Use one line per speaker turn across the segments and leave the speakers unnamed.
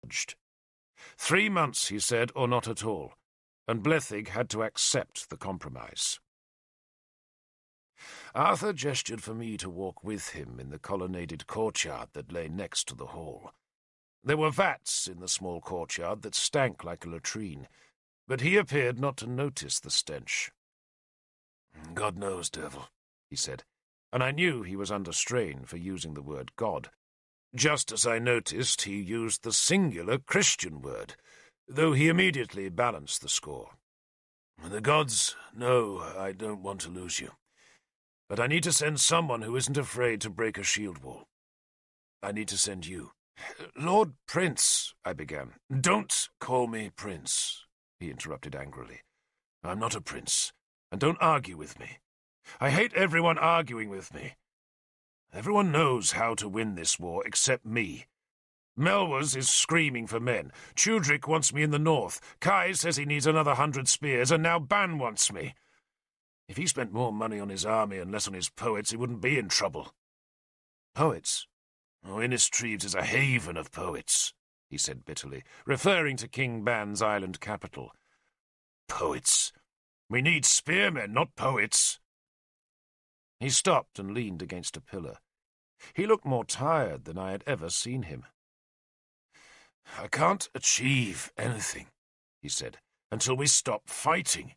urged. 3 months, he said, or not at all, and Blethig had to accept the compromise. Arthur gestured for me to walk with him in the colonnaded courtyard that lay next to the hall. There were vats in the small courtyard that stank like a latrine, but he appeared not to notice the stench. "God knows, Derfel," he said, and I knew he was under strain for using the word God, just as I noticed he used the singular Christian word, though he immediately balanced the score. "The gods know I don't want to lose you, but I need to send someone who isn't afraid to break a shield wall. I need to send you." "Lord Prince," I began. "Don't call me Prince," he interrupted angrily. "I'm not a prince, and don't argue with me. I hate everyone arguing with me. Everyone knows how to win this war except me. Melwas is screaming for men. Chudrick wants me in the north. Kai says he needs another 100 spears, and now Ban wants me. If he spent more money on his army and less on his poets, he wouldn't be in trouble." "Poets? Oh, Innistrieves is a haven of poets," he said bitterly, referring to King Ban's island capital. "Poets? We need spearmen, not poets." He stopped and leaned against a pillar. He looked more tired than I had ever seen him. "I can't achieve anything," he said, "until we stop fighting.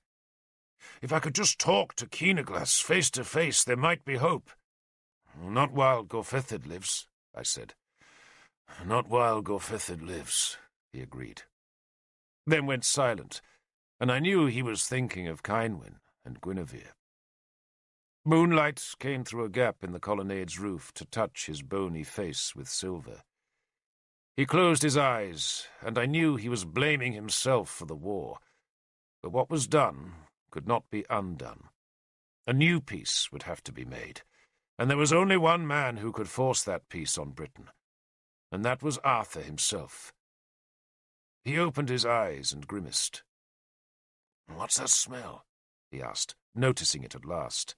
If I could just talk to Keenaglas face to face, there might be hope." "Not while Gorfethid lives," I said. "Not while Gorfethid lives," he agreed. Then went silent, and I knew he was thinking of Kynwyn and Guinevere. Moonlight came through a gap in the colonnade's roof to touch his bony face with silver. He closed his eyes, and I knew he was blaming himself for the war. But what was done could not be undone. A new peace would have to be made, and there was only one man who could force that peace on Britain, and that was Arthur himself. He opened his eyes and grimaced. "What's that smell?" he asked, noticing it at last.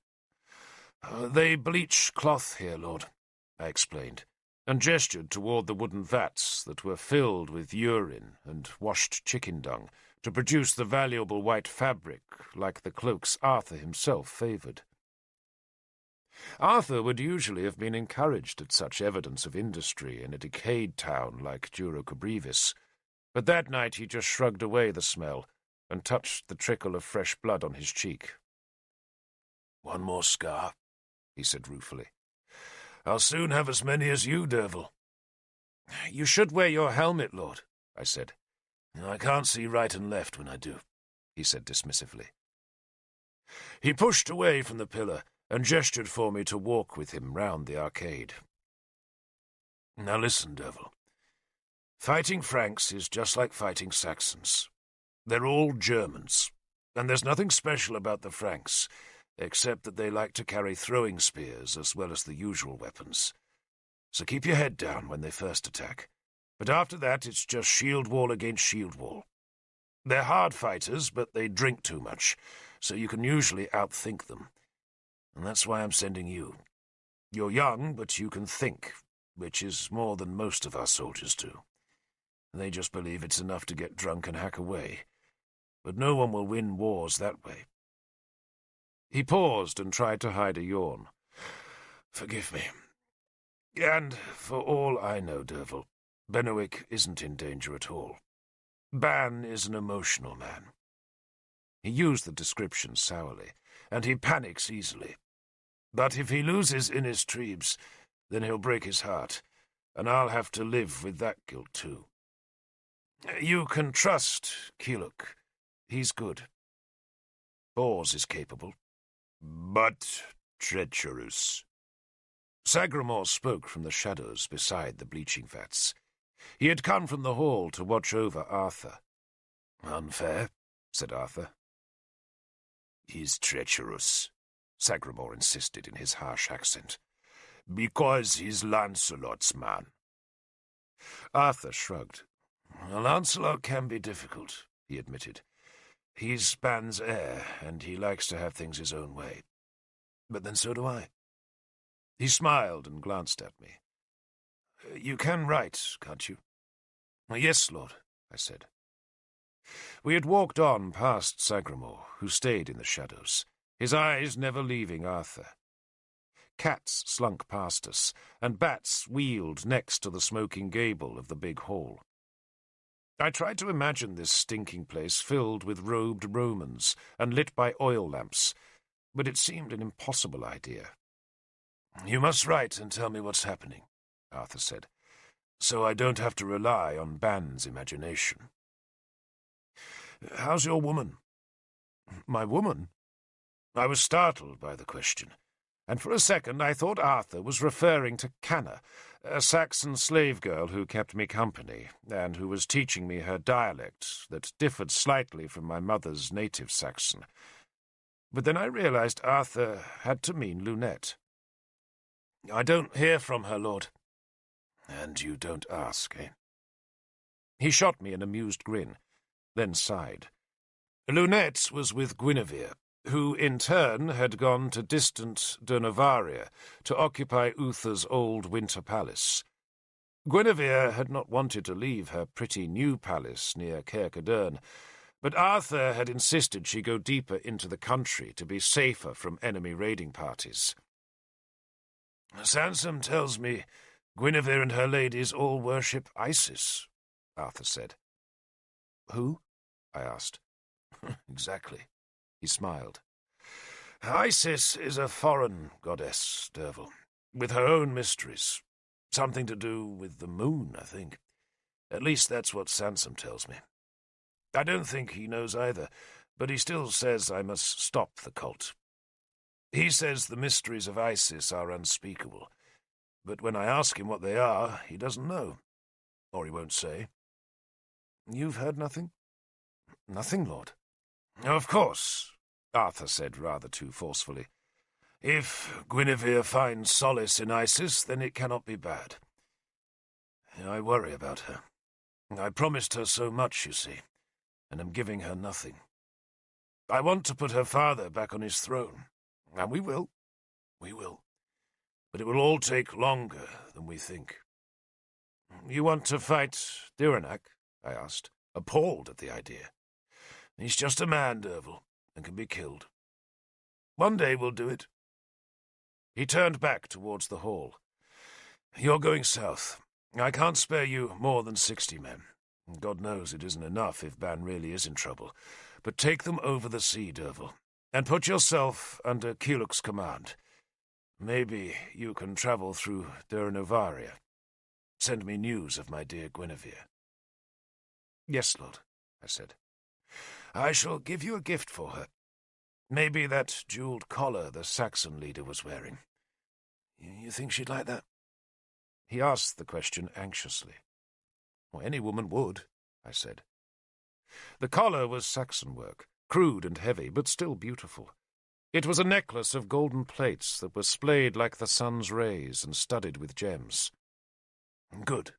"They bleach cloth here, Lord," I explained, and gestured toward the wooden vats that were filled with urine and washed chicken dung to produce the valuable white fabric like the cloaks Arthur himself favoured. Arthur would usually have been encouraged at such evidence of industry in a decayed town like Duro Cabrevis, but that night he just shrugged away the smell and touched the trickle of fresh blood on his cheek. "One more scar," he said ruefully. "I'll soon have as many as you, Derfel." "You should wear your helmet, Lord," I said. "I can't see right and left when I do," he said dismissively. He pushed away from the pillar and gestured for me to walk with him round the arcade. "Now listen, Derfel. Fighting Franks is just like fighting Saxons. They're all Germans, and there's nothing special about the Franks, except that they like to carry throwing spears as well as the usual weapons. So keep your head down when they first attack, but after that it's just shield wall against shield wall. They're hard fighters, but they drink too much, so you can usually outthink them. And that's why I'm sending you. You're young, but you can think, which is more than most of our soldiers do. They just believe it's enough to get drunk and hack away, but no one will win wars that way." He paused and tried to hide a yawn. "Forgive me. And for all I know, Derfel, Benwick isn't in danger at all. Ban is an emotional man. He used the description sourly, and he panics easily. But if he loses Innistrieves, then he'll break his heart, and I'll have to live with that guilt too. You can trust Keelook. He's good. Bors is capable. But treacherous." Sagramore spoke from the shadows beside the bleaching vats. He had come from the hall to watch over Arthur. "Unfair," said Arthur. "He's treacherous," Sagramore insisted in his harsh accent, "because he's Lancelot's man." Arthur shrugged. "Lancelot can be difficult," he admitted. "He's Ban's heir, and he likes to have things his own way. But then so do I." He smiled and glanced at me. "You can write, can't you?" Yes, Lord, I said. We had walked on past Sagramore, who stayed in the shadows, his eyes never leaving Arthur. Cats slunk past us, and bats wheeled next to the smoking gable of the big hall. I tried to imagine this stinking place filled with robed Romans and lit by oil lamps, but it seemed an impossible idea. "You must write and tell me what's happening," Arthur said, "so I don't have to rely on Ban's imagination." "How's your woman?" "My woman?" I was startled by the question, and for a second I thought Arthur was referring to Canna, a Saxon slave girl who kept me company, and who was teaching me her dialect that differed slightly from my mother's native Saxon. But then I realized Arthur had to mean Lunette. "I don't hear from her, Lord." "And you don't ask, eh?" He shot me an amused grin, then sighed. Lunette was with Guinevere, who in turn had gone to distant Dernovaria to occupy Uther's old winter palace. Guinevere had not wanted to leave her pretty new palace near Caercadern, but Arthur had insisted she go deeper into the country to be safer from enemy raiding parties. "Sansom tells me Guinevere and her ladies all worship Isis," Arthur said. "Who?" I asked. "Exactly." He smiled. "Isis is a foreign goddess, Derfel, with her own mysteries. Something to do with the moon, I think. At least that's what Sansom tells me. I don't think he knows either, but he still says I must stop the cult. He says the mysteries of Isis are unspeakable, but when I ask him what they are, he doesn't know. Or he won't say." "You've heard nothing?" "Nothing, Lord." "Of course," Arthur said rather too forcefully. "If Guinevere finds solace in Isis, then it cannot be bad. I worry about her. I promised her so much, you see, and am giving her nothing. I want to put her father back on his throne, and we will. We will. But it will all take longer than we think." "You want to fight Diranak?" I asked, appalled at the idea. "He's just a man, Derfel, and can be killed. One day we'll do it." He turned back towards the hall. "You're going south. I can't spare you more than 60 men. God knows it isn't enough if Ban really is in trouble. But take them over the sea, Derfel, and put yourself under Keeluk's command. Maybe you can travel through Dernovaria. Send me news of my dear Guinevere." "Yes, Lord," I said. "I shall give you a gift for her. Maybe that jeweled collar the Saxon leader was wearing. You think she'd like that?" He asked the question anxiously. "Well, any woman would," I said. The collar was Saxon work, crude and heavy, but still beautiful. It was a necklace of golden plates that were splayed like the sun's rays and studded with gems. "Good.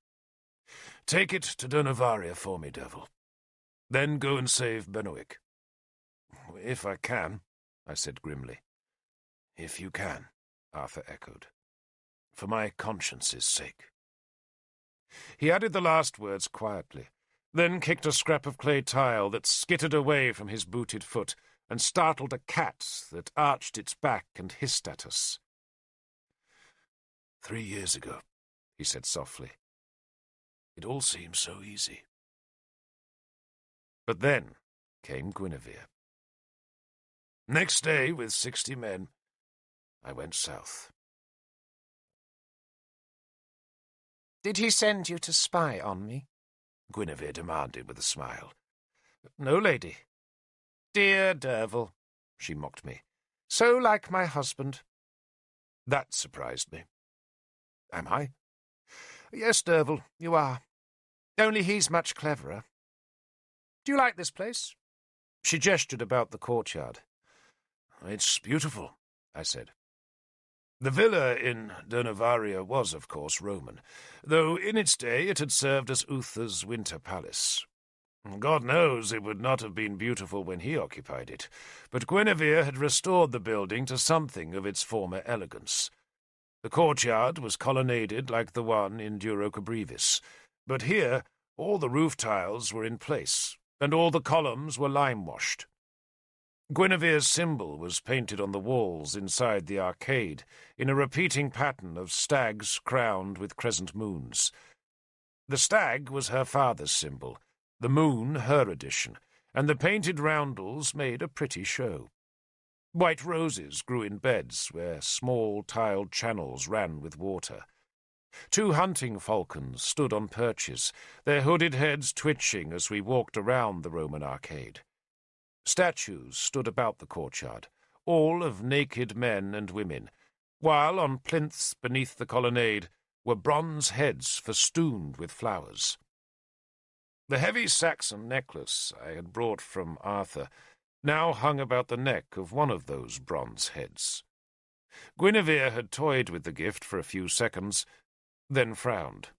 Take it to Dernovaria for me, Derfel. Then go and save Benowick." "If I can," I said grimly. "If you can," Arthur echoed. "For my conscience's sake." He added the last words quietly, then kicked a scrap of clay tile that skittered away from his booted foot and startled a cat that arched its back and hissed at us. 3 years ago, he said softly. It all seemed so easy. But then came Guinevere. Next day, with 60 men, I went south.
"Did he send you to spy on me?"
Guinevere demanded with a smile. "No, lady."
"Dear Derfel," she mocked me. "So like my husband."
That surprised me. Am I?
"Yes, Derfel, you are. Only he's much cleverer. Do you like this place?"
She gestured about the courtyard. It's beautiful, I said. The villa in Dernovaria was, of course, Roman, though in its day it had served as Uther's winter palace. God knows it would not have been beautiful when he occupied it, but Guinevere had restored the building to something of its former elegance. The courtyard was colonnaded like the one in Duroca Brevis, but here All the roof tiles were in place, and all the columns were lime-washed. Guinevere's symbol was painted on the walls inside the arcade in a repeating pattern of stags crowned with crescent moons. The stag was her father's symbol, the moon her addition, and the painted roundels made a pretty show. White roses grew in beds where small tiled channels ran with water. 2 hunting falcons stood on perches, their hooded heads twitching as we walked around the Roman arcade. Statues stood about the courtyard, all of naked men and women, while on plinths beneath the colonnade were bronze heads festooned with flowers. The heavy Saxon necklace I had brought from Arthur now hung about the neck of one of those bronze heads. Guinevere had toyed with the gift for a few seconds, then frowned.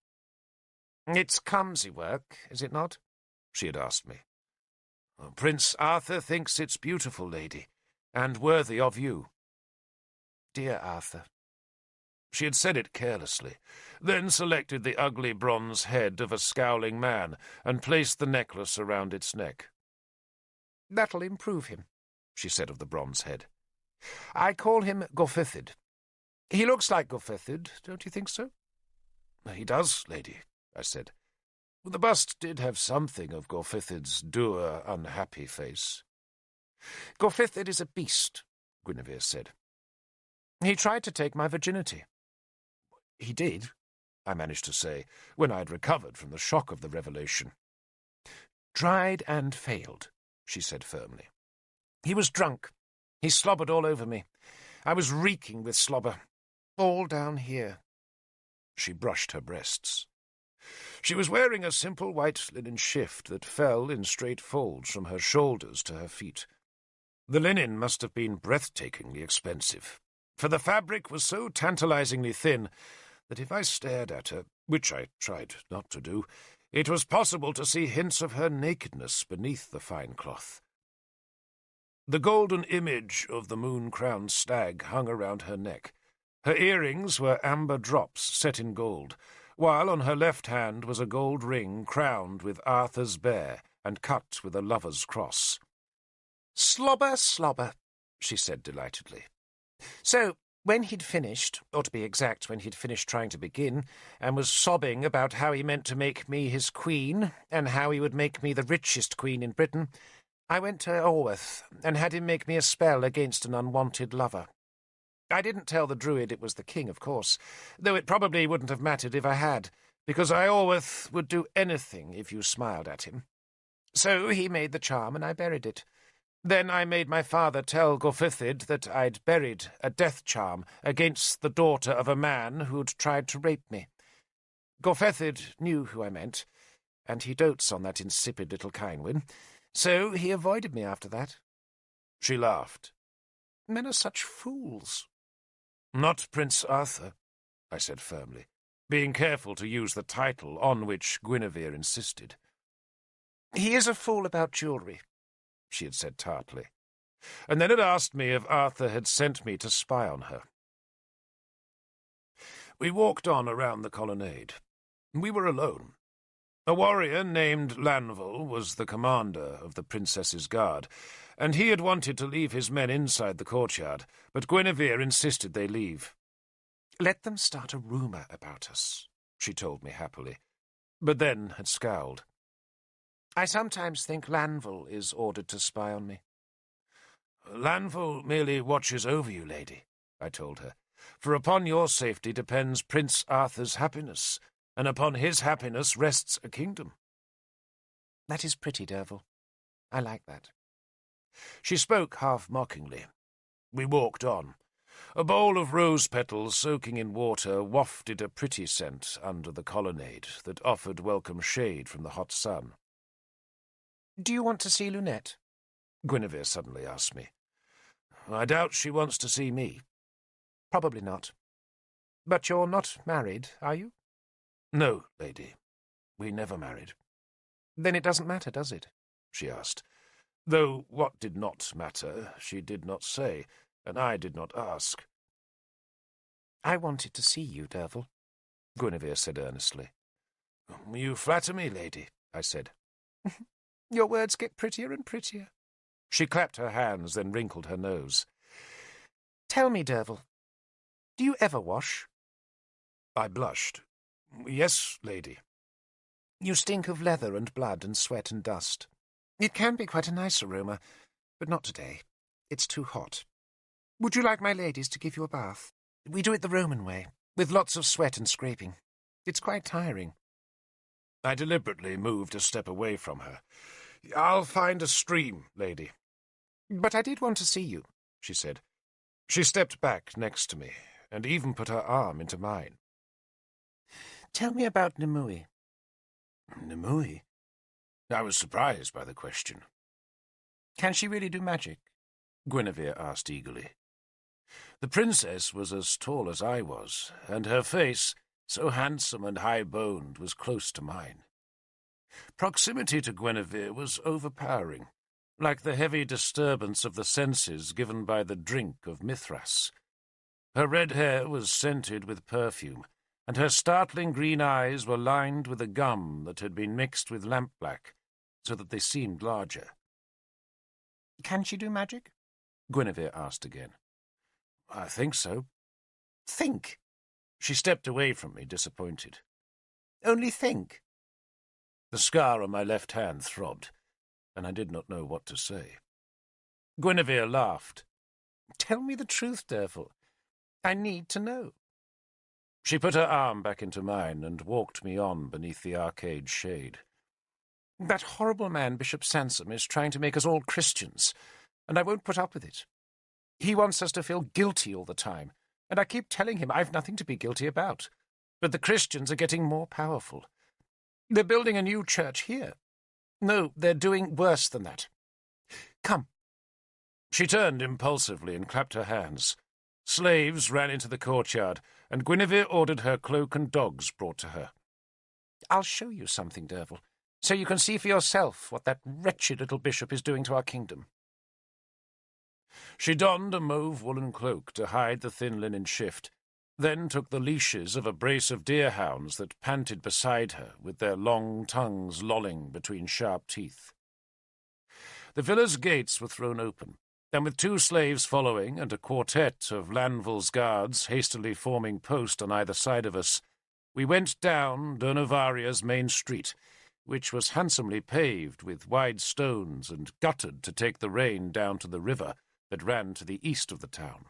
"It's clumsy work, is it not?" she had asked me.
"Prince Arthur thinks it's beautiful, lady, and worthy of you."
"Dear Arthur."
She had said it carelessly, then selected the ugly bronze head of a scowling man and placed the necklace around its neck.
"That'll improve him," she said of the bronze head. "I call him Gorfithid. He looks like Gorfithid, don't you think so?"
"He does, lady," I said. The bust did have something of Gorfithid's dour, unhappy face.
"Gorfithid is a beast," Guinevere said. "He tried to take my virginity."
"He did," I managed to say, when I had recovered from the shock of the revelation.
"Tried and failed," she said firmly. "He was drunk. He slobbered all over me. I was reeking with slobber. All down here."
She brushed her breasts. She was wearing a simple white linen shift that fell in straight folds from her shoulders to her feet. The linen must have been breathtakingly expensive, for the fabric was so tantalizingly thin that if I stared at her, which I tried not to do, it was possible to see hints of her nakedness beneath the fine cloth. The golden image of the moon-crowned stag hung around her neck. Her earrings were amber drops set in gold, while on her left hand was a gold ring crowned with Arthur's bear and cut with a lover's cross.
"Slobber, slobber," she said delightedly. "So, when he'd finished, or to be exact, when he'd finished trying to begin, and was sobbing about how he meant to make me his queen, and how he would make me the richest queen in Britain, I went to Orworth and had him make me a spell against an unwanted lover. I didn't tell the druid it was the king, of course, though it probably wouldn't have mattered if I had, because Iorwerth would do anything if you smiled at him. So he made the charm, and I buried it. Then I made my father tell Gorfithid that I'd buried a death charm against the daughter of a man who'd tried to rape me. Gorfithid knew who I meant, and he dotes on that insipid little Kynwyn, so he avoided me after that."
She laughed.
"Men are such fools."
"Not Prince Arthur," I said firmly, being careful to use the title on which Guinevere insisted.
"He is a fool about jewellery," she had said tartly,
and then had asked me if Arthur had sent me to spy on her. We walked on around the colonnade. We were alone. A warrior named Lanval was the commander of the princess's guard, and he had wanted to leave his men inside the courtyard, but Guinevere insisted they leave.
"Let them start a rumour about us," she told me happily,
but then had scowled.
"I sometimes think Lanval is ordered to spy on me."
"Lanval merely watches over you, lady," I told her, "for upon your safety depends Prince Arthur's happiness, and upon his happiness rests a kingdom."
"That is pretty, Derfel. I like that."
She spoke half-mockingly. We walked on. A bowl of rose petals soaking in water wafted a pretty scent under the colonnade that offered welcome shade from the hot sun.
"Do you want to see Lunette?"
Guinevere suddenly asked me. "I doubt she wants to see me."
"Probably not. But you're not married, are you?"
"No, lady. We never married."
"Then it doesn't matter, does it?"
she asked. Though what did not matter she did not say, and I did not ask.
"I wanted to see you, Derfel," Guinevere said earnestly.
You flatter me, lady, I said.
Your words get prettier and prettier.
She clapped her hands, then wrinkled her nose.
Tell me, Derfel, do you ever wash?
I blushed. Yes, lady.
You stink of leather and blood and sweat and dust. It can be quite a nice aroma, but not today. It's too hot. Would you like my ladies to give you a bath? We do it the Roman way, with lots of sweat and scraping. It's quite tiring.
I deliberately moved a step away from her. I'll find a stream, lady.
But I did want to see you, she said.
She stepped back next to me, and even put her arm into mine.
Tell me about Nimue.
Nimue? I was surprised by the question.
Can she really do magic?
Guinevere asked eagerly. The princess was as tall as I was, and her face, so handsome and high-boned, was close to mine. Proximity to Guinevere was overpowering, like the heavy disturbance of the senses given by the drink of Mithras. Her red hair was scented with perfume, and her startling green eyes were lined with a gum that had been mixed with lampblack, so that they seemed larger.
Can she do magic?
Guinevere asked again. I think so.
Think.
She stepped away from me, disappointed.
Only think.
The scar on my left hand throbbed, and I did not know what to say. Guinevere laughed.
Tell me the truth, Derfel. I need to know.
She put her arm back into mine and walked me on beneath the arcade shade.
That horrible man, Bishop Sansom, is trying to make us all Christians, and I won't put up with it. He wants us to feel guilty all the time, and I keep telling him I've nothing to be guilty about. But the Christians are getting more powerful. They're building a new church here. No, they're doing worse than that. Come.
She turned impulsively and clapped her hands. Slaves ran into the courtyard, and Guinevere ordered her cloak and dogs brought to her.
I'll show you something, Derfel, so you can see for yourself what that wretched little bishop is doing to our kingdom.
She donned a mauve woolen cloak to hide the thin linen shift, then took the leashes of a brace of deerhounds that panted beside her, with their long tongues lolling between sharp teeth. The villa's gates were thrown open, and with 2 slaves following and a quartet of Lanville's guards hastily forming post on either side of us, we went down Donavaria's main street, which was handsomely paved with wide stones and guttered to take the rain down to the river that ran to the east of the town.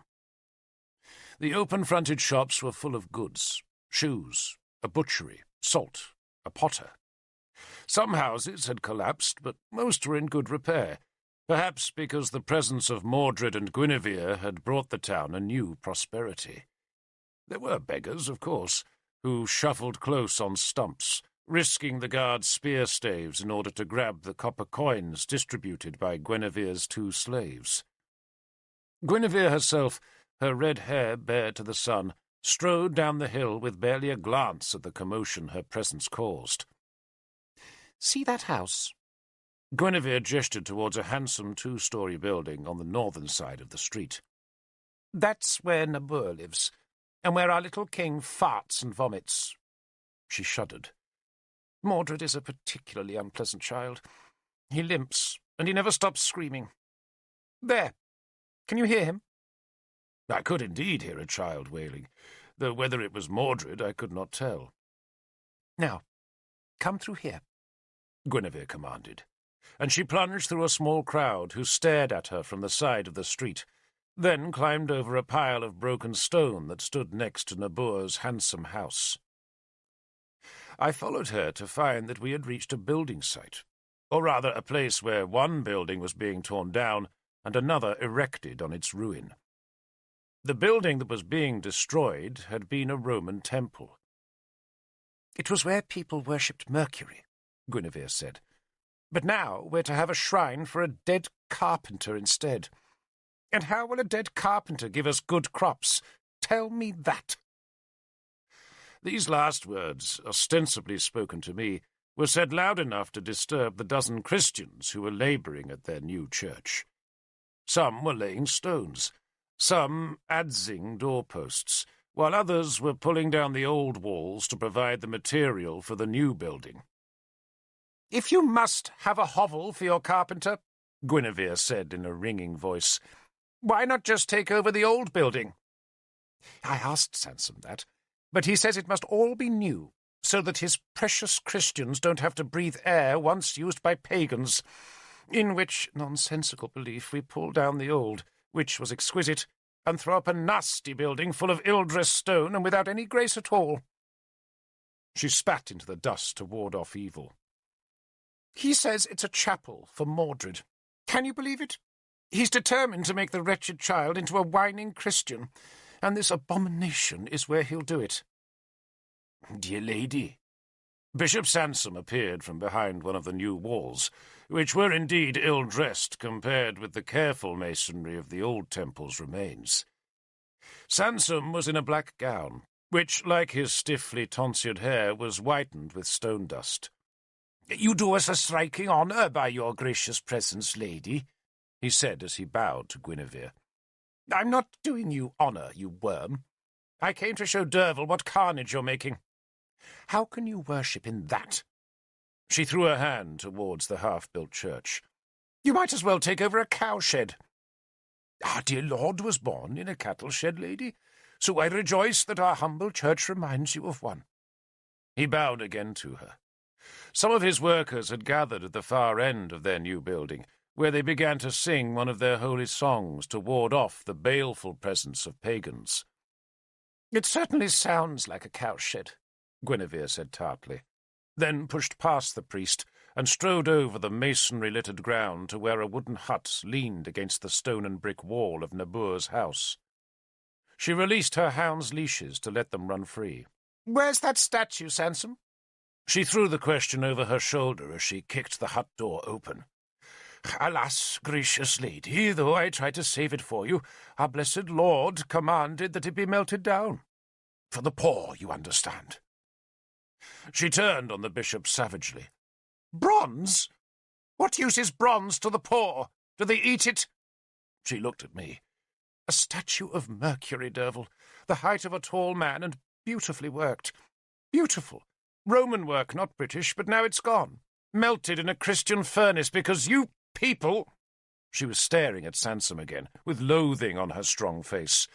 The open-fronted shops were full of goods, shoes, a butchery, salt, a potter. Some houses had collapsed, but most were in good repair, perhaps because the presence of Mordred and Guinevere had brought the town a new prosperity. There were beggars, of course, who shuffled close on stumps, risking the guards' spear staves in order to grab the copper coins distributed by Guinevere's 2 slaves. Guinevere herself, her red hair bare to the sun, strode down the hill with barely a glance at the commotion her presence caused.
See that house?
Guinevere gestured towards a handsome 2-story building on the northern side of the street.
That's where Nabur lives, and where our little king farts and vomits.
She shuddered.
Mordred is a particularly unpleasant child. He limps, and he never stops screaming. There. Can you hear him?
I could indeed hear a child wailing, though whether it was Mordred I could not tell.
Now, come through here,
Guinevere commanded, and she plunged through a small crowd who stared at her from the side of the street, then climbed over a pile of broken stone that stood next to Nabur's handsome house. I followed her to find that we had reached a building site, or rather a place where one building was being torn down and another erected on its ruin. The building that was being destroyed had been a Roman temple.
It was where people worshipped Mercury, Guinevere said. But now we're to have a shrine for a dead carpenter instead. And how will a dead carpenter give us good crops? Tell me that.
These last words, ostensibly spoken to me, were said loud enough to disturb the dozen Christians who were labouring at their new church. Some were laying stones, some adzing doorposts, while others were pulling down the old walls to provide the material for the new building.
"If you must have a hovel for your carpenter," Guinevere said in a ringing voice, "why not just take over the old building?" I asked Sansom that, but he says it must all be new, so that his precious Christians don't have to breathe air once used by pagans, in which nonsensical belief we pull down the old, which was exquisite, and throw up a nasty building full of ill-dressed stone and without any grace at all."
She spat into the dust to ward off evil.
"He says it's a chapel for Mordred. Can you believe it? He's determined to make the wretched child into a whining Christian, and this abomination is where he'll do it."
"Dear lady." Bishop Sansom appeared from behind one of the new walls, which were indeed ill-dressed compared with the careful masonry of the old temple's remains. Sansom was in a black gown, which, like his stiffly tonsured hair, was whitened with stone dust.
"You do us a striking honour by your gracious presence, lady," he said as he bowed to Guinevere. "I'm not doing you honour, you worm. I came to show Derfel what carnage you're making. How can you worship in that?"
She threw her hand towards the half-built church.
"You might as well take over a cowshed."
"Our dear Lord was born in a cattle shed, lady, so I rejoice that our humble church reminds you of one." He bowed again to her. Some of his workers had gathered at the far end of their new building, where they began to sing one of their holy songs to ward off the baleful presence of pagans.
"It certainly sounds like a cowshed," Guinevere said tartly,
then pushed past the priest and strode over the masonry-littered ground to where a wooden hut leaned against the stone and brick wall of Nabur's house. She released her hound's leashes to let them run free.
"Where's that statue, Sansom?"
She threw the question over her shoulder as she kicked the hut door open.
"Alas, gracious lady, though I tried to save it for you, our blessed Lord commanded that it be melted down. For the poor, you understand."
She turned on the bishop savagely.
"Bronze? What use is bronze to the poor? Do they eat it?"
She looked at me.
"A statue of Mercury, Derfel, the height of a tall man and beautifully worked. Beautiful. Roman work, not British, but now it's gone. Melted in a Christian furnace because you people—"
She was staring at Sansom again, with loathing on her strong face.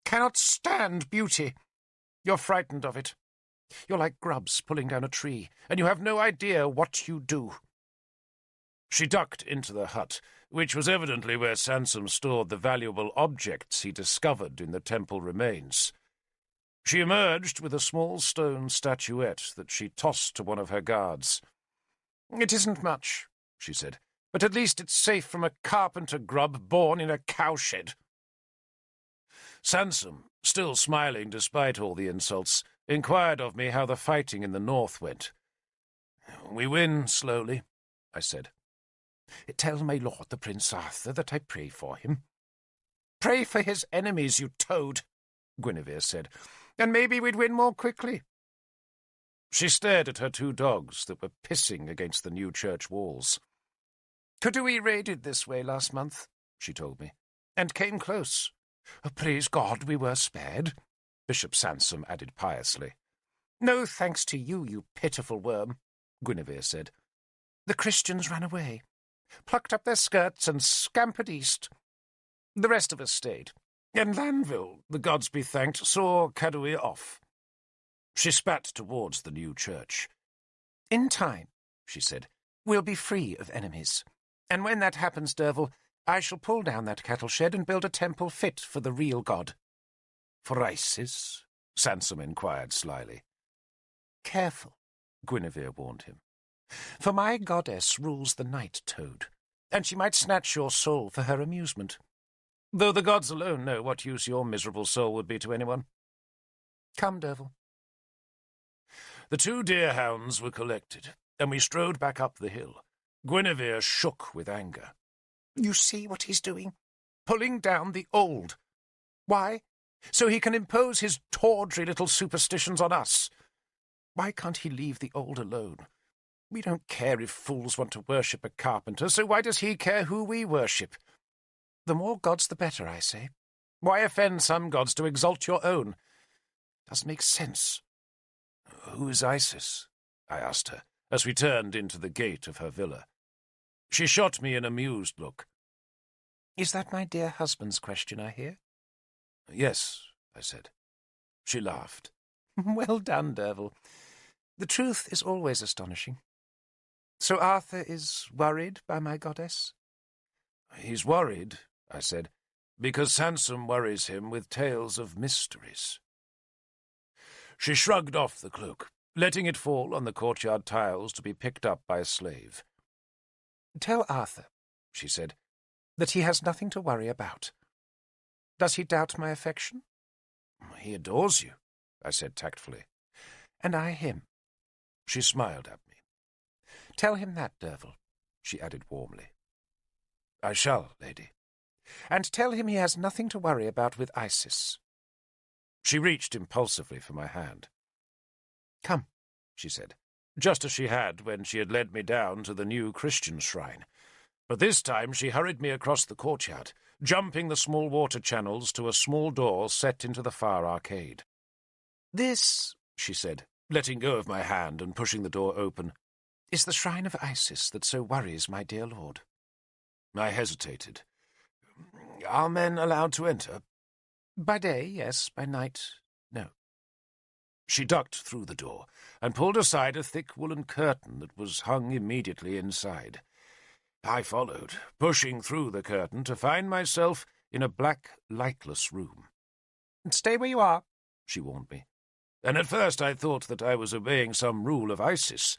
"Cannot stand beauty. You're frightened of it. You're like grubs pulling down a tree, and you have no idea what you do."
She ducked into the hut, which was evidently where Sansom stored the valuable objects he discovered in the temple remains. She emerged with a small stone statuette that she tossed to one of her guards.
"It isn't much," she said, "but at least it's safe from a carpenter grub born in a cowshed."
Sansom, still smiling despite all the insults, inquired of me how the fighting in the north went. "We win slowly," I said.
"Tell my lord the Prince Arthur that I pray for him." "Pray for his enemies, you toad," Guinevere said, "and maybe we'd win more quickly."
She stared at her two dogs that were pissing against the new church walls.
"Cadui raided this way last month," she told me, "and came close. Praise God we were spared," Bishop Sansom added piously. "No thanks to you, you pitiful worm," Guinevere said. "The Christians ran away, plucked up their skirts and scampered east. The rest of us stayed, and Lanville, the gods be thanked, saw Cadui off."
She spat towards the new church.
"In time," she said, "we'll be free of enemies. And when that happens, Derfel, I shall pull down that cattle shed and build a temple fit for the real god."
"For Isis?" Sansom inquired slyly.
"Careful," Guinevere warned him. "For my goddess rules the night, Toad, and she might snatch your soul for her amusement. Though the gods alone know what use your miserable soul would be to anyone. Come, Derfel."
The two deerhounds were collected, and we strode back up the hill. Guinevere shook with anger.
"You see what he's doing? Pulling down the old. Why? So he can impose his tawdry little superstitions on us. Why can't he leave the old alone? We don't care if fools want to worship a carpenter, so why does he care who we worship? The more gods the better, I say. Why offend some gods to exalt your own? Doesn't make sense.
"Who is Isis?" I asked her, as we turned into the gate of her villa. She shot me an amused look.
Is that my dear husband's question, I hear?
"Yes," I said. She laughed.
Well done, Derfel. The truth is always astonishing. So Arthur is worried by my goddess?
"He's worried," I said, "because Sansom worries him with tales of mysteries." She shrugged off the cloak, letting it fall on the courtyard tiles to be picked up by a slave.
Tell Arthur, she said, that he has nothing to worry about. Does he doubt my affection?
"He adores you," I said tactfully.
And I him.
She smiled at me.
Tell him that, Derfel, she added warmly.
"I shall, lady."
And tell him he has nothing to worry about with Isis.
She reached impulsively for my hand.
Come,
she said, just as she had when she had led me down to the new Christian shrine. But this time she hurried me across the courtyard, jumping the small water channels to a small door set into the far arcade.
This, she said,
letting go of my hand and pushing the door open,
is the shrine of Isis that so worries my dear lord.
I hesitated. Are men allowed to enter?
By day, yes. By night, no.
She ducked through the door and pulled aside a thick woolen curtain that was hung immediately inside. I followed, pushing through the curtain to find myself in a black, lightless room.
Stay where you are,
she warned me. And at first I thought that I was obeying some rule of Isis,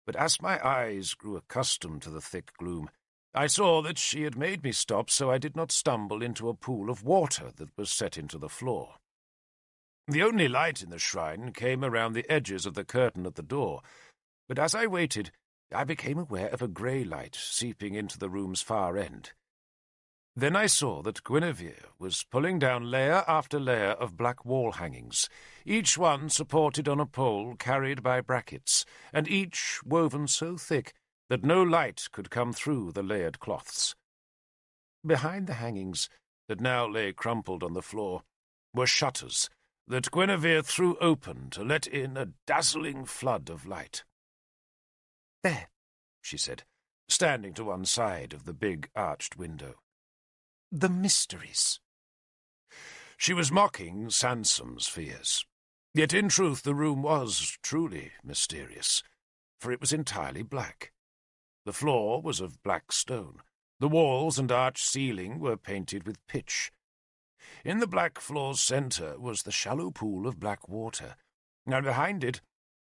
but as my eyes grew accustomed to the thick gloom, I saw that she had made me stop so I did not stumble into a pool of water that was set into the floor. The only light in the shrine came around the edges of the curtain at the door, but as I waited, I became aware of a grey light seeping into the room's far end. Then I saw that Guinevere was pulling down layer after layer of black wall hangings, each one supported on a pole carried by brackets, and each woven so thick that no light could come through the layered cloths. Behind the hangings, that now lay crumpled on the floor, were shutters that Guinevere threw open to let in a dazzling flood of light.
There,
she said, standing to one side of the big arched window.
The mysteries.
She was mocking Sansom's fears. Yet in truth the room was truly mysterious, for it was entirely black. The floor was of black stone. The walls and arched ceiling were painted with pitch. In the black floor's centre was the shallow pool of black water, and behind it,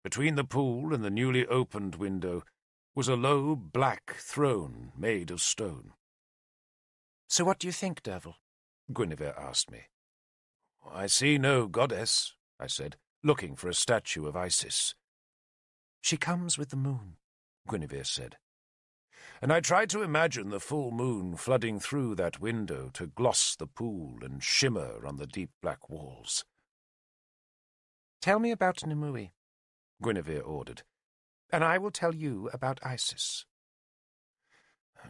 between the pool and the newly opened window, was a low black throne made of stone.
So what do you think, Derfel?
Guinevere asked me. I see no goddess, I said, looking for a statue of Isis.
She comes with the moon,
Guinevere said. And I tried to imagine the full moon flooding through that window to gloss the pool and shimmer on the deep black walls.
Tell me about Nimue,
Guinevere ordered,
and I will tell you about Isis.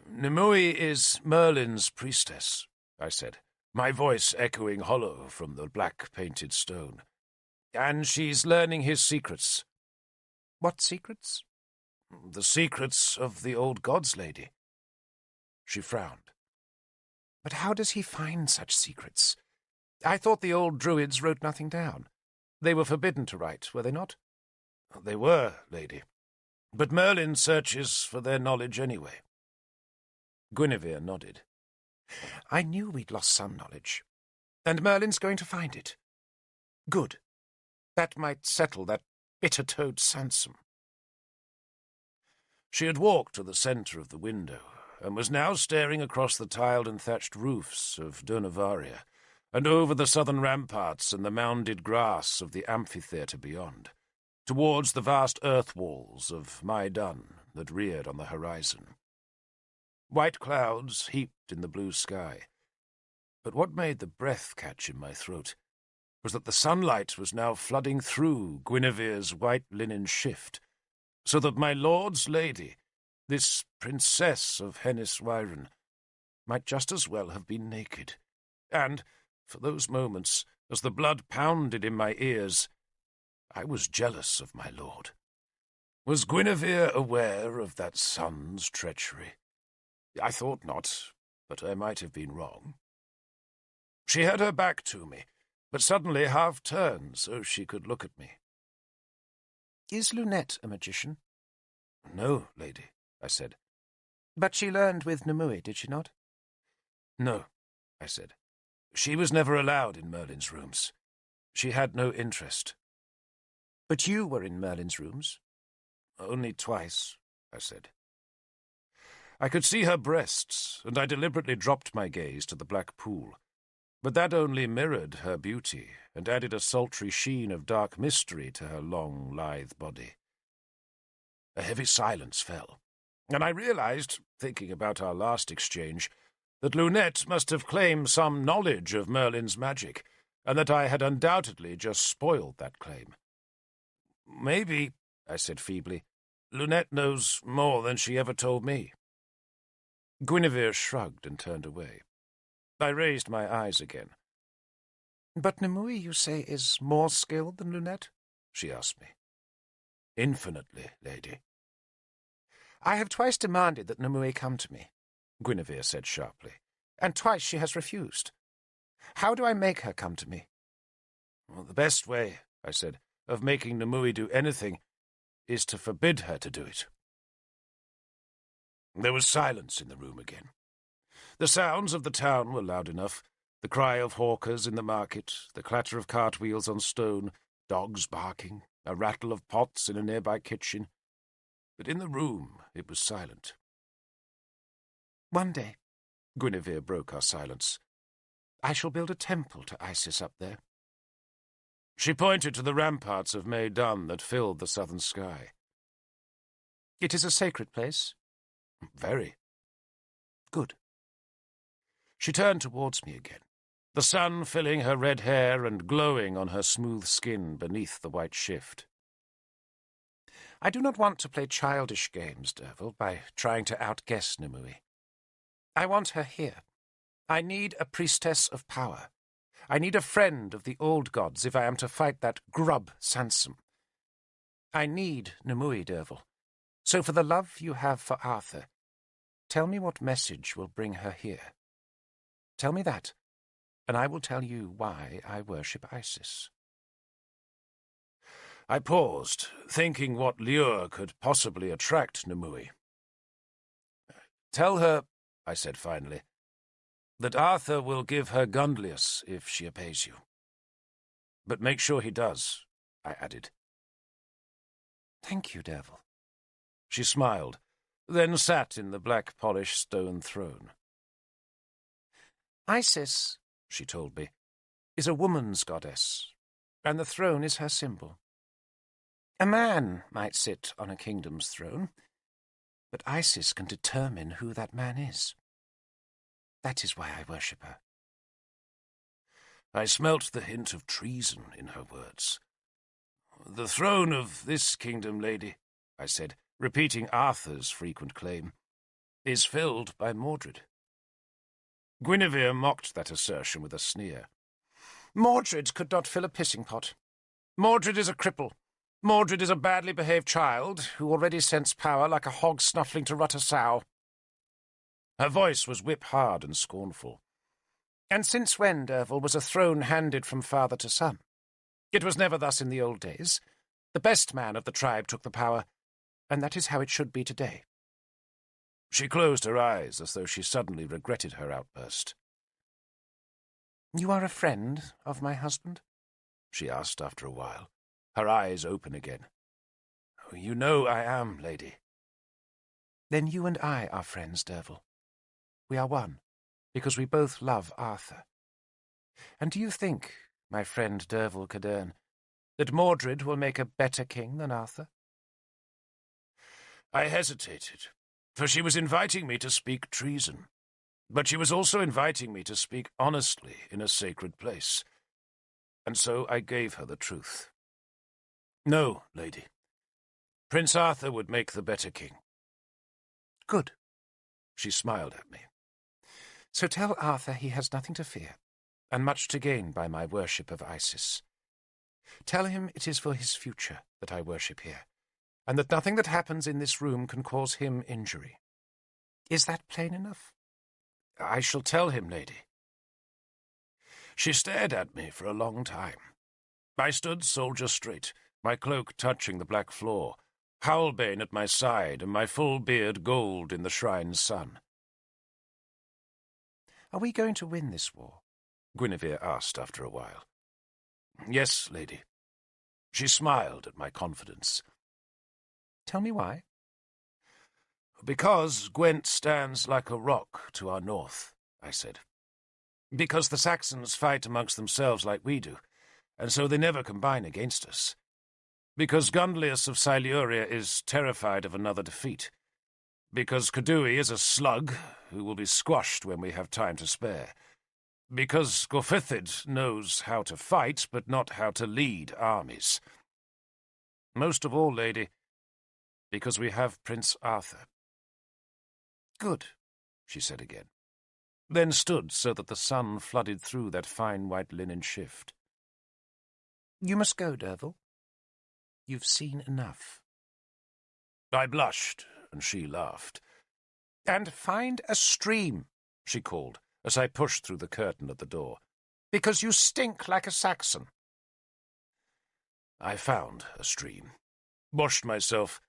Nimue is Merlin's priestess, I said, my voice echoing hollow from the black-painted stone. And she's learning his secrets.
What secrets?
The secrets of the old gods, lady. She frowned.
But how does he find such secrets? I thought the old druids wrote nothing down. They were forbidden to write, were they not?
They were, lady. But Merlin searches for their knowledge anyway. Guinevere nodded.
I knew we'd lost some knowledge. And Merlin's going to find it. Good. That might settle that bitter-toed Sansom.
She had walked to the centre of the window, and was now staring across the tiled and thatched roofs of Durnavaria, and over the southern ramparts and the mounded grass of the amphitheatre beyond, towards the vast earth walls of Maidan that reared on the horizon. White clouds heaped in the blue sky. But what made the breath catch in my throat was that the sunlight was now flooding through Guinevere's white linen shift, so that my lord's lady, this princess of Hennis Wyron, might just as well have been naked, and, for those moments, as the blood pounded in my ears. I was jealous of my lord. Was Guinevere aware of that son's treachery? I thought not, but I might have been wrong. She had her back to me, but suddenly half turned so she could look at me.
Is Lunette a magician?
No, lady, I said.
But she learned with Nimue, did she not?
No, I said. She was never allowed in Merlin's rooms. She had no interest.
But you were in Merlin's rooms?
Only twice, I said. I could see her breasts, and I deliberately dropped my gaze to the black pool. But that only mirrored her beauty, and added a sultry sheen of dark mystery to her long, lithe body. A heavy silence fell, and I realized, thinking about our last exchange, that Lunette must have claimed some knowledge of Merlin's magic, and that I had undoubtedly just spoiled that claim. Maybe, I said feebly, Lunette knows more than she ever told me. Guinevere shrugged and turned away. I raised my eyes again.
But Nimue, you say, is more skilled than Lunette? She asked me.
Infinitely, lady.
I have twice demanded that Nimue come to me, Guinevere said sharply, and twice she has refused. How do I make her come to me?
Well, the best way, I said, of making Nimue do anything is to forbid her to do it. There was silence in the room again. The sounds of the town were loud enough, the cry of hawkers in the market, the clatter of cartwheels on stone, dogs barking, a rattle of pots in a nearby kitchen. But in the room it was silent.
One day, Guinevere broke our silence, I shall build a temple to Isis up there.
She pointed to the ramparts of Maidan that filled the southern sky.
It is a sacred place?
Very.
Good.
She turned towards me again, the sun filling her red hair and glowing on her smooth skin beneath the white shift.
I do not want to play childish games, Derfel, by trying to outguess Nimue. I want her here. I need a priestess of power. I need a friend of the old gods if I am to fight that grub Sansom. I need Nimue, Derfel. So for the love you have for Arthur, tell me what message will bring her here. Tell me that, and I will tell you why I worship Isis.
I paused, thinking what lure could possibly attract Nimue. Tell her, I said finally, that Arthur will give her Gundlius if she obeys you. But make sure he does, I added.
Thank you, Derfel.
She smiled, then sat in the black polished stone throne.
Isis, she told me, is a woman's goddess, and the throne is her symbol. A man might sit on a kingdom's throne, but Isis can determine who that man is. That is why I worship her.
I smelt the hint of treason in her words. The throne of this kingdom, lady, I said, repeating Arthur's frequent claim, is filled by Mordred. Guinevere mocked that assertion with a sneer.
Mordred could not fill a pissing pot. Mordred is a cripple. Mordred is a badly behaved child who already scents power like a hog snuffling to rut a sow.
Her voice was whip-hard and scornful.
And since when, Derfel, was a throne handed from father to son? It was never thus in the old days. The best man of the tribe took the power, and that is how it should be today.
She closed her eyes as though she suddenly regretted her outburst.
You are a friend of my husband?
She asked after a while, her eyes open again. You know I am, lady.
Then you and I are friends, Derfel. We are one, because we both love Arthur. And do you think, my friend Derfel Cadern, that Mordred will make a better king than Arthur?
I hesitated, for she was inviting me to speak treason, but she was also inviting me to speak honestly in a sacred place, and so I gave her the truth. No, lady. Prince Arthur would make the better king.
Good.
She smiled at me.
So tell Arthur he has nothing to fear, and much to gain by my worship of Isis. Tell him it is for his future that I worship here, and that nothing that happens in this room can cause him injury. Is that plain enough?"
"I shall tell him, lady." She stared at me for a long time. I stood soldier straight, my cloak touching the black floor, Howlbane at my side, and my full beard gold in the shrine's sun.
"Are we going to win this war?" Guinevere asked after a while.
"Yes, lady." She smiled at my confidence.
"Tell me why."
"Because Gwent stands like a rock to our north," I said. "Because the Saxons fight amongst themselves like we do, and so they never combine against us. Because Gundlius of Siluria is terrified of another defeat. Because Kudui is a slug who will be squashed when we have time to spare. Because Gorfithid knows how to fight, but not how to lead armies. Most of all, lady, because we have Prince Arthur."
"Good," she said again, then stood so that the sun flooded through that fine white linen shift. "You must go, Derfel. You've seen enough."
I blushed, and she laughed.
"And find a stream," she called, as I pushed through the curtain at the door, "because you stink like a Saxon."
I found a stream, washed myself,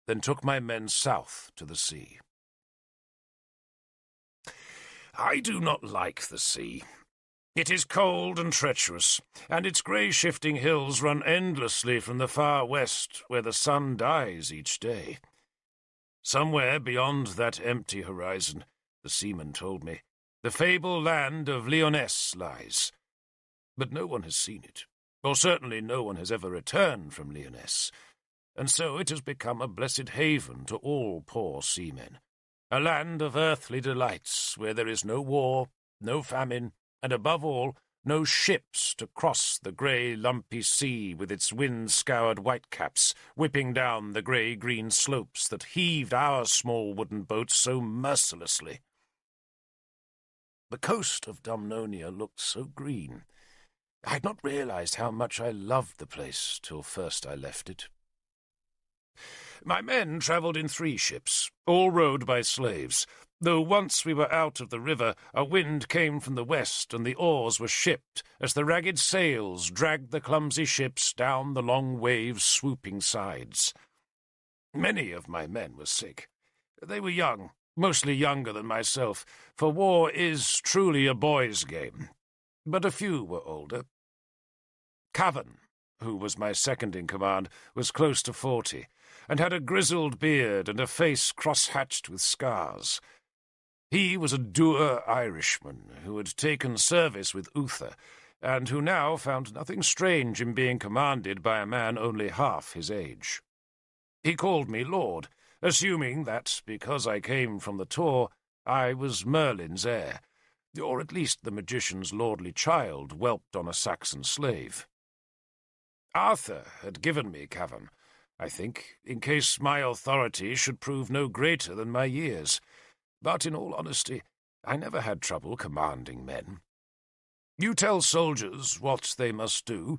then took my men south to the sea. I do not like the sea. It is cold and treacherous, and its grey shifting hills run endlessly from the far west, where the sun dies each day. Somewhere beyond that empty horizon, the seaman told me, the fabled land of Lyonesse lies. But no one has seen it, or certainly no one has ever returned from Lyonesse, and so it has become a blessed haven to all poor seamen, a land of earthly delights where there is no war, no famine, and above all, no ships to cross the grey, lumpy sea with its wind-scoured whitecaps, whipping down the grey-green slopes that heaved our small wooden boats so mercilessly. The coast of Dumnonia looked so green. I had not realized how much I loved the place till first I left it. My men travelled in 3 ships, all rowed by slaves, though once we were out of the river, a wind came from the west, and the oars were shipped as the ragged sails dragged the clumsy ships down the long waves' swooping sides. Many of my men were sick. They were young, mostly younger than myself, for war is truly a boy's game, but a few were older. Cavan, who was my second in command, was close to 40, and had a grizzled beard and a face cross-hatched with scars. He was a dour Irishman who had taken service with Uther, and who now found nothing strange in being commanded by a man only half his age. He called me Lord, assuming that, because I came from the Tor, I was Merlin's heir, or at least the magician's lordly child whelped on a Saxon slave. Arthur had given me Cavan, I think, in case my authority should prove no greater than my years. But in all honesty, I never had trouble commanding men. You tell soldiers what they must do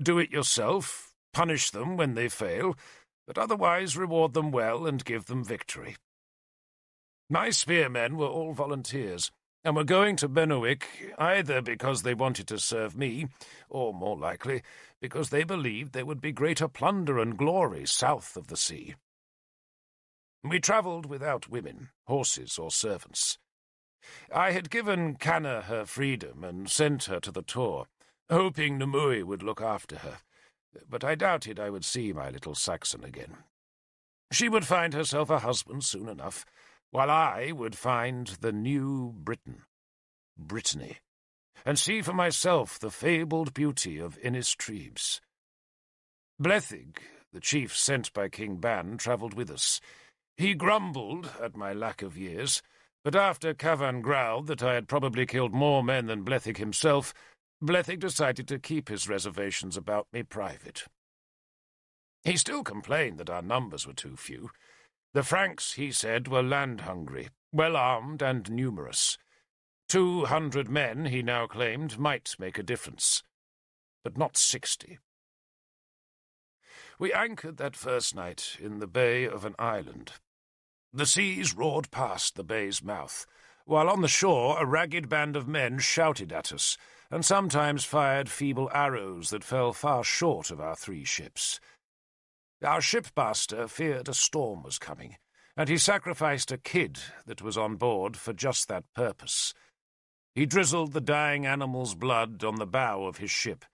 it yourself, punish them when they fail, but otherwise reward them well and give them victory. My spearmen were all volunteers, and were going to Benwick either because they wanted to serve me, or, more likely, because they believed there would be greater plunder and glory south of the sea. We travelled without women, horses, or servants. I had given Canna her freedom and sent her to the Tor, hoping Numui would look after her, but I doubted I would see my little Saxon again. She would find herself a husband soon enough, while I would find the new Brittany, and see for myself the fabled beauty of Innistribes. Blethig, the chief sent by King Ban, travelled with us. He grumbled at my lack of years, but after Cavan growled that I had probably killed more men than Blethig himself, Blethig decided to keep his reservations about me private. He still complained that our numbers were too few. The Franks, he said, were land-hungry, well-armed and numerous. 200 men, he now claimed, might make a difference, but not 60. We anchored that first night in the bay of an island. The seas roared past the bay's mouth, while on the shore a ragged band of men shouted at us, and sometimes fired feeble arrows that fell far short of our 3 ships. Our shipmaster feared a storm was coming, and he sacrificed a kid that was on board for just that purpose. He drizzled the dying animal's blood on the bow of his ship,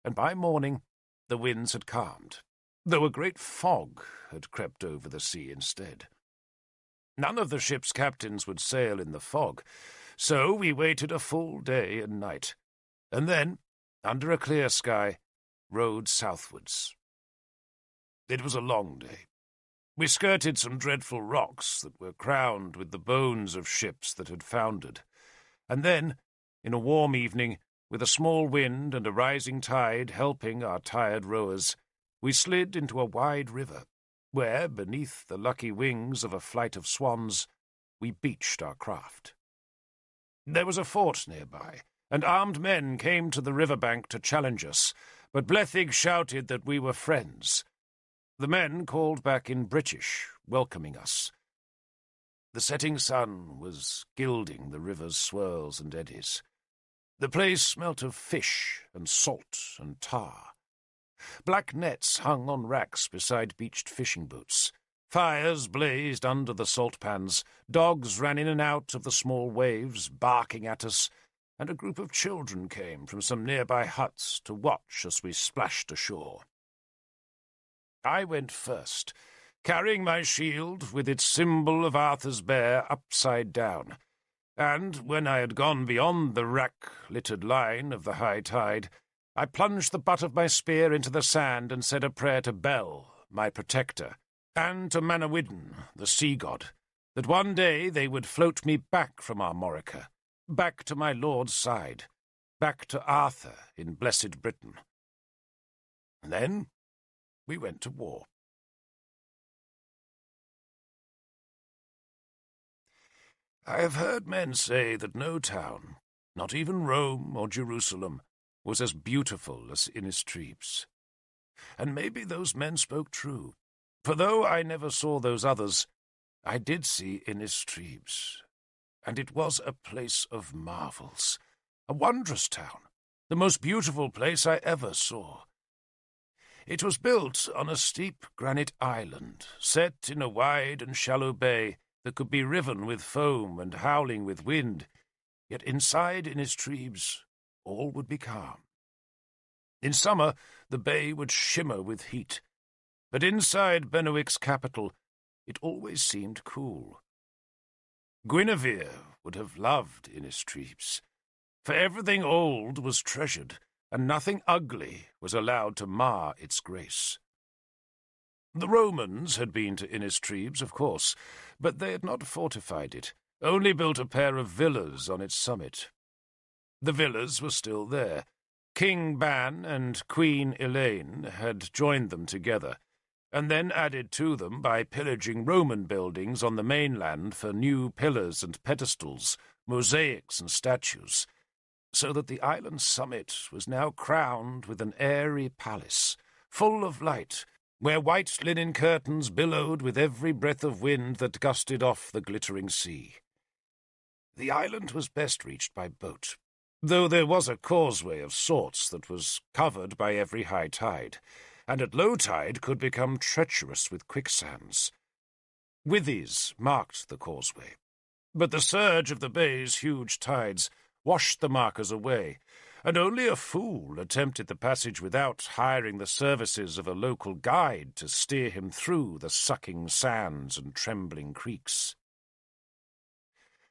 and by morning the winds had calmed, though a great fog had crept over the sea instead. None of the ship's captains would sail in the fog, so we waited a full day and night, and then, under a clear sky, rowed southwards. It was a long day. We skirted some dreadful rocks that were crowned with the bones of ships that had foundered, and then, in a warm evening, with a small wind and a rising tide helping our tired rowers, we slid into a wide river, where, beneath the lucky wings of a flight of swans, we beached our craft. There was a fort nearby, and armed men came to the river-bank to challenge us, but Blethig shouted that we were friends. The men called back in British, welcoming us. The setting sun was gilding the river's swirls and eddies. The place smelt of fish and salt and tar. Black nets hung on racks beside beached fishing boats. Fires blazed under the salt pans. Dogs ran in and out of the small waves, barking at us, and a group of children came from some nearby huts to watch as we splashed ashore. I went first, carrying my shield with its symbol of Arthur's bear upside down, and when I had gone beyond the wrack-littered line of the high tide, I plunged the butt of my spear into the sand and said a prayer to Bel, my protector, and to Manawyddan, the sea god, that one day they would float me back from Armorica, back to my lord's side, back to Arthur in blessed Britain. And then we went to war. I have heard men say that no town, not even Rome or Jerusalem, was as beautiful as Innistribes. And maybe those men spoke true, for though I never saw those others, I did see Innistribes, and it was a place of marvels, a wondrous town, the most beautiful place I ever saw. It was built on a steep granite island, set in a wide and shallow bay that could be riven with foam and howling with wind, yet inside Innistribes all would be calm. In summer the bay would shimmer with heat, but inside Benwick's capital it always seemed cool. Guinevere would have loved Innistribes, for everything old was treasured, and nothing ugly was allowed to mar its grace. The Romans had been to Innistribes, of course, but they had not fortified it, only built a pair of villas on its summit. The villas were still there. King Ban and Queen Elaine had joined them together, and then added to them by pillaging Roman buildings on the mainland for new pillars and pedestals, mosaics and statues, so that the island's summit was now crowned with an airy palace, full of light, where white linen curtains billowed with every breath of wind that gusted off the glittering sea. The island was best reached by boat, though there was a causeway of sorts that was covered by every high tide, and at low tide could become treacherous with quicksands. Withies marked the causeway, but the surge of the bay's huge tides washed the markers away, and only a fool attempted the passage without hiring the services of a local guide to steer him through the sucking sands and trembling creeks.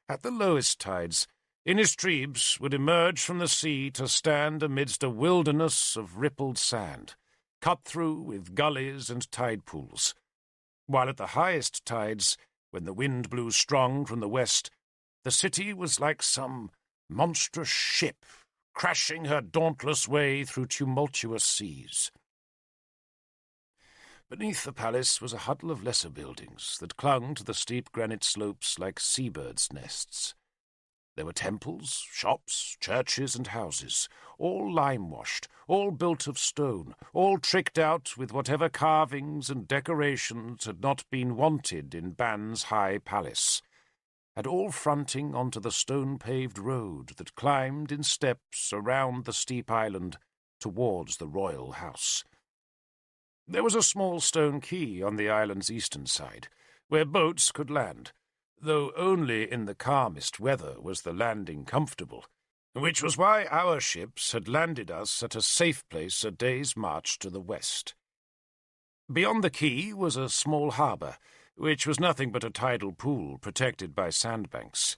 At the lowest tides, Innistribes would emerge from the sea to stand amidst a wilderness of rippled sand, cut through with gullies and tide pools, while at the highest tides, when the wind blew strong from the west, the city was like some monstrous ship crashing her dauntless way through tumultuous seas. Beneath the palace was a huddle of lesser buildings that clung to the steep granite slopes like seabirds' nests. There were temples, shops, churches, and houses, all lime-washed, all built of stone, all tricked out with whatever carvings and decorations had not been wanted in Ban's high palace, and all fronting onto the stone-paved road that climbed in steps around the steep island towards the royal house. There was a small stone quay on the island's eastern side, where boats could land, though only in the calmest weather was the landing comfortable, which was why our ships had landed us at a safe place a day's march to the west. Beyond the quay was a small harbour, which was nothing but a tidal pool protected by sandbanks.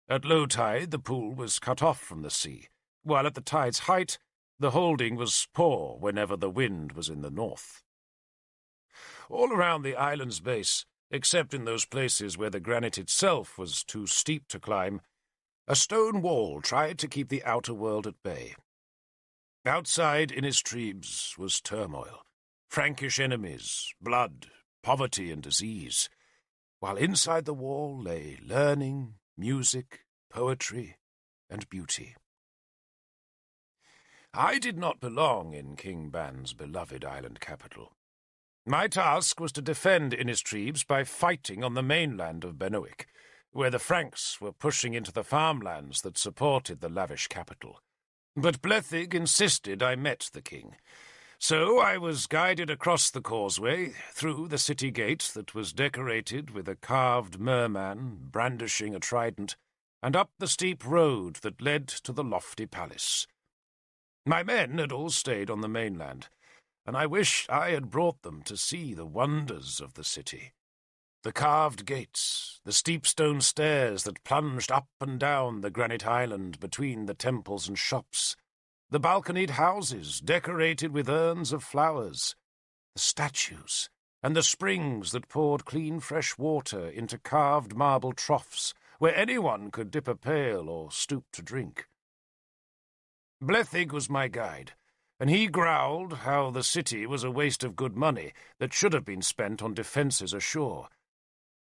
At low tide the pool was cut off from the sea, while at the tide's height the holding was poor whenever the wind was in the north. All around the island's base, except in those places where the granite itself was too steep to climb, a stone wall tried to keep the outer world at bay. Outside Innistribes was turmoil, Frankish enemies, blood, poverty and disease, while inside the wall lay learning, music, poetry, and beauty. I did not belong in King Ban's beloved island capital. My task was to defend Innistribes by fighting on the mainland of Benowick, where the Franks were pushing into the farmlands that supported the lavish capital. But Blethig insisted I met the king, so I was guided across the causeway, through the city gate that was decorated with a carved merman brandishing a trident, and up the steep road that led to the lofty palace. My men had all stayed on the mainland, and I wished I had brought them to see the wonders of the city. The carved gates, the steep stone stairs that plunged up and down the granite island between the temples and shops, the balconied houses decorated with urns of flowers, the statues, and the springs that poured clean fresh water into carved marble troughs where anyone could dip a pail or stoop to drink. Blethig was my guide, and he growled how the city was a waste of good money that should have been spent on defences ashore.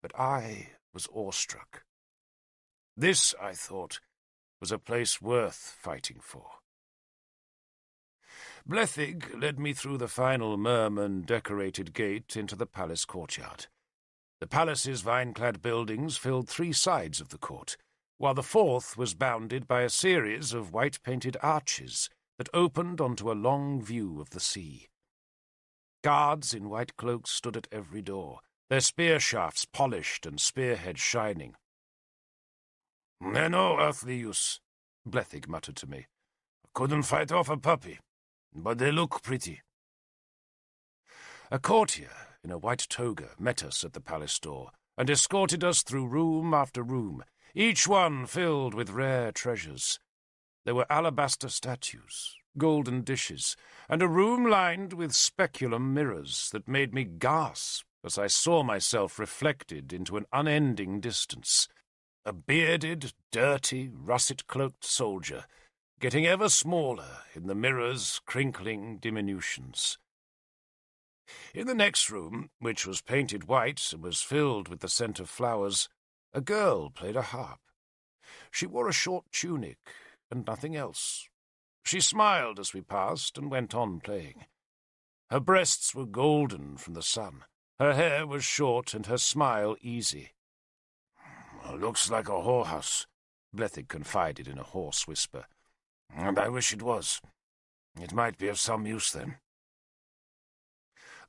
But I was awestruck. This, I thought, was a place worth fighting for. Blethig led me through the final merman-decorated gate into the palace courtyard. The palace's vine-clad buildings filled 3 sides of the court, while the 4th was bounded by a series of white-painted arches that opened onto a long view of the sea. Guards in white cloaks stood at every door, their spear shafts polished and spearheads shining. "They're no earthly use," Blethig muttered to me. "Couldn't fight off a puppy, but they look pretty." A courtier in a white toga met us at the palace door and escorted us through room after room, each one filled with rare treasures. There were alabaster statues, golden dishes, and a room lined with speculum mirrors that made me gasp as I saw myself reflected into an unending distance, a bearded, dirty, russet-cloaked soldier, getting ever smaller in the mirror's crinkling diminutions. In the next room, which was painted white and was filled with the scent of flowers, a girl played a harp. She wore a short tunic and nothing else. She smiled as we passed and went on playing. Her breasts were golden from the sun. Her hair was short and her smile easy. "Looks like a whorehouse," Blethig confided in a hoarse whisper. "And I wish it was. It might be of some use then."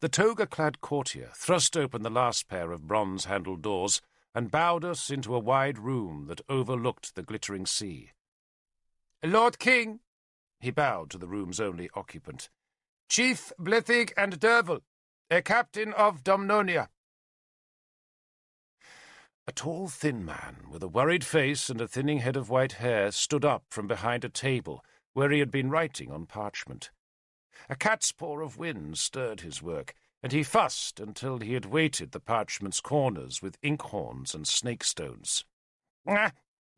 The toga-clad courtier thrust open the last pair of bronze-handled doors and bowed us into a wide room that overlooked the glittering sea. "Lord King," he bowed to the room's only occupant, "Chief Blethig and Derfel, a captain of Domnonia." A tall, thin man with a worried face and a thinning head of white hair stood up from behind a table where he had been writing on parchment. A cat's paw of wind stirred his work, and he fussed until he had weighted the parchment's corners with inkhorns and snakestones.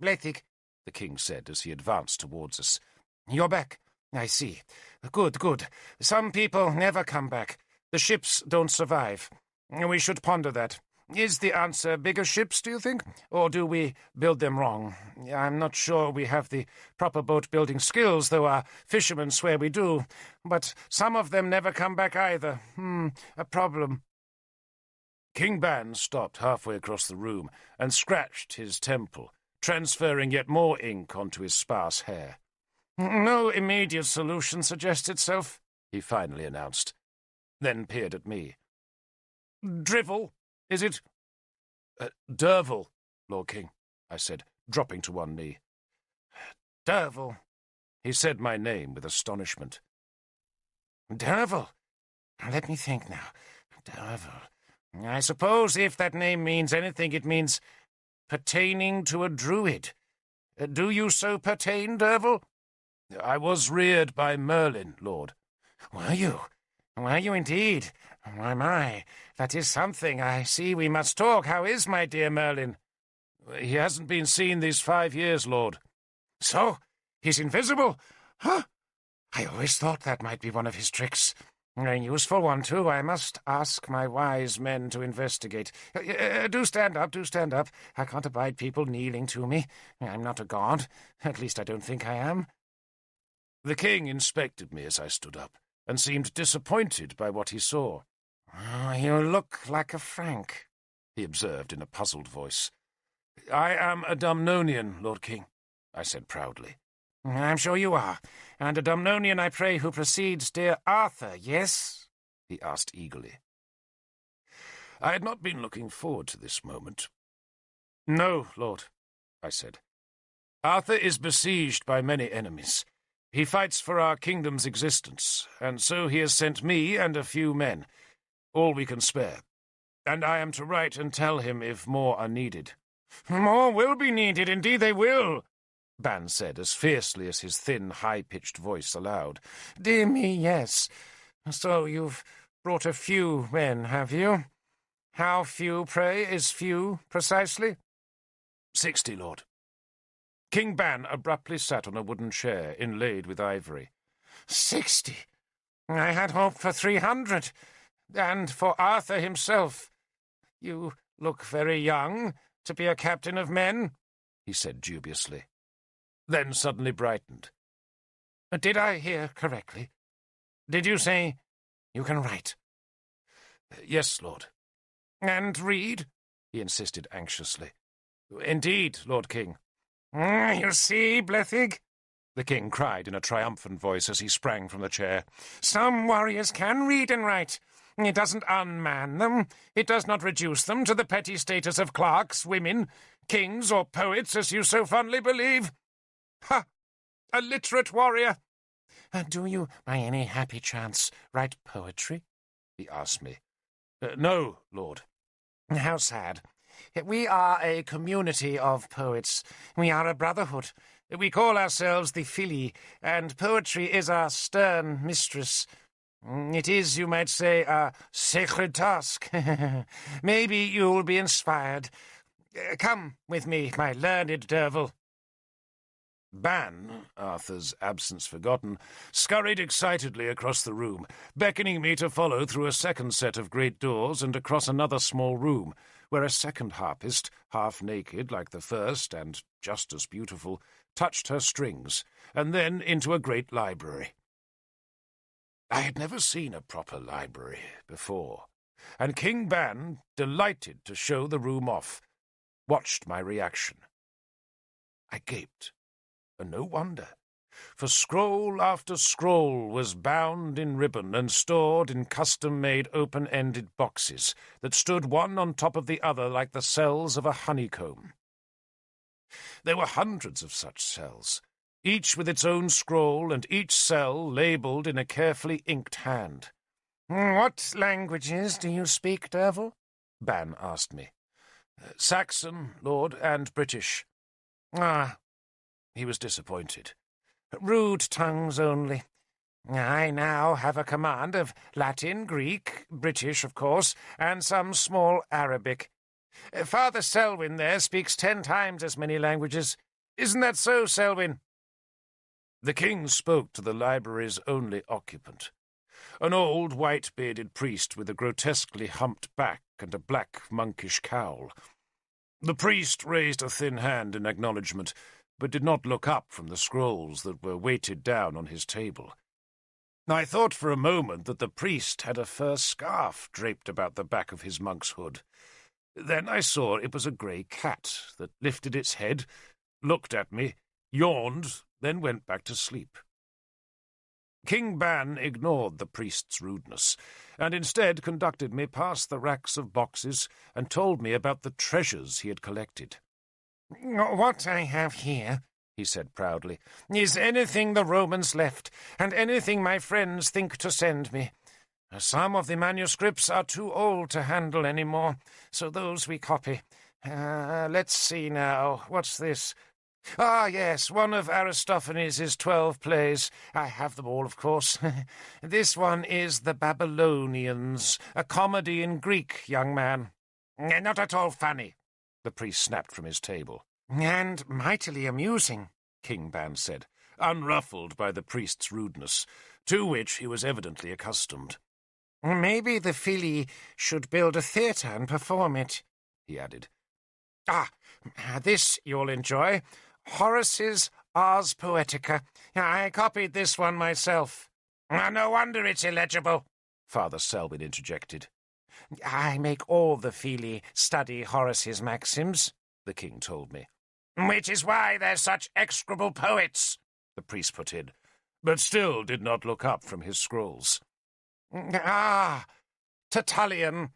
"Blethig," the king said as he advanced towards us. "You're back, I see. Good, good. Some people never come back. The ships don't survive. We should ponder that.
Is the answer bigger ships, do you think? Or do we build them wrong? I'm not sure we have the proper boat-building skills, though our fishermen swear we do. But some of them never come back either. A problem.
King Ban stopped halfway across the room and scratched his temple, transferring yet more ink onto his sparse hair.
No immediate solution suggests itself,
he finally announced, then peered at me.
Drivel, is it?
Derfel, Lord King, I said, dropping to one knee.
Derfel.
He said my name with astonishment.
Derfel? Let me think now. Derfel. I suppose if that name means anything, it means pertaining to a druid. Do you so pertain, Derfel?
I was reared by Merlin, Lord.
Were you? Were you indeed? My, that is something. I see we must talk. How is my dear Merlin?
He hasn't been seen these 5 years, Lord.
So? He's invisible? Huh? I always thought that might be one of his tricks. A useful one, too. I must ask my wise men to investigate. Do stand up, do stand up. I can't abide people kneeling to me. I'm not a god. At least I don't think I am.
The king inspected me as I stood up, and seemed disappointed by what he saw.
You look like a Frank,
he observed in a puzzled voice. I am a Dumnonian, Lord King, I said proudly.
I'm sure you are. And a Dumnonian, I pray, who precedes dear Arthur, yes?
He asked eagerly. I had not been looking forward to this moment. No, Lord, I said. Arthur is besieged by many enemies. He fights for our kingdom's existence, and so he has sent me and a few men, all we can spare. And I am to write and tell him if more are needed.
More will be needed, indeed they will,
Ban said as fiercely as his thin, high-pitched voice allowed.
Dear me, yes. So you've brought a few men, have you? How few, pray, is few, precisely?
60, Lord. King Ban abruptly sat on a wooden chair inlaid with ivory.
60? I had hoped for 300, and for Arthur himself. You look very young to be a captain of men, he said dubiously.
Then suddenly brightened.
Did I hear correctly? Did you say you can write?
Yes, Lord.
And read?
He insisted anxiously. Indeed, Lord King.
You see, Blethig,
the king cried in a triumphant voice as he sprang from the chair.
Some warriors can read and write. It doesn't unman them. It does not reduce them to the petty status of clerks, women, kings, or poets, as you so fondly believe. Ha! A literate warrior! Do you, by any happy chance, write poetry?
He asked me. No, Lord.
How sad. We are a community of poets. We are a brotherhood. We call ourselves the Fili, and poetry is our stern mistress. It is, you might say, a sacred task. Maybe you'll be inspired. Come with me, my learned Derfel.
Ban, Arthur's absence forgotten, scurried excitedly across the room, beckoning me to follow through a second set of great doors and across another small room, where a second harpist, half naked like the first and just as beautiful, touched her strings, and then into a great library. I had never seen a proper library before, and King Ban, delighted to show the room off, watched my reaction. I gaped. And no wonder, for scroll after scroll was bound in ribbon and stored in custom-made open-ended boxes that stood one on top of the other like the cells of a honeycomb. There were hundreds of such cells, each with its own scroll and each cell labelled in a carefully inked hand.
What languages do you speak, Derfel?
Ban asked me. Saxon, Lord, and British.
Ah.
He was disappointed.
Rude tongues only. I now have a command of Latin, Greek, British, of course, and some small Arabic. Father Selwyn there speaks 10 times as many languages. Isn't that so, Selwyn?
The king spoke to the library's only occupant. an old, white-bearded priest with a grotesquely humped back and a black, monkish cowl. The priest raised a thin hand in acknowledgment, but did not look up from the scrolls that were weighted down on his table. I thought for a moment that the priest had a fur scarf draped about the back of his monk's hood. Then I saw it was a grey cat that lifted its head, looked at me, yawned, then went back to sleep. King Ban ignored the priest's rudeness, and instead conducted me past the racks of boxes and told me about the treasures he had collected.
"What I have here," he said proudly, "is anything the Romans left, and anything my friends think to send me. Some of the manuscripts are too old to handle any more, so those we copy. Let's see now. What's this? Ah, yes, one of Aristophanes' 12 plays. I have them all, of course. This one is The Babylonians, a comedy in Greek, young man." "Not at all funny," the priest snapped from his table. "And mightily amusing," King Ban said, unruffled by the priest's rudeness, to which he was evidently accustomed. "Maybe the Fili should build a theatre and perform it," he added. This you'll enjoy. Horace's Ars Poetica. I copied this one myself." "No wonder it's illegible," Father Selwyn interjected. "I make all the Fili study Horace's maxims," the king told me. "Which is why they're such execrable poets," the priest put in, but still did not look up from his scrolls. Tertullian."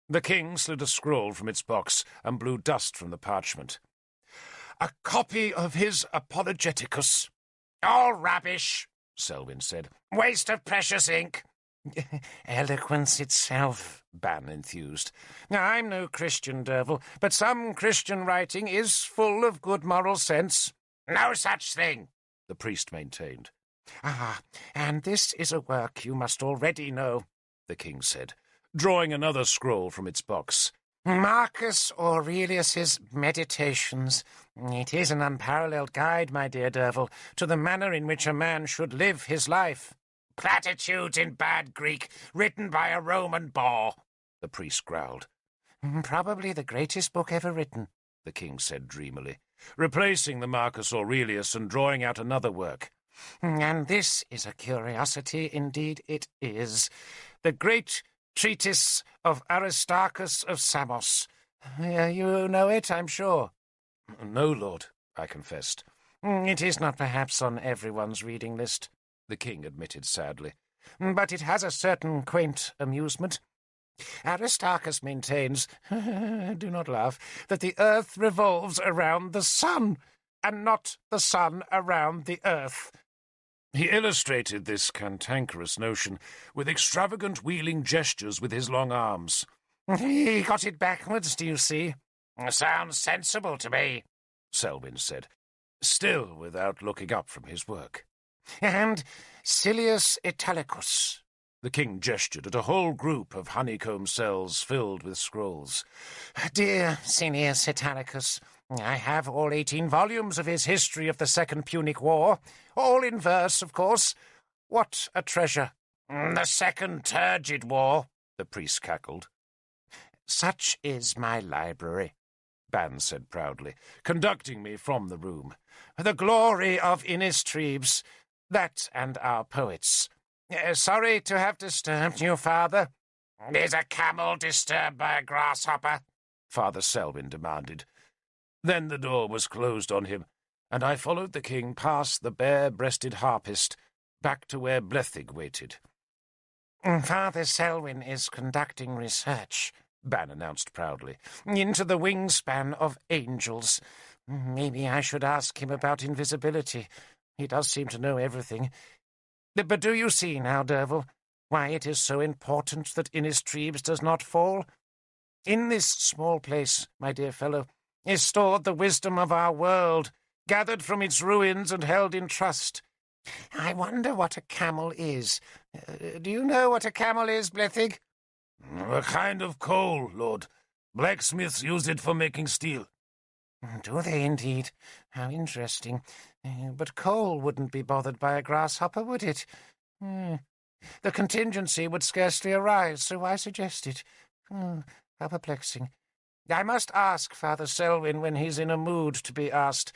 The king slid a scroll from its box and blew dust from the parchment. "A copy of his Apologeticus." "All rubbish," Selwyn said. "Waste of precious ink." "Eloquence itself," Ban enthused. "I'm no Christian, Derfel, but some Christian writing is full of good moral sense." "No such thing," the priest maintained. And this is a work you must already know," the king said, drawing another scroll from its box. "Marcus Aurelius's Meditations. It is an unparalleled guide, my dear Derfel, to the manner in which a man should live his life." "Platitudes in bad Greek, written by a Roman boor," the priest growled. "Probably the greatest book ever written," the king said dreamily, replacing the Marcus Aurelius and drawing out another work. "And this is a curiosity, indeed it is. The great treatise of Aristarchus of Samos. You know it, I'm sure." "No, Lord," I confessed. "It is not perhaps on everyone's reading list," the king admitted sadly. "But it has a certain quaint amusement. Aristarchus maintains, do not laugh, that the earth revolves around the sun, and not the sun around the earth." He illustrated this cantankerous notion with extravagant wheeling gestures with his long arms. "He got it backwards, do you see?" "Sounds sensible to me," Selwyn said, still without looking up from his work. "And Silius Italicus." The king gestured at a whole group of honeycomb cells filled with scrolls. "Dear Silius Italicus, I have all 18 volumes of his History of the Second Punic War, all in verse, of course. What a treasure!" "The Second Turgid War," the priest cackled. "Such is my library," Ban said proudly, conducting me from the room. "The glory of Innistribes, that and our poets. Sorry to have disturbed you, Father." "Is a camel disturbed by a grasshopper?" Father Selwyn demanded. Then the door was closed on him, and I followed the king past the bare-breasted harpist, back to where Blethig waited. "Father Selwyn is conducting research," Ban announced proudly, "into the wingspan of angels. Maybe I should ask him about invisibility. He does seem to know everything. But do you see now, Derfel, why it is so important that Innistribes does not fall? In this small place, my dear fellow, is stored the wisdom of our world, gathered from its ruins and held in trust. I wonder what a camel is. Do you know what a camel is, Blethig?"
"A kind of coal, Lord. Blacksmiths use it for making steel."
"Do they indeed? How interesting. But coal wouldn't be bothered by a grasshopper, would it? The contingency would scarcely arise, so I suggested. How perplexing. I must ask Father Selwyn when he's in a mood to be asked,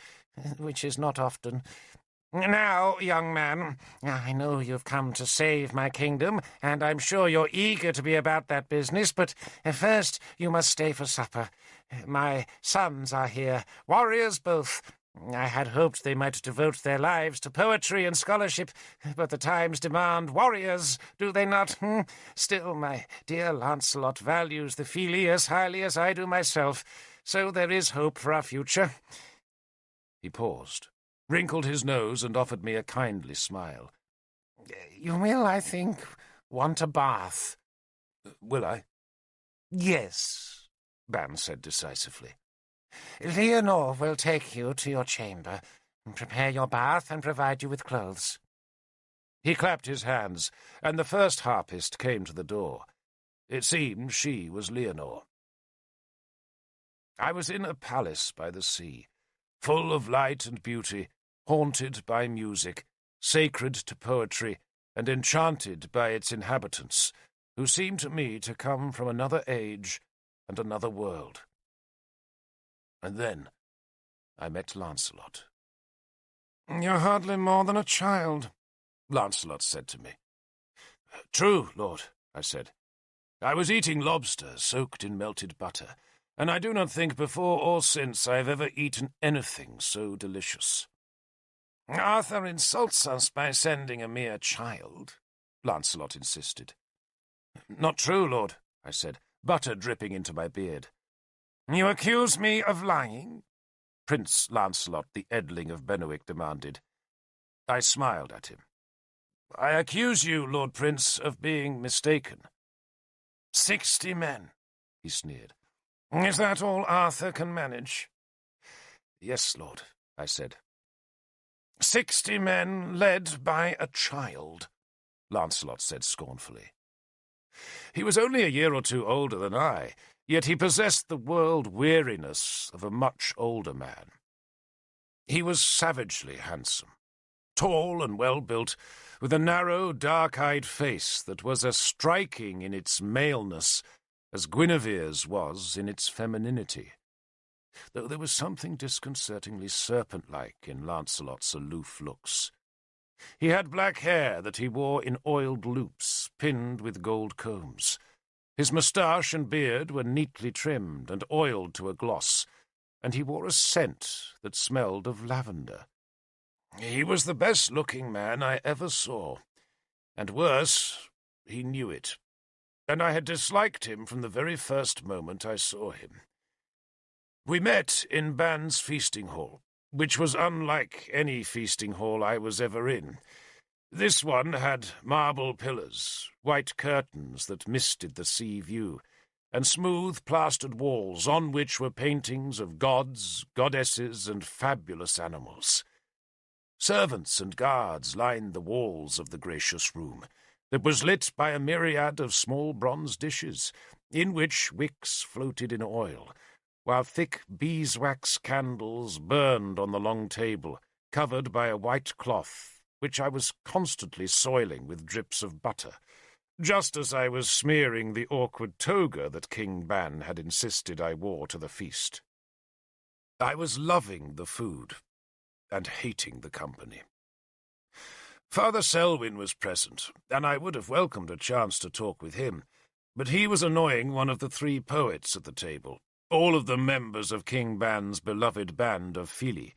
which is not often. Now, young man, I know you've come to save my kingdom, and I'm sure you're eager to be about that business, but first you must stay for supper. My sons are here, warriors both. I had hoped they might devote their lives to poetry and scholarship, but the times demand warriors, do they not? Still, my dear Lancelot values the Fili as highly as I do myself, so there is hope for our future.
He paused, wrinkled his nose, and offered me a kindly smile.
You will, I think, want a bath.
Will I?
Yes, Ban said decisively. Leonore will take you to your chamber, prepare your bath, and provide you with clothes.
He clapped his hands, and the first harpist came to the door. It seemed she was Leonore. I was in a palace by the sea, full of light and beauty, haunted by music, sacred to poetry, and enchanted by its inhabitants, who seemed to me to come from another age and another world. And then I met Lancelot.
"You're hardly more than a child,"
Lancelot said to me. True, Lord, I said. I was eating lobster soaked in melted butter, and I do not think before or since I have ever eaten anything so delicious.
Arthur insults us by sending a mere child, Lancelot insisted.
Not true, Lord, I said, butter dripping into my beard.
You accuse me of lying?
Prince Lancelot, the Edling of Benwick, demanded. I smiled at him. I accuse you, Lord Prince, of being mistaken.
60 men,
he sneered.
Is that all Arthur can manage?
Yes, Lord, I said.
60 men led by a child,
Lancelot said scornfully. He was only a year or two older than I, yet he possessed the world-weariness of a much older man. He was savagely handsome, tall and well-built, with a narrow, dark-eyed face that was as striking in its maleness as Guinevere's was in its femininity, though there was something disconcertingly serpent-like in Lancelot's aloof looks. He had black hair that he wore in oiled loops, pinned with gold combs. His moustache and beard were neatly trimmed and oiled to a gloss, and he wore a scent that smelled of lavender. He was the best-looking man I ever saw, and worse, he knew it, and I had disliked him from the very first moment I saw him. We met in Ban's feasting hall, which was unlike any feasting hall I was ever in. This one had marble pillars, white curtains that misted the sea view, and smooth plastered walls on which were paintings of gods, goddesses, and fabulous animals. Servants and guards lined the walls of the gracious room, that was lit by a myriad of small bronze dishes, in which wicks floated in oil, while thick beeswax candles burned on the long table, covered by a white cloth, which I was constantly soiling with drips of butter, just as I was smearing the awkward toga that King Ban had insisted I wore to the feast. I was loving the food and hating the company. Father Selwyn was present, and I would have welcomed a chance to talk with him, but he was annoying one of the 3 poets at the table, all of them members of King Ban's beloved band of Fili,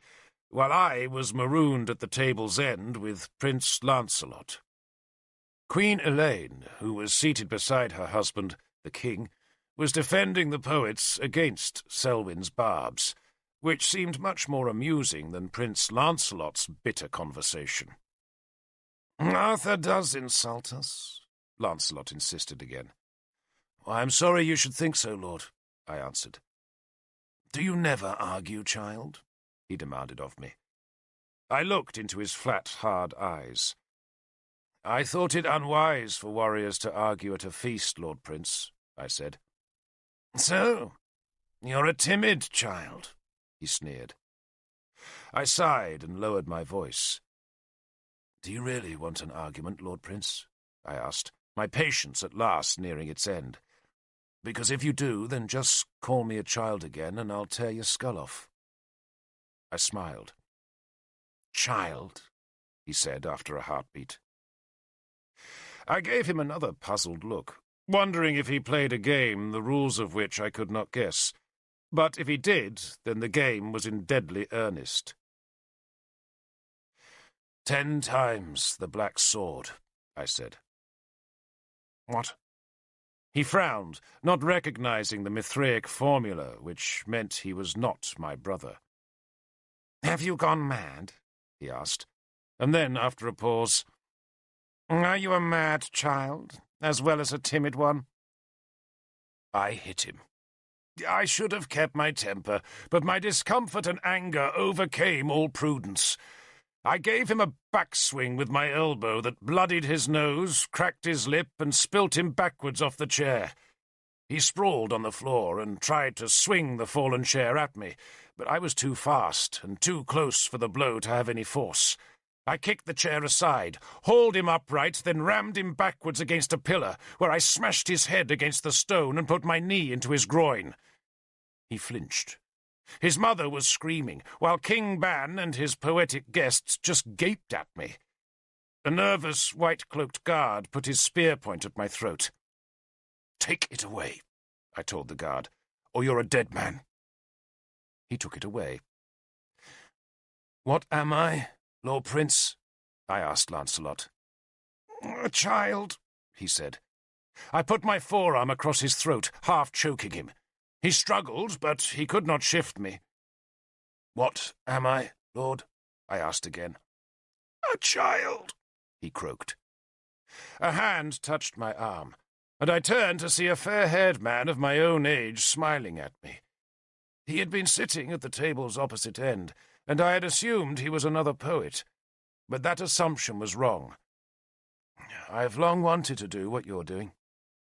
while I was marooned at the table's end with Prince Lancelot. Queen Elaine, who was seated beside her husband, the king, was defending the poets against Selwyn's barbs, which seemed much more amusing than Prince Lancelot's bitter conversation.
Arthur does insult us,
Lancelot insisted again. I am sorry you should think so, Lord, I answered. Do you never argue, child? He demanded of me. I looked into his flat, hard eyes. I thought it unwise for warriors to argue at a feast, Lord Prince, I said.
So, you're a timid child,
he sneered. I sighed and lowered my voice. Do you really want an argument, Lord Prince? I asked, my patience at last nearing its end. Because if you do, then just call me a child again and I'll tear your skull off. I smiled. Child, he said after a heartbeat. I gave him another puzzled look, wondering if he played a game the rules of which I could not guess. But if he did, then the game was in deadly earnest. 10 times the black sword, I said. What? He frowned, not recognizing the Mithraic formula, which meant he was not my brother. Have you gone mad? He asked, and then, after a pause, are you a mad child, as well as a timid one? I hit him. I should have kept my temper, but my discomfort and anger overcame all prudence. I gave him a backswing with my elbow that bloodied his nose, cracked his lip, and spilt him backwards off the chair. He sprawled on the floor and tried to swing the fallen chair at me, but I was too fast and too close for the blow to have any force. I kicked the chair aside, hauled him upright, then rammed him backwards against a pillar, where I smashed his head against the stone and put my knee into his groin. He flinched. His mother was screaming, while King Ban and his poetic guests just gaped at me. A nervous, white-cloaked guard put his spear point at my throat. "Take it away," I told the guard, "or you're a dead man." He took it away. "What am I, Lord Prince?" I asked Lancelot. "A child," he said. I put my forearm across his throat, half choking him. He struggled, but he could not shift me. "What am I, Lord?" I asked again. "A child," he croaked. A hand touched my arm, and I turned to see a fair-haired man of my own age smiling at me. He had been sitting at the table's opposite end, and I had assumed he was another poet. But that assumption was wrong. "I've long wanted to do what you're doing,"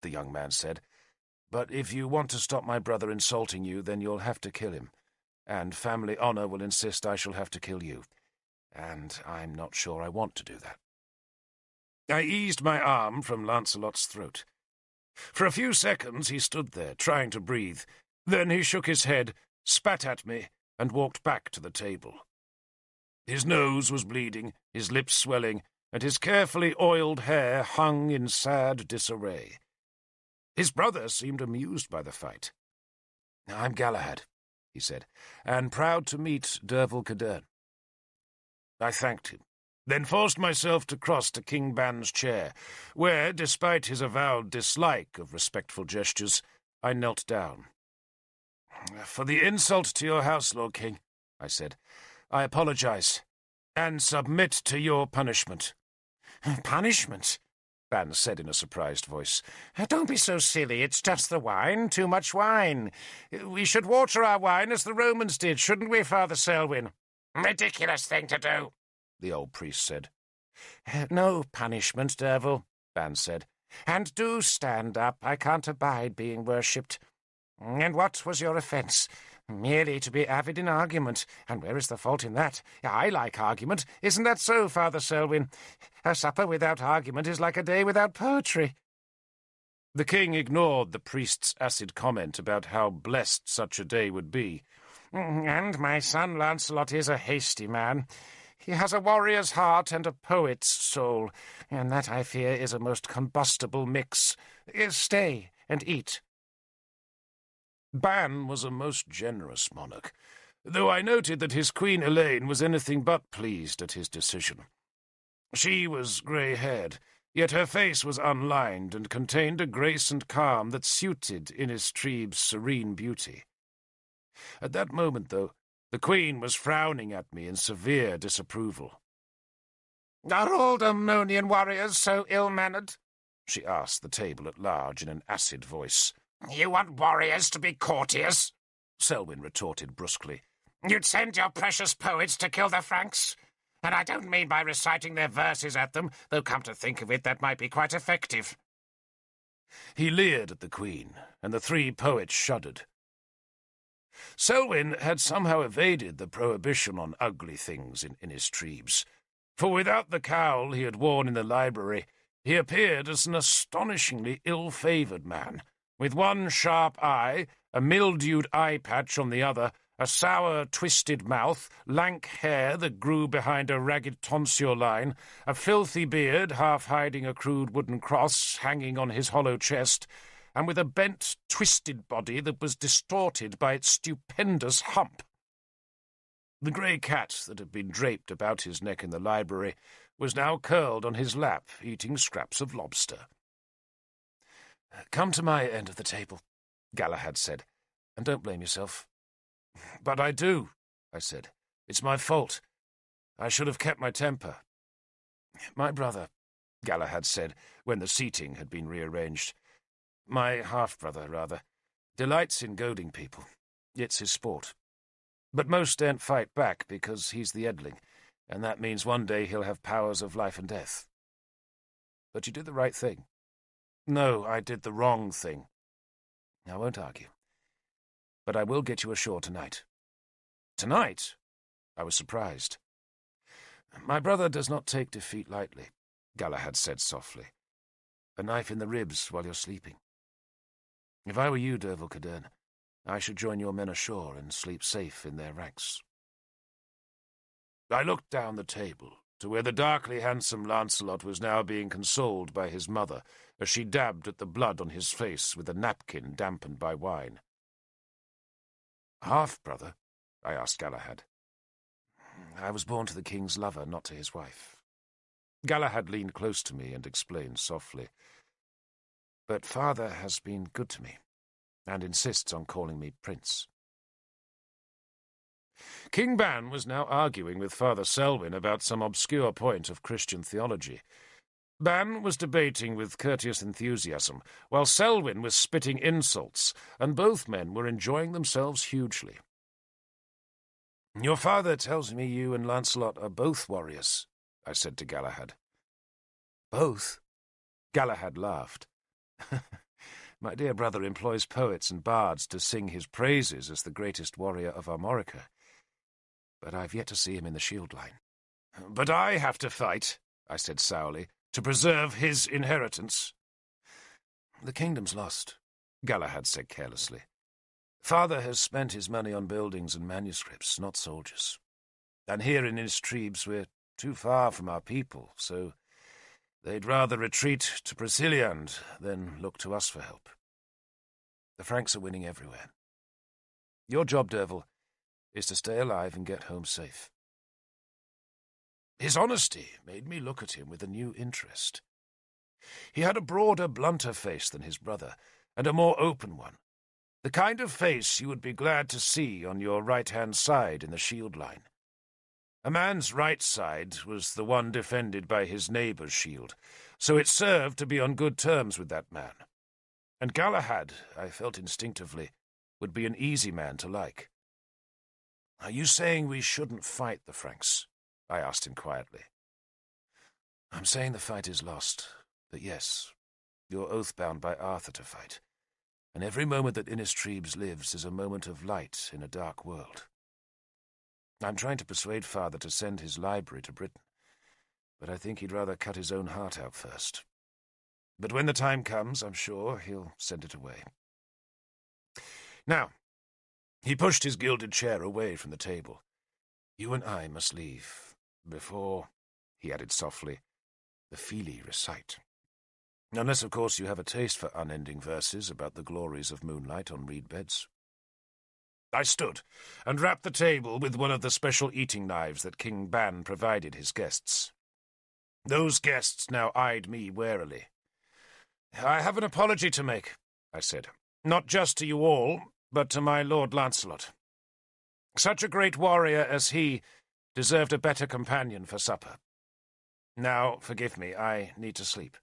the young man said. "But if you want to stop my brother insulting you, then you'll have to kill him. And family honor will insist I shall have to kill you. And I'm not sure I want to do that." I eased my arm from Lancelot's throat. For a few seconds he stood there, trying to breathe. Then he shook his head, spat at me, and walked back to the table. His nose was bleeding, his lips swelling, and his carefully oiled hair hung in sad disarray. His brother seemed amused by the fight. "I'm Galahad," he said, "and proud to meet Derfel Cadern." I thanked him, then forced myself to cross to King Ban's chair, where, despite his avowed dislike of respectful gestures, I knelt down. "For the insult to your house, Lord King," I said, "I apologize, and submit to your punishment." "Punishment?" Ban said in a surprised voice. "Don't be so silly. It's just the wine. Too much wine. We should water our wine as the Romans did, shouldn't we, Father Selwyn?" "Ridiculous thing to do," the old priest said. "No punishment, Derfel," Ban said. "And do stand up. I can't abide being worshipped. And what was your offence? Merely to be avid in argument. And where is the fault in that? I like argument. Isn't that so, Father Selwyn? A supper without argument is like a day without poetry." The king ignored the priest's acid comment about how blessed such a day would be. "And my son Lancelot is a hasty man. He has a warrior's heart and a poet's soul, and that, I fear, is a most combustible mix. Stay and eat." Ban was a most generous monarch, though I noted that his Queen Elaine was anything but pleased at his decision. She was grey-haired, yet her face was unlined and contained a grace and calm that suited Innistrib's serene beauty. At that moment, though, the Queen was frowning at me in severe disapproval. "Are all Domnonian warriors so ill-mannered?" she asked the table at large in an acid voice. "You want warriors to be courtiers?" Selwyn retorted brusquely. "You'd send your precious poets to kill the Franks? And I don't mean by reciting their verses at them, though come to think of it, that might be quite effective." He leered at the Queen, and the three poets shuddered. Selwyn had somehow evaded the prohibition on ugly things in Innistribes, for without the cowl he had worn in the library, He appeared as an astonishingly ill-favoured man, with one sharp eye, a mildewed eye patch on the other, a sour, twisted mouth, lank hair that grew behind a ragged tonsure line, a filthy beard half hiding a crude wooden cross hanging on his hollow chest, and with a bent, twisted body that was distorted by its stupendous hump. The grey cat that had been draped about his neck in the library was now curled on his lap, eating scraps of lobster. "Come to my end of the table," Galahad said, "and don't blame yourself." "But I do," I said. "It's my fault. I should have kept my temper." "My brother," Galahad said, when the seating had been rearranged, "my half-brother, rather, delights in goading people. It's his sport. But most daren't fight back because he's the Edling, and that means one day he'll have powers of life and death. But you did the right thing." "No, I did the wrong thing." "I won't argue. But I will get you ashore tonight." "Tonight?" I was surprised. "My brother does not take defeat lightly," Galahad said softly. "A knife in the ribs while you're sleeping. If I were you, Derfel Cadern, I should join your men ashore and sleep safe in their ranks." I looked down the table to where the darkly handsome Lancelot was now being consoled by his mother as she dabbed at the blood on his face with a napkin dampened by wine. "Half-brother?" I asked Galahad. "I was born to the king's lover, not to his wife." Galahad leaned close to me and explained softly. "But father has been good to me, and insists on calling me Prince." King Ban was now arguing with Father Selwyn about some obscure point of Christian theology. Ban was debating with courteous enthusiasm, while Selwyn was spitting insults, and both men were enjoying themselves hugely. "Your father tells me you and Lancelot are both warriors," I said to Galahad. "Both?" Galahad laughed. "My dear brother employs poets and bards to sing his praises as the greatest warrior of Armorica. But I've yet to see him in the shield line." "But I have to fight," I said sourly, "to preserve his inheritance." "The kingdom's lost," Galahad said carelessly. "Father has spent his money on buildings and manuscripts, not soldiers. And here in Istrebes we're too far from our people, so they'd rather retreat to Broceliande than look to us for help. The Franks are winning everywhere. Your job, Derfel, is to stay alive and get home safe." His honesty made me look at him with a new interest. He had a broader, blunter face than his brother, and a more open one. The kind of face you would be glad to see on your right-hand side in the shield line. A man's right side was the one defended by his neighbour's shield, so it served to be on good terms with that man. And Galahad, I felt instinctively, would be an easy man to like. "Are you saying we shouldn't fight the Franks?" I asked him quietly. "I'm saying the fight is lost, but yes, you're oath-bound by Arthur to fight, and every moment that Inistrebes lives is a moment of light in a dark world. I'm trying to persuade Father to send his library to Britain, but I think he'd rather cut his own heart out first. But when the time comes, I'm sure he'll send it away. Now," he pushed his gilded chair away from the table, "you and I must leave before," he added softly, "the Fili recite. Unless, of course, you have a taste for unending verses about the glories of moonlight on reed beds." I stood and rapped the table with one of the special eating knives that King Ban provided his guests. Those guests now eyed me warily. "I have an apology to make," I said, "not just to you all, but to my Lord Lancelot. Such a great warrior as he deserved a better companion for supper. Now, forgive me, I need to sleep."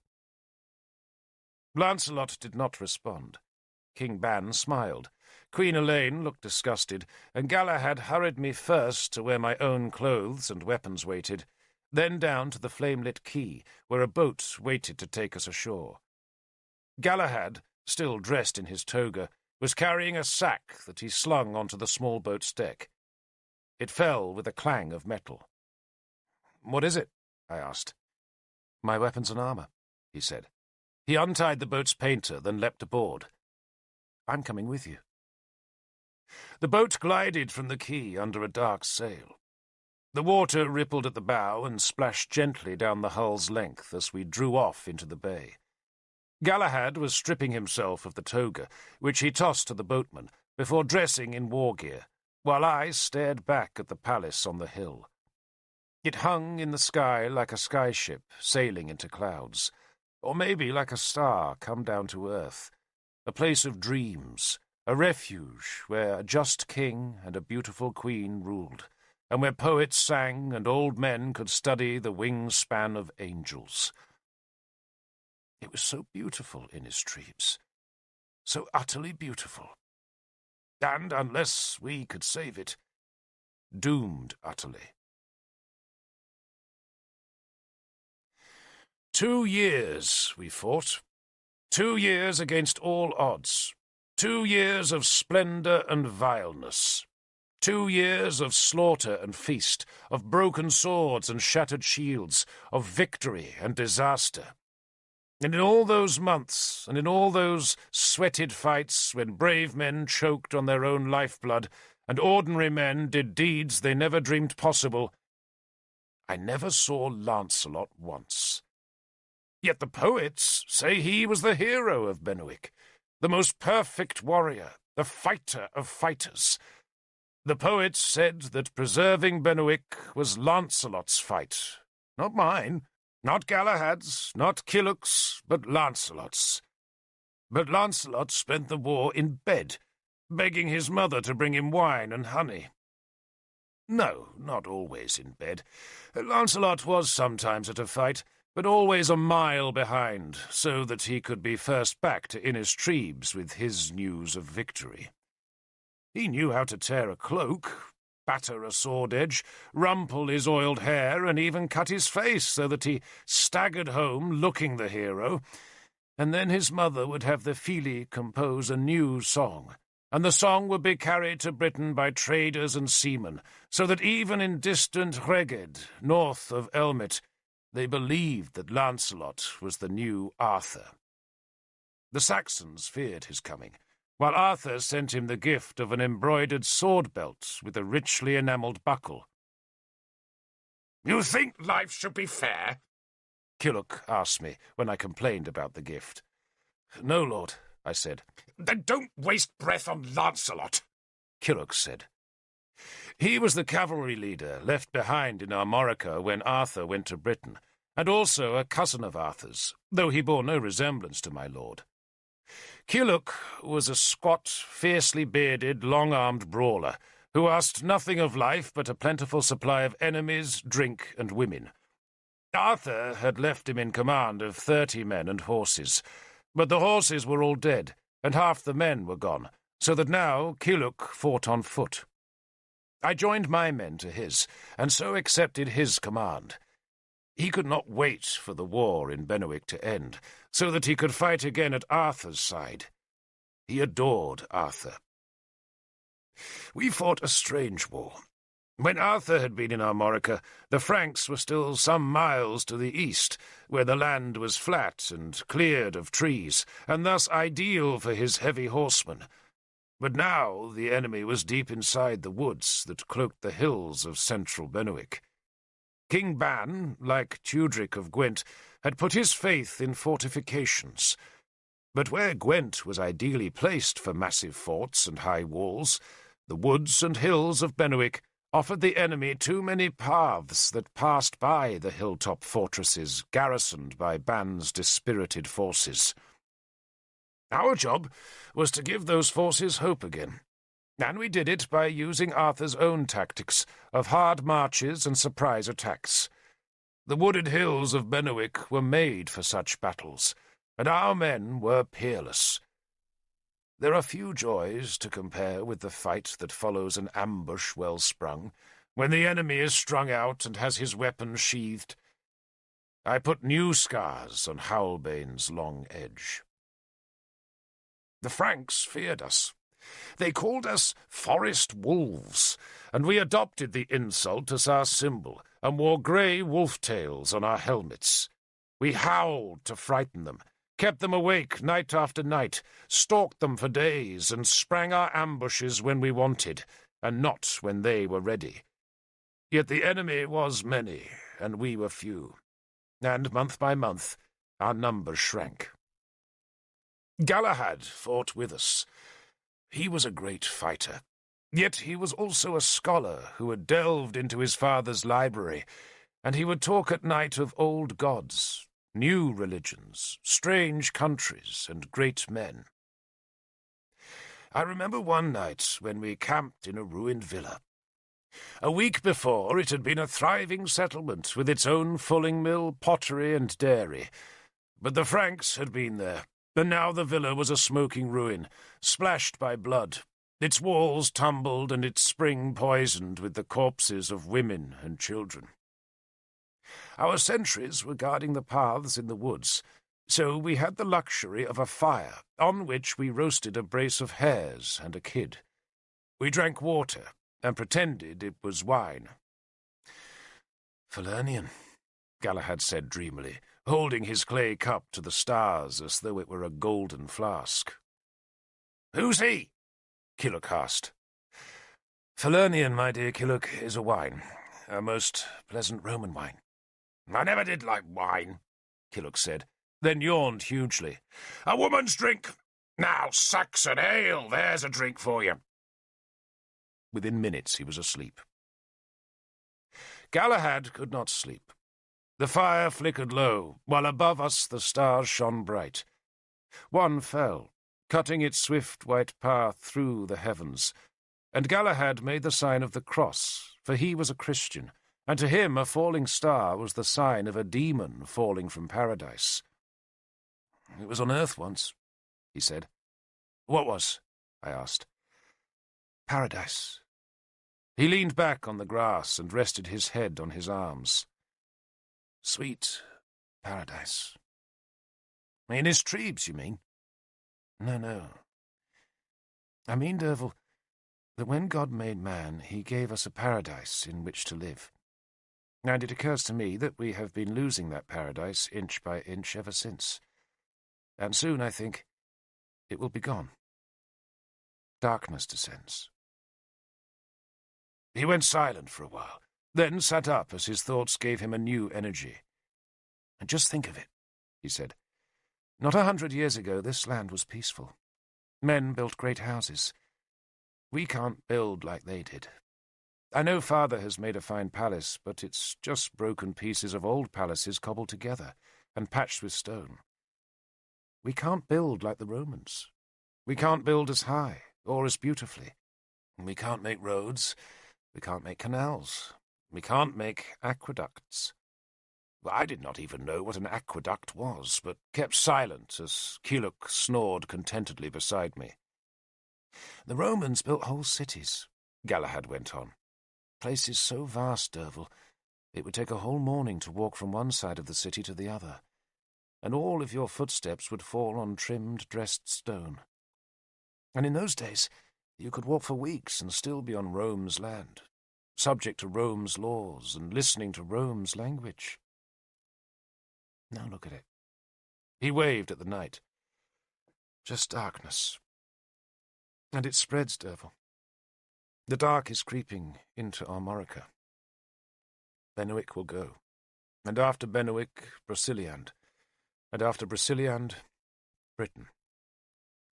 Lancelot did not respond. King Ban smiled. Queen Elaine looked disgusted, and Galahad hurried me first to where my own clothes and weapons waited, then down to the flame-lit quay, where a boat waited to take us ashore. Galahad, still dressed in his toga, was carrying a sack that he slung onto the small boat's deck. It fell with a clang of metal. "What is it?" I asked. "My weapons and armor," he said. He untied the boat's painter, then leapt aboard. "I'm coming with you." The boat glided from the quay under a dark sail. The water rippled at the bow and splashed gently down the hull's length as we drew off into the bay. Galahad was stripping himself of the toga, which he tossed to the boatman, before dressing in war gear, while I stared back at the palace on the hill. It hung in the sky like a skyship sailing into clouds, or maybe like a star come down to earth, a place of dreams, a refuge where a just king and a beautiful queen ruled, and where poets sang and old men could study the wingspan of angels. It was so beautiful, Innistribes, so utterly beautiful. And, unless we could save it, doomed utterly. 2 years we fought. 2 years against all odds. 2 years of splendour and vileness. 2 years of slaughter and feast, of broken swords and shattered shields, of victory and disaster. And in all those months, and in all those sweated fights when brave men choked on their own lifeblood, and ordinary men did deeds they never dreamed possible, I never saw Lancelot once. Yet the poets say he was the hero of Benwick, the most perfect warrior, the fighter of fighters. The poets said that preserving Benwick was Lancelot's fight, not mine. Not Galahad's, not Kilhuc's, but Lancelot's. But Lancelot spent the war in bed, begging his mother to bring him wine and honey. No, not always in bed. Lancelot was sometimes at a fight, but always a mile behind, so that he could be first back to Innistribes with his news of victory. He knew how to tear a cloak, batter a sword edge, rumple his oiled hair, and even cut his face so that he staggered home looking the hero, and then his mother would have the Fili compose a new song, and the song would be carried to Britain by traders and seamen, so that even in distant Hreged, north of Elmet, they believed that Lancelot was the new Arthur. The Saxons feared his coming, while Arthur sent him the gift of an embroidered sword belt with a richly enamelled buckle. "You think life should be fair?" Kilhuc asked me when I complained about the gift. "No, lord," I said. "Then don't waste breath on Lancelot," Kilhuc said. He was the cavalry leader left behind in Armorica when Arthur went to Britain, and also a cousin of Arthur's, though he bore no resemblance to my lord. Kilhuc was a squat, fiercely bearded, long-armed brawler who asked nothing of life but a plentiful supply of enemies, drink, and women. Arthur had left him in command of 30 men and horses, but the horses were all dead, and half the men were gone, so that now Kilhuc fought on foot. I joined my men to his, and so accepted his command. He could not wait for the war in Benwick to end, so that he could fight again at Arthur's side. He adored Arthur. We fought a strange war. When Arthur had been in Armorica, the Franks were still some miles to the east, where the land was flat and cleared of trees, and thus ideal for his heavy horsemen. But now the enemy was deep inside the woods that cloaked the hills of central Benwick. King Ban, like Tudric of Gwent, had put his faith in fortifications. But where Gwent was ideally placed for massive forts and high walls, the woods and hills of Benwick offered the enemy too many paths that passed by the hilltop fortresses garrisoned by Ban's dispirited forces. Our job was to give those forces hope again, and we did it by using Arthur's own tactics of hard marches and surprise attacks. The wooded hills of Benwick were made for such battles, and our men were peerless. There are few joys to compare with the fight that follows an ambush well sprung, when the enemy is strung out and has his weapons sheathed. I put new scars on Howlbane's long edge. The Franks feared us. They called us forest wolves, and we adopted the insult as our symbol, and wore grey wolf tails on our helmets. We howled to frighten them, kept them awake night after night, stalked them for days, and sprang our ambushes when we wanted, and not when they were ready. Yet the enemy was many, and we were few, and month by month our numbers shrank. Galahad fought with us. He was a great fighter. Yet he was also a scholar who had delved into his father's library, and he would talk at night of old gods, new religions, strange countries, and great men. I remember one night when we camped in a ruined villa. A week before, it had been a thriving settlement with its own fulling mill, pottery, and dairy. But the Franks had been there, and now the villa was a smoking ruin, splashed by blood, its walls tumbled and its spring poisoned with the corpses of women and children. Our sentries were guarding the paths in the woods, so we had the luxury of a fire, on which we roasted a brace of hares and a kid. We drank water, and pretended it was wine. "Falernian," Galahad said dreamily, holding his clay cup to the stars as though it were a golden flask. "Who's he?" Kilhuch asked. "Falernian, my dear Kilhuch, is a wine, a most pleasant Roman wine." "I never did like wine," Kilhuch said, then yawned hugely. "A woman's drink! Now, Saxon ale, there's a drink for you." Within minutes he was asleep. Galahad could not sleep. The fire flickered low, while above us the stars shone bright. One fell, cutting its swift white path through the heavens, and Galahad made the sign of the cross, for he was a Christian, and to him a falling star was the sign of a demon falling from paradise. "It was on earth once," he said. "What was?" I asked. "Paradise." He leaned back on the grass and rested his head on his arms. "Sweet paradise." "In his tribes, you mean?" No. I mean, Derfel, that when God made man, he gave us a paradise in which to live. And it occurs to me that we have been losing that paradise inch by inch ever since. And soon, I think, it will be gone. Darkness descends. He went silent for a while, then sat up as his thoughts gave him a new energy. "And just think of it," he said. "Not 100 years ago this land was peaceful. Men built great houses. We can't build like they did. I know Father has made a fine palace, but it's just broken pieces of old palaces cobbled together and patched with stone. We can't build like the Romans. We can't build as high or as beautifully. We can't make roads. We can't make canals. We can't make aqueducts." I did not even know what an aqueduct was, but kept silent as Kilhuch snored contentedly beside me. "The Romans built whole cities," Galahad went on. "Places so vast, Derfel, it would take a whole morning to walk from one side of the city to the other, and all of your footsteps would fall on trimmed, dressed stone. And in those days you could walk for weeks and still be on Rome's land, subject to Rome's laws and listening to Rome's language. Now look at it." He waved at the night. "Just darkness. And it spreads, Derfel. The dark is creeping into Armorica. Benwick will go, and after Benwick, Broceliande, and after Broceliande, Britain.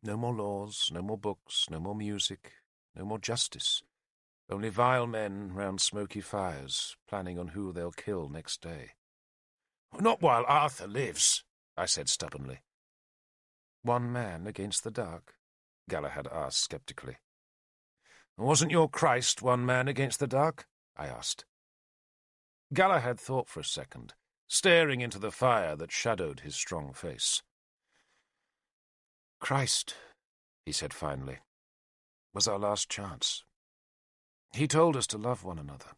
No more laws, no more books, no more music, no more justice. Only vile men round smoky fires, planning on who they'll kill next day." "Not while Arthur lives," I said stubbornly. "One man against the dark?" Galahad asked sceptically. "Wasn't your Christ one man against the dark?" I asked. Galahad thought for a second, staring into the fire that shadowed his strong face. "Christ," he said finally, "was our last chance. He told us to love one another,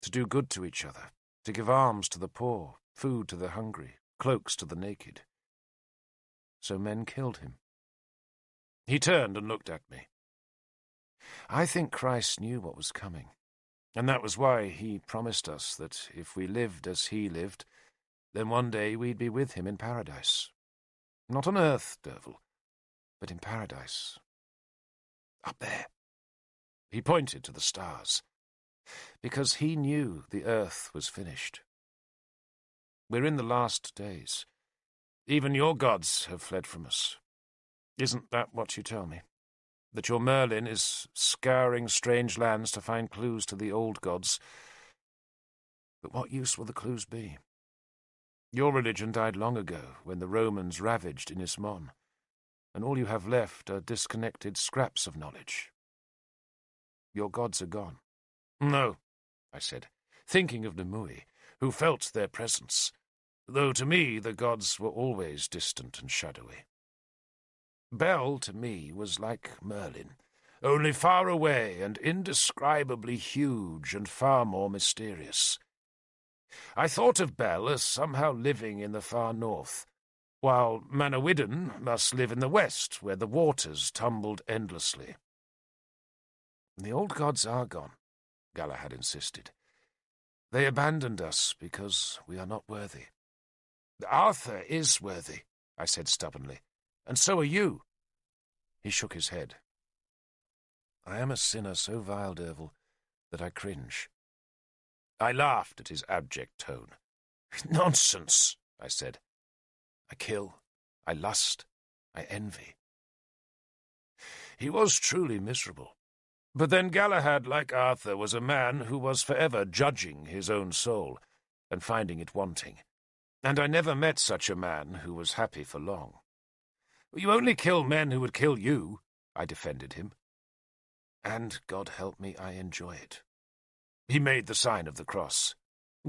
to do good to each other, to give alms to the poor, food to the hungry, cloaks to the naked. So men killed him." He turned and looked at me. "I think Christ knew what was coming, and that was why he promised us that if we lived as he lived, Then one day we'd be with him in paradise. Not on earth, Derfel, but in paradise. Up there. He pointed to the stars, because he knew the earth was finished. We're in the last days. Even your gods have fled from us. Isn't that what you tell me? That your Merlin is scouring strange lands to find clues to the old gods. But what use will the clues be? Your religion died long ago, when the Romans ravaged Inis Mon, and all you have left are disconnected scraps of knowledge. Your gods are gone. No, I said, thinking of Nimue, who felt their presence, though to me the gods were always distant and shadowy. Bel, to me, was like Merlin, only far away and indescribably huge and far more mysterious. I thought of Bel as somehow living in the far north, while Manawydan must live in the west, where the waters tumbled endlessly. The old gods are gone, Galahad insisted. They abandoned us because we are not worthy. Arthur is worthy, I said stubbornly, and so are you. He shook his head. I am a sinner so vile, Derfel, that I cringe. I laughed at his abject tone. Nonsense, I said. I kill, I lust, I envy. He was truly miserable. But then Galahad, like Arthur, was a man who was forever judging his own soul and finding it wanting. And I never met such a man who was happy for long. You only kill men who would kill you, I defended him. And, God help me, I enjoy it. He made the sign of the cross.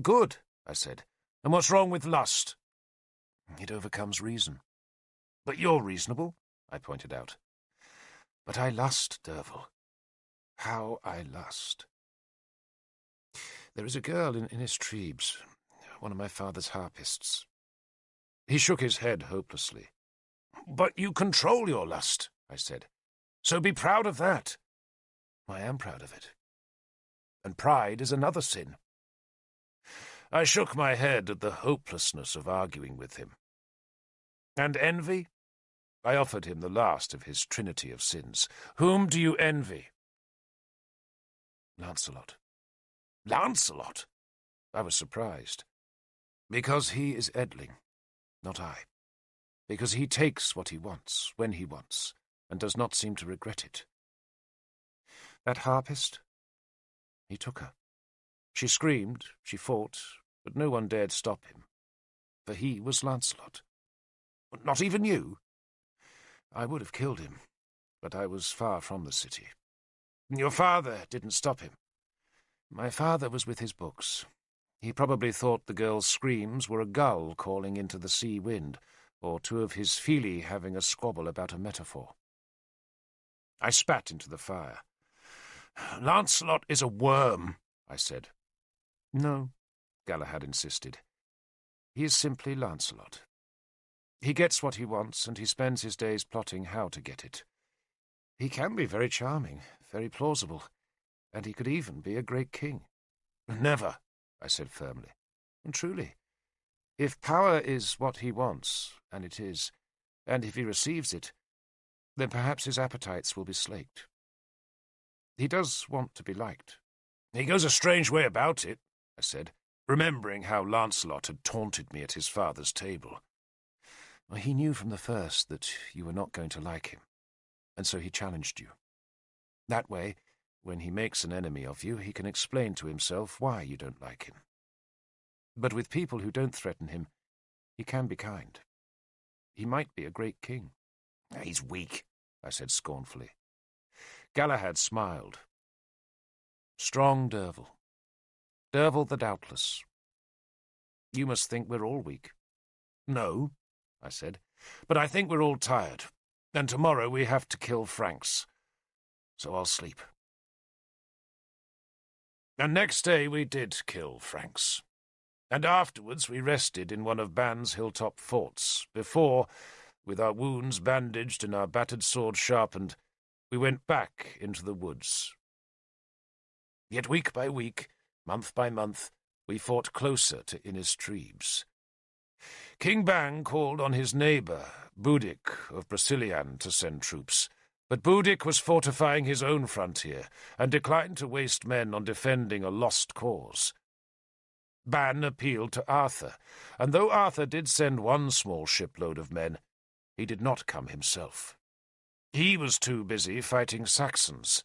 Good, I said. And what's wrong with lust? It overcomes reason. But you're reasonable, I pointed out. But I lust, Derfel. How I lust. There is a girl in Inis Trebes, one of my father's harpists. He shook his head hopelessly. But you control your lust, I said. So be proud of that. I am proud of it. And pride is another sin. I shook my head at the hopelessness of arguing with him. And envy? I offered him the last of his trinity of sins. Whom do you envy? Lancelot. Lancelot? I was surprised. Because he is Edling, not I. Because he takes what he wants, when he wants, and does not seem to regret it. That harpist? He took her. She screamed, she fought, but no one dared stop him. For he was Lancelot. Not even you? I would have killed him, but I was far from the city. Your father didn't stop him. My father was with his books. He probably thought the girl's screams were a gull calling into the sea wind, or two of his Fili having a squabble about a metaphor. I spat into the fire. Lancelot is a worm, I said. No, Galahad insisted. He is simply Lancelot. He gets what he wants, and he spends his days plotting how to get it. He can be very charming, very plausible, and he could even be a great king. Never, I said firmly. And truly, if power is what he wants, and it is, and if he receives it, then perhaps his appetites will be slaked. He does want to be liked. He goes a strange way about it, I said, remembering how Lancelot had taunted me at his father's table. Well, he knew from the first that you were not going to like him, and so he challenged you. That way, when he makes an enemy of you, he can explain to himself why you don't like him. But with people who don't threaten him, he can be kind. He might be a great king. He's weak, I said scornfully. Galahad smiled. Strong Derfel. Derfel the doubtless. You must think we're all weak. No, I said, but I think we're all tired, and tomorrow we have to kill Franks. So I'll sleep. And next day we did kill Franks. And afterwards we rested in one of Ban's hilltop forts, before, with our wounds bandaged and our battered swords sharpened, we went back into the woods. Yet week by week, month by month, we fought closer to Inis Trebes. King Ban called on his neighbour, Boudic of Brasilian, to send troops, but Boudic was fortifying his own frontier and declined to waste men on defending a lost cause. Ban appealed to Arthur, and though Arthur did send one small shipload of men, he did not come himself. He was too busy fighting Saxons.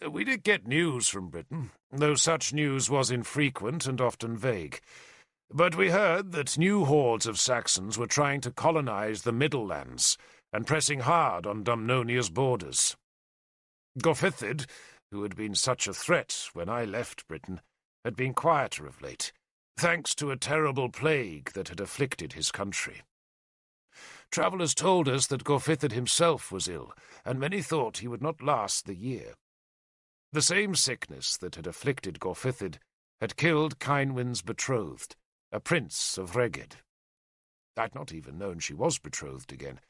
We did get news from Britain, though such news was infrequent and often vague. But we heard that new hordes of Saxons were trying to colonize the Middle Lands and pressing hard on Dumnonia's borders. Gorfithid, who had been such a threat when I left Britain, had been quieter of late, thanks to a terrible plague that had afflicted his country. Travellers told us that Gorfithid himself was ill, and many thought he would not last the year. The same sickness that had afflicted Gorfithid had killed Cynwyn's betrothed, a prince of Reged. I'd not even known she was betrothed again,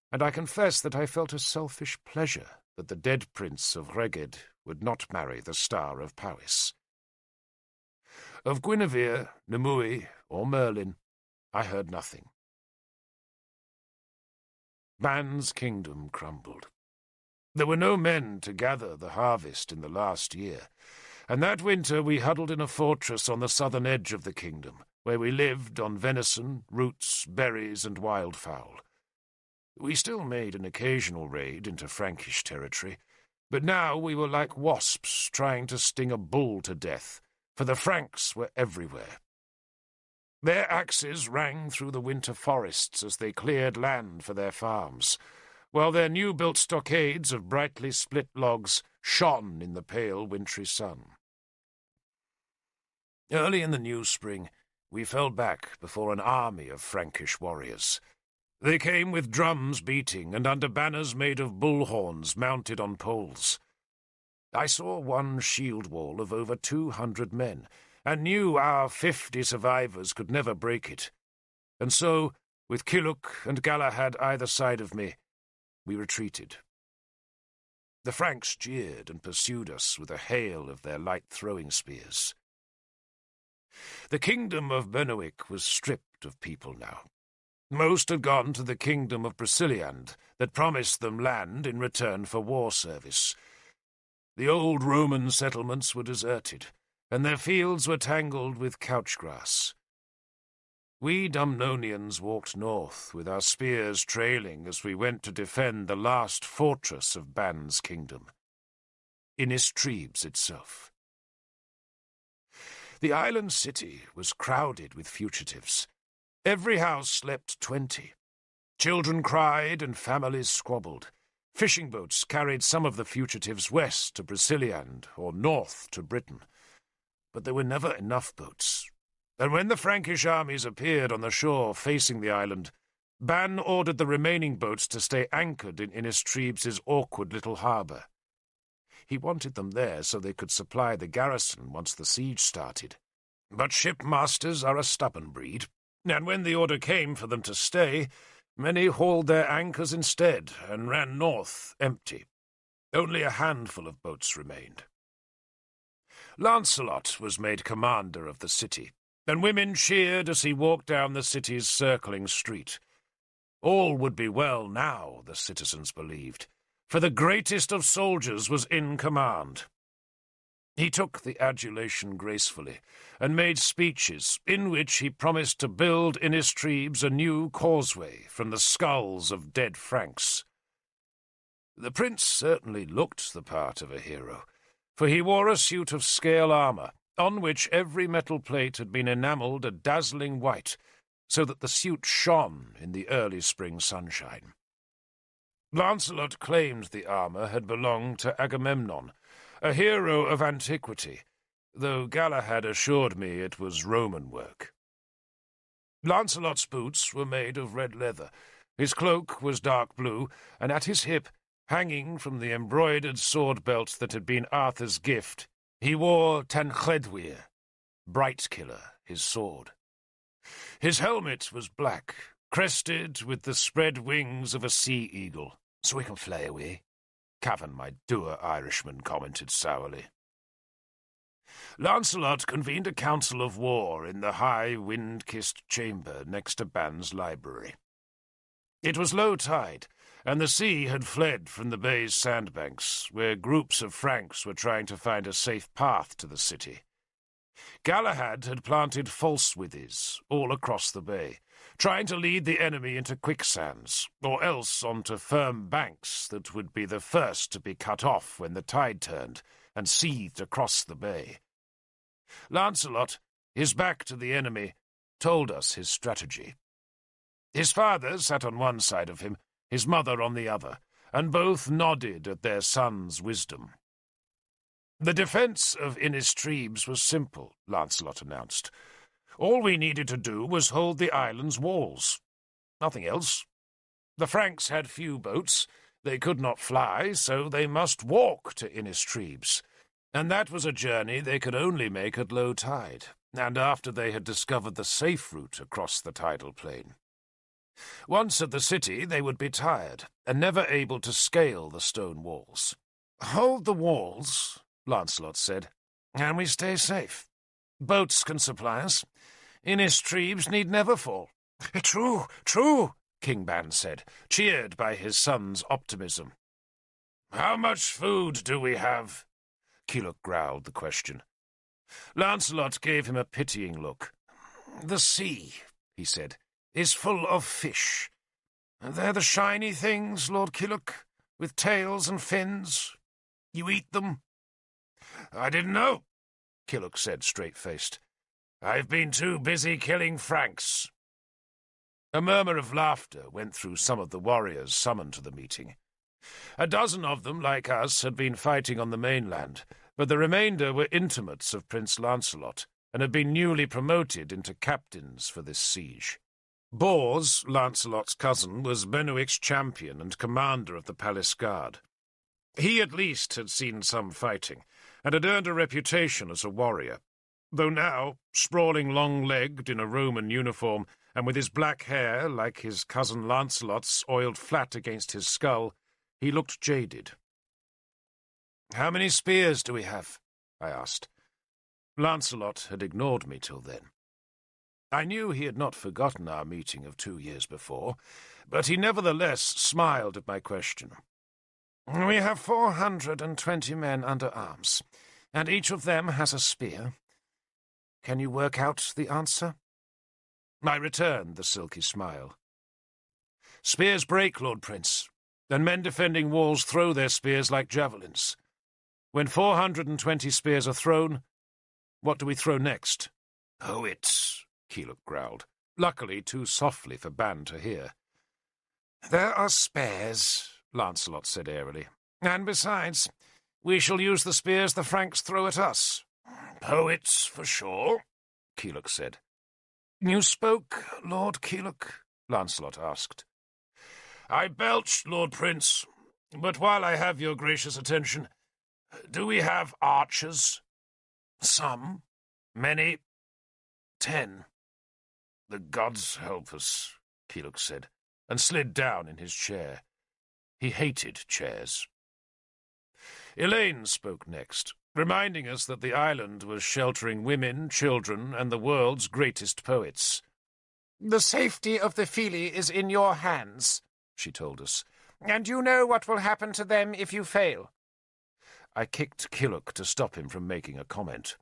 and I confess that I felt a selfish pleasure that the dead prince of Reged would not marry the star of Powys. Of Guinevere, Nimue, or Merlin, I heard nothing. Ban's kingdom crumbled. There were no men to gather the harvest in the last year, and that winter we huddled in a fortress on the southern edge of the kingdom, where we lived on venison, roots, berries, and wildfowl. We still made an occasional raid into Frankish territory, but now we were like wasps trying to sting a bull to death, for the Franks were everywhere. Their axes rang through the winter forests as they cleared land for their farms, while their new-built stockades of brightly split logs shone in the pale wintry sun. Early in the new spring, we fell back before an army of Frankish warriors. They came with drums beating and under banners made of bull-horns mounted on poles. I saw one shield wall of over 200 men, and knew our 50 survivors could never break it. And so, with Kiluk and Galahad either side of me, we retreated. The Franks jeered and pursued us with a hail of their light throwing spears. The kingdom of Bernewick was stripped of people now. Most had gone to the kingdom of Brasiliand, that promised them land in return for war service. The old Roman settlements were deserted, and their fields were tangled with couch-grass. We Dumnonians walked north, with our spears trailing as we went to defend the last fortress of Ban's kingdom, Innistribes itself. The island city was crowded with fugitives. Every house slept 20. Children cried and families squabbled. Fishing boats carried some of the fugitives west to Brasiliand or north to Britain. But there were never enough boats, and when the Frankish armies appeared on the shore facing the island, Ban ordered the remaining boats to stay anchored in Innistribes' awkward little harbour. He wanted them there so they could supply the garrison once the siege started. But shipmasters are a stubborn breed, and when the order came for them to stay, many hauled their anchors instead and ran north empty. Only a handful of boats remained. Lancelot was made commander of the city, and women cheered as he walked down the city's circling street. All would be well now, the citizens believed, for the greatest of soldiers was in command. He took the adulation gracefully, and made speeches in which he promised to build in Innistribes a new causeway from the skulls of dead Franks. The prince certainly looked the part of a hero, for he wore a suit of scale armour, on which every metal plate had been enamelled a dazzling white, so that the suit shone in the early spring sunshine. Lancelot claimed the armour had belonged to Agamemnon, a hero of antiquity, though Galahad assured me it was Roman work. Lancelot's boots were made of red leather, his cloak was dark blue, and at his hip, hanging from the embroidered sword-belt that had been Arthur's gift, he wore Tanchredwyr, Bright-Killer, his sword. His helmet was black, crested with the spread wings of a sea-eagle. "So we can fly away," Cavan, my dour Irishman, commented sourly. Lancelot convened a council of war in the high, wind-kissed chamber next to Ban's library. It was low tide, and the sea had fled from the bay's sandbanks, where groups of Franks were trying to find a safe path to the city. Galahad had planted false withies all across the bay, trying to lead the enemy into quicksands, or else onto firm banks that would be the first to be cut off when the tide turned and seethed across the bay. Lancelot, his back to the enemy, told us his strategy. His father sat on one side of him, his mother on the other, and both nodded at their son's wisdom. The defence of Innistribes was simple, Lancelot announced. All we needed to do was hold the island's walls. Nothing else. The Franks had few boats, they could not fly, so they must walk to Innistribes, and that was a journey they could only make at low tide, and after they had discovered the safe route across the tidal plain. Once at the city, they would be tired, and never able to scale the stone walls. "Hold the walls," Lancelot said, "and we stay safe. Boats can supply us. Innistribes need never fall." "True, true," King Ban said, cheered by his son's optimism. "How much food do we have?" Kelook growled the question. Lancelot gave him a pitying look. "The sea," he said, "is full of fish. They're the shiny things, Lord Kelook, with tails and fins. You eat them?" "I didn't know," Kelook said, straight-faced. "I've been too busy killing Franks." A murmur of laughter went through some of the warriors summoned to the meeting. A dozen of them, like us, had been fighting on the mainland, but the remainder were intimates of Prince Lancelot, and had been newly promoted into captains for this siege. Bors, Lancelot's cousin, was Benwick's champion and commander of the palace guard. He at least had seen some fighting, and had earned a reputation as a warrior, though now, sprawling long-legged in a Roman uniform, and with his black hair, like his cousin Lancelot's, oiled flat against his skull, he looked jaded. "How many spears do we have?" I asked. Lancelot had ignored me till then. I knew he had not forgotten our meeting of 2 years before, but he nevertheless smiled at my question. "We have 420 men under arms, and each of them has a spear. Can you work out the answer?" I returned the silky smile. "Spears break, Lord Prince, and men defending walls throw their spears like javelins. When 420 spears are thrown, what do we throw next?" "Poets," Kelook growled, luckily too softly for Ban to hear. "There are spares," Lancelot said airily. "And besides, we shall use the spears the Franks throw at us." "Poets, for sure," Kelook said. "You spoke, Lord Kelook?" Lancelot asked. "I belched, Lord Prince, but while I have your gracious attention, do we have archers?" "Some. Many. 10. "The gods help us," Kelook said, and slid down in his chair. He hated chairs. Elaine spoke next, reminding us that the island was sheltering women, children, and the world's greatest poets. "The safety of the Fili is in your hands," she told us, "and you know what will happen to them if you fail." I kicked Kelook to stop him from making a comment.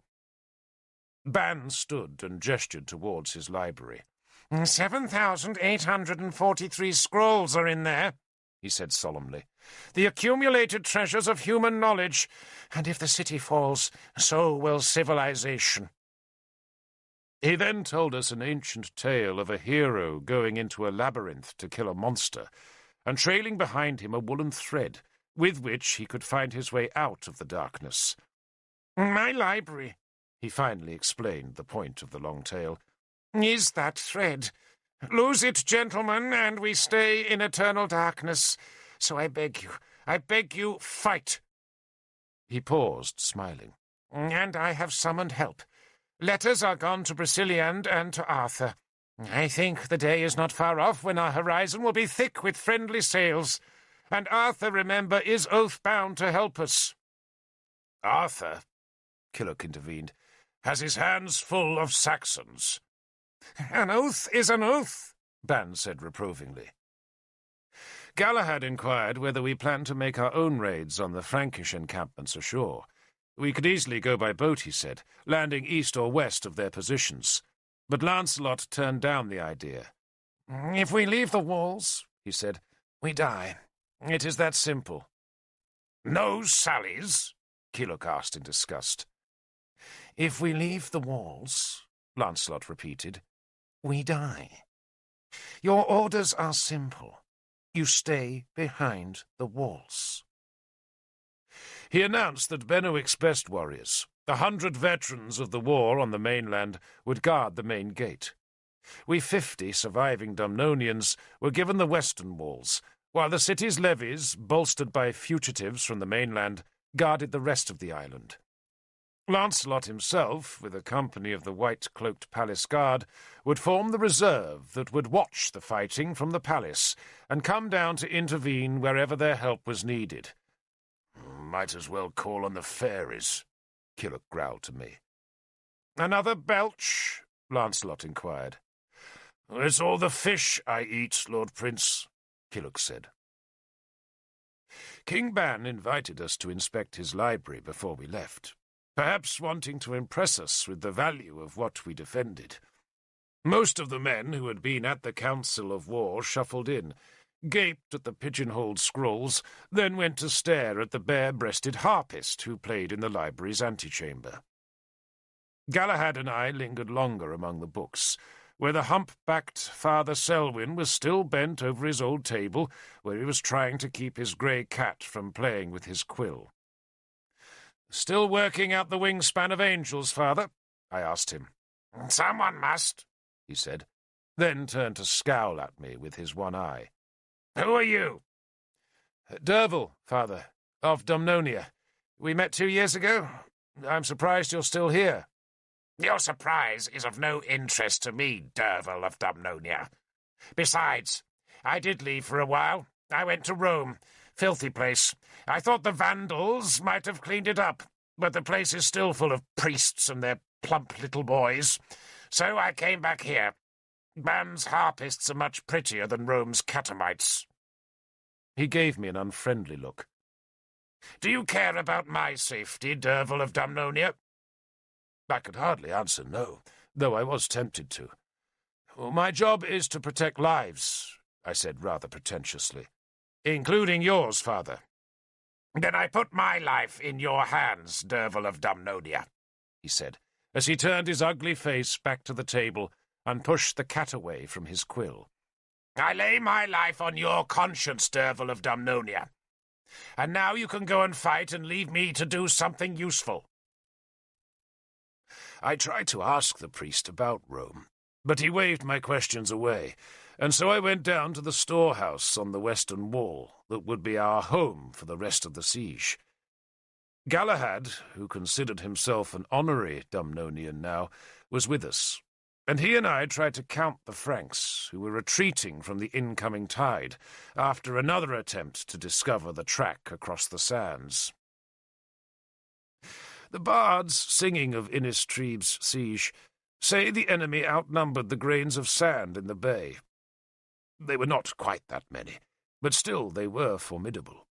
Ban stood and gestured towards his library. 7,843 scrolls are in there, he said solemnly. "The accumulated treasures of human knowledge, and if the city falls, so will civilization." He then told us an ancient tale of a hero going into a labyrinth to kill a monster, and trailing behind him a woolen thread, with which he could find his way out of the darkness. "My library," he finally explained the point of the long tale, "is that thread. Lose it, gentlemen, and we stay in eternal darkness. So I beg you, fight." He paused, smiling. "And I have summoned help. Letters are gone to Broceliande and to Arthur. I think the day is not far off when our horizon will be thick with friendly sails. And Arthur, remember, is oath-bound to help us." "Arthur?" Killock intervened, has his hands full of Saxons.
An oath is an oath,
Ban said reprovingly. Galahad inquired whether we planned to make our own raids on the Frankish encampments ashore. We could easily go by boat, he said, landing east or west of their positions. But Lancelot turned down the idea.
If we leave the walls, he said, we die. It is that simple.
No sallies? Killock asked in disgust.
If we leave the walls, Lancelot repeated, we die. Your orders are simple. You stay behind the walls.
He announced that Benwick's best warriors, 100 veterans of the war on the mainland, would guard the main gate. We 50 surviving Dumnonians were given the western walls, while the city's levies, bolstered by fugitives from the mainland, guarded the rest of the island. Lancelot himself, with a company of the white-cloaked palace guard, would form the reserve that would watch the fighting from the palace and come down to intervene wherever their help was needed. Might as well call on the fairies, Killock growled to me.
Another belch? Lancelot inquired.
It's all the fish I eat, Lord Prince, Killock said. King Ban invited us to inspect his library before we left, perhaps wanting to impress us with the value of what we defended. Most of the men who had been at the council of war shuffled in, gaped at the pigeonholed scrolls, then went to stare at the bare-breasted harpist who played in the library's antechamber. Galahad and I lingered longer among the books, where the hump-backed Father Selwyn was still bent over his old table, where he was trying to keep his grey cat from playing with his quill. "Still working out the wingspan of angels, Father?" I asked him.
"Someone must,"
he said, then turned to scowl at me with his one eye.
"Who are you?"
"Derfel, Father, of Dumnonia. We met 2 years ago. I'm surprised you're still here."
"Your surprise is of no interest to me, Derfel of Dumnonia. Besides, I did leave for a while. I went to Rome. Filthy place. I thought the Vandals might have cleaned it up, but the place is still full of priests and their plump little boys. So I came back here. Ban's harpists are much prettier than Rome's catamites."
He gave me an unfriendly look.
"Do you care about my safety, Derfel of Dumnonia?"
I could hardly answer no, though I was tempted to. "My job is to protect lives," I said rather pretentiously. "Including yours, Father."
"Then I put my life in your hands, Derfel of Dumnonia," he said,
as he turned his ugly face back to the table and pushed the cat away from his quill.
"I lay my life on your conscience, Derfel of Dumnonia. And now you can go and fight and leave me to do something useful."
I tried to ask the priest about Rome, but he waved my questions away, and so I went down to the storehouse on the western wall that would be our home for the rest of the siege. Galahad, who considered himself an honorary Dumnonian now, was with us, and he and I tried to count the Franks who were retreating from the incoming tide after another attempt to discover the track across the sands. The bards, singing of Innistrib's siege, say the enemy outnumbered the grains of sand in the bay. They were not quite that many, but still they were formidable.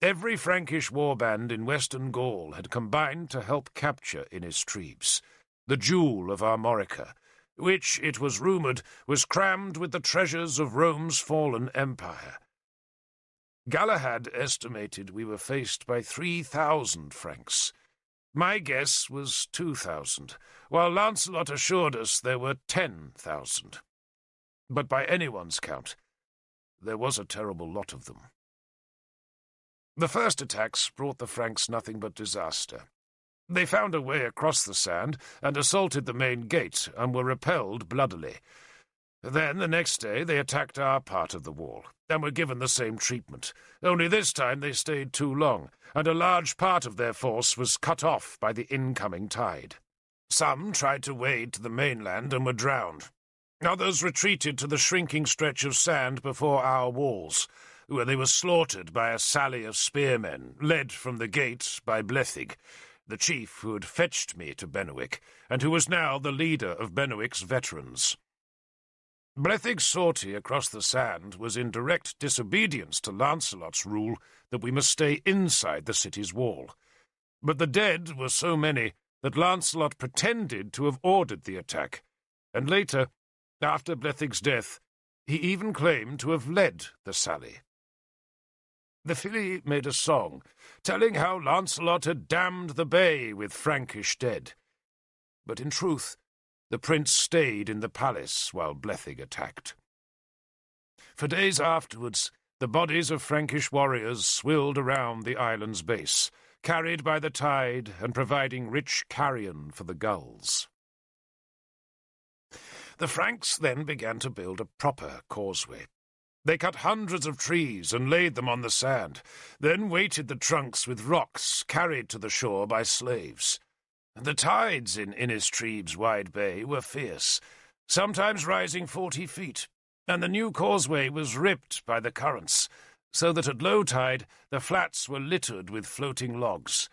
Every Frankish warband in western Gaul had combined to help capture Innistrib's, the jewel of Armorica, which, it was rumoured, was crammed with the treasures of Rome's fallen empire. Galahad estimated we were faced by 3,000 Franks. My guess was 2,000, while Lancelot assured us there were 10,000. But by anyone's count, there was a terrible lot of them. The first attacks brought the Franks nothing but disaster. They found a way across the sand and assaulted the main gate and were repelled bloodily. Then, the next day, they attacked our part of the wall and were given the same treatment, only this time they stayed too long, and a large part of their force was cut off by the incoming tide. Some tried to wade to the mainland and were drowned. Others retreated to the shrinking stretch of sand before our walls, where they were slaughtered by a sally of spearmen, led from the gate by Blethig, the chief who had fetched me to Benwick, and who was now the leader of Benwick's veterans. Blethyg's sortie across the sand was in direct disobedience to Lancelot's rule that we must stay inside the city's wall. But the dead were so many that Lancelot pretended to have ordered the attack, and later, after Blethyg's death, he even claimed to have led the sally. The filly made a song, telling how Lancelot had damned the bay with Frankish dead. But in truth, the prince stayed in the palace while Blethygh attacked. For days afterwards, the bodies of Frankish warriors swilled around the island's base, carried by the tide and providing rich carrion for the gulls. The Franks then began to build a proper causeway. They cut hundreds of trees and laid them on the sand, then weighted the trunks with rocks carried to the shore by slaves. The tides in Innistrib's wide bay were fierce, sometimes rising 40 feet, and the new causeway was ripped by the currents, so that at low tide the flats were littered with floating logs.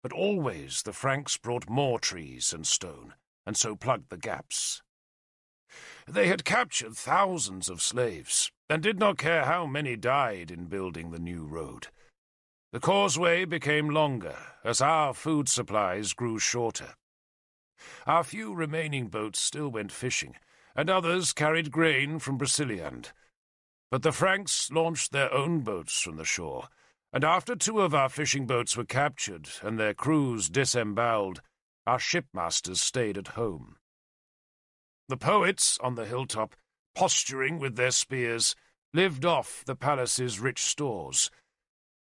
But always the Franks brought more trees and stone, and so plugged the gaps. They had captured thousands of slaves, and did not care how many died in building the new road. The causeway became longer as our food supplies grew shorter. Our few remaining boats still went fishing, and others carried grain from Broceliande. But the Franks launched their own boats from the shore, and after 2 of our fishing boats were captured and their crews disemboweled, our shipmasters stayed at home. The poets on the hilltop, posturing with their spears, lived off the palace's rich stores,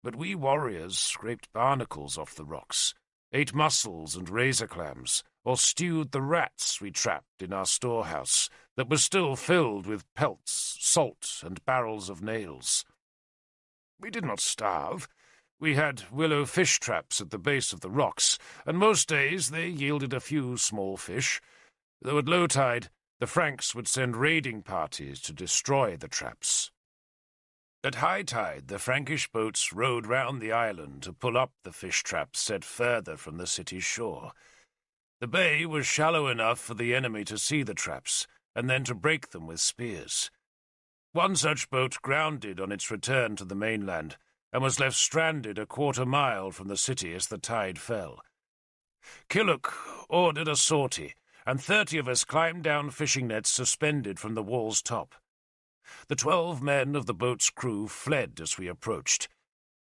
but we warriors scraped barnacles off the rocks, ate mussels and razor clams, or stewed the rats we trapped in our storehouse that was still filled with pelts, salt, and barrels of nails. We did not starve. We had willow fish traps at the base of the rocks, and most days they yielded a few small fish, though at low tide the Franks would send raiding parties to destroy the traps. At high tide, the Frankish boats rowed round the island to pull up the fish traps set further from the city's shore. The bay was shallow enough for the enemy to see the traps, and then to break them with spears. One such boat grounded on its return to the mainland, and was left stranded a quarter-mile from the city as the tide fell. Kilhuch ordered a sortie, and 30 of us climbed down fishing nets suspended from the wall's top. The 12 men of the boat's crew fled as we approached,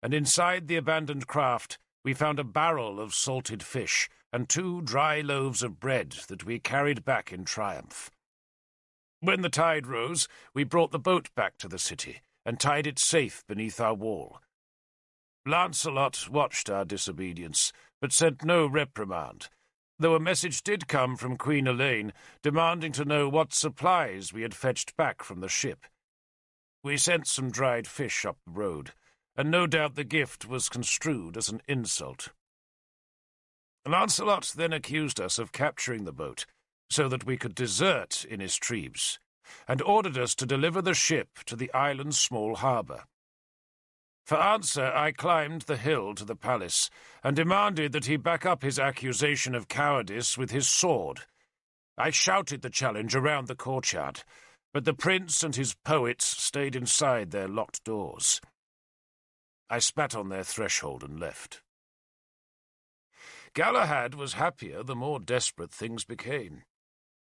and inside the abandoned craft we found a barrel of salted fish and 2 dry loaves of bread that we carried back in triumph. When the tide rose, we brought the boat back to the city and tied it safe beneath our wall. Lancelot watched our disobedience, but sent no reprimand, though a message did come from Queen Elaine demanding to know what supplies we had fetched back from the ship. We sent some dried fish up the road, and no doubt the gift was construed as an insult. Lancelot then accused us of capturing the boat, so that we could desert Innistrib's, and ordered us to deliver the ship to the island's small harbour. For answer, I climbed the hill to the palace, and demanded that he back up his accusation of cowardice with his sword. I shouted the challenge around the courtyard, but the prince and his poets stayed inside their locked doors. I spat on their threshold and left. Galahad was happier the more desperate things became.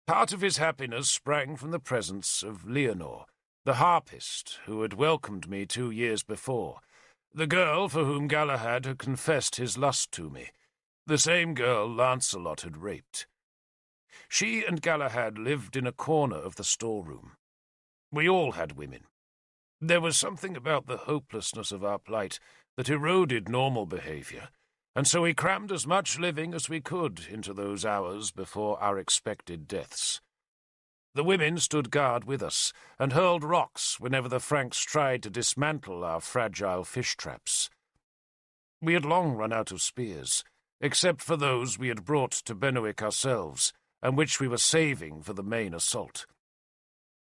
Part of his happiness sprang from the presence of Leonore, the harpist who had welcomed me 2 years before, the girl for whom Galahad had confessed his lust to me, the same girl Lancelot had raped. She and Galahad lived in a corner of the storeroom. We all had women. There was something about the hopelessness of our plight that eroded normal behavior, and so we crammed as much living as we could into those hours before our expected deaths. The women stood guard with us, and hurled rocks whenever the Franks tried to dismantle our fragile fish traps. We had long run out of spears, except for those we had brought to Benwick ourselves, and which we were saving for the main assault.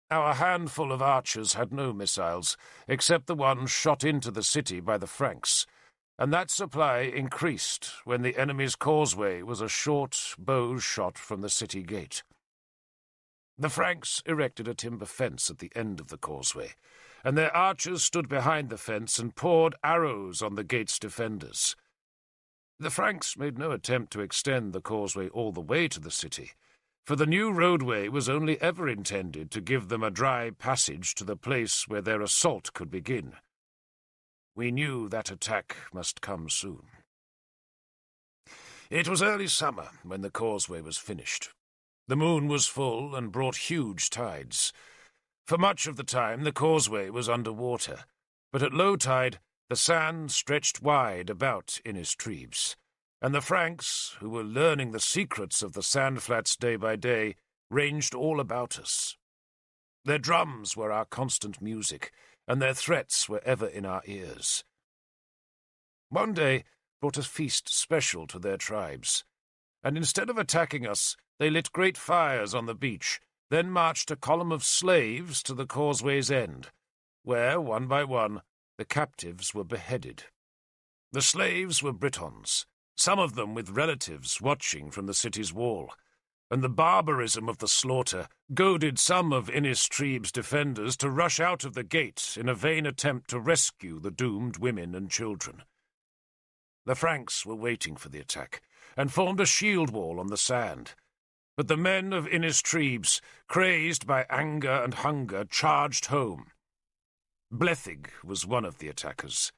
Our handful of archers had no missiles, except the ones shot into the city by the Franks, and that supply increased when the enemy's causeway was a short bow's shot from the city gate. The Franks erected a timber fence at the end of the causeway, and their archers stood behind the fence and poured arrows on the gate's defenders. The Franks made no attempt to extend the causeway all the way to the city, for the new roadway was only ever intended to give them a dry passage to the place where their assault could begin. We knew that attack must come soon. It was early summer when the causeway was finished. The moon was full and brought huge tides. For much of the time the causeway was under water, but at low tide the sand stretched wide about Innistribes, and the Franks, who were learning the secrets of the sandflats day by day, ranged all about us. Their drums were our constant music, and their threats were ever in our ears. One day brought a feast special to their tribes, and instead of attacking us, they lit great fires on the beach, then marched a column of slaves to the causeway's end, where, one by one, the captives were beheaded. The slaves were Britons, some of them with relatives watching from the city's wall, and the barbarism of the slaughter goaded some of Innistribes' defenders to rush out of the gate in a vain attempt to rescue the doomed women and children. The Franks were waiting for the attack, and formed a shield wall on the sand. But the men of Innistribes, crazed by anger and hunger, charged home. Blethig was one of the attackers.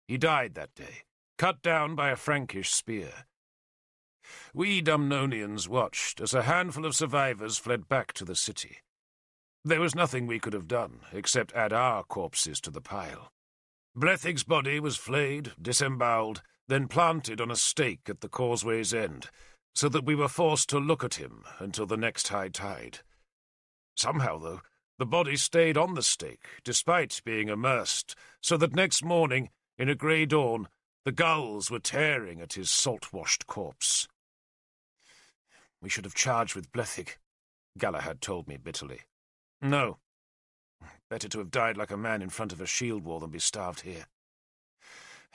He died that day, cut down by a Frankish spear. We Dumnonians watched as a handful of survivors fled back to the city. There was nothing we could have done, except add our corpses to the pile. Blethig's body was flayed, disemboweled, then planted on a stake at the causeway's end, so that we were forced to look at him until the next high tide. Somehow, though, the body stayed on the stake, despite being immersed, so that next morning, in a grey dawn, the gulls were tearing at his salt-washed corpse. We should have charged with Blethig, Galahad told me bitterly. No. Better to have died like a man in front of a shield wall than be starved here.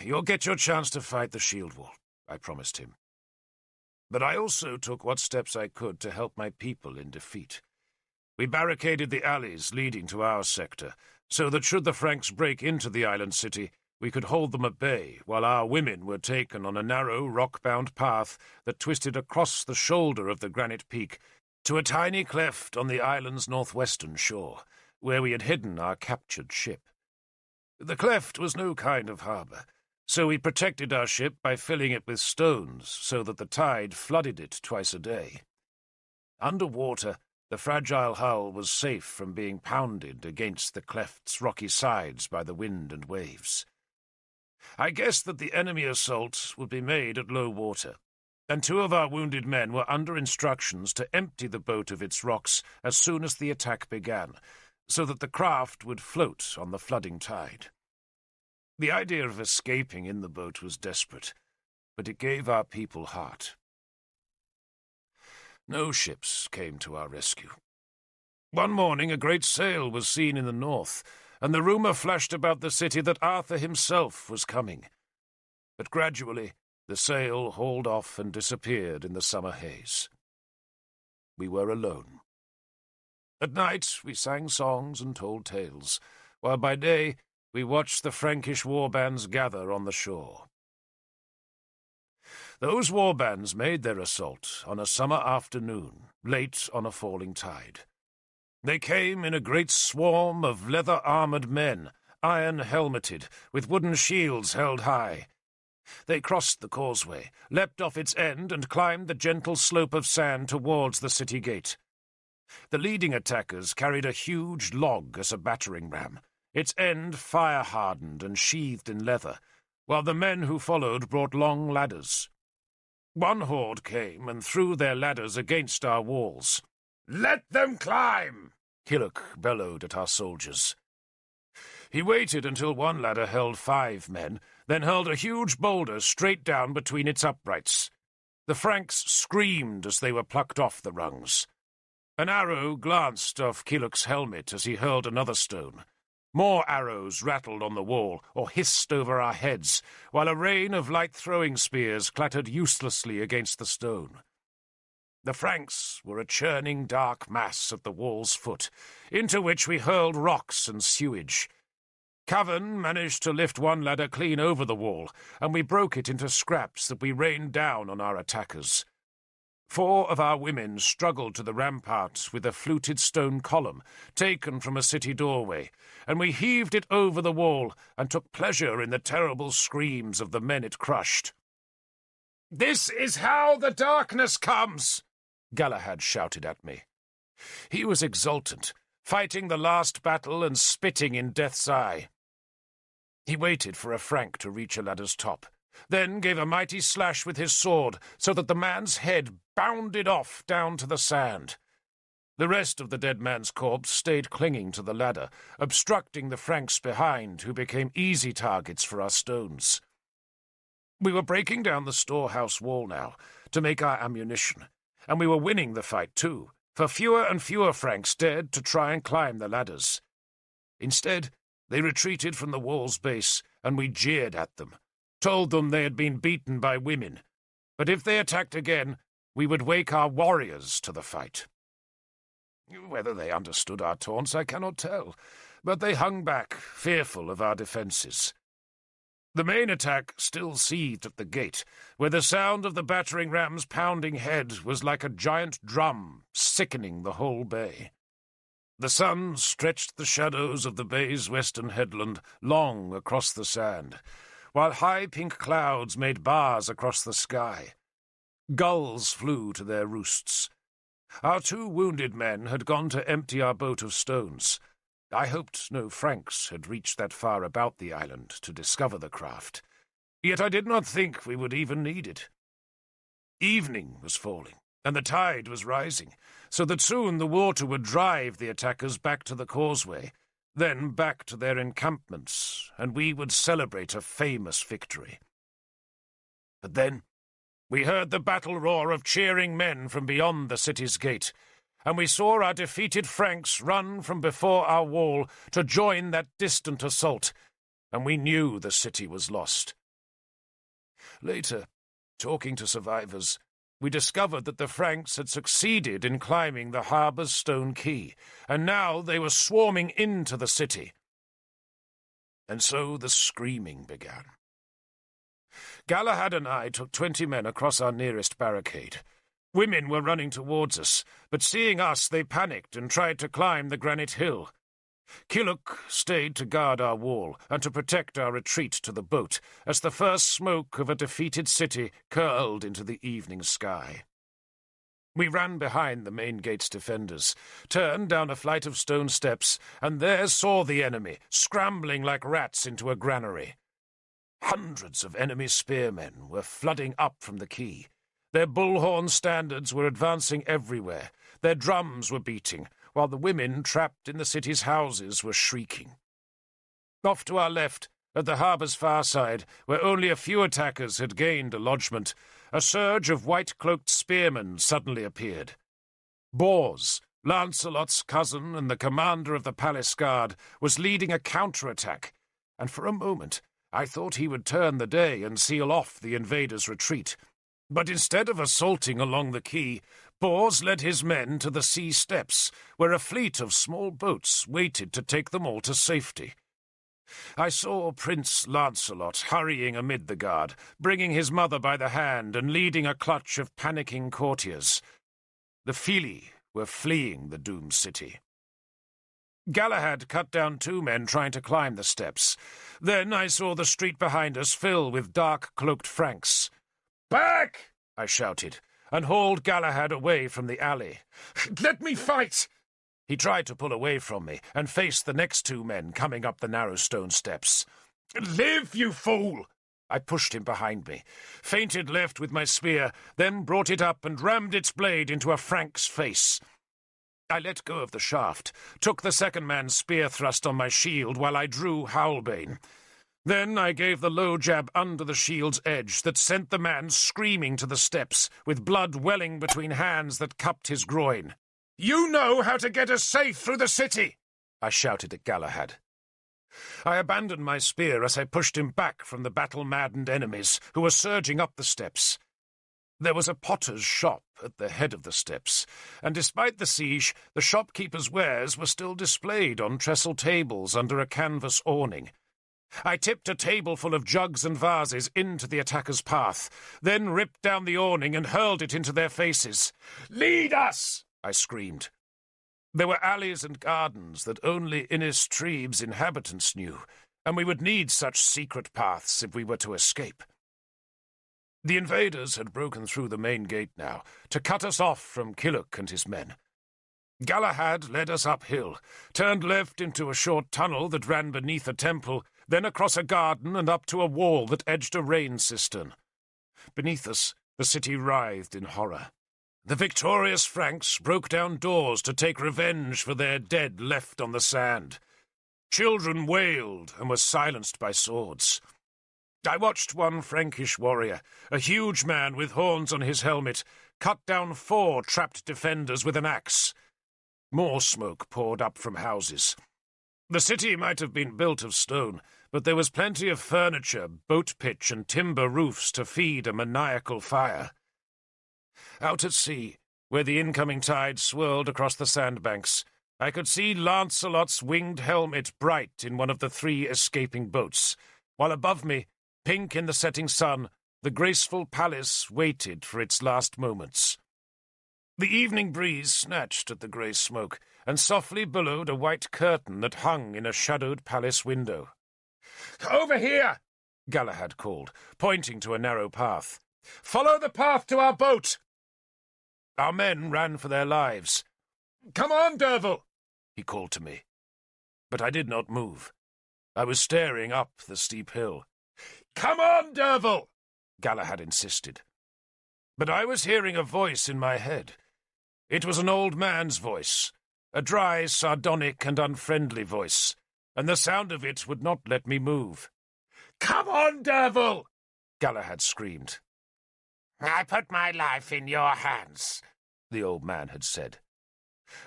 You'll get your chance to fight the shield wall, I promised him. But I also took what steps I could to help my people in defeat. We barricaded the alleys leading to our sector, so that should the Franks break into the island city, we could hold them at bay, while our women were taken on a narrow, rock-bound path that twisted across the shoulder of the granite peak to a tiny cleft on the island's northwestern shore, where we had hidden our captured ship. The cleft was no kind of harbour, so we protected our ship by filling it with stones so that the tide flooded it twice a day. Underwater, the fragile hull was safe from being pounded against the cleft's rocky sides by the wind and waves. I guessed that the enemy assault would be made at low water, and 2 of our wounded men were under instructions to empty the boat of its rocks as soon as the attack began, so that the craft would float on the flooding tide. The idea of escaping in the boat was desperate, but it gave our people heart. No ships came to our rescue. One morning a great sail was seen in the north, and the rumour flashed about the city that Arthur himself was coming. But gradually the sail hauled off and disappeared in the summer haze. We were alone. At night we sang songs and told tales, while by day we watched the Frankish warbands gather on the shore. Those warbands made their assault on a summer afternoon, late on a falling tide. They came in a great swarm of leather-armoured men, iron-helmeted, with wooden shields held high. They crossed the causeway, leapt off its end, and climbed the gentle slope of sand towards the city gate. The leading attackers carried a huge log as a battering ram, its end fire-hardened and sheathed in leather, while the men who followed brought long ladders. One horde came and threw their ladders against our walls. "Let them climb!" Killock bellowed at our soldiers. He waited until one ladder held 5 men, then hurled a huge boulder straight down between its uprights. The Franks screamed as they were plucked off the rungs. An arrow glanced off Killock's helmet as he hurled another stone. More arrows rattled on the wall or hissed over our heads, while a rain of light throwing spears clattered uselessly against the stone. The Franks were a churning dark mass at the wall's foot, into which we hurled rocks and sewage. Cavan managed to lift one ladder clean over the wall, and we broke it into scraps that we rained down on our attackers. 4 of our women struggled to the rampart with a fluted stone column taken from a city doorway, and we heaved it over the wall and took pleasure in the terrible screams of the men it crushed. "This is how the darkness comes!" Galahad shouted at me. He was exultant, fighting the last battle and spitting in death's eye. He waited for a Frank to reach a ladder's top, then gave a mighty slash with his sword so that the man's head bounded off down to the sand. The rest of the dead man's corpse stayed clinging to the ladder, obstructing the Franks behind, who became easy targets for our stones. We were breaking down the storehouse wall now to make our ammunition, and we were winning the fight too, for fewer and fewer Franks dared to try and climb the ladders. Instead, they retreated from the wall's base, and we jeered at them, told them they had been beaten by women, but if they attacked again, we would wake our warriors to the fight. Whether they understood our taunts I cannot tell, but they hung back, fearful of our defences. The main attack still seethed at the gate, where the sound of the battering ram's pounding head was like a giant drum, sickening the whole bay. The sun stretched the shadows of the bay's western headland long across the sand, while high pink clouds made bars across the sky. Gulls flew to their roosts. Our 2 wounded men had gone to empty our boat of stones. I hoped no Franks had reached that far about the island to discover the craft, yet I did not think we would even need it. Evening was falling, and the tide was rising, so that soon the water would drive the attackers back to the causeway, then back to their encampments, and we would celebrate a famous victory. But then we heard the battle roar of cheering men from beyond the city's gate, and we saw our defeated Franks run from before our wall to join that distant assault, and we knew the city was lost. Later, talking to survivors, we discovered that the Franks had succeeded in climbing the harbour's stone quay, and now they were swarming into the city. And so the screaming began. Galahad and I took 20 men across our nearest barricade. Women were running towards us, but seeing us they panicked and tried to climb the granite hill. Kilhuch stayed to guard our wall and to protect our retreat to the boat, as the first smoke of a defeated city curled into the evening sky. We ran behind the main gate's defenders, turned down a flight of stone steps, and there saw the enemy, scrambling like rats into a granary. Hundreds of enemy spearmen were flooding up from the quay. Their bullhorn standards were advancing everywhere. Their drums were beating, while the women trapped in the city's houses were shrieking. Off to our left, at the harbour's far side, where only a few attackers had gained a lodgment, a surge of white-cloaked spearmen suddenly appeared. Bors, Lancelot's cousin and the commander of the palace guard, was leading a counterattack, and for a moment I thought he would turn the day and seal off the invaders' retreat. But instead of assaulting along the quay, Bors led his men to the sea steps, where a fleet of small boats waited to take them all to safety. I saw Prince Lancelot hurrying amid the guard, bringing his mother by the hand and leading a clutch of panicking courtiers. The Fili were fleeing the doomed city. Galahad cut down 2 men trying to climb the steps. Then I saw the street behind us fill with dark-cloaked Franks. "Back!" I shouted, and hauled Galahad away from the alley. "Let me fight!" He tried to pull away from me and faced the next 2 men coming up the narrow stone steps. "Live, you fool!" I pushed him behind me, feinted left with my spear, then brought it up and rammed its blade into a Frank's face. I let go of the shaft, took the second man's spear thrust on my shield while I drew Howlbane. Then I gave the low jab under the shield's edge that sent the man screaming to the steps, with blood welling between hands that cupped his groin. "You know how to get us safe through the city!" I shouted at Galahad. I abandoned my spear as I pushed him back from the battle-maddened enemies who were surging up the steps. There was a potter's shop at the head of the steps, and despite the siege, the shopkeeper's wares were still displayed on trestle tables under a canvas awning. I tipped a table full of jugs and vases into the attacker's path, then ripped down the awning and hurled it into their faces. "Lead us!" I screamed. There were alleys and gardens that only Innis Trebe's inhabitants knew, and we would need such secret paths if we were to escape. The invaders had broken through the main gate now, to cut us off from Killock and his men. Galahad led us uphill, turned left into a short tunnel that ran beneath a temple, then across a garden and up to a wall that edged a rain cistern. Beneath us, the city writhed in horror. The victorious Franks broke down doors to take revenge for their dead left on the sand. Children wailed and were silenced by swords. I watched one Frankish warrior, a huge man with horns on his helmet, cut down 4 trapped defenders with an axe. More smoke poured up from houses. The city might have been built of stone, but there was plenty of furniture, boat pitch, and timber roofs to feed a maniacal fire. Out at sea, where the incoming tide swirled across the sandbanks, I could see Lancelot's winged helmet bright in one of the 3 escaping boats, while above me, pink in the setting sun, the graceful palace waited for its last moments. The evening breeze snatched at the grey smoke, and softly billowed a white curtain that hung in a shadowed palace window. "Over here!" Galahad called, pointing to a narrow path. "Follow the path to our boat!" Our men ran for their lives. "Come on, Derfel!" he called to me. But I did not move. I was staring up the steep hill. "Come on, Derfel!" Galahad insisted. But I was hearing a voice in my head. It was an old man's voice, a dry, sardonic and unfriendly voice, and the sound of it would not let me move. "Come on, Derfel!" Galahad screamed. "I put my life in your hands," the old man had said.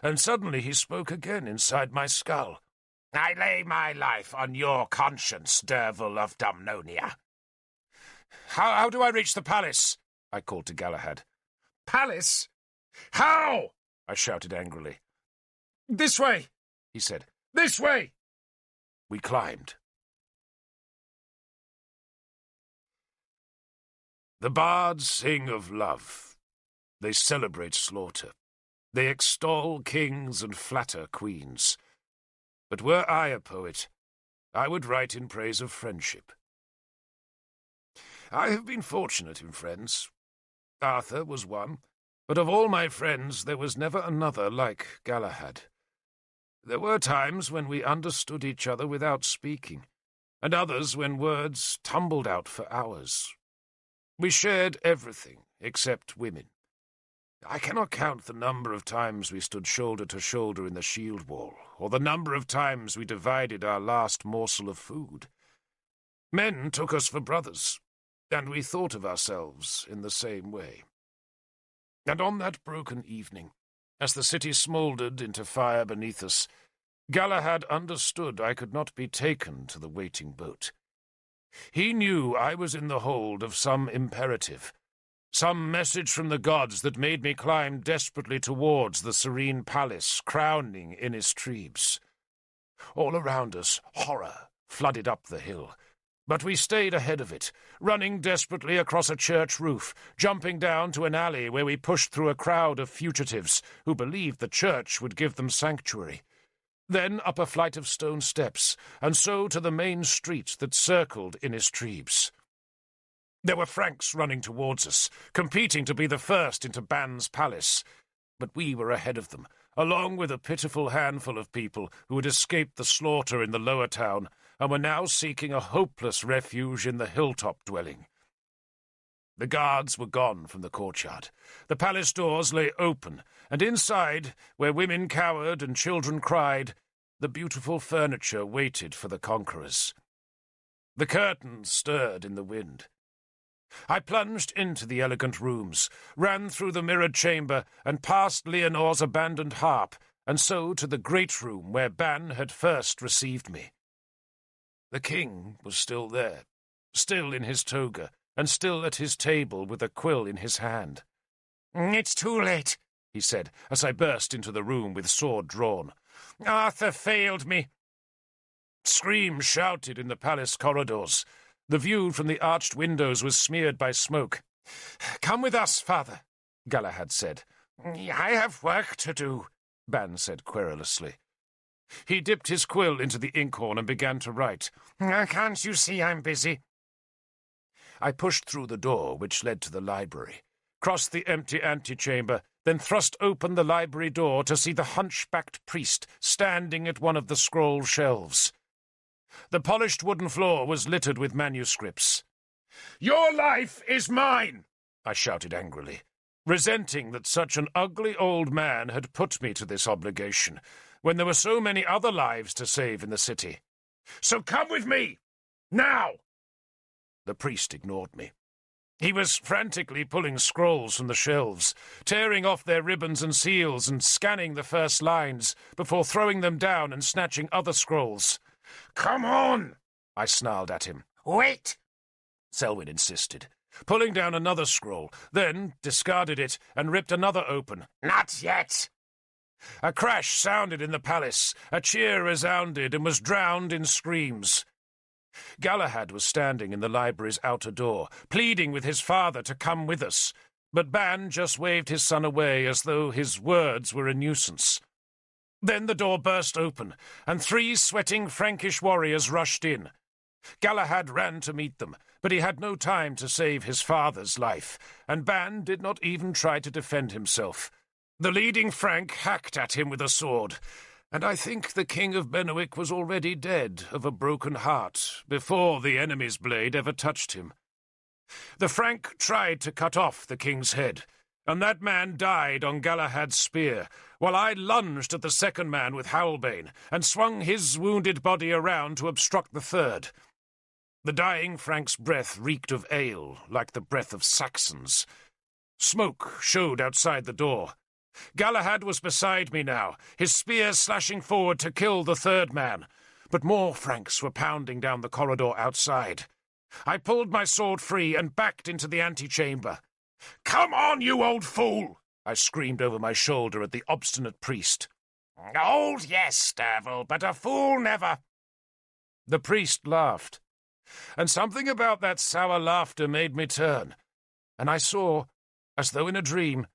And suddenly he spoke again inside my skull. "I lay my life on your conscience, Derfel of Dumnonia." How do I reach the palace?" I called to Galahad. "Palace? How?" I shouted angrily. "This way," he said. "This way!" We climbed. The bards sing of love. They celebrate slaughter. They extol kings and flatter queens. But were I a poet, I would write in praise of friendship. I have been fortunate in friends. Arthur was one, but of all my friends there was never another like Galahad. There were times when we understood each other without speaking, and others when words tumbled out for hours. We shared everything except women. I cannot count the number of times we stood shoulder to shoulder in the shield wall, or the number of times we divided our last morsel of food. Men took us for brothers, and we thought of ourselves in the same way. And on that broken evening, as the city smouldered into fire beneath us, Galahad understood I could not be taken to the waiting boat. He knew I was in the hold of some imperative, some message from the gods that made me climb desperately towards the serene palace crowning Innis Trebes. All around us, horror flooded up the hill, but we stayed ahead of it, running desperately across a church roof, jumping down to an alley where we pushed through a crowd of fugitives who believed the church would give them sanctuary. Then up a flight of stone steps, and so to the main street that circled Innis Trebes. There were Franks running towards us, competing to be the first into Ban's palace, but we were ahead of them, along with a pitiful handful of people who had escaped the slaughter in the lower town and were now seeking a hopeless refuge in the hilltop dwelling. The guards were gone from the courtyard. The palace doors lay open, and inside, where women cowered and children cried, the beautiful furniture waited for the conquerors. The curtains stirred in the wind. I plunged into the elegant rooms, ran through the mirrored chamber, and past Leonor's abandoned harp, and so to the great room where Ban had first received me. The king was still there, still in his toga, and still at his table with a quill in his hand.
"It's too late," he said, as I burst into the room with sword drawn. "Arthur failed me."
Screams shouted in the palace corridors. The view from the arched windows was smeared by smoke.
"Come with us, father,"
Galahad said.
"I have work to do,"
Ban said querulously. He dipped his quill into the inkhorn and began to write.
"Can't you see I'm busy?"
I pushed through the door which led to the library, crossed the empty antechamber, then thrust open the library door to see the hunchbacked priest standing at one of the scroll shelves. The polished wooden floor was littered with manuscripts. "Your life is mine!" I shouted angrily, resenting that such an ugly old man had put me to this obligation, when there were so many other lives to save in the city. "So come with me! Now!" The priest ignored me. He was frantically pulling scrolls from the shelves, tearing off their ribbons and seals and scanning the first lines before throwing them down and snatching other scrolls. "Come on!" I snarled at him.
"Wait!"
Selwyn insisted, pulling down another scroll, then discarded it and ripped another open.
"Not yet!"
A crash sounded in the palace, a cheer resounded and was drowned in screams. Galahad was standing in the library's outer door, pleading with his father to come with us, but Ban just waved his son away as though his words were a nuisance. Then the door burst open, and 3 sweating Frankish warriors rushed in. Galahad ran to meet them, but he had no time to save his father's life, and Ban did not even try to defend himself. The leading Frank hacked at him with a sword, and I think the King of Benwick was already dead of a broken heart before the enemy's blade ever touched him. The Frank tried to cut off the king's head, and that man died on Galahad's spear, while I lunged at the second man with Howlbane and swung his wounded body around to obstruct the third. The dying Frank's breath reeked of ale, like the breath of Saxons. Smoke showed outside the door. Galahad was beside me now, his spear slashing forward to kill the third man, but more Franks were pounding down the corridor outside. I pulled my sword free and backed into the antechamber. "Come on, you old fool!" I screamed over my shoulder at the obstinate priest.
"Old, yes, Derfel, but a fool never."
The priest laughed, and something about that sour laughter made me turn, and I saw, as though in a dream,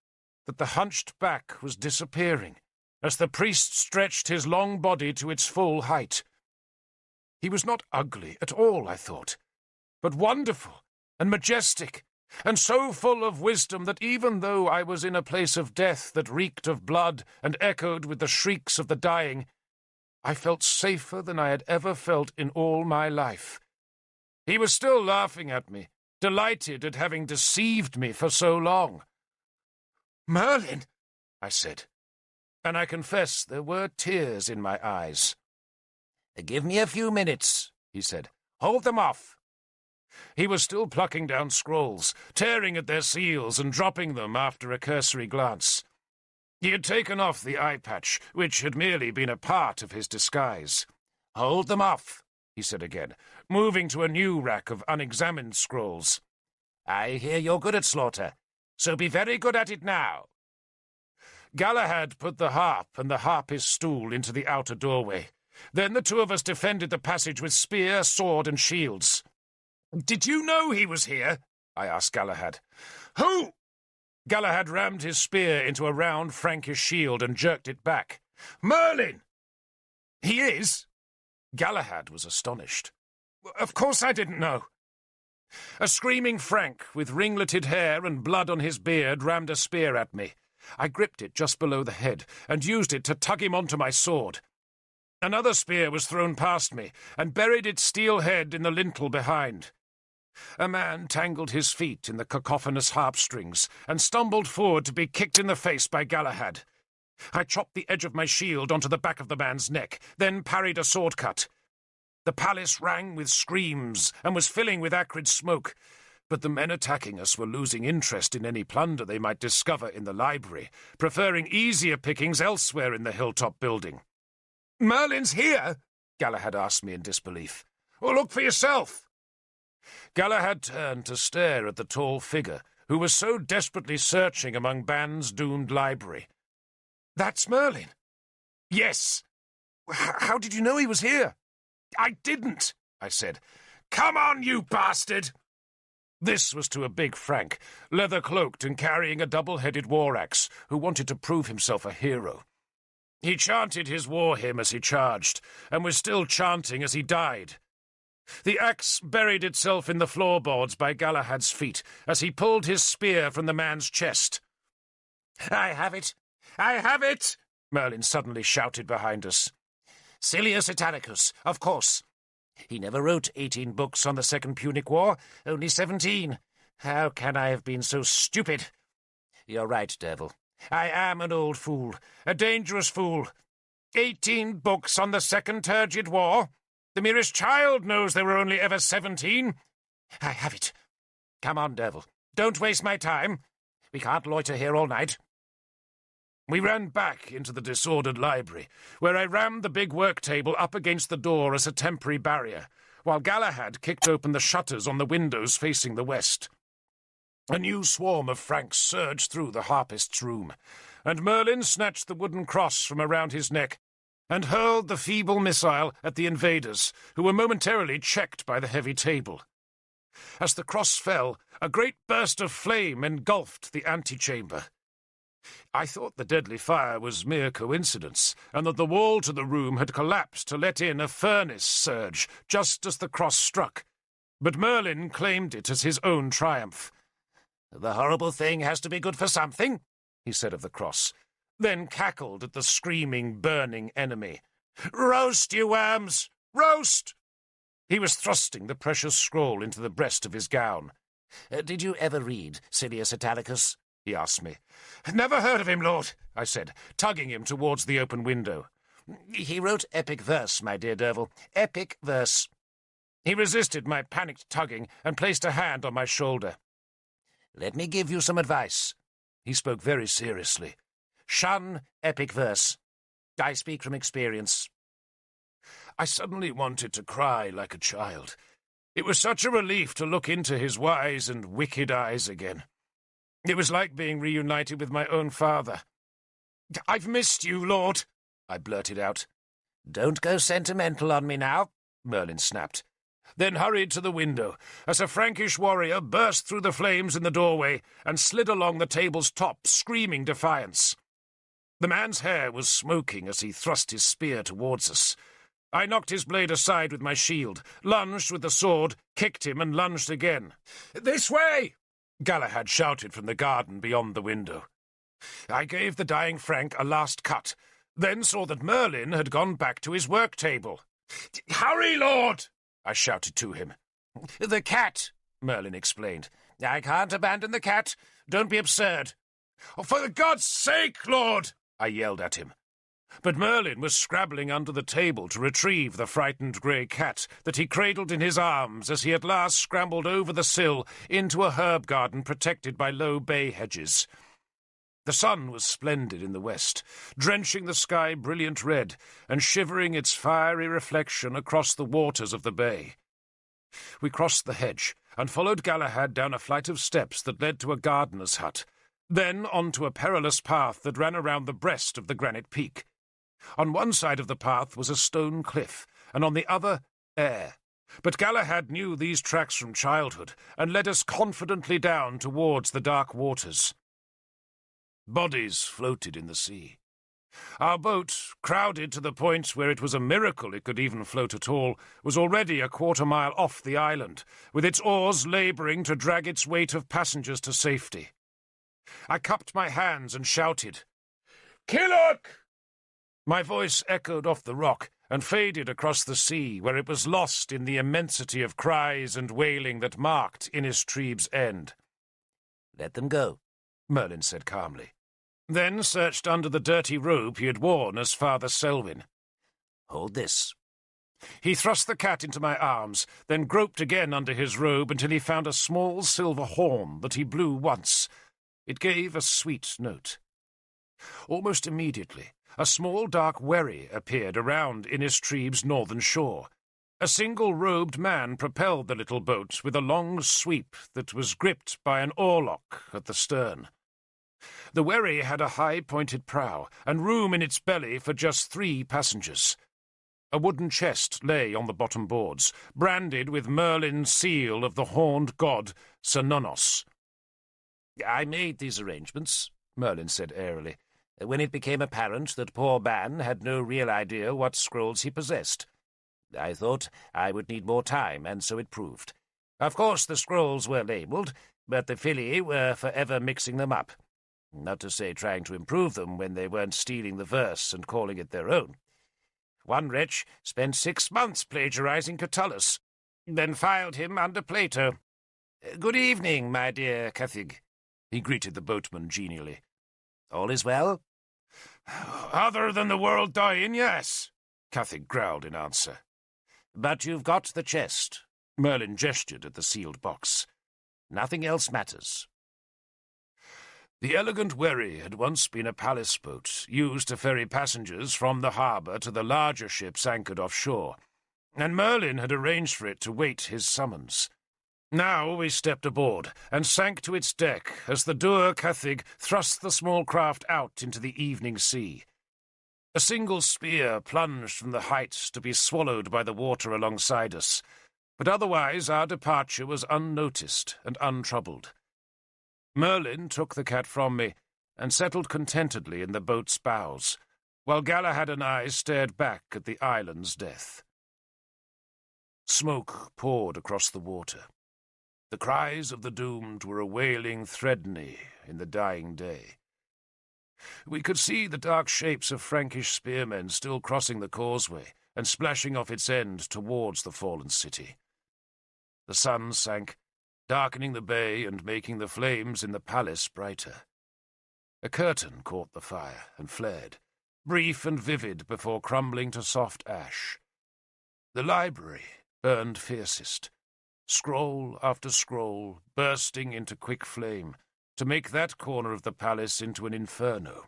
that the hunched back was disappearing as the priest stretched his long body to its full height. He was not ugly at all, I thought, but wonderful and majestic, and so full of wisdom that even though I was in a place of death that reeked of blood and echoed with the shrieks of the dying, I felt safer than I had ever felt in all my life. He was still laughing at me, delighted at having deceived me for so long. "Merlin," I said, and I confess there were tears in my eyes.
"Give me a few minutes," he said. "Hold them off."
He was still plucking down scrolls, tearing at their seals and dropping them after a cursory glance. He had taken off the eye patch, which had merely been a part of his disguise.
"Hold them off,"
he said again, moving to a new rack of unexamined scrolls.
"I hear you're good at slaughter, so be very good at it now."
Galahad put the harp and the harpist's stool into the outer doorway. Then the two of us defended the passage with spear, sword, and shields.
"Did you know he was here?"
I asked Galahad.
"Who?"
Galahad rammed his spear into a round Frankish shield and jerked it back.
"Merlin!"
"He is?" Galahad was astonished.
"Of course I didn't know."
A screaming Frank with ringleted hair and blood on his beard rammed a spear at me. I gripped it just below the head and used it to tug him onto my sword. Another spear was thrown past me and buried its steel head in the lintel behind. A man tangled his feet in the cacophonous harp strings and stumbled forward to be kicked in the face by Galahad. I chopped the edge of my shield onto the back of the man's neck, then parried a sword cut. The palace rang with screams and was filling with acrid smoke, but the men attacking us were losing interest in any plunder they might discover in the library, preferring easier pickings elsewhere in the hilltop building.
"Merlin's here?"
Galahad asked me in disbelief. Or look for yourself." Galahad turned to stare at the tall figure, who was so desperately searching among Ban's doomed library.
"That's Merlin."
"Yes."
How did you know he was here?"
"I didn't," I said. "Come on, you bastard!" This was to a big Frank, leather-cloaked and carrying a double-headed war-axe, who wanted to prove himself a hero. He chanted his war hymn as he charged, and was still chanting as he died. The axe buried itself in the floorboards by Galahad's feet as he pulled his spear from the man's chest.
"I have it! I have it!" Merlin suddenly shouted behind us. "Silius Italicus, of course. He never wrote 18 books on the Second Punic War, only 17. How can I have been so stupid? You're right, Derfel. I am an old fool, a dangerous fool. 18 books on the Second Turgid War? The merest child knows there were only ever 17. I have it. Come on, Derfel. Don't waste my time. We can't loiter here all night."
We ran back into the disordered library, where I rammed the big work table up against the door as a temporary barrier, while Galahad kicked open the shutters on the windows facing the west. A new swarm of Franks surged through the harpist's room, and Merlin snatched the wooden cross from around his neck and hurled the feeble missile at the invaders, who were momentarily checked by the heavy table. As the cross fell, a great burst of flame engulfed the antechamber. I thought the deadly fire was mere coincidence, and that the wall to the room had collapsed to let in a furnace surge just as the cross struck. But Merlin claimed it as his own triumph.
"The horrible thing has to be good for something,"
he said of the cross, then cackled at the screaming, burning enemy.
"Roast, you worms! Roast!"
He was thrusting the precious scroll into the breast of his gown.
"Did you ever read Silius Italicus?"
he asked me. "Never heard of him, Lord," I said, tugging him towards the open window.
"He wrote epic verse, my dear Derfel. Epic verse."
He resisted my panicked tugging and placed a hand on my shoulder.
"Let me give you some advice."
He spoke very seriously.
"Shun epic verse. I speak from experience."
I suddenly wanted to cry like a child. It was such a relief to look into his wise and wicked eyes again. It was like being reunited with my own father. "I've missed you, Lord," I blurted out.
"Don't go sentimental on me now," Merlin snapped,
then hurried to the window as a Frankish warrior burst through the flames in the doorway and slid along the table's top, screaming defiance. The man's hair was smoking as he thrust his spear towards us. I knocked his blade aside with my shield, lunged with the sword, kicked him, and lunged again. "This way!" Galahad shouted from the garden beyond the window. I gave the dying Frank a last cut, then saw that Merlin had gone back to his work table. "Hurry, Lord!" I shouted to him.
"The cat," Merlin explained. "I can't abandon the cat. Don't be absurd."
"For God's sake, Lord!" I yelled at him. But Merlin was scrabbling under the table to retrieve the frightened grey cat that he cradled in his arms as he at last scrambled over the sill into a herb garden protected by low bay hedges. The sun was splendid in the west, drenching the sky brilliant red and shivering its fiery reflection across the waters of the bay. We crossed the hedge and followed Galahad down a flight of steps that led to a gardener's hut, then onto a perilous path that ran around the breast of the granite peak. On one side of the path was a stone cliff, and on the other, air. But Galahad knew these tracks from childhood, and led us confidently down towards the dark waters. Bodies floated in the sea. Our boat, crowded to the point where it was a miracle it could even float at all, was already a quarter-mile off the island, with its oars labouring to drag its weight of passengers to safety. I cupped my hands and shouted, "Killock!" My voice echoed off the rock and faded across the sea, where it was lost in the immensity of cries and wailing that marked Innistrib's end.
"Let them go,"
Merlin said calmly, then searched under the dirty robe he had worn as Father Selwyn.
"Hold this."
He thrust the cat into my arms, then groped again under his robe until he found a small silver horn that he blew once. It gave a sweet note. Almost immediately, a small dark wherry appeared around Innistrib's northern shore. A single-robed man propelled the little boat with a long sweep that was gripped by an oarlock at the stern. The wherry had a high-pointed prow and room in its belly for just 3 passengers. A wooden chest lay on the bottom boards, branded with Merlin's seal of the horned god Cernunnos.
"I made these arrangements," Merlin said airily, "when it became apparent that poor Ban had no real idea what scrolls he possessed. I thought I would need more time, and so it proved. Of course the scrolls were labelled, but the Filly were forever mixing them up. Not to say trying to improve them when they weren't stealing the verse and calling it their own. One wretch spent 6 months plagiarizing Catullus, then filed him under Plato. Good evening, my dear Cathig," he greeted the boatman genially. "All is well?"
"Other than the world dying, yes," Cathig growled in answer.
"But you've got the chest." Merlin gestured at the sealed box. "Nothing else matters."
The elegant wherry had once been a palace boat used to ferry passengers from the harbour to the larger ships anchored offshore, and Merlin had arranged for it to wait his summons. Now we stepped aboard and sank to its deck as the dour Cathig thrust the small craft out into the evening sea. A single spear plunged from the heights to be swallowed by the water alongside us, but otherwise our departure was unnoticed and untroubled. Merlin took the cat from me and settled contentedly in the boat's bows, while Galahad and I stared back at the island's death. Smoke poured across the water. The cries of the doomed were a wailing threadney in the dying day. We could see the dark shapes of Frankish spearmen still crossing the causeway and splashing off its end towards the fallen city. The sun sank, darkening the bay and making the flames in the palace brighter. A curtain caught the fire and flared, brief and vivid before crumbling to soft ash. The library burned fiercest, scroll after scroll bursting into quick flame to make that corner of the palace into an inferno.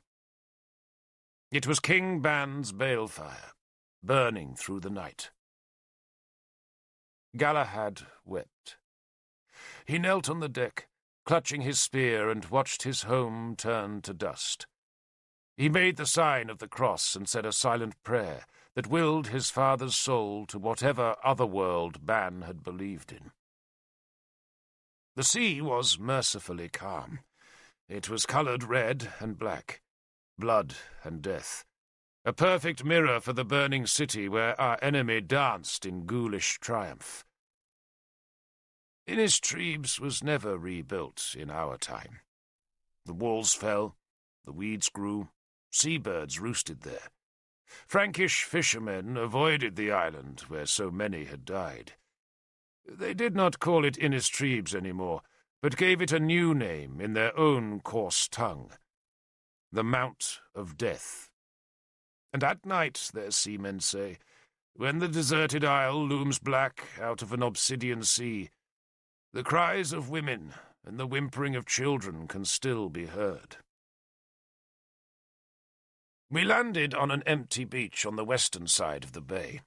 It was King Ban's balefire, burning through the night. Galahad wept. He knelt on the deck, clutching his spear, and watched his home turn to dust. He made the sign of the cross and said a silent prayer that willed his father's soul to whatever other world Ban had believed in. The sea was mercifully calm. It was coloured red and black, blood and death, a perfect mirror for the burning city where our enemy danced in ghoulish triumph. Innistribes was never rebuilt in our time. The walls fell, the weeds grew, seabirds roosted there. Frankish fishermen avoided the island where so many had died. They did not call it Innistribes anymore, but gave it a new name in their own coarse tongue, the Mount of Death. And at night, their seamen say, when the deserted isle looms black out of an obsidian sea, the cries of women and the whimpering of children can still be heard. We landed on an empty beach on the western side of the bay.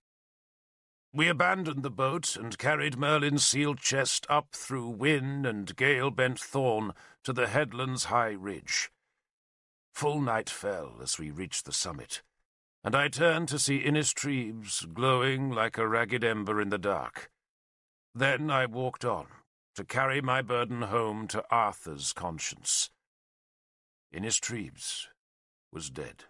We abandoned the boat and carried Merlin's sealed chest up through wind and gale-bent thorn to the headland's high ridge. Full night fell as we reached the summit, and I turned to see Innistribes glowing like a ragged ember in the dark. Then I walked on, to carry my burden home to Arthur's conscience. Innistribes was dead.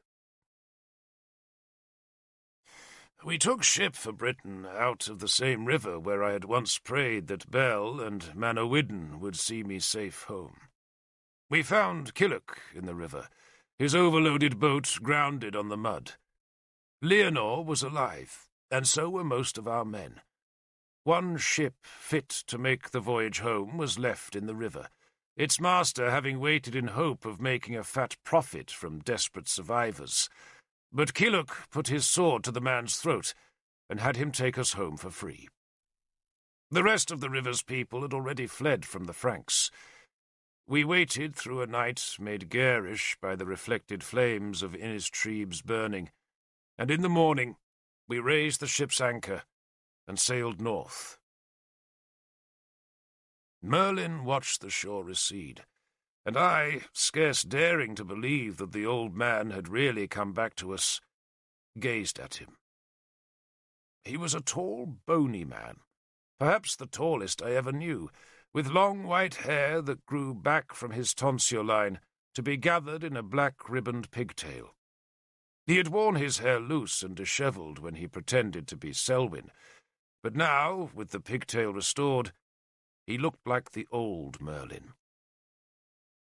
We took ship for Britain out of the same river where I had once prayed that Bel and Manawyddan would see me safe home. We found Killock in the river, his overloaded boat grounded on the mud. Leonor was alive, and so were most of our men. One ship fit to make the voyage home was left in the river, its master having waited in hope of making a fat profit from desperate survivors. But Killock put his sword to the man's throat and had him take us home for free. The rest of the river's people had already fled from the Franks. We waited through a night made garish by the reflected flames of Innistribes burning, and in the morning we raised the ship's anchor and sailed north. Merlin watched the shore recede, and I, scarce daring to believe that the old man had really come back to us, gazed at him. He was a tall, bony man, perhaps the tallest I ever knew, with long white hair that grew back from his tonsure line to be gathered in a black-ribboned pigtail. He had worn his hair loose and dishevelled when he pretended to be Selwyn, but now, with the pigtail restored, he looked like the old Merlin.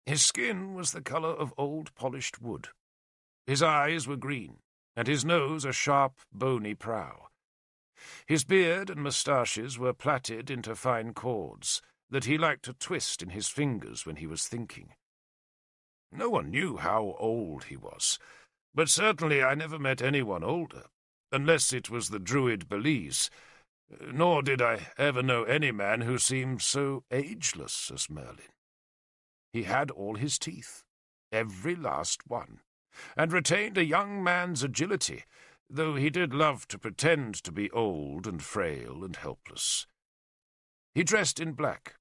His skin was the colour of old polished wood. His eyes were green, and his nose a sharp, bony prow. His beard and moustaches were plaited into fine cords that he liked to twist in his fingers when he was thinking. No one knew how old he was, but certainly I never met anyone older, unless it was the druid Belize, nor did I ever know any man who seemed so ageless as Merlin. He had all his teeth, every last one, and retained a young man's agility, though he did love to pretend to be old and frail and helpless. He dressed in black,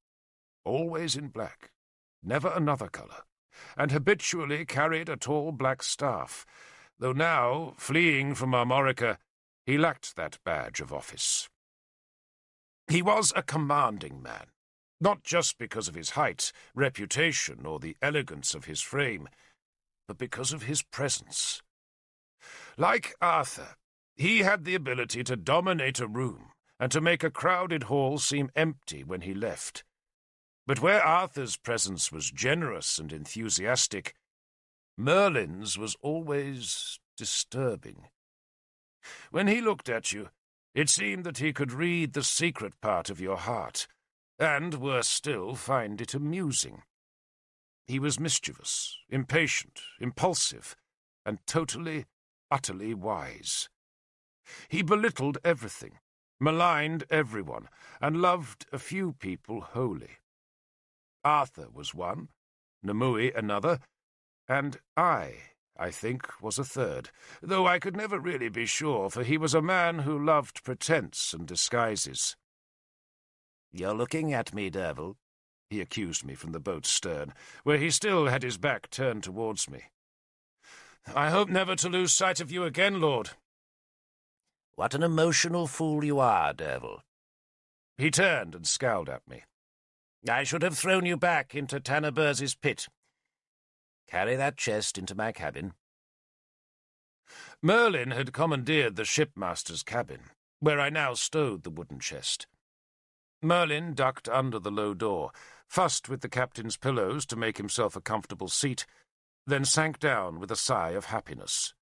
always in black, never another colour, and habitually carried a tall black staff, though now, fleeing from Armorica, he lacked that badge of office. He was a commanding man, not just because of his height, reputation, or the elegance of his frame, but because of his presence. Like Arthur, he had the ability to dominate a room and to make a crowded hall seem empty when he left. But where Arthur's presence was generous and enthusiastic, Merlin's was always disturbing. When he looked at you, it seemed that he could read the secret part of your heart, and, worse still, find it amusing. He was mischievous, impatient, impulsive, and totally, utterly wise. He belittled everything, maligned everyone, and loved a few people wholly. Arthur was one, Nimue another, and I think, was a third, though I could never really be sure, for he was a man who loved pretense and disguises. "You're looking at me, Derfel," he accused me from the boat's stern, where he still had his back turned towards me. "I hope never to lose sight of you again, Lord." "What an emotional fool you are, Derfel." He turned and scowled at me. "I should have thrown you back into Tannerburz's pit. Carry that chest into my cabin." Merlin had commandeered the shipmaster's cabin, where I now stowed the wooden chest. Merlin ducked under the low door, fussed with the captain's pillows to make himself a comfortable seat, then sank down with a sigh of happiness.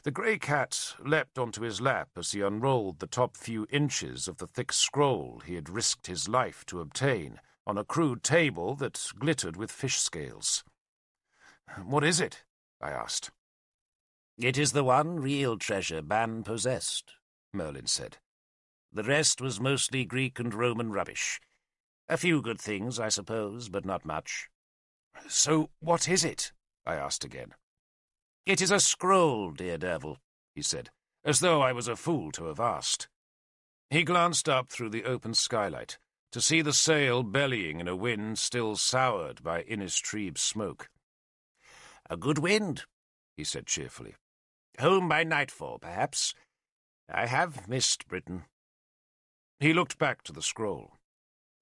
The grey cat leapt onto his lap as he unrolled the top few inches of the thick scroll he had risked his life to obtain on a crude table that glittered with fish scales. "What is it?" I asked. "It is the one real treasure man possessed," Merlin said. "The rest was mostly Greek and Roman rubbish. A few good things, I suppose, but not much." "So what is it?" I asked again. "It is a scroll, dear Derfel," he said, as though I was a fool to have asked. He glanced up through the open skylight to see the sail bellying in a wind still soured by Innistrib's smoke. "A good wind," he said cheerfully. "Home by nightfall, perhaps. I have missed Britain." He looked back to the scroll.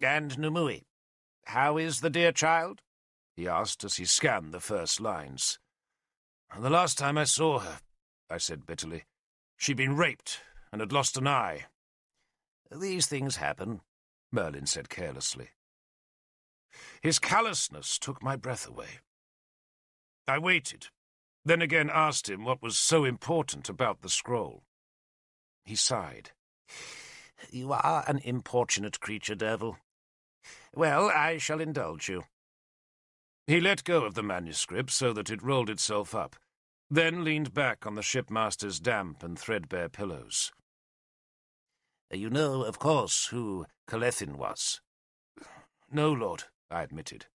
"And Nimue, how is the dear child?" he asked as he scanned the first lines. "The last time I saw her," I said bitterly, "she'd been raped and had lost an eye." "These things happen," Merlin said carelessly. His callousness took my breath away. I waited, then again asked him what was so important about the scroll. He sighed. "You are an importunate creature, Derfel. Well, I shall indulge you." He let go of the manuscript so that it rolled itself up, then leaned back on the shipmaster's damp and threadbare pillows. "You know, of course, who Calethin was?" "No, Lord," I admitted.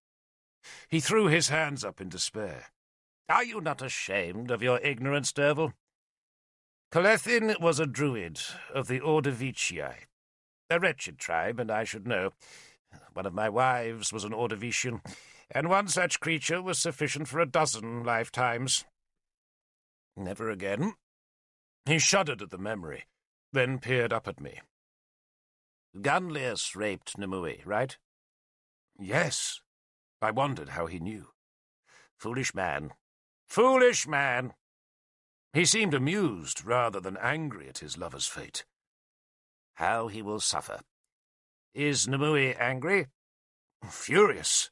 He threw his hands up in despair. "Are you not ashamed of your ignorance, Derfel? Colethin was a druid of the Ordovicii, a wretched tribe, and I should know. One of my wives was an Ordovician, and one such creature was sufficient for 12 lifetimes. Never again. He shuddered at the memory, then peered up at me. Gunlius raped Nimue, right? Yes. I wondered how he knew. Foolish man. Foolish man! He seemed amused rather than angry at his lover's fate. How he will suffer. Is Nimue angry? Furious.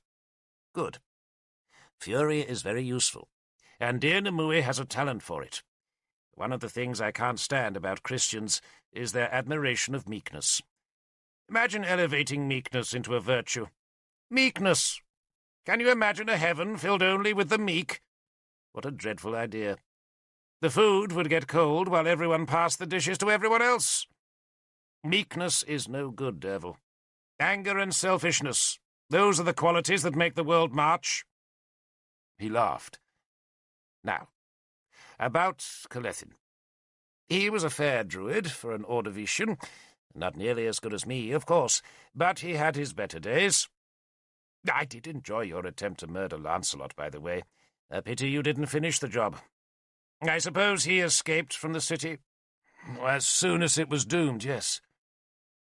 Good. Fury is very useful, and dear Nimue has a talent for it. One of the things I can't stand about Christians is their admiration of meekness. Imagine elevating meekness into a virtue. Meekness! Can you imagine a heaven filled only with the meek? What a dreadful idea. The food would get cold while everyone passed the dishes to everyone else. Meekness is no good, Derfel. Anger and selfishness, those are the qualities that make the world march. He laughed. Now, about Colethin. He was a fair druid for an Ordovician, not nearly as good as me, of course, but he had his better days. I did enjoy your attempt to murder Lancelot, by the way. A pity you didn't finish the job. I suppose he escaped from the city? As soon as it was doomed, yes.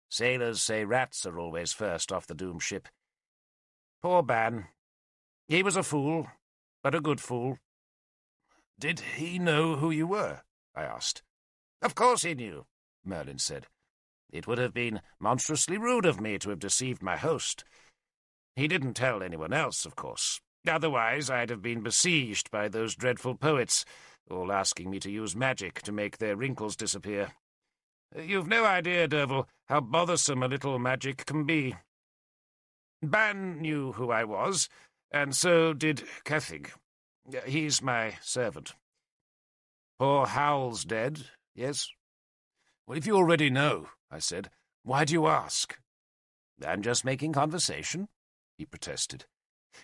Sailors say rats are always first off the doomed ship. Poor Ban. He was a fool, but a good fool. Did he know who you were? I asked. Of course he knew, Merlin said. It would have been monstrously rude of me to have deceived my host. He didn't tell anyone else, of course. Otherwise I'd have been besieged by those dreadful poets, all asking me to use magic to make their wrinkles disappear. You've no idea, Derfel, how bothersome a little magic can be. Ban knew who I was, and so did Kethig. He's my servant. Poor Howl's dead, yes? Well, if you already know, I said, why do you ask? I'm just making conversation, he protested.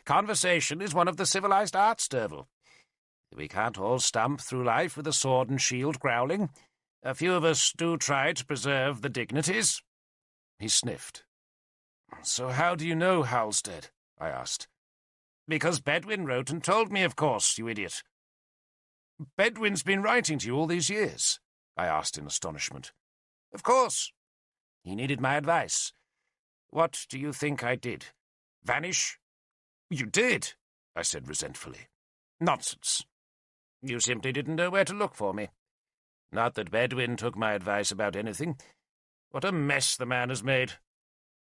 Conversation is one of the civilized arts, Derfel. We can't all stump through life with a sword and shield growling. A few of us do try to preserve the dignities. He sniffed. So how do you know Howl's dead? I asked. Because Bedwin wrote and told me, of course, you idiot. Bedwin's been writing to you all these years? I asked in astonishment. Of course. He needed my advice. What do you think I did? Vanish? You did, I said resentfully. Nonsense. You simply didn't know where to look for me. Not that Bedwin took my advice about anything. What a mess the man has made.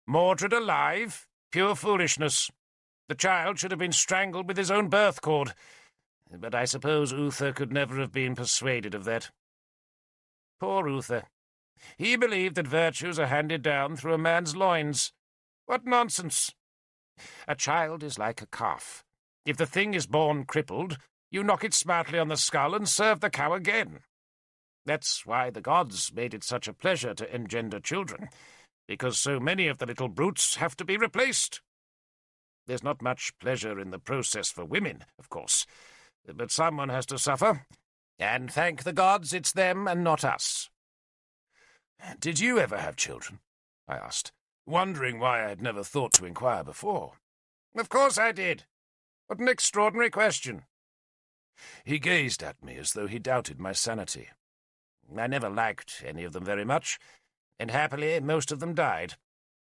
Mordred alive? Pure foolishness. The child should have been strangled with his own birth cord. But I suppose Uther could never have been persuaded of that. Poor Uther. He believed that virtues are handed down through a man's loins. What nonsense! A child is like a calf. If the thing is born crippled, you knock it smartly on the skull and serve the cow again. That's why the gods made it such a pleasure to engender children, because so many of the little brutes have to be replaced. There's not much pleasure in the process for women, of course, but someone has to suffer, and thank the gods it's them and not us. Did you ever have children? I asked, wondering why I had never thought to inquire before. Of course I did. What an extraordinary question. He gazed at me as though he doubted my sanity. I never liked any of them very much, and happily most of them died,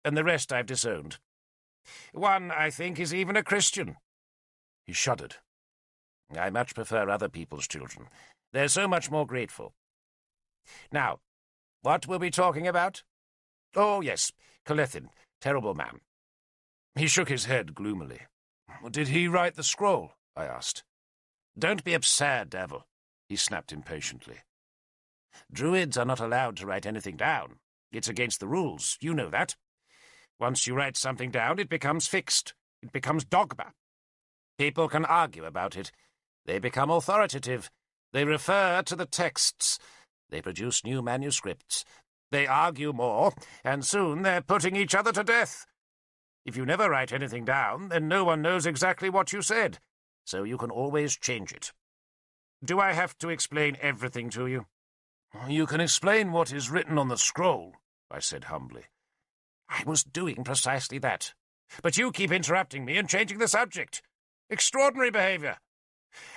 and the rest I've disowned. One, I think, is even a Christian. He shuddered. I much prefer other people's children. They're so much more grateful. Now, what were we talking about? Oh, yes, Colethin, terrible man. He shook his head gloomily. Did he write the scroll? I asked. Don't be absurd, Derfel, he snapped impatiently. Druids are not allowed to write anything down. It's against the rules, you know that. Once you write something down, it becomes fixed. It becomes dogma. People can argue about it. They become authoritative. They refer to the texts. They produce new manuscripts. They argue more, and soon they're putting each other to death. If you never write anything down, then no one knows exactly what you said, so you can always change it. Do I have to explain everything to you? You can explain what is written on the scroll, I said humbly.
I was doing precisely that. But you keep interrupting me and changing the subject. Extraordinary behaviour.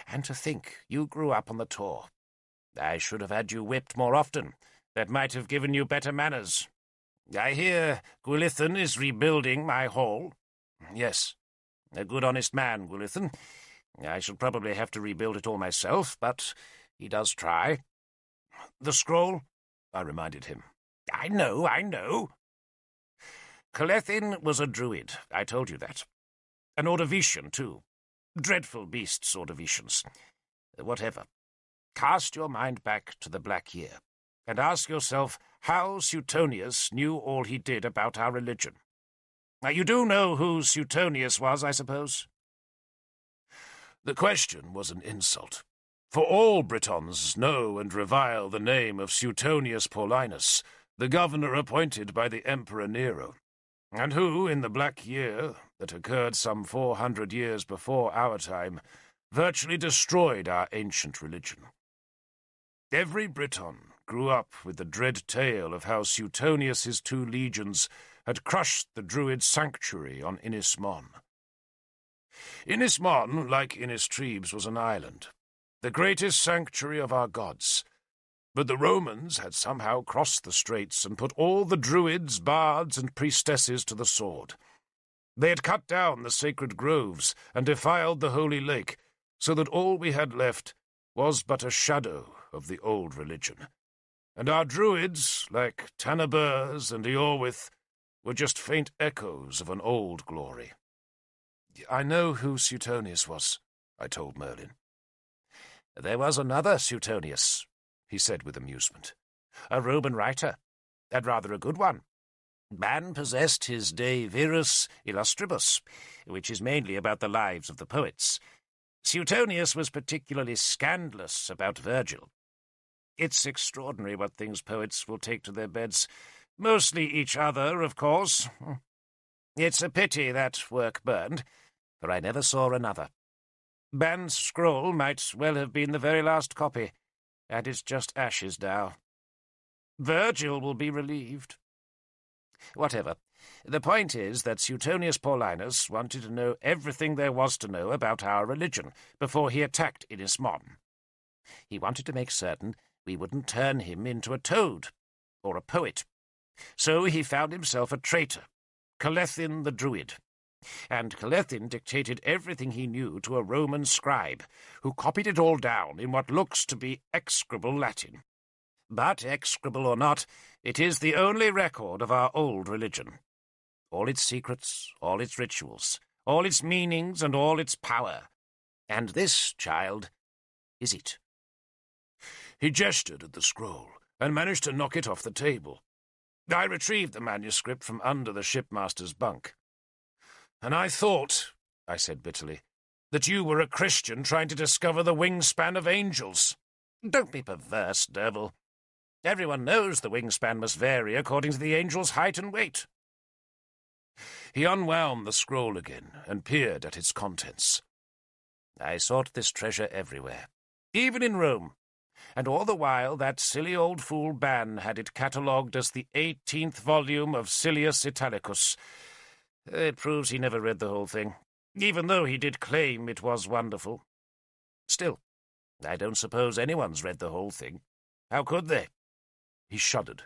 And to think you grew up on the Tor. I should have had you whipped more often. That might have given you better manners. I hear Gwilithan is rebuilding my hall.
Yes.
A good honest man, Gwilithan. I shall probably have to rebuild it all myself, but he does try.
The scroll? I reminded him.
I know. Colethin was a druid, I told you that. An Ordovician, too. Dreadful beasts, Ordovicians. Whatever. Cast your mind back to the Black Year, and ask yourself how Suetonius knew all he did about our religion. Now, you do know who Suetonius was, I suppose?
The question was an insult, for all Britons know and revile the name of Suetonius Paulinus, the governor appointed by the Emperor Nero, and who, in the Black Year, that occurred some 400 years before our time, virtually destroyed our ancient religion. Every Briton grew up with the dread tale of how Suetonius's 2 legions had crushed the Druid sanctuary on Inis Mon. Inis Mon, like Inis Trebes, was an island, the greatest sanctuary of our gods, but the Romans had somehow crossed the straits and put all the Druids, bards, and priestesses to the sword. They had cut down the sacred groves and defiled the holy lake, so that all we had left was but a shadow of the old religion. And our Druids, like Tanaburs and Eorwith, were just faint echoes of an old glory. I know who Suetonius was, I told Merlin.
There was another Suetonius, he said with amusement. A Roman writer, and rather a good one. Man possessed his De Virus Illustribus, which is mainly about the lives of the poets. Suetonius was particularly scandalous about Virgil. It's extraordinary what things poets will take to their beds. Mostly each other, of course. It's a pity that work burned, for I never saw another. Ban's scroll might well have been the very last copy, and it's just ashes now. Virgil will be relieved. Whatever. The point is that Suetonius Paulinus wanted to know everything there was to know about our religion before he attacked Inis Mon. He wanted to make certain we wouldn't turn him into a toad or a poet. So he found himself a traitor, Colethin the Druid. And Colethin dictated everything he knew to a Roman scribe, who copied it all down in what looks to be execrable Latin. But, execrable or not, it is the only record of our old religion. All its secrets, all its rituals, all its meanings, and all its power. And this, child, is it.
He gestured at the scroll, and managed to knock it off the table. I retrieved the manuscript from under the shipmaster's bunk. And I thought, I said bitterly, that you were a Christian trying to discover the wingspan of angels.
Don't be perverse, Derfel. Everyone knows the wingspan must vary according to the angel's height and weight.
He unwound the scroll again and peered at its contents.
I sought this treasure everywhere, even in Rome, and all the while that silly old fool Ban had it catalogued as the 18th volume of Silius Italicus. It proves he never read the whole thing, even though he did claim it was wonderful. Still, I don't suppose anyone's read the whole thing. How could they?
He shuddered.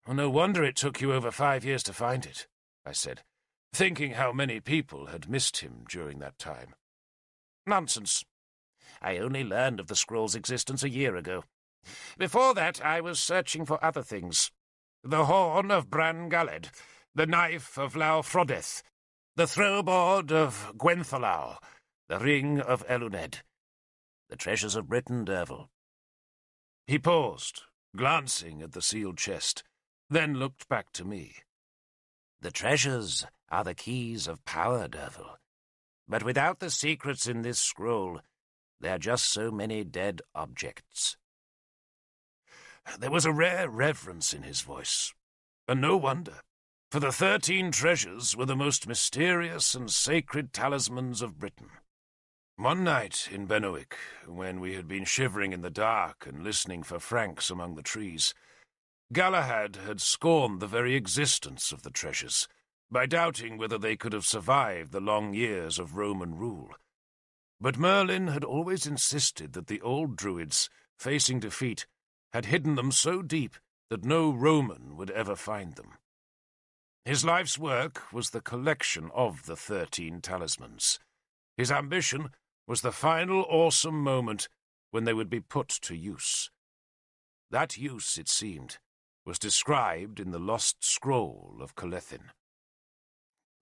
No wonder it took you over 5 years to find it, I said, thinking how many people had missed him during that time.
Nonsense. I only learned of the scroll's existence a year ago. Before that, I was searching for other things. The horn of Bran Galed, the knife of Laufrodeth, the throwboard of Gwenthlau, the ring of Eluned, the treasures of Britain, Derfel.
He paused, glancing at the sealed chest, then looked back to me.
The treasures are the keys of power, Derfel. But without the secrets in this scroll, there are just so many dead objects.
There was a rare reverence in his voice, and no wonder, for the 13 treasures were the most mysterious and sacred talismans of Britain. One night in Benwick, when we had been shivering in the dark and listening for Franks among the trees, Galahad had scorned the very existence of the treasures, by doubting whether they could have survived the long years of Roman rule. But Merlin had always insisted that the old druids, facing defeat, had hidden them so deep that no Roman would ever find them. His life's work was the collection of the 13 talismans. His ambition was the final awesome moment when they would be put to use. That use, it seemed, was described in the lost scroll of Colethin.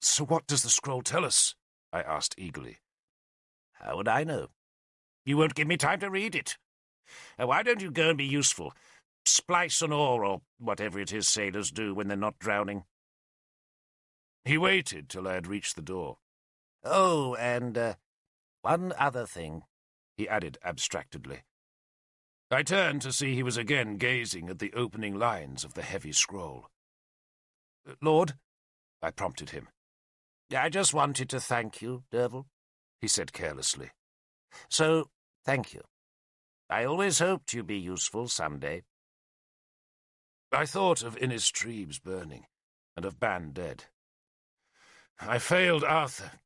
"So what does the scroll tell us?" I asked eagerly. "How would I know? You won't give me time to read it. Why don't you go and be useful? Splice an oar, or whatever it is sailors do when they're not drowning." He waited till I had reached the door. "Oh, and one other thing," he added abstractedly. I turned to see he was again gazing at the opening lines of the heavy scroll. "Lord," I prompted him. "I just wanted to thank you, Derfel," he said carelessly. "So, thank you. I always hoped you'd be useful someday." I thought of Innistribes burning, and of Ban dead. "I failed Arthur,"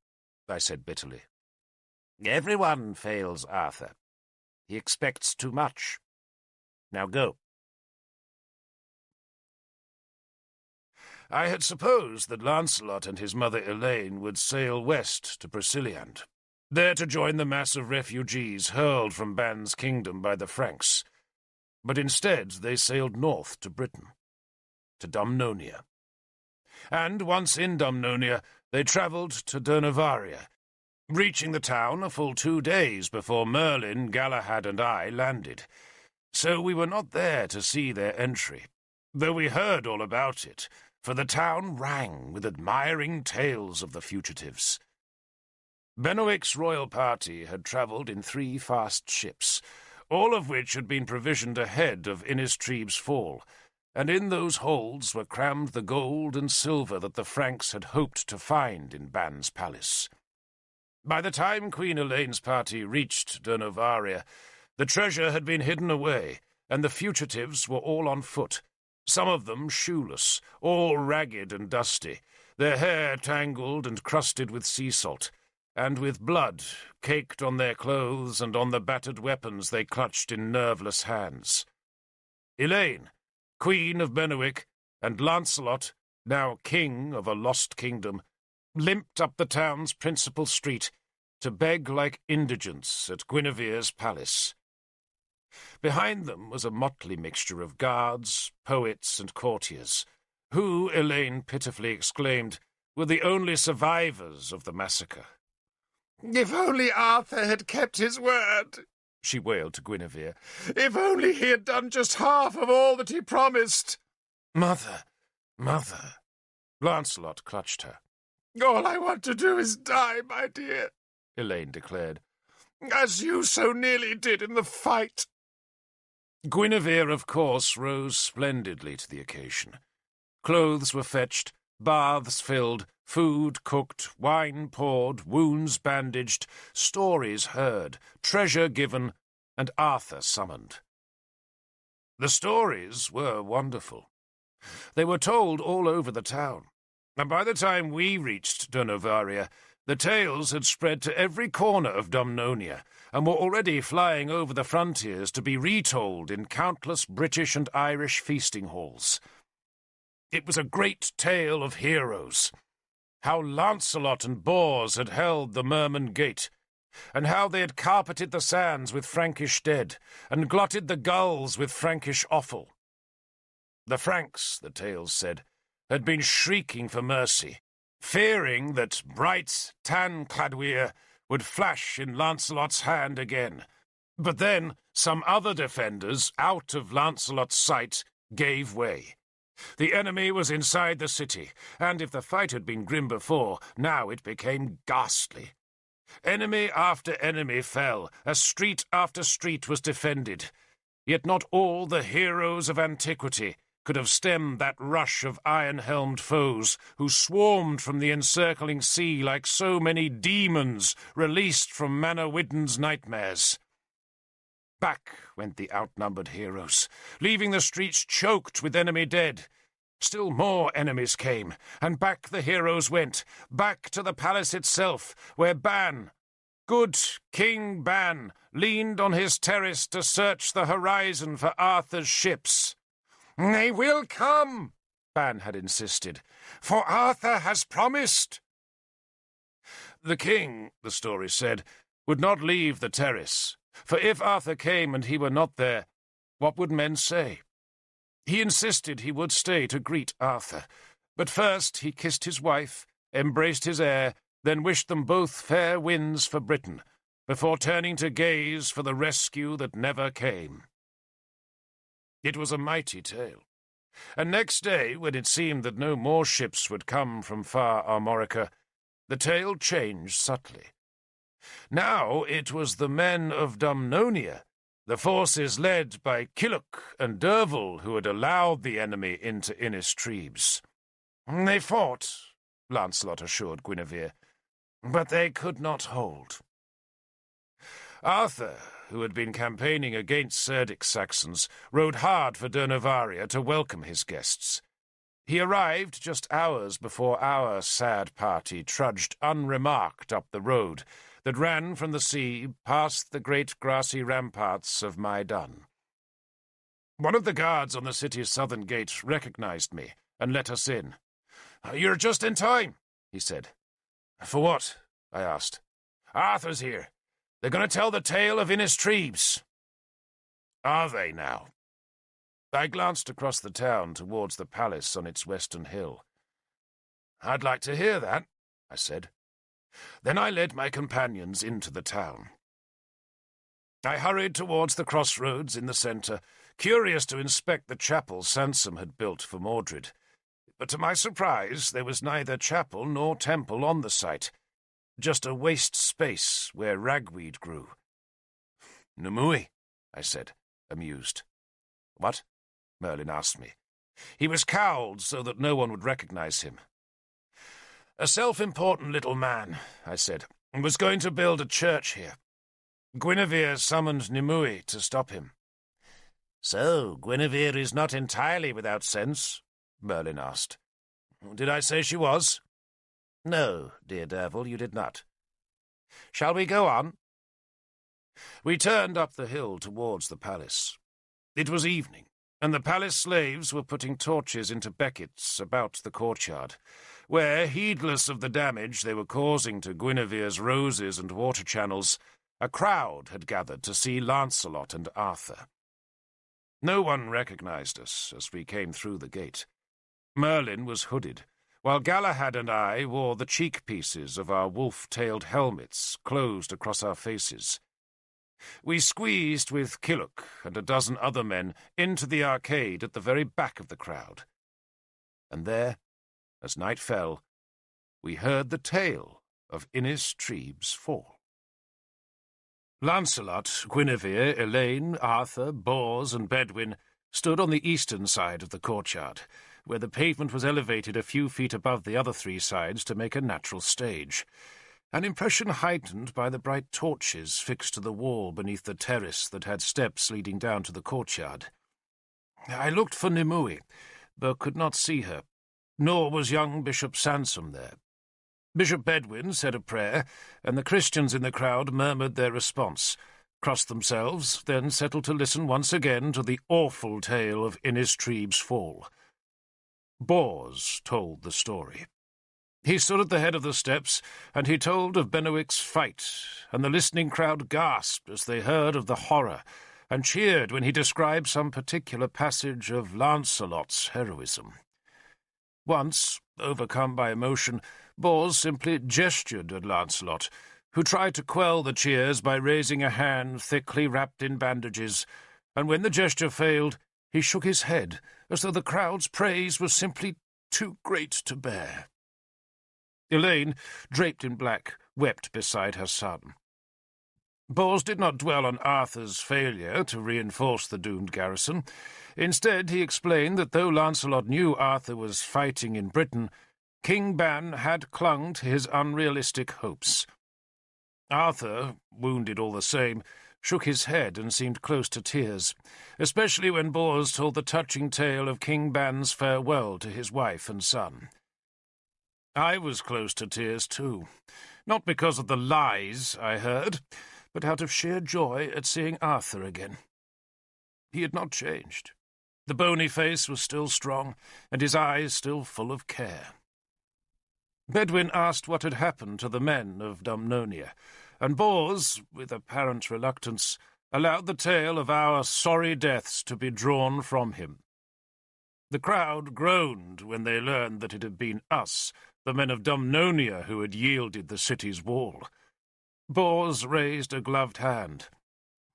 I said bitterly. "Everyone fails Arthur. He expects too much. Now go." I had supposed that Lancelot and his mother Elaine would sail west to Broceliande, there to join the mass of refugees hurled from Ban's kingdom by the Franks. But instead they sailed north to Britain, to Dumnonia. And once in Dumnonia, they travelled to Durnovaria, reaching the town a full 2 days before Merlin, Galahad, and I landed. So we were not there to see their entry, though we heard all about it, for the town rang with admiring tales of the fugitives. Benwick's royal party had travelled in 3 fast ships, all of which had been provisioned ahead of Innistribes' fall, and in those holds were crammed the gold and silver that the Franks had hoped to find in Ban's palace. By the time Queen Elaine's party reached Durnovaria, the treasure had been hidden away, and the fugitives were all on foot, some of them shoeless, all ragged and dusty, their hair tangled and crusted with sea salt, and with blood caked on their clothes and on the battered weapons they clutched in nerveless hands. Elaine, Queen of Benwick, and Lancelot, now king of a lost kingdom, limped up the town's principal street to beg like indigents at Guinevere's palace. Behind them was a motley mixture of guards, poets, and courtiers, who, Elaine pitifully exclaimed, were the only survivors of the massacre. "If only Arthur had kept his word," she wailed to Guinevere. "If only he had done just half of all that he promised." "Mother, mother," Lancelot clutched her. "All I want to do is die, my dear," Elaine declared, "as you so nearly did in the fight." Guinevere, of course, rose splendidly to the occasion. Clothes were fetched, baths filled, food cooked, wine poured, wounds bandaged, stories heard, treasure given, and Arthur summoned. The stories were wonderful. They were told all over the town, and by the time we reached Durnovaria, the tales had spread to every corner of Dumnonia, and were already flying over the frontiers to be retold in countless British and Irish feasting halls. It was a great tale of heroes, how Lancelot and Bors had held the Merman Gate, and how they had carpeted the sands with Frankish dead, and glutted the gulls with Frankish offal. The Franks, the tales said, had been shrieking for mercy, fearing that bright Tan-Cladwir would flash in Lancelot's hand again. But then some other defenders, out of Lancelot's sight, gave way. The enemy was inside the city, and if the fight had been grim before, now it became ghastly. Enemy after enemy fell, as street after street was defended. Yet not all the heroes of antiquity could have stemmed that rush of iron-helmed foes who swarmed from the encircling sea like so many demons released from Manawyddan's nightmares. Back went the outnumbered heroes, leaving the streets choked with enemy dead. Still more enemies came, and back the heroes went, back to the palace itself, where Ban, good King Ban, leaned on his terrace to search the horizon for Arthur's ships. "They will come," Ban had insisted, "for Arthur has promised." The king, the story said, would not leave the terrace, for if Arthur came and he were not there, what would men say? He insisted he would stay to greet Arthur, but first he kissed his wife, embraced his heir, then wished them both fair winds for Britain, before turning to gaze for the rescue that never came. It was a mighty tale, and next day, when it seemed that no more ships would come from far Armorica, the tale changed subtly. Now it was the men of Dumnonia, the forces led by Kilhuch and Derfel, who had allowed the enemy into Innistribes. "They fought," Lancelot assured Guinevere, "but they could not hold." Arthur, who had been campaigning against Cerdic Saxons, rode hard for Durnovaria to welcome his guests. He arrived just hours before our sad party trudged unremarked up the road that ran from the sea past the great grassy ramparts of Maidan. One of the guards on the city's southern gate recognized me and let us in. "You're just in time," he said. "For what?" I asked. "Arthur's here. They're going to tell the tale of Innistribes." "Are they now?" I glanced across the town towards the palace on its western hill. "I'd like to hear that," I said. Then I led my companions into the town. I hurried towards the crossroads in the centre, curious to inspect the chapel Sansom had built for Mordred. But to my surprise, there was neither chapel nor temple on the site, just a waste space where ragweed grew. "Nimue," I said, amused. "What?" Merlin asked me. He was cowled so that no one would recognize him. "A self-important little man," I said, "was going to build a church here. Guinevere summoned Nimue to stop him." "So, Guinevere is not entirely without sense?" Merlin asked. "Did I say she was?" "No, dear Derfel, you did not. Shall we go on?" We turned up the hill towards the palace. It was evening, and the palace slaves were putting torches into beckets about the courtyard, where, heedless of the damage they were causing to Guinevere's roses and water channels, a crowd had gathered to see Lancelot and Arthur. No one recognized us as we came through the gate. Merlin was hooded, while Galahad and I wore the cheek-pieces of our wolf-tailed helmets closed across our faces. We squeezed with Kilhuch and a dozen other men into the arcade at the very back of the crowd. And there, as night fell, we heard the tale of Innistribes' fall. Lancelot, Guinevere, Elaine, Arthur, Bors, and Bedwin stood on the eastern side of the courtyard, where the pavement was elevated a few feet above the other three sides to make a natural stage, an impression heightened by the bright torches fixed to the wall beneath the terrace that had steps leading down to the courtyard. I looked for Nimue, but could not see her, nor was young Bishop Sansom there. Bishop Bedwin said a prayer, and the Christians in the crowd murmured their response, crossed themselves, then settled to listen once again to the awful tale of Innistribes' fall. Bors told the story. He stood at the head of the steps, and he told of Benwick's fight, and the listening crowd gasped as they heard of the horror, and cheered when he described some particular passage of Lancelot's heroism. Once, overcome by emotion, Bors simply gestured at Lancelot, who tried to quell the cheers by raising a hand thickly wrapped in bandages, and when the gesture failed, he shook his head, as though the crowd's praise was simply too great to bear. Elaine, draped in black, wept beside her son. Bors did not dwell on Arthur's failure to reinforce the doomed garrison. Instead, he explained that though Lancelot knew Arthur was fighting in Britain, King Ban had clung to his unrealistic hopes. Arthur, wounded all the same, shook his head and seemed close to tears, especially when Bors told the touching tale of King Ban's farewell to his wife and son. I was close to tears too, not because of the lies I heard, but out of sheer joy at seeing Arthur again. He had not changed. The bony face was still strong, and his eyes still full of care. Bedwin asked what had happened to the men of Dumnonia, and Bors, with apparent reluctance, allowed the tale of our sorry deaths to be drawn from him. The crowd groaned when they learned that it had been us, the men of Dumnonia, who had yielded the city's wall. Bors raised a gloved hand.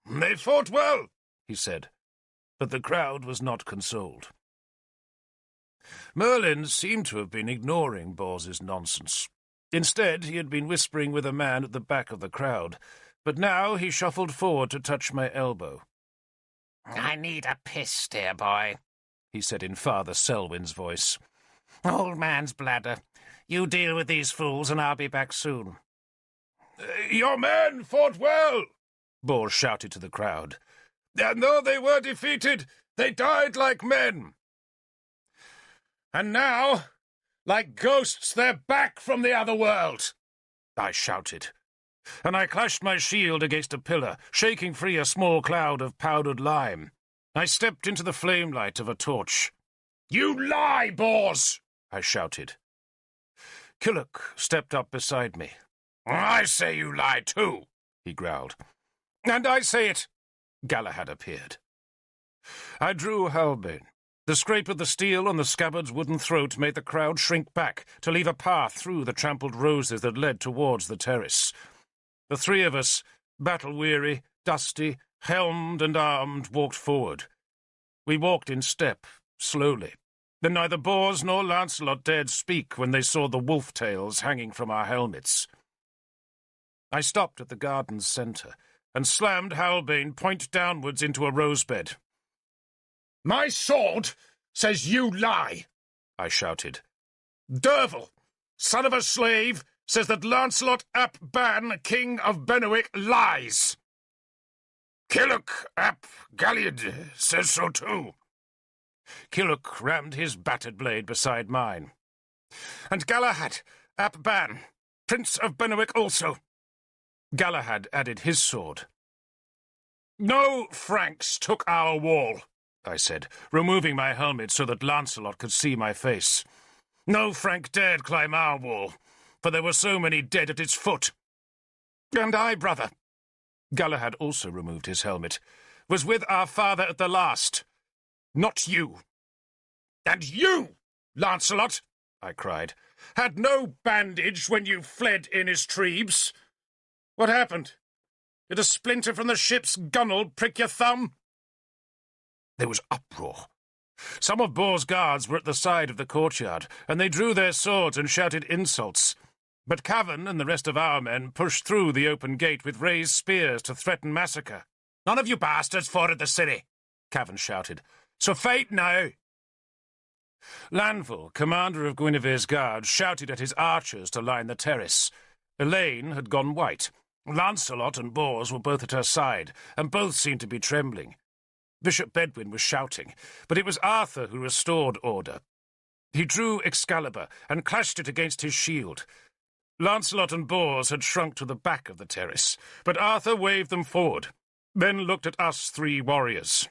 "They fought well," he said, but the crowd was not consoled. Merlin seemed to have been ignoring Bors's nonsense. Instead, he had been whispering with a man at the back of the crowd, but now he shuffled forward to touch my elbow.
"I need a piss, dear boy,"
he said in Father Selwyn's voice.
"Old man's bladder. You deal with these fools and I'll be back soon."
"Your men fought well," Bors shouted to the crowd. "And though they were defeated, they died like men. And now, like ghosts, they're back from the other world," I shouted, and I clashed my shield against a pillar, shaking free a small cloud of powdered lime. I stepped into the flame light of a torch. "You lie, Bors!" I shouted. Killock stepped up beside me. "I say you lie too," he growled. "And I say it." Galahad appeared. I drew Halbane. The scrape of the steel on the scabbard's wooden throat made the crowd shrink back to leave a path through the trampled roses that led towards the terrace. The three of us, battle-weary, dusty, helmed and armed, walked forward. We walked in step, slowly. Then neither Bors nor Lancelot dared speak when they saw the wolf-tails hanging from our helmets. I stopped at the garden's centre and slammed Halbane point downwards into a rosebed. "My sword says you lie," I shouted. "Derfel, son of a slave, says that Lancelot ap Ban, king of Benwick, lies. Killock ap Galliard says so too." Killock rammed his battered blade beside mine. "And Galahad ap Ban, prince of Benwick also." Galahad added his sword. "No Franks took our wall," I said, removing my helmet so that Lancelot could see my face. "No Frank dared climb our wall, for there were so many dead at its foot. And I, brother," Galahad also removed his helmet, "was with our father at the last. Not you." "And you, Lancelot," I cried, "had no bandage when you fled Innistribes. What happened? Did a splinter from the ship's gunwale prick your thumb?" There was uproar. Some of Bors' guards were at the side of the courtyard, and they drew their swords and shouted insults. But Cavan and the rest of our men pushed through the open gate with raised spears to threaten massacre. "None of you bastards fought the city," Cavan shouted. "So fight now." Lanval, commander of Guinevere's guard, shouted at his archers to line the terrace. Elaine had gone white. Lancelot and Bors were both at her side, and both seemed to be trembling. Bishop Bedwin was shouting, but it was Arthur who restored order. He drew Excalibur and clashed it against his shield. Lancelot and Bors had shrunk to the back of the terrace, but Arthur waved them forward, then looked at us three warriors.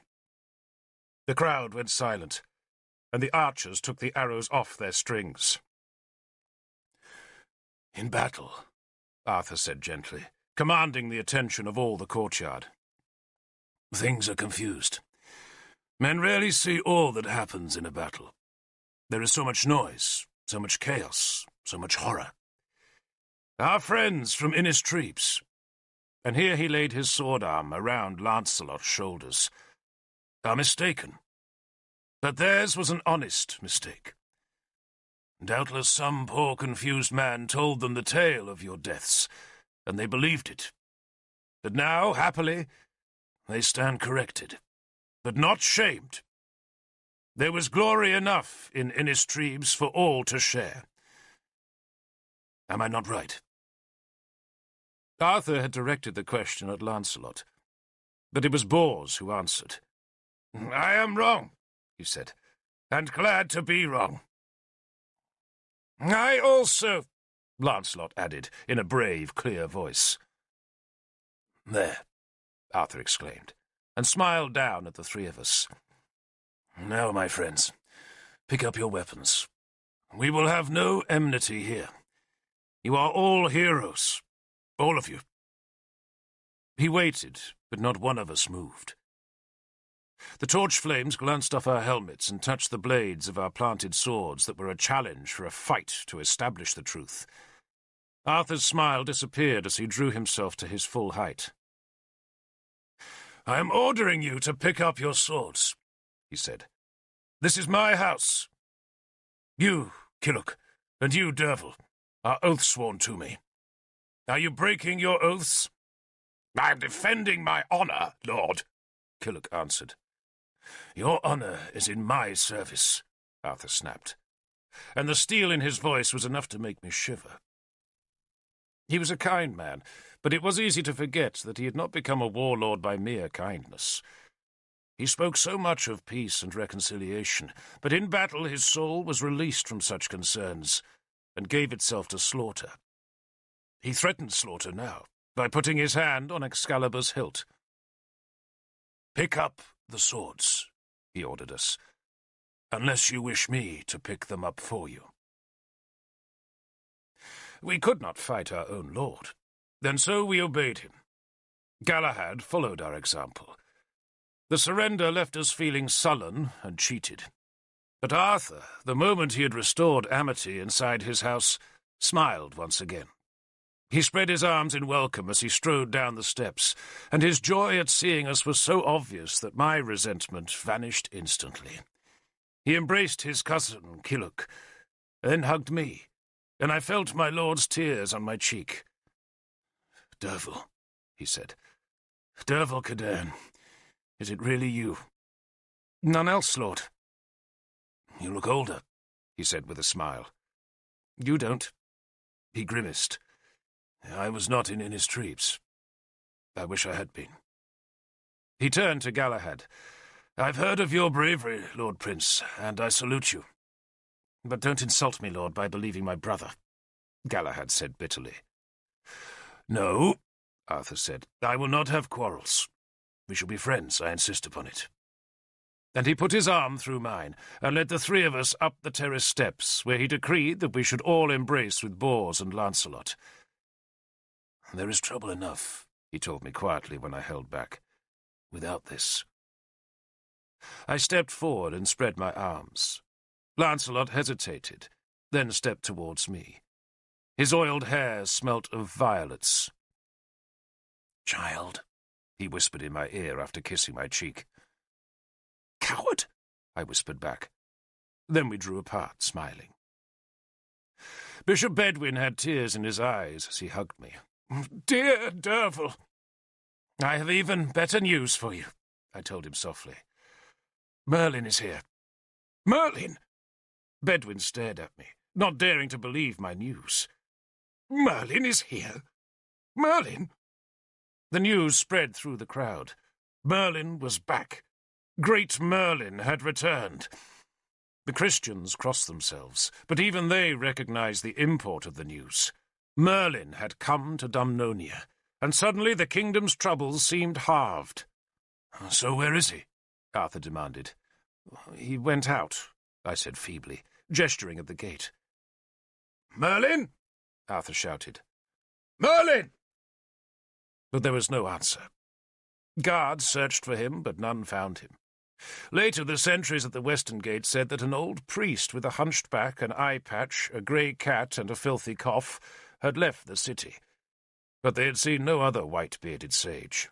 The crowd went silent, and the archers took the arrows off their strings. "In battle," Arthur said gently, commanding the attention of all the courtyard, "things are confused. Men rarely see all that happens in a battle. There is so much noise, so much chaos, so much horror. Our friends from Innistribes," and here he laid his sword arm around Lancelot's shoulders, "are mistaken. But theirs was an honest mistake. Doubtless some poor confused man told them the tale of your deaths, and they believed it. But now, happily, they stand corrected, but not shamed. There was glory enough in Innistribes for all to share. Am I not right?" Arthur had directed the question at Lancelot, but it was Bors who answered. "I am wrong," he said, "and glad to be wrong." "I also," Lancelot added, in a brave, clear voice. "There," Arthur exclaimed, and smiled down at the three of us. "Now, my friends, pick up your weapons. We will have no enmity here. You are all heroes, all of you." He waited, but not one of us moved. The torch flames glanced off our helmets and touched the blades of our planted swords that were a challenge for a fight to establish the truth. Arthur's smile disappeared as he drew himself to his full height. "I am ordering you to pick up your swords," he said. "This is my house. You, Killock, and you, Derfel, are oath-sworn to me. Are you breaking your oaths?" "I am defending my honor, Lord," Killock answered. "Your honor is in my service," Arthur snapped, and the steel in his voice was enough to make me shiver. He was a kind man, but it was easy to forget that he had not become a warlord by mere kindness. He spoke so much of peace and reconciliation, but in battle his soul was released from such concerns and gave itself to slaughter. He threatened slaughter now by putting his hand on Excalibur's hilt. "Pick up the swords," he ordered us, "unless you wish me to pick them up for you." We could not fight our own lord, and so we obeyed him. Galahad followed our example. The surrender left us feeling sullen and cheated. But Arthur, the moment he had restored amity inside his house, smiled once again. He spread his arms in welcome as he strode down the steps, and his joy at seeing us was so obvious that my resentment vanished instantly. He embraced his cousin, Killock, then hugged me, and I felt my lord's tears on my cheek. "Derfel," he said. "Derfel Cadan, is it really you?" "None else, Lord." "You look older," he said with a smile. "You don't." He grimaced. "I was not in Innistribes. I wish I had been." He turned to Galahad. "I've heard of your bravery, Lord Prince, and I salute you." "But don't insult me, Lord, by believing my brother," Galahad said bitterly. "No," Arthur said. "I will not have quarrels. We shall be friends, I insist upon it." And he put his arm through mine, and led the three of us up the terrace steps, where he decreed that we should all embrace with Bors and Lancelot. "There is trouble enough," he told me quietly when I held back, "without this." I stepped forward and spread my arms. Lancelot hesitated, then stepped towards me. His oiled hair smelt of violets. "Child," he whispered in my ear after kissing my cheek. "Coward," I whispered back. Then we drew apart, smiling. Bishop Bedwin had tears in his eyes as he hugged me. "Dear Derfel." "I have even better news for you," I told him softly. "Merlin is here." "Merlin?" Bedwin stared at me, not daring to believe my news. "Merlin is here? Merlin?" The news spread through the crowd. Merlin was back. Great Merlin had returned. The Christians crossed themselves, but even they recognized the import of the news. Merlin had come to Dumnonia, and suddenly the kingdom's troubles seemed halved. "So where is he?" Arthur demanded. "He went out," I said feebly, gesturing at the gate. "Merlin?" Arthur shouted. "Merlin!" But there was no answer. Guards searched for him, but none found him. Later, the sentries at the western gate said that an old priest with a hunched back, an eye patch, a grey cat, and a filthy cough had left the city, but they had seen no other white-bearded sage.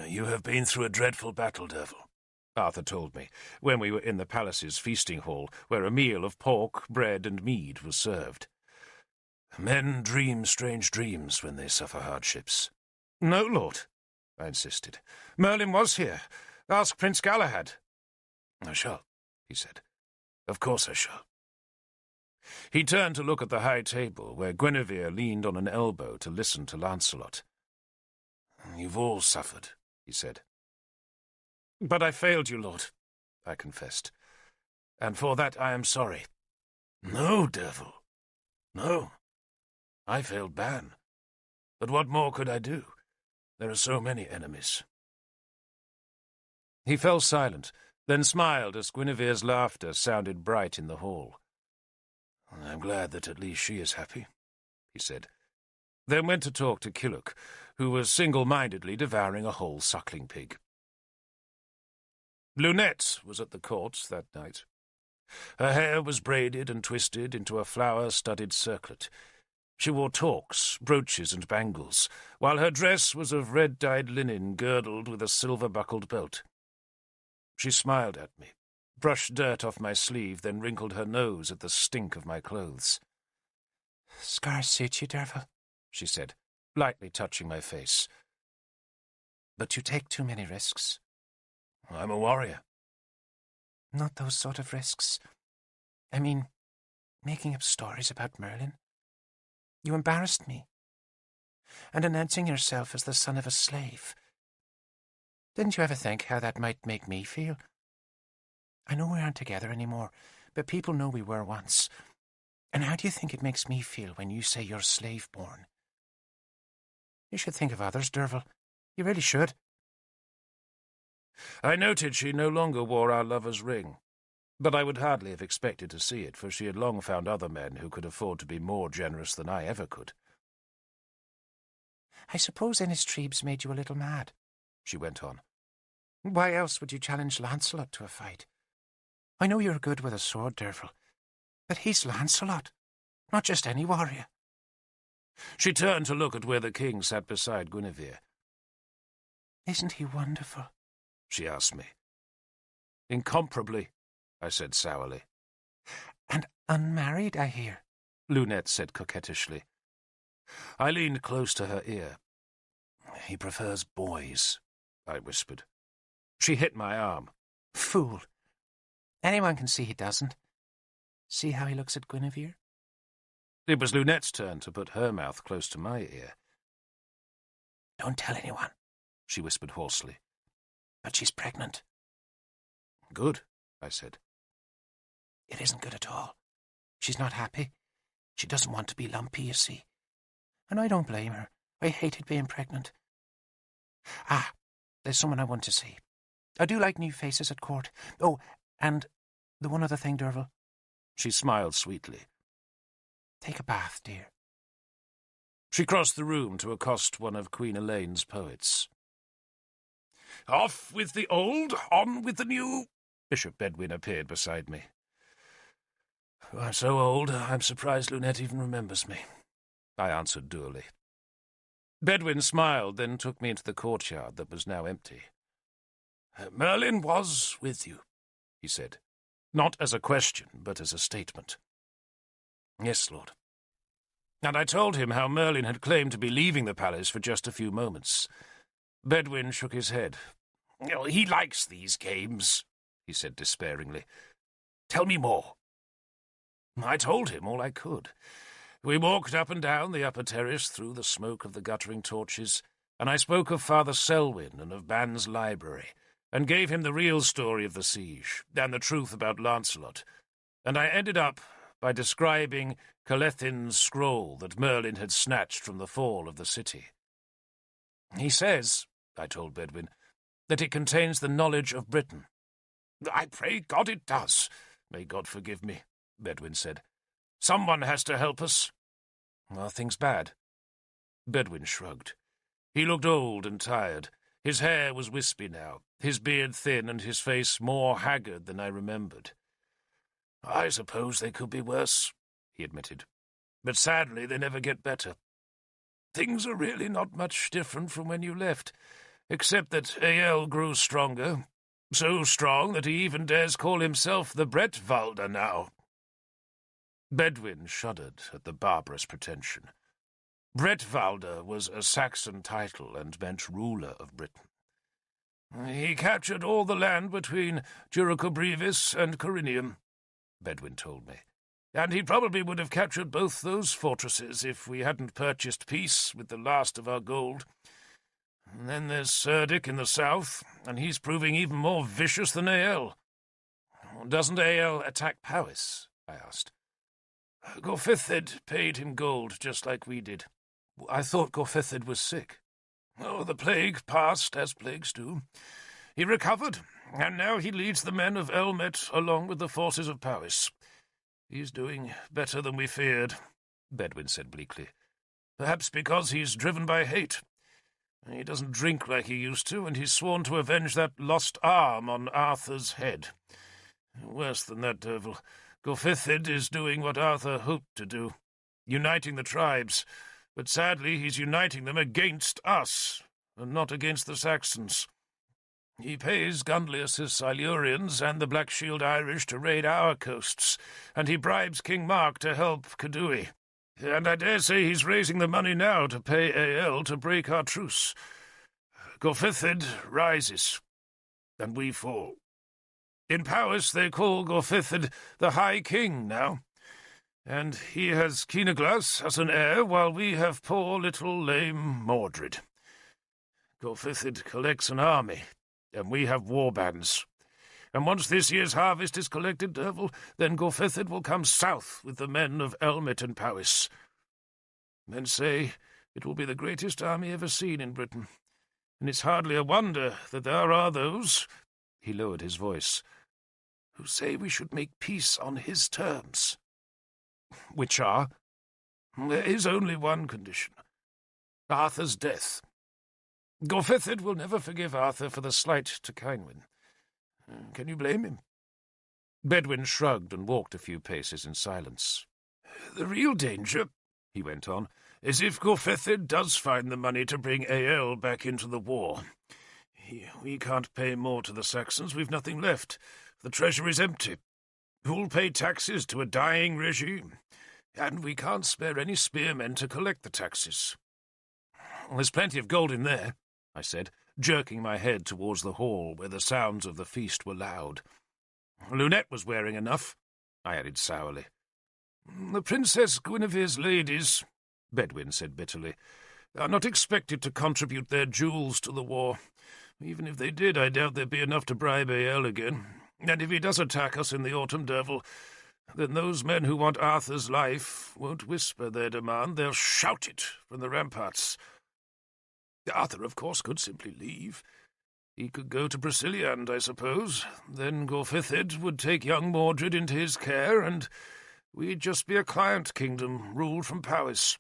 "You have been through a dreadful battle, Derfel," Arthur told me, when we were in the palace's feasting hall, where a meal of pork, bread, and mead was served. Men dream strange dreams when they suffer hardships.
No, Lord, I insisted. Merlin was here. Ask Prince Galahad.
I shall, he said. Of course I shall. He turned to look at the high table, where Guinevere leaned on an elbow to listen to Lancelot. You've all suffered, he said.
But I failed you, Lord,
I confessed. And for that I am sorry. No, Derfel. No. I failed Ban. But what more could I do? There are so many enemies. He fell silent, then smiled as Guinevere's laughter sounded bright in the hall. I'm glad that at least she is happy, he said, then went to talk to Kilhuch, who was single-mindedly devouring a whole suckling pig. Lunette was at the court that night. Her hair was braided and twisted into a flower-studded circlet. She wore torques, brooches, and bangles, while her dress was of red-dyed linen girdled with a silver-buckled belt. She smiled at me, brushed dirt off my sleeve, then wrinkled her nose at the stink of my clothes.
"Scars suit you, Derfel," she said, lightly touching my face. "But you take too many risks."
I'm a warrior.
Not those sort of risks. I mean, making up stories about Merlin. You embarrassed me. And announcing yourself as the son of a slave. Didn't you ever think how that might make me feel? I know we aren't together anymore, but people know we were once. And how do you think it makes me feel when you say you're slave-born? You should think of others, Derfel. You really should.
I noted she no longer wore our lover's ring, but I would hardly have expected to see it, for she had long found other men who could afford to be more generous than I ever could.
I suppose Innistribes made you a little mad, she went on. Why else would you challenge Lancelot to a fight? I know you're good with a sword, Derfel, but he's Lancelot, not just any warrior.
She turned to look at where the king sat beside Guinevere.
Isn't he wonderful?
She asked me. Incomparably, I said sourly.
And unmarried, I hear, Lunette said coquettishly.
I leaned close to her ear. He prefers boys, I whispered. She hit my arm.
Fool. Anyone can see he doesn't. See how he looks at Guinevere?
It was Lunette's turn to put her mouth close to my ear.
Don't tell anyone, she whispered hoarsely. But she's pregnant.
Good, I said.
It isn't good at all. She's not happy. She doesn't want to be lumpy, you see. And I don't blame her. I hated being pregnant. Ah, there's someone I want to see. I do like new faces at court. Oh, and the one other thing, Derfel.
She smiled sweetly.
Take a bath, dear.
She crossed the room to accost one of Queen Elaine's poets. Off with the old, on with the new. Bishop Bedwin appeared beside me. I'm so old, I'm surprised Lunette even remembers me, I answered dourly. Bedwin smiled, then took me into the courtyard that was now empty. Merlin was with you, he said, not as a question, but as a statement. Yes, Lord. And I told him how Merlin had claimed to be leaving the palace for just a few moments. Bedwin shook his head. He likes these games, he said despairingly. Tell me more. I told him all I could. We walked up and down the upper terrace through the smoke of the guttering torches, and I spoke of Father Selwyn and of Ban's library, and gave him the real story of the siege, and the truth about Lancelot, and I ended up by describing Calethin's scroll that Merlin had snatched from the fall of the city. He says, I told Bedwin, that it contains the knowledge of Britain. I pray God it does. May God forgive me, Bedwin said. Someone has to help us. Are things bad? Bedwin shrugged. He looked old and tired. His hair was wispy now, his beard thin and his face more haggard than I remembered. I suppose they could be worse, he admitted. But sadly they never get better. Things are really not much different from when you left, except that Ael grew stronger, so strong that he even dares call himself the Bretwalder now. Bedwin shuddered at the barbarous pretension. Bretwalda was a Saxon title and meant ruler of Britain. He captured all the land between Jericho Brevis and Corinium, Bedwin told me, and he probably would have captured both those fortresses if we hadn't purchased peace with the last of our gold. And then there's Cerdic in the south, and he's proving even more vicious than Ael. Doesn't Ael attack Powys? I asked. Gorfithid paid him gold, just like we did. I thought Gorfithid was sick. Oh, the plague passed, as plagues do. He recovered, and now he leads the men of Elmet along with the forces of Powys. He's doing better than we feared, Bedwin said bleakly. Perhaps because he's driven by hate. He doesn't drink like he used to, and he's sworn to avenge that lost arm on Arthur's head. Worse than that, Derfel. Gorfithid is doing what Arthur hoped to do, uniting the tribes, but sadly he's uniting them against us, and not against the Saxons. He pays Gunlius's Silurians and the Black Shield Irish to raid our coasts, and he bribes King Mark to help Cadui. And I dare say he's raising the money now to pay Ael to break our truce. Gorfithid rises, and we fall. In Powys they call Gorfithid the High King now, and he has Keenaglas as an heir, while we have poor little lame Mordred. Gorfithid collects an army, and we have warbands. And once this year's harvest is collected, Derfel, then Gorfithid will come south with the men of Elmet and Powys. Men say it will be the greatest army ever seen in Britain, and it's hardly a wonder that there are those, he lowered his voice, who say we should make peace on his terms. Which are? There is only one condition. Arthur's death. Gorfithid will never forgive Arthur for the slight to Kynwyn. Can you blame him? Bedwin shrugged and walked a few paces in silence. The real danger, he went on, is if Gorfithid does find the money to bring Ael back into the war. We can't pay more to the Saxons. We've nothing left. The treasury is empty. Who'll pay taxes to a dying regime? And we can't spare any spearmen to collect the taxes. There's plenty of gold in there, I said, jerking my head towards the hall where the sounds of the feast were loud. Lunette was wearing enough, I added sourly. The Princess Guinevere's ladies, Bedwin said bitterly, are not expected to contribute their jewels to the war. Even if they did, I doubt there'd be enough to bribe Ael again. And if he does attack us in the autumn, Derfel, then those men who want Arthur's life won't whisper their demand, they'll shout it from the ramparts. Arthur, of course, could simply leave. He could go to Broceliande, I suppose. Then Gorfithid would take young Mordred into his care, and we'd just be a client kingdom ruled from Powys.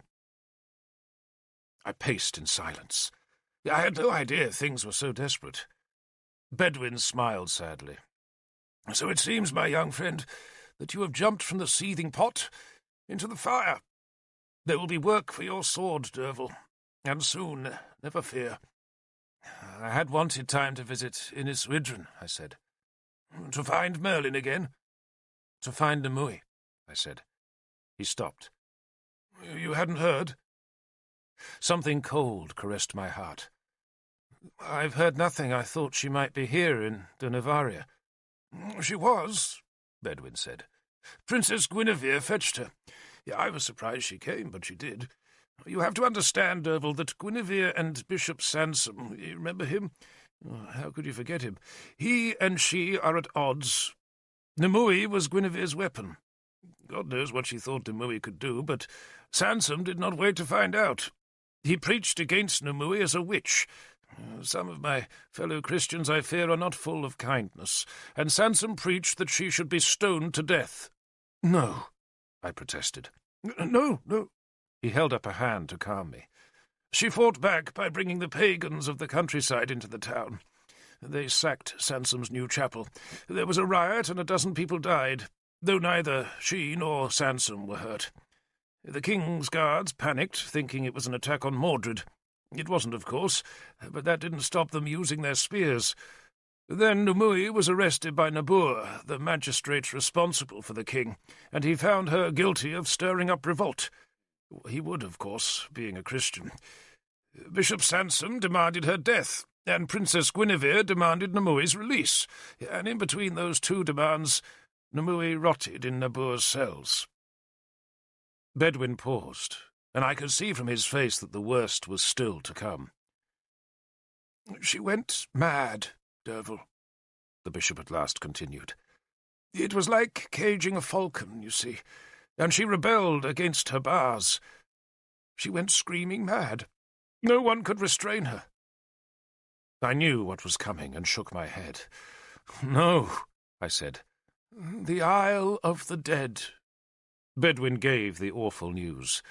I paced in silence. I had no idea things were so desperate. Bedwin smiled sadly. So it seems, my young friend, that you have jumped from the seething pot into the fire. There will be work for your sword, Derfel, and soon, never fear. I had wanted time to visit Innis Widren, I said. To find Merlin again? To find Nimue, I said. He stopped. You hadn't heard? Something cold caressed my heart. I've heard nothing. I thought she might be here in the Nevaria. She was, Bedwin said. Princess Guinevere fetched her. I was surprised she came, but she did. You have to understand, Derfel, that Guinevere and Bishop Sansom, you remember him? How could you forget him? He and she are at odds. Nimue was Guinevere's weapon. God knows what she thought Nimue could do, but Sansom did not wait to find out. He preached against Nimue as a witch. Some of my fellow Christians, I fear, are not full of kindness, and Sansom preached that she should be stoned to death. No, I protested. No. He held up a hand to calm me. She fought back by bringing the pagans of the countryside into the town. They sacked Sansom's new chapel. There was a riot, and 12 people died, though neither she nor Sansom were hurt. The king's guards panicked, thinking it was an attack on Mordred. It wasn't, of course, but that didn't stop them using their spears. Then Numui was arrested by Nabur, the magistrate responsible for the king, and he found her guilty of stirring up revolt. He would, of course, being a Christian. Bishop Sansom demanded her death, and Princess Guinevere demanded Namui's release, and in between those two demands, Numui rotted in Nabur's cells. Bedwin paused, and I could see from his face that the worst was still to come. "She went mad, Derfel," the bishop at last continued. "It was like caging a falcon, you see, and she rebelled against her bars. She went screaming mad. No one could restrain her." I knew what was coming and shook my head. "No," I said. "The Isle of the Dead." Bedwin gave the awful news.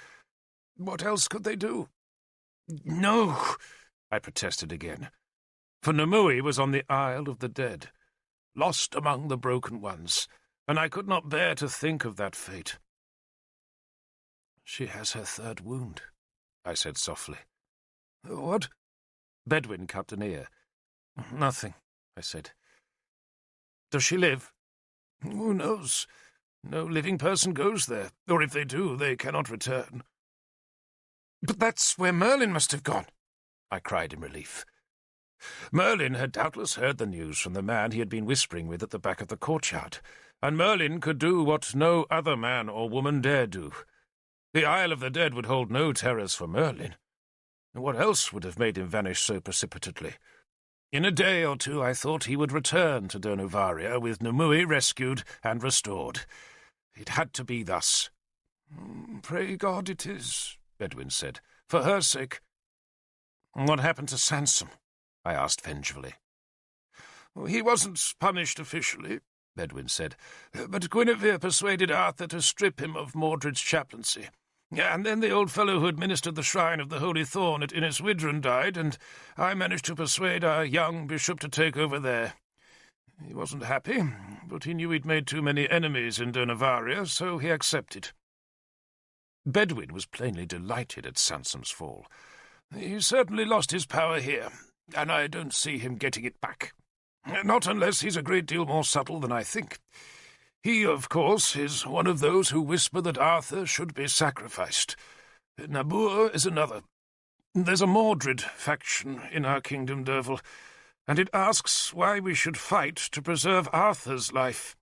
"What else could they do?" "No," I protested again. For Numui was on the Isle of the Dead, lost among the broken ones, and I could not bear to think of that fate. "She has her third wound," I said softly. "What?" Bedwin cupped an ear. "Nothing," I said. "Does she live?" "Who knows? No living person goes there, or if they do, they cannot return." "But that's where Merlin must have gone," I cried in relief. Merlin had doubtless heard the news from the man he had been whispering with at the back of the courtyard, and Merlin could do what no other man or woman dare do. The Isle of the Dead would hold no terrors for Merlin. What else would have made him vanish so precipitately? In a day or two I thought he would return to Dernovaria with Numui rescued and restored. It had to be thus. "Pray God it is," Bedwin said, "for her sake." "What happened to Sansom?" I asked vengefully. "He wasn't punished officially," Bedwin said, "but Guinevere persuaded Arthur to strip him of Mordred's chaplaincy. And then the old fellow who administered the shrine of the Holy Thorn at Inniswydran died, and I managed to persuade our young bishop to take over there. He wasn't happy, but he knew he'd made too many enemies in Dernovaria, so he accepted." Bedwin was plainly delighted at Sansom's fall. "He certainly lost his power here, and I don't see him getting it back. Not unless he's a great deal more subtle than I think. He, of course, is one of those who whisper that Arthur should be sacrificed. Nabur is another. There's a Mordred faction in our kingdom, Derfel, and it asks why we should fight to preserve Arthur's life."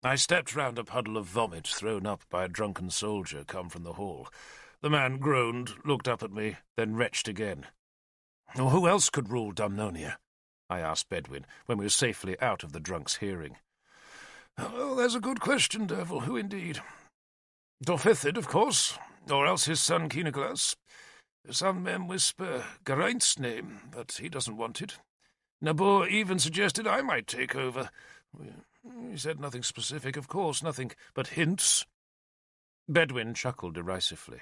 I stepped round a puddle of vomit thrown up by a drunken soldier come from the hall. The man groaned, looked up at me, then retched again. "Who else could rule Dumnonia?" I asked Bedwin, when we were safely out of the drunk's hearing. "Oh, there's a good question, Derfel. Who indeed? Dorfithid, of course, or else his son Keenaglas. Some men whisper Geraint's name, but he doesn't want it. Nabur even suggested I might take over. He said nothing specific, of course, nothing but hints." Bedwin chuckled derisively.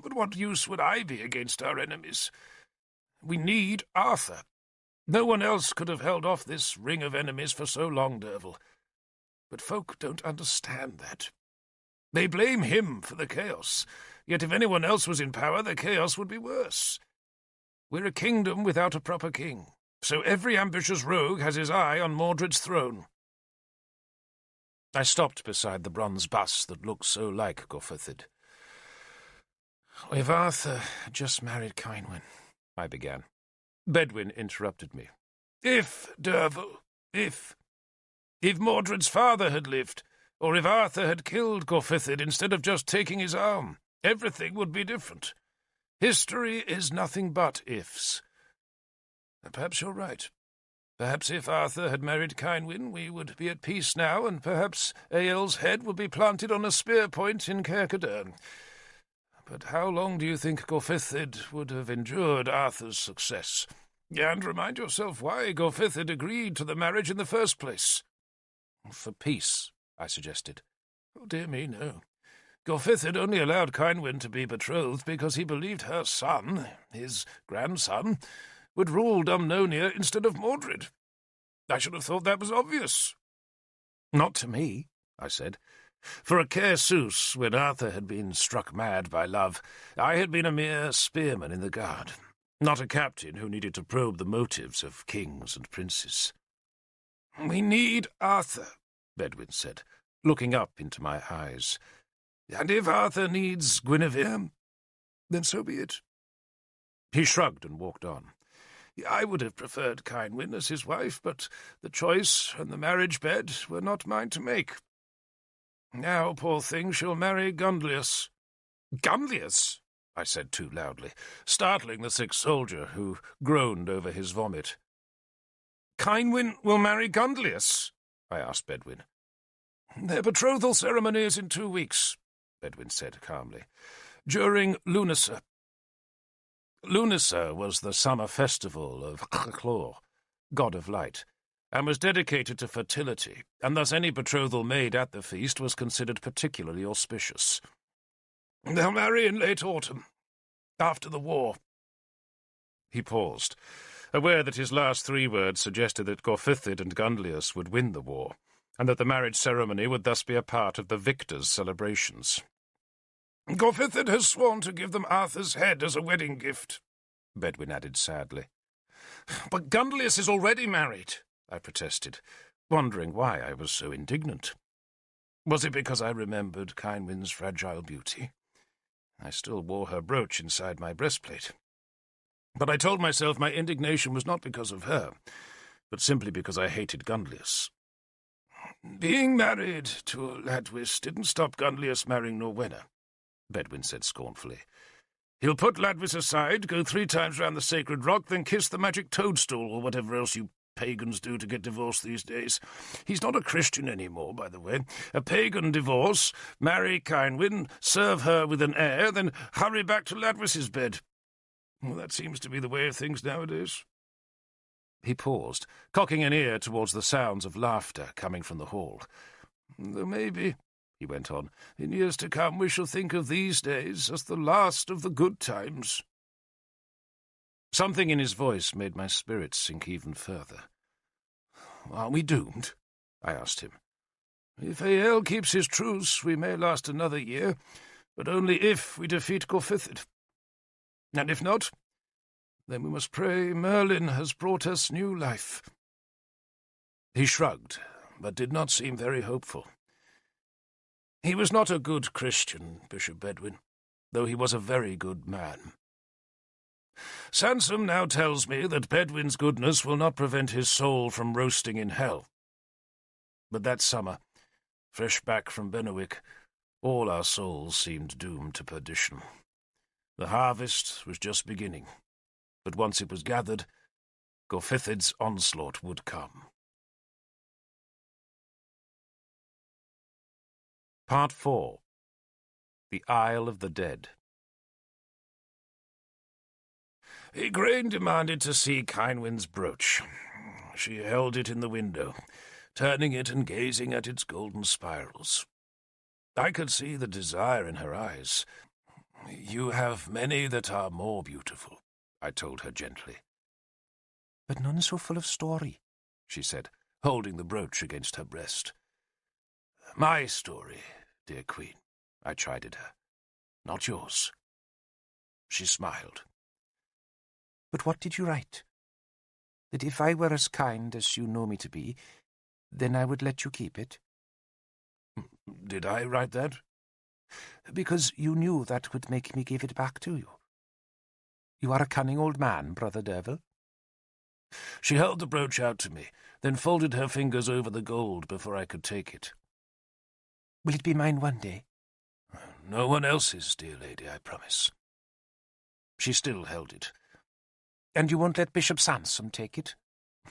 "But what use would I be against our enemies? We need Arthur. No one else could have held off this ring of enemies for so long, Derfel. But folk don't understand that. They blame him for the chaos, yet if anyone else was in power, the chaos would be worse. We're a kingdom without a proper king, so every ambitious rogue has his eye on Mordred's throne." I stopped beside the bronze bust that looked so like Gorfithid. "If Arthur had just married Kynwyn," I began. Bedwin interrupted me. "If, Derfel, if. If Mordred's father had lived, or if Arthur had killed Gorfithid instead of just taking his arm, everything would be different. History is nothing but ifs. Perhaps you're right. Perhaps if Arthur had married Kynwyn, we would be at peace now, and perhaps Eäl's head would be planted on a spear point in Caercadern. But how long do you think Gorfithid would have endured Arthur's success? And remind yourself why Gorfithid agreed to the marriage in the first place." "For peace," I suggested. "Oh, dear me, no. Gorfithid only allowed Kynwyn to be betrothed because he believed her son, his grandson, would rule Dumnonia instead of Mordred. I should have thought that was obvious." "Not to me," I said. "For a Caersus, when Arthur had been struck mad by love, I had been a mere spearman in the guard. not a captain who needed to probe the motives of kings and princes.
"We need Arthur,"
Bedwin said, looking up into my eyes.
"and if Arthur needs Guinevere, then so be it."
He shrugged and walked on.
"I would have preferred Cynwyn as his wife, but the choice and the marriage bed were not mine to make. Now, poor thing, she'll marry Gunlius."
"Gunlius?" I said too loudly, startling the sick soldier, who groaned over his vomit.
"Cynwyn will marry Gunlius?"
I asked Bedwin.
"Their betrothal ceremony is in 2 weeks," Bedwin said calmly, "during Lunacy."
Lunacy was the summer festival of Chlor, god of light, and was dedicated to fertility, and thus any betrothal made at the feast was considered particularly auspicious.
"They'll marry in late autumn, after the war."
He paused, aware that his last 3 words suggested that Gorfithid and Gunlius would win the war, and that the marriage ceremony would thus be a part of the victor's celebrations.
"Gorfithid has sworn to give them Arthur's head as a wedding gift," Bedwin added sadly.
"But Gunlius is already married," I protested, wondering why I was so indignant. Was it because I remembered Cynwyn's fragile beauty? I still wore her brooch inside my breastplate. But I told myself my indignation was not because of her, but simply because I hated Gunlius.
"Being married to Ladwis didn't stop Gunlius marrying Norwenna," Bedwin said scornfully. "He'll put Ladwis aside, go 3 times round the sacred rock, then kiss the magic toadstool or whatever else you pagans do to get divorced these days. He's not a Christian anymore, by the way. A pagan divorce, marry Cynwyn, serve her with an heir, then hurry back to Ladwis's bed. Well, that seems to be the way of things nowadays."
He paused, cocking an ear towards the sounds of laughter coming from the hall.
"Though maybe," he went on, "in years to come we shall think of these days as the last of the good times."
Something in his voice made my spirits sink even further.
"Are we doomed?" I asked him. "If Ael keeps his truce, we may last another year, but only if we defeat Gorfithid. And if not, then we must pray Merlin has brought us new life."
He shrugged, but did not seem very hopeful.
"He was not a good Christian, Bishop Bedwin, though he was a very good man. Sansom now tells me that Bedwin's goodness will not prevent his soul from roasting in hell. But that summer, fresh back from Bennewick, all our souls seemed doomed to perdition. The harvest was just beginning, but once it was gathered, Gorfithid's onslaught would come."
Part 4. The Isle of the Dead.
Igraine demanded to see Cynwyn's brooch. She held it in the window, turning it and gazing at its golden spirals. I could see the desire in her eyes. "You have many that are more beautiful," I told her gently.
"But none so full of story,"
she said, holding the brooch against her breast. "My story, dear Queen," I chided her, "not yours." She smiled.
"But what did you write? That if I were as kind as you know me to be, then I would let you keep it?"
"Did I write that?"
"Because you knew that would make me give it back to you. You are a cunning old man, Brother Derfel."
She held the brooch out to me, then folded her fingers over the gold before I could take it.
"Will it be mine one day?"
"No one else's, dear lady, I promise." She still held it.
"And you won't let Bishop Sansom take it?"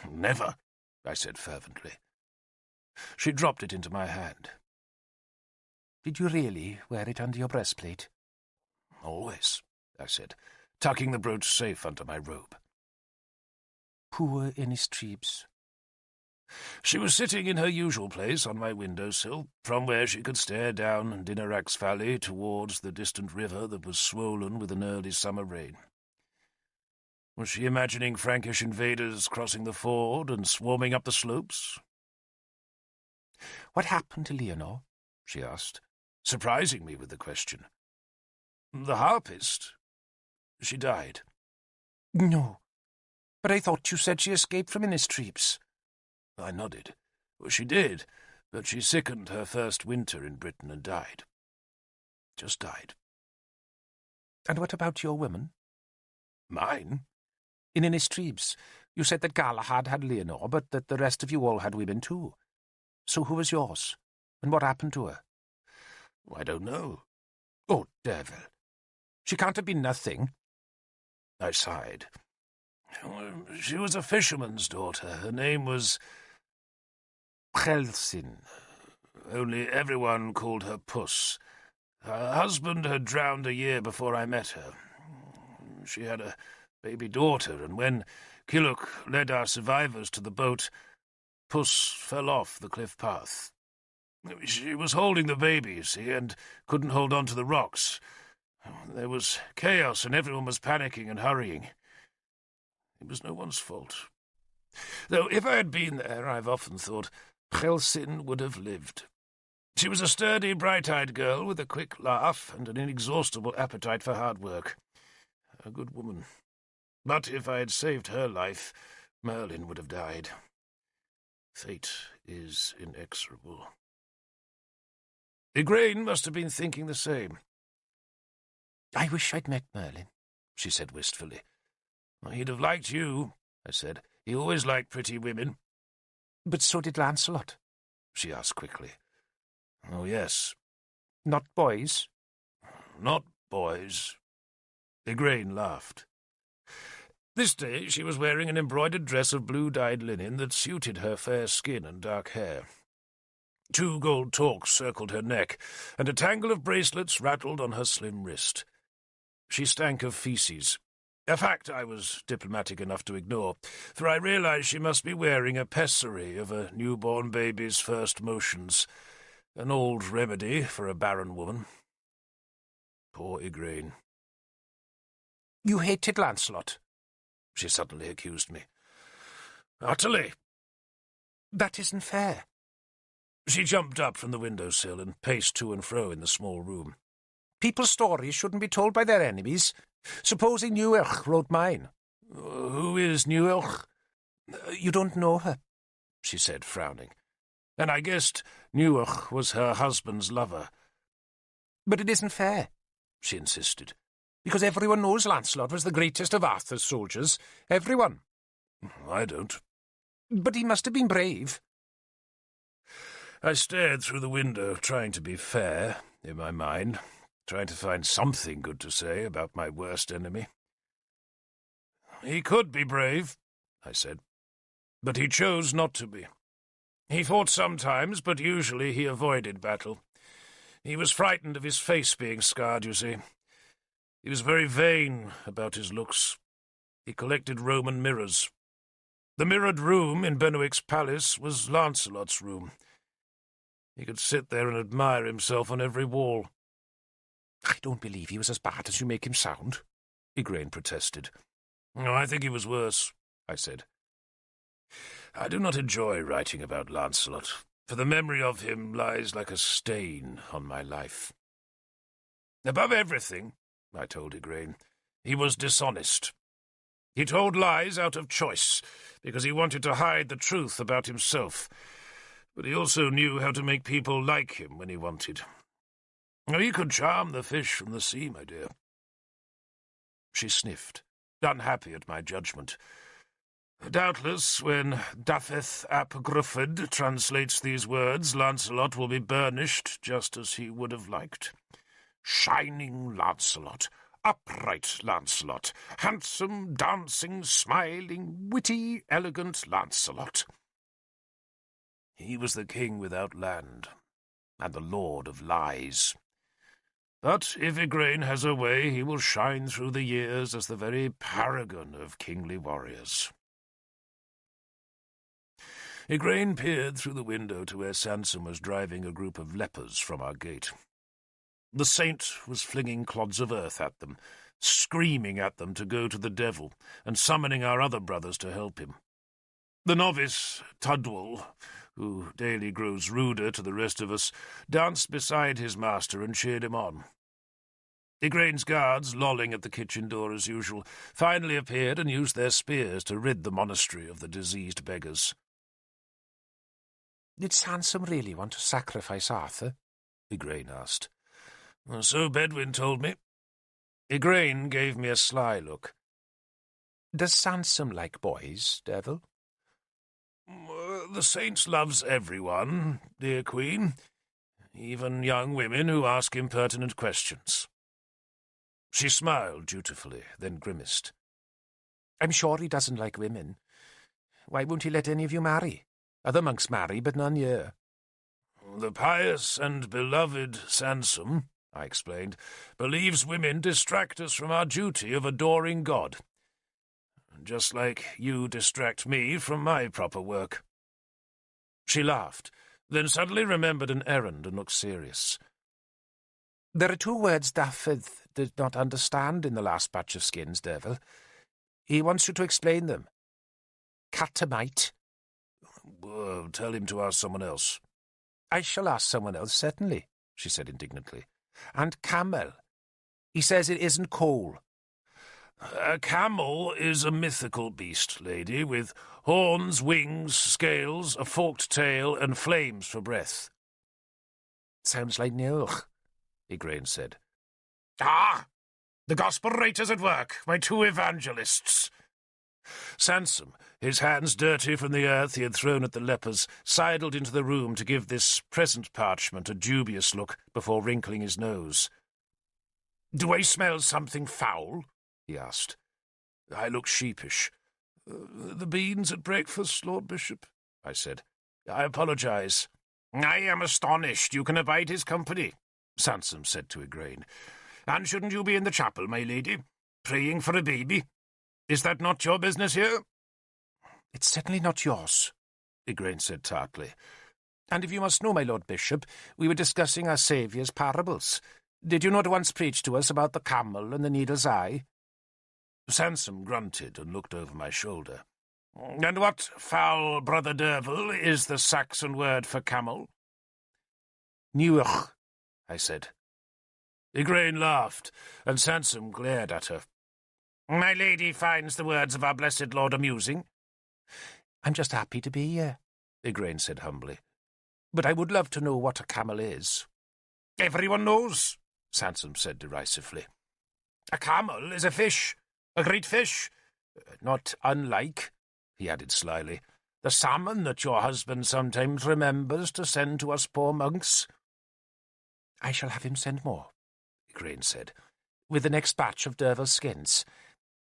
"Never," I said fervently. She dropped it into my hand.
"Did you really wear it under your breastplate?"
"Always," I said, tucking the brooch safe under my robe.
"Poor Innis Treebs."
She was sitting in her usual place on my window-sill, from where she could stare down Dinarax Valley towards the distant river that was swollen with an early summer rain. Was she imagining Frankish invaders crossing the ford and swarming up the slopes?
"What happened to Leonor?"
she asked, surprising me with the question. "The harpist. She died."
No, but I thought you said she escaped from Innistribes.
I nodded. Well, she did, but she sickened her first winter in Britain and died. Just died.
And what about your women?
Mine?
In Innistribes, you said that Galahad had Leonor, but that the rest of you all had women too. So who was yours? And what happened to her?
I don't know.
Oh, devil. She can't have been nothing.
I sighed. She was a fisherman's daughter. Her name was Helsin. Only everyone called her Puss. Her husband had drowned a year before I met her. She had a baby daughter, and when Killuch led our survivors to the boat, Puss fell off the cliff path. She was holding the baby, you see, and couldn't hold on to the rocks. There was chaos, and everyone was panicking and hurrying. It was no one's fault. Though if I had been there, I've often thought Helsin would have lived. She was a sturdy, bright-eyed girl with a quick laugh and an inexhaustible appetite for hard work. A good woman. But if I had saved her life, Merlin would have died. Fate is inexorable. Igraine must have been thinking the same.
I wish I'd met Merlin, she said wistfully.
He'd have liked you, I said. He always liked pretty women.
But so did Lancelot,
she asked quickly. Oh, yes.
Not boys?
Not boys. Igraine laughed. This day she was wearing an embroidered dress of blue-dyed linen that suited her fair skin and dark hair. 2 gold torques circled her neck, and a tangle of bracelets rattled on her slim wrist. She stank of feces, a fact I was diplomatic enough to ignore, for I realized she must be wearing a pessary of a newborn baby's first motions, an old remedy for a barren woman. Poor Igraine.
You hated Lancelot,
she suddenly accused me. Utterly.
That isn't fair.
She jumped up from the windowsill and paced to and fro in the small room.
People's stories shouldn't be told by their enemies. Supposing Niuech wrote mine.
Who is Niuech?
You don't know her,
she said, frowning. And I guessed Niuech was her husband's lover.
But it isn't fair, she insisted, because everyone knows Lancelot was the greatest of Arthur's soldiers. Everyone.
I don't.
But he must have been brave.
I stared through the window, trying to be fair, in my mind, trying to find something good to say about my worst enemy. He could be brave, I said, but he chose not to be. He fought sometimes, but usually he avoided battle. He was frightened of his face being scarred, you see. He was very vain about his looks. He collected Roman mirrors. The mirrored room in Benwick's palace was Lancelot's room. He could sit there and admire himself on every wall.
I don't believe he was as bad as you make him sound, Igraine protested.
Oh, I think he was worse, I said. I do not enjoy writing about Lancelot, for the memory of him lies like a stain on my life. Above everything, I told Igraine, he was dishonest. He told lies out of choice, because he wanted to hide the truth about himself. But he also knew how to make people like him when he wanted. He could charm the fish from the sea, my dear. She sniffed, unhappy at my judgment. Doubtless, when Dafeth ap Grufford translates these words, Lancelot will be burnished just as he would have liked. Shining Lancelot, upright Lancelot, handsome, dancing, smiling, witty, elegant Lancelot. He was the king without land, and the lord of lies. But if Igraine has her way, he will shine through the years as the very paragon of kingly warriors. Igraine peered through the window to where Sansom was driving a group of lepers from our gate. The saint was flinging clods of earth at them, screaming at them to go to the devil, and summoning our other brothers to help him. The novice, Tudwal, who daily grows ruder to the rest of us, danced beside his master and cheered him on. Igraine's guards, lolling at the kitchen door as usual, finally appeared and used their spears to rid the monastery of the diseased beggars.
"Did Sansom really want to sacrifice Arthur?" Igraine asked.
"So Bedwin told me." Igraine gave me a sly look.
"Does Sansom like boys, Derfel?"
"The saint loves everyone, dear Queen, even young women who ask impertinent questions." She smiled dutifully, then grimaced.
"I'm sure he doesn't like women. Why won't he let any of you marry? Other monks marry, but none here."
"The pious and beloved Sansom," I explained, "believes women distract us from our duty of adoring God. Just like you distract me from my proper work." She laughed, then suddenly remembered an errand and looked serious.
"There are two words Dafydd did not understand in the last batch of skins, Derfel. He wants you to explain them. Catamite."
Tell him to ask someone else."
"I shall ask someone else, certainly," she said indignantly. "And camel. He says it isn't coal."
"A camel is a mythical beast, lady, with horns, wings, scales, a forked tail, and flames for breath."
"Sounds like Nilch," Igraine said.
"Ah! The gospel writers at work, my two evangelists." Sansom, his hands dirty from the earth he had thrown at the lepers, sidled into the room to give this present parchment a dubious look before wrinkling his nose. "Do I smell something foul?" he asked. I looked sheepish. "The beans at breakfast, Lord Bishop," I said. "I apologize." "I am astonished you can abide his company," Sansom said to Igraine. "And shouldn't you be in the chapel, my lady, praying for a baby? Is that not your business here?"
"It's certainly not yours," Igraine said tartly. "And if you must know, my Lord Bishop, we were discussing our Saviour's parables. Did you not once preach to us about the camel and the needle's eye?"
Sansom grunted and looked over my shoulder. "And what, foul brother Derfel, is the Saxon word for camel?"
"Niwch," I said.
Igraine laughed, and Sansom glared at her. "My lady finds the words of our blessed Lord amusing?"
"I'm just happy to be here," Igraine said humbly. "But I would love to know what a camel is."
"Everyone knows," Sansom said derisively. "A camel is a fish, a great fish, not unlike," he added slyly, "the salmon that your husband sometimes remembers to send to us poor monks."
"I shall have him send more," Igraine said, "with the next batch of Derfel's skins.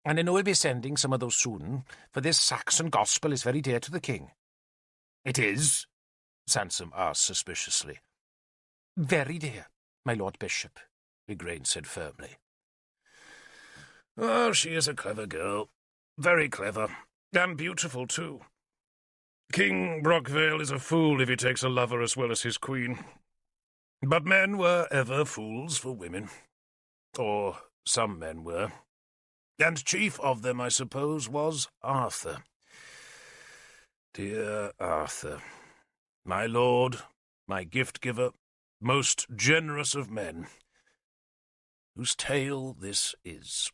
And I know he'll be sending some of those soon, for this Saxon gospel is very dear to the king."
"It is?" Sansom asked suspiciously.
"Very dear, my Lord Bishop," Igraine said firmly.
"Oh, she is a clever girl. Very clever. And beautiful, too. King Brockvale is a fool if he takes a lover as well as his queen. But men were ever fools for women. Or some men were. And chief of them, I suppose, was Arthur. Dear Arthur. My lord, my gift-giver, most generous of men, whose tale this is.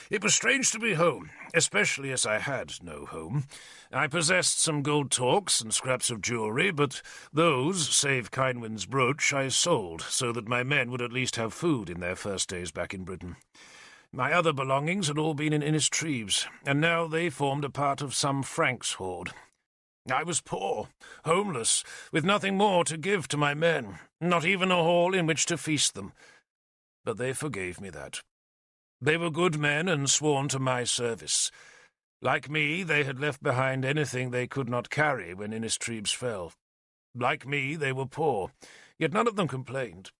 It was strange to be home, especially as I had no home. I possessed some gold torques and scraps of jewellery, but those, save Kynwyn's brooch, I sold, so that my men would at least have food in their first days back in Britain. My other belongings had all been in Innistribes, and now they formed a part of some Franks' hoard. I was poor, homeless, with nothing more to give to my men, not even a hall in which to feast them. But they forgave me that. They were good men and sworn to my service. Like me, they had left behind anything they could not carry when Innistribes fell. Like me, they were poor, yet none of them complained.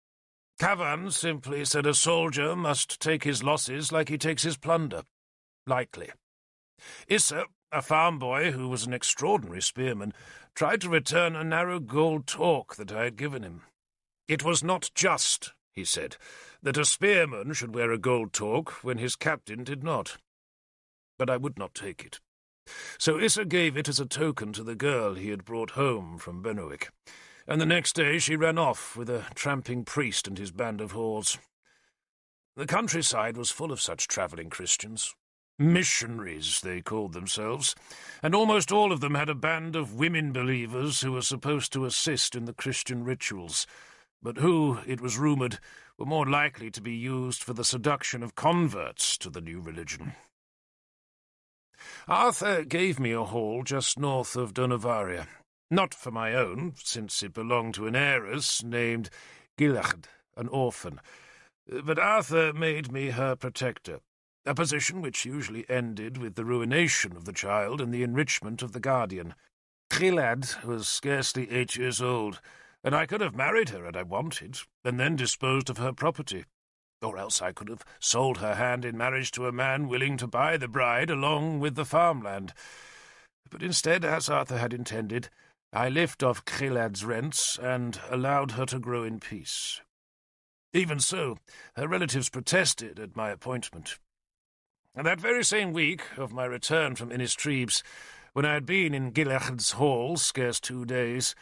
Cavan simply said a soldier must take his losses like he takes his plunder, lightly. Issa, a farm boy who was an extraordinary spearman, tried to return a narrow gold torque that I had given him. It was not just, he said, that a spearman should wear a gold torque when his captain did not. But I would not take it. So Issa gave it as a token to the girl he had brought home from Benwick. and the next day she ran off with a tramping priest and his band of whores. The countryside was full of such travelling Christians. Missionaries, they called themselves, and almost all of them had a band of women believers who were supposed to assist in the Christian rituals, but who, it was rumoured, were more likely to be used for the seduction of converts to the new religion. Arthur gave me a hall just north of Donavaria, not for my own, since it belonged to an heiress named Gilachd, an orphan, but Arthur made me her protector, a position which usually ended with the ruination of the child and the enrichment of the guardian. Gilad was scarcely 8 years old, and I could have married her had I wanted, and then disposed of her property. Or else I could have sold her hand in marriage to a man willing to buy the bride along with the farmland. But instead, as Arthur had intended, I lived off Gilad's rents and allowed her to grow in peace. Even so, her relatives protested at my appointment. And that very same week of my return from Innistribes, when I had been in Gilachad's hall scarce 2 days,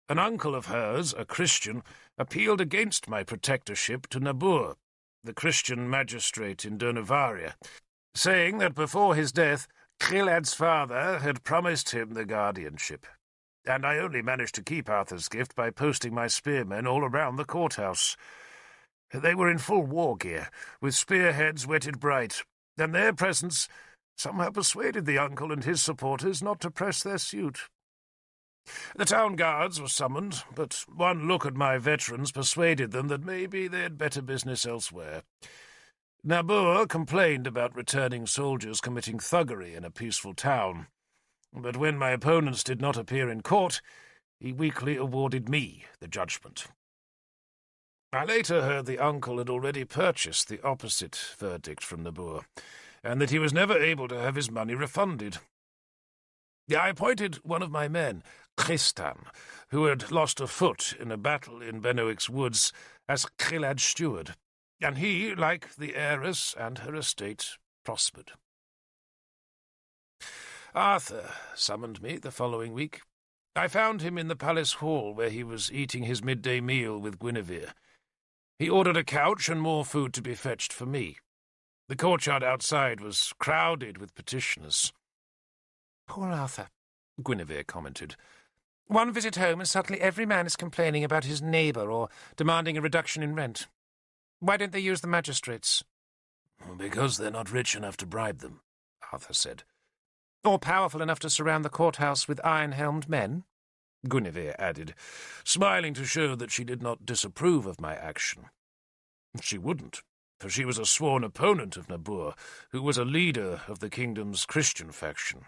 an uncle of hers, a Christian, appealed against my protectorship to Nabur, the Christian magistrate in Donavaria, saying that before his death Gilad's father had promised him the guardianship, and I only managed to keep Arthur's gift by posting my spearmen all around the courthouse. They were in full war gear, with spearheads whetted bright, and their presence somehow persuaded the uncle and his supporters not to press their suit. The town guards were summoned, but one look at my veterans persuaded them that maybe they had better business elsewhere. Nabur complained about returning soldiers committing thuggery in a peaceful town, but when my opponents did not appear in court, he weakly awarded me the judgment. I later heard the uncle had already purchased the opposite verdict from Nabur, and that he was never able to have his money refunded. I appointed one of my men, Tristan, who had lost a foot in a battle in Benoic's woods, as Gilad's steward, and he, like the heiress and her estate, prospered. Arthur summoned me the following week. I found him in the palace hall, where he was eating his midday meal with Guinevere. He ordered a couch and more food to be fetched for me. The courtyard outside was crowded with petitioners.
"Poor Arthur," Guinevere commented. "One visit home and suddenly every man is complaining about his neighbour or demanding a reduction in rent. Why don't they use the magistrates?"
"Because they're not rich enough to bribe them," Arthur said.
"Or powerful enough to surround the courthouse with iron-helmed men?" Guinevere added, smiling to show that she did not disapprove of my action. She wouldn't, for she was a sworn opponent of Nabur, who was a leader of the kingdom's Christian faction.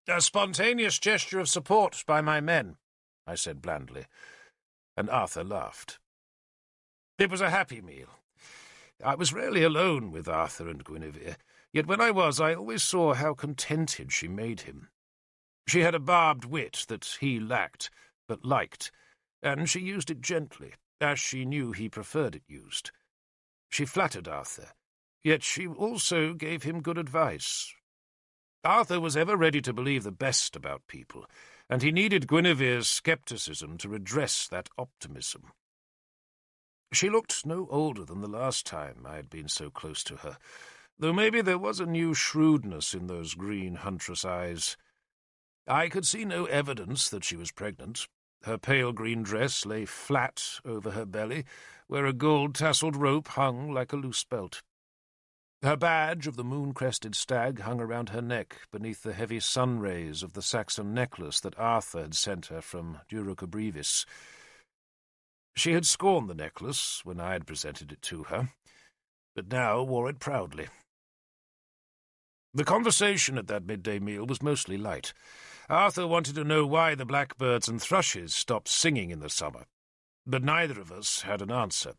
"A spontaneous gesture of support by my men," I said blandly, and Arthur laughed. It was a happy meal. I was rarely alone with Arthur and Guinevere, yet when I was, I always saw how contented she made him. She had a barbed wit that he lacked, but liked, and she used it gently, as she knew he preferred it used. She flattered Arthur, yet she also gave him good advice. Arthur was ever ready to believe the best about people, and he needed Guinevere's scepticism to redress that optimism. She looked no older than the last time I had been so close to her, though maybe there was a new shrewdness in those green huntress eyes. I could see no evidence that she was pregnant. Her pale green dress lay flat over her belly, where a gold-tasselled rope hung like a loose belt. Her badge of the moon-crested stag hung around her neck beneath the heavy sun rays of the Saxon necklace that Arthur had sent her from Duroca Brevis. She had scorned the necklace when I had presented it to her, but now wore it proudly. The conversation at that midday meal was mostly light. Arthur wanted to know why the blackbirds and thrushes stopped singing in the summer, but neither of us had an answer,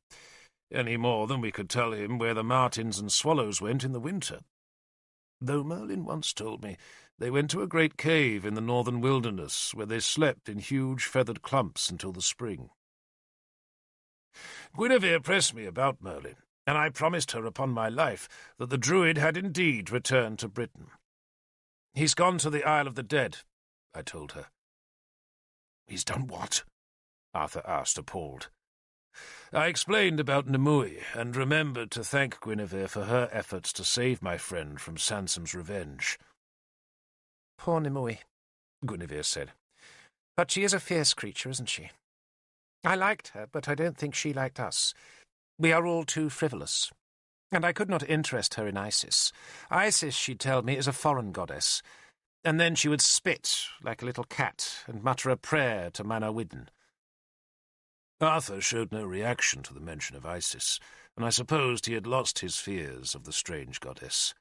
any more than we could tell him where the martins and swallows went in the winter. Though Merlin once told me they went to a great cave in the northern wilderness, where they slept in huge feathered clumps until the spring. Guinevere pressed me about Merlin, and I promised her upon my life that the druid had indeed returned to Britain. "He's gone to the Isle of the Dead," I told her. "He's done what?"
Arthur asked, appalled. I explained about Nimue, and remembered to thank Guinevere for her efforts to save my friend from Sansom's revenge.
Poor Nimue, Guinevere said. But she is a fierce creature, isn't she? I liked her, but I don't think she liked us. We are all too frivolous. And I could not interest her in Isis. Isis, she'd tell me, is a foreign goddess. And then she would spit like a little cat and mutter a prayer to Manawyddan.
Arthur showed no reaction to the mention of Isis, and I supposed he had lost his fears of the strange goddess.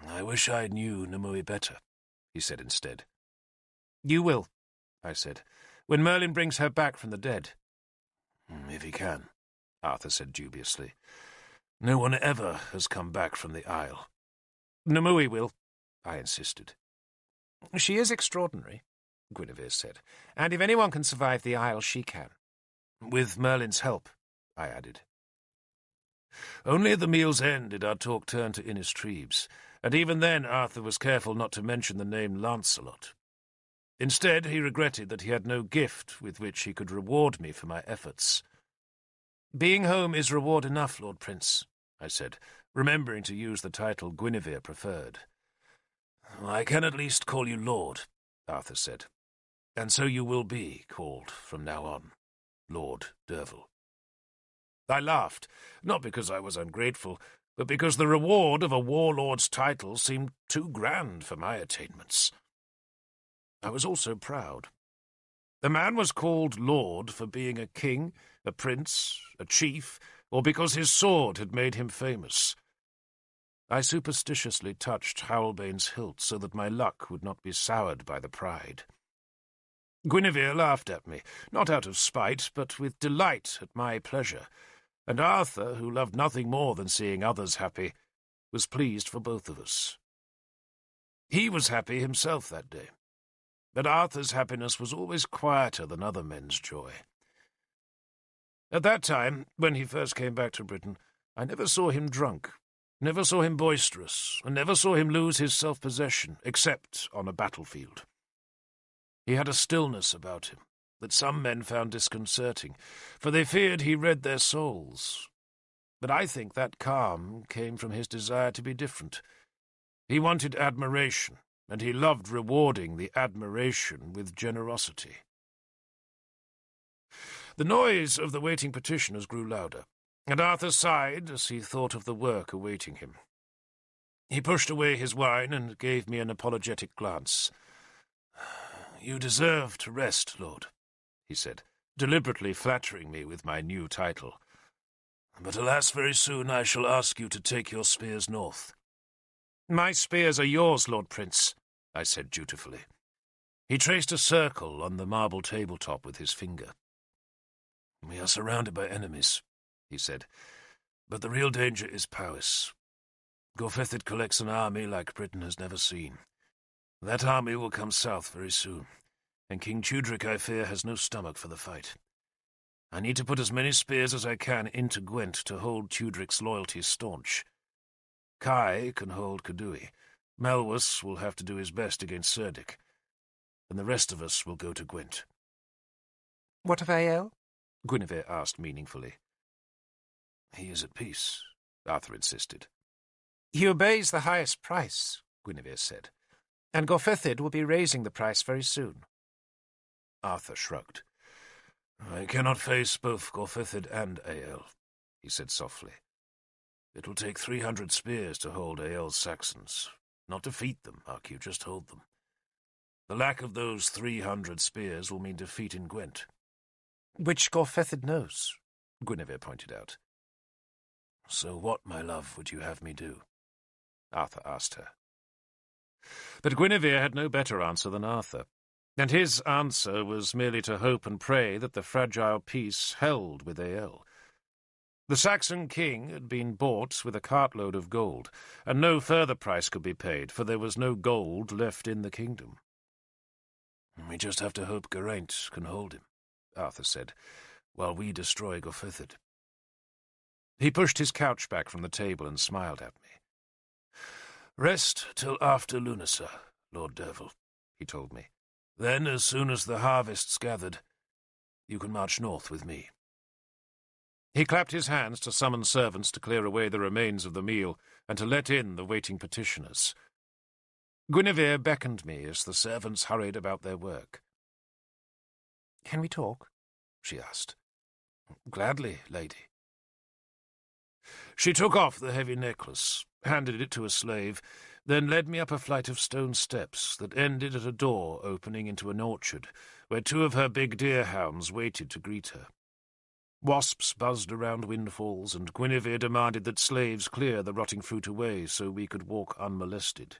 I wish I knew Nimue better, he said instead.
You will, I said, when Merlin brings her back from the dead.
If he can, Arthur said dubiously. No one ever has come back from the Isle.
Nimue will,
I insisted.
She is extraordinary, Guinevere said, and if anyone can survive the Isle, she can.
With Merlin's help, I added. Only at the meal's end did our talk turn to Innis Treebs, and even then Arthur was careful not to mention the name Lancelot. Instead, he regretted that he had no gift with which he could reward me for my efforts.
Being home is reward enough, Lord Prince,
I said, remembering to use the title Guinevere preferred. I can at least call you Lord, Arthur said, and so you will be called from now on, Lord Derfel. I laughed, not because I was ungrateful, but because the reward of a warlord's title seemed too grand for my attainments. I was also proud. The man was called Lord for being a king, a prince, a chief, or because his sword had made him famous. I superstitiously touched Howlbane's hilt so that my luck would not be soured by the pride. Guinevere laughed at me, not out of spite, but with delight at my pleasure, and Arthur, who loved nothing more than seeing others happy, was pleased for both of us. He was happy himself that day, but Arthur's happiness was always quieter than other men's joy. At that time, when he first came back to Britain, I never saw him drunk, never saw him boisterous, and never saw him lose his self-possession, except on a battlefield. He had a stillness about him that some men found disconcerting, for they feared he read their souls. But I think that calm came from his desire to be different. He wanted admiration, and he loved rewarding the admiration with generosity. The noise of the waiting petitioners grew louder, and Arthur sighed as he thought of the work awaiting him. He pushed away his wine and gave me an apologetic glance. "You deserve to rest, Lord," he said, deliberately flattering me with my new title. "But alas, very soon I shall ask you to take your spears north."
"My spears are yours, Lord Prince,"
I said dutifully. He traced a circle on the marble tabletop with his finger. "We are surrounded by enemies," he said, "but the real danger is Powys. Gorfethid collects an army like Britain has never seen. That army will come south very soon, and King Tudric, I fear, has no stomach for the fight. I need to put as many spears as I can into Gwent to hold Tudric's loyalty staunch. Kai can hold Cadui. Malwus will have to do his best against Cerdic, and the rest of us will go to Gwent."
"What of Ael?"
Guinevere asked meaningfully. "He is at peace," Arthur insisted.
"He obeys the highest price," Guinevere said, "and Gorfethid will be raising the price very soon."
Arthur shrugged. "I cannot face both Gorfethid and Ael," he said softly. "It will take 300 spears to hold Ael's Saxons. Not defeat them, mark you, just hold them. The lack of those 300 spears will mean defeat in Gwent."
"Which Gorfethid knows,"
Guinevere pointed out. "So what, my love, would you have me do?" Arthur asked her. But Guinevere had no better answer than Arthur, and his answer was merely to hope and pray that the fragile peace held with Ael. The Saxon king had been bought with a cartload of gold, and no further price could be paid, for there was no gold left in the kingdom. "We just have to hope Geraint can hold him," Arthur said, "while we destroy Gorfethid." He pushed his couch back from the table and smiled at me. "Rest till after Lunasa, Lord Derfel," he told me. "Then, as soon as the harvest's gathered, You can march north with me."
He clapped his hands to summon servants to clear away the remains of the meal and to let in the waiting petitioners. Guinevere beckoned me as the servants hurried about their work. "Can we talk?" she asked.
"Gladly, lady." She took off the heavy necklace, handed it to a slave, then led me up a flight of stone steps that ended at a door opening into an orchard, where 2 of her big deerhounds waited to greet her. Wasps buzzed around windfalls, and Guinevere demanded that slaves clear the rotting fruit away so we could walk unmolested.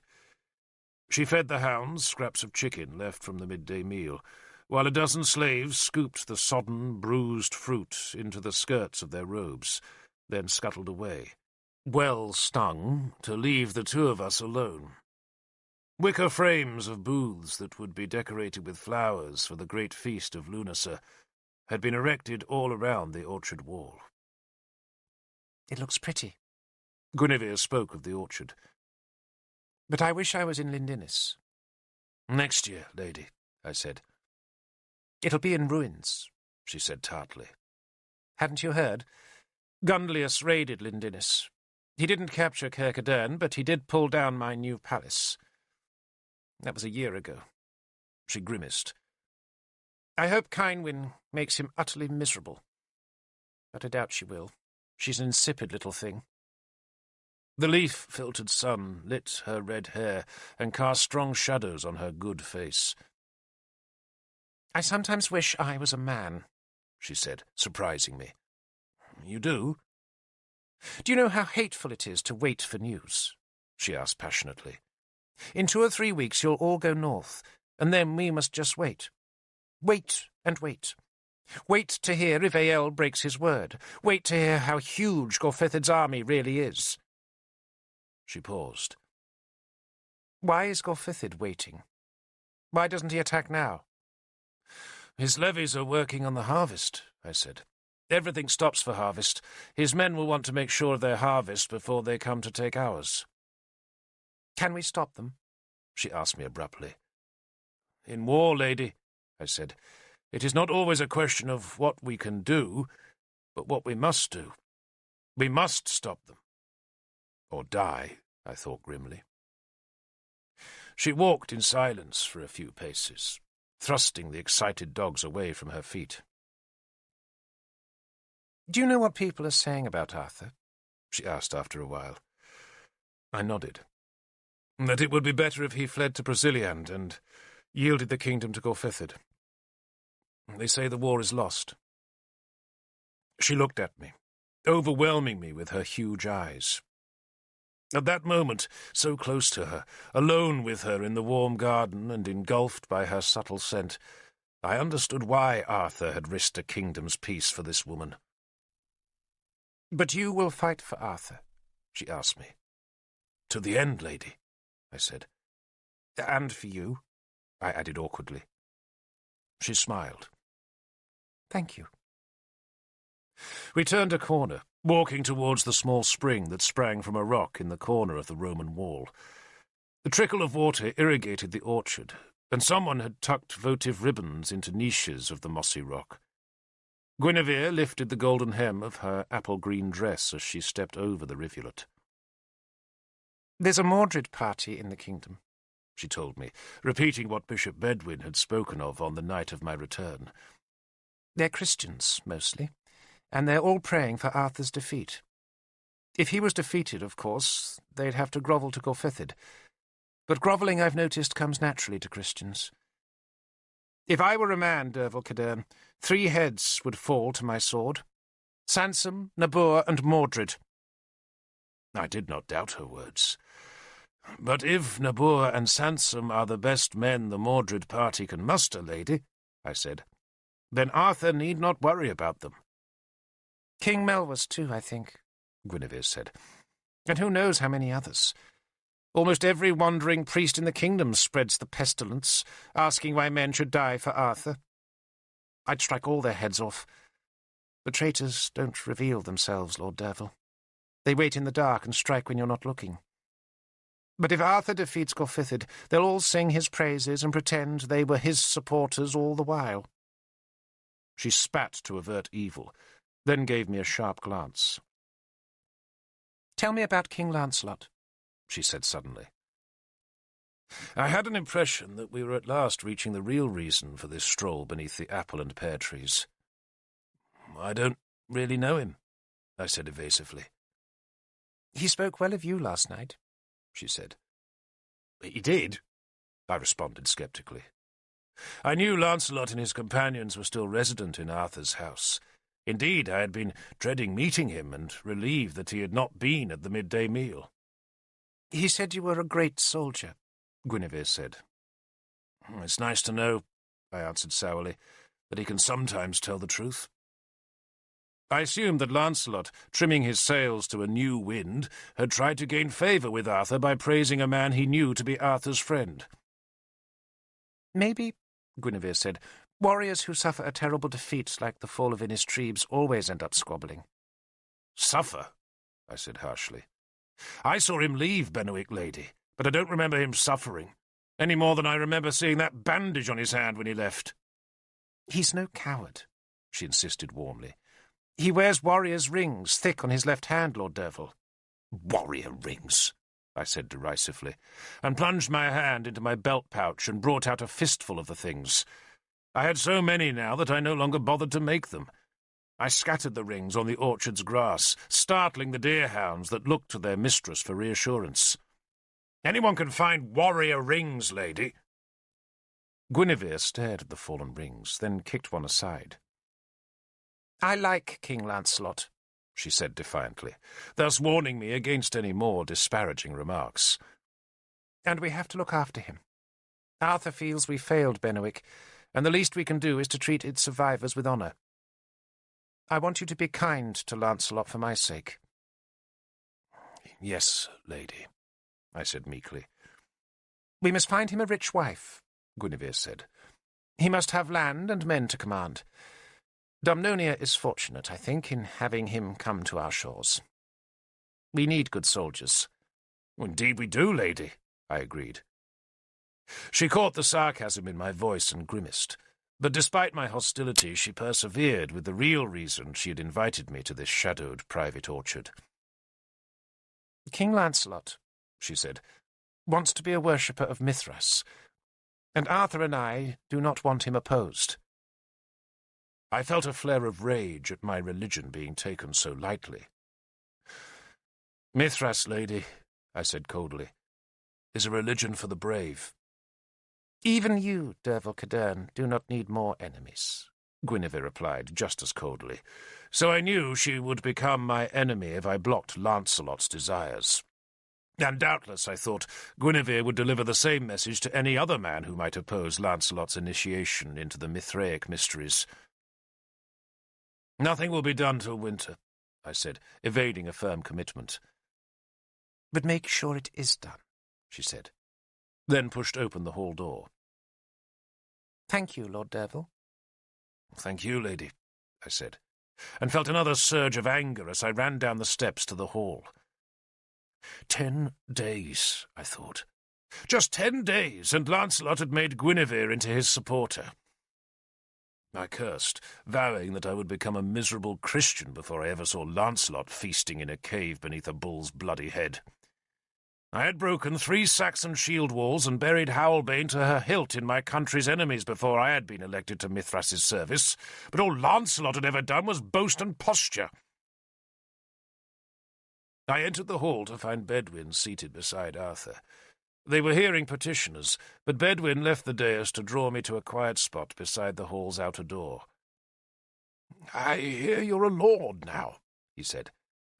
She fed the hounds scraps of chicken left from the midday meal, while a dozen slaves scooped the sodden, bruised fruit into the skirts of their robes, then scuttled away, well stung, to leave the 2 of us alone. Wicker frames of booths that would be decorated with flowers for the great feast of Lunacy had been erected all around the orchard wall.
"It looks pretty."
Guinevere spoke of the orchard.
"But I wish I was in Lindinus."
"Next year, lady," I said.
"It'll be in ruins,"
she said tartly.
"Hadn't you heard? Gunlius raided Lindinus. He didn't capture Kirkadern, but he did pull down my new palace. That was a year ago."
She grimaced.
"I hope Kynwyn makes him utterly miserable. But I doubt she will. She's an insipid little thing."
The leaf-filtered sun lit her red hair and cast strong shadows on her good face.
"I sometimes wish I was a man,"
she said, surprising me. "You do?"
"Do you know how hateful it is to wait for news?" she asked passionately. "In 2 or 3 weeks you'll all go north, and then we must just wait. Wait and wait. Wait to hear if Ael breaks his word. Wait to hear how huge Gorfithid's army really is."
She paused.
"Why is Gorfithid waiting? Why doesn't he attack now?"
"His levies are working on the harvest," I said. "Everything stops for harvest. His men will want to make sure of their harvest before they come to take ours."
"Can we stop them?"
she asked me abruptly. "In war, lady," I said, "it is not always a question of what we can do, but what we must do. We must stop them. Or die," I thought grimly. She walked in silence for a few paces, thrusting the excited dogs away from her feet.
"Do you know what people are saying about Arthur?"
she asked after a while. I nodded. "That it would be better if he fled to Brasiliand and yielded the kingdom to Gorfithid. They say the war is lost." She looked at me, overwhelming me with her huge eyes. At that moment, so close to her, alone with her in the warm garden and engulfed by her subtle scent, I understood why Arthur had risked a kingdom's peace for this woman.
"But you will fight for Arthur?"
she asked me. "To the end, lady," I said.
"And for you?"
I added awkwardly. She smiled.
"Thank you."
We turned a corner, walking towards the small spring that sprang from a rock in the corner of the Roman wall. The trickle of water irrigated the orchard, and someone had tucked votive ribbons into niches of the mossy rock. Guinevere lifted the golden hem of her apple-green dress as she stepped over the rivulet.
"There's a Mordred party in the kingdom,"
she told me, repeating what Bishop Bedwin had spoken of on the night of my return.
"They're Christians, mostly, and they're all praying for Arthur's defeat. If he was defeated, of course, they'd have to grovel to Gorfithid. But grovelling, I've noticed, comes naturally to Christians. If I were a man, Derfel Cadern, 3 heads would fall to my sword. Sansom, Nabur, and Mordred."
I did not doubt her words. "But if Nabur and Sansom are the best men the Mordred party can muster, lady," I said, "then Arthur need not worry about them."
"King Melwas, too, I think," Guinevere said. "And who knows how many others. Almost every wandering priest in the kingdom spreads the pestilence, asking why men should die for Arthur. I'd strike all their heads off. But traitors don't reveal themselves, Lord Derfel. They wait in the dark and strike when you're not looking. But if Arthur defeats Gorfithid, they'll all sing his praises and pretend they were his supporters all the while."
She spat to avert evil, then gave me a sharp glance. "Tell me about King Lancelot," she said suddenly.
I had an impression that we were at last reaching the real reason for this stroll beneath the apple and pear trees. "I don't really know him," I said evasively.
"He spoke well of you last night," she said.
"He did?" I responded sceptically. I knew Lancelot and his companions were still resident in Arthur's house. Indeed, I had been dreading meeting him and relieved that he had not been at the midday meal.
"He said you were a great soldier," Guinevere said.
"It's nice to know," I answered sourly, "that he can sometimes tell the truth." I assumed that Lancelot, trimming his sails to a new wind, had tried to gain favour with Arthur by praising a man he knew to be Arthur's friend.
"Maybe," Guinevere said, "warriors who suffer a terrible defeat like the fall of Innistribes always end up squabbling."
"Suffer?" I said harshly. "I saw him leave Benwick, lady, but I don't remember him suffering, any more than I remember seeing that bandage on his hand when he left."
"He's no coward," she insisted warmly. "He wears warrior's rings thick on his left hand, Lord Derfel."
"Warrior rings," I said derisively, and plunged my hand into my belt pouch and brought out a fistful of the things. I had so many now that I no longer bothered to make them. I scattered the rings on the orchard's grass, startling the deerhounds that looked to their mistress for reassurance. "Anyone can find warrior rings, lady."
Guinevere stared at the fallen rings, then kicked one aside. "I like King Lancelot," she said defiantly,
thus warning me against any more disparaging remarks.
"And we have to look after him. Arthur feels we failed Benwick, and the least we can do is to treat its survivors with honour. I want you to be kind to Lancelot for my sake."
"Yes, lady," I said meekly.
"We must find him a rich wife," Guinevere said. "He must have land and men to command. Dumnonia is fortunate, I think, in having him come to our shores. We need good soldiers."
"Indeed we do, lady," I agreed. She caught the sarcasm in my voice and grimaced, but despite my hostility she persevered with the real reason she had invited me to this shadowed private orchard.
"King Lancelot," she said, "wants to be a worshipper of Mithras, and Arthur and I do not want him opposed."
I felt a flare of rage at my religion being taken so lightly. "Mithras, lady," I said coldly, "is a religion for the brave."
"Even you, Derfel Cadern, do not need more enemies," Guinevere replied just as coldly,
so I knew she would become my enemy if I blocked Lancelot's desires. And doubtless, I thought, Guinevere would deliver the same message to any other man who might oppose Lancelot's initiation into the Mithraic mysteries. "Nothing will be done till winter," I said, evading a firm commitment.
"But make sure it is done," she said,
then pushed open the hall door.
"Thank you, Lord Derfel."
"Thank you, lady," I said, and felt another surge of anger as I ran down the steps to the hall. 10 days, I thought. Just 10 days, and Lancelot had made Guinevere into his supporter. I cursed, vowing that I would become a miserable Christian before I ever saw Lancelot feasting in a cave beneath a bull's bloody head. I had broken 3 Saxon shield walls and buried Howlbane to her hilt in my country's enemies before I had been elected to Mithras's service, but all Lancelot had ever done was boast and posture. I entered the hall to find Bedwin seated beside Arthur. They were hearing petitioners, but Bedwin left the dais to draw me to a quiet spot beside the hall's outer door. "I hear you're a lord now," he said.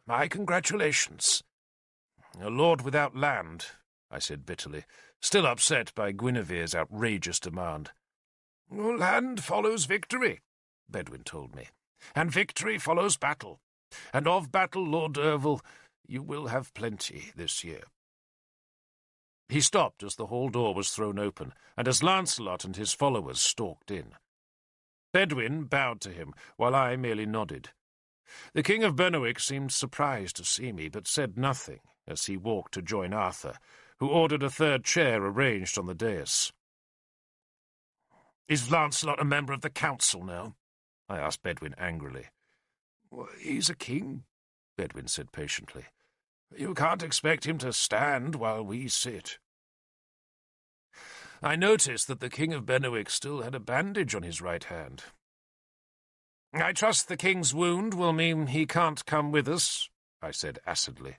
"My congratulations." "A lord without land," I said bitterly, still upset by Guinevere's outrageous demand. "Land follows victory," Bedwin told me, "and victory follows battle. And of battle, Lord Derfel, you will have plenty this year." He stopped as the hall door was thrown open, and as Lancelot and his followers stalked in. Bedwin bowed to him, while I merely nodded. The King of Benwick seemed surprised to see me, but said nothing as he walked to join Arthur, who ordered a third chair arranged on the dais. "Is Lancelot a member of the council now?" I asked Bedwin angrily.
He's a king,
Bedwin said patiently.
You can't expect him to stand while we sit.
I noticed that the King of Benwick still had a bandage on his right hand.
I trust the king's wound will mean he can't come with us, I said acidly.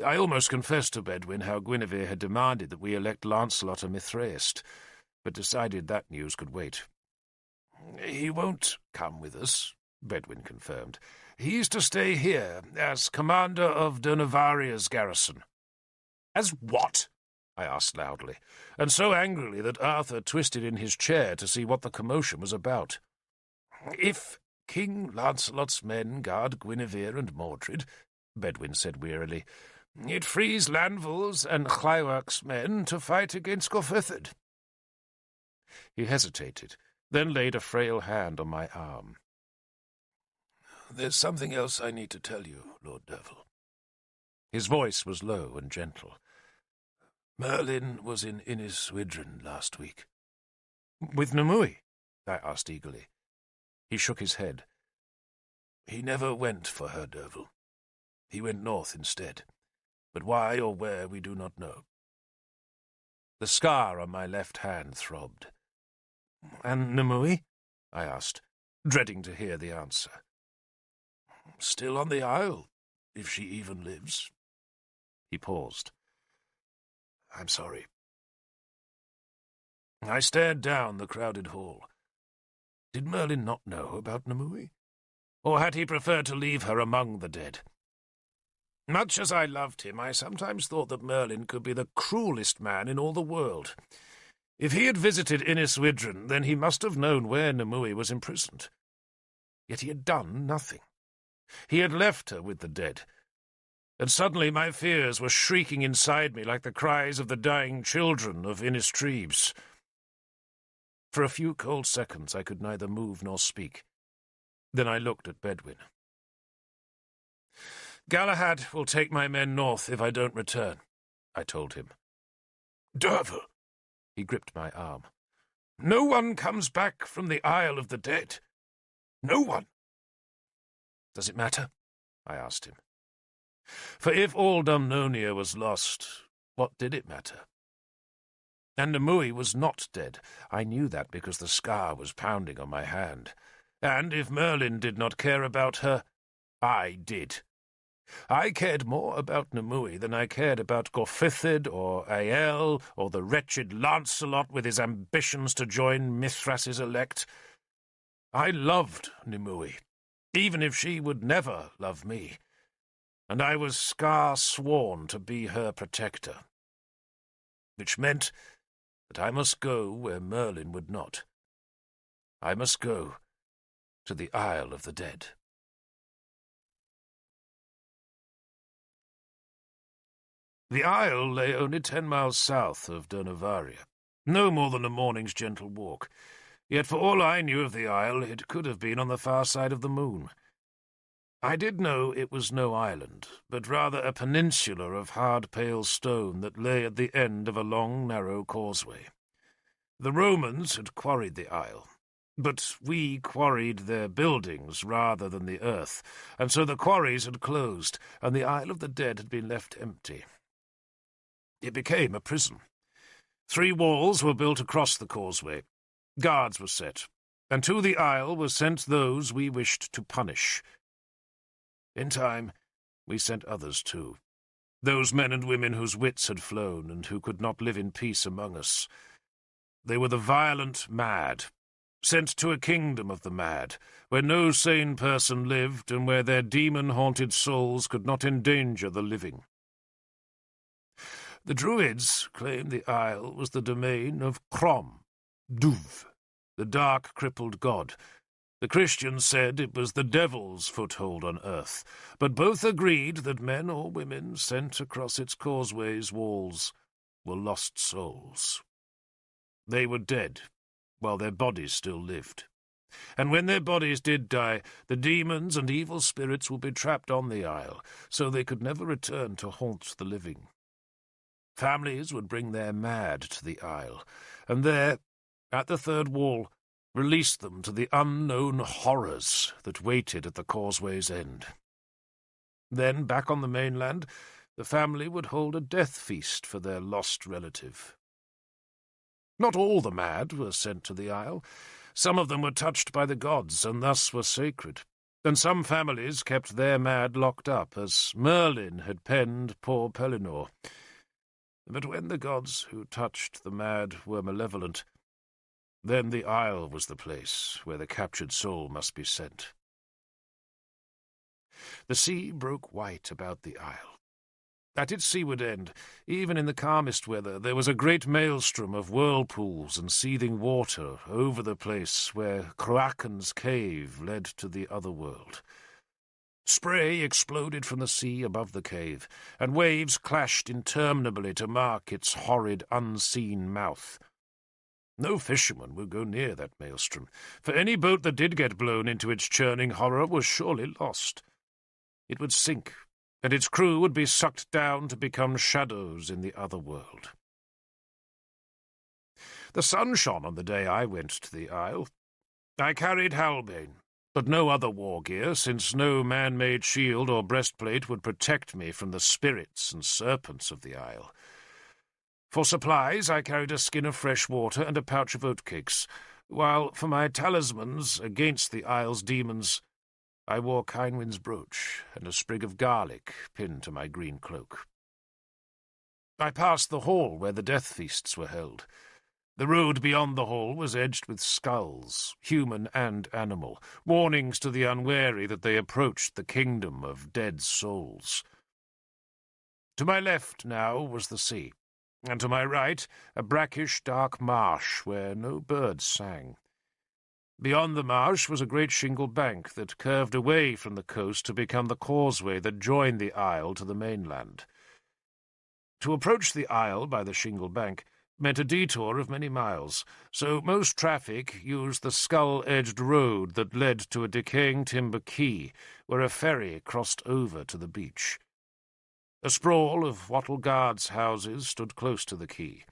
I almost confessed to Bedwin how Guinevere had demanded that we elect Lancelot a Mithraist, but decided that news could wait.
He won't come with us, Bedwin confirmed. He's to stay here as commander of Durnavaria's garrison.
As what? I asked loudly, and so angrily that Arthur twisted in his chair to see what the commotion was about.
If King Lancelot's men guard Guinevere and Mordred, Bedwin said wearily, it frees Lanval's and Llywelyn's men to fight against Gorfyrthid.
He hesitated, then laid a frail hand on my arm.
There's something else I need to tell you, Lord Derfel.
His voice was low and gentle.
Merlin was in Inniswydren last week.
With Nimue? I asked eagerly. He shook his head.
He never went for her, Derfel. He went north instead, but why or where we do not know.
The scar on my left hand throbbed.
And Nimue?
I asked, dreading to hear the answer.
Still on the Isle, if she even lives.
He paused.
I'm sorry. I stared down the crowded hall. Did Merlin not know about Nimue? Or had he preferred to leave her among the dead? Much as I loved him, I sometimes thought that Merlin could be the cruelest man in all the world. If he had visited Inniswydren, then he must have known where Nimue was imprisoned. Yet he had done nothing. He had left her with the dead. And suddenly my fears were shrieking inside me like the cries of the dying children of Innistribes. For a few cold seconds I could neither move nor speak. Then I looked at Bedwin. Galahad will take my men north if I don't return, I told him. Derfel! He gripped my arm. No one comes back from the Isle of the Dead. No one. Does it matter? I asked him. For if all Dumnonia was lost, what did it matter? And Nimue was not dead. I knew that because the scar was pounding on my hand. And if Merlin did not care about her, I did. I cared more about Nimue than I cared about Gorfyrthid or Ael or the wretched Lancelot with his ambitions to join Mithras's elect. I loved Nimue, even if she would never love me, and I was scar-sworn to be her protector, which meant that I must go where Merlin would not. I must go to the Isle of the Dead. The isle lay only 10 miles south of Durnavaria, no more than a morning's gentle walk. Yet for all I knew of the isle, it could have been on the far side of the moon. I did know it was no island, but rather a peninsula of hard pale stone that lay at the end of a long, narrow causeway. The Romans had quarried the isle, but we quarried their buildings rather than the earth, and so the quarries had closed, and the Isle of the Dead had been left empty. It became a prison. 3 walls were built across the causeway. Guards were set, and to the isle were sent those we wished to punish. In time, we sent others too. Those men and women whose wits had flown and who could not live in peace among us. They were the violent mad, sent to a kingdom of the mad, where no sane person lived and where their demon-haunted souls could not endanger the living. The Druids claimed the isle was the domain of Crom, Duv, the dark, crippled god. The Christians said it was the devil's foothold on earth, but both agreed that men or women sent across its causeways' walls were lost souls. They were dead, while their bodies still lived. And when their bodies did die, the demons and evil spirits would be trapped on the isle, so they could never return to haunt the living. Families would bring their mad to the isle, and there, at the third wall,
release them to the unknown horrors that waited at the causeway's end. Then, back on the mainland, the family would hold a death feast for their lost relative. Not all the mad were sent to the isle. Some of them were touched by the gods, and thus were sacred, and some families kept their mad locked up, as Merlin had penned poor Pellinore. But when the gods who touched the mad were malevolent, then the isle was the place where the captured soul must be sent. The sea broke white about the isle. At its seaward end, even in the calmest weather, there was a great maelstrom of whirlpools and seething water over the place where Croaken's cave led to the other world. Spray exploded from the sea above the cave, and waves clashed interminably to mark its horrid, unseen mouth. No fisherman would go near that maelstrom, for any boat that did get blown into its churning horror was surely lost. It would sink, and its crew would be sucked down to become shadows in the other world. The sun shone on the day I went to the isle. I carried halbane, but no other war gear, since no man-made shield or breastplate would protect me from the spirits and serpents of the isle. For supplies, I carried a skin of fresh water and a pouch of oatcakes, while for my talismans against the isle's demons, I wore Kynwyn's brooch and a sprig of garlic pinned to my green cloak. I passed the hall where the death feasts were held. The road beyond the hall was edged with skulls, human and animal, warnings to the unwary that they approached the kingdom of dead souls. To my left now was the sea, and to my right a brackish dark marsh where no birds sang. Beyond the marsh was a great shingle bank that curved away from the coast to become the causeway that joined the isle to the mainland. To approach the isle by the shingle bank meant a detour of many miles, so most traffic used the skull-edged road that led to a decaying timber quay, where a ferry crossed over to the beach. A sprawl of wattle guards' houses stood close to the quay.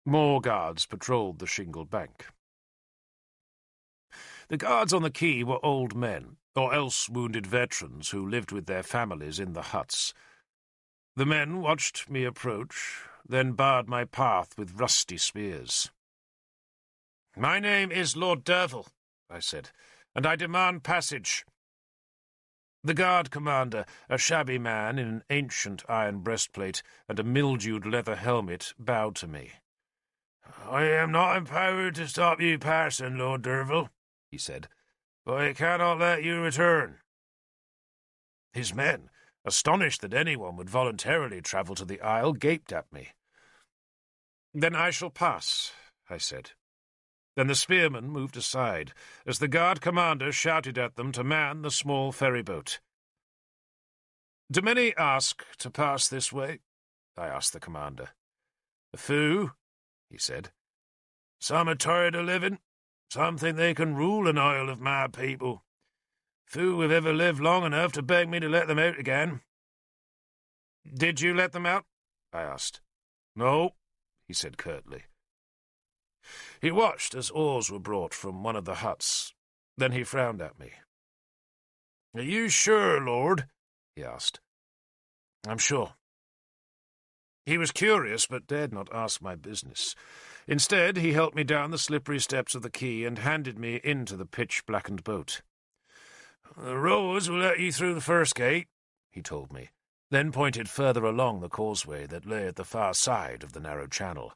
More guards patrolled the shingle bank. The guards on the quay were old men, or else wounded veterans who lived with their families in the huts. The men watched me approach, then barred my path with rusty spears. "My name is Lord Derfel," I said, "and I demand passage." The guard commander, a shabby man in an ancient iron breastplate and a mildewed leather helmet, bowed to me. "I am not empowered to stop you passing, Lord Derfel," he said, "but I cannot let you return." His men, astonished that anyone would voluntarily travel to the isle, gaped at me. "Then I shall pass," I said. Then the spearmen moved aside, as the guard commander shouted at them to man the small ferryboat. "Do many ask to pass this way?" I asked the commander. "A few," he said. "Some are tired of living. Some think they can rule an isle of mad people. Few have ever lived long enough to beg me to let them out again." "Did you let them out?" I asked. "No," he said curtly. He watched as oars were brought from one of the huts. Then he frowned at me. "Are you sure, Lord?" he asked. "I'm sure." He was curious, but dared not ask my business. Instead, he helped me down the slippery steps of the quay and handed me into the pitch-blackened boat. "The rowers will let you through the first gate," he told me, then pointed further along the causeway that lay at the far side of the narrow channel.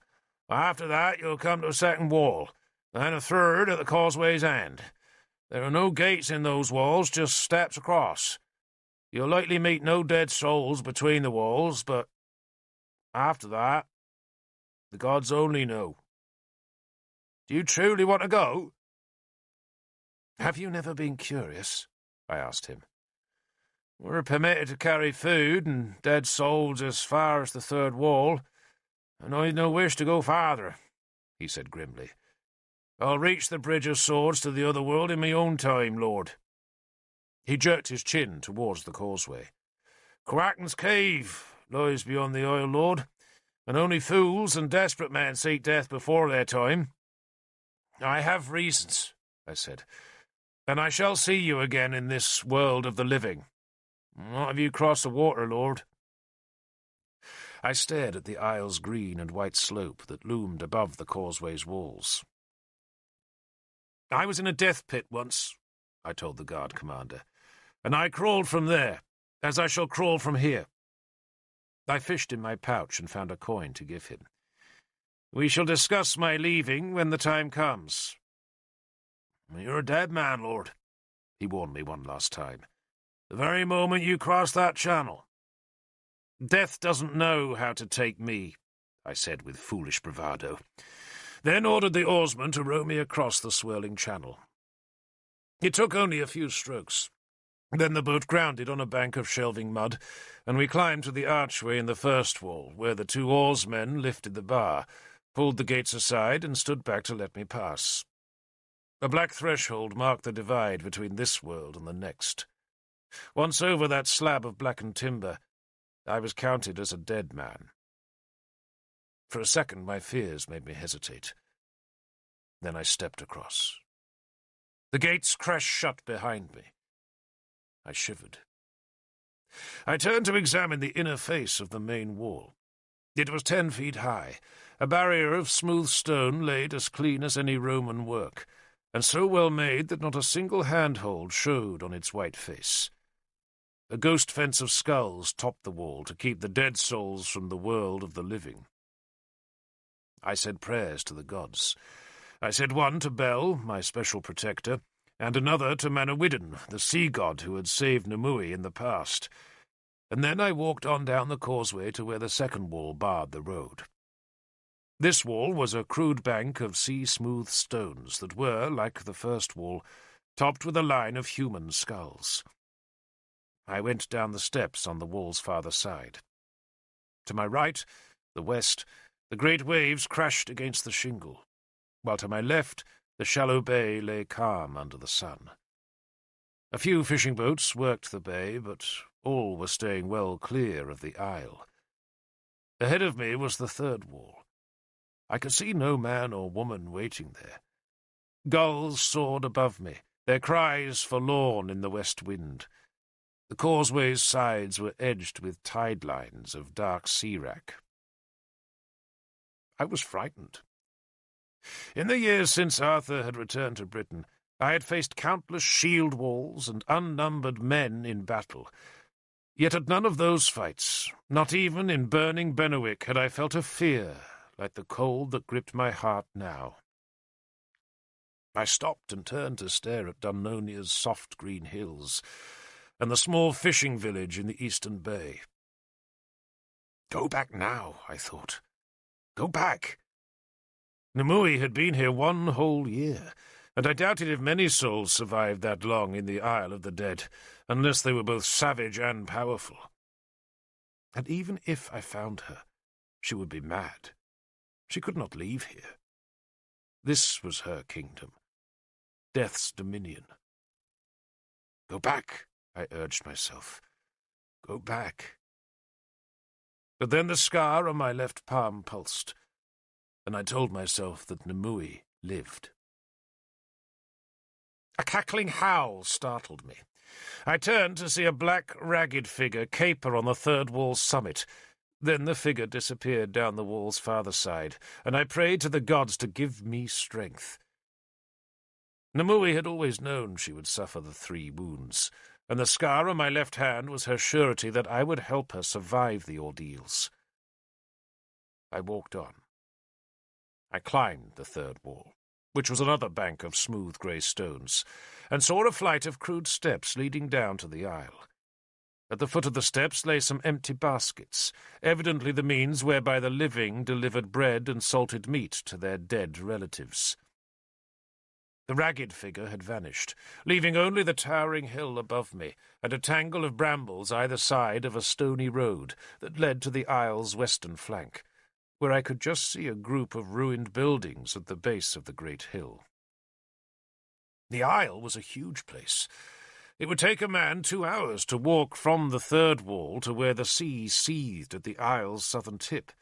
"After that you'll come to a second wall, and a third at the causeway's end. There are no gates in those walls, just steps across. You'll likely meet no dead souls between the walls, but after that, the gods only know. Do you truly want to go?" "Have you never been curious?" I asked him. "We're permitted to carry food and dead souls as far as the third wall, and I've no wish to go farther," he said grimly. "I'll reach the Bridge of Swords to the other world in my own time, Lord." He jerked his chin towards the causeway. "Croaken's cave lies beyond the isle, Lord, and only fools and desperate men seek death before their time. "I have reasons," I said, "and I shall see you again in this world of the living. Not if you cross the water, Lord." I stared at the isle's green and white slope that loomed above the causeway's walls. "I was in a death pit once," I told the guard commander, "and I crawled from there, as I shall crawl from here." I fished in my pouch and found a coin to give him. "We shall discuss my leaving when the time comes." "You're a dead man, Lord," he warned me one last time, "the very moment you cross that channel." "Death doesn't know how to take me," I said with foolish bravado, then ordered the oarsman to row me across the swirling channel. It took only a few strokes. Then the boat grounded on a bank of shelving mud, and we climbed to the archway in the first wall, where the two oarsmen lifted the bar, pulled the gates aside, and stood back to let me pass. A black threshold marked the divide between this world and the next. Once over that slab of blackened timber, I was counted as a dead man. For a second my fears made me hesitate. Then I stepped across. The gates crashed shut behind me. I shivered. I turned to examine the inner face of the main wall. It was 10 feet high, a barrier of smooth stone laid as clean as any Roman work, and so well made that not a single handhold showed on its white face. A ghost fence of skulls topped the wall to keep the dead souls from the world of the living. I said prayers to the gods. I said one to Bel, my special protector, and another to Manawyddan, the sea god who had saved Nimue in the past. And then I walked on down the causeway to where the second wall barred the road. This wall was a crude bank of sea-smooth stones that were, like the first wall, topped with a line of human skulls. I went down the steps on the wall's farther side. To my right, the west, the great waves crashed against the shingle, while to my left the shallow bay lay calm under the sun. A few fishing boats worked the bay, but all were staying well clear of the isle. Ahead of me was the third wall. I could see no man or woman waiting there. Gulls soared above me, their cries forlorn in the west wind. The causeway's sides were edged with tide lines of dark sea-wrack. I was frightened. In the years since Arthur had returned to Britain, I had faced countless shield walls and unnumbered men in battle. Yet at none of those fights, not even in burning Bennewick, had I felt a fear like the cold that gripped my heart now. I stopped and turned to stare at Dunnonia's soft green hills and the small fishing village in the eastern bay. Go back now, I thought. Go back. Nimue had been here 1 whole year, and I doubted if many souls survived that long in the Isle of the Dead, unless they were both savage and powerful. And even if I found her, she would be mad. She could not leave here. This was her kingdom, Death's dominion. Go back, I urged myself. Go back. But then the scar on my left palm pulsed, and I told myself that Nimue lived. A cackling howl startled me. I turned to see a black, ragged figure caper on the third wall's summit. Then the figure disappeared down the wall's farther side, and I prayed to the gods to give me strength. Nimue had always known she would suffer the 3 wounds, and the scar on my left hand was her surety that I would help her survive the ordeals. I walked on. I climbed the third wall, which was another bank of smooth grey stones, and saw a flight of crude steps leading down to the aisle. At the foot of the steps lay some empty baskets, evidently the means whereby the living delivered bread and salted meat to their dead relatives. The ragged figure had vanished, leaving only the towering hill above me and a tangle of brambles either side of a stony road that led to the isle's western flank, where I could just see a group of ruined buildings at the base of the great hill. The isle was a huge place. It would take a man 2 hours to walk from the third wall to where the sea seethed at the isle's southern tip,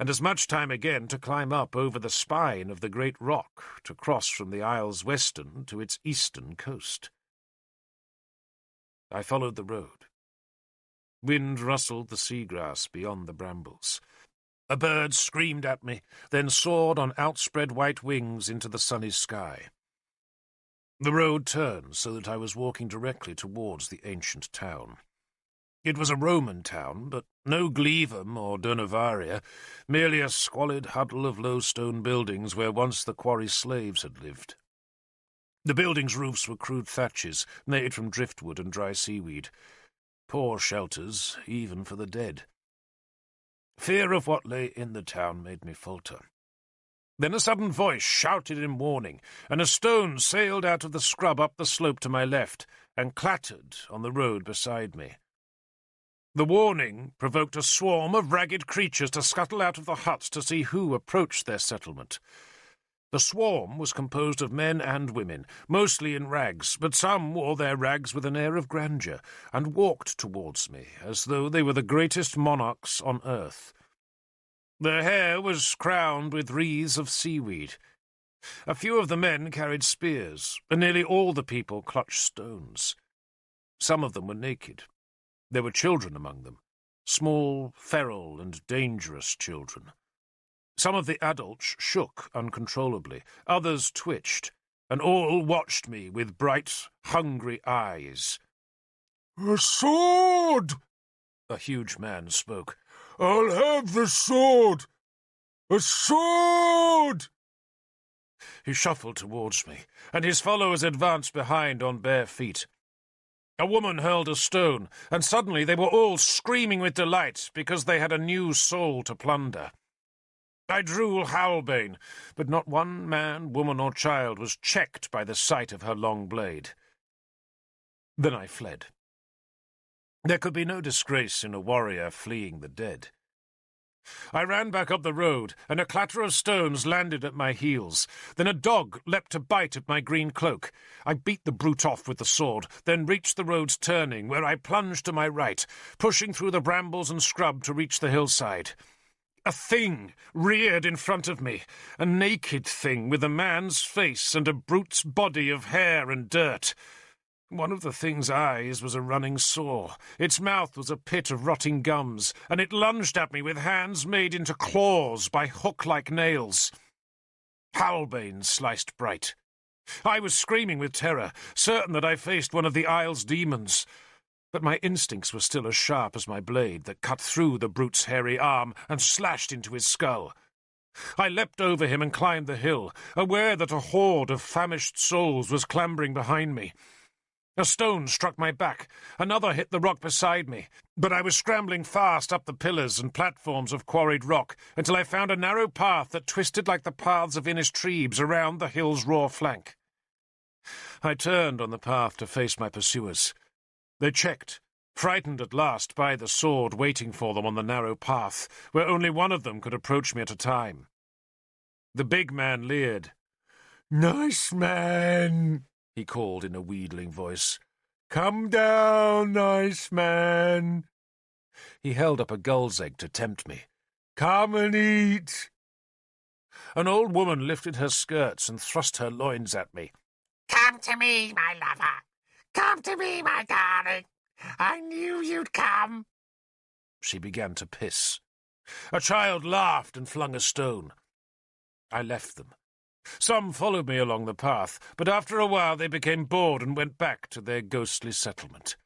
and as much time again to climb up over the spine of the great rock to cross from the isle's western to its eastern coast. I followed the road. Wind rustled the seagrass beyond the brambles. A bird screamed at me, then soared on outspread white wings into the sunny sky. The road turned so that I was walking directly towards the ancient town. It was a Roman town, but no glivum or donavaria, merely a squalid huddle of low stone buildings where once the quarry slaves had lived. The buildings' roofs were crude thatches, made from driftwood and dry seaweed. Poor shelters, even for the dead. Fear of what lay in the town made me falter. Then a sudden voice shouted in warning, and a stone sailed out of the scrub up the slope to my left and clattered on the road beside me. The warning provoked a swarm of ragged creatures to scuttle out of the huts to see who approached their settlement. The swarm was composed of men and women, mostly in rags, but some wore their rags with an air of grandeur, and walked towards me as though they were the greatest monarchs on earth. Their hair was crowned with wreaths of seaweed. A few of the men carried spears, and nearly all the people clutched stones. Some of them were naked. There were children among them, small, feral, and dangerous children. Some of the adults shook uncontrollably, others twitched, and all watched me with bright, hungry eyes.
"A sword!"
A huge man spoke.
"I'll have the sword! A sword!"
He shuffled towards me, and his followers advanced behind on bare feet. A woman hurled a stone, and suddenly they were all screaming with delight because they had a new soul to plunder. I drew halbane, but not one man, woman, or child was checked by the sight of her long blade. Then I fled. There could be no disgrace in a warrior fleeing the dead. I ran back up the road, and a clatter of stones landed at my heels. Then a dog leapt to bite at my green cloak. I beat the brute off with the sword, then reached the road's turning, where I plunged to my right, pushing through the brambles and scrub to reach the hillside. A thing reared in front of me, a naked thing with a man's face and a brute's body of hair and dirt. One of the thing's eyes was a running sore, its mouth was a pit of rotting gums, and it lunged at me with hands made into claws by hook-like nails. Halbane sliced bright. I was screaming with terror, certain that I faced one of the Isle's demons. But my instincts were still as sharp as my blade that cut through the brute's hairy arm and slashed into his skull. I leapt over him and climbed the hill, aware that a horde of famished souls was clambering behind me. A stone struck my back, another hit the rock beside me, but I was scrambling fast up the pillars and platforms of quarried rock until I found a narrow path that twisted like the paths of Innistribes around the hill's raw flank. I turned on the path to face my pursuers. They checked, frightened at last by the sword waiting for them on the narrow path, where only one of them could approach me at a time. The big man leered.
"Nice man," he called in a wheedling voice. "Come down, nice man."
He held up a gull's egg to tempt me.
"Come and eat."
An old woman lifted her skirts and thrust her loins at me.
"Come to me, my lover. Come to me, my darling. I knew you'd come."
She began to piss. A child laughed and flung a stone. I left them. Some followed me along the path, but after a while they became bored and went back to their ghostly settlement.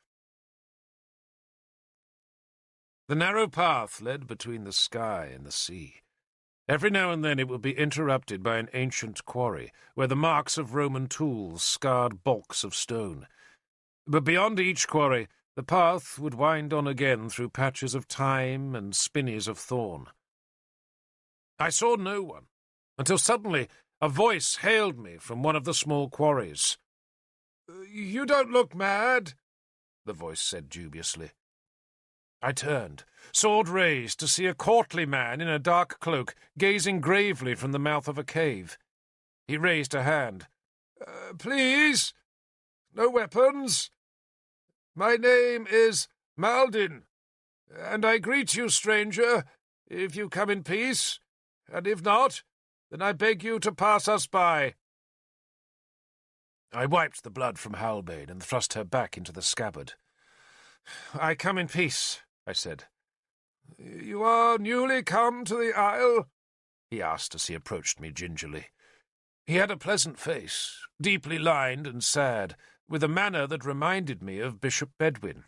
The narrow path led between the sky and the sea. Every now and then it would be interrupted by an ancient quarry, where the marks of Roman tools scarred bulks of stone. But beyond each quarry, the path would wind on again through patches of thyme and spinneys of thorn. I saw no one, until suddenly a voice hailed me from one of the small quarries.
"You don't look mad,"
the voice said dubiously. I turned, sword raised, to see a courtly man in a dark cloak gazing gravely from the mouth of a cave. He raised a hand.
"Please, no weapons. My name is Maldin, and I greet you, stranger,
if you come in peace, and if not, then I beg you to pass us by."
I wiped the blood from Halbane and thrust her back into the scabbard.
"I come in peace," I said. "You are newly come to the Isle?" he asked as he approached me gingerly. He had a pleasant face, deeply lined and sad, with a manner that reminded me of Bishop Bedwin.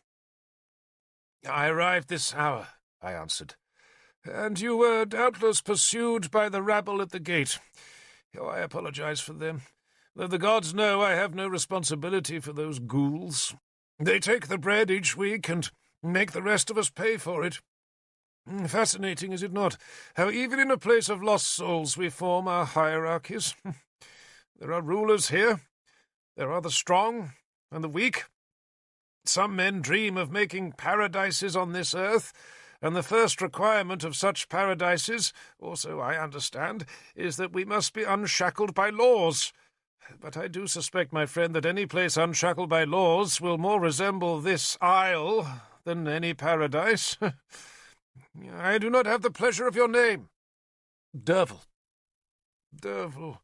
"I arrived this hour," I answered. "And you were doubtless pursued by the rabble at the gate. Oh, I apologize for them, though the gods know I have no responsibility for those ghouls. They take the bread each week and make the rest of us pay for it. Fascinating, is it not, how even in a place of lost souls we form our hierarchies? There are rulers here. There are the strong and the weak. Some men dream of making paradises on this earth, and the first requirement of such paradises, or so I understand, is that we must be unshackled by laws. But I do suspect, my friend, that any place unshackled by laws will more resemble this isle than any paradise. I do not have the pleasure of your name."
"Derfel."
"Derfel."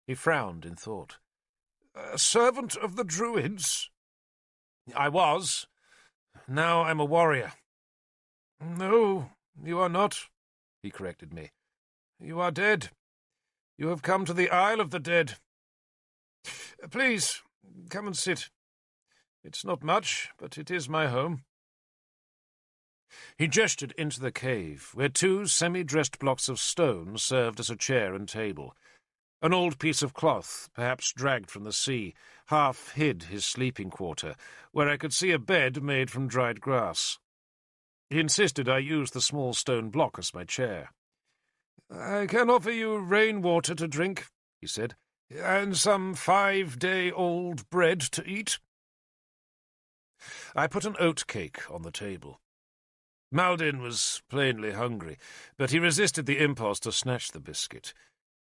He frowned in thought. "A servant of the Druids?" "I was. Now I'm a warrior." "No, you are not," he corrected me. "You are dead. You have come to the Isle of the Dead. Please, come and sit. It's not much, but it is my home." He gestured into the cave, where two semi-dressed blocks of stone served as a chair and table. An old piece of cloth, perhaps dragged from the sea, half hid his sleeping quarter, where I could see a bed made from dried grass. He insisted I use the small stone block as my chair. "I can offer you rainwater to drink," he said, "and some 5-day-old bread to eat." I put an oat cake on the table. Maldin was plainly hungry, but he resisted the impulse to snatch the biscuit.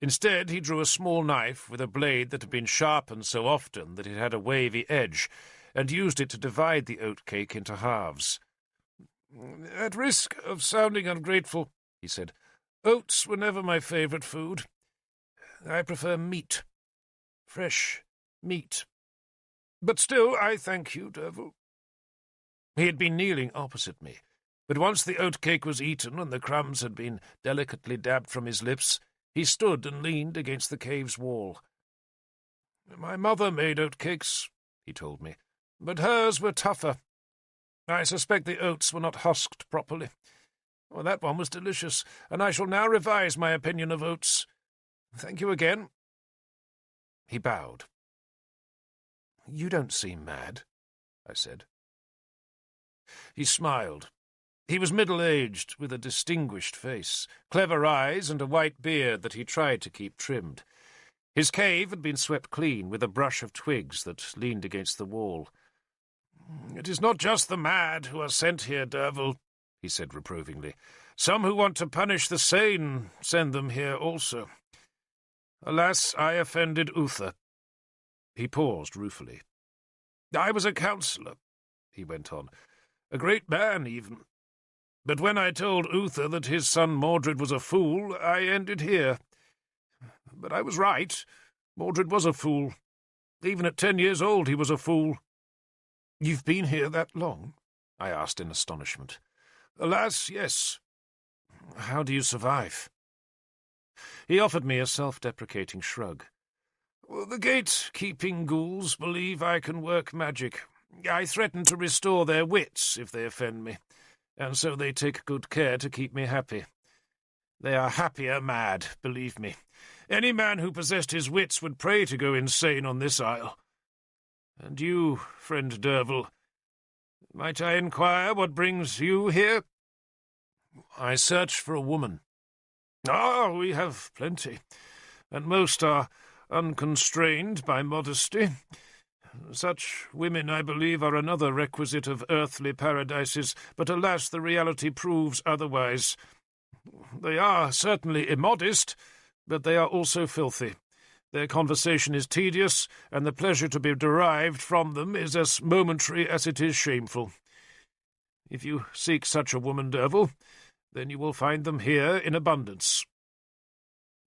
Instead, he drew a small knife with a blade that had been sharpened so often that it had a wavy edge, and used it to divide the oatcake into halves. "At risk of sounding ungrateful," he said, "oats were never my favourite food. I prefer meat. Fresh meat. But still, I thank you, Derfel." He had been kneeling opposite me, but once the oatcake was eaten and the crumbs had been delicately dabbed from his lips, he stood and leaned against the cave's wall. "My mother made oatcakes," he told me, "but hers were tougher. I suspect the oats were not husked properly. Well, that one was delicious, and I shall now revise my opinion of oats. Thank you again." He bowed. "You don't seem mad," I said. He smiled. He was middle-aged, with a distinguished face, clever eyes, and a white beard that he tried to keep trimmed. His cave had been swept clean with a brush of twigs that leaned against the wall. "It is not just the mad who are sent here, Derfel," he said reprovingly. "Some who want to punish the sane send them here also. Alas, I offended Uther." He paused ruefully. "I was a counsellor," he went on, "a great man even. But when I told Uther that his son Mordred was a fool, I ended here. But I was right. Mordred was a fool. Even at 10 years old he was a fool." "You've been here that long?" I asked in astonishment. "Alas, yes." "How do you survive?" He offered me a self-deprecating shrug. "The gate-keeping ghouls believe I can work magic. I threaten to restore their wits if they offend me, and so they take good care to keep me happy. They are happier mad, believe me. Any man who possessed his wits would pray to go insane on this isle. And you, friend Derfel, might I inquire what brings you here?" "I search for a woman." "Ah, we have plenty, and most are unconstrained by modesty. Such women, I believe, are another requisite of earthly paradises, but alas, the reality proves otherwise. They are certainly immodest, but they are also filthy. Their conversation is tedious, and the pleasure to be derived from them is as momentary as it is shameful. If you seek such a woman, Derfel, then you will find them here in abundance."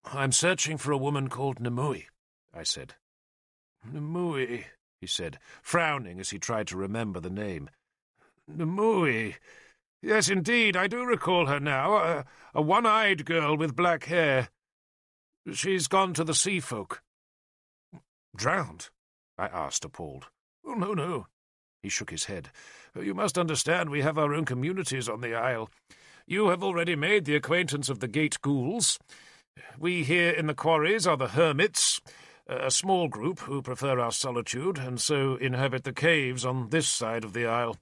"I'm searching for a woman called Nimue," I said. "Nimue," he said, frowning as he tried to remember the name. "Nimue. Yes, indeed, I do recall her now. A one-eyed girl with black hair. She's gone to the sea folk." "Drowned?" I asked, appalled. "Oh, no, no." He shook his head. "You must understand we have our own communities on the isle. You have already made the acquaintance of the gate ghouls. We here in the quarries are the hermits, a small group who prefer our solitude, and so inhabit the caves on this side of the isle.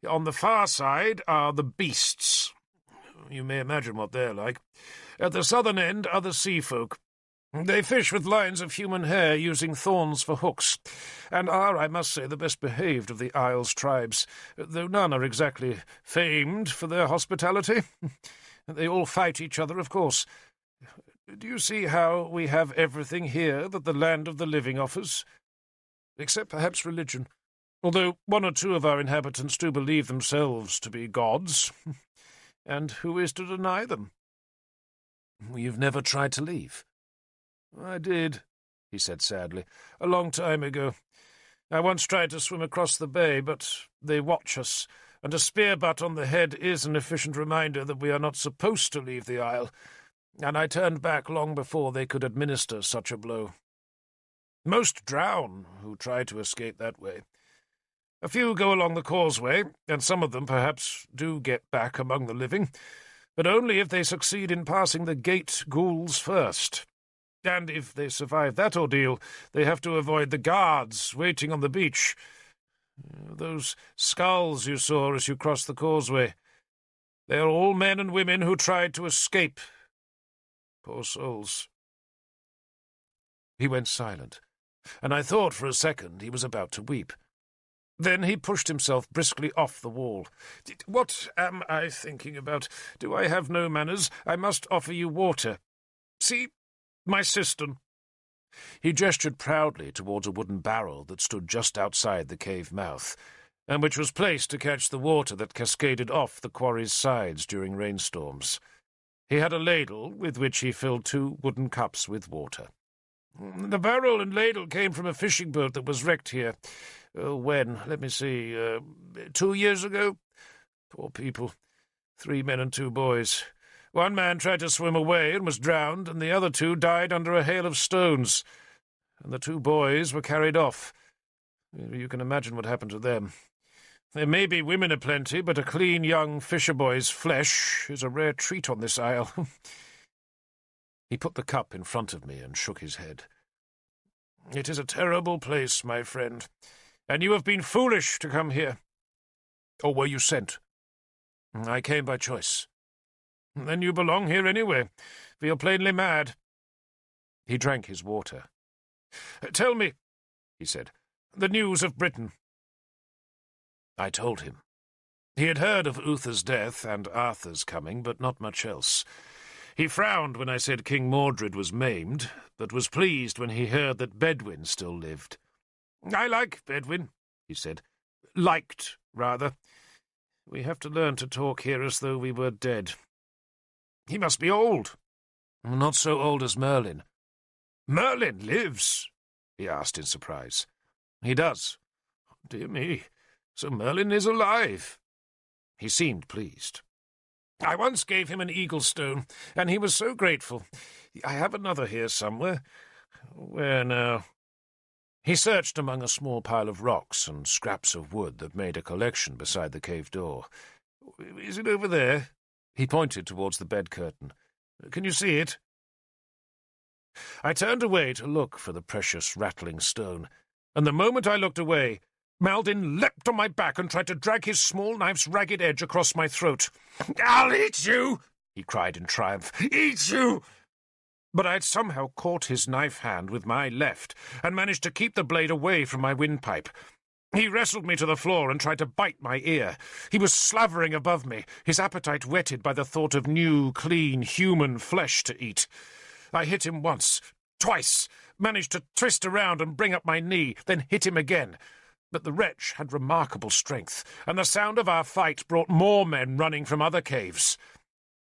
On the far side are the beasts. You may imagine what they're like. At the southern end are the sea folk. They fish with lines of human hair, using thorns for hooks, and are, I must say, the best behaved of the isle's tribes, though none are exactly famed for their hospitality. They all fight each other, of course. Do you see how we have everything here that the land of the living offers? Except perhaps religion, although one or two of our inhabitants do believe themselves to be gods. And who is to deny them?" "You've never tried to leave?" "I did," he said sadly, "a long time ago. I once tried to swim across the bay, but they watch us, and a spear butt on the head is an efficient reminder that we are not supposed to leave the isle, and I turned back long before they could administer such a blow. Most drown who try to escape that way. A few go along the causeway, and some of them perhaps do get back among the living, but only if they succeed in passing the gate ghouls first. And if they survive that ordeal, they have to avoid the guards waiting on the beach. Those skulls you saw as you crossed the causeway, they are all men and women who tried to escape. Poor souls." He went silent, and I thought for a second he was about to weep. Then he pushed himself briskly off the wall. "What am I thinking about? Do I have no manners? I must offer you water. See, my cistern." He gestured proudly towards a wooden barrel that stood just outside the cave mouth, and which was placed to catch the water that cascaded off the quarry's sides during rainstorms. He had a ladle with which he filled 2 wooden cups with water. "The barrel and ladle came from a fishing boat that was wrecked here. When? Let me see. 2 years ago? Poor people. 3 men and 2 boys. One man tried to swim away and was drowned, and the other 2 died under a hail of stones. And the 2 boys were carried off. You can imagine what happened to them. There may be women aplenty, but a clean young fisher boy's flesh is a rare treat on this isle." He put the cup in front of me and shook his head. "It is a terrible place, my friend, and you have been foolish to come here." "Or were you sent?" "I came by choice." "Then you belong here anyway, for you're plainly mad." He drank his water. "Tell me," he said, "the news of Britain." I told him. He had heard of Uther's death and Arthur's coming, but not much else. He frowned when I said King Mordred was maimed, but was pleased when he heard that Bedwin still lived. "I like Bedwin," he said. "Liked, rather. We have to learn to talk here as though we were dead. He must be old." "Not so old as Merlin." "Merlin lives?" he asked in surprise. "He does." "Dear me. So Merlin is alive." He seemed pleased. "I once gave him an eagle stone, and he was so grateful. I have another here somewhere. Where now?" He searched among a small pile of rocks and scraps of wood that made a collection beside the cave door. "Is it over there?" He pointed towards the bed curtain. "Can you see it?" I turned away to look for the precious rattling stone, and the moment I looked away, Maldin leapt on my back and tried to drag his small knife's ragged edge across my throat. "I'll eat you!" he cried in triumph. "Eat you!" But I had somehow caught his knife hand with my left and managed to keep the blade away from my windpipe. He wrestled me to the floor and tried to bite my ear. He was slavering above me, his appetite whetted by the thought of new, clean, human flesh to eat. I hit him once, twice, managed to twist around and bring up my knee, then hit him again. But the wretch had remarkable strength, and the sound of our fight brought more men running from other caves.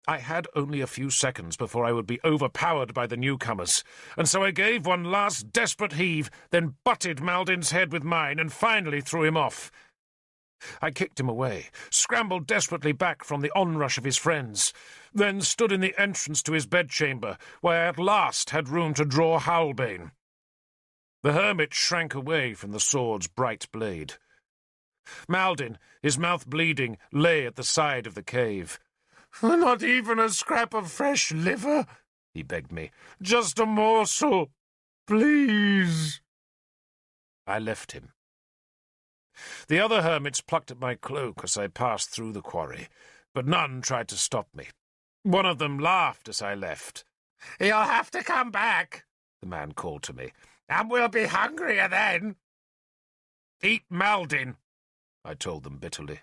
I had only a few seconds before I would be overpowered by the newcomers, and so I gave one last desperate heave, then butted Maldin's head with mine and finally threw him off. I kicked him away, scrambled desperately back from the onrush of his friends, then stood in the entrance to his bedchamber, where I at last had room to draw Howlbane. The hermit shrank away from the sword's bright blade. Maldin, his mouth bleeding, lay at the side of the cave.
"Not even a scrap of fresh liver," he begged me. "Just a morsel, please."
I left him. The other hermits plucked at my cloak as I passed through the quarry, but none tried to stop me. One of them laughed as I left.
"You'll have to come back,"
the man called to me.
"and we'll be hungrier then."
"Eat Maldin," I told them bitterly.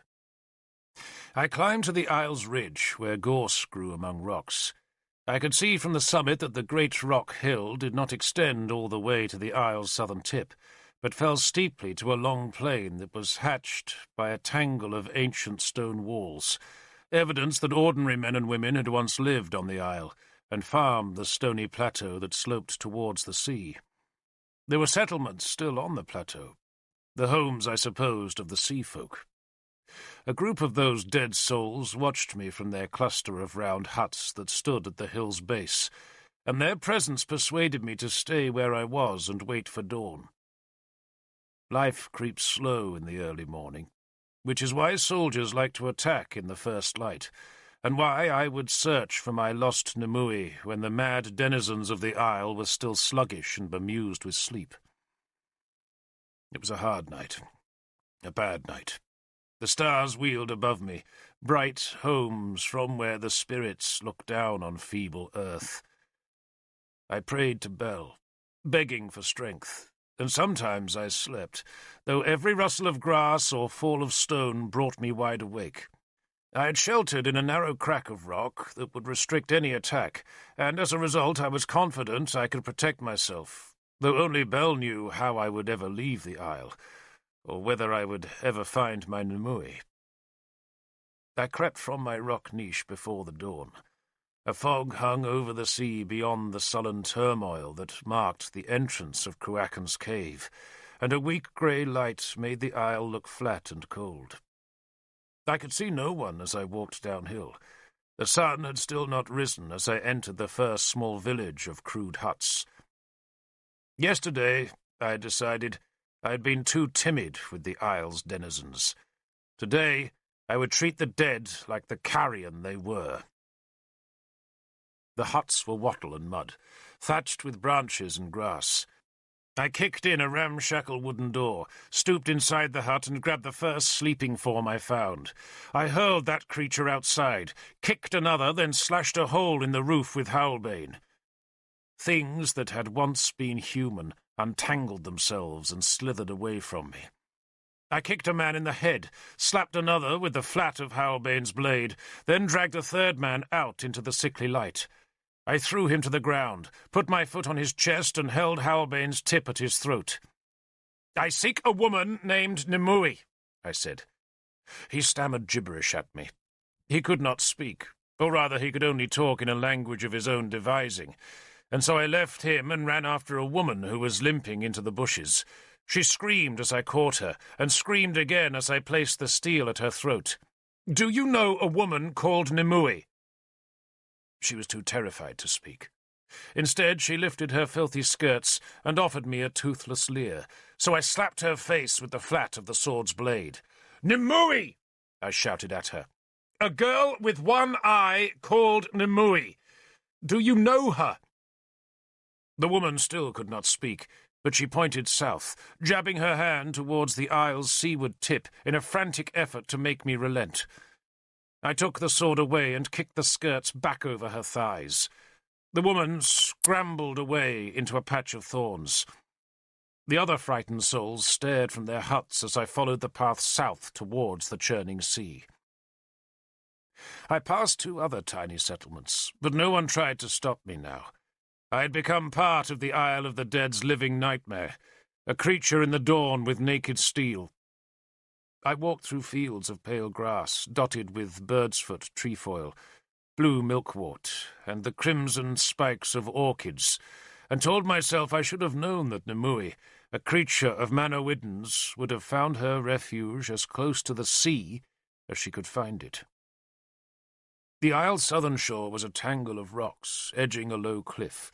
I climbed to the Isle's ridge, where gorse grew among rocks. I could see from the summit that the great rock hill did not extend all the way to the Isle's southern tip, but fell steeply to a long plain that was hatched by a tangle of ancient stone walls, evidence that ordinary men and women had once lived on the Isle, and farmed the stony plateau that sloped towards the sea. There were settlements still on the plateau, the homes, I supposed, of the sea folk. A group of those dead souls watched me from their cluster of round huts that stood at the hill's base, and their presence persuaded me to stay where I was and wait for dawn. Life creeps slow in the early morning, which is why soldiers like to attack in the first light, and why I would search for my lost Nimue when the mad denizens of the Isle were still sluggish and bemused with sleep. It was a hard night, a bad night. The stars wheeled above me, bright homes from where the spirits look down on feeble earth. I prayed to Bel, begging for strength, and sometimes I slept, though every rustle of grass or fall of stone brought me wide awake. I had sheltered in a narrow crack of rock that would restrict any attack, and as a result I was confident I could protect myself, though only Bel knew how I would ever leave the Isle, or whether I would ever find my Nimue. I crept from my rock niche before the dawn. A fog hung over the sea beyond the sullen turmoil that marked the entrance of Cruachan's cave, and a weak grey light made the Isle look flat and cold. I could see no one as I walked downhill. The sun had still not risen as I entered the first small village of crude huts. Yesterday, I decided, I had been too timid with the Isle's denizens. Today, I would treat the dead like the carrion they were. The huts were wattle and mud, thatched with branches and grass. I kicked in a ramshackle wooden door, stooped inside the hut and grabbed the first sleeping form I found. I hurled that creature outside, kicked another, then slashed a hole in the roof with Howlbane. Things that had once been human untangled themselves and slithered away from me. I kicked a man in the head, slapped another with the flat of Howlbane's blade, then dragged a third man out into the sickly light. I threw him to the ground, put my foot on his chest, and held Howlbane's tip at his throat. "I seek a woman named Nimue," I said. He stammered gibberish at me. He could not speak, or rather he could only talk in a language of his own devising, and so I left him and ran after a woman who was limping into the bushes. She screamed as I caught her, and screamed again as I placed the steel at her throat. "Do you know a woman called Nimue?" She was too terrified to speak. Instead, she lifted her filthy skirts and offered me a toothless leer, so I slapped her face with the flat of the sword's blade. "Nimue!" I shouted at her. "A girl with one eye called Nimue. Do you know her?" The woman still could not speak, but she pointed south, jabbing her hand towards the Isle's seaward tip in a frantic effort to make me relent. I took the sword away and kicked the skirts back over her thighs. The woman scrambled away into a patch of thorns. The other frightened souls stared from their huts as I followed the path south towards the churning sea. I passed 2 other tiny settlements, but no one tried to stop me now. I had become part of the Isle of the Dead's living nightmare, a creature in the dawn with naked steel. I walked through fields of pale grass, dotted with birdsfoot trefoil, blue milkwort and the crimson spikes of orchids, and told myself I should have known that Nimue, a creature of Manawydan's, would have found her refuge as close to the sea as she could find it. The isle's southern shore was a tangle of rocks, edging a low cliff.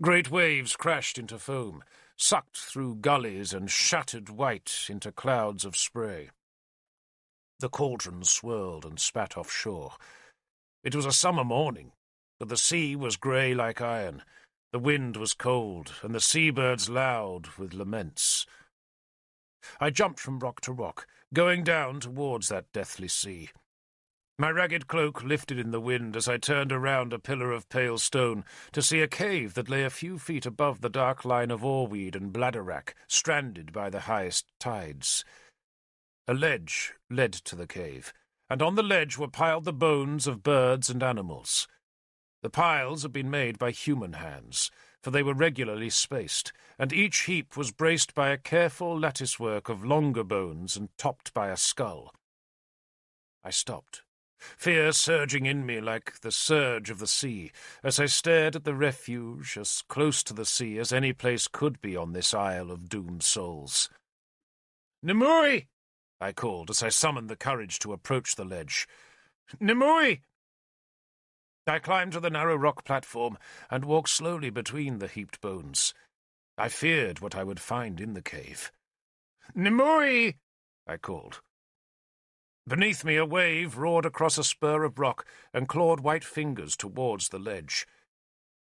Great waves crashed into foam, sucked through gullies and shattered white into clouds of spray. The cauldron swirled and spat offshore. It was a summer morning, but the sea was grey like iron. The wind was cold, and the seabirds loud with laments. I jumped from rock to rock, going down towards that deathly sea. My ragged cloak lifted in the wind as I turned around a pillar of pale stone to see a cave that lay a few feet above the dark line of oarweed and bladderwrack, stranded by the highest tides. A ledge led to the cave, and on the ledge were piled the bones of birds and animals. The piles had been made by human hands, for they were regularly spaced, and each heap was braced by a careful latticework of longer bones and topped by a skull. I stopped, fear surging in me like the surge of the sea, as I stared at the refuge as close to the sea as any place could be on this isle of doomed souls. "Nimue!" I called as I summoned the courage to approach the ledge. "Nimue!" I climbed to the narrow rock platform and walked slowly between the heaped bones. I feared what I would find in the cave. "Nimue!" I called. Beneath me a wave roared across a spur of rock and clawed white fingers towards the ledge.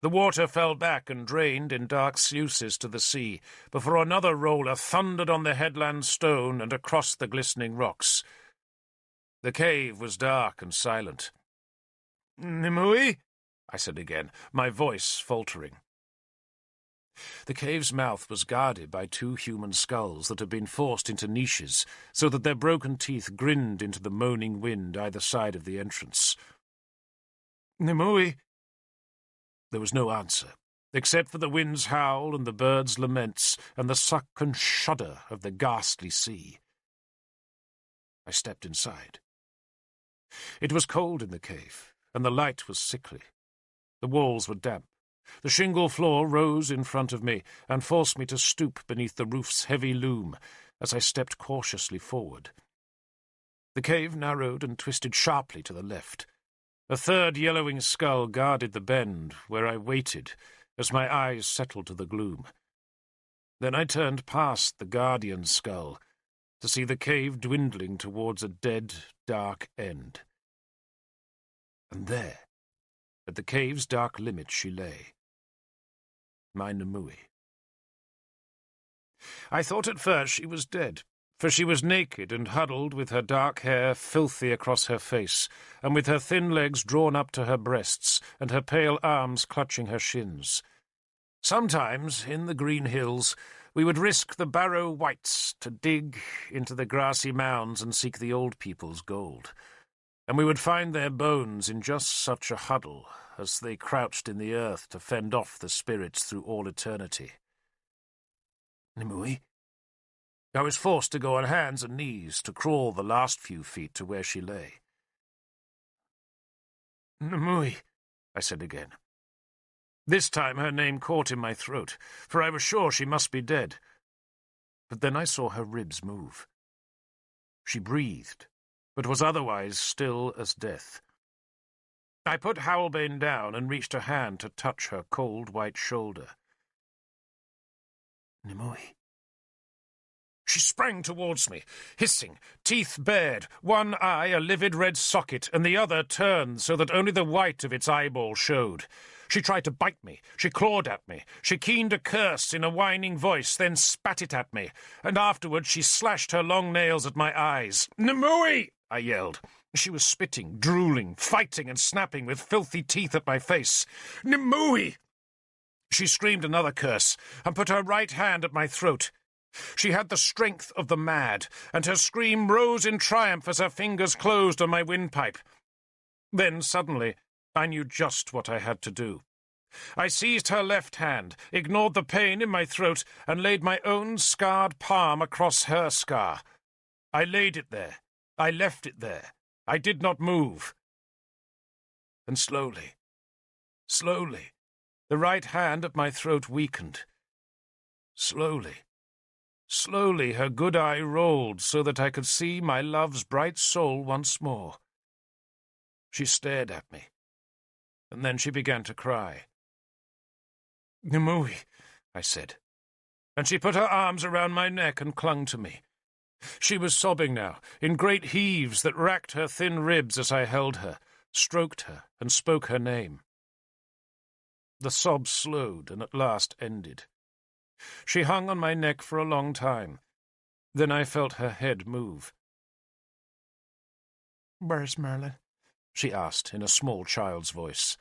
The water fell back and drained in dark sluices to the sea, before another roller thundered on the headland stone and across the glistening rocks. The cave was dark and silent. "Nimue?" I said again, my voice faltering. The cave's mouth was guarded by two human skulls that had been forced into niches, so that their broken teeth grinned into the moaning wind either side of the entrance. "Nimue?" There was no answer, except for the wind's howl and the birds' laments and the suck and shudder of the ghastly sea. I stepped inside. It was cold in the cave, and the light was sickly. The walls were damp. The shingle floor rose in front of me and forced me to stoop beneath the roof's heavy loom as I stepped cautiously forward. The cave narrowed and twisted sharply to the left. A third yellowing skull guarded the bend, where I waited as my eyes settled to the gloom. Then I turned past the guardian skull to see the cave dwindling towards a dead, dark end. And there, at the cave's dark limit, she lay. My Nimue. I thought at first she was dead, for she was naked and huddled with her dark hair filthy across her face, and with her thin legs drawn up to her breasts, and her pale arms clutching her shins. Sometimes, in the green hills, we would risk the barrow wights to dig into the grassy mounds and seek the old people's gold, and we would find their bones in just such a huddle as they crouched in the earth to fend off the spirits through all eternity. Nimue? I was forced to go on hands and knees to crawl the last few feet to where she lay. "Nimue," I said again. This time her name caught in my throat, for I was sure she must be dead. But then I saw her ribs move. She breathed, but was otherwise still as death. I put Howlbane down and reached a hand to touch her cold white shoulder. "Nimue." She sprang towards me, hissing, teeth bared, one eye a livid red socket, and the other turned so that only the white of its eyeball showed. She tried to bite me, she clawed at me, she keened a curse in a whining voice, then spat it at me, and afterwards she slashed her long nails at my eyes. "Nimue!" I yelled. She was spitting, drooling, fighting and snapping with filthy teeth at my face. "Nimue!" She screamed another curse and put her right hand at my throat. She had the strength of the mad, and her scream rose in triumph as her fingers closed on my windpipe. Then, suddenly, I knew just what I had to do. I seized her left hand, ignored the pain in my throat, and laid my own scarred palm across her scar. I laid it there. I left it there. I did not move. and slowly, slowly, the right hand at my throat weakened. Slowly, slowly her good eye rolled so that I could see my love's bright soul once more. She stared at me, and then she began to cry. "Nimue," I said, and she put her arms around my neck and clung to me. She was sobbing now, in great heaves that racked her thin ribs as I held her, stroked her, and spoke her name. The sobs slowed and at last ended. She hung on my neck for a long time. Then I felt her head move. "Where's Merlin?" she asked in a small child's voice.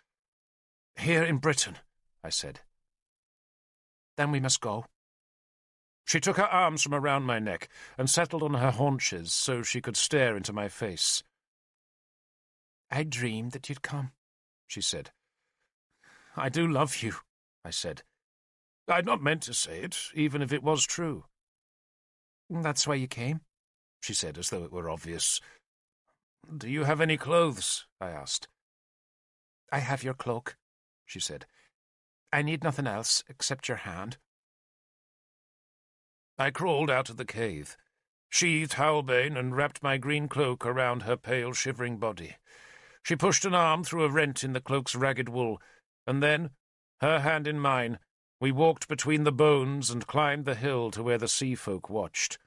"Here in Britain," I said. "Then we must go." She took her arms from around my neck and settled on her haunches so she could stare into my face. "I dreamed that you'd come," she said. "I do love you," I said. I'd not meant to say it, even if it was true. "That's why you came," she said, as though it were obvious. "Do you have any clothes?" I asked. "I have your cloak," she said. "I need nothing else except your hand." I crawled out of the cave, sheathed Howlbane and wrapped my green cloak around her pale, shivering body. She pushed an arm through a rent in the cloak's ragged wool, and then, her hand in mine, we walked between the bones and climbed the hill to where the sea folk watched.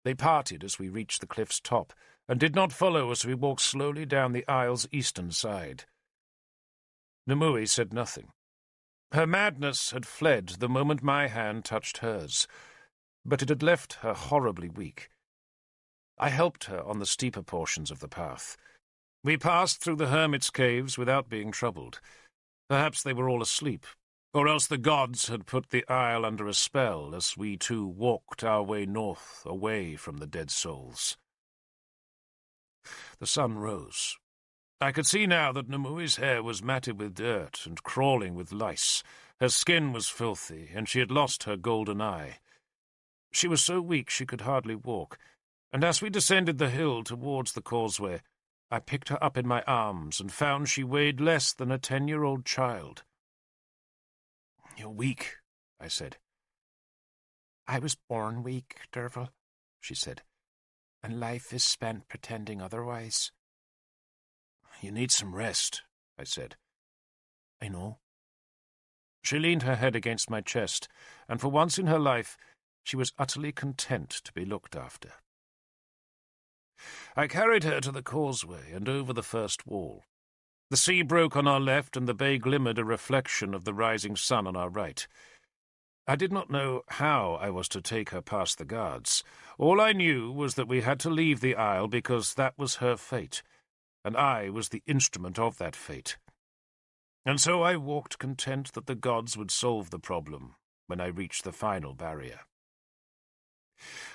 They parted as we reached the cliff's top, and did not follow as we walked slowly down the isle's eastern side. Nimue said nothing. Her madness had fled the moment my hand touched hers, but it had left her horribly weak. I helped her on the steeper portions of the path. We passed through the hermit's caves without being troubled. Perhaps they were all asleep, or else the gods had put the isle under a spell as we two walked our way north, away from the dead souls. The sun rose. I could see now that Nimue's hair was matted with dirt and crawling with lice. Her skin was filthy, and she had lost her golden eye. She was so weak she could hardly walk, and as we descended the hill towards the causeway, I picked her up in my arms and found she weighed less than a 10-year-old child. "You're weak," I said. "I was born weak, Derfel," she said, "and life is spent pretending otherwise." "You need some rest," I said. "I know." She leaned her head against my chest, and for once in her life she was utterly content to be looked after. I carried her to the causeway and over the first wall. The sea broke on our left, and the bay glimmered a reflection of the rising sun on our right. I did not know how I was to take her past the guards. All I knew was that we had to leave the isle because that was her fate, and I was the instrument of that fate. And so I walked content that the gods would solve the problem when I reached the final barrier.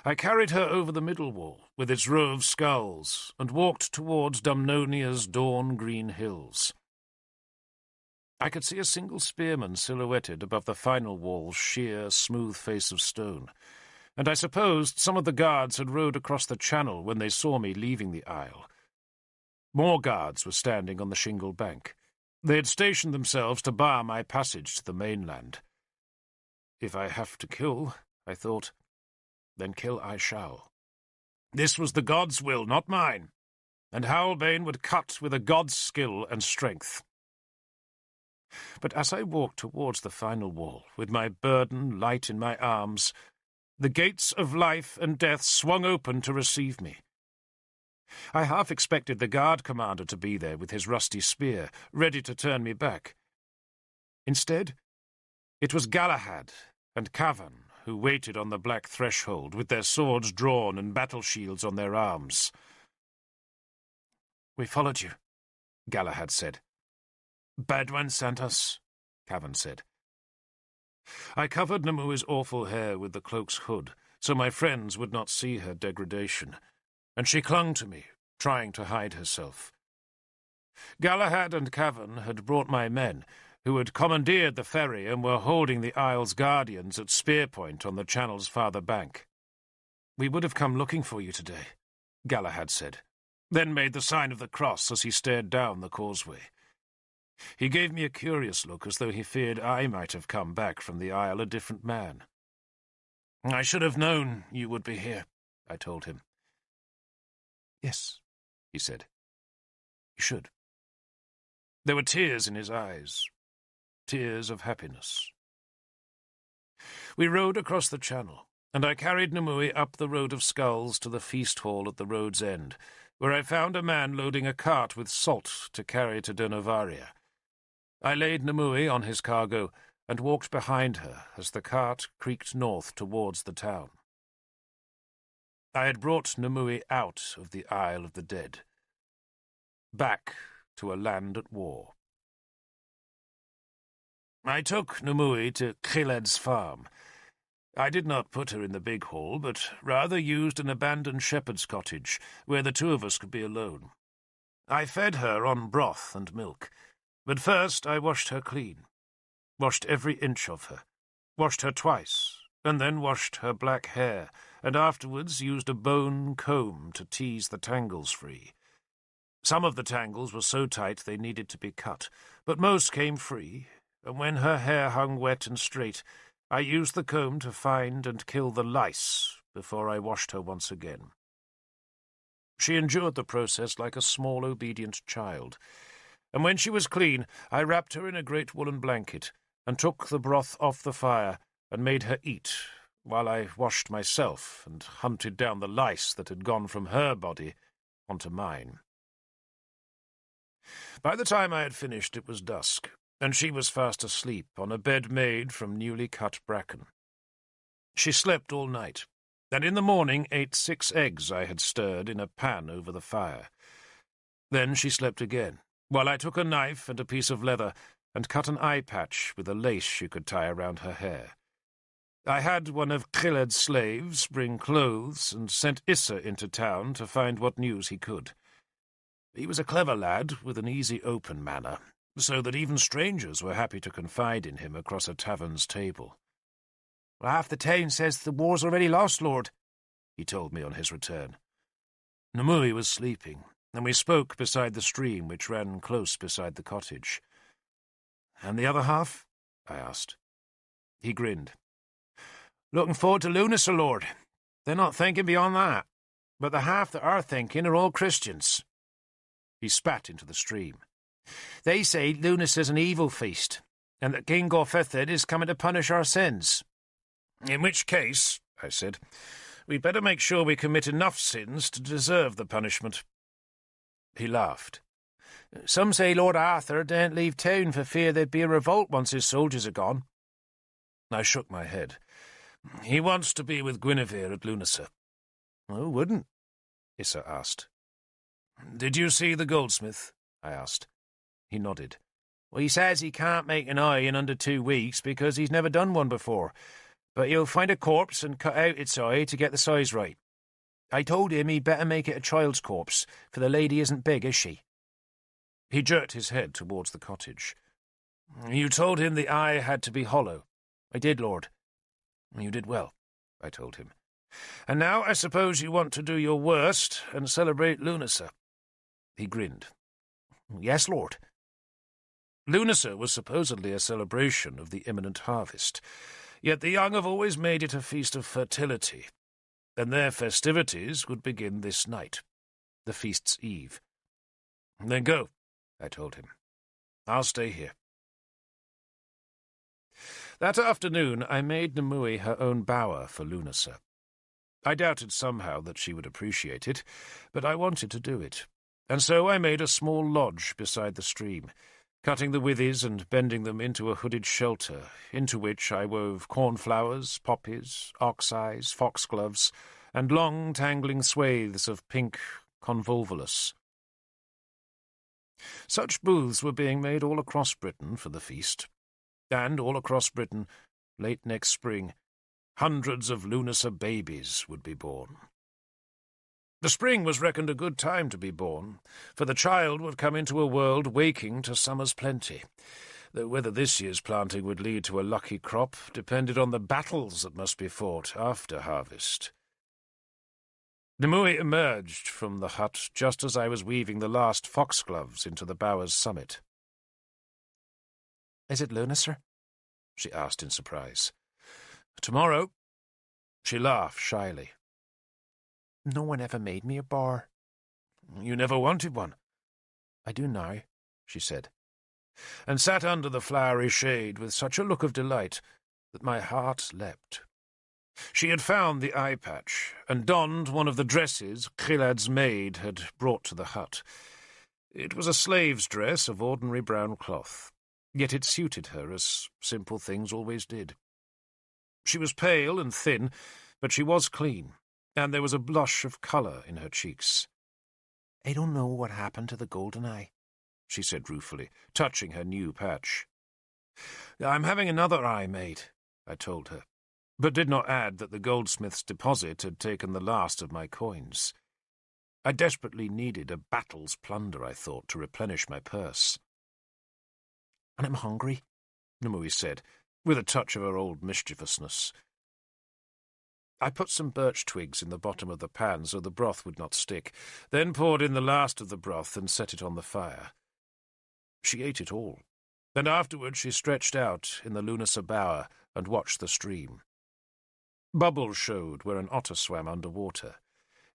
I carried her over the middle wall, with its row of skulls, and walked towards Dumnonia's dawn-green hills. I could see a single spearman silhouetted above the final wall's sheer, smooth face of stone, and I supposed some of the guards had rowed across the channel when they saw me leaving the isle. More guards were standing on the shingle bank. They had stationed themselves to bar my passage to the mainland. If I have to kill, I thought, then kill I shall. This was the god's will, not mine, and Howlbane would cut with a god's skill and strength. But as I walked towards the final wall, with my burden light in my arms, the gates of life and death swung open to receive me. I half expected the guard commander to be there with his rusty spear, ready to turn me back. Instead, it was Galahad and Cavan who waited on the black threshold, with their swords drawn and battle-shields on their arms. "We followed you," Galahad said. "Bad one sent us," Cavan said. I covered Nimue's awful hair with the cloak's hood, so my friends would not see her degradation, and she clung to me, trying to hide herself. Galahad and Cavan had brought my men, who had commandeered the ferry and were holding the isle's guardians at spear point on the channel's farther bank. "We would have come looking for you today," Galahad said. then made the sign of the cross as he stared down the causeway. He gave me a curious look, as though he feared I might have come back from the Isle a different man. "I should have known you would be here," I told him. "Yes," he said. "You should." There were tears in his eyes, tears of happiness. We rowed across the channel, and I carried Nimue up the road of skulls to the feast hall at the road's end, where I found a man loading a cart with salt to carry to Dernovaria. I laid Nimue on his cargo and walked behind her as the cart creaked north towards the town. I had brought Nimue out of the Isle of the Dead, back to a land at war. I took Nimue to Khiled's farm. I did not put her in the big hall, but rather used an abandoned shepherd's cottage, where the two of us could be alone. I fed her on broth and milk, but first I washed her clean, washed every inch of her, washed her twice, and then washed her black hair, and afterwards used a bone comb to tease the tangles free. Some of the tangles were so tight they needed to be cut, but most came free, and when her hair hung wet and straight, I used the comb to find and kill the lice before I washed her once again. She endured the process like a small, obedient child, and when she was clean, I wrapped her in a great woolen blanket and took the broth off the fire and made her eat, while I washed myself and hunted down the lice that had gone from her body onto mine. By the time I had finished, it was dusk, and she was fast asleep on a bed made from newly cut bracken. She slept all night, and in the morning ate 6 eggs I had stirred in a pan over the fire. Then she slept again, while I took a knife and a piece of leather and cut an eye patch with a lace she could tie around her hair. I had one of Khiled's slaves bring clothes and sent Issa into town to find what news he could. He was a clever lad with an easy, open manner, so that even strangers were happy to confide in him across a tavern's table. "Well, half the town says the war's already lost, Lord," he told me on his return. Nimue was sleeping, and we spoke beside the stream which ran close beside the cottage. "And the other half?" I asked. He grinned. "Looking forward to Lunacy, Lord. They're not thinking beyond that, but the half that are thinking are all Christians." He spat into the stream. "They say Lunacy's an evil feast, and that King Gorfethid is coming to punish our sins." "In which case," I said, "we'd better make sure we commit enough sins to deserve the punishment." He laughed. "Some say Lord Arthur daren't leave town for fear there'd be a revolt once his soldiers are gone." I shook my head. "He wants to be with Guinevere at Lunacy." "Who wouldn't?" Issa asked. "Did you see the goldsmith?" I asked. He nodded. "Well, he says he can't make an eye in under 2 weeks because he's never done one before, but he'll find a corpse and cut out its eye to get the size right. I told him he'd better make it a child's corpse, for the lady isn't big, is she?" He jerked his head towards the cottage. "You told him the eye had to be hollow." "I did, Lord." "You did well," I told him. "And now I suppose you want to do your worst and celebrate Lunacy." He grinned. "Yes, Lord." Lunacy was supposedly a celebration of the imminent harvest, yet the young have always made it a feast of fertility, and their festivities would begin this night, the feast's eve. "Then go," I told him. "I'll stay here." That afternoon I made Nimue her own bower for Lunacy. I doubted somehow that she would appreciate it, but I wanted to do it, and so I made a small lodge beside the stream, cutting the withies and bending them into a hooded shelter, into which I wove cornflowers, poppies, ox-eyes, foxgloves, and long tangling swathes of pink convolvulus. Such booths were being made all across Britain for the feast, and all across Britain, late next spring, hundreds of Lunacy babies would be born. The spring was reckoned a good time to be born, for the child would come into a world waking to summer's plenty, though whether this year's planting would lead to a lucky crop depended on the battles that must be fought after harvest. Nimue emerged from the hut just as I was weaving the last foxgloves into the bower's summit.
"Is it Luna, sir?"
she asked in surprise. "Tomorrow." She laughed shyly.
"No one ever made me a bar."
"You never wanted one."
"I do now," she said,
and sat under the flowery shade with such a look of delight that my heart leapt. She had found the eye patch, and donned one of the dresses Khilad's maid had brought to the hut. It was a slave's dress of ordinary brown cloth, yet it suited her as simple things always did. She was pale and thin, but she was clean, and there was a blush of colour in her cheeks.
"I don't know what happened to the golden eye,"
she said ruefully, touching her new patch. "I'm having another eye made," I told her, but did not add that the goldsmith's deposit had taken the last of my coins. I desperately needed a battle's plunder, I thought, to replenish my purse.
"And I'm hungry,"
Nimue said, with a touch of her old mischievousness. I put some birch twigs in the bottom of the pan so the broth would not stick, then poured in the last of the broth and set it on the fire. She ate it all, and afterward she stretched out in the Lunasa bower and watched the stream. Bubbles showed where an otter swam under water.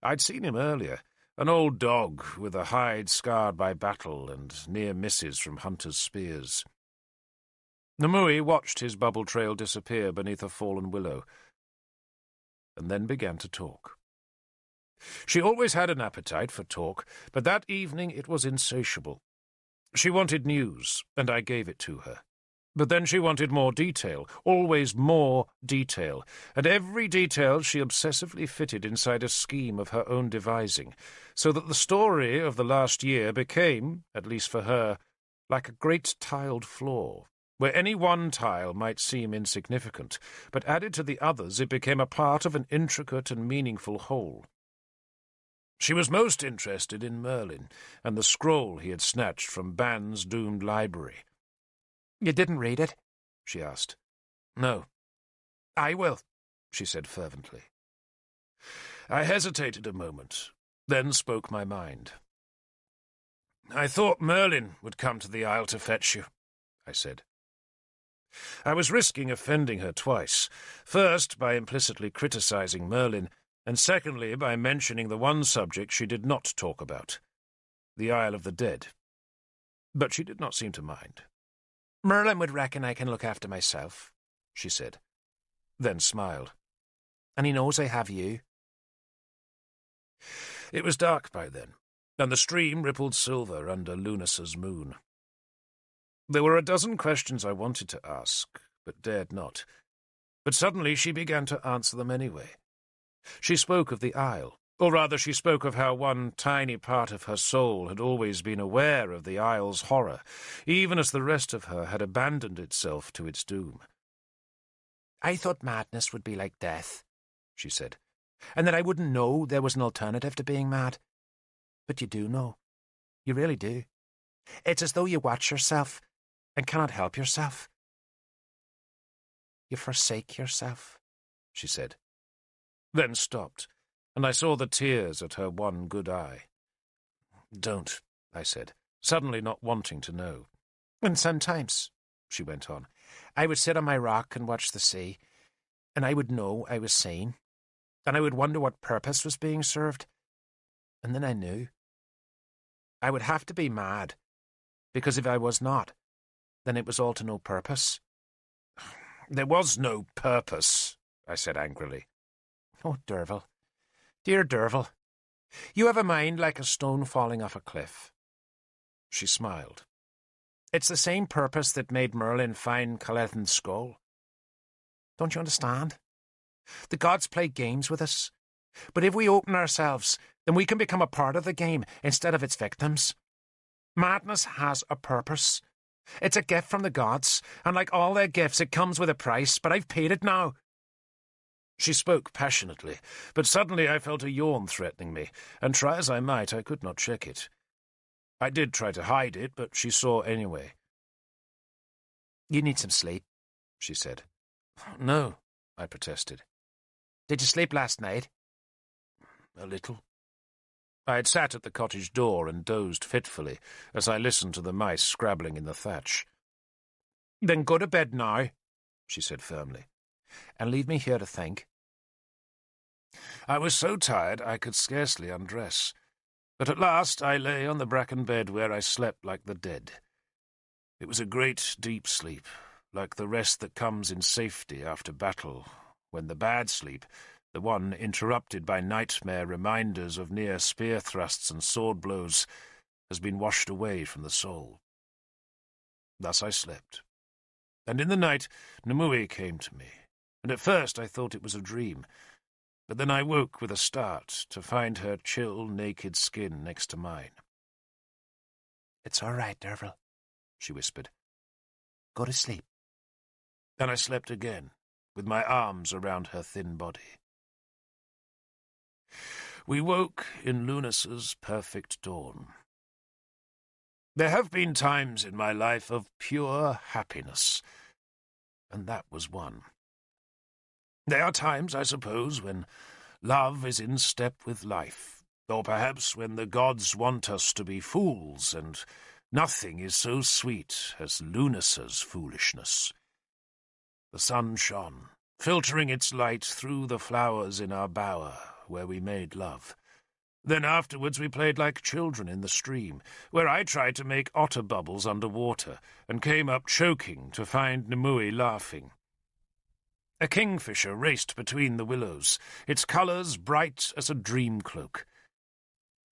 I'd seen him earlier, an old dog with a hide scarred by battle and near misses from hunters' spears. Nimue watched his bubble trail disappear beneath a fallen willow, and then began to talk. She always had an appetite for talk, but that evening it was insatiable. She wanted news, and I gave it to her. But then she wanted more detail, always more detail, and every detail she obsessively fitted inside a scheme of her own devising, so that the story of the last year became, at least for her, like a great tiled floor, where any one tile might seem insignificant, but added to the others it became a part of an intricate and meaningful whole. She was most interested in Merlin and the scroll he had snatched from Ban's doomed library.
"You didn't read it?"
she asked. "No."
"I will,"
she said fervently. I hesitated a moment, then spoke my mind. "I thought Merlin would come to the Isle to fetch you," I said. I was risking offending her twice, first by implicitly criticizing Merlin, and secondly by mentioning the one subject she did not talk about, the Isle of the Dead. But she did not seem to mind.
"Merlin would reckon I can look after myself," she said,
then smiled.
"And he knows I have you."
It was dark by then, and the stream rippled silver under Lunasa's moon. There were a dozen questions I wanted to ask, but dared not. But suddenly she began to answer them anyway. She spoke of the Isle, or rather she spoke of how one tiny part of her soul had always been aware of the Isle's horror, even as the rest of her had abandoned itself to its doom.
"I thought madness would be like death," she said, "and that I wouldn't know there was an alternative to being mad. But you do know. You really do. It's as though you watch yourself and cannot help yourself. You forsake yourself," she said,
then stopped, and I saw the tears at her one good eye. "Don't," I said, suddenly not wanting to know.
"And sometimes," she went on, "I would sit on my rock and watch the sea, and I would know I was sane, and I would wonder what purpose was being served. And then I knew. I would have to be mad, because if I was not, then it was all to no purpose."
"There was no purpose," I said angrily.
"Oh, Derfel, dear Derfel, you have a mind like a stone falling off a cliff."
She smiled.
"It's the same purpose that made Merlin find Calethan's skull. Don't you understand? The gods play games with us, but if we open ourselves, then we can become a part of the game instead of its victims. Madness has a purpose. It's a gift from the gods, and like all their gifts, it comes with a price, but I've paid it now."
She spoke passionately, but suddenly I felt a yawn threatening me, and try as I might, I could not check it. I did try to hide it, but she saw anyway.
"You need some sleep," she said.
"No," I protested.
"Did you sleep last night?"
a little. I had sat at the cottage door and dozed fitfully as I listened to the mice scrabbling in the thatch.
"Then go to bed now," she said firmly, "and leave me here to think."
I was so tired I could scarcely undress, but at last I lay on the bracken bed where I slept like the dead. It was a great deep sleep, like the rest that comes in safety after battle, when the bad sleep, the one interrupted by nightmare reminders of near spear thrusts and sword blows, has been washed away from the soul. Thus I slept, and in the night Nimue came to me, and at first I thought it was a dream, but then I woke with a start to find her chill, naked skin next to mine.
"It's all right, Derfel," she whispered. "Go to sleep."
And I slept again, with my arms around her thin body. We woke in Lunas's perfect dawn. There have been times in my life of pure happiness, and that was one. There are times, I suppose, when love is in step with life, or perhaps when the gods want us to be fools, and nothing is so sweet as Lunas's foolishness. The sun shone, filtering its light through the flowers in our bower, where we made love. Then afterwards we played like children in the stream, where I tried to make otter bubbles under water, and came up choking to find Nimue laughing. A kingfisher raced between the willows, its colours bright as a dream cloak.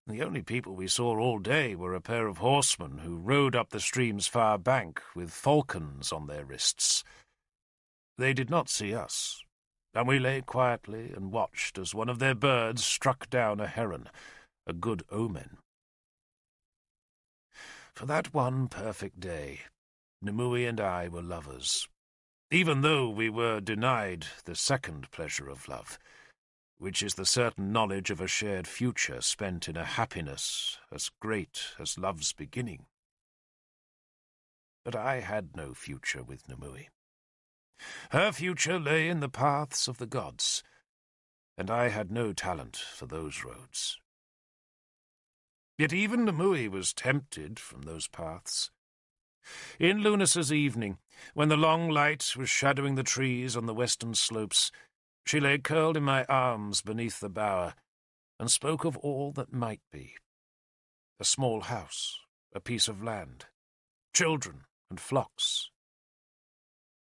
The only people we saw all day were a pair of horsemen who rode up the stream's far bank with falcons on their wrists. They did not see us, and we lay quietly and watched as one of their birds struck down a heron, a good omen. For that one perfect day, Nimue and I were lovers, even though we were denied the second pleasure of love, which is the certain knowledge of a shared future spent in a happiness as great as love's beginning. But I had no future with Nimue. Her future lay in the paths of the gods, and I had no talent for those roads. Yet even Nimue was tempted from those paths. In Lunas's evening, when the long light was shadowing the trees on the western slopes, she lay curled in my arms beneath the bower, and spoke of all that might be. A small house, a piece of land, children and flocks.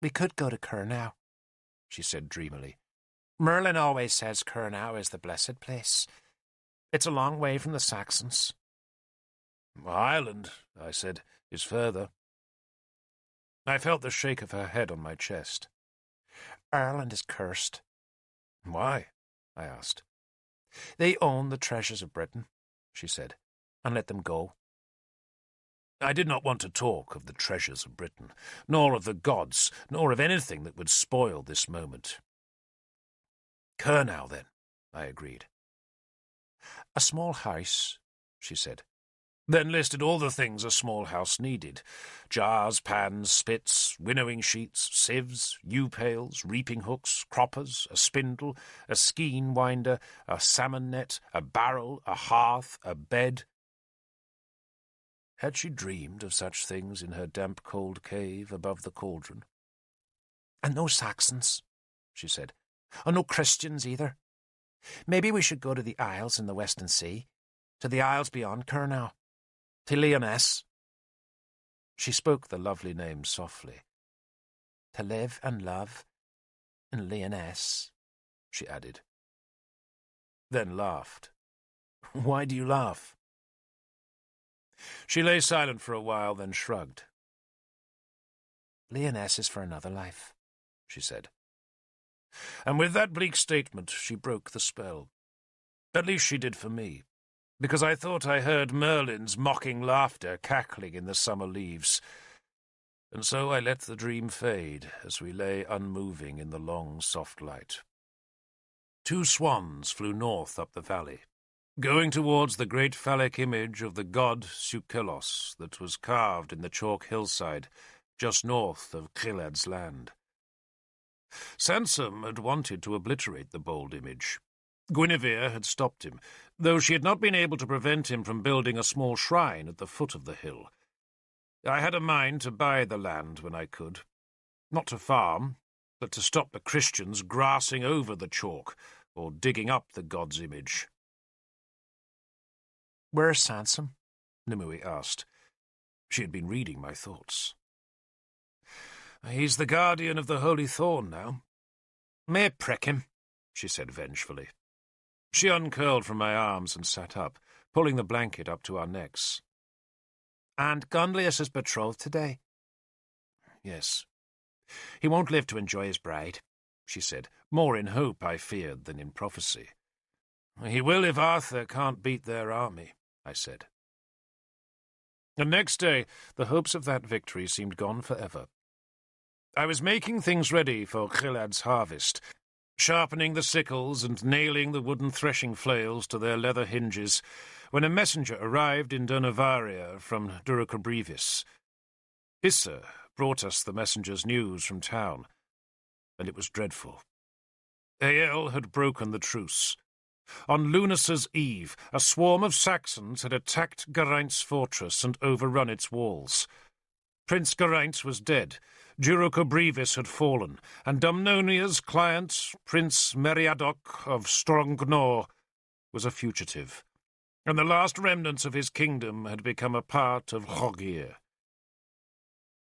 "We could go to Cornwell," she said dreamily. "Merlin always says Cornwell is the blessed place. It's a long way from the Saxons."
"Ireland," I said, "is further." I felt the shake of her head on my chest.
"Ireland is cursed."
"Why?" I asked.
"They own the treasures of Britain," she said, "and let them go."
I did not want to talk of the treasures of Britain, nor of the gods, nor of anything that would spoil this moment. "Cornwell, then," I agreed.
"A small house," she said.
Then listed all the things a small house needed: jars, pans, spits, winnowing sheets, sieves, yew-pails, reaping hooks, croppers, a spindle, a skein winder, a salmon net, a barrel, a hearth, a bed. Had she dreamed of such things in her damp, cold cave above the cauldron?
"And no Saxons," she said. "And no Christians either. Maybe we should go to the Isles in the Western Sea, to the Isles beyond Cornwell, to Lyonesse."
She spoke the lovely name softly.
"To live and love in Lyonesse," she added.
Then laughed. "Why do you laugh?" She lay silent for a while, then shrugged.
"Lyonesse is for another life," she said.
And with that bleak statement she broke the spell. At least she did for me, because I thought I heard Merlin's mocking laughter cackling in the summer leaves. And so I let the dream fade as we lay unmoving in the long, soft light. 2 swans flew north up the valley, going towards the great phallic image of the god Sukelos that was carved in the chalk hillside just north of Khilad's land. Sansom had wanted to obliterate the bold image, Guinevere had stopped him, though she had not been able to prevent him from building a small shrine at the foot of the hill. I had a mind to buy the land when I could, not to farm, but to stop the Christians grassing over the chalk or digging up the god's image.
"Where's Sansom?"
Nimue asked. She had been reading my thoughts. He's the guardian of the Holy Thorn now. May prick him, she said vengefully. She uncurled from my arms and sat up, pulling the blanket up to our necks.
And Gunlius is betrothed today?
Yes.
He won't live to enjoy his bride,
she said, more in hope, I feared, than in prophecy. He will if Arthur can't beat their army, I said. And next day, the hopes of that victory seemed gone forever. I was making things ready for Chilad's harvest, sharpening the sickles and nailing the wooden threshing flails to their leather hinges, when a messenger arrived in Donavaria from Durocorbrivis. Issa brought us the messenger's news from town, and it was dreadful. Ael had broken the truce. On Lunasa's eve, a swarm of Saxons had attacked Geraint's fortress and overrun its walls. Prince Geraint was dead, Durocorbrivis had fallen, and Dumnonia's client, Prince Meriadoc of Strongnor, was a fugitive, and the last remnants of his kingdom had become a part of Hrogir.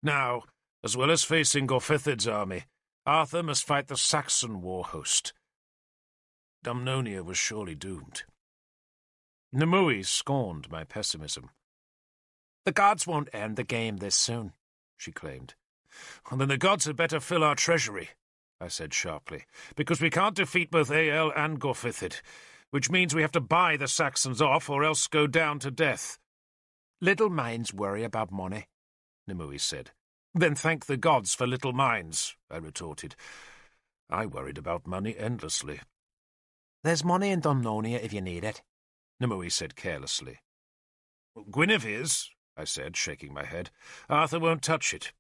Now, as well as facing Gorfithid's army, Arthur must fight the Saxon war host. Dumnonia was surely doomed. Nimue scorned my pessimism.
The gods won't end the game this soon, she claimed.
Well, then the gods had better fill our treasury, I said sharply, because we can't defeat both Ael and Gorfithid, which means we have to buy the Saxons off or else go down to death.
Little minds worry about money, Nimue said.
Then thank the gods for little minds, I retorted. I worried about money endlessly.
There's money in Dumnonia if you need it,
Nimue said carelessly. Guinevere's, I said, shaking my head. Arthur won't touch it.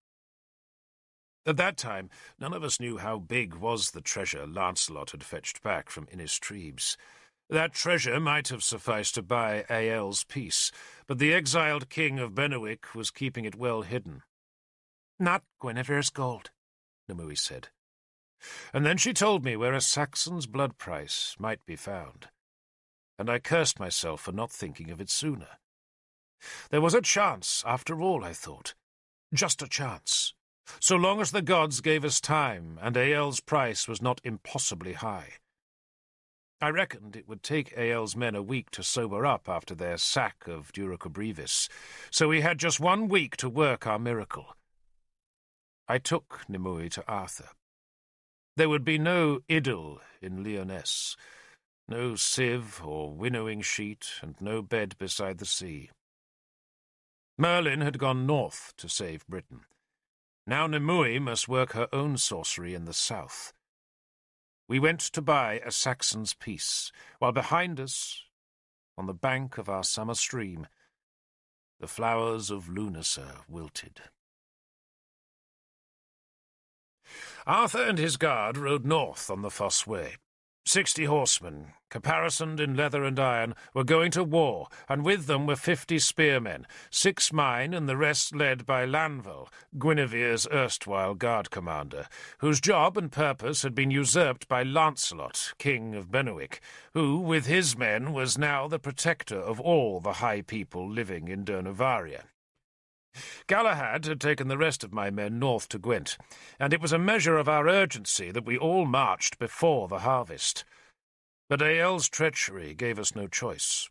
At that time, none of us knew how big was the treasure Lancelot had fetched back from Innistribes. That treasure might have sufficed to buy Ael's peace, but the exiled king of Benwick was keeping it well hidden.
Not Guinevere's gold,
Nimue said. And then she told me where a Saxon's blood price might be found, and I cursed myself for not thinking of it sooner. There was a chance, after all, I thought. Just a chance. So long as the gods gave us time, and Ael's price was not impossibly high. I reckoned it would take Ael's men a week to sober up after their sack of Durocorbrivis, so we had just 1 week to work our miracle. I took Nimue to Arthur. There would be no idyll in Lyonesse, no sieve or winnowing sheet, and no bed beside the sea. Merlin had gone north to save Britain. Now Nimue must work her own sorcery in the south. We went to buy a Saxon's peace, while behind us, on the bank of our summer stream, the flowers of Lunasa wilted. Arthur and his guard rode north on the Fosse Way. 60 horsemen, caparisoned in leather and iron, were going to war, and with them were 50 spearmen, 6 mine and the rest led by Lanval, Guinevere's erstwhile guard commander, whose job and purpose had been usurped by Lancelot, king of Benwick, who, with his men, was now the protector of all the high people living in Donavaria. Galahad had taken the rest of my men north to Gwent, and it was a measure of our urgency that we all marched before the harvest. But Ael's treachery gave us no choice.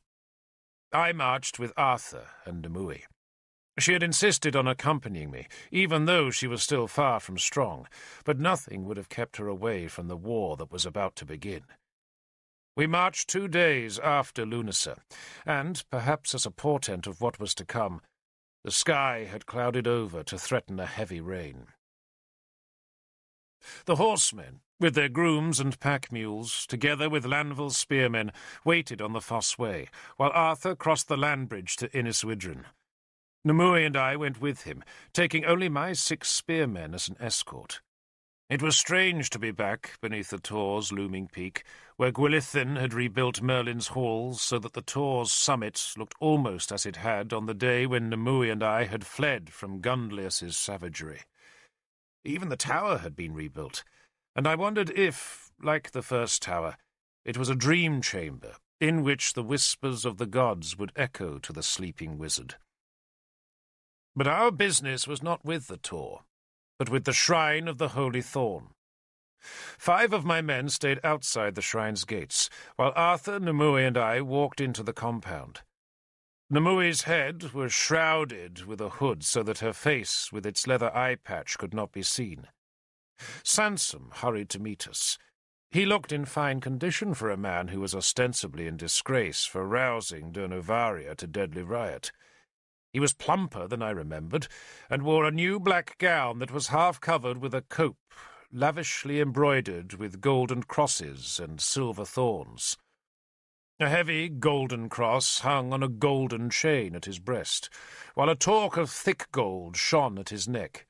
I marched with Arthur and Nimue. She had insisted on accompanying me, even though she was still far from strong, but nothing would have kept her away from the war that was about to begin. We marched 2 days after Lunasa, and, perhaps as a portent of what was to come, the sky had clouded over to threaten a heavy rain. The horsemen, with their grooms and pack-mules, together with Lanval's spearmen, waited on the Fosse Way, while Arthur crossed the land bridge to Inniswydrin. Nimue and I went with him, taking only my 6 spearmen as an escort. It was strange to be back beneath the Tor's looming peak, where Gwilithyn had rebuilt Merlin's halls so that the Tor's summit looked almost as it had on the day when Nimue and I had fled from Gunlius's savagery. Even the tower had been rebuilt, and I wondered if, like the first tower, it was a dream chamber in which the whispers of the gods would echo to the sleeping wizard. But our business was not with the Tor, but with the shrine of the Holy Thorn. 5 of my men stayed outside the shrine's gates, while Arthur, Nimue, and I walked into the compound. Nimue's head was shrouded with a hood so that her face with its leather eye patch could not be seen. Sansom hurried to meet us. He looked in fine condition for a man who was ostensibly in disgrace for rousing Dernovaria to deadly riot. He was plumper than I remembered, and wore a new black gown that was half covered with a cope, lavishly embroidered with golden crosses and silver thorns. A heavy golden cross hung on a golden chain at his breast, while a torque of thick gold shone at his neck.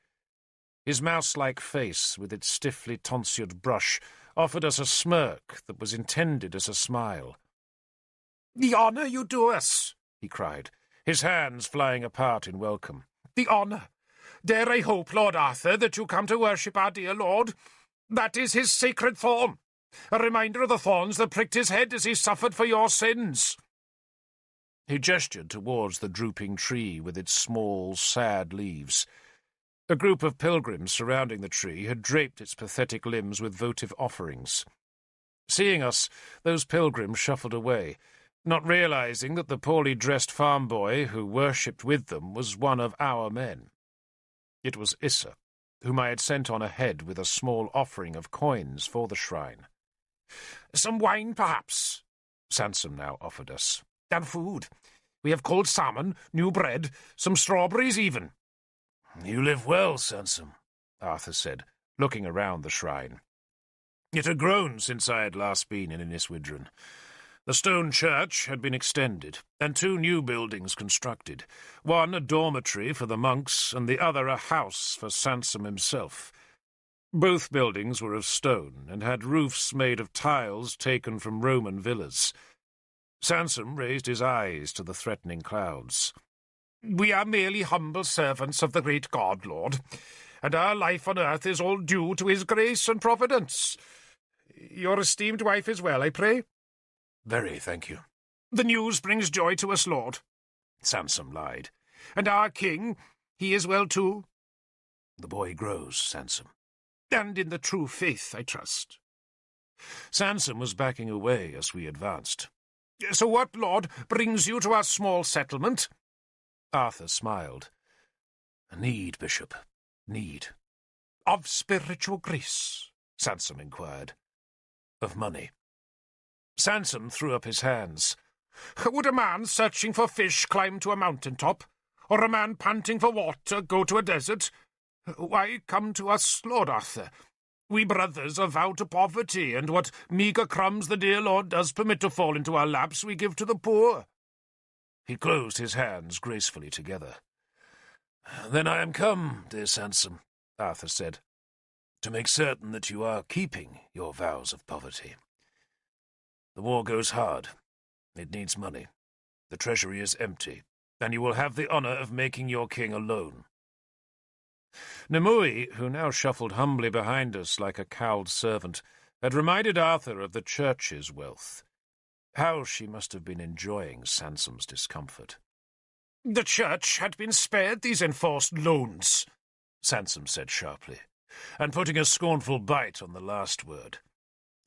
His mouse-like face, with its stiffly tonsured brush, offered us a smirk that was intended as a smile.
"The honour you do us!"
he cried, his hands flying apart in welcome.
"The honour! Dare I hope, Lord Arthur, that you come to worship our dear lord? That is his sacred thorn, a reminder of the thorns that pricked his head as he suffered for your sins."
He gestured towards the drooping tree with its small, sad leaves. A group of pilgrims surrounding the tree had draped its pathetic limbs with votive offerings. Seeing us, those pilgrims shuffled away, not realizing that the poorly dressed farm boy who worshipped with them was one of our men. It was Issa, whom I had sent on ahead with a small offering of coins for the shrine.
"Some wine, perhaps?"
Sansom now offered us.
"And food. We have cold salmon, new bread, some strawberries even."
"You live well, Sansom," Arthur said, looking around the shrine. It had grown since I had last been in Iniswydran. The stone church had been extended, and 2 new buildings constructed, one a dormitory for the monks, and the other a house for Sansom himself. Both buildings were of stone, and had roofs made of tiles taken from Roman villas. Sansom raised his eyes to the threatening clouds.
"We are merely humble servants of the great God, Lord, and our life on earth is all due to his grace and providence. Your esteemed wife is well, I pray?"
"Very, thank you."
"The news brings joy to us, Lord."
Sansom lied.
"And our king, he is well too?"
"The boy grows, Sansom."
"And in the true faith, I trust."
Sansom was backing away as we advanced.
"So what, Lord, brings you to our small settlement?"
Arthur smiled. "Need, Bishop, need."
"Of spiritual grace?"
Sansom inquired. "Of money." Sansom threw up his hands.
"Would a man searching for fish climb to a mountain-top? Or a man panting for water go to a desert? Why come to us, Lord Arthur? We brothers are vowed to poverty, and what meagre crumbs the dear Lord does permit to fall into our laps we give to the poor."
He closed his hands gracefully together. "Then I am come, dear Sansom," Arthur said, "to make certain that you are keeping your vows of poverty. The war goes hard. It needs money. The treasury is empty, and you will have the honour of making your king alone." Nimue, who now shuffled humbly behind us like a cowed servant, had reminded Arthur of the church's wealth. How she must have been enjoying Sansom's discomfort.
"The church had been spared these enforced loans,"
Sansom said sharply, and putting a scornful bite on the last word.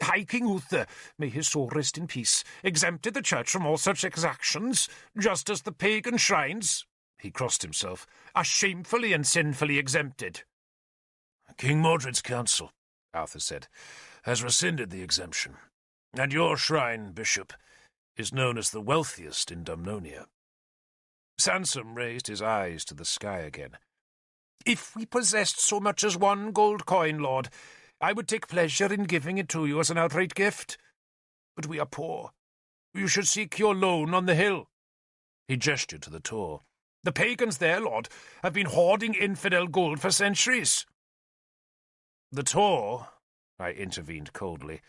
"High King Uther, may his soul rest in peace, exempted the church from all such exactions, just as the pagan shrines," he crossed himself, "are shamefully and sinfully exempted."
"King Mordred's council," Arthur said, "has rescinded the exemption, and your shrine, Bishop, is known as the wealthiest in Dumnonia." Sansom raised his eyes to the sky again.
"If we possessed so much as 1 gold coin, Lord, I would take pleasure in giving it to you as an outright gift. But we are poor. You should seek your loan on the hill." He gestured to the Tor. "The pagans there, Lord, have been hoarding infidel gold for centuries."
The Tor, I intervened coldly,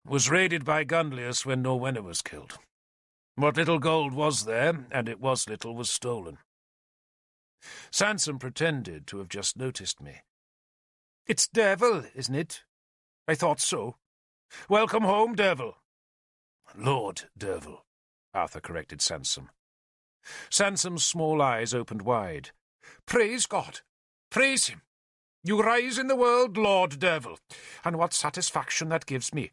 was raided by Gunlius when Norwenna was killed. What little gold was there, and it was little, was stolen. Sansom pretended to have just noticed me. "It's Derfel, isn't it? I thought so. Welcome home, Derfel." "Lord Derfel," Arthur corrected Sansom. Sansom's small eyes opened wide. "Praise God! Praise him! You rise in the world, Lord Derfel, and what satisfaction that gives me.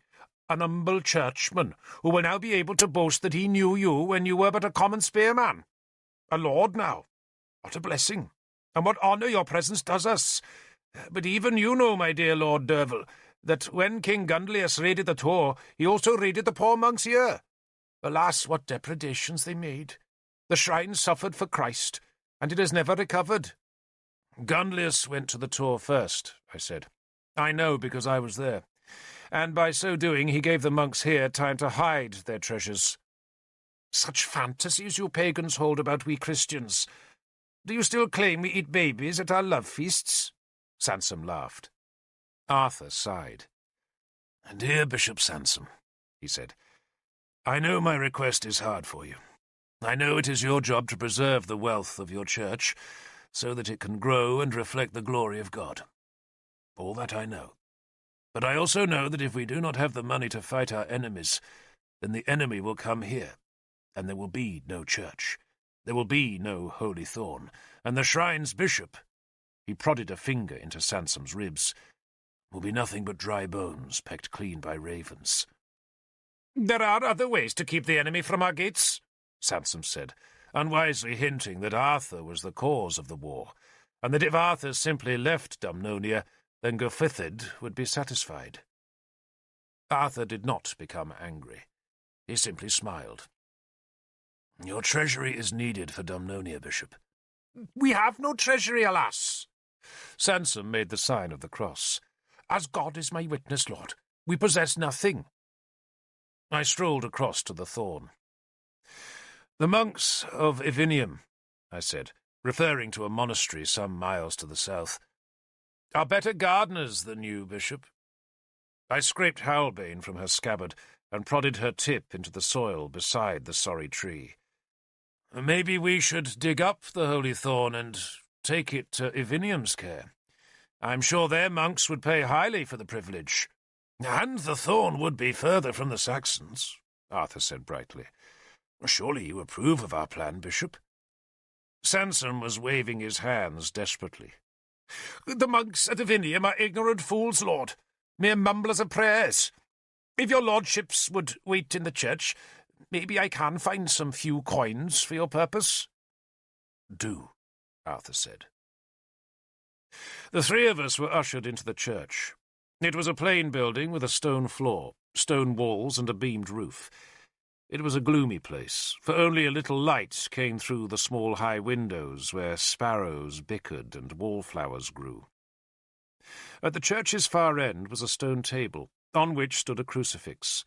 An humble churchman who will now be able to boast that he knew you when you were but a common spearman. A lord now. What a blessing, and what honour your presence does us. But even you know, my dear Lord Derfel, that when King Gunlius raided the Tor, he also raided the poor monks here. Alas, what depredations they made! The shrine suffered for Christ, and it has never recovered." "Gunlius went to the Tor first," I said. "I know, because I was there. And by so doing he gave the monks here time to hide their treasures." "Such fantasies you pagans hold about we Christians. Do you still claim we eat babies at our love feasts?" Sansom laughed. Arthur sighed. "Dear Bishop Sansom," he said, "I know my request is hard for you. I know it is your job to preserve the wealth of your church, so that it can grow and reflect the glory of God. All that I know. But I also know that if we do not have the money to fight our enemies, then the enemy will come here, and there will be no church. There will be no holy thorn, and the shrine's bishop," he prodded a finger into Sansom's ribs, "will be nothing but dry bones pecked clean by ravens." "There are other ways to keep the enemy from our gates," Sansom said, unwisely hinting that Arthur was the cause of the war, and that if Arthur simply left Dumnonia, then Gofithid would be satisfied. Arthur did not become angry. He simply smiled. "Your treasury is needed for Dumnonia, Bishop." "We have no treasury, alas." Sansom made the sign of the cross. "As God is my witness, Lord, we possess nothing." I strolled across to the thorn. "The monks of Ivinium," I said, referring to a monastery some miles to the south, "are better gardeners than you, Bishop." I scraped Howlbane from her scabbard and prodded her tip into the soil beside the sorry tree. "Maybe we should dig up the holy thorn and take it to Ivinium's care. I'm sure their monks would pay highly for the privilege." "And the thorn would be further from the Saxons," Arthur said brightly. "Surely you approve of our plan, Bishop?" Sansom was waving his hands desperately. "The monks at Ivinium are ignorant fools, Lord, mere mumblers of prayers. If your lordships would wait in the church, maybe I can find some few coins for your purpose." "Do," Arthur said. The three of us were ushered into the church. It was a plain building with a stone floor, stone walls, and a beamed roof. It was a gloomy place, for only a little light came through the small high windows where sparrows bickered and wallflowers grew. At the church's far end was a stone table, on which stood a crucifix.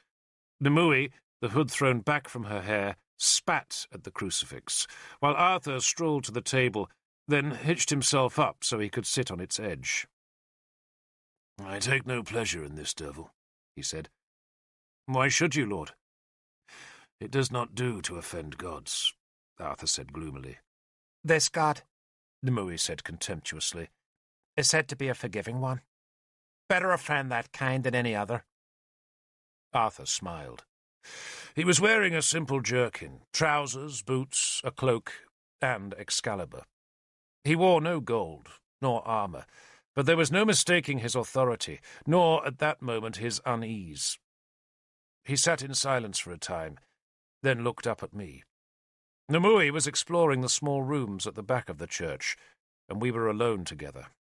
Nimue, the hood thrown back from her hair, spat at the crucifix, while Arthur strolled to the table, then hitched himself up so he could sit on its edge. "I take no pleasure in this, Derfel," he said. "Why should you, Lord?" "It does not do to offend gods," Arthur said gloomily.
"This God," Nimue said contemptuously, "is said to be a forgiving one. Better offend that kind than any other."
Arthur smiled. He was wearing a simple jerkin, trousers, boots, a cloak, and Excalibur. He wore no gold, nor armour, but there was no mistaking his authority, nor, at that moment, his unease. He sat in silence for a time, then looked up at me. Nimue was exploring the small rooms at the back of the church, and we were alone together.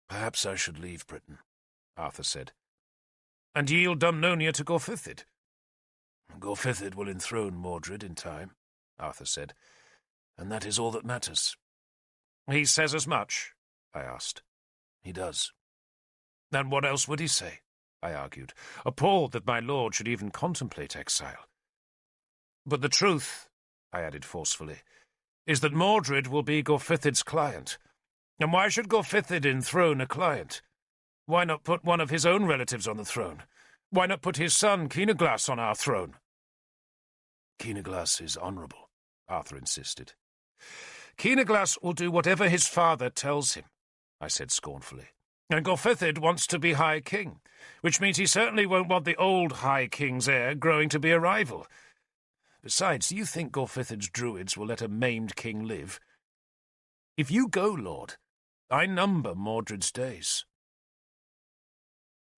"Perhaps I should leave Britain," Arthur said. "And yield Dumnonia to Gofithid?" "Gofithid will enthrone Mordred in time," Arthur said, "and that is all that matters." "He says as much?" I asked. "He does." "And what else would he say?" I argued, appalled that my lord should even contemplate exile. "But the truth," I added forcefully, "is that Mordred will be Gofithid's client. And why should Gorfithid enthrone a client? Why not put one of his own relatives on the throne? Why not put his son, Keenaglas, on our throne?
Keenaglas is honourable, Arthur insisted.
Keenaglas will do whatever his father tells him, I said scornfully. And Gorfithid wants to be High King, which means he certainly won't want the old High King's heir growing to be a rival. Besides, do you think Gorfithid's druids will let a maimed king live? If you go, Lord, I number Mordred's days.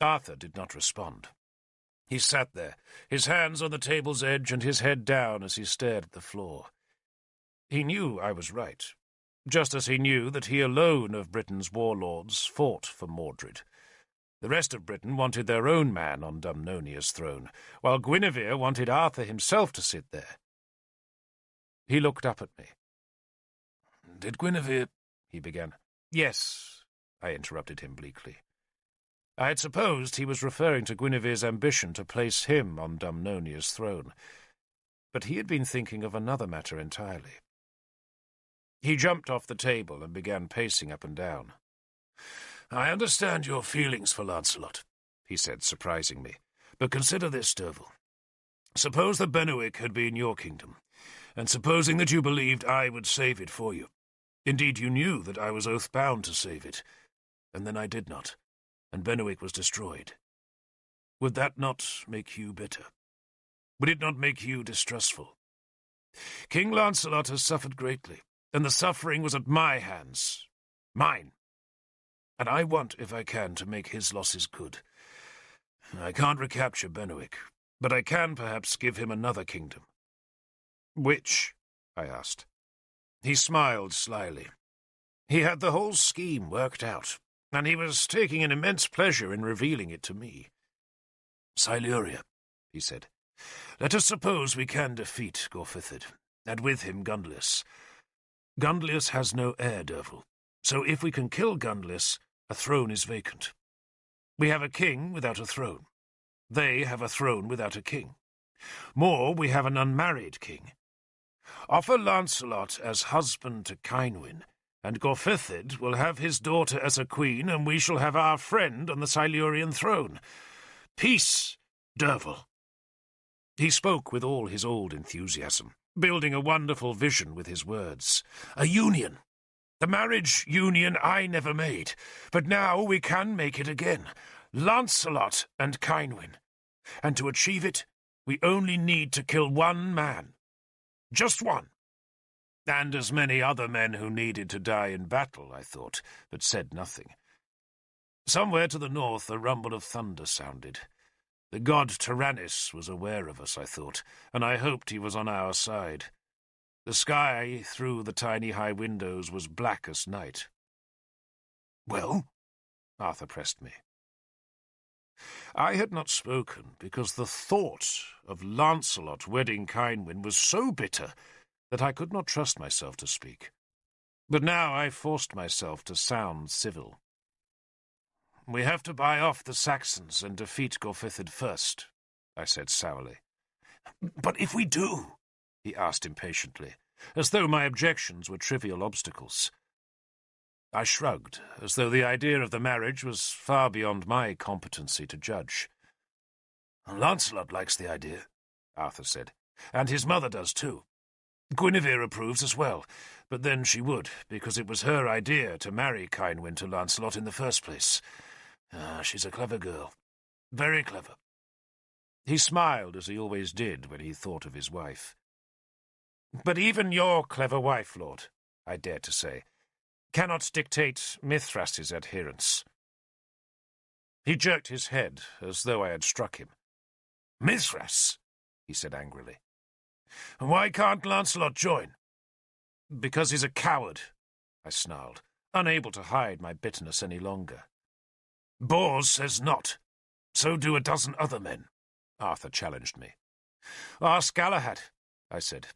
Arthur did not respond. He sat there, his hands on the table's edge and his head down as he stared at the floor. He knew I was right, just as he knew that he alone of Britain's warlords fought for Mordred. The rest of Britain wanted their own man on Dumnonia's throne, while Guinevere wanted Arthur himself to sit there. He looked up at me.
"Did Guinevere—" he began.
"Yes," I interrupted him bleakly. I had supposed he was referring to Guinevere's ambition to place him on Dumnonia's throne, but he had been thinking of another matter entirely. He jumped off the table and began pacing up and down.
"I understand your feelings for Lancelot," he said, surprising me. "But consider this, Derfel. Suppose that Benwick had been your kingdom, and supposing that you believed I would save it for you. Indeed, you knew that I was oath-bound to save it, and then I did not, and Benwick was destroyed. Would that not make you bitter? Would it not make you distrustful? King Lancelot has suffered greatly, and the suffering was at my hands. Mine. And I want, if I can, to make his losses good. I can't recapture Benwick, but I can perhaps give him another kingdom."
"Which?" I asked. He smiled slyly. He had the whole scheme worked out, and he was taking an immense pleasure in revealing it to me.
"Siluria," he said. "Let us suppose we can defeat Gorfithid, and with him Gundlius. Gundlius has no heir, Derfel, so if we can kill Gundlius, a throne is vacant. We have a king without a throne. They have a throne without a king. More, we have an unmarried king. Offer Lancelot as husband to Kynwyn, and Gorfithid will have his daughter as a queen, and we shall have our friend on the Silurian throne. Peace, Derfel." He spoke with all his old enthusiasm, building a wonderful vision with his words. "A union. The marriage union I never made, but now we can make it again. Lancelot and Kynwyn. And to achieve it, we only need to kill one man. Just one." And as many other men who needed to die in battle, I thought, but said nothing. Somewhere to the north a rumble of thunder sounded. The god Tyrannus was aware of us, I thought, and I hoped he was on our side. The sky through the tiny high windows was black as night. "Well?" Arthur pressed me. I had not spoken because the thought of Lancelot wedding Kynwyn was so bitter that I could not trust myself to speak. But now I forced myself to sound civil. "We have to buy off the Saxons and defeat Gorfithid first," I said sourly. "But if we do?" he asked impatiently, as though my objections were trivial obstacles. I shrugged, as though the idea of the marriage was far beyond my competency to judge. "Lancelot likes the idea," Arthur said, "and his mother does too. Guinevere approves as well, but then she would, because it was her idea to marry Kynwyn to Lancelot in the first place. She's a clever girl. Very clever." He smiled, as he always did when he thought of his wife. "But even your clever wife, Lord," I dared to say, "cannot dictate Mithras's adherence." He jerked his head, as though I had struck him. "Mithras?" he said angrily. "Why can't Lancelot join?" "Because he's a coward," I snarled, unable to hide my bitterness any longer. "Bors says not. So do a dozen other men," Arthur challenged me. "Ask Galahad," I said,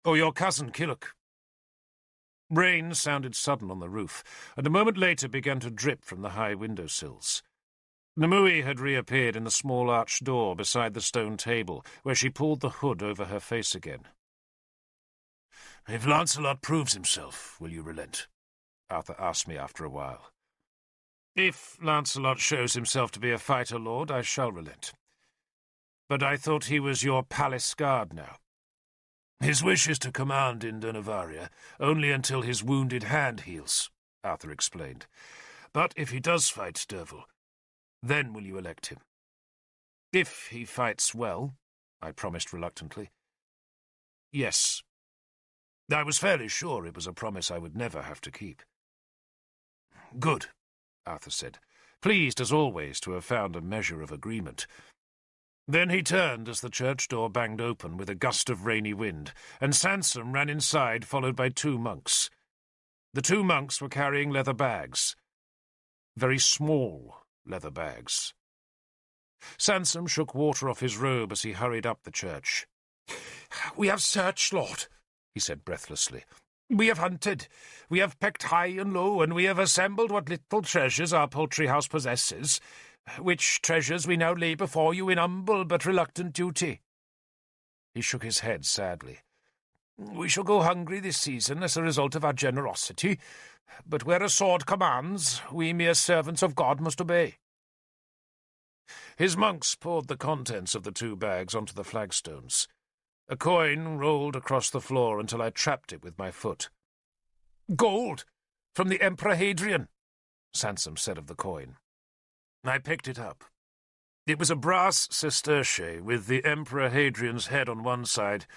"or your cousin Killock." Rain sounded sudden on the roof, and a moment later began to drip from the high window-sills. Nimue had reappeared in the small arched door beside the stone table, where she pulled the hood over her face again. "If Lancelot proves himself, will you relent?"
Arthur asked me after a while. If Lancelot shows himself to be a fighter, Lord, I shall relent. But I thought he was your palace guard now. His wish is to command in Durnavaria only until his wounded hand heals, Arthur explained. But if he does fight Derfel, then will you elect him? If he fights well, I promised reluctantly. Yes. I was fairly sure it was a promise I would never have to keep. Good, Arthur said, pleased as always to have found a measure of agreement. Then he turned as the church door banged open with a gust of rainy wind, and Sansom ran inside, followed by 2 monks. The 2 monks were carrying leather bags. Very small leather bags. Sansom shook water off his robe as he hurried up the church. "We have searched, Lord," he said breathlessly. "We have hunted, we have pecked high and low, and we have assembled what little treasures our poultry house possesses, which treasures we now lay before you in humble but reluctant duty." He shook his head sadly. "We shall go hungry this season as a result of our generosity, but where a sword commands, we mere servants of God must obey." His monks poured the contents of the 2 bags onto the flagstones. A coin rolled across the floor until I trapped it with my foot. "Gold! From the Emperor Hadrian," Sansom said of the coin. I picked it up. It was a brass sesterce with the Emperor Hadrian's head on one side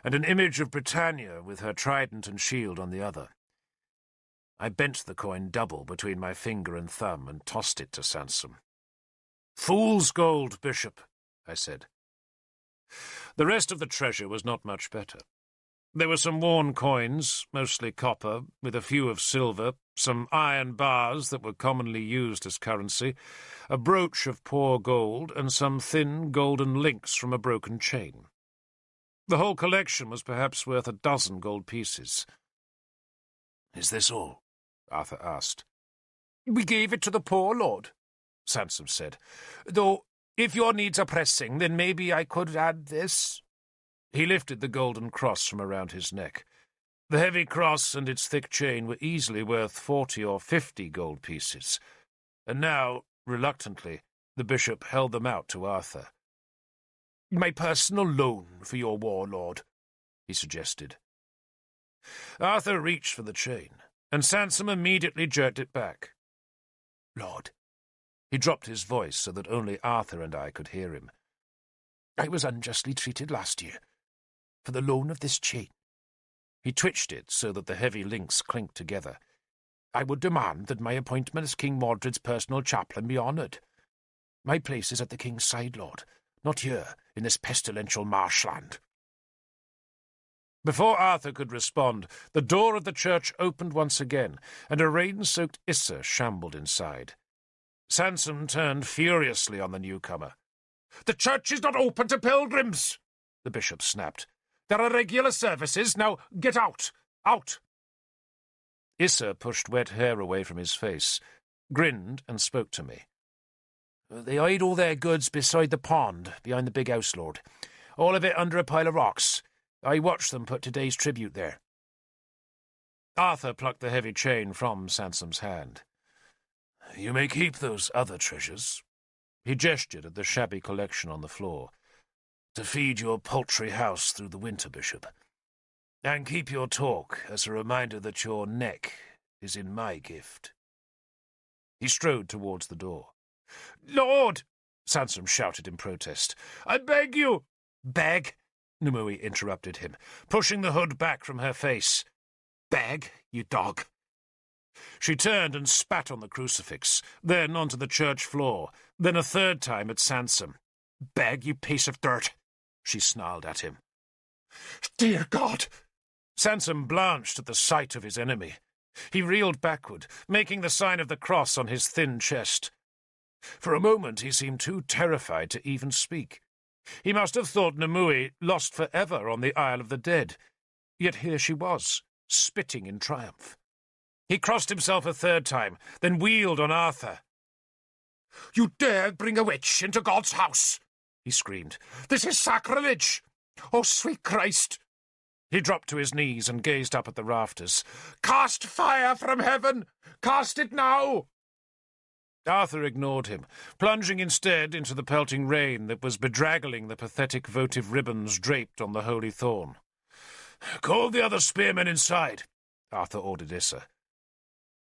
and an image of Britannia with her trident and shield on the other. I bent the coin double between my finger and thumb and tossed it to Sansom. "Fool's gold, Bishop," I said. The rest of the treasure was not much better. There were some worn coins, mostly copper, with a few of silver, some iron bars that were commonly used as currency, a brooch of poor gold, and some thin golden links from a broken chain. The whole collection was perhaps worth 12 gold pieces. "Is this all?" Arthur asked. "We gave it to the poor, Lord," Sansom said. "Though, if your needs are pressing, then maybe I could add this." He lifted the golden cross from around his neck. The heavy cross and its thick chain were easily worth 40 or 50 gold pieces, and now, reluctantly, the bishop held them out to Arthur. "My personal loan for your warlord," he suggested. Arthur reached for the chain, and Sansom immediately jerked it back. "Lord," he dropped his voice so that only Arthur and I could hear him, "I was unjustly treated last year. For the loan of this chain," he twitched it so that the heavy links clinked together, "I would demand that my appointment as King Mordred's personal chaplain be honoured. My place is at the king's side, Lord, not here in this pestilential marshland." Before Arthur could respond, the door of the church opened once again, and a rain-soaked Issa shambled inside. Sansom turned furiously on the newcomer. "The church is not open to pilgrims," the bishop snapped. "There are regular services. Now get out! Out!" Issa pushed wet hair away from his face, grinned, and spoke to me. "They hide all their goods beside the pond, behind the big house, Lord. All of it under a pile of rocks. I watched them put today's tribute there." Arthur plucked the heavy chain from Sansom's hand. "You may keep those other treasures." He gestured at the shabby collection on the floor. "To feed your poultry house through the winter, Bishop. And keep your talk as a reminder that your neck is in my gift." He strode towards the door. "Lord!" Sansom shouted in protest. "I beg you!" "Beg?" Nimue interrupted him, pushing the hood back from her face. "Beg, you dog!" She turned and spat on the crucifix, then onto the church floor, then a third time at Sansom. "Beg, you piece of dirt!" she snarled at him. "Dear God!" Sansom blanched at the sight of his enemy. He reeled backward, making the sign of the cross on his thin chest. For a moment he seemed too terrified to even speak. He must have thought Nimue lost forever on the Isle of the Dead. Yet here she was, spitting in triumph. He crossed himself a third time, then wheeled on Arthur. "You dare bring a witch into God's house!" he screamed. "This is sacrilege! Oh, sweet Christ!"
He dropped to his knees and gazed up at the rafters. "Cast fire from heaven! Cast it now!" Arthur ignored him, plunging instead into the pelting rain that was bedraggling the pathetic votive ribbons draped on the holy thorn. "Call the other spearmen inside," Arthur ordered Issa.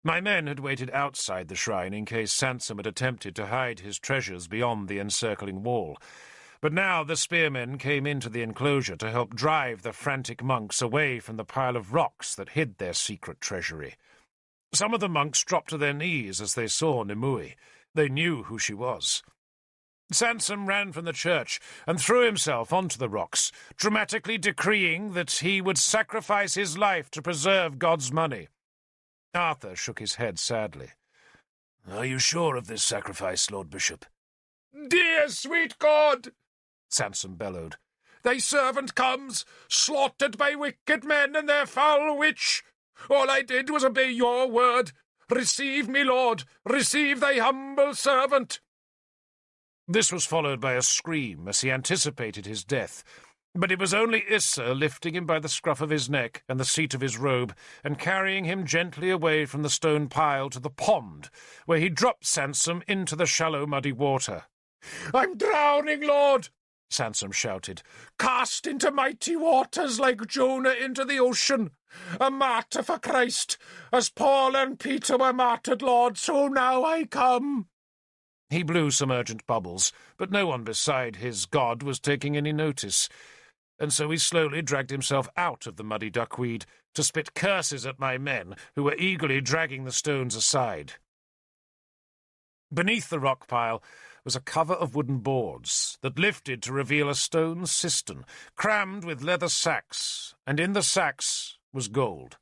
My men had waited outside the shrine in case Sansom had attempted to hide his treasures beyond the encircling wall. But now the spearmen came into the enclosure to help drive the frantic monks away from the pile of rocks that hid their secret treasury. Some of the monks dropped to their knees as they saw Nimue. They knew who she was. Sansom ran from the church and threw himself onto the rocks, dramatically decreeing that he would sacrifice his life to preserve God's money. Arthur shook his head sadly. "Are you sure of this sacrifice, Lord Bishop?"
"Dear sweet God!"
Sansom bellowed.
"Thy servant comes, slaughtered by wicked men and their foul witch. All I did was obey your word. Receive me, Lord. Receive thy humble servant."
This was followed by a scream as he anticipated his death, but it was only Issa lifting him by the scruff of his neck and the seat of his robe and carrying him gently away from the stone pile to the pond, where he dropped Sansom into the shallow, muddy water.
"I'm drowning, Lord!"
Sansom shouted.
"Cast into mighty waters like Jonah into the ocean. A martyr for Christ. As Paul and Peter were martyred, Lord, so now I come."
He blew some urgent bubbles, but no one beside his God was taking any notice, and so he slowly dragged himself out of the muddy duckweed to spit curses at my men, who were eagerly dragging the stones aside. Beneath the rock pile was a cover of wooden boards that lifted to reveal a stone cistern crammed with leather sacks, and in the sacks was gold.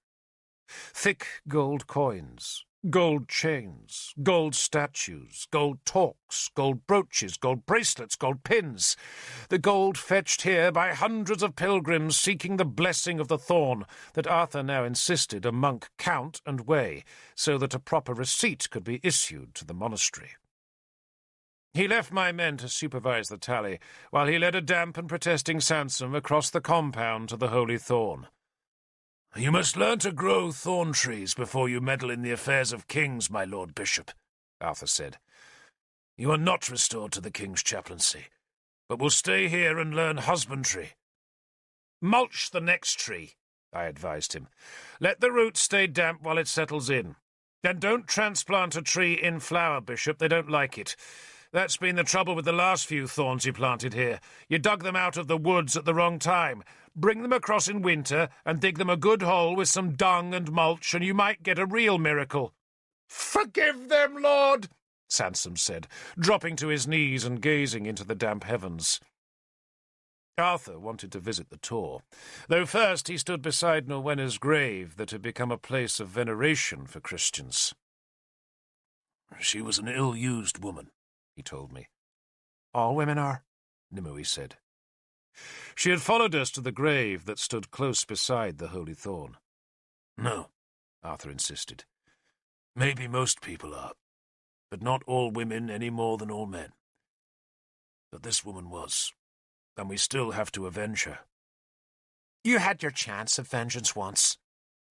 Thick gold coins, gold chains, gold statues, gold torques, gold brooches, gold bracelets, gold pins. The gold fetched here by hundreds of pilgrims seeking the blessing of the thorn that Arthur now insisted a monk count and weigh, so that a proper receipt could be issued to the monastery. He left my men to supervise the tally, while he led a damp and protesting Sansom across the compound to the holy thorn. "You must learn to grow thorn trees before you meddle in the affairs of kings, my lord bishop," Arthur said. "You are not restored to the king's chaplaincy, but will stay here and learn husbandry." "Mulch the next tree," I advised him. "Let the roots stay damp while it settles in. And don't transplant a tree in flower, Bishop. They don't like it. That's been the trouble with the last few thorns you planted here. You dug them out of the woods at the wrong time. Bring them across in winter and dig them a good hole with some dung and mulch, and you might get a real miracle."
"Forgive them, Lord,"
Sansom said, dropping to his knees and gazing into the damp heavens. Arthur wanted to visit the tor, though first he stood beside Norwenna's grave that had become a place of veneration for Christians. "She was an ill-used woman," he told me. "All women are," Nimue said. She had followed us to the grave that stood close beside the holy thorn. "No," Arthur insisted. "Maybe most people are, but not all women any more than all men. But this woman was, and we still have to avenge her." "You had your chance of vengeance once,"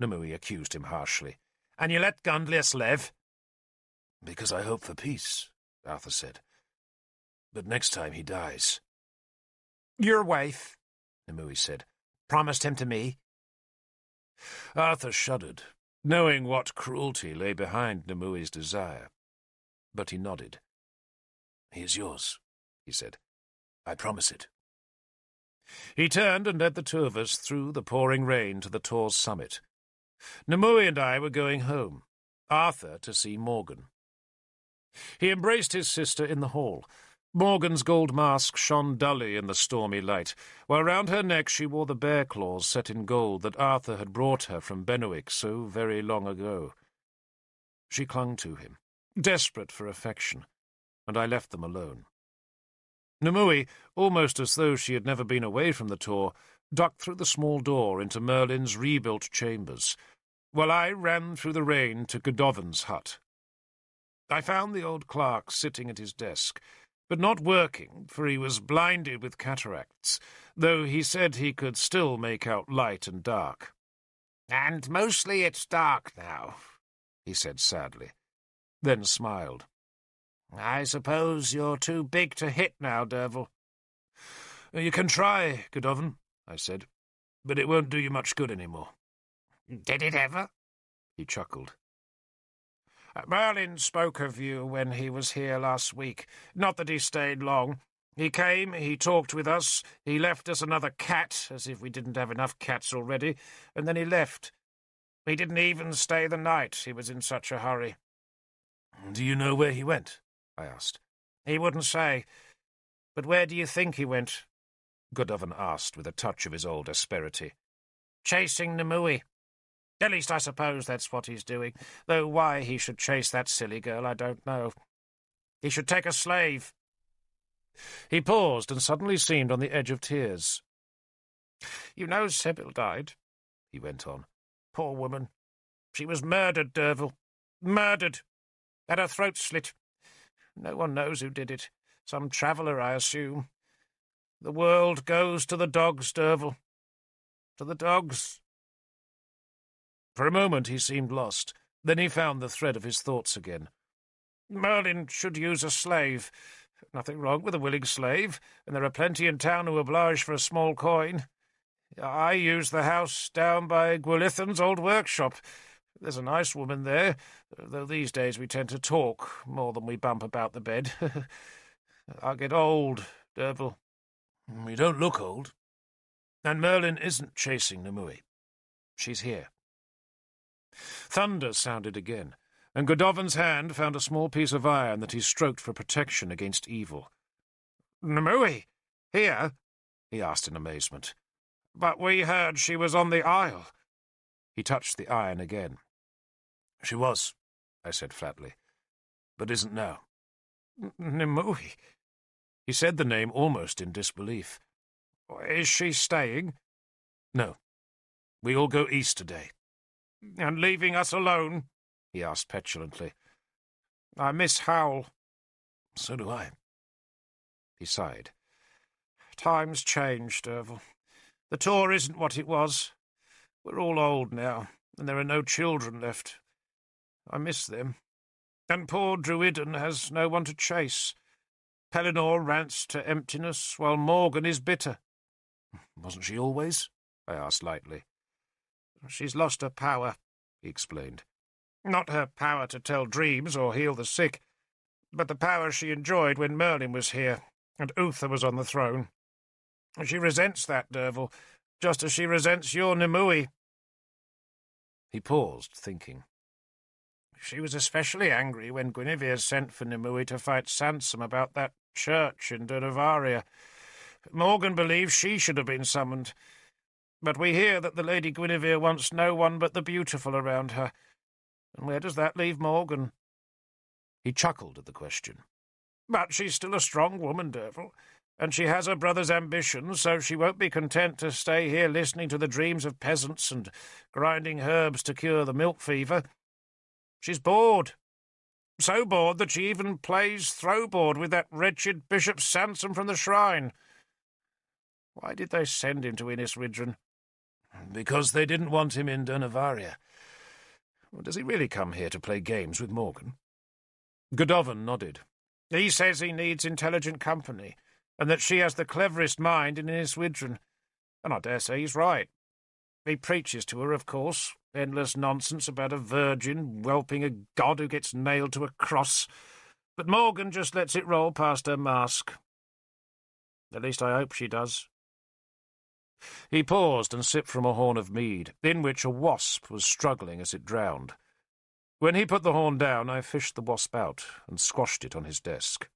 Nimue accused him harshly, "and you let Gundlius live." "Because I hope for peace," Arthur said. "But next time he dies—" "Your wife," Nimue said, "promised him to me." Arthur shuddered, knowing what cruelty lay behind Nimue's desire. But he nodded. "He is yours," he said. "I promise it." He turned and led the two of us through the pouring rain to the tor's summit. Nimue and I were going home, Arthur to see Morgan. He embraced his sister in the hall. Morgan's gold mask shone dully in the stormy light, while round her neck she wore the bear claws set in gold that Arthur had brought her from Benwick so very long ago. She clung to him, desperate for affection, and I left them alone. Nimue, almost as though she had never been away from the tor, ducked through the small door into Merlin's rebuilt chambers, while I ran through the rain to Godovan's hut. I found the old clerk sitting at his desk, but not working, for he was blinded with cataracts,
though he said he could still make out light and dark.
"And mostly it's dark now," he said sadly,
then smiled.
"I suppose you're too big to hit now, Derfel."
"You can try, Godovin," I said, "but it won't do you much good any more."
"Did it ever?"
He chuckled.
"Merlin spoke of you when he was here last week. Not that he stayed long. He came, he talked with us, he left us another cat, as if we didn't have enough cats already, and then he left. He didn't even stay the night, he was in such a hurry."
"Do you know where he went?" I asked.
"He wouldn't say. But where do you think he went?"
Godovin asked with a touch of his old asperity.
"Chasing Nimue. At least I suppose that's what he's doing, though why he should chase that silly girl I don't know. He should take a slave."
He paused and suddenly seemed on the edge of tears.
"You know Sybil died," he went on. "Poor woman. She was murdered, Derfel. Murdered. Had her throat slit. No one knows who did it. Some traveller, I assume. The world goes to the dogs, Derfel. To the dogs."
For a moment he seemed lost. Then he found the thread of his thoughts again.
"Merlin should use a slave. Nothing wrong with a willing slave, and there are plenty in town who oblige for a small coin. I use the house down by Gwilithan's old workshop. There's a nice woman there, though these days we tend to talk more than we bump about the bed. I'll get old, Derfel."
"You don't look old. And Merlin isn't chasing Nimue. She's here." Thunder sounded again, and Godovin's hand found a small piece of iron that he stroked for protection against evil.
"Nimue? Here?" he asked in amazement. "But we heard she was on the Isle."
He touched the iron again. "She was," I said flatly, "but isn't now."
"Nimue?"
He said the name almost in disbelief.
"Is she staying?"
"No. We all go east today."
"And leaving us alone?"
he asked petulantly.
"I miss Howl."
"So do I." He sighed.
"Times change, Derfel. The tour isn't what it was. We're all old now, and there are no children left. I miss them. And poor Druiden has no one to chase. Pellinore rants to emptiness, while Morgan is bitter."
"Wasn't she always?" I asked lightly.
"She's lost her power," he explained. "Not her power to tell dreams or heal the sick, but the power she enjoyed when Merlin was here and Uther was on the throne. She resents that, Derfel, just as she resents your Nimue."
He paused, thinking.
"She was especially angry when Guinevere sent for Nimue to fight Sansom about that church in Durnavaria. Morgan believes she should have been summoned, but we hear that the Lady Guinevere wants no one but the beautiful around her. And where does that leave Morgan?"
He chuckled at the question.
"But she's still a strong woman, Derfel, and she has her brother's ambitions, so she won't be content to stay here listening to the dreams of peasants and grinding herbs to cure the milk fever. She's bored. So bored that she even plays throwboard with that wretched Bishop Sansom from the shrine. Why did they send him to Innisridren?"
"Because they didn't want him in Durnavaria. Does he really come here to play games with Morgan?" Godovin nodded.
"He says he needs intelligent company, and that she has the cleverest mind in Innisridren, and I dare say he's right. He preaches to her, of course, endless nonsense about a virgin whelping a god who gets nailed to a cross, but Morgan just lets it roll past her mask. At least I hope she does."
He paused and sipped from a horn of mead, in which a wasp was struggling as it drowned. When he put the horn down, I fished the wasp out and squashed it on his desk.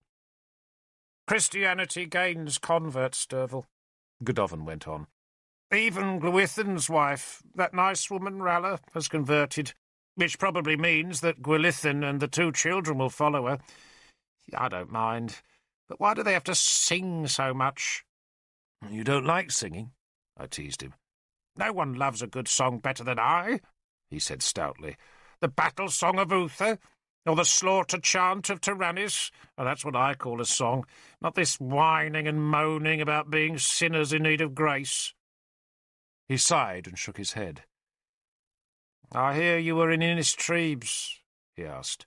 "Christianity gains converts, Derfel,"
Godovin went on.
"Even Gwilithan's wife, that nice woman Ralla, has converted, which probably means that Gwilithan and the 2 children will follow her. I don't mind, but why do they have to sing so much?"
"You don't like singing?" I teased him.
"No one loves a good song better than I," he said stoutly. "The battle song of Uther,
Or the slaughter chant of Tyrannus? Oh, that's what I call a song, not this whining and moaning about being sinners in need of grace."
He sighed and shook his head.
"I hear you were in Innistribes," he asked.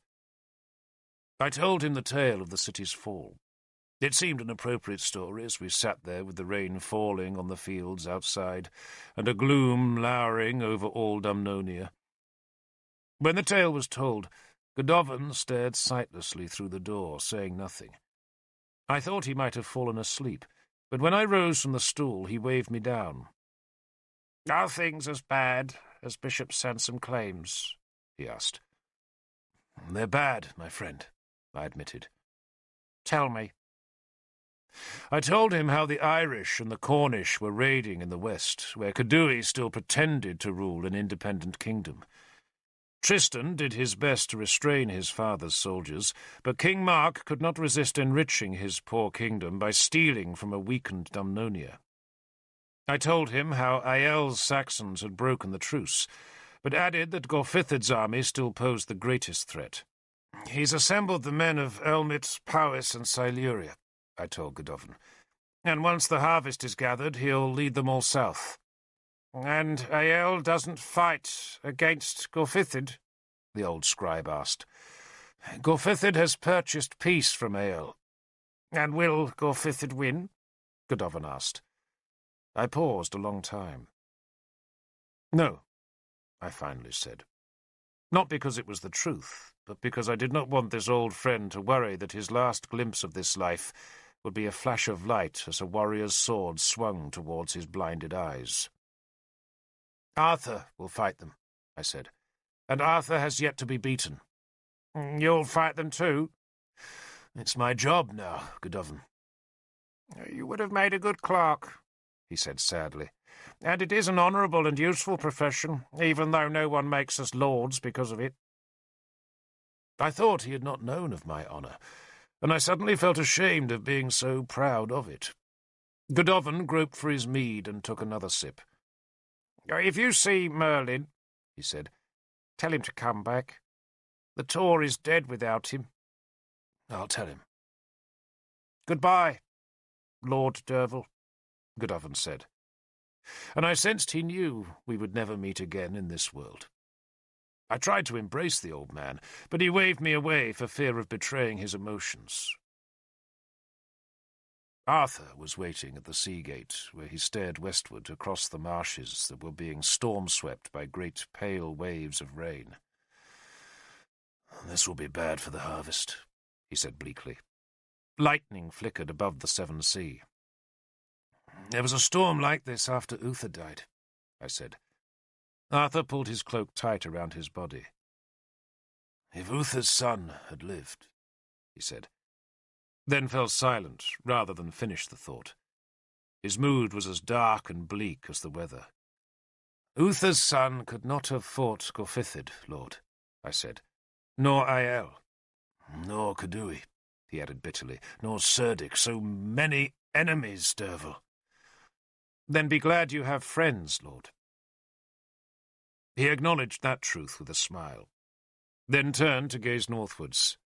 I told him the tale of the city's fall. It seemed an appropriate story as we sat there with the rain falling on the fields outside and a gloom lowering over all Dumnonia. When the tale was told, Godovin stared sightlessly through the door, saying nothing. I thought he might have fallen asleep, but when I rose from the stool he waved me down.
"Are things as bad as Bishop Sansom claims?" he asked.
"They're bad, my friend," I admitted.
"Tell me."
I told him how the Irish and the Cornish were raiding in the west, where Cadui still pretended to rule an independent kingdom. Tristan did his best to restrain his father's soldiers, but King Mark could not resist enriching his poor kingdom by stealing from a weakened Dumnonia. I told him how Aiel's Saxons had broken the truce, but added that Gorfithid's army still posed the greatest threat. "He's assembled the men of Elmit, Powys, and Siluria," I told Godovin, "and once the harvest is gathered, he'll lead them all south."
"And Aiel doesn't fight against Gorfithid?" the old scribe asked.
"Gorfithid has purchased peace from Aiel."
"And will Gorfithid win?"
Godovin asked. I paused a long time. "No," I finally said. Not because it was the truth, but because I did not want this old friend to worry that his last glimpse of this life would be a flash of light as a warrior's sword swung towards his blinded eyes. "Arthur will fight them," I said, "and Arthur has yet to be beaten."
"You'll fight them too?"
"It's my job now, Godovin."
"You would have made a good clerk," he said sadly, "and it is an honourable and useful profession, even though no one makes us lords because of it."
I thought he had not known of my honour, and I suddenly felt ashamed of being so proud of it. Godovin groped for his mead and took another sip.
"If you see Merlin," he said, "tell him to come back. The Tor is dead without him."
"I'll tell him."
"Goodbye, Lord Derfel,"
Godovin said, and I sensed he knew we would never meet again in this world. I tried to embrace the old man, but he waved me away for fear of betraying his emotions. Arthur was waiting at the sea gate, where he stared westward across the marshes that were being storm-swept by great pale waves of rain. "This will be bad for the harvest," he said bleakly. Lightning flickered above the Severn Sea. "There was a storm like this after Uther died," I said. Arthur pulled his cloak tight around his body. "If Uther's son had lived," he said, then fell silent rather than finish the thought. His mood was as dark and bleak as the weather. "Uther's son could not have fought Gorfithid, Lord," I said, "nor Aiel." "Nor Cadui," he added bitterly, "nor Cerdic, so many enemies, Derfel." "Then be glad you have friends, Lord." He acknowledged that truth with a smile, then turned to gaze northwards.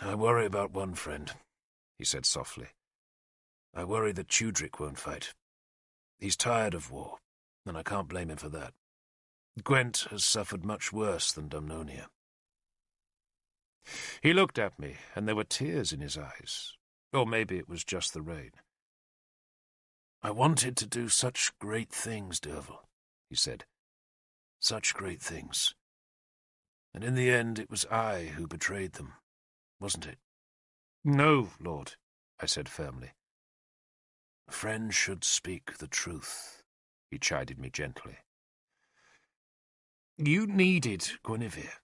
"I worry about one friend," he said softly. "I worry that Tudric won't fight. He's tired of war, and I can't blame him for that. Gwent has suffered much worse than Dumnonia." He looked at me, and there were tears in his eyes. Or maybe it was just the rain. "I wanted to do such great things, Derfel," he said. "Such great things. And in the end it was I who betrayed them, wasn't it?" "No, Lord," I said firmly. "A friend should speak the truth," he chided me gently. "You needed Guinevere,"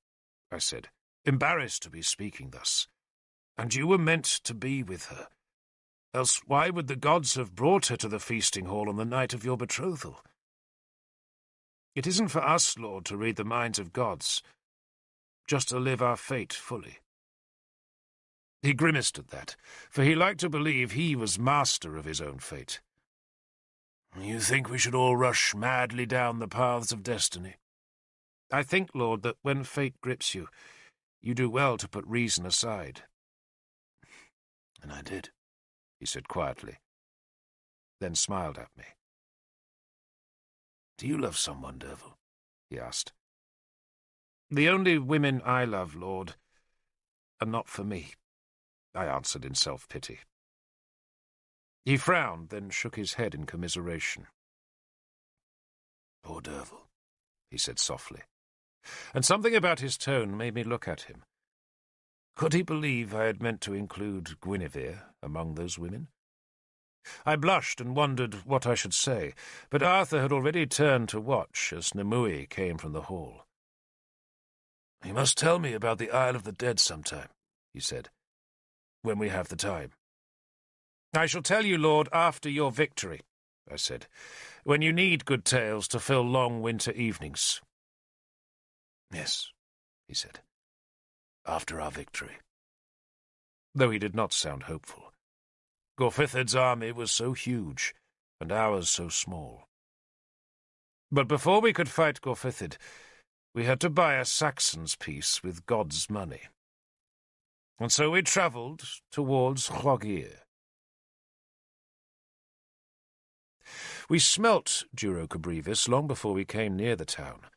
I said, embarrassed to be speaking thus. "And you were meant to be with her. Else why would the gods have brought her to the feasting hall on the night of your betrothal? It isn't for us, Lord, to read the minds of gods, just to live our fate fully." He grimaced at that, for he liked to believe he was master of his own fate. "You think we should all rush madly down the paths of destiny?" "I think, Lord, that when fate grips you, You do well to put reason aside."
"And I did,"
he said quietly, then smiled at me.
"Do you love someone, Derfel?"
he asked. "The only women I love, Lord, are not for me," I answered in self-pity. He frowned, then shook his head in commiseration.
"Poor Derfel,"
he said softly, and something about his tone made me look at him. Could he believe I had meant to include Guinevere among those women? I blushed and wondered what I should say, but Arthur had already turned to watch as Nimue came from the hall.
"You must tell me about the Isle of the Dead sometime," he said, "when we have the time."
"I shall tell you, Lord, after your victory," I said, "when you need good tales to fill long winter evenings."
"Yes," he said, "after our victory."
Though he did not sound hopeful. Gorfithid's army was so huge, and ours so small. But before we could fight Gorfithid, we had to buy a Saxon's peace with God's money. And so we travelled towards Llogir. We smelt Duroca brevis long before we came near the town.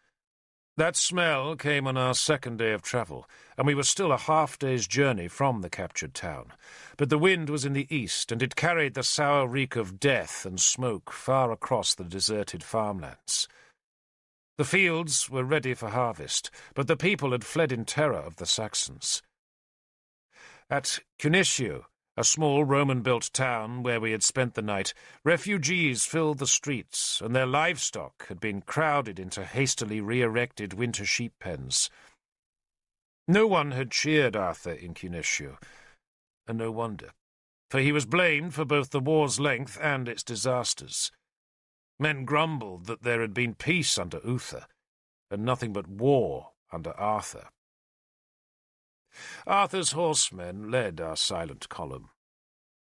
That smell came on our second day of travel, and we were still a half-day's journey from the captured town. But the wind was in the east, and it carried the sour reek of death and smoke far across the deserted farmlands. The fields were ready for harvest, but the people had fled in terror of the Saxons. At Cunitio, a small Roman-built town where we had spent the night, refugees filled the streets, and their livestock had been crowded into hastily re-erected winter sheep pens. No one had cheered Arthur in Cunitio, and no wonder, for he was blamed for both the war's length and its disasters. Men grumbled that there had been peace under Uther, and nothing but war under Arthur. Arthur's horsemen led our silent column.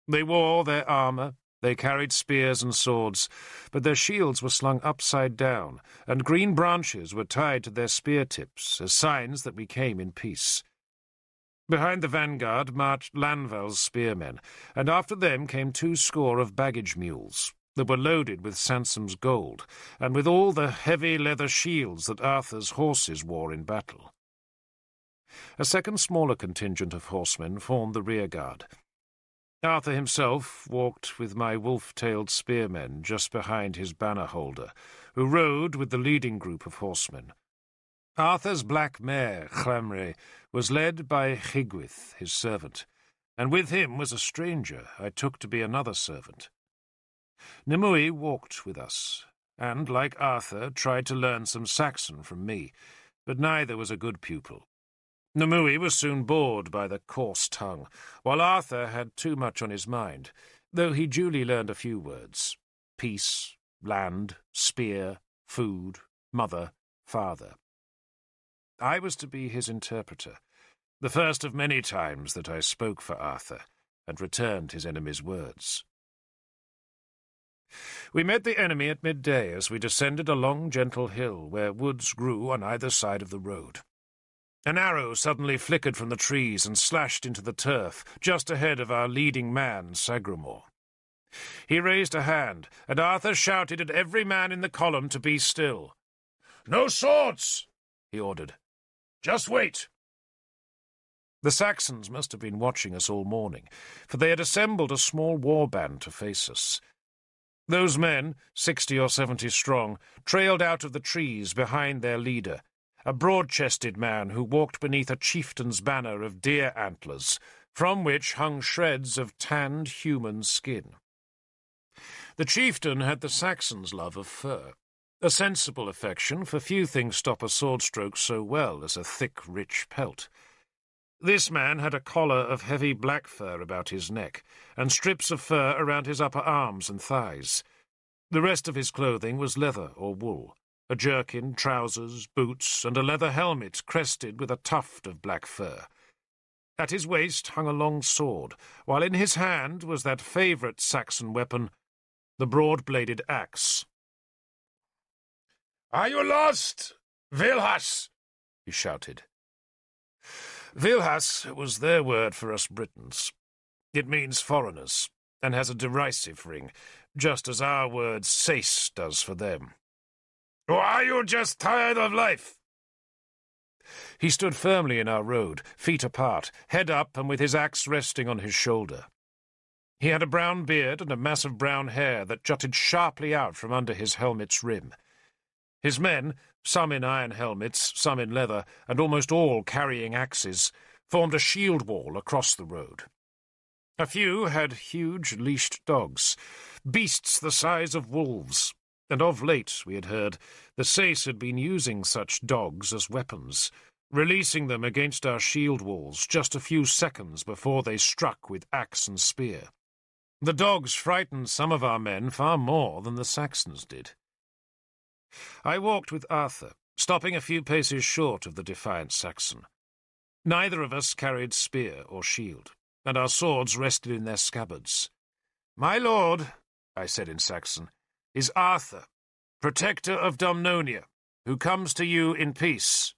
They wore their armour, they carried spears and swords, but their shields were slung upside down, and green branches were tied to their spear tips as signs that we came in peace. Behind the vanguard marched Lanval's spearmen, and after them came 200 of baggage mules that were loaded with Sansom's gold, and with all the heavy leather shields that Arthur's horses wore in battle. A second smaller contingent of horsemen formed the rearguard. Arthur himself walked with my wolf-tailed spearmen just behind his banner-holder, who rode with the leading group of horsemen. Arthur's black mare, Chlamre, was led by Chigwith, his servant, and with him was a stranger I took to be another servant. Nimue walked with us, and, like Arthur, tried to learn some Saxon from me, but neither was a good pupil. Nimue was soon bored by the coarse tongue, while Arthur had too much on his mind, though he duly learned a few words: peace, land, spear, food, mother, father. I was to be his interpreter, the first of many times that I spoke for Arthur and returned his enemy's words. We met the enemy at midday as we descended a long, gentle hill where woods grew on either side of the road. An arrow suddenly flickered from the trees and slashed into the turf, just ahead of our leading man, Sagramore. He raised a hand, and Arthur shouted at every man in the column to be still.
"No swords!"
he ordered.
"Just wait!"
The Saxons must have been watching us all morning, for they had assembled a small war band to face us. Those men, 60 or 70 strong, trailed out of the trees behind their leader, a broad-chested man who walked beneath a chieftain's banner of deer antlers, from which hung shreds of tanned human skin. The chieftain had the Saxon's love of fur, a sensible affection, for few things stop a sword stroke so well as a thick, rich pelt. This man had a collar of heavy black fur about his neck, and strips of fur around his upper arms and thighs. The rest of his clothing was leather or wool, a jerkin, trousers, boots, and a leather helmet crested with a tuft of black fur. At his waist hung a long sword, while in his hand was that favourite Saxon weapon, the broad-bladed axe.
"Are you lost, Vilhas?"
he shouted. Vilhas was their word for us Britons. It means foreigners, and has a derisive ring, just as our word Sace does for them. Or are you just tired of life? He stood firmly in our road, feet apart, head up and with his axe resting on his shoulder. He had a brown beard and a mass of brown hair that jutted sharply out from under his helmet's rim. His men, some in iron helmets, some in leather, and almost all carrying axes, formed a shield wall across the road. A few had huge leashed dogs, beasts the size of wolves, and of late, we had heard, the Sace had been using such dogs as weapons, releasing them against our shield walls just a few seconds before they struck with axe and spear. The dogs frightened some of our men far more than the Saxons did. I walked with Arthur, stopping a few paces short of the defiant Saxon. Neither of us carried spear or shield, and our swords rested in their scabbards. "My lord," I said in Saxon, "is Arthur, protector of Dumnonia, who comes to you in peace."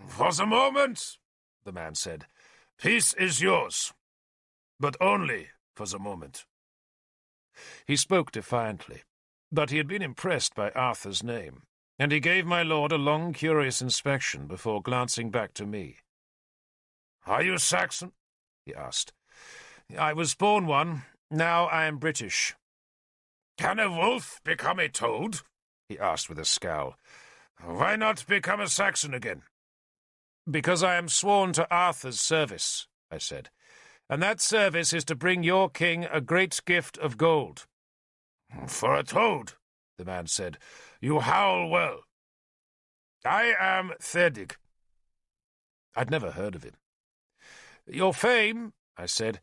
"For the moment," the man said, "peace is yours, but only for the moment." He spoke defiantly, but he had been impressed by Arthur's name, and he gave my lord a long, curious inspection before glancing back to me. "Are you Saxon?" he asked. "I was born one. Now I am British." "Can a wolf become a toad?" he asked with a scowl. "Why not become a Saxon again?" "Because I am sworn to Arthur's service," I said, "and that service is to bring your king a great gift of gold." "For a toad," the man said, "you howl well. I am Thedig." I'd never heard of him. "Your fame," I said,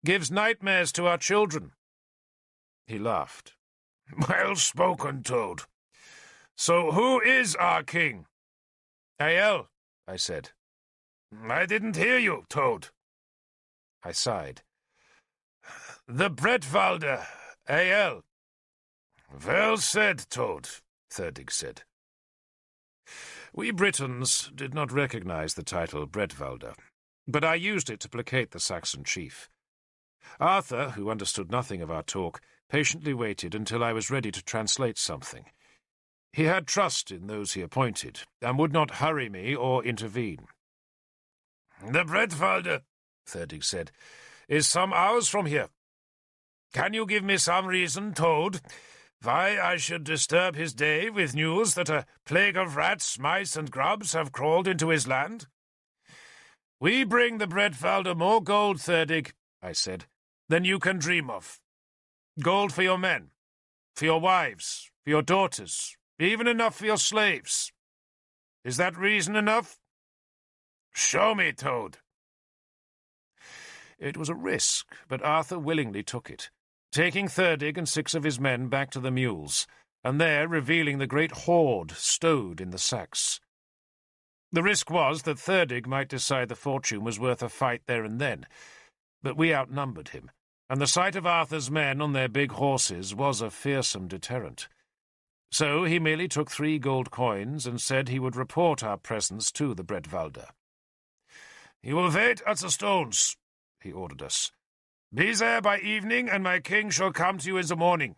"gives nightmares to our children." He laughed. "Well spoken, Toad. So who is our king?" "Ael," I said. "I didn't hear you, Toad." I sighed. "The Bretwalder, Ael." "Well said, Toad," Thurdig said. We Britons did not recognize the title Bretwalder, but I used it to placate the Saxon chief. Arthur, who understood nothing of our talk, patiently waited until I was ready to translate something. He had trust in those he appointed, and would not hurry me or intervene. "The Bretwalder," Thurdig said, "is some hours from here. Can you give me some reason, Toad, why I should disturb his day with news that a plague of rats, mice, and grubs have crawled into his land?" "We bring the Bretwalder more gold, Thurdig," I said, "than you can dream of. Gold for your men, for your wives, for your daughters, even enough for your slaves. Is that reason enough?" "Show me, Toad." It was a risk, but Arthur willingly took it, taking Thurdig and 6 of his men back to the mules, and there revealing the great hoard stowed in the sacks. The risk was that Thurdig might decide the fortune was worth a fight there and then, but we outnumbered him, and the sight of Arthur's men on their big horses was a fearsome deterrent. So he merely took 3 gold coins and said he would report our presence to the Bretwalder. "You will wait at the stones," he ordered us. "Be there by evening, and my king shall come to you in the morning."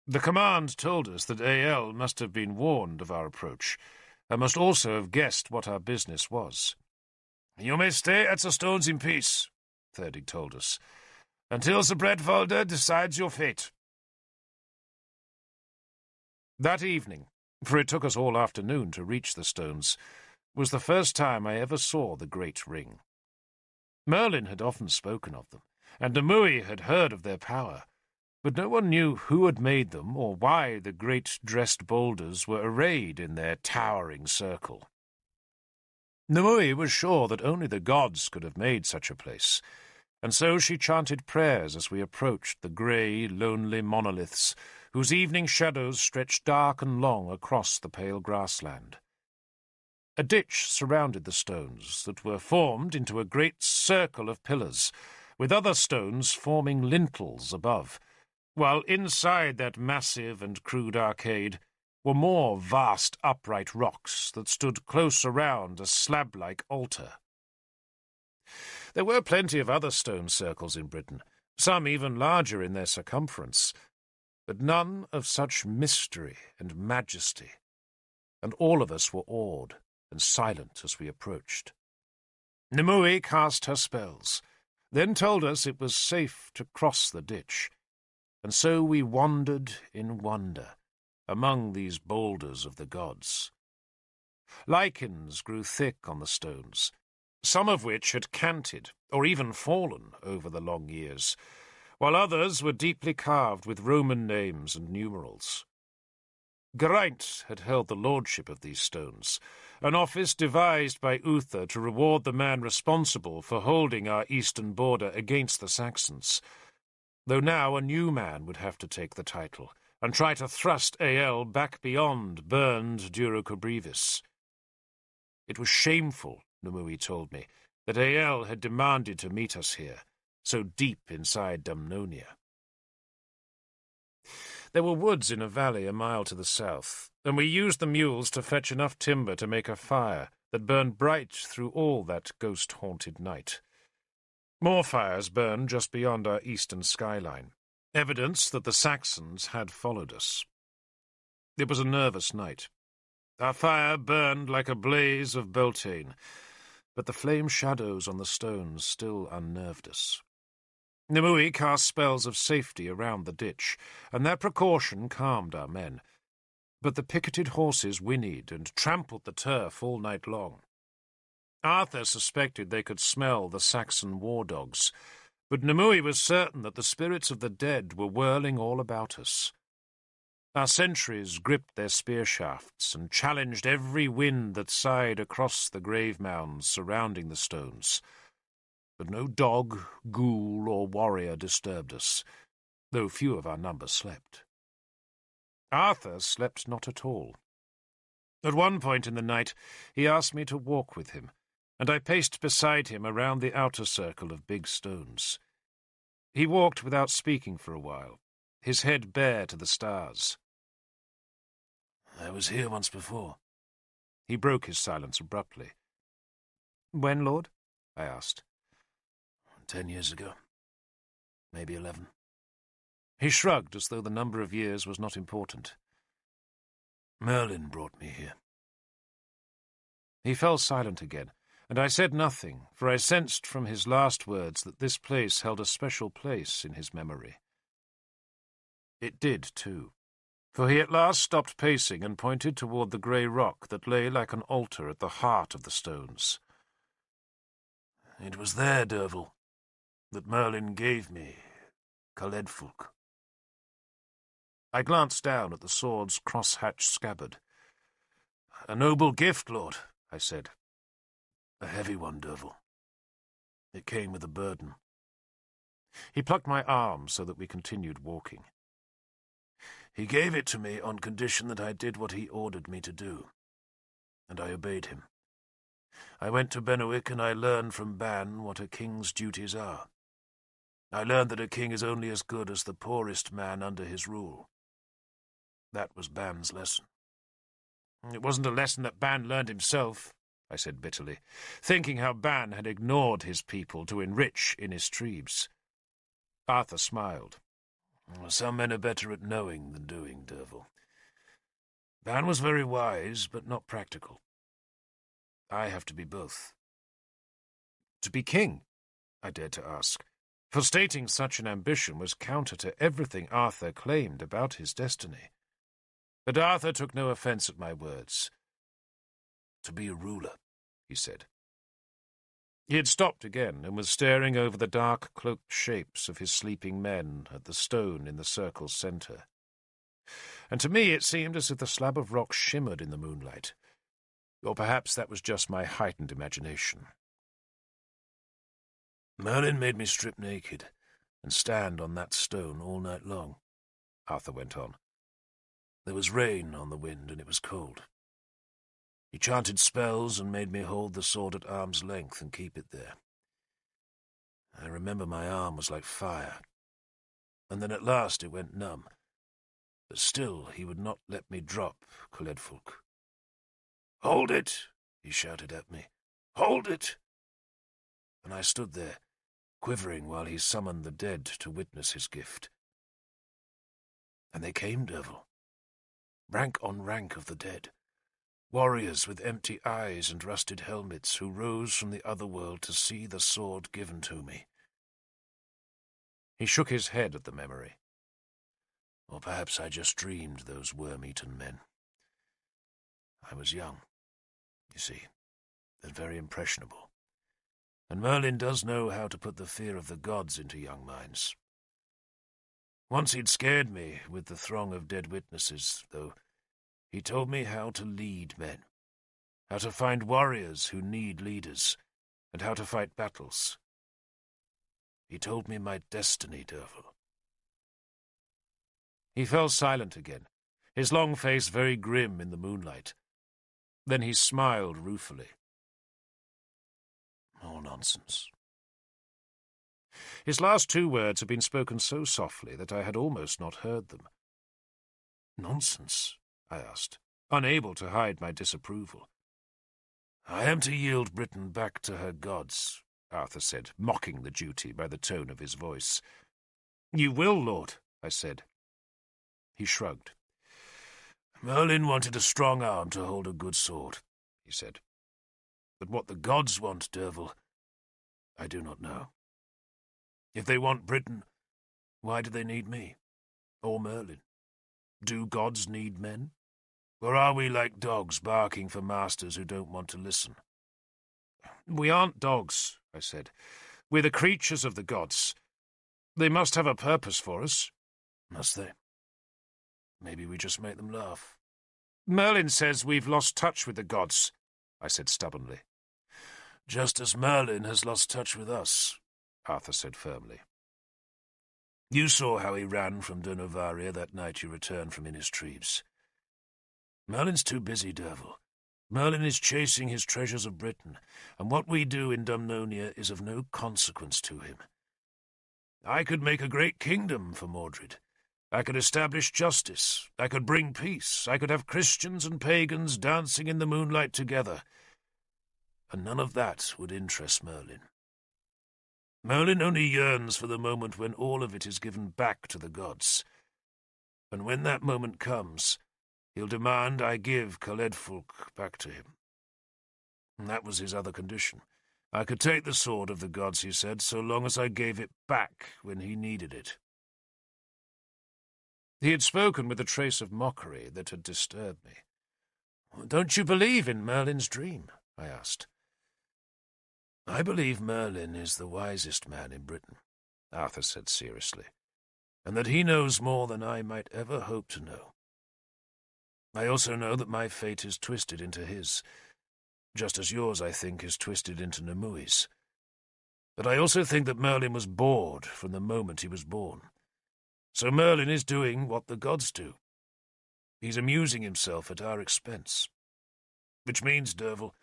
The command told us that Ael must have been warned of our approach, and must also have guessed what our business was. "You may stay at the stones in peace," Thurdig told us, "until the Bretwalder decides your fate." That evening, for it took us all afternoon to reach the stones, was the first time I ever saw the great ring. Merlin had often spoken of them, and Nimue had heard of their power, but no one knew who had made them or why the great dressed boulders were arrayed in their towering circle. Nimue was sure that only the gods could have made such a place, and so she chanted prayers as we approached the grey, lonely monoliths whose evening shadows stretched dark and long across the pale grassland. A ditch surrounded the stones that were formed into a great circle of pillars, with other stones forming lintels above, while inside that massive and crude arcade were more vast upright rocks that stood close around a slab-like altar. There were plenty of other stone circles in Britain, some even larger in their circumference, but none of such mystery and majesty, and all of us were awed and silent as we approached. Nimue cast her spells, then told us it was safe to cross the ditch, and so we wandered in wonder among these boulders of the gods. Lichens grew thick on the stones, some of which had canted or even fallen over the long years, while others were deeply carved with Roman names and numerals. Geraint had held the lordship of these stones, an office devised by Uther to reward the man responsible for holding our eastern border against the Saxons, though now a new man would have to take the title and try to thrust Ael back beyond burned Dura Brevis. It was shameful, Nimue told me, that Ael had demanded to meet us here, so deep inside Dumnonia. There were woods in a valley a mile to the south, and we used the mules to fetch enough timber to make a fire that burned bright through all that ghost-haunted night. More fires burned just beyond our eastern skyline, evidence that the Saxons had followed us. It was a nervous night. Our fire burned like a blaze of Beltane, but the flame shadows on the stones still unnerved us. Nimue cast spells of safety around the ditch, and that precaution calmed our men. But the picketed horses whinnied and trampled the turf all night long. Arthur suspected they could smell the Saxon war dogs, but Nimue was certain that the spirits of the dead were whirling all about us. Our sentries gripped their spear shafts and challenged every wind that sighed across the grave mounds surrounding the stones. But no dog, ghoul, or warrior disturbed us, though few of our number slept. Arthur slept not at all. At one point in the night he asked me to walk with him, and I paced beside him around the outer circle of big stones. He walked without speaking for a while, his head bare to the stars. "I was here once before." He broke his silence abruptly. "When, Lord?" I asked. 10 years ago. Maybe 11. He shrugged as though the number of years was not important. Merlin brought me here. He fell silent again, and I said nothing, for I sensed from his last words that this place held a special place in his memory. It did, too, for he at last stopped pacing and pointed toward the grey rock that lay like an altar at the heart of the stones. "It was there, Derfel, that Merlin gave me Caledfulk." I glanced down at the sword's cross-hatched scabbard. "A noble gift, Lord," I said. "A heavy one, Derfel. It came with a burden." He plucked my arm so that we continued walking. "He gave it to me on condition that I did what he ordered me to do, and I obeyed him. I went to Benwick and I learned from Ban what a king's duties are. I learned that a king is only as good as the poorest man under his rule. That was Ban's lesson." "It wasn't a lesson that Ban learned himself," I said bitterly, thinking how Ban had ignored his people to enrich Innistribes. Arthur smiled. "Some men are better at knowing than doing, Derfel. Ban was very wise, but not practical. I have to be both." "To be king?" I dared to ask, for stating such an ambition was counter to everything Arthur claimed about his destiny. But Arthur took no offence at my words. "To be a ruler," he said. He had stopped again and was staring over the dark cloaked shapes of his sleeping men at the stone in the circle's centre. And to me it seemed as if the slab of rock shimmered in the moonlight, or perhaps that was just my heightened imagination. "Merlin made me strip naked and stand on that stone all night long," Arthur went on. "There was rain on the wind and it was cold. He chanted spells and made me hold the sword at arm's length and keep it there. I remember my arm was like fire, and then at last it went numb, But still he would not let me drop Coledfolk. "Hold it!" he shouted at me. "Hold it!" And I stood there, quivering while he summoned the dead to witness his gift. And they came, Derfel. Rank on rank of the dead. Warriors with empty eyes and rusted helmets who rose from the other world to see the sword given to me.
He shook his head at the memory.
Or perhaps I just dreamed those worm-eaten men. I was young, you see, and very impressionable. And Merlin does know how to put the fear of the gods into young minds. Once he'd scared me with the throng of dead witnesses, though he told me how to lead men, how to find warriors who need leaders, and how to fight battles. He told me my destiny, Derfel.
He fell silent again, his long face very grim in the moonlight. Then he smiled ruefully.
More nonsense.
His last two words had been spoken so softly that I had almost not heard them.
Nonsense? I asked,
unable to hide my disapproval.
I am to yield Britain back to her gods, Arthur said, mocking the duty by the tone of his voice.
You will, Lord, I said.
He shrugged. Merlin wanted a strong arm to hold a good sword, he said. But what the gods want, Derfel, I do not know. If they want Britain, why do they need me? Or Merlin? Do gods need men? Or are we like dogs barking for masters who don't want to listen?
We aren't dogs, I said. We're the creatures of the gods. They must have a purpose for us.
Must they? Maybe we just make them laugh.
Merlin says we've lost touch with the gods, I said stubbornly.
Just as Merlin has lost touch with us, Arthur said firmly. You saw how he ran from Dunovaria that night you returned from Innistribes. Merlin's too busy, Derfel. Merlin is chasing his treasures of Britain, and what we do in Dumnonia is of no consequence to him. I could make a great kingdom for Mordred. I could establish justice. I could bring peace. I could have Christians and pagans dancing in the moonlight together. And none of that would interest Merlin. Merlin only yearns for the moment when all of it is given back to the gods. And when that moment comes, he'll demand I give Coledfolk back to him. And that was his other condition. I could take the sword of the gods, he said, so long as I gave it back when he needed it.
He had spoken with a trace of mockery that had disturbed me. "Don't you believe in Merlin's dream?" I asked.
"I believe Merlin is the wisest man in Britain," Arthur said seriously, "and that he knows more than I might ever hope to know. I also know that my fate is twisted into his, just as yours, I think, is twisted into Nemui's. But I also think that Merlin was bored from the moment he was born. So Merlin is doing what the gods do. He's amusing himself at our expense. Which means, Derfel,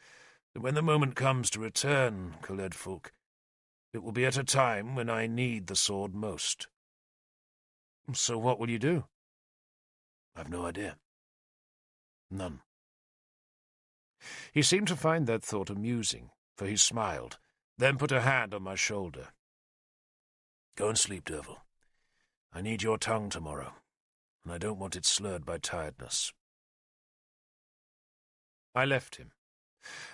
that when the moment comes to return Coledfolk, it will be at a time when I need the sword most."
"So what will you do?"
"I've no idea. None."
He seemed to find that thought amusing, for he smiled, then put a hand on my shoulder.
"Go and sleep, Derfel. I need your tongue tomorrow, and I don't want it slurred by tiredness."
I left him,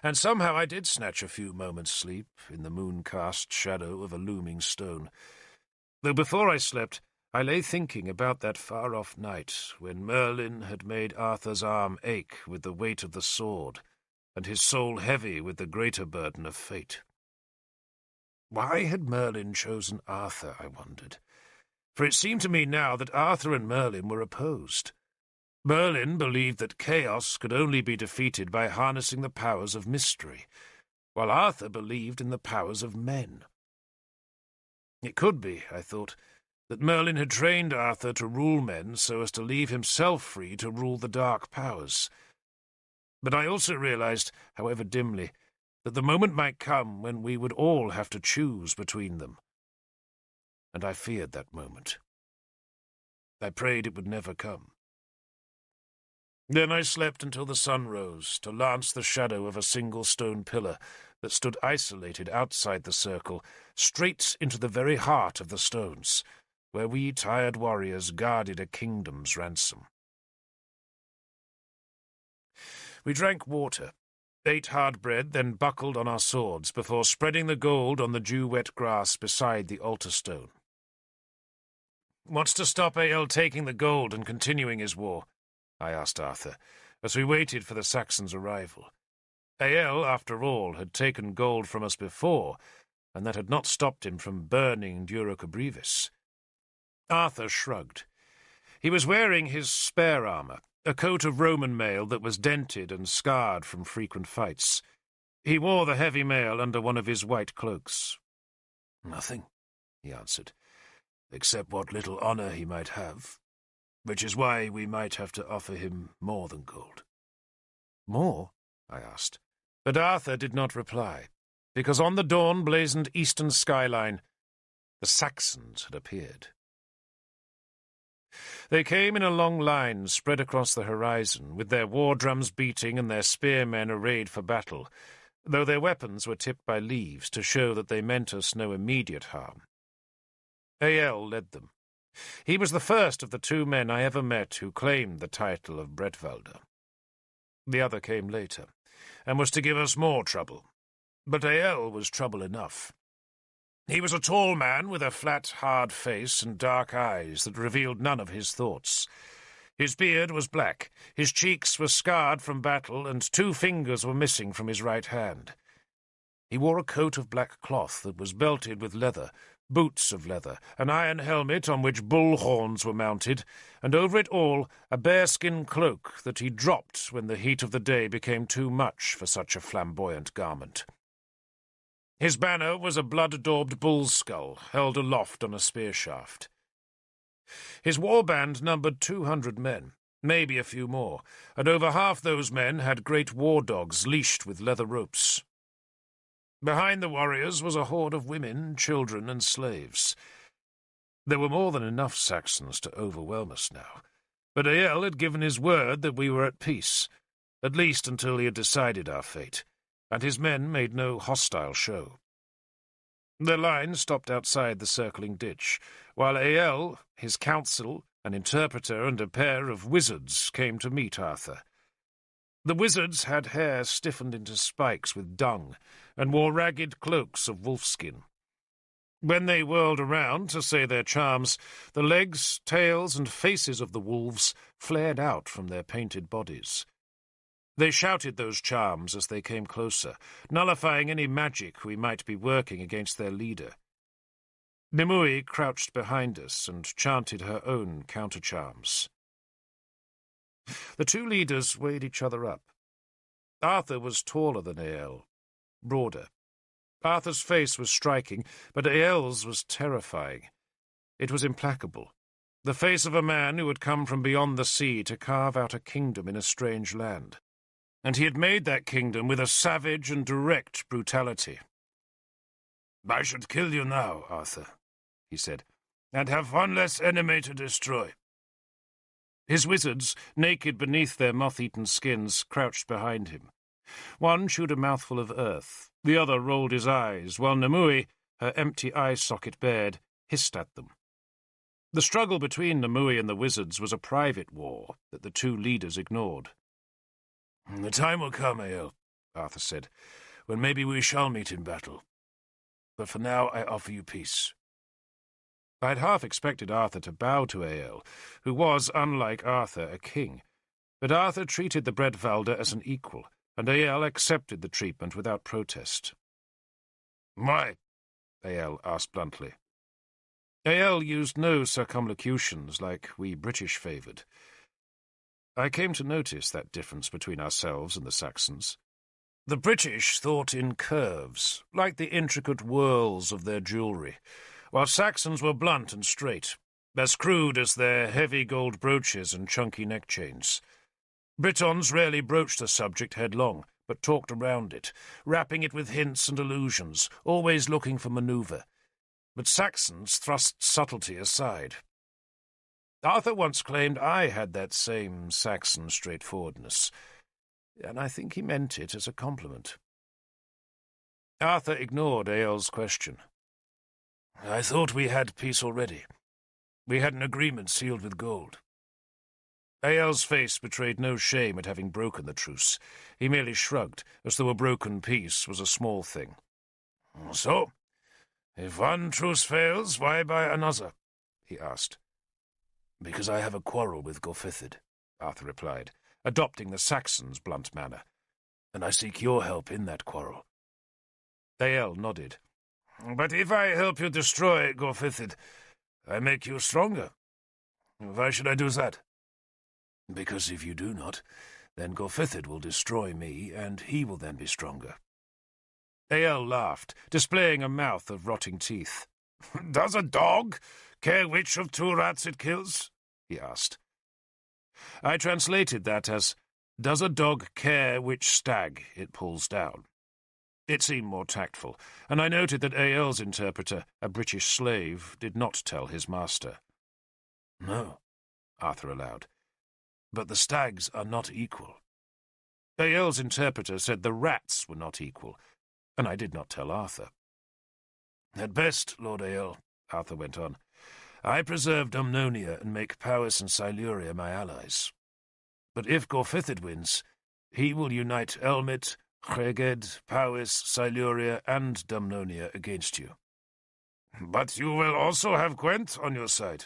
and somehow I did snatch a few moments' sleep in the moon-cast shadow of a looming stone. Though before I slept, I lay thinking about that far-off night when Merlin had made Arthur's arm ache with the weight of the sword, and his soul heavy with the greater burden of fate. Why had Merlin chosen Arthur, I wondered? For it seemed to me now that Arthur and Merlin were opposed. Merlin believed that chaos could only be defeated by harnessing the powers of mystery, while Arthur believed in the powers of men. It could be, I thought, that Merlin had trained Arthur to rule men so as to leave himself free to rule the dark powers. But I also realized, however dimly, that the moment might come when we would all have to choose between them. And I feared that moment. I prayed it would never come.
Then I slept until the sun rose, to lance the shadow of a single stone pillar that stood isolated outside the circle, straight into the very heart of the stones, where we tired warriors guarded a kingdom's ransom. We drank water, ate hard bread, then buckled on our swords before spreading the gold on the dew-wet grass beside the altar stone. "What's to stop Ael taking the gold and continuing his war?" I asked Arthur, as we waited for the Saxons' arrival. Ael, after all, had taken gold from us before, and that had not stopped him from burning Duroc Brevis. Arthur shrugged. He was wearing his spare armour, a coat of Roman mail that was dented and scarred from frequent fights. He wore the heavy mail under one of his white cloaks. "Nothing," he answered, "except what little honour he might have, which is why we might have to offer him more than gold." "More?" I asked. But Arthur did not reply, because on the dawn-blazoned eastern skyline, the Saxons had appeared. They came in a long line spread across the horizon, with their war drums beating and their spearmen arrayed for battle, though their weapons were tipped by leaves to show that they meant us no immediate harm. Ael led them. He was the first of the two men I ever met who claimed the title of Bretwalder. The other came later, and was to give us more trouble. But Ael was trouble enough. He was a tall man with a flat, hard face and dark eyes that revealed none of his thoughts. His beard was black, his cheeks were scarred from battle, and 2 fingers were missing from his right hand. He wore a coat of black cloth that was belted with leather, boots of leather, an iron helmet on which bull horns were mounted, and over it all a bearskin cloak that he dropped when the heat of the day became too much for such a flamboyant garment. His banner was a blood-daubed bull's skull, held aloft on a spear shaft. His warband numbered 200 men, maybe a few more, and over half those men had great war dogs leashed with leather ropes. Behind the warriors was a horde of women, children, and slaves. There were more than enough Saxons to overwhelm us now, but Ael had given his word that we were at peace, at least until he had decided our fate, and his men made no hostile show. The line stopped outside the circling ditch, while Ael, his council, an interpreter, and a pair of wizards came to meet Arthur. The wizards had hair stiffened into spikes with dung, and wore ragged cloaks of wolfskin. When they whirled around to say their charms, the legs, tails, and faces of the wolves flared out from their painted bodies. They shouted those charms as they came closer, nullifying any magic we might be working against their leader. Nimue crouched behind us and chanted her own counter-charms. The 2 leaders weighed each other up. Arthur was taller than Ael, broader. Arthur's face was striking, but Ael's was terrifying. It was implacable, the face of a man who had come from beyond the sea to carve out a kingdom in a strange land. And he had made that kingdom with a savage and direct brutality. "I should kill you now, Arthur," he said, "and have one less enemy to destroy." His wizards, naked beneath their moth-eaten skins, crouched behind him. One chewed a mouthful of earth, the other rolled his eyes, while Nimue, her empty eye socket bared, hissed at them. The struggle between Nimue and the wizards was a private war that the 2 leaders ignored. "The time will come, Ael," Arthur said, "when maybe we shall meet in battle. But for now I offer you peace." I had half expected Arthur to bow to Ael, who was, unlike Arthur, a king. But Arthur treated the Bretwalder as an equal, and Ael accepted the treatment without protest. "Why?" Ael asked bluntly. Ael used no circumlocutions like we British favoured. I came to notice that difference between ourselves and the Saxons. The British thought in curves, like the intricate whorls of their jewellery, while Saxons were blunt and straight, as crude as their heavy gold brooches and chunky neck chains. Britons rarely broached the subject headlong, but talked around it, wrapping it with hints and allusions, always looking for manoeuvre. But Saxons thrust subtlety aside. Arthur once claimed I had that same Saxon straightforwardness, and I think he meant it as a compliment. Arthur ignored Eyol's question. I thought we had peace already. We had an agreement sealed with gold. Eyol's face betrayed no shame at having broken the truce. He merely shrugged, as though a broken peace was a small thing. So, if one truce fails, why buy another? He asked. Because I have a quarrel with Gorfithid, Arthur replied, adopting the Saxon's blunt manner, and I seek your help in that quarrel. Eyol nodded. But if I help you destroy Gorfithid, I make you stronger. Why should I do that? Because if you do not, then Gorfithid will destroy me, and he will then be stronger. Eyol laughed, displaying a mouth of rotting teeth. Does a dog care which of two rats it kills? He asked. I translated that as, does a dog care which stag it pulls down? It seemed more tactful, and I noted that Eyol's interpreter, a British slave, did not tell his master. No, Arthur allowed, but the stags are not equal. Eyol's interpreter said the rats were not equal, and I did not tell Arthur. At best, Lord Eyol, Arthur went on, I preserve Dumnonia and make Powys and Siluria my allies. But if Gorfithid wins, he will unite Elmit, Chreged, Powys, Siluria, and Dumnonia against you. But you will also have Gwent on your side,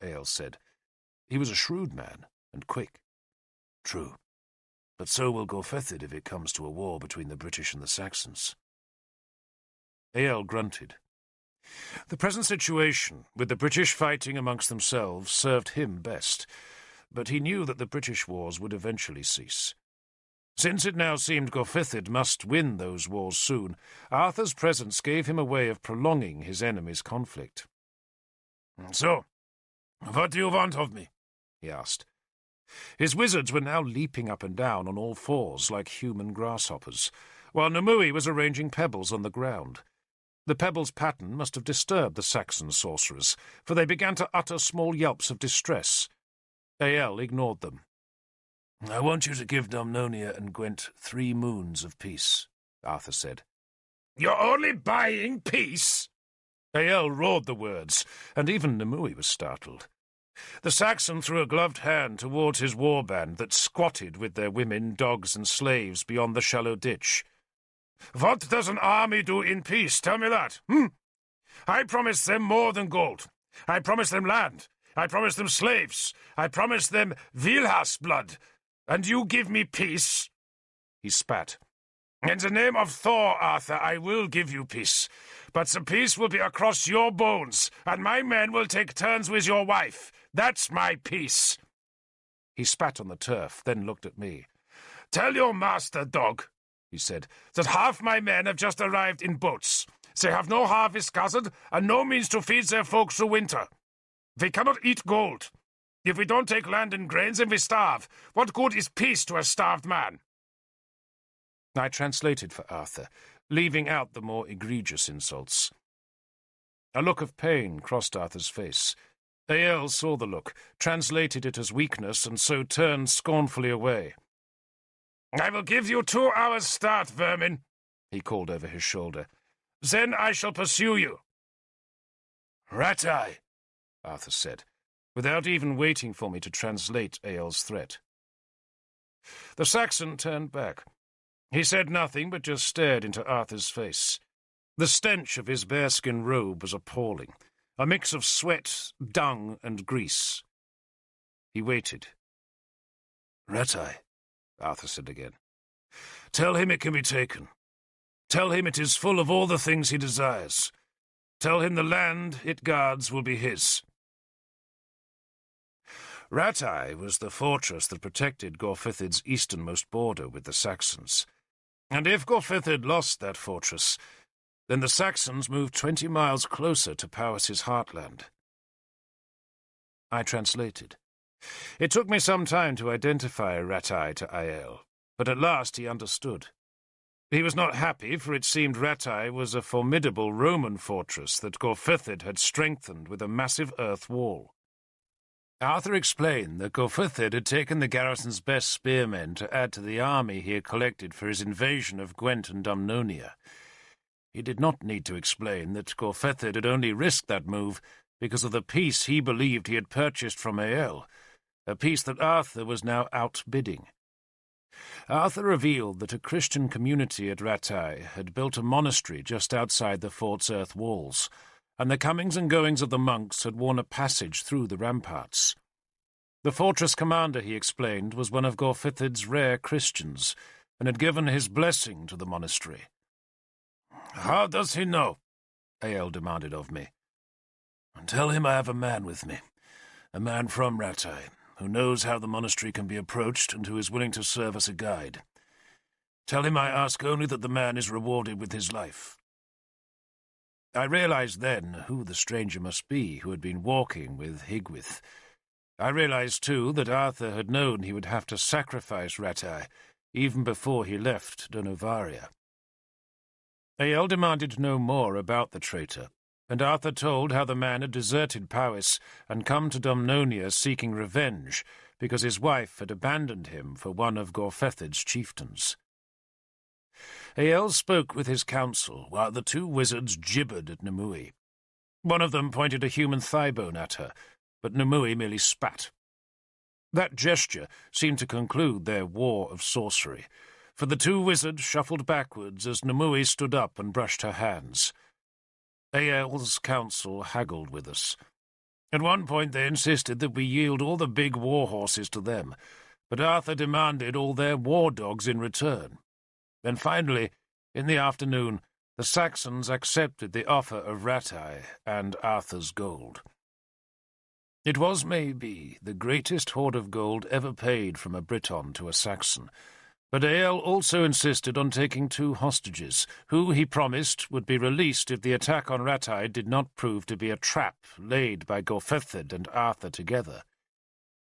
Eyol said. He was a shrewd man, and quick. True. But so will Gorfithid if it comes to a war between the British and the Saxons. Eyol grunted. The present situation, with the British fighting amongst themselves, served him best, but he knew that the British wars would eventually cease. Since it now seemed Gorfithid must win those wars soon, Arthur's presence gave him a way of prolonging his enemy's conflict. So, what do you want of me? He asked. His wizards were now leaping up and down on all fours like human grasshoppers, while Nimue was arranging pebbles on the ground. The pebbles' pattern must have disturbed the Saxon sorcerers, for they began to utter small yelps of distress. Eyol ignored them. I want you to give Dumnonia and Gwent 3 moons of peace, Arthur said. You're only buying peace? Eyol roared the words, and even Nimue was startled. The Saxon threw a gloved hand towards his warband that squatted with their women, dogs, and slaves beyond the shallow ditch. What does an army do in peace? Tell me that. I promise them more than gold. I promise them land. I promise them slaves. I promise them Vilhas blood. And you give me peace? He spat. In the name of Thor, Arthur, I will give you peace. But the peace will be across your bones, and my men will take turns with your wife. That's my peace. He spat on the turf, then looked at me. Tell your master, dog, he said, that half my men have just arrived in boats. They have no harvest gathered, and no means to feed their folk through winter. They cannot eat gold. If we don't take land and grains, then we starve. What good is peace to a starved man? I translated for Arthur, leaving out the more egregious insults. A look of pain crossed Arthur's face. Eyol saw the look, translated it as weakness, and so turned scornfully away. I will give you 2 hours' start, vermin, he called over his shoulder. Then I shall pursue you. Rat-eye, Arthur said, without even waiting for me to translate Eyol's threat. The Saxon turned back. He said nothing, but just stared into Arthur's face. The stench of his bearskin robe was appalling, a mix of sweat, dung, and grease. He waited. Rat-eye, Arthur said again. Tell him it can be taken. Tell him it is full of all the things he desires. Tell him the land it guards will be his. Rat-eye was the fortress that protected Gorfithid's easternmost border with the Saxons. And if Gorfithid lost that fortress, then the Saxons moved 20 miles closer to Powys's heartland. I translated. It took me some time to identify Rat-eye to Eyol, but at last he understood. He was not happy, for it seemed Rat-eye was a formidable Roman fortress that Gorfithid had strengthened with a massive earth wall. Arthur explained that Gorfythed had taken the garrison's best spearmen to add to the army he had collected for his invasion of Gwent and Dumnonia. He did not need to explain that Gorfythed had only risked that move because of the peace he believed he had purchased from Ael, a peace that Arthur was now outbidding. Arthur revealed that a Christian community at Rattay had built a monastery just outside the fort's earth walls, and the comings and goings of the monks had worn a passage through the ramparts. The fortress commander, he explained, was one of Gorfythed's rare Christians, and had given his blessing to the monastery.
"How does he know?"
Ael demanded of me. "Tell him I have a man with me, a man from Rattay, who knows how the monastery can be approached and who is willing to serve as a guide. Tell him I ask only that the man is rewarded with his life." I realized then who the stranger must be who had been walking with Higwyth. I realized, too, that Arthur had known he would have to sacrifice Rattay even before he left Donovaria. Ael demanded no more about the traitor, and Arthur told how the man had deserted Powys and come to Dumnonia seeking revenge because his wife had abandoned him for one of Gorfythed's chieftains. Ael spoke with his council while the two wizards gibbered at Nimue. One of them pointed a human thigh bone at her, but Nimue merely spat. That gesture seemed to conclude their war of sorcery, for the two wizards shuffled backwards as Nimue stood up and brushed her hands. Ael's council haggled with us. At one point they insisted that we yield all the big war horses to them, but Arthur demanded all their war dogs in return. Then finally, in the afternoon, the Saxons accepted the offer of Rattay and Arthur's gold. It was, maybe, the greatest hoard of gold ever paid from a Briton to a Saxon, but Ael also insisted on taking 2 hostages, who, he promised, would be released if the attack on Rattay did not prove to be a trap laid by Gorfythed and Arthur together.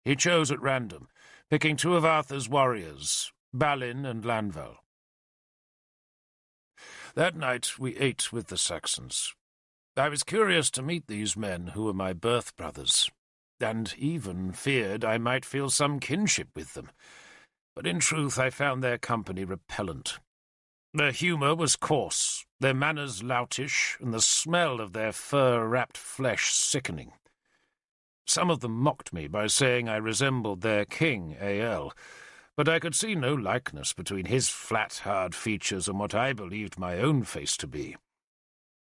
He chose at random, picking 2 of Arthur's warriors, Balin and Lanvel. That night we ate with the Saxons. I was curious to meet these men who were my birth brothers, and even feared I might feel some kinship with them. But in truth I found their company repellent. Their humour was coarse, their manners loutish, and the smell of their fur-wrapped flesh sickening. Some of them mocked me by saying I resembled their king, Ael, but I could see no likeness between his flat, hard features and what I believed my own face to be.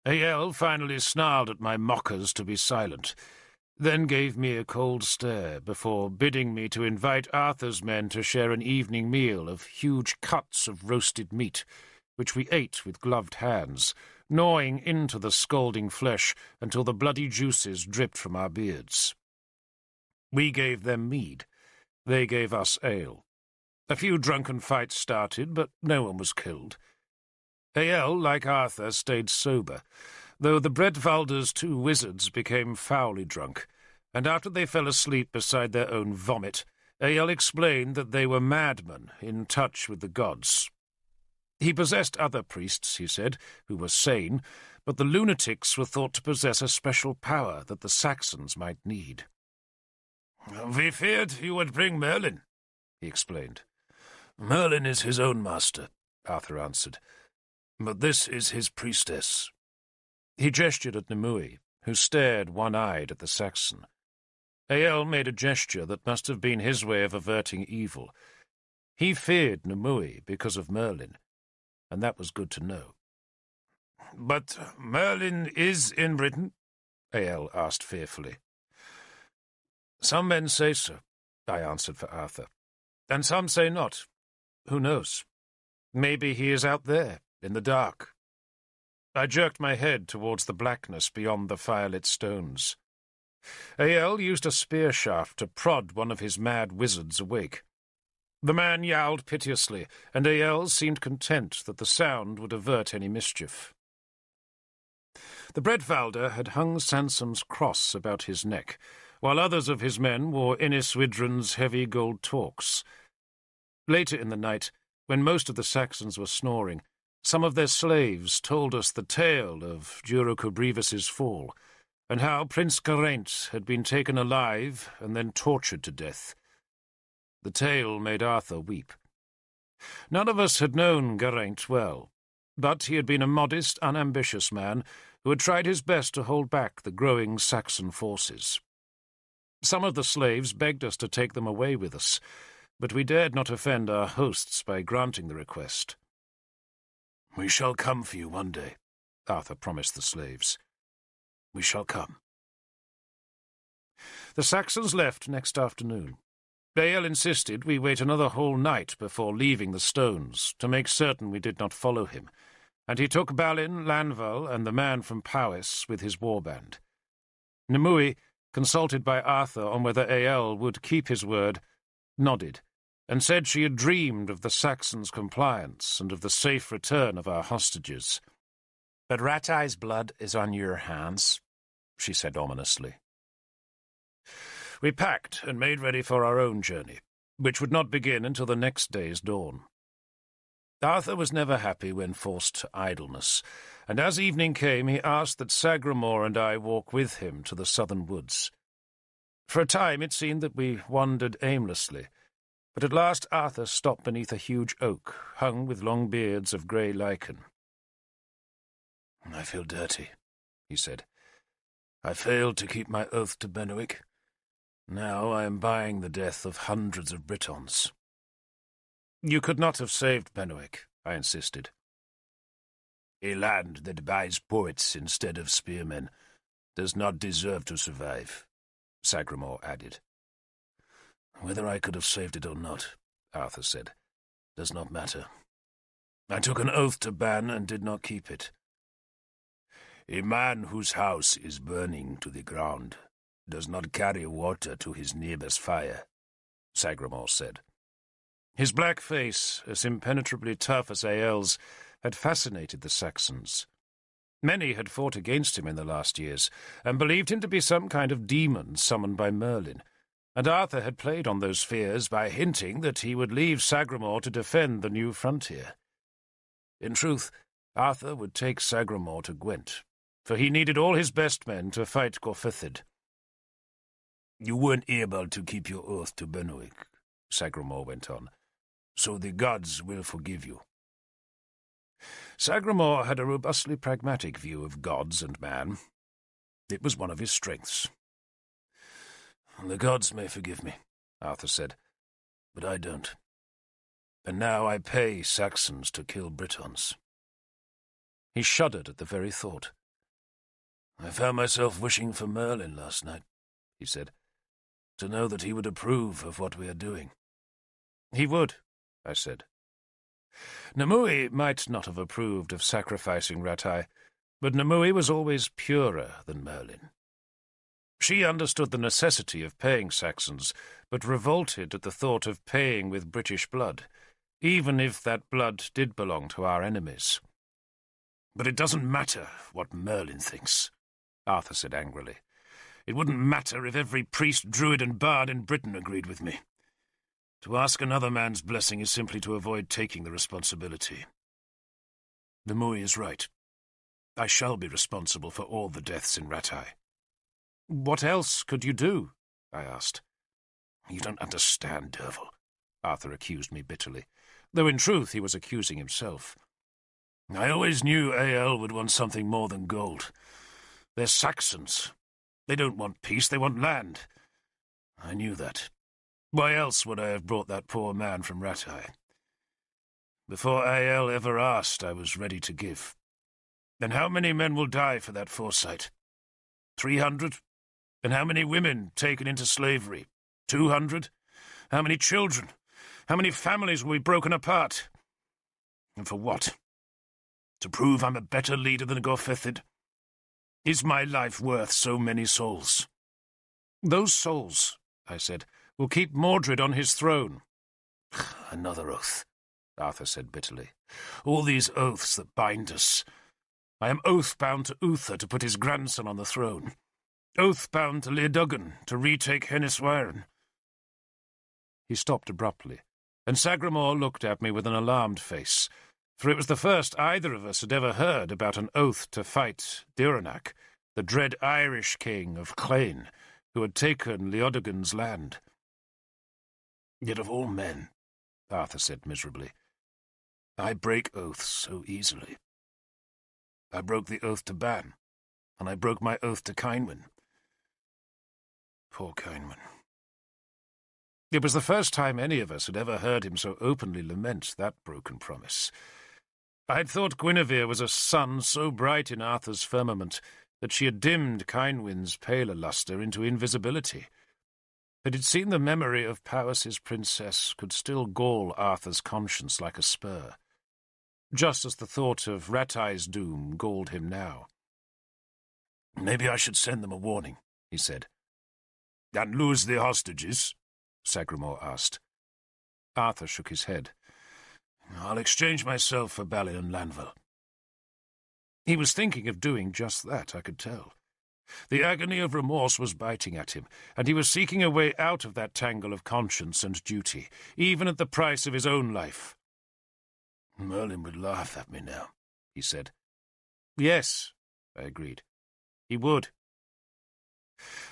Ael finally snarled at my mockers to be silent, then gave me a cold stare before bidding me to invite Arthur's men to share an evening meal of huge cuts of roasted meat, which we ate with gloved hands, gnawing into the scalding flesh until the bloody juices dripped from our beards. We gave them mead. They gave us ale. A few drunken fights started, but no one was killed. Ael, like Arthur, stayed sober, though the Bredvalder's 2 wizards became foully drunk, and after they fell asleep beside their own vomit, Ael explained that they were madmen in touch with the gods. He possessed other priests, he said, who were sane, but the lunatics were thought to possess a special power that the Saxons might need.
"We feared you would bring Merlin," he explained.
"Merlin is his own master," Arthur answered, "but this is his priestess." He gestured at Nimue, who stared one-eyed at the Saxon. Ael made a gesture that must have been his way of averting evil. He feared Nimue because of Merlin, and that was good to know.
"But Merlin is in Britain?"
Ael asked fearfully. "Some men say so," I answered for Arthur, "and some say not. Who knows? Maybe he is out there, in the dark." I jerked my head towards the blackness beyond the firelit stones. Ael used a spear shaft to prod one of his mad wizards awake. The man yowled piteously, and Ael seemed content that the sound would avert any mischief. The Bredvalder had hung Sansam's cross about his neck, while others of his men wore Inniswydran's heavy gold torques. Later in the night, when most of the Saxons were snoring, some of their slaves told us the tale of Durocobrevus's fall, and how Prince Geraint had been taken alive and then tortured to death. The tale made Arthur weep. None of us had known Geraint well, but he had been a modest, unambitious man who had tried his best to hold back the growing Saxon forces. Some of the slaves begged us to take them away with us, but we dared not offend our hosts by granting the request. "We shall come for you one day," Arthur promised the slaves. "We shall come." The Saxons left next afternoon. Bael insisted we wait another whole night before leaving the stones, to make certain we did not follow him, and he took Balin, Lanval, and the man from Powys with his warband. Nimue, consulted by Arthur on whether Ael would keep his word, nodded, and said she had dreamed of the Saxons' compliance and of the safe return of our hostages.
"But Ratai's blood is on your hands," she said ominously.
We packed and made ready for our own journey, which would not begin until the next day's dawn. Arthur was never happy when forced to idleness, and as evening came he asked that Sagramore and I walk with him to the southern woods. For a time it seemed that we wandered aimlessly, but at last Arthur stopped beneath a huge oak, hung with long beards of grey lichen. "I feel dirty," he said. "I failed to keep my oath to Benwick. Now I am buying the death of hundreds of Britons." "You could not have saved Benwick," I insisted. "A land that buys poets instead of spearmen does not deserve to survive," Sagramore added. "Whether I could have saved it or not," Arthur said, "does not matter. I took an oath to ban and did not keep it." "A man whose house is burning to the ground does not carry water to his neighbour's fire," Sagramore said. His black face, as impenetrably tough as Ael's, had fascinated the Saxons. Many had fought against him in the last years, and believed him to be some kind of demon summoned by Merlin, and Arthur had played on those fears by hinting that he would leave Sagramore to defend the new frontier. In truth, Arthur would take Sagramore to Gwent, for he needed all his best men to fight Gorfithid. "You weren't able to keep your oath to Benwick," Sagramore went on, "so the gods will forgive you." Sagramore had a robustly pragmatic view of gods and man. It was one of his strengths. "The gods may forgive me," Arthur said, "but I don't. And now I pay Saxons to kill Britons." He shuddered at the very thought. "I found myself wishing for Merlin last night," he said, "to know that he would approve of what we are doing." "He would," I said. Nimue might not have approved of sacrificing Ratai, but Nimue was always purer than Merlin. She understood the necessity of paying Saxons, but revolted at the thought of paying with British blood, even if that blood did belong to our enemies. "But it doesn't matter what Merlin thinks," Arthur said angrily. "It wouldn't matter if every priest, druid, and bard in Britain agreed with me. To ask another man's blessing is simply to avoid taking the responsibility. Nimue is right. I shall be responsible for all the deaths in Ratai." "What else could you do?" I asked. "You don't understand, Derfel," Arthur accused me bitterly, though in truth he was accusing himself. "I always knew Ael would want something more than gold. They're Saxons. They don't want peace, they want land. I knew that. Why else would I have brought that poor man from Ratai? Before Ael ever asked, I was ready to give. And how many men will die for that foresight? 300? And how many women taken into slavery? 200? How many children? How many families will be broken apart? And for what? To prove I'm a better leader than Gorfithid? Is my life worth so many souls?" "Those souls," I said, "will keep Mordred on his throne." "Another oath," Arthur said bitterly. "All these oaths that bind us. I am oath-bound to Uther to put his grandson on the throne. Oath-bound to Leoduggan to retake Henniswaran." He stopped abruptly, and Sagramore looked at me with an alarmed face, for it was the first either of us had ever heard about an oath to fight Diranak, the dread Irish king of Clane, who had taken Leodegan's land. Yet of all men, Arthur said miserably, I break oaths so easily. I broke the oath to Ban, and I broke my oath to Cynwyn. Poor Cynwyn. It was the first time any of us had ever heard him so openly lament that broken promise. I had thought Guinevere was a sun so bright in Arthur's firmament that she had dimmed Cynwyn's paler lustre into invisibility. But it seemed the memory of Powys's princess could still gall Arthur's conscience like a spur, just as the thought of Ratai's doom galled him now. Maybe I should send them a warning, he said. And lose the hostages? Sagramore asked. Arthur shook his head. I'll exchange myself for Balin and Lanville. He was thinking of doing just that, I could tell. The agony of remorse was biting at him, and he was seeking a way out of that tangle of conscience and duty, even at the price of his own life. Merlin would laugh at me now, he said. Yes, I agreed. He would.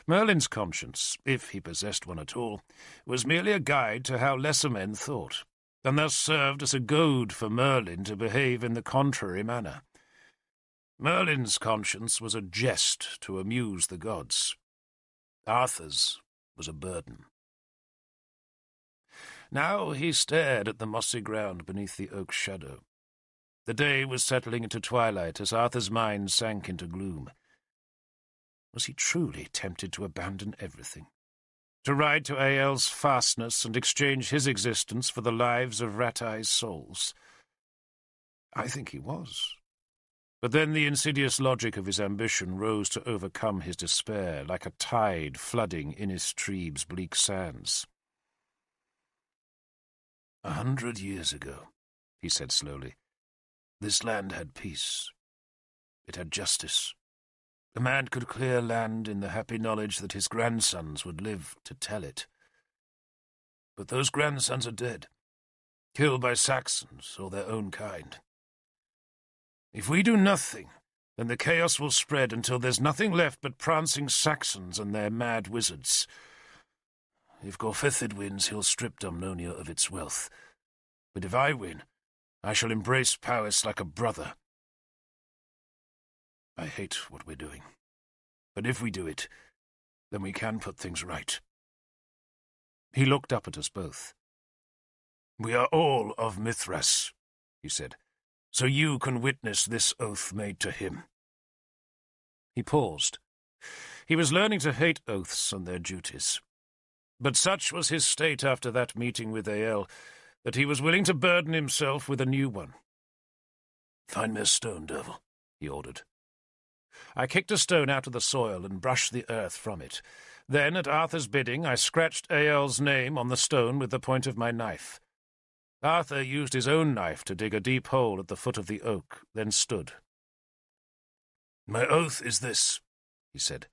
Merlin's conscience, if he possessed one at all, was merely a guide to how lesser men thought, and thus served as a goad for Merlin to behave in the contrary manner. Merlin's conscience was a jest to amuse the gods. Arthur's was a burden. Now he stared at the mossy ground beneath the oak's shadow. The day was settling into twilight as Arthur's mind sank into gloom. Was he truly tempted to abandon everything? To ride to Ael's fastness and exchange his existence for the lives of Ratai's souls? I think he was. But then the insidious logic of his ambition rose to overcome his despair, like a tide flooding Innistriebe's bleak sands. 100 years ago, he said slowly, this land had peace. It had justice. A man could clear land in the happy knowledge that his grandsons would live to tell it. But those grandsons are dead, killed by Saxons or their own kind. If we do nothing, then the chaos will spread until there's nothing left but prancing Saxons and their mad wizards. If Gorfithid wins, he'll strip Dumnonia of its wealth. But if I win, I shall embrace Powys like a brother. I hate what we're doing. But if we do it, then we can put things right. He looked up at us both. We are all of Mithras, he said, so you can witness this oath made to him. He paused. He was learning to hate oaths and their duties. But such was his state after that meeting with Ael, that he was willing to burden himself with a new one. Find me a stone, Derfel, he ordered. I kicked a stone out of the soil and brushed the earth from it. Then, at Arthur's bidding, I scratched Ael's name on the stone with the point of my knife. Arthur used his own knife to dig a deep hole at the foot of the oak, then stood. My oath is this, he said,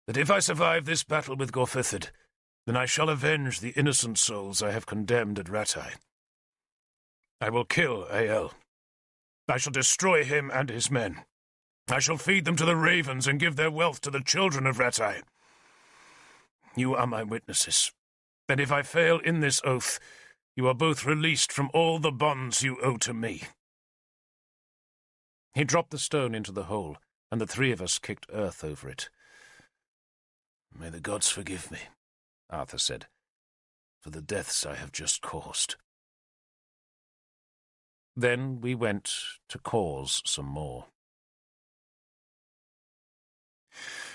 that if I survive this battle with Gorfithid, then I shall avenge the innocent souls I have condemned at Ratai. I will kill Ael. I shall destroy him and his men. I shall feed them to the ravens and give their wealth to the children of Ratai. You are my witnesses, and if I fail in this oath, you are both released from all the bonds you owe to me. He dropped the stone into the hole, and the three of us kicked earth over it. May the gods forgive me, Arthur said, for the deaths I have just caused. Then we went to cause some more.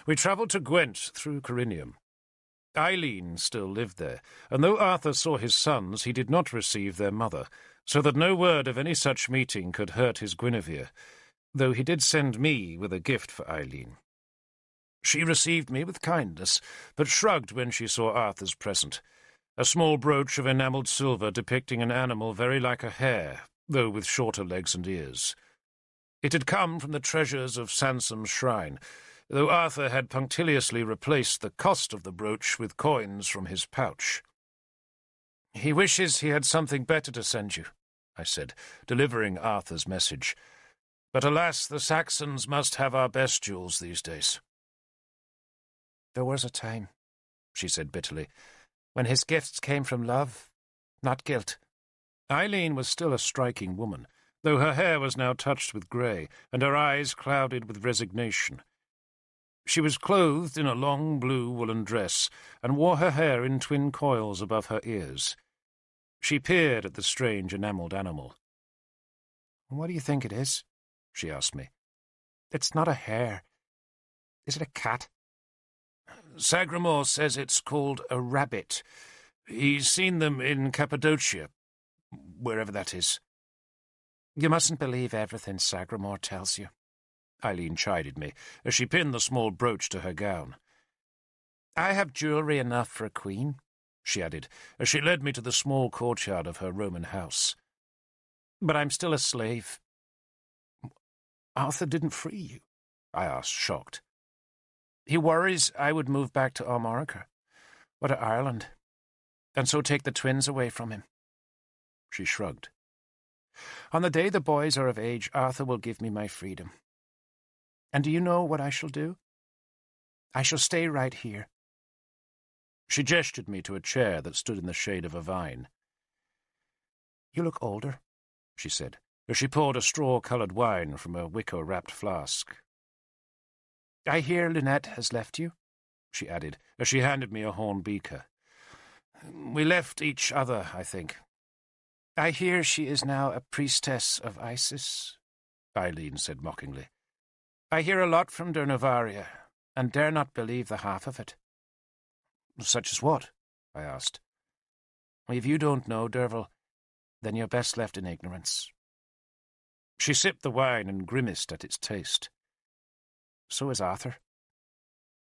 We travelled to Gwent through Corinium. Eileen still lived there, and though Arthur saw his sons, he did not receive their mother, so that no word of any such meeting could hurt his Guinevere, though he did send me with a gift for Eileen. She received me with kindness, but shrugged when she saw Arthur's present, a small brooch of enamelled silver depicting an animal very like a hare, though with shorter legs and ears. It had come from the treasures of Sansam's shrine, though Arthur had punctiliously replaced the cost of the brooch with coins from his pouch. "He wishes he had something better to send you," I said, delivering Arthur's message. But alas, the Saxons must have our best jewels these days.
There was a time, she said bitterly, when his gifts came from love, not guilt.
Eileen was still a striking woman, though her hair was now touched with grey, and her eyes clouded with resignation. She was clothed in a long blue woolen dress, and wore her hair in twin coils above her ears. She peered at the strange enamelled animal.
"What do you think it is?" she asked me. "It's not a hare. Is it a cat?"
Sagramore says it's called a rabbit. He's seen them in Cappadocia, wherever that is.
"You mustn't believe everything Sagramore tells you,"
Eileen chided me as she pinned the small brooch to her gown.
"I have jewellery enough for a queen,"
she added, as she led me to the small courtyard of her Roman house.
"But I'm still a slave."
"Arthur didn't free you?" I asked, shocked.
"He worries I would move back to Armorica, or to Ireland, and so take the twins away from him."
She shrugged.
"On the day the boys are of age, Arthur will give me my freedom. And do you know what I shall do? I shall stay right here."
She gestured me to a chair that stood in the shade of a vine.
"You look older," she said,
as she poured a straw-coloured wine from a wicker-wrapped flask.
"I hear Lynette has left you,"
she added, as she handed me a horn beaker. "We left each other, I think."
"I hear she is now a priestess of Isis,"
Eileen said mockingly.
"I hear a lot from Durnovaria, and dare not believe the half of it."
"Such as what?" I asked.
"If you don't know, Derfel, then you're best left in ignorance."
She sipped the wine and grimaced at its taste.
"So is Arthur.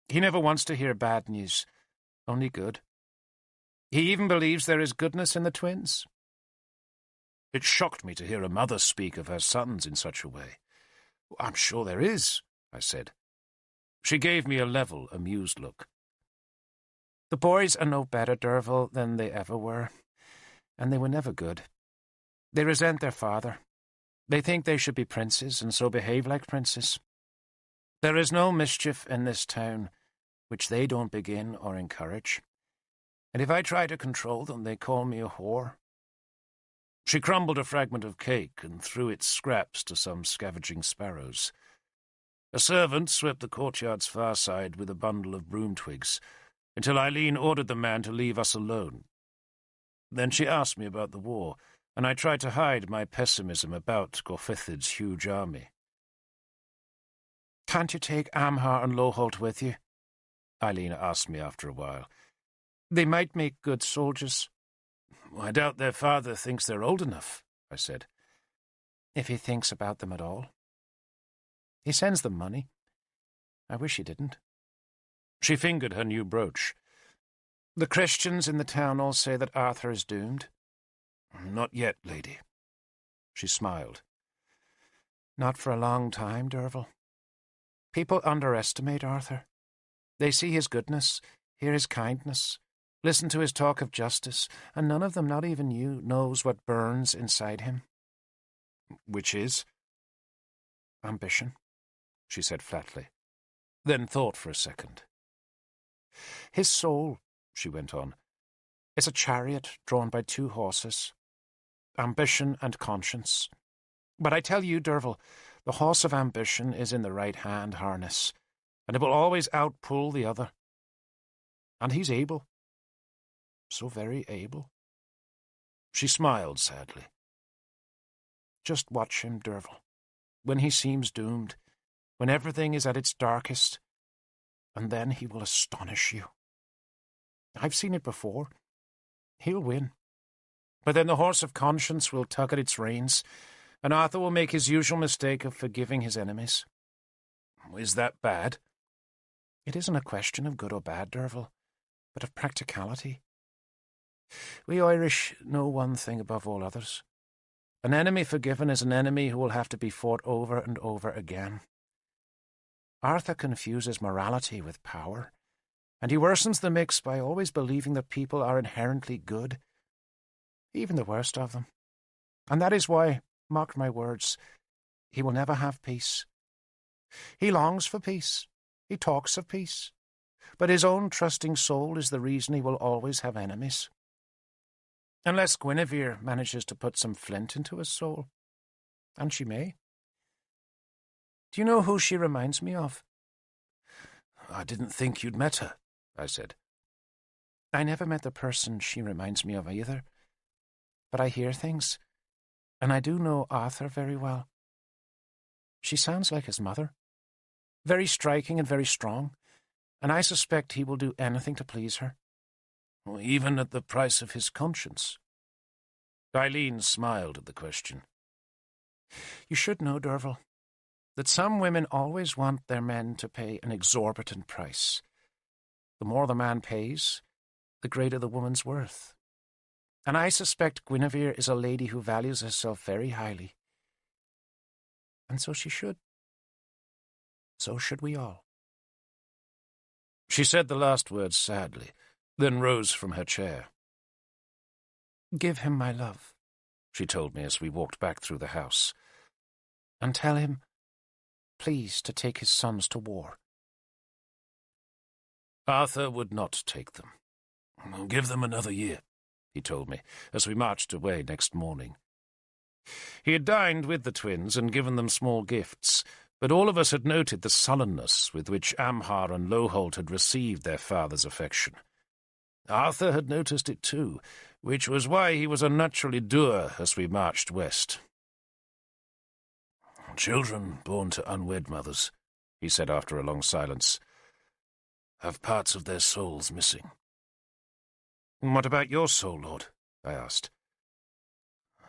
He never wants to hear bad news, only good. He even believes there is goodness in the twins."
It shocked me to hear a mother speak of her sons in such a way. "I'm sure there is," I said. She gave me a level, amused look.
"The boys are no better, Derfel, than they ever were, and they were never good. They resent their father. They think they should be princes, and so behave like princes. There is no mischief in this town which they don't begin or encourage, and if I try to control them, they call me a whore."
She crumbled a fragment of cake and threw its scraps to some scavenging sparrows. A servant swept the courtyard's far side with a bundle of broom twigs, until Eileen ordered the man to leave us alone. Then she asked me about the war, and I tried to hide my pessimism about Gorfithid's huge army.
"Can't you take Amhar and Loholt with you?"
Eileen asked me after a while.
"They might make good soldiers."
"I doubt their father thinks they're old enough," I said.
"If he thinks about them at all. He sends them money. I wish he didn't."
She fingered her new brooch.
"The Christians in the town all say that Arthur is doomed."
"Not yet, lady." She smiled.
"Not for a long time, Derfel. People underestimate Arthur. They see his goodness, hear his kindness, listen to his talk of justice, and none of them, not even you, knows what burns inside him."
"Which is?"
"Ambition," she said flatly,
then thought for a second.
"His soul," she went on, "is a chariot drawn by 2 horses, ambition and conscience. But I tell you, Derfel, the horse of ambition is in the right-hand harness, and it will always outpull the other. And he's able. So very able."
She smiled sadly.
"Just watch him, Derfel, when he seems doomed, when everything is at its darkest, and then he will astonish you. I've seen it before. He'll win. But then the horse of conscience will tug at its reins, and Arthur will make his usual mistake of forgiving his enemies."
"Is that bad?"
"It isn't a question of good or bad, Derfel, but of practicality. We Irish know one thing above all others. An enemy forgiven is an enemy who will have to be fought over and over again. Arthur confuses morality with power, and he worsens the mix by always believing that people are inherently good, even the worst of them. And that is why, mark my words, he will never have peace. He longs for peace. He talks of peace. But his own trusting soul is the reason he will always have enemies. Unless Guinevere manages to put some flint into his soul. And she may. Do you know who she reminds me of?
I didn't think you'd met her, I said.
I never met the person she reminds me of either. But I hear things, and I do know Arthur very well. She sounds like his mother. Very striking and very strong, and I suspect he will do anything to please her.
Even at the price of his conscience? Eileen smiled at the question.
You should know, Derfel, that some women always want their men to pay an exorbitant price. The more the man pays, the greater the woman's worth. And I suspect Guinevere is a lady who values herself very highly. And so she should. So should we all.
She said the last words sadly, then rose from her chair.
Give him my love,
she told me as we walked back through the house.
And tell him, please, to take his sons to war.
Arthur would not take them. Give them another year, he told me, as we marched away next morning. He had dined with the twins and given them small gifts, but all of us had noted the sullenness with which Amhar and Loholt had received their father's affection. Arthur had noticed it too, which was why he was unnaturally dour as we marched west. Children born to unwed mothers, he said after a long silence, have parts of their souls missing.
What about your soul, Lord? I asked.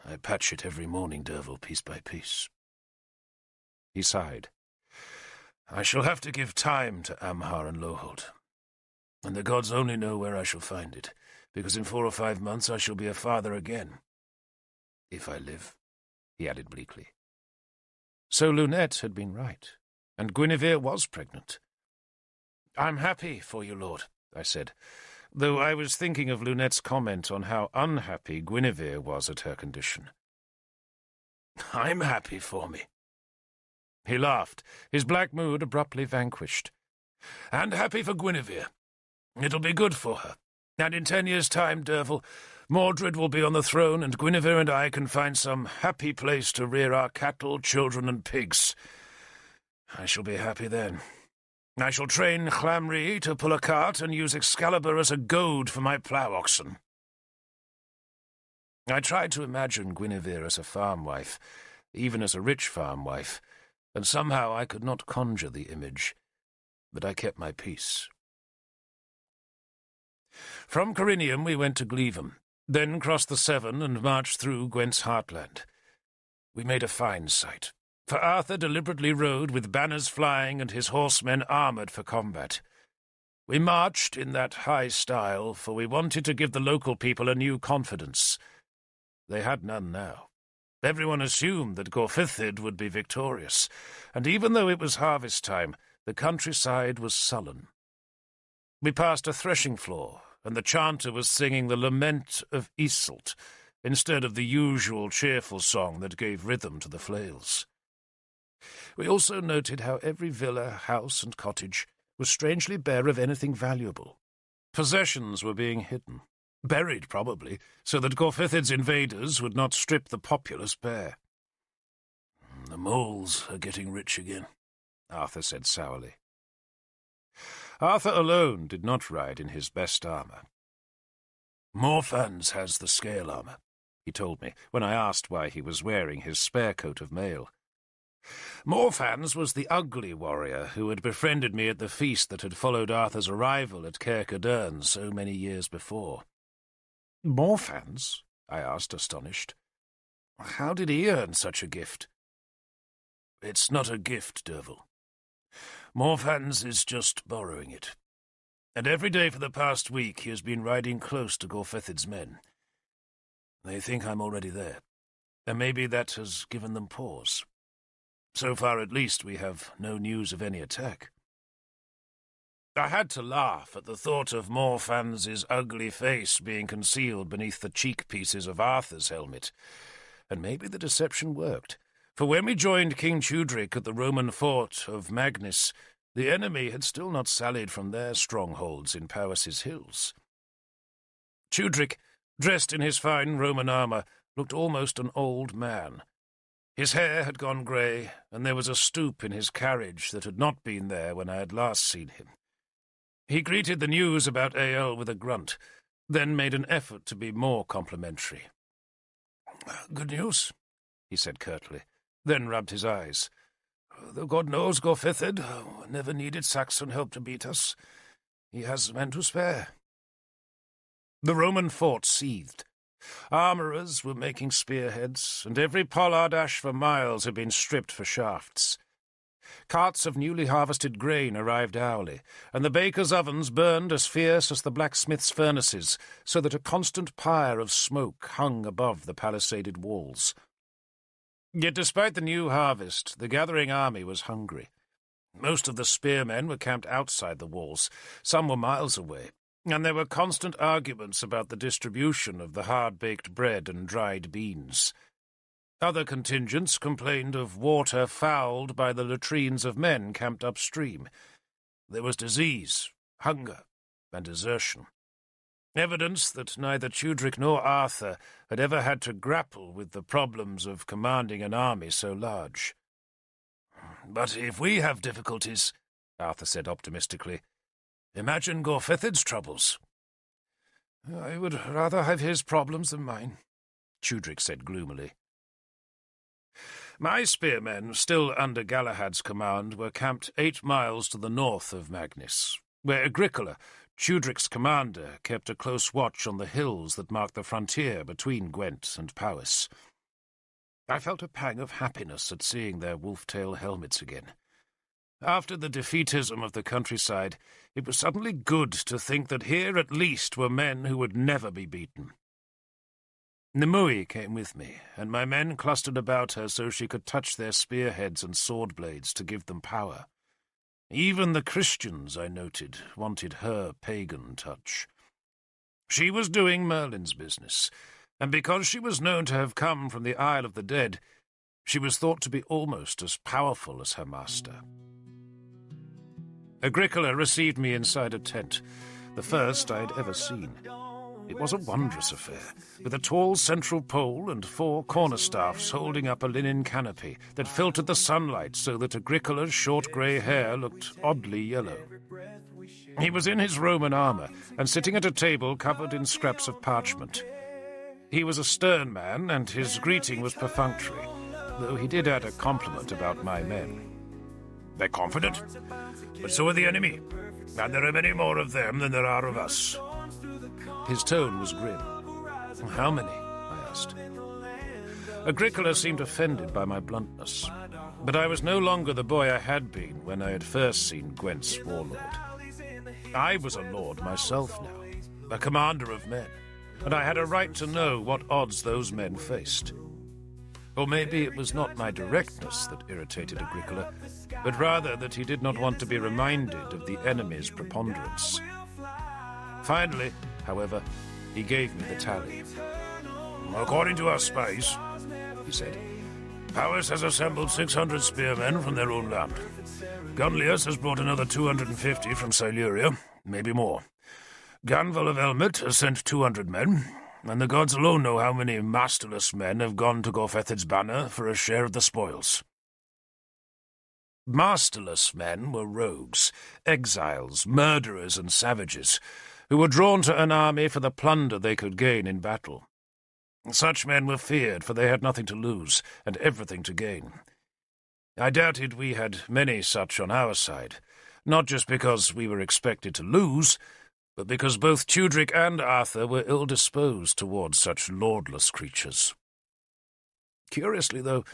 I patch it every morning, Derfel, piece by piece.
He sighed.
I shall have to give time to Amhar and Loholt, and the gods only know where I shall find it, because in 4 or 5 months I shall be a father again. If I live, he added bleakly.
So Lunette had been right, and Guinevere was pregnant.
I'm happy for you, Lord, I said, though I was thinking of Lunette's comment on how unhappy Guinevere was at her condition. I'm happy for me. He laughed, his black mood abruptly vanquished. And happy for Guinevere. It'll be good for her. And in 10 years' time, Derfel, Mordred will be on the throne, and Guinevere and I can find some happy place to rear our cattle, children, and pigs. I shall be happy then. I shall train Chlamri to pull a cart and use Excalibur as a goad for my plough oxen. I tried to imagine Guinevere as a farm wife, even as a rich farm wife, and somehow I could not conjure the image, but I kept my peace. From Corinium we went to Glevum, then crossed the Severn and marched through Gwent's heartland. We made a fine sight, for Arthur deliberately rode with banners flying and his horsemen armoured for combat. We marched in that high style, for we wanted to give the local people a new confidence. They had none now. Everyone assumed that Gorfithid would be victorious, and even though it was harvest time, the countryside was sullen. We passed a threshing floor, and the chanter was singing the Lament of Iseult, instead of the usual cheerful song that gave rhythm to the flails. We also noted how every villa, house, and cottage was strangely bare of anything valuable. Possessions were being hidden, buried probably, so that Gorfithid's invaders would not strip the populace bare. The moles are getting rich again, Arthur said sourly. Arthur alone did not ride in his best armour. Morfans has the scale armour, he told me, when I asked why he was wearing his spare coat of mail. Morfans was the ugly warrior who had befriended me at the feast that had followed Arthur's arrival at Caer-Codern so many years before. Morfans? I asked, astonished. How did he earn such a gift? It's not a gift, Derfel. Morfans is just borrowing it. And every day for the past week he has been riding close to Gorfithid's men. They think I'm already there, and maybe that has given them pause. So far, at least, we have no news of any attack. I had to laugh at the thought of Morfans's ugly face being concealed beneath the cheek pieces of Arthur's helmet, and maybe the deception worked, For when we joined King Tudric at the Roman fort of Magnus, the enemy had still not sallied from their strongholds in Powys's hills. Tudric, dressed in his fine Roman armour, looked almost an old man. His hair had gone grey, and there was a stoop in his carriage that had not been there when I had last seen him. He greeted the news about Ael with a grunt, then made an effort to be more complimentary. "Good news," he said curtly, then rubbed his eyes. "Though God knows Gorfithid never needed Saxon help to beat us. He has men to spare." The Roman fort seethed. Armourers were making spearheads, and every pollard ash for miles had been stripped for shafts. Carts of newly harvested grain arrived hourly, and the bakers' ovens burned as fierce as the blacksmiths' furnaces, so that a constant pyre of smoke hung above the palisaded walls. Yet despite the new harvest, the gathering army was hungry. Most of the spearmen were camped outside the walls, some were miles away, and there were constant arguments about the distribution of the hard-baked bread and dried beans. Other contingents complained of water fouled by the latrines of men camped upstream. There was disease, hunger, and desertion. Evidence that neither Tudric nor Arthur had ever had to grapple with the problems of commanding an army so large. "But if we have difficulties," Arthur said optimistically, "imagine Gorfithid's troubles." "I would rather have his problems than mine," Tudric said gloomily. My spearmen, still under Galahad's command, were camped 8 miles to the north of Magnus, where Agricola, Tudric's commander, kept a close watch on the hills that marked the frontier between Gwent and Powys. I felt a pang of happiness at seeing their wolf-tail helmets again. After the defeatism of the countryside, it was suddenly good to think that here at least were men who would never be beaten. Nimue came with me, and my men clustered about her so she could touch their spearheads and sword blades to give them power. Even the Christians, I noted, wanted her pagan touch. She was doing Merlin's business, and because she was known to have come from the Isle of the Dead, she was thought to be almost as powerful as her master. Agricola received me inside a tent, the first I had ever seen. It was a wondrous affair, with a tall central pole and 4 cornerstaffs holding up a linen canopy that filtered the sunlight so that Agricola's short grey hair looked oddly yellow. He was in his Roman armour and sitting at a table covered in scraps of parchment. He was a stern man, and his greeting was perfunctory, though he did add a compliment about my men. "They're confident, but so are the enemy, and there are many more of them than there are of us." His tone was grim. "How many?" I asked. Agricola seemed offended by my bluntness, but I was no longer the boy I had been when I had first seen Gwent's warlord. I was a lord myself now, a commander of men, and I had a right to know what odds those men faced. Or maybe it was not my directness that irritated Agricola, but rather that he did not want to be reminded of the enemy's preponderance. Finally, however, he gave me the tally. "According to our spies," he said, "Powys has assembled 600 spearmen from their own land. Gunlius has brought another 250 from Siluria, maybe more. Ganval of Elmet has sent 200 men, and the gods alone know how many masterless men have gone to Gorfethid's banner for a share of the spoils." Masterless men were rogues, exiles, murderers, and savages, who were drawn to an army for the plunder they could gain in battle. Such men were feared, for they had nothing to lose and everything to gain. I doubted we had many such on our side, not just because we were expected to lose, but because both Tudric and Arthur were ill-disposed towards such lordless creatures. Curiously, though,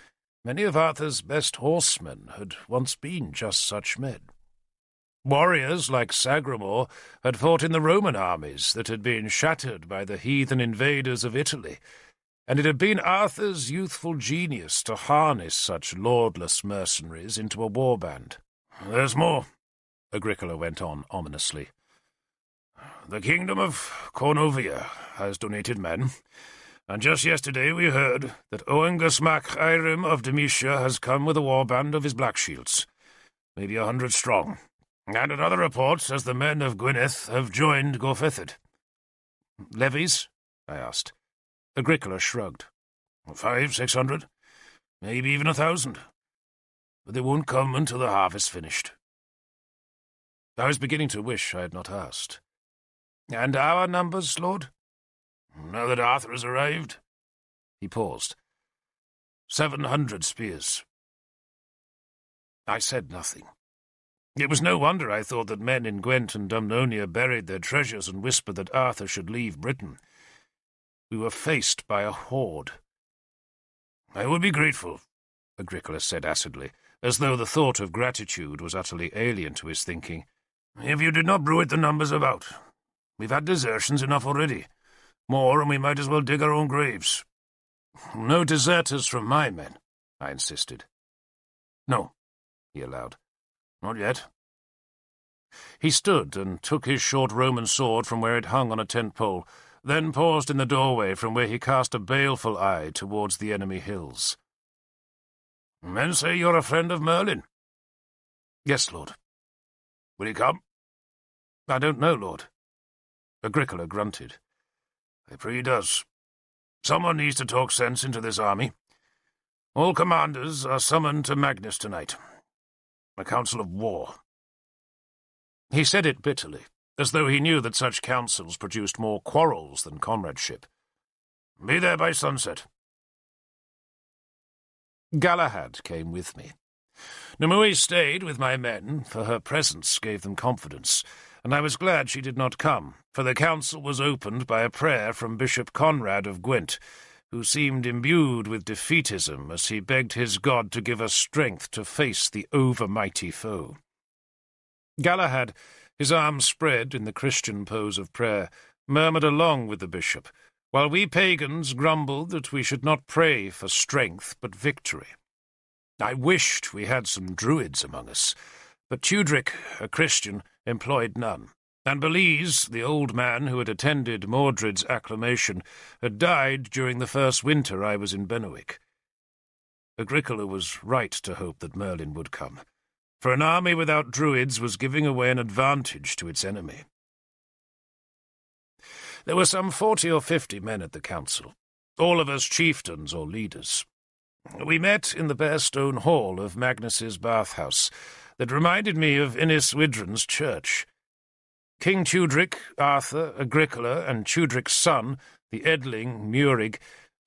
many of Arthur's best horsemen had once been just such men. Warriors like Sagramor had fought in the Roman armies that had been shattered by the heathen invaders of Italy, and it had been Arthur's youthful genius to harness such lordless mercenaries into a warband. "There's more," Agricola went on ominously. "The kingdom of Cornwell has donated men, And just yesterday we heard that Oengus mac Eirim of Demetia has come with a warband of his Black Shields, maybe 100 strong. And another report says the men of Gwynedd have joined Gorfithid.
Levies? I asked.
Agricola shrugged. 500-600, maybe even 1,000. But they won't come until the harvest's finished.
I was beginning to wish I had not asked. And our numbers, Lord?
Now that Arthur has arrived.
He paused.
700 spears.
I said nothing.
It was no wonder I thought that men in Gwent and Dumnonia buried their treasures and whispered that Arthur should leave Britain. We were faced by a horde. I would be grateful, Agricola said acidly, as though the thought of gratitude was utterly alien to his thinking, if you did not bruit the numbers about. We've had desertions enough already. More, and we might as well dig our own graves.
No deserters from my men, I insisted.
No,
he allowed.
Not yet.
He stood and took his short Roman sword from where it hung on a tent pole, then paused in the doorway from where he cast a baleful eye towards the enemy hills.
Men say you're a friend of Merlin.
Yes, Lord.
Will he come?
I don't know, Lord.
Agricola grunted. I pray he does. Someone needs to talk sense into this army. All commanders are summoned to Magnus tonight. A council of war.
He said it bitterly, as though he knew that such councils produced more quarrels than comradeship.
Be there by sunset.
Galahad came with me. Numui stayed with my men, for her presence gave them confidence, and I was glad she did not come, for the council was opened by a prayer from Bishop Conrad of Gwent, who seemed imbued with defeatism as he begged his god to give us strength to face the overmighty foe. Galahad, his arms spread in the Christian pose of prayer, murmured along with the bishop, while we pagans grumbled that we should not pray for strength but victory. I wished we had some druids among us, but Tudric, a Christian, employed none, and Belize, the old man who had attended Mordred's acclamation, had died during the first winter I was in Benwick. Agricola was right to hope that Merlin would come, for an army without druids was giving away an advantage to its enemy. There were some 40 or 50 men at the council, all of us chieftains or leaders. We met in the bare stone hall of Magnus's bathhouse that reminded me of Innis Widren's church. King Tudric, Arthur, Agricola, and Tudric's son, the Edling, Murig,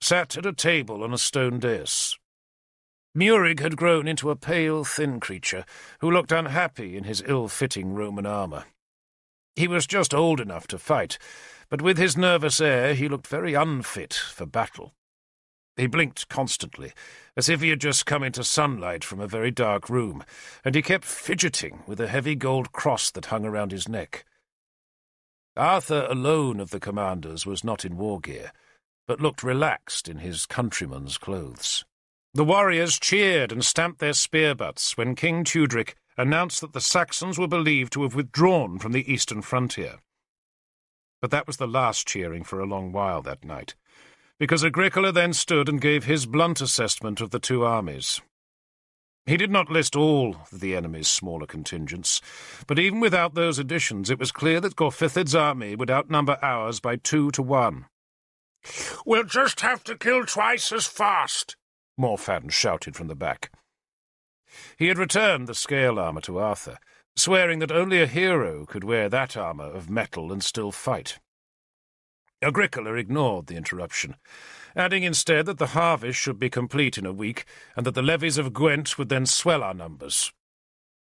sat at a table on a stone dais. Murig had grown into a pale, thin creature who looked unhappy in his ill-fitting Roman armour. He was just old enough to fight, but with his nervous air he looked very unfit for battle. He blinked constantly, as if he had just come into sunlight from a very dark room, and he kept fidgeting with a heavy gold cross that hung around his neck. Arthur alone of the commanders was not in war gear, but looked relaxed in his countryman's clothes. The warriors cheered and stamped their spear butts when King Tudric announced that the Saxons were believed to have withdrawn from the eastern frontier. But that was the last cheering for a long while that night, because Agricola then stood and gave his blunt assessment of the two armies. He did not list all the enemy's smaller contingents, but even without those additions it was clear that Gorfithid's army would outnumber ours by 2 to 1.
"We'll just have to kill twice as fast,"
Morfan shouted from the back. He had returned the scale armour to Arthur, swearing that only a hero could wear that armour of metal and still fight. Agricola ignored the interruption, adding instead that the harvest should be complete in a week, and that the levies of Gwent would then swell our numbers.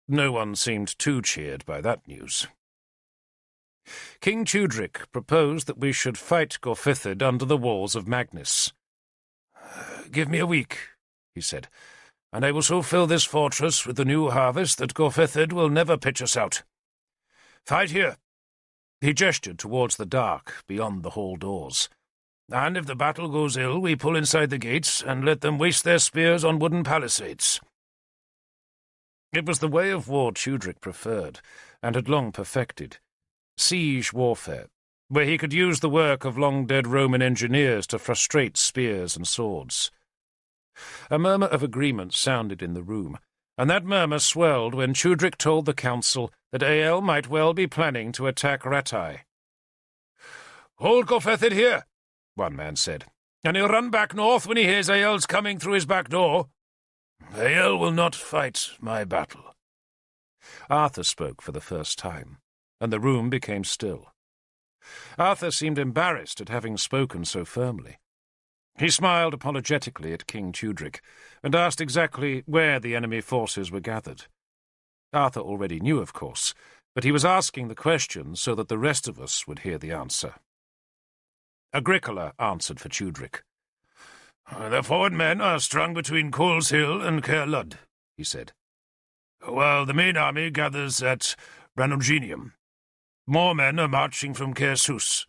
No one seemed too cheered by that news. King Tudric proposed that we should fight Gorfithid under the walls of Magnus. "Give me a week," he said, "and I will so fill this fortress with the new harvest that Gorfithid will never pitch us out. Fight here." He gestured towards the dark beyond the hall doors. "And if the battle goes ill, we pull inside the gates and let them waste their spears on wooden palisades." It was the way of war Tudric preferred, and had long perfected. Siege warfare,
where he could use the work of long-dead Roman engineers to frustrate spears and swords. A murmur of agreement sounded in the room, and that murmur swelled when Chudric told the council that Ael might well be planning to attack Rattay.
"Hold Gorfethid here," one man said, "and he'll run back north when he hears Ael's coming through his back door."
"Ael will not fight my battle." Arthur spoke for the first time, and the room became still. Arthur seemed embarrassed at having spoken so firmly. He smiled apologetically at King Chudric, and asked exactly where the enemy forces were gathered. Arthur already knew, of course, but he was asking the question so that the rest of us would hear the answer. Agricola answered for Chudric.
"The forward men are strung between Coles Hill and Caer Lud," he said, "while the main army gathers at Branogenium. More men are marching from Caer Sus."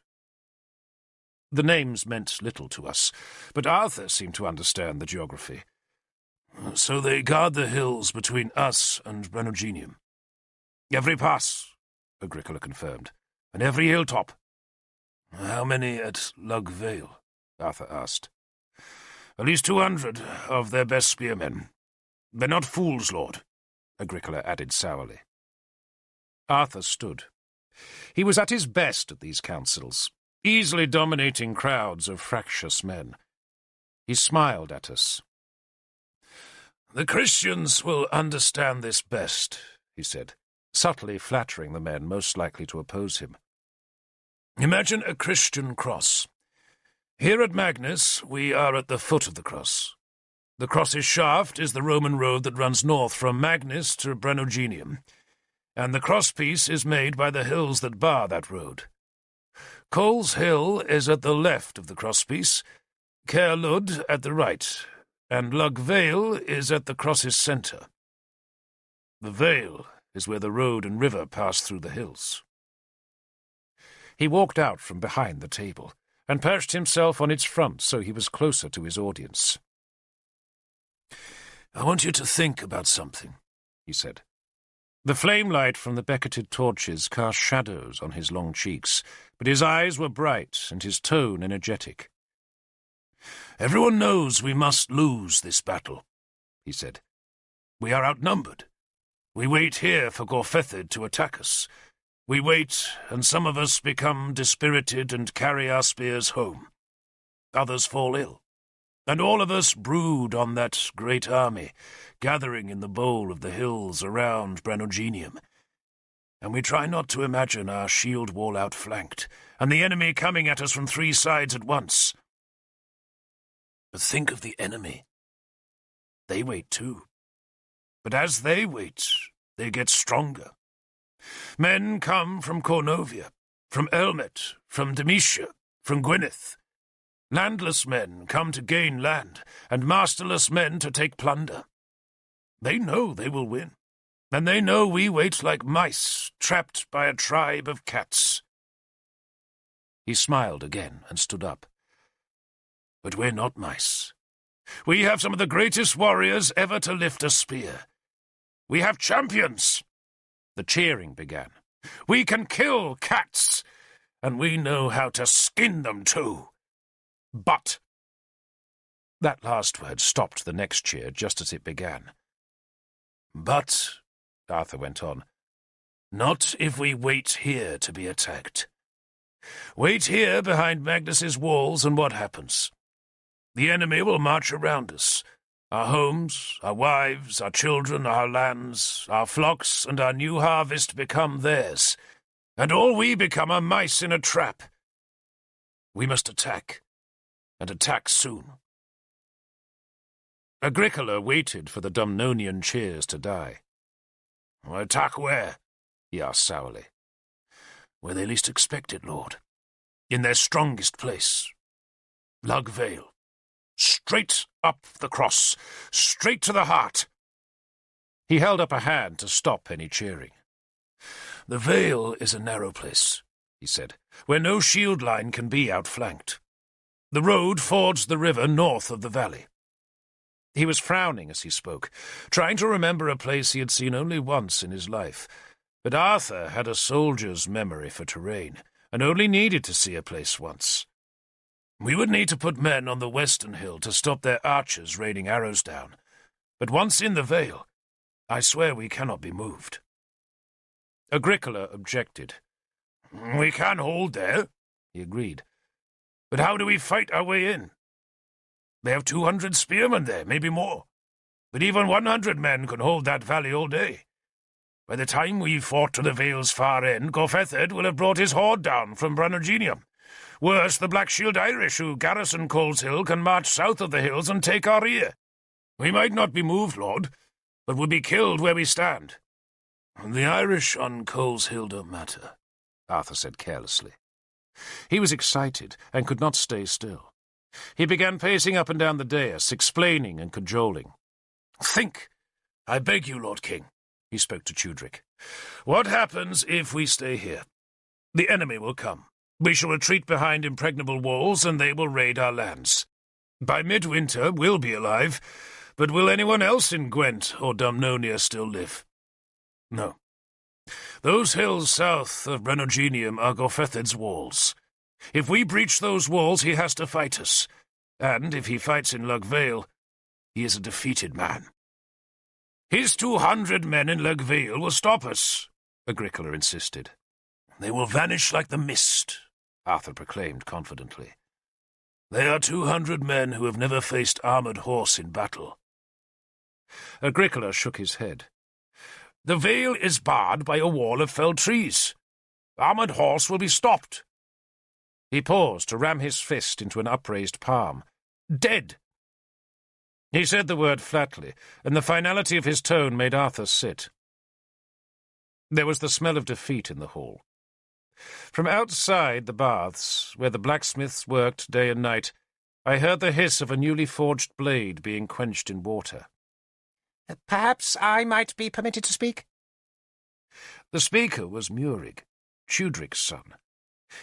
The names meant little to us, but Arthur seemed to understand the geography.
"So they guard the hills between us and Branogenium."
"Every pass," Agricola confirmed, "and every hilltop."
"How many at Lug Vale?"
Arthur asked.
"At least 200 of their best spearmen. They're not fools, Lord,"
Agricola added sourly. Arthur stood. He was at his best at these councils, easily dominating crowds of fractious men. He smiled at us.
"The Christians will understand this best," he said,
subtly flattering the men most likely to oppose him.
"Imagine a Christian cross. Here at Magnus we are at the foot of the cross. The cross's shaft is the Roman road that runs north from Magnus to Branogenium, and the crosspiece is made by the hills that bar that road. Coles Hill is at the left of the crosspiece, Caer Lud at the right, and Lug Vale is at the cross's centre. The vale is where the road and river pass through the hills."
He walked out from behind the table and perched himself on its front so he was closer to his audience.
"I want you to think about something," he said.
The flame light from the becketed torches cast shadows on his long cheeks, but his eyes were bright and his tone energetic.
"Everyone knows we must lose this battle," he said. "We are outnumbered. We wait here for Gorfethid to attack us. We wait, and some of us become dispirited and carry our spears home. Others fall ill, and all of us brood on that great army gathering in the bowl of the hills around Branogenium. And we try not to imagine our shield wall outflanked, and the enemy coming at us from 3 sides at once. But think of the enemy. They wait too. But as they wait, they get stronger. Men come from Cornovia, from Elmet, from Demetia, from Gwyneth. Landless men come to gain land, and masterless men to take plunder. They know they will win, and they know we wait like mice trapped by a tribe of cats."
He smiled again and stood up.
"But we're not mice. We have some of the greatest warriors ever to lift a spear. We have champions."
The cheering began.
"We can kill cats, and we know how to skin them too. But—"
That last word stopped the next cheer just as it began.
"But," Arthur went on, "not if we wait here to be attacked. Wait here behind Magnus's walls, and what happens? The enemy will march around us. Our homes, our wives, our children, our lands, our flocks, and our new harvest become theirs, and all we become are mice in a trap. We must attack, and attack soon."
Agricola waited for the Dumnonian cheers to die.
"Attack where?" he asked sourly. "Where they least expect it, Lord. In their strongest place. Lug Vale. Straight up the cross. Straight to the heart."
He held up a hand to stop any cheering.
"The Vale is a narrow place," he said, "where no shield line can be outflanked. The road fords the river north of the valley."
He was frowning as he spoke, trying to remember a place he had seen only once in his life. But Arthur had a soldier's memory for terrain, and only needed to see a place once. We would need to put men on the western hill to stop their archers raining arrows down, but once in the vale, I swear we cannot be moved." Agricola objected. "We can hold there," he agreed. "But how do we fight our way in? They have 200 spearmen there, maybe more. But even 100 men can hold that valley all day. By the time we've fought to the vale's far end, Gorfethid will have brought his horde down from Branaginium. Worse, the Black Shield Irish who garrison Coles Hill can march south of the hills and take our rear. We might not be moved, Lord, but would be killed where we stand." "The Irish on Coles Hill don't matter," Arthur said carelessly. He was excited and could not stay still. He began pacing up and down the dais, explaining and cajoling. "Think, I beg you, Lord King," he spoke to Tudrick. "What happens if we stay here? The enemy will come. We shall retreat behind impregnable walls, and they will raid our lands. By midwinter, we'll be alive, but will anyone else in Gwent or Dumnonia still live? No. Those hills south of Branaginium are Gorfethid's walls. If we breach those walls, he has to fight us, and if he fights in Lugvale, he is a defeated man." "His 200 men in Lugvale will stop us," Agricola insisted. "They will vanish like the mist," Arthur proclaimed confidently. "They are 200 men who have never faced armoured horse in battle." Agricola shook his head. "The vale is barred by a wall of felled trees. Armoured horse will be stopped." He paused to ram his fist into an upraised palm. "Dead." He said the word flatly, and the finality of his tone made Arthur sit. There was the smell of defeat in the hall. From outside the baths, where the blacksmiths worked day and night, I heard the hiss of a newly forged blade being quenched in water.
"Perhaps I might be permitted to speak?"
The speaker was Murig, Tudrick's son.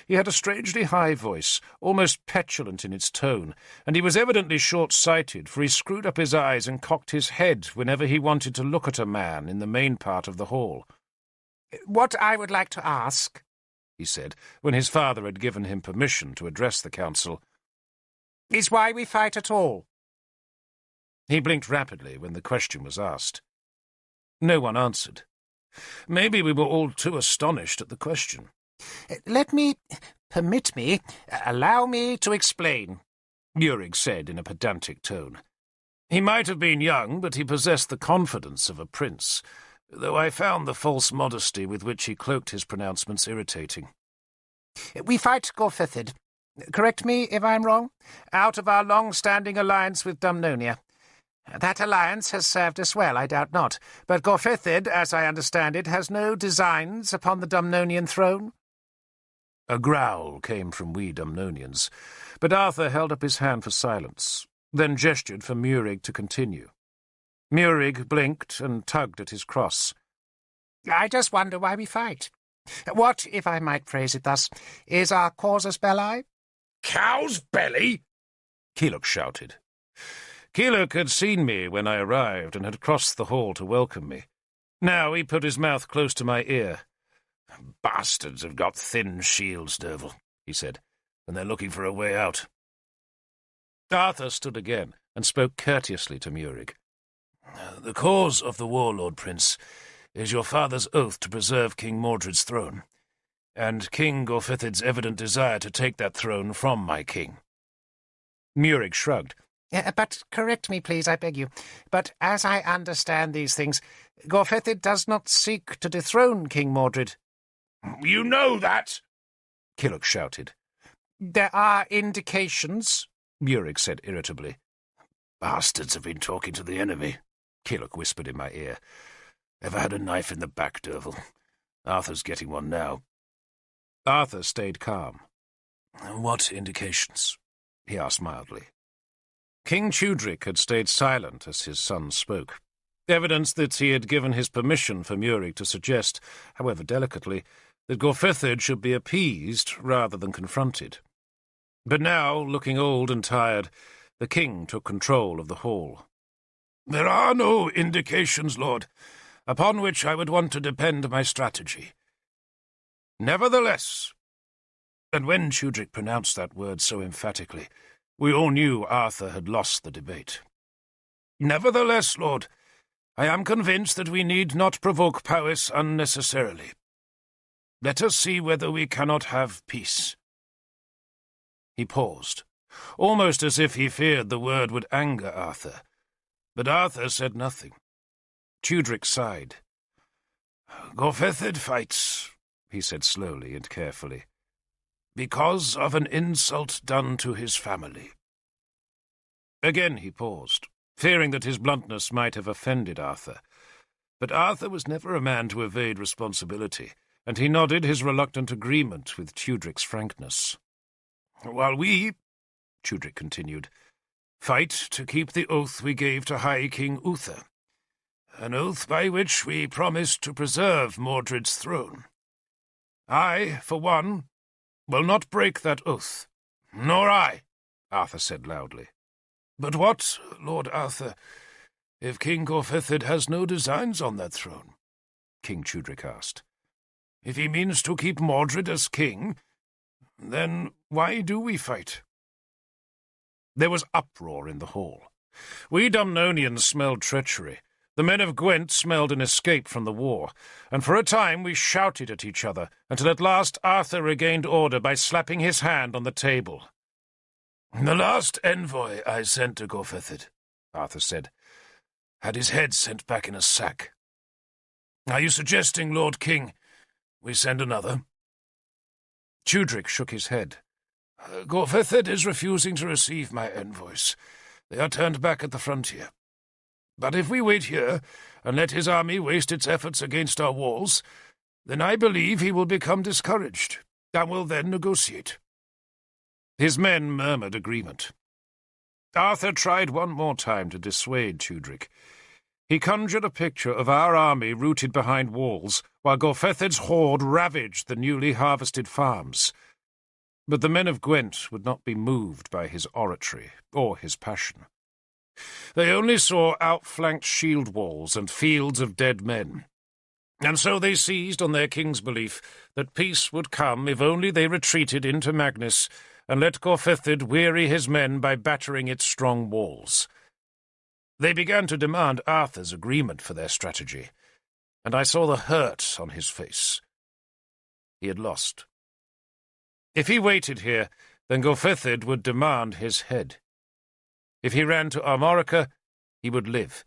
He had a strangely high voice, almost petulant in its tone, and he was evidently short-sighted, for he screwed up his eyes and cocked his head whenever he wanted to look at a man in the main part of the hall.
"What I would like to ask,"
he said, when his father had given him permission to address the council,
"is why we fight at all."
He blinked rapidly when the question was asked. No one answered. Maybe we were all too astonished at the question.
Allow me to explain,"
Murig said in a pedantic tone. He might have been young, but he possessed the confidence of a prince, though I found the false modesty with which he cloaked his pronouncements irritating.
"We fight Gorfethid, correct me if I'm wrong, out of our long-standing alliance with Dumnonia. That alliance has served us well, I doubt not, but Gorfethid, as I understand it, has no designs upon the Dumnonian throne."
A growl came from we Dumnonians, but Arthur held up his hand for silence, then gestured for Murig to continue. Murig blinked and tugged at his cross.
"I just wonder why we fight. What, if I might phrase it thus, is our casus belli?"
"Cow's belly?" Keelock shouted. Keelock had seen me when I arrived and had crossed the hall to welcome me. Now he put his mouth close to my ear. "Bastards have got thin shields, Derfel," he said, "and they're looking for a way out." Arthur stood again and spoke courteously to Murig. "The cause of the Warlord, Prince, is your father's oath to preserve King Mordred's throne, and King Gorfethid's evident desire to take that throne from my king." Murig shrugged.
But correct me, please, I beg you. But as I understand these things, Gorfethid does not seek to dethrone King Mordred."
"You know that?" Keelock shouted.
"There are indications,"
Murig said irritably. "Bastards have been talking to the enemy," Keelock whispered in my ear. "Ever had a knife in the back, Derfel? Arthur's getting one now." Arthur stayed calm. "What indications?" he asked mildly. King Tudrick had stayed silent as his son spoke, evidence that he had given his permission for Murig to suggest, however delicately, that Gorfethid should be appeased rather than confronted. But now, looking old and tired, the king took control of the hall. "There are no indications, Lord, upon which I would want to depend my strategy. Nevertheless, And when Tudrick pronounced that word so emphatically, we all knew Arthur had lost the debate. Nevertheless, Lord, I am convinced that we need not provoke Powys unnecessarily. Let us see whether we cannot have peace. He paused, almost as if he feared the word would anger Arthur. But Arthur said nothing. Tudrick sighed. Gorfethid fights, he said slowly and carefully, because of an insult done to his family. Again he paused, fearing that his bluntness might have offended Arthur. But Arthur was never a man to evade responsibility, and he nodded his reluctant agreement with Tudrick's frankness. While we, Tudrick continued, fight to keep the oath we gave to High King Uther, an oath by which we promised to preserve Mordred's throne. I, for one, will not break that oath. Nor I, Arthur said loudly. But what, Lord Arthur, if King Gorfethid has no designs on that throne? King Tudrick asked. If he means to keep Mordred as king, then why do we fight? There was uproar in the hall. We Dumnonians smelled treachery. The men of Gwent smelled an escape from the war, and for a time we shouted at each other, until at last Arthur regained order by slapping his hand on the table. The last envoy I sent to Gorfethid, Arthur said, had his head sent back in a sack. Are you suggesting, Lord King, we send another? Tudrick shook his head. Gorfethid is refusing to receive my envoys. They are turned back at the frontier. But if we wait here and let his army waste its efforts against our walls, then I believe he will become discouraged, and will then negotiate. His men murmured agreement. Arthur tried one more time to dissuade Tudrick. He conjured a picture of our army rooted behind walls, while Gorfethid's horde ravaged the newly harvested farms. But the men of Gwent would not be moved by his oratory or his passion. They only saw outflanked shield walls and fields of dead men. And so they seized on their king's belief that peace would come if only they retreated into Magnus and let Gorfethid weary his men by battering its strong walls. They began to demand Arthur's agreement for their strategy, and I saw the hurt on his face. He had lost. If he waited here, then Gorfethid would demand his head. If he ran to Armorica, he would live,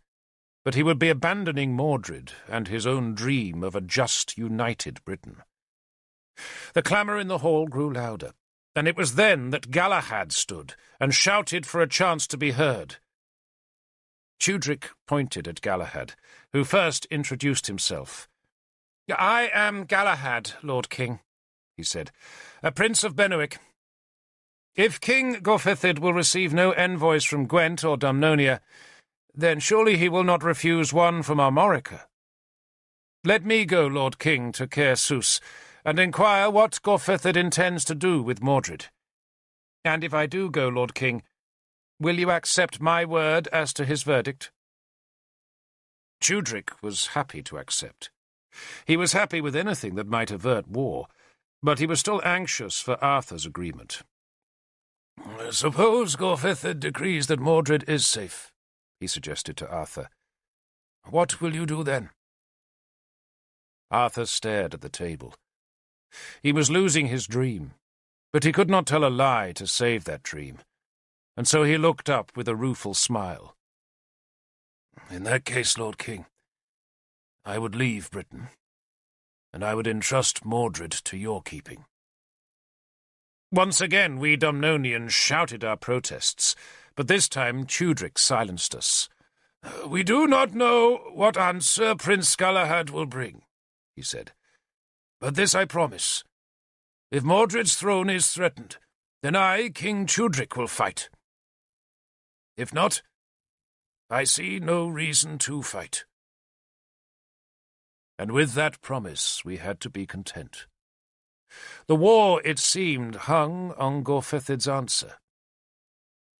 but he would be abandoning Mordred and his own dream of a just, united Britain. The clamour in the hall grew louder, and it was then that Galahad stood and shouted for a chance to be heard. Tudrick pointed at Galahad, who first introduced himself. I am Galahad, Lord King, he said, a prince of Benwick. If King Gorfethid will receive no envoys from Gwent or Dumnonia, then surely he will not refuse one from Armorica. Let me go, Lord King, to Caer Sus, and inquire what Gorfethid intends to do with Mordred. And if I do go, Lord King, will you accept my word as to his verdict? Tudrick was happy to accept. He was happy with anything that might avert war, but he was still anxious for Arthur's agreement. Suppose Gorfethid decrees that Mordred is safe, he suggested to Arthur. What will you do then? Arthur stared at the table. He was losing his dream, but he could not tell a lie to save that dream, and so he looked up with a rueful smile. In that case, Lord King, I would leave Britain, and I would entrust Mordred to your keeping. Once again we Dumnonians shouted our protests, but this time Tudrick silenced us. We do not know what answer Prince Galahad will bring, he said. But this I promise. If Mordred's throne is threatened, then I, King Tudrick, will fight. If not, I see no reason to fight. And with that promise we had to be content. The war, it seemed, hung on Gorfethid's answer.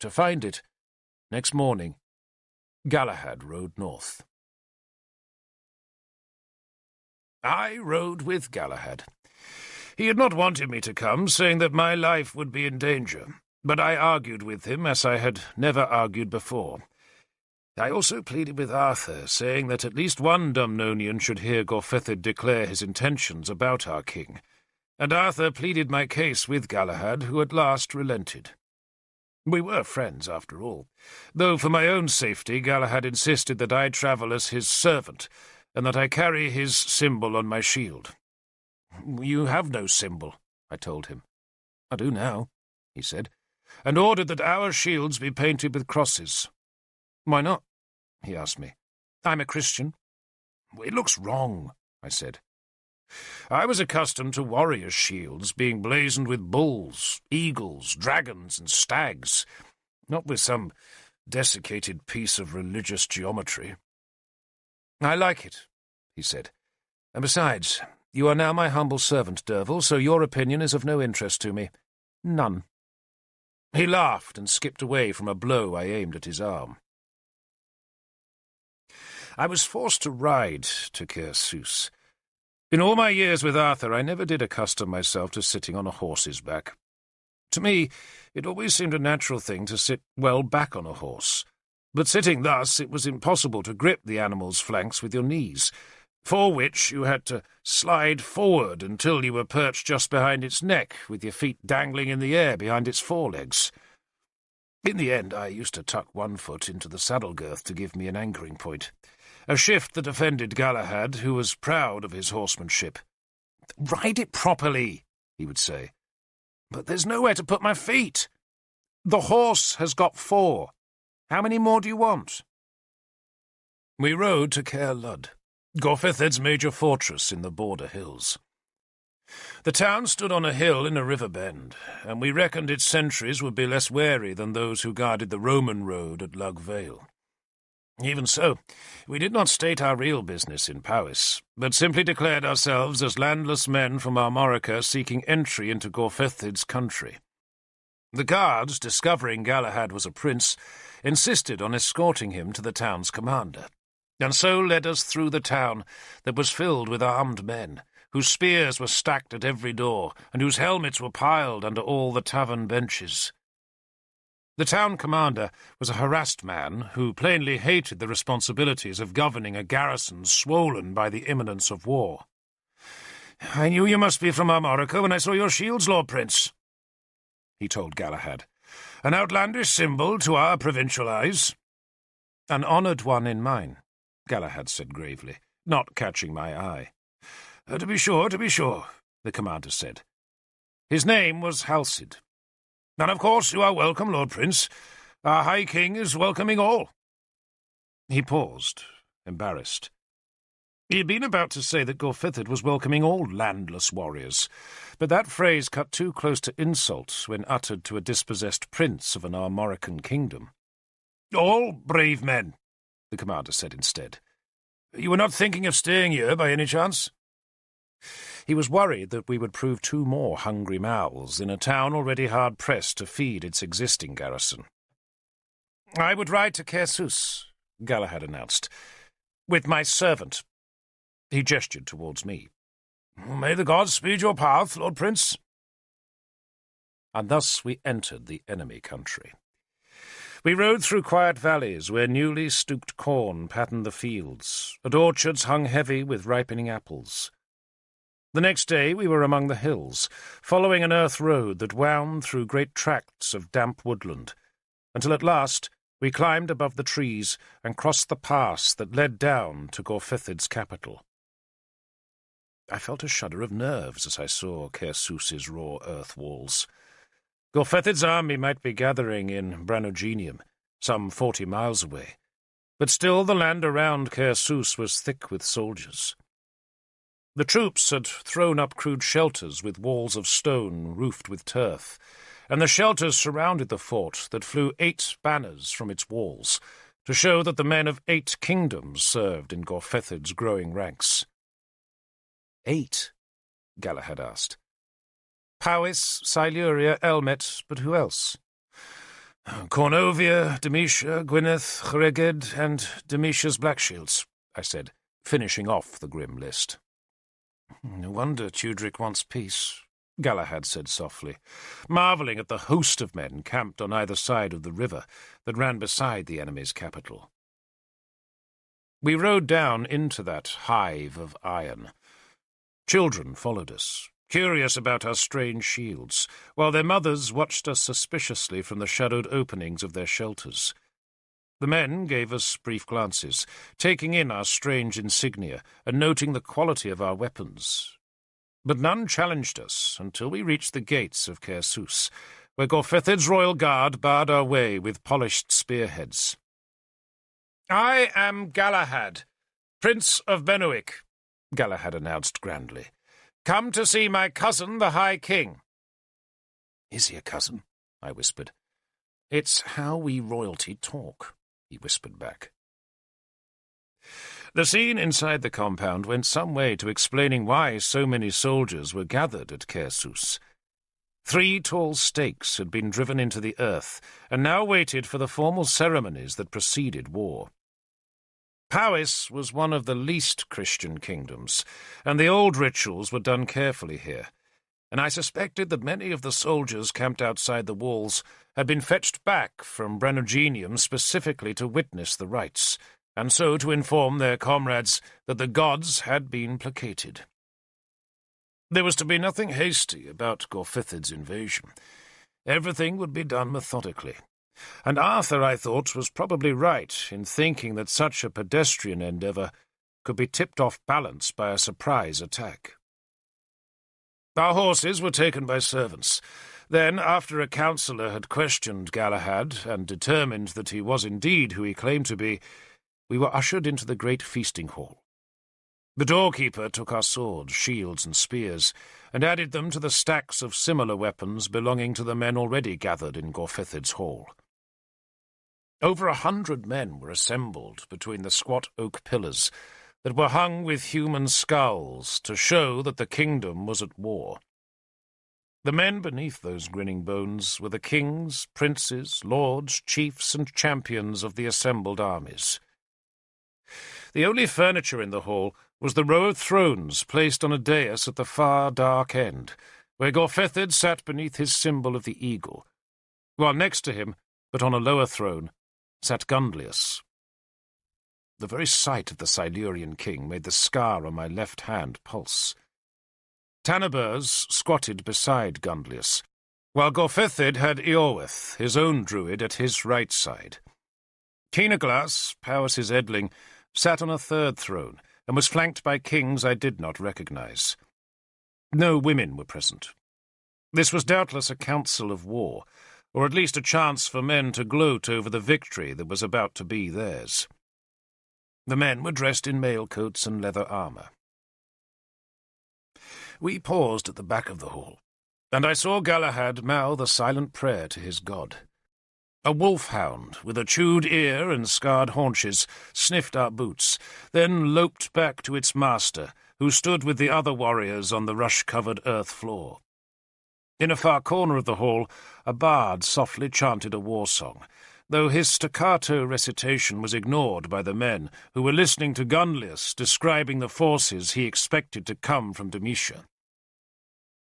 To find it, next morning, Galahad rode north. I rode with Galahad. He had not wanted me to come, saying that my life would be in danger, but I argued with him as I had never argued before. I also pleaded with Arthur, saying that at least one Dumnonian should hear Gorfethid declare his intentions about our king, and Arthur pleaded my case with Galahad, who at last relented. We were friends, after all, though for my own safety Galahad insisted that I travel as his servant, and that I carry his symbol on my shield. "You have no symbol," I told him. "I do now," he said, and ordered that our shields be painted with crosses. "Why not?" he asked me. "I'm a Christian." "It looks wrong," I said. I was accustomed to warriors' shields being blazoned with bulls, eagles, dragons, and stags, not with some desiccated piece of religious geometry. "I like it," he said. "And besides, you are now my humble servant, Derfel, so your opinion is of no interest to me. None." He laughed and skipped away from a blow I aimed at his arm. I was forced to ride to Caersus. In all my years with Arthur, I never did accustom myself to sitting on a horse's back. To me, it always seemed a natural thing to sit well back on a horse, but sitting thus, it was impossible to grip the animal's flanks with your knees, for which you had to slide forward until you were perched just behind its neck, with your feet dangling in the air behind its forelegs. In the end, I used to tuck one foot into the saddle girth to give me an anchoring point, a shift that offended Galahad, who was proud of his horsemanship. "Ride it properly," he would say. "But there's nowhere to put my feet. The horse has got 4. How many more do you want?" We rode to Caer Lud, Gorfethid's major fortress in the border hills. The town stood on a hill in a river bend, and we reckoned its sentries would be less wary than those who guarded the Roman road at Lug Vale. Even so, we did not state our real business in Powys, but simply declared ourselves as landless men from Armorica seeking entry into Gorfethid's country. The guards, discovering Galahad was a prince, insisted on escorting him to the town's commander, and so led us through the town that was filled with armed men, whose spears were stacked at every door, and whose helmets were piled under all the tavern benches. The town commander was a harassed man who plainly hated the responsibilities of governing a garrison swollen by the imminence of war. "I knew you must be from Armorica when I saw your shields, Lord Prince," he told Galahad. "An outlandish symbol to our provincial eyes." "An honoured one in mine," Galahad said gravely, not catching my eye. To be sure, the commander said. His name was Halcid. "And of course you are welcome, Lord Prince. Our High King is welcoming all." He paused, embarrassed. He had been about to say that Gorfethid was welcoming all landless warriors, but that phrase cut too close to insult when uttered to a dispossessed prince of an Armorican kingdom. "All brave men," the commander said instead. "You were not thinking of staying here by any chance?" He was worried that we would prove 2 more hungry mouths in a town already hard-pressed to feed its existing garrison. "I would ride to Caersus," Galahad announced, "with my servant." He gestured towards me. "May the gods speed your path, Lord Prince." And thus we entered the enemy country. We rode through quiet valleys where newly stooped corn patterned the fields, and orchards hung heavy with ripening apples. The next day we were among the hills, following an earth road that wound through great tracts of damp woodland, until at last we climbed above the trees and crossed the pass that led down to Gorfethid's capital. I felt a shudder of nerves as I saw Caersus's raw earth walls. Gorfethid's army might be gathering in Branogenium, some 40 miles away, but still the land around Caersus was thick with soldiers. The troops had thrown up crude shelters with walls of stone roofed with turf, and the shelters surrounded the fort that flew 8 banners from its walls, to show that the men of 8 kingdoms served in Gorfethid's growing ranks. 8? Galahad asked. Powys, Siluria, Elmet, but who else? Cornovia, Demetia, Gwyneth, Hreged, and Demetia's Blackshields, I said, finishing off the grim list.
No wonder Tudric wants peace, Galahad said softly, marvelling at the host of men camped on either side of the river that ran beside the enemy's capital. We rode down into that hive of iron. Children followed us, curious about our strange shields, while their mothers watched us suspiciously from the shadowed openings of their shelters. The men gave us brief glances, taking in our strange insignia and noting the quality of our weapons. But none challenged us until we reached the gates of Caersus, where Gorfethid's royal guard barred our way with polished spearheads. "I am Galahad, Prince of Benwick," Galahad announced grandly. "Come to see my cousin, the High King."
"Is he a cousin?" I whispered.
"It's how we royalty talk," he whispered back. The scene inside the compound went some way to explaining why so many soldiers were gathered at Caersus. 3 tall stakes had been driven into the earth, and now waited for the formal ceremonies that preceded war. Powys was one of the least Christian kingdoms, and the old rituals were done carefully here, and I suspected that many of the soldiers camped outside the walls had been fetched back from Brenogenium specifically to witness the rites, and so to inform their comrades that the gods had been placated. There was to be nothing hasty about Gorfethid's invasion. Everything would be done methodically, and Arthur, I thought, was probably right in thinking that such a pedestrian endeavour could be tipped off balance by a surprise attack. Our horses were taken by servants. Then, after a counsellor had questioned Galahad and determined that he was indeed who he claimed to be, we were ushered into the great feasting hall. The doorkeeper took our swords, shields, and spears, and added them to the stacks of similar weapons belonging to the men already gathered in Gorfethid's hall. Over 100 men were assembled between the squat oak pillars that were hung with human skulls to show that the kingdom was at war. The men beneath those grinning bones were the kings, princes, lords, chiefs, and champions of the assembled armies. The only furniture in the hall was the row of thrones placed on a dais at the far dark end, where Gorfethid sat beneath his symbol of the eagle, while next to him, but on a lower throne, sat Gunlius. The very sight of the Silurian king made the scar on my left hand pulse. Tanabers squatted beside Gunlius, while Gorfethid had Eorweth, his own druid, at his right side. Keenaglas, Powys's edling, sat on a third throne, and was flanked by kings I did not recognize. No women were present. This was doubtless a council of war, or at least a chance for men to gloat over the victory that was about to be theirs. The men were dressed in mail coats and leather armour. We paused at the back of the hall, and I saw Galahad mouth a silent prayer to his god. A wolfhound, with a chewed ear and scarred haunches, sniffed our boots, then loped back to its master, who stood with the other warriors on the rush-covered earth floor. In a far corner of the hall, a bard softly chanted a war song, though his staccato recitation was ignored by the men who were listening to Gunlius describing the forces he expected to come from Demetia.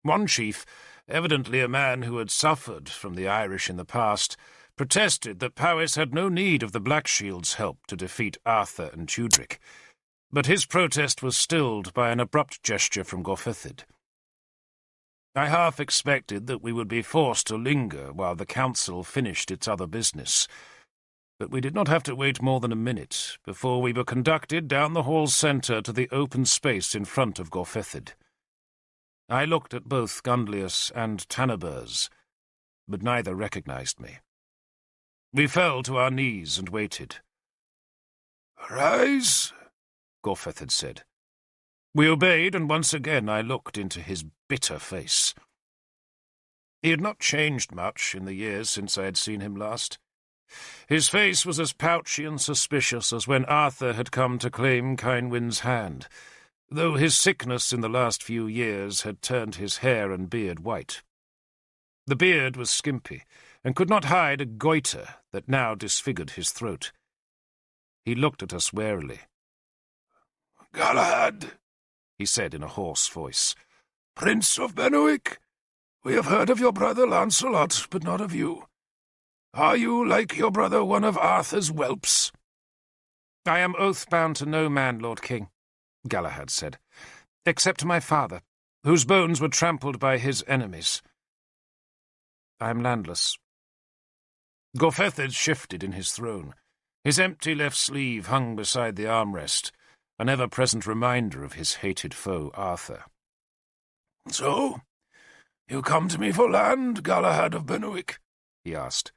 One chief, evidently a man who had suffered from the Irish in the past, protested that Powys had no need of the Blackshield's help to defeat Arthur and Tudric, but his protest was stilled by an abrupt gesture from Gorfethid. I half expected that we would be forced to linger while the council finished its other business, but we did not have to wait more than a minute before we were conducted down the hall's centre to the open space in front of Gorfethid. I looked at both Gunlius and Tanabers, but neither recognized me. We fell to our knees and waited.
"Arise,"
Gorfethid said. We obeyed, and once again I looked into his bitter face. He had not changed much in the years since I had seen him last. His face was as pouchy and suspicious as when Arthur had come to claim Kynwyn's hand, though his sickness in the last few years had turned his hair and beard white. The beard was skimpy, and could not hide a goiter that now disfigured his throat. He looked at us warily.
"Galahad,"
he said in a hoarse voice.
"Prince of Benwick, we have heard of your brother Lancelot, but not of you. Are you, like your brother, one of Arthur's whelps?"
"I am oath-bound to no man, Lord King," Galahad said, "except to my father, whose bones were trampled by his enemies. I am landless."
Gorfethid shifted in his throne. His empty left sleeve hung beside the armrest, an ever-present reminder of his hated foe, Arthur.
"So, you come to me for land, Galahad of Benwick?" he asked.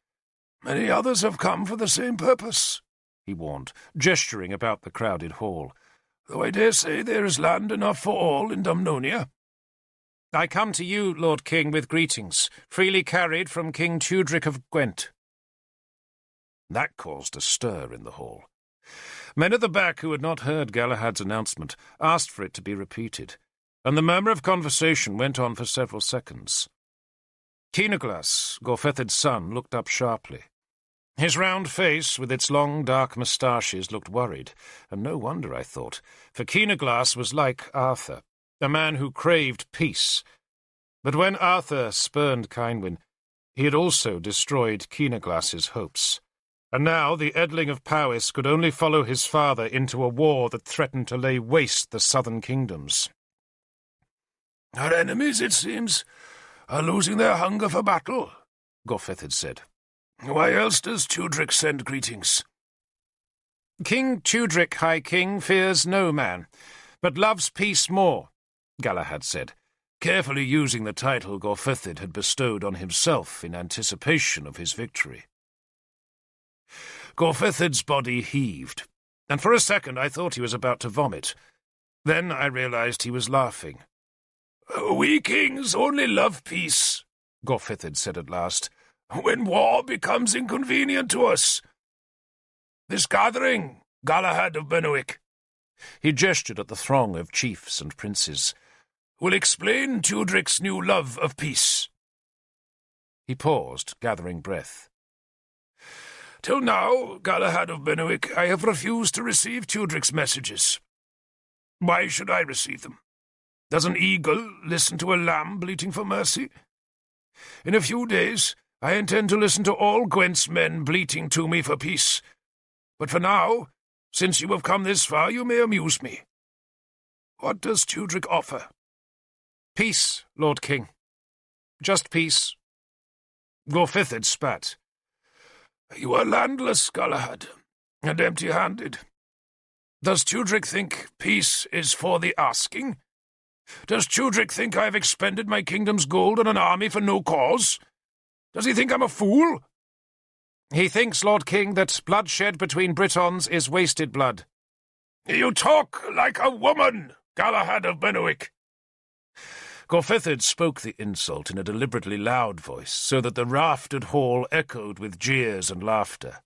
"Many others have come for the same purpose," he warned, gesturing about the crowded hall, "though I dare say there is land enough for all in Dumnonia."
"I come to you, Lord King, with greetings, freely carried from King Tudric of Gwent."
That caused a stir in the hall. Men at the back who had not heard Galahad's announcement asked for it to be repeated, and the murmur of conversation went on for several seconds. Keenaglas, Gorfethid's son, looked up sharply. His round face, with its long, dark moustaches, looked worried, and no wonder, I thought, for Keenaglas was like Arthur, a man who craved peace. But when Arthur spurned Cynwyn, he had also destroyed Keenaglas's hopes. And now the Edling of Powys could only follow his father into a war that threatened to lay waste the southern kingdoms.
"Our enemies, it seems, are losing their hunger for battle," Gorfethid said. "Why else does Tudric send greetings?"
"King Tudric, High King, fears no man, but loves peace more," Galahad said,
carefully using the title Gorfethid had bestowed on himself in anticipation of his victory. Gorfethid's body heaved, and for a second I thought he was about to vomit. Then I realized he was laughing.
"We kings only love peace," Gorfethid said at last, "when war becomes inconvenient to us. This gathering, Galahad of Benwick," he gestured at the throng of chiefs and princes, "will explain Tudric's new love of peace."
He paused, gathering breath.
"Till now, Galahad of Benwick, I have refused to receive Tudric's messages. Why should I receive them? Does an eagle listen to a lamb bleating for mercy? In a few days, I intend to listen to all Gwent's men bleating to me for peace. But for now, since you have come this far, you may amuse me. What does Tudric offer?"
"Peace, Lord King. Just peace."
Gorfethid spat.
"You are landless, Galahad, and empty-handed. Does Tudric think peace is for the asking? Does Tudric think I have expended my kingdom's gold on an army for no cause? Does he think I'm a fool?"
"He thinks, Lord King, that bloodshed between Britons is wasted blood."
"You talk like a woman, Galahad of Benwick."
Gorfethid spoke the insult in a deliberately loud voice, so that the raftered hall echoed with jeers and laughter.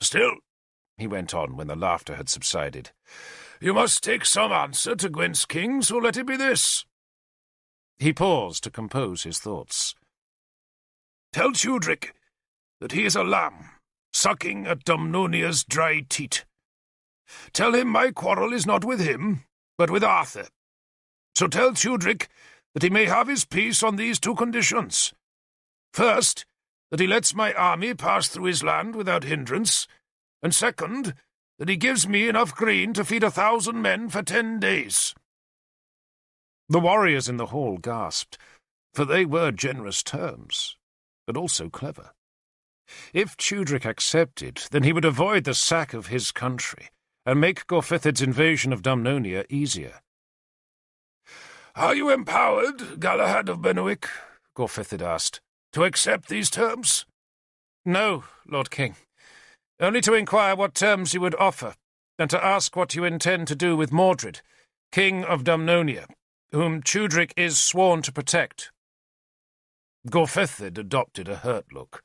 "Still,"
he went on when the laughter had subsided,
"you must take some answer to Gwent's king, so let it be this."
He paused to compose his thoughts.
"Tell Tudric that he is a lamb, sucking at Dumnonia's dry teat. Tell him my quarrel is not with him, but with Arthur. So tell Tudric that he may have his peace on these two conditions. First, that he lets my army pass through his land without hindrance, and second, that he gives me enough grain to feed 1,000 men for 10 days.
The warriors in the hall gasped, for they were generous terms, but also clever. If Tudric accepted, then he would avoid the sack of his country, and make Gorfethid's invasion of Dumnonia easier.
"Are you empowered, Galahad of Benwick," Gorfethid asked, "to accept these terms?"
"No, Lord King. Only to inquire what terms you would offer, and to ask what you intend to do with Mordred, King of Dumnonia, whom Tudric is sworn to protect."
Gorfethid adopted a hurt look.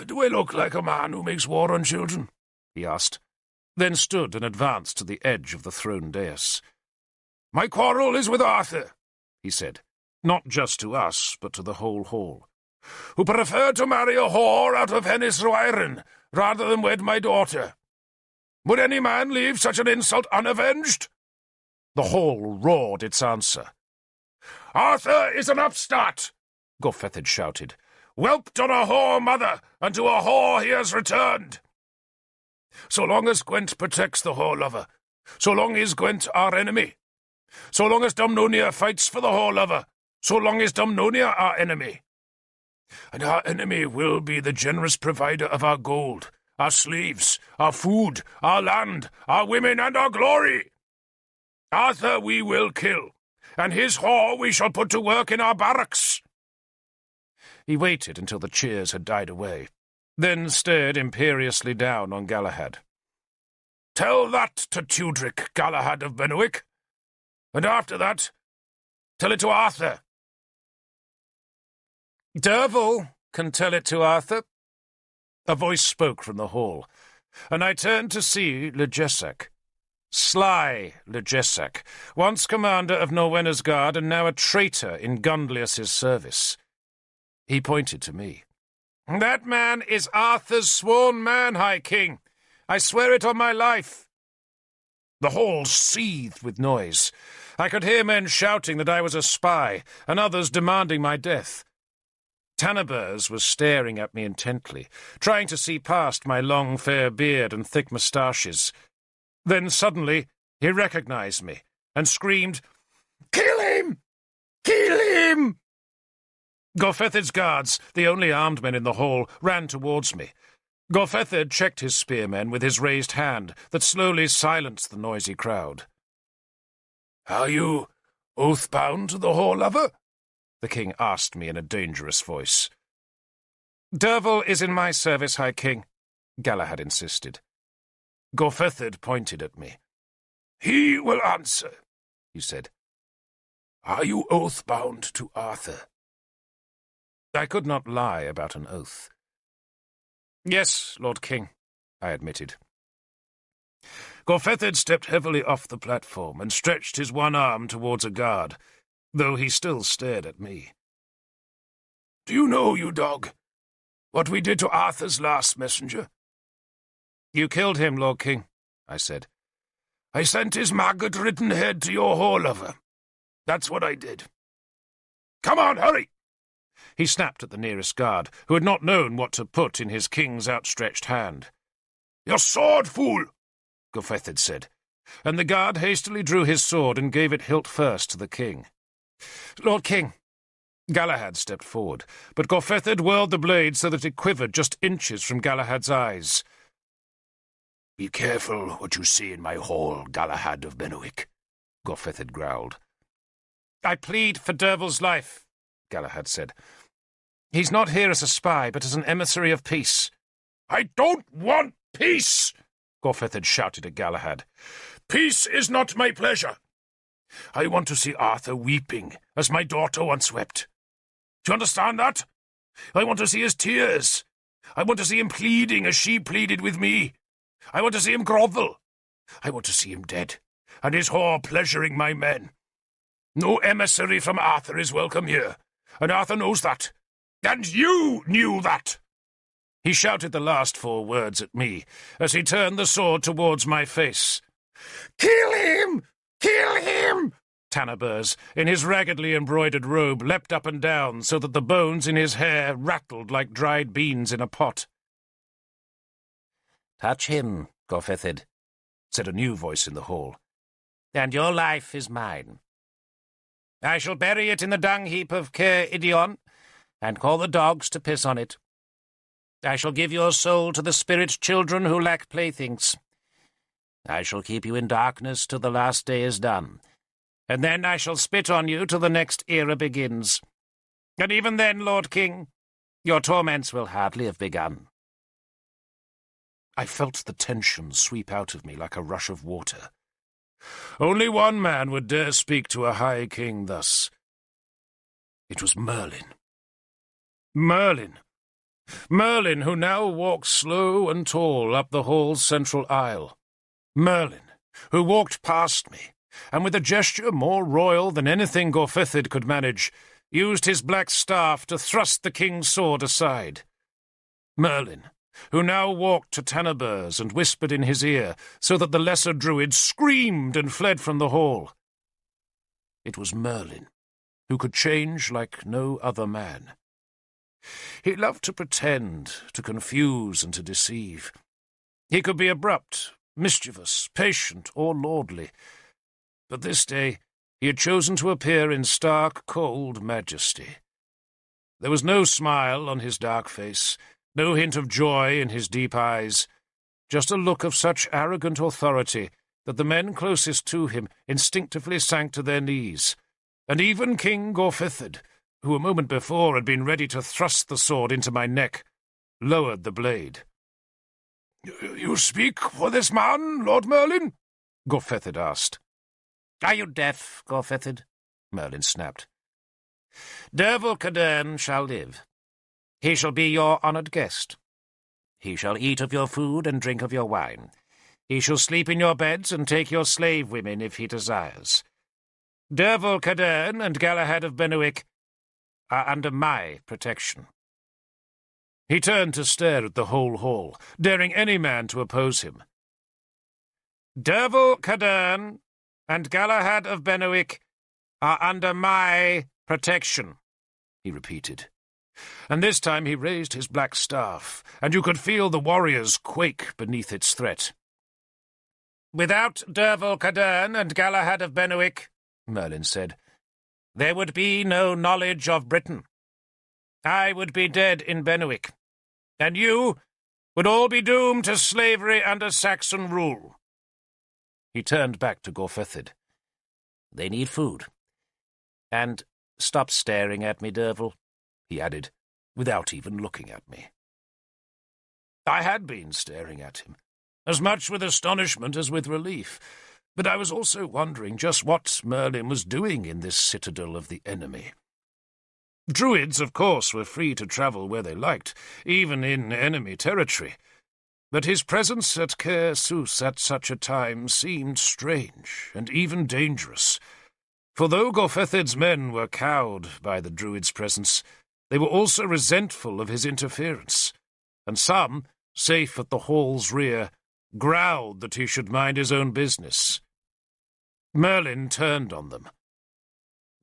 "Do I look like a man who makes war on children?" he asked,
then stood and advanced to the edge of the throne dais.
"My quarrel is with Arthur," he said,
not just to us, but to the whole hall,
"who preferred to marry a whore out of Hennis Roirin rather than wed my daughter. Would any man leave such an insult unavenged?"
The hall roared its answer.
"Arthur is an upstart!" Gorfethid shouted. "Whelped on a whore mother, and to a whore he has returned. So long as Gwent protects the whore lover, so long is Gwent our enemy. So long as Dumnonia fights for the whore lover, so long is Dumnonia our enemy. And our enemy will be the generous provider of our gold, our slaves, our food, our land, our women, and our glory. Arthur we will kill, and his whore we shall put to work in our barracks."
He waited until the cheers had died away, then stared imperiously down on Galahad.
"Tell that to Tudric, Galahad of Benwick. And after that, tell it to Arthur."
"Derfel can tell it to Arthur." A voice spoke from the hall, and I turned to see Legesac. Sly Legesac, once commander of Norwenna's guard and now a traitor in Gunlius's service. He pointed to me. "That man is Arthur's sworn man, High King. I swear it on my life." The hall seethed with noise. I could hear men shouting that I was a spy, and others demanding my death. Tanabers was staring at me intently, trying to see past my long fair beard and thick moustaches. Then suddenly he recognized me and screamed, "Kill him! Kill him!" Gorfethid's guards, the only armed men in the hall, ran towards me. Gorfethid checked his spearmen with his raised hand that slowly silenced the noisy crowd.
"Are you oath-bound to the whore lover?"
the king asked me in a dangerous voice. "Derfel is in my service, High King," Galahad insisted. Gorfethid pointed at me.
"He will answer," he said. "Are you oath-bound to Arthur?"
I could not lie about an oath. "Yes, Lord King," I admitted.
Gorfethid stepped heavily off the platform and stretched his one arm towards a guard, though he still stared at me. "Do you know, you dog, what we did to Arthur's last messenger?"
"You killed him, Lord King," I said.
"I sent his maggot-ridden head to your whore lover. That's what I did. Come on, hurry!"
He snapped at the nearest guard, who had not known what to put in his king's outstretched hand.
"Your sword, fool!"
Gorfethid said, and the guard hastily drew his sword and gave it hilt first to the king. "Lord King!" Galahad stepped forward, but Gorfethid whirled the blade so that it quivered just inches from Galahad's eyes.
"Be careful what you see in my hall, Galahad of Benwick," Gorfethid growled.
"I plead for Derfel's life," Galahad said. "He's not here as a spy, but as an emissary of peace."
"I don't want peace!"
Gorfethid shouted at Galahad.
"Peace is not my pleasure. I want to see Arthur weeping, as my daughter once wept. Do you understand that? I want to see his tears. I want to see him pleading as she pleaded with me. I want to see him grovel. I want to see him dead, and his whore pleasuring my men. No emissary from Arthur is welcome here, and Arthur knows that. And you knew that."
He shouted the last 4 words at me as he turned the sword towards my face.
"Kill him! Kill him!"
Tanabers, in his raggedly embroidered robe, leapt up and down so that the bones in his hair rattled like dried beans in a pot.
"Touch him, Gorfethid,"
said a new voice in the hall.
"and your life is mine. I shall bury it in the dung-heap of Caer Idion, and call the dogs to piss on it. I shall give your soul to the spirit children who lack playthings. I shall keep you in darkness till the last day is done, and then I shall spit on you till the next era begins. And even then, Lord King, your torments will hardly have begun."
I felt the tension sweep out of me like a rush of water. Only one man would dare speak to a high king thus. It was Merlin. Merlin! Merlin, who now walked slow and tall up the hall's central aisle. Merlin, who walked past me, and with a gesture more royal than anything Gorfethid could manage, used his black staff to thrust the king's sword aside. Merlin, who now walked to Tanabers and whispered in his ear, so that the lesser druid screamed and fled from the hall.
It was Merlin, who could change like no other man. He loved to pretend, to confuse and to deceive. He could be abrupt, mischievous, patient, or lordly. But this day he had chosen to appear in stark, cold majesty. There was no smile on his dark face, no hint of joy in his deep eyes, just a look of such arrogant authority that the men closest to him instinctively sank to their knees, and even King Gorfithid, who a moment before had been ready to thrust the sword into my neck, lowered the blade.
"You speak for this man, Lord Merlin?"
Gorfithid asked.
"Are you deaf, Gorfithid?" Merlin snapped. "Derfel Cadern shall live. He shall be your honoured guest. He shall eat of your food and drink of your wine. He shall sleep in your beds and take your slave women if he desires. Derfel Cadern and Galahad of Benwick are under my protection."
He turned to stare at the whole hall, daring any man to oppose him.
"Derfel Cadern and Galahad of Benwick are under my protection," he repeated.
And this time he raised his black staff, and you could feel the warriors quake beneath its threat.
"Without Derfel Cadern and Galahad of Benwick," Merlin said, "there would be no knowledge of Britain. I would be dead in Benwick, and you would all be doomed to slavery under Saxon rule."
He turned back to Gorfithid.
"They need food. And stop staring at me, Derfel," he added, without even looking at me.
I had been staring at him, as much with astonishment as with relief, but I was also wondering just what Merlin was doing in this citadel of the enemy. Druids, of course, were free to travel where they liked, even in enemy territory, but his presence at Caer Sus at such a time seemed strange and even dangerous. For though Gorfethid's men were cowed by the Druid's presence, they were also resentful of his interference, and some, safe at the hall's rear, growled that he should mind his own business. Merlin turned on them.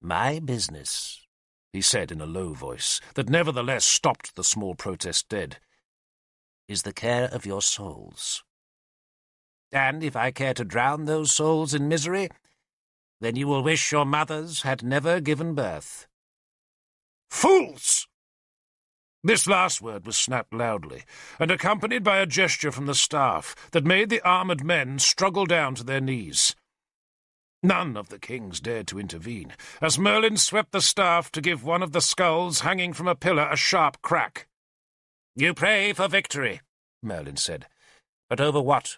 "My business,"
he said in a low voice that nevertheless stopped the small protest dead,
"is the care of your souls. And if I care to drown those souls in misery, then you will wish your mothers had never given birth."
"Fools!" This last word was snapped loudly, and accompanied by a gesture from the staff that made the armoured men struggle down to their knees. None of the kings dared to intervene, as Merlin swept the staff to give one of the skulls hanging from a pillar a sharp crack.
"You pray for victory," Merlin said. "But over what?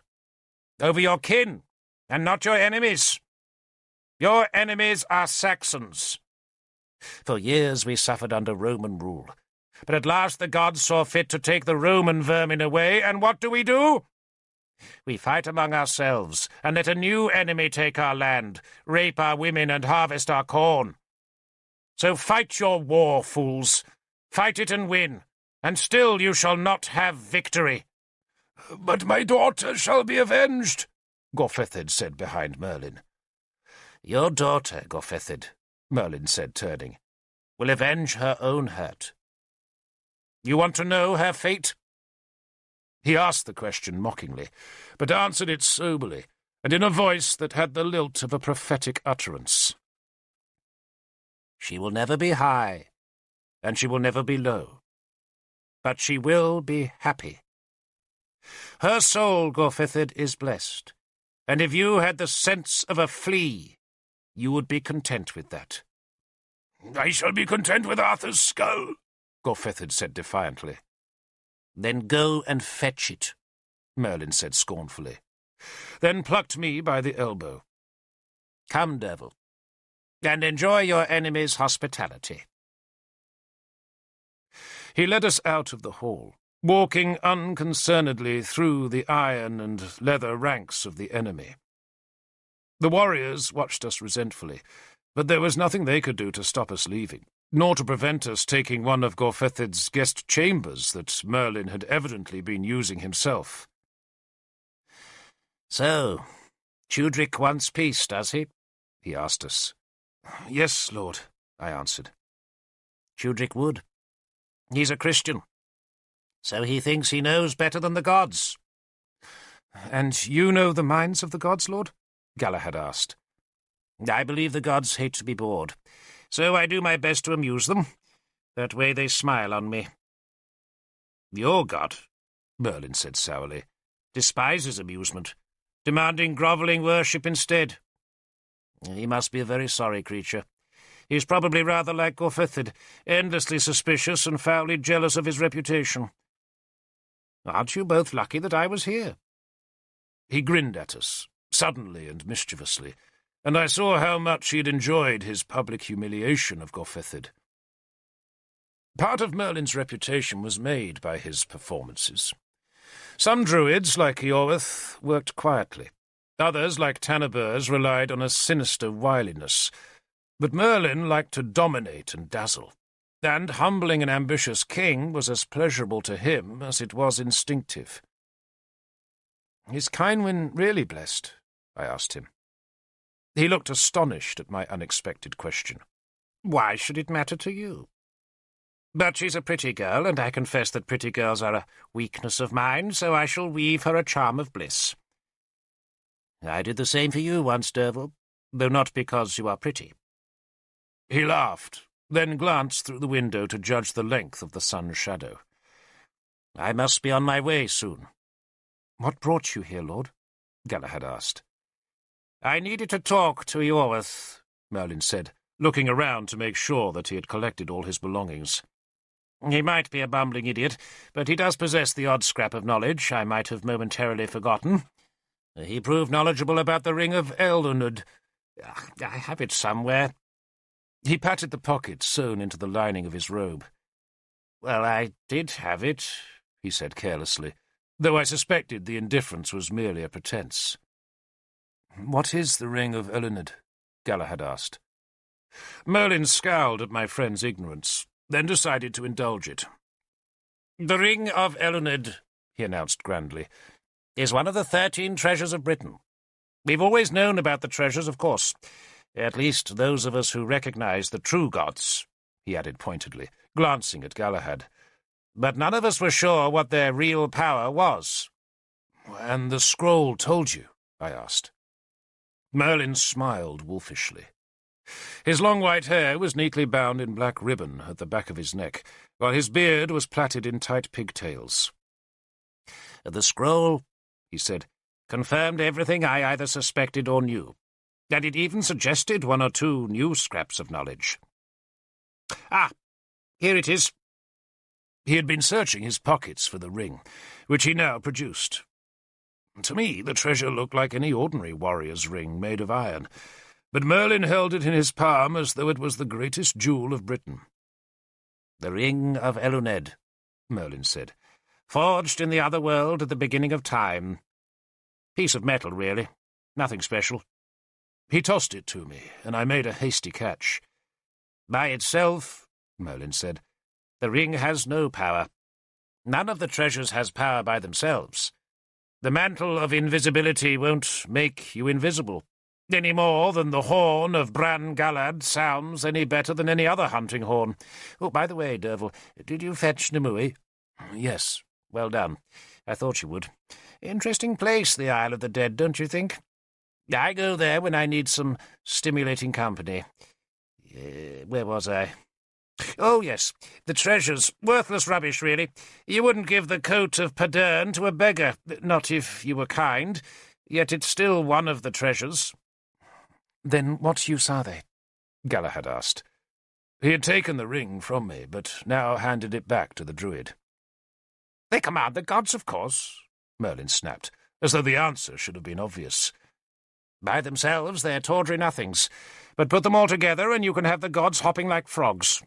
Over your kin, and not your enemies. Your enemies are Saxons. For years we suffered under Roman rule, but at last the gods saw fit to take the Roman vermin away, and what do? We fight among ourselves, and let a new enemy take our land, rape our women, and harvest our corn. So fight your war, fools. Fight it and win, and still you shall not have victory."
"But my daughter shall be avenged,"
Gorfithid said behind Merlin.
"Your daughter, Gorfithid," Merlin said, turning, "will avenge her own hurt. You want to know her fate?"
He asked the question mockingly, but answered it soberly, and in a voice that had the lilt of a prophetic utterance.
"She will never be high, and she will never be low, but she will be happy. Her soul, Gorfithid, is blessed, and if you had the sense of a flea, you would be content with that."
"I shall be content with Arthur's skull,"
Gorfithid said defiantly.
"Then go and fetch it,"
Merlin said scornfully, then plucked me by the elbow.
"Come, Derfel, and enjoy your enemy's hospitality."
He led us out of the hall, walking unconcernedly through the iron and leather ranks of the enemy. The warriors watched us resentfully, but there was nothing they could do to stop us leaving, nor to prevent us taking one of Gorfethid's guest chambers that Merlin had evidently been using himself.
"So, Tudric wants peace, does he?" he asked us.
Yes, Lord, I answered.
Chudrick would. He's a Christian. So he thinks he knows better than the gods.
And you know the minds of the gods, Lord? Galahad asked.
I believe the gods hate to be bored, so I do my best to amuse them. That way they smile on me. Your god, Merlin said sourly, despises amusement, demanding grovelling worship instead. He must be a very sorry creature. He's probably rather like Gorfethid, endlessly suspicious and foully jealous of his reputation. Aren't you both lucky that I was here?
He grinned at us, suddenly and mischievously, and I saw how much he had enjoyed his public humiliation of Gorfethid. Part of Merlin's reputation was made by his performances. Some druids, like Eorweth, worked quietly. Others, like Tanaburs, relied on a sinister wiliness. But Merlin liked to dominate and dazzle, and humbling an ambitious king was as pleasurable to him as it was instinctive.
"Is Kynwyn really blessed?" I asked him. He looked astonished at my unexpected question.
Why should it matter to you? But she's a pretty girl, and I confess that pretty girls are a weakness of mine, so I shall weave her a charm of bliss. I did the same for you once, Derfel, though not because you are pretty.
He laughed, then glanced through the window to judge the length of the sun's shadow.
I must be on my way soon.
What brought you here, Lord? Galahad asked.
I needed to talk to Eorweth,
Merlin said, looking around to make sure that he had collected all his belongings.
He might be a bumbling idiot, but he does possess the odd scrap of knowledge I might have momentarily forgotten. He proved knowledgeable about the ring of Eluned. I have it somewhere.
He patted the pocket sewn into the lining of his robe.
Well, I did have it,
he said carelessly, though I suspected the indifference was merely a pretense.
What is the ring of Eluned? Galahad asked.
Merlin scowled at my friend's ignorance, then decided to indulge it.
The ring of Eluned, he announced grandly, is one of the 13 treasures of Britain. We've always known about the treasures, of course. At least those of us who recognize the true gods, he added pointedly, glancing at Galahad. But none of us were sure what their real power was.
And the scroll told you? I asked. Merlin smiled wolfishly. His long white hair was neatly bound in black ribbon at the back of his neck, while his beard was plaited in tight pigtails.
The scroll, he said, confirmed everything I either suspected or knew, and it even suggested 1 or 2 new scraps of knowledge. Ah, here it is.
He had been searching his pockets for the ring, which he now produced. To me, the treasure looked like any ordinary warrior's ring made of iron, but Merlin held it in his palm as though it was the greatest jewel of Britain.
The ring of Eluned, Merlin said, forged in the other world at the beginning of time. Piece of metal, really. Nothing special.
He tossed it to me, and I made a hasty catch.
By itself, Merlin said, the ring has no power. None of the treasures has power by themselves. The mantle of invisibility won't make you invisible, any more than the horn of Bran Galad sounds any better than any other hunting horn. Oh, by the way, Derfel, did you fetch Nimue?
Yes.
Well done. I thought you would. Interesting place, the Isle of the Dead, don't you think? I go there when I need some stimulating company. Where was I? Oh, yes, the treasures. Worthless rubbish, really. You wouldn't give the coat of Padern to a beggar, not if you were kind. Yet it's still one of the treasures.
Then what use are they? Galahad asked.
He had taken the ring from me, but now handed it back to the druid.
They command the gods, of course,
Merlin snapped, as though the answer should have been obvious.
By themselves, they're tawdry nothings, but put them all together and you can have the gods hopping like frogs.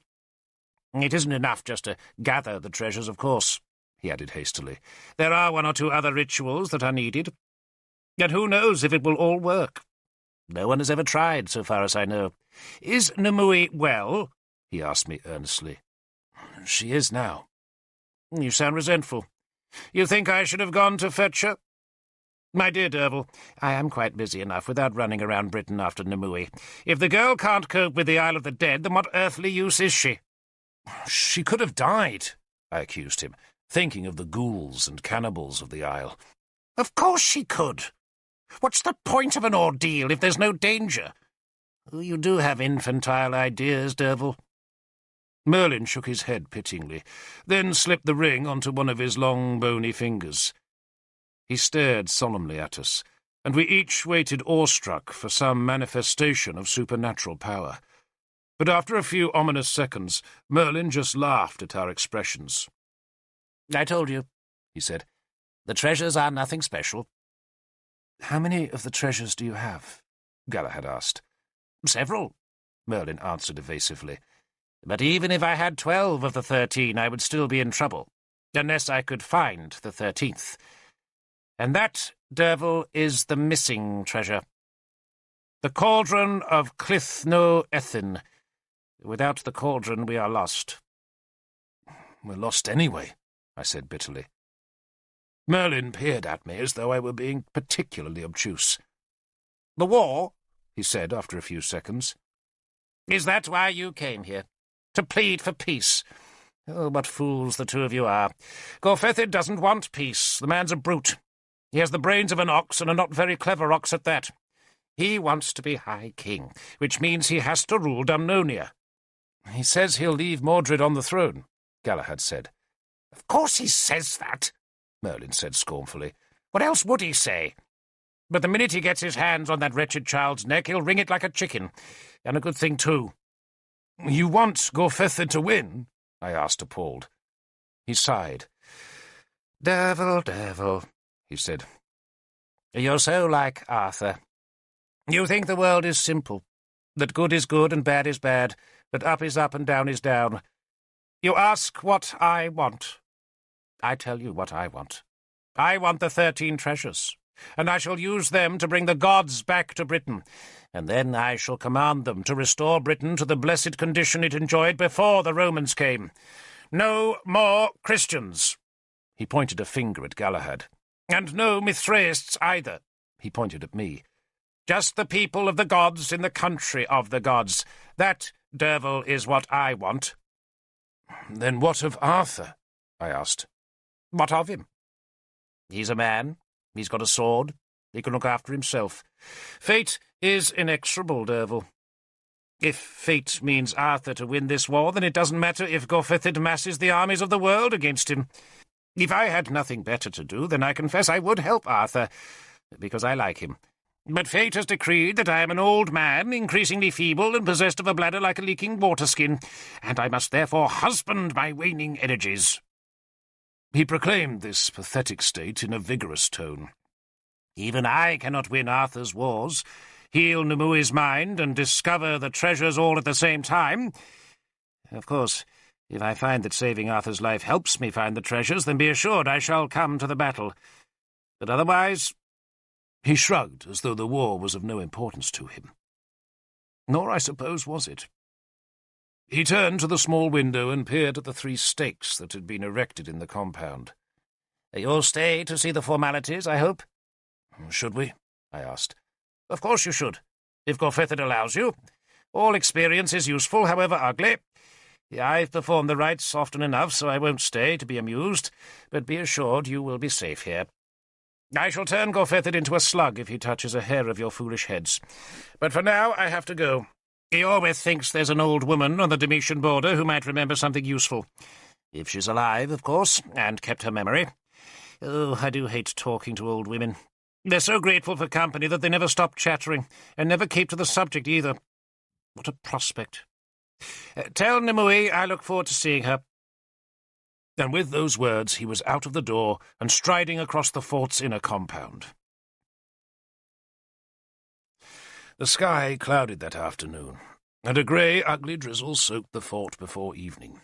It isn't enough just to gather the treasures, of course, he added hastily. There are 1 or 2 other rituals that are needed. And who knows if it will all work? No one has ever tried, so far as I know. Is Nimue well? He asked me earnestly.
She is now.
You sound resentful. You think I should have gone to fetch her? My dear Derfel, I am quite busy enough without running around Britain after Nimue. If the girl can't cope with the Isle of the Dead, then what earthly use is she?
She could have died, I accused him, thinking of the ghouls and cannibals of the Isle.
Of course she could. What's the point of an ordeal if there's no danger? You do have infantile ideas, Derfel.
Merlin shook his head pityingly, then slipped the ring onto one of his long, bony fingers. He stared solemnly at us, and we each waited awestruck for some manifestation of supernatural power. But after a few ominous seconds, Merlin just laughed at our expressions.
I told you, he said. The treasures are nothing special.
How many of the treasures do you have? Galahad asked.
Several, Merlin answered evasively. But even if I had 12 of the 13, I would still be in trouble, unless I could find the 13th. And that, Derfel, is the missing treasure. The cauldron of Clithno-Ethin. Without the cauldron, we are lost.
We're lost anyway, I said bitterly. Merlin peered at me as though I were being particularly obtuse.
The war,
he said after a few seconds.
Is that why you came here? To plead for peace? Oh, what fools the two of you are. Gorfethid doesn't want peace. The man's a brute. He has the brains of an ox, and a not very clever ox at that. He wants to be High King, which means he has to rule Dumnonia.
He says he'll leave Mordred on the throne, Galahad said.
Of course he says that, Merlin said scornfully. What else would he say? But the minute he gets his hands on that wretched child's neck, he'll wring it like a chicken. And a good thing, too.
You want Gorfethid to win? I asked, appalled. He sighed.
Derfel, he said. You're so like Arthur. You think the world is simple, that good is good and bad is bad, that up is up and down is down. You ask what I want. I tell you what I want. I want the 13 treasures, and I shall use them to bring the gods back to Britain, and then I shall command them to restore Britain to the blessed condition it enjoyed before the Romans came. No more Christians.
He pointed a finger at Galahad.
And no Mithraists either. He pointed at me. Just the people of the gods in the country of the gods. That, Derfel, is what I want.
Then what of Arthur? I asked.
What of him? He's a man. He's got a sword. He can look after himself. Fate is inexorable, Derfel. If fate means Arthur to win this war, then it doesn't matter if Gorfethid masses the armies of the world against him. If I had nothing better to do, then I confess I would help Arthur, because I like him. But fate has decreed that I am an old man, increasingly feeble and possessed of a bladder like a leaking water-skin, and I must therefore husband my waning energies.
He proclaimed this pathetic state in a vigorous tone.
Even I cannot win Arthur's wars, heal Nimue's mind, and discover the treasures all at the same time. Of course, if I find that saving Arthur's life helps me find the treasures, then be assured I shall come to the battle. But otherwise...
He shrugged, as though the war was of no importance to him. Nor, I suppose, was it. He turned to the small window and peered at the 3 stakes that had been erected in the compound.
You'll stay to see the formalities, I hope?
Should we? I asked.
Of course you should, if Gorfethid allows you. All experience is useful, however ugly. I've performed the rites often enough, so I won't stay to be amused, but be assured you will be safe here. I shall turn Gorfethid into a slug if he touches a hair of your foolish heads. But for now I have to go. Iorweth thinks there's an old woman on the Demetian border who might remember something useful. If she's alive, of course, and kept her memory. Oh, I do hate talking to old women. They're so grateful for company that they never stop chattering, and never keep to the subject either. What a prospect. Tell Nimue I look forward to seeing her.
And with those words he was out of the door and striding across the fort's inner compound. The sky clouded that afternoon, and a grey, ugly drizzle soaked the fort before evening.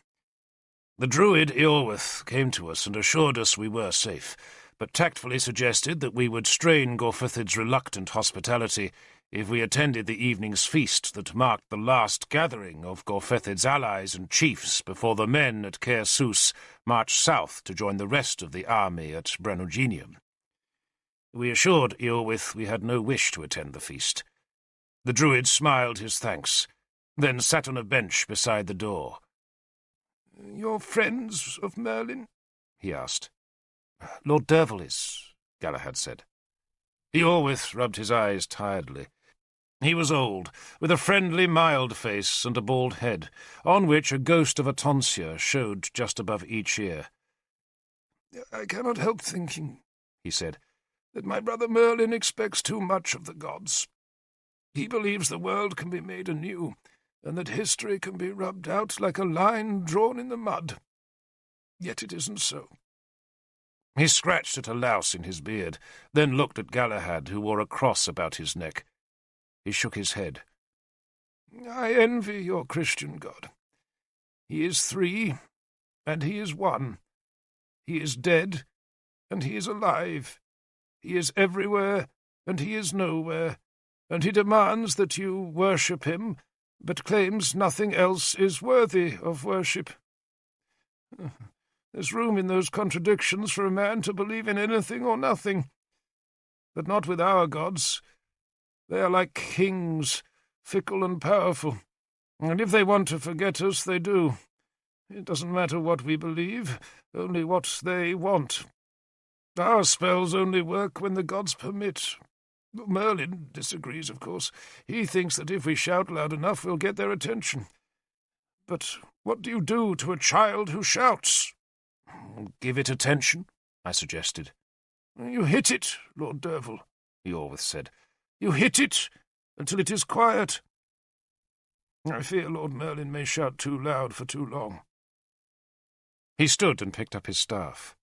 The druid Iorweth came to us and assured us we were safe, but tactfully suggested that we would strain Gorfethid's reluctant hospitality if we attended the evening's feast that marked the last gathering of Gorfethid's allies and chiefs before the men at Caer Sws marched south to join the rest of the army at Branuginium.
We assured Eorwith we had no wish to attend the feast. The druid smiled his thanks, then sat on a bench beside the door.
"You're friends of Merlin?" he asked.
"Lord Derfel is," Galahad said. Eorwith rubbed his eyes tiredly. He was old, with a friendly, mild face and a bald head, on which a ghost of a tonsure showed just above each ear.
"I cannot help thinking," he said, "that my brother Merlin expects too much of the gods. He believes the world can be made anew, and that history can be rubbed out like a line drawn in the mud. Yet it isn't so."
He scratched at a louse in his beard, then looked at Galahad, who wore a cross about his neck. He shook his head.
"I envy your Christian God. He is three, and he is one. He is dead, and he is alive. He is everywhere, and he is nowhere, and he demands that you worship him, but claims nothing else is worthy of worship. There's room in those contradictions for a man to believe in anything or nothing. But not with our gods. They are like kings, fickle and powerful, and if they want to forget us, they do. It doesn't matter what we believe, only what they want. Our spells only work when the gods permit. Merlin disagrees, of course. He thinks that if we shout loud enough, we'll get their attention. But what do you do to a child who shouts?"
"Give it attention," I suggested.
"You hit it, Lord Derfel," Eorwith said. "You hit it until it is quiet. I fear Lord Merlin may shout too loud for too long."
He stood and picked up his staff.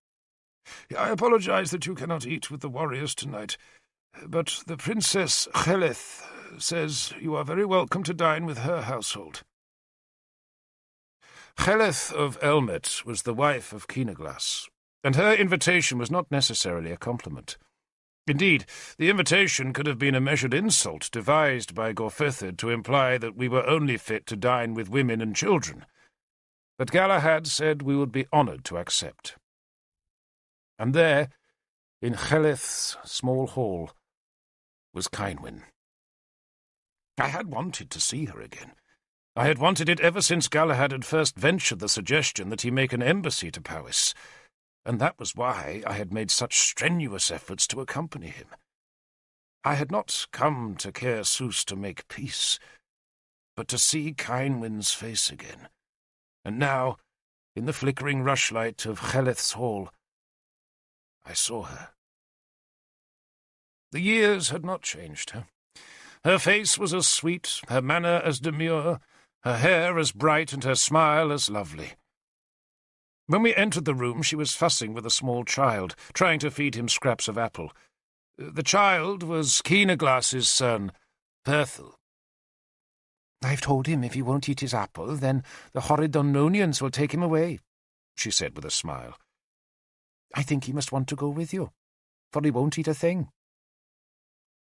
"I apologize that you cannot eat with the warriors tonight, but the Princess Cheleth says you are very welcome to dine with her household."
Cheleth of Elmet was the wife of Keenaglas, and her invitation was not necessarily a compliment. Indeed, the invitation could have been a measured insult devised by Gorfethid to imply that we were only fit to dine with women and children. But Galahad said we would be honoured to accept. And there, in Cheleth's small hall, was Cynwyn. I had wanted to see her again. I had wanted it ever since Galahad had first ventured the suggestion that he make an embassy to Powys, and that was why I had made such strenuous efforts to accompany him. I had not come to Caer Sws to make peace, but to see Cynwyn's face again. And now, in the flickering rushlight of Cheleth's hall, I saw her. The years had not changed her. Her face was as sweet, her manner as demure, her hair as bright and her smile as lovely. When we entered the room, she was fussing with a small child, trying to feed him scraps of apple. The child was Keenaglas's son, Perthel.
"I've told him if he won't eat his apple, then the horrid Unknownians will take him away," she said with a smile. "I think he must want to go with you, for he won't eat a thing."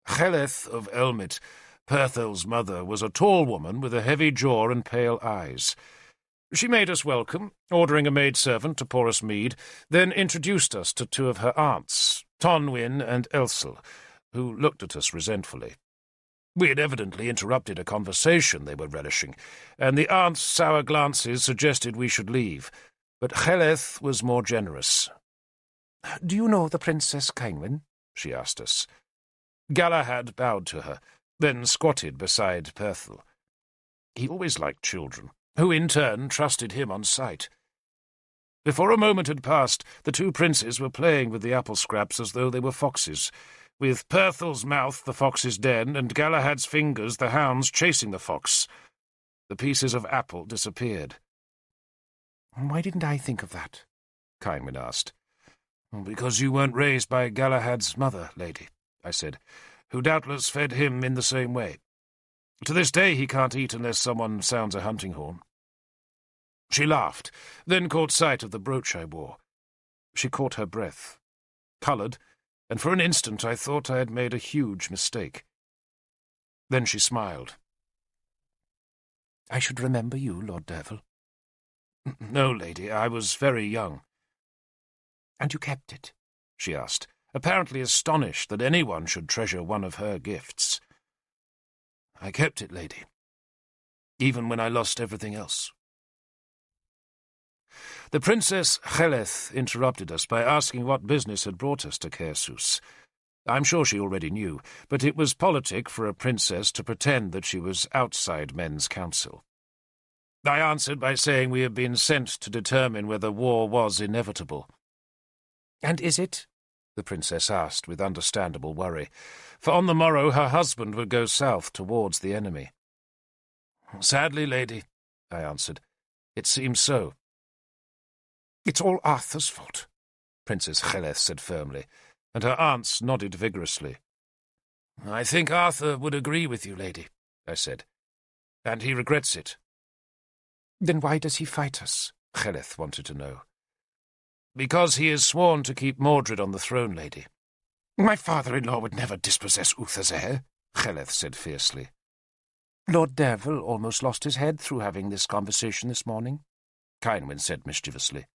Cheleth of Elmet, Perthel's mother, was a tall woman with a heavy jaw and pale eyes. She made us welcome, ordering a maidservant to pour us mead, then introduced us to two of her aunts, Tonwyn and Elsel, who looked at us resentfully. We had evidently interrupted a conversation they were relishing, and the aunts' sour glances suggested we should leave, but Cheleth was more generous.
"Do you know the Princess Cynwyn?"
she asked us. Galahad bowed to her, then squatted beside Perthel. He always liked children, who in turn trusted him on sight. Before a moment had passed, the two princes were playing with the apple scraps as though they were foxes, with Perthel's mouth the fox's den, and Galahad's fingers the hounds chasing the fox. The pieces of apple disappeared.
"Why didn't I think of that?"
Cynwyn asked. "Because you weren't raised by Galahad's mother, lady," I said, "who doubtless fed him in the same way. To this day he can't eat unless someone sounds a hunting horn." She laughed, then caught sight of the brooch I wore. She caught her breath, coloured, and for an instant I thought I had made a huge mistake. Then she smiled.
"I should remember you, Lord Derfel."
"No, lady, I was very young."
"And you kept it?"
she asked, apparently astonished that anyone should treasure one of her gifts. I kept it, lady, even when I lost everything else. The Princess Cheleth interrupted us by asking what business had brought us to Caersus. I'm sure she already knew, but it was politic for a princess to pretend that she was outside men's counsel. I answered by saying we had been sent to determine whether war was inevitable.
"And is it?"
the princess asked with understandable worry, for on the morrow her husband would go south towards the enemy. "Sadly, lady," I answered, "it seems so."
"It's all Arthur's fault,"
Princess Cheleth said firmly, and her aunts nodded vigorously. "I think Arthur would agree with you, lady," I said, "and he regrets it."
"Then why does he fight us?"
Cheleth wanted to know. "Because he is sworn to keep Mordred on the throne, lady."
"My father-in-law would never dispossess Uther's heir,"
Cheleth said fiercely.
"Lord Derfel almost lost his head through having this conversation this morning,"
Cynwyn said mischievously.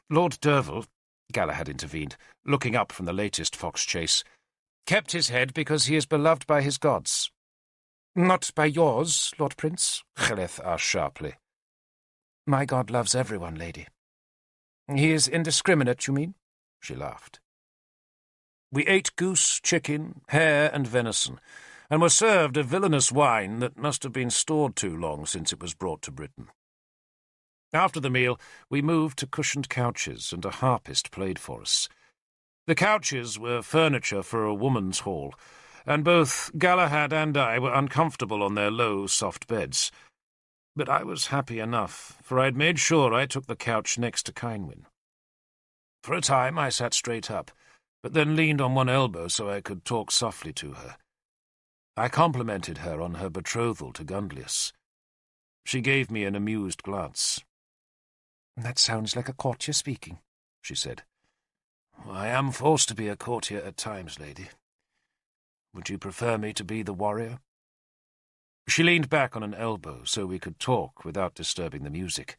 Lord Derfel, Galahad intervened, looking up from the latest fox chase, kept his head because he is beloved by his gods.
"Not by yours, Lord Prince?"
Cheleth asked sharply.
"My god loves everyone, lady." "He is indiscriminate, you mean?"
She laughed. We ate goose, chicken, hare, and venison, and were served a villainous wine that must have been stored too long since it was brought to Britain. After the meal, we moved to cushioned couches, and a harpist played for us. The couches were furniture for a woman's hall, and both Galahad and I were uncomfortable on their low, soft beds. But I was happy enough, for I had made sure I took the couch next to Cynwyn. For a time I sat straight up, but then leaned on one elbow so I could talk softly to her. I complimented her on her betrothal to Gunlius. She gave me an amused glance.
"That sounds like a courtier speaking,"
she said. "I am forced to be a courtier at times, lady. Would you prefer me to be the warrior?" She leaned back on an elbow so we could talk without disturbing the music,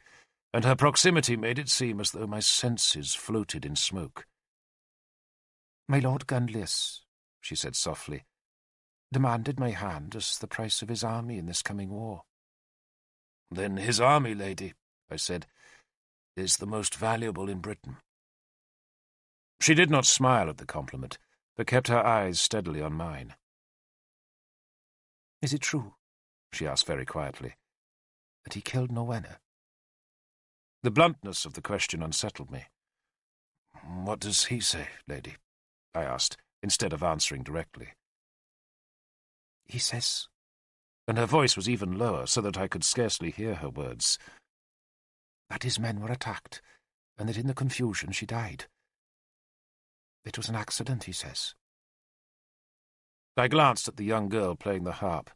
and her proximity made it seem as though my senses floated in smoke.
"My Lord Gunlius," she said softly, "demanded my hand as the price of his army in this coming war."
"Then his army, lady," I said, "is the most valuable in Britain." She did not smile at the compliment, but kept her eyes steadily on mine.
"Is it true," she asked very quietly, "that he killed Rowena?"
The bluntness of the question unsettled me. "What does he say, lady?" I asked, instead of answering directly.
"He says,"
and her voice was even lower, so that I could scarcely hear her words,
"that his men were attacked, and that in the confusion she died. It was an accident, he says."
I glanced at the young girl playing the harp.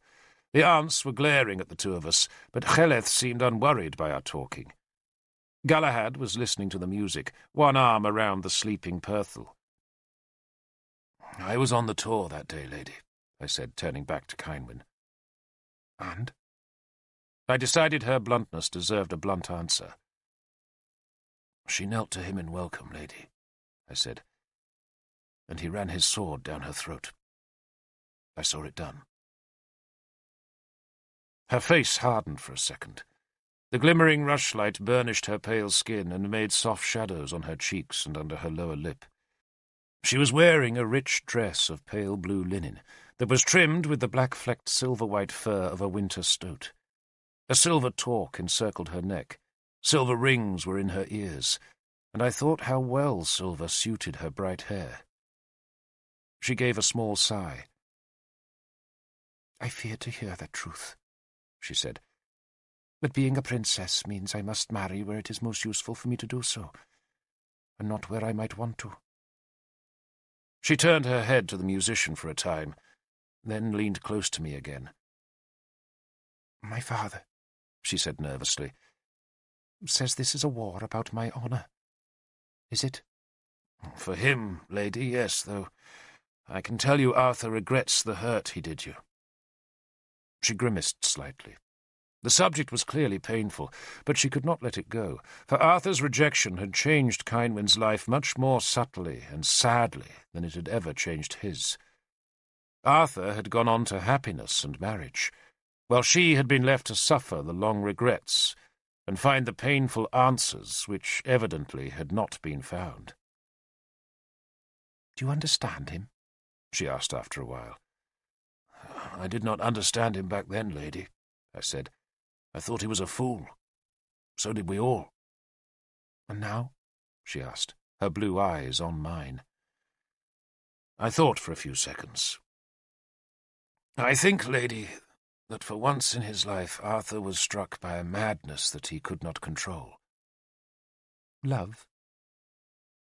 The aunts were glaring at the two of us, but Cheleth seemed unworried by our talking. Galahad was listening to the music, one arm around the sleeping Perthel. "I was on the tour that day, lady," I said, turning back to Cynwyn.
"And?"
I decided her bluntness deserved a blunt answer. "She knelt to him in welcome, lady," I said, "and he ran his sword down her throat. I saw it done." Her face hardened for a second. The glimmering rushlight burnished her pale skin and made soft shadows on her cheeks and under her lower lip. She was wearing a rich dress of pale blue linen that was trimmed with the black-flecked silver-white fur of a winter stoat. A silver torque encircled her neck. Silver rings were in her ears, and I thought how well silver suited her bright hair. She gave a small sigh.
"I fear to hear that truth," she said. "But being a princess means I must marry where it is most useful for me to do so, and not where I might want to."
She turned her head to the musician for a time, then leaned close to me again.
"My father," she said nervously, "says this is a war about my honour. Is it?"
"For him, lady, yes, though I can tell you Arthur regrets the hurt he did you." She grimaced slightly. The subject was clearly painful, but she could not let it go, for Arthur's rejection had changed Kynwyn's life much more subtly and sadly than it had ever changed his. Arthur had gone on to happiness and marriage, while she had been left to suffer the long regrets and find the painful answers which evidently had not been found.
"Do you understand him?"
she asked after a while. "I did not understand him back then, lady," I said. "I thought he was a fool. So did we all."
"And now?"
she asked, her blue eyes on mine. I thought for a few seconds. "I think, lady, that for once in his life Arthur was struck by a madness that he could not control."
"Love?"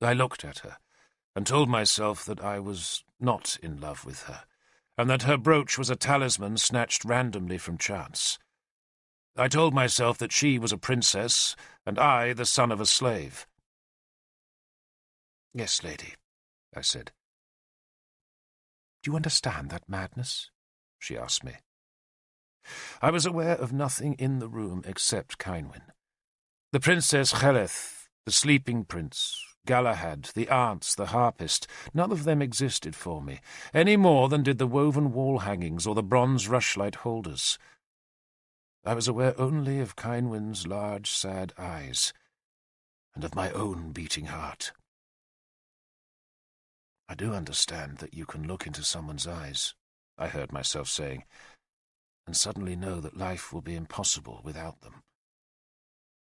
I looked at her and told myself that I was not in love with her, and that her brooch was a talisman snatched randomly from chance. I told myself that she was a princess, and I the son of a slave. "Yes, lady," I said.
"Do you understand that madness?"
she asked me. I was aware of nothing in the room except Kynwyn. The Princess Cheleth, the sleeping prince, Galahad, the aunts, the harpist, none of them existed for me, any more than did the woven wall hangings or the bronze rushlight holders. I was aware only of Kynwyn's large, sad eyes, and of my own beating heart. "I do understand that you can look into someone's eyes," I heard myself saying, "and suddenly know that life will be impossible without them.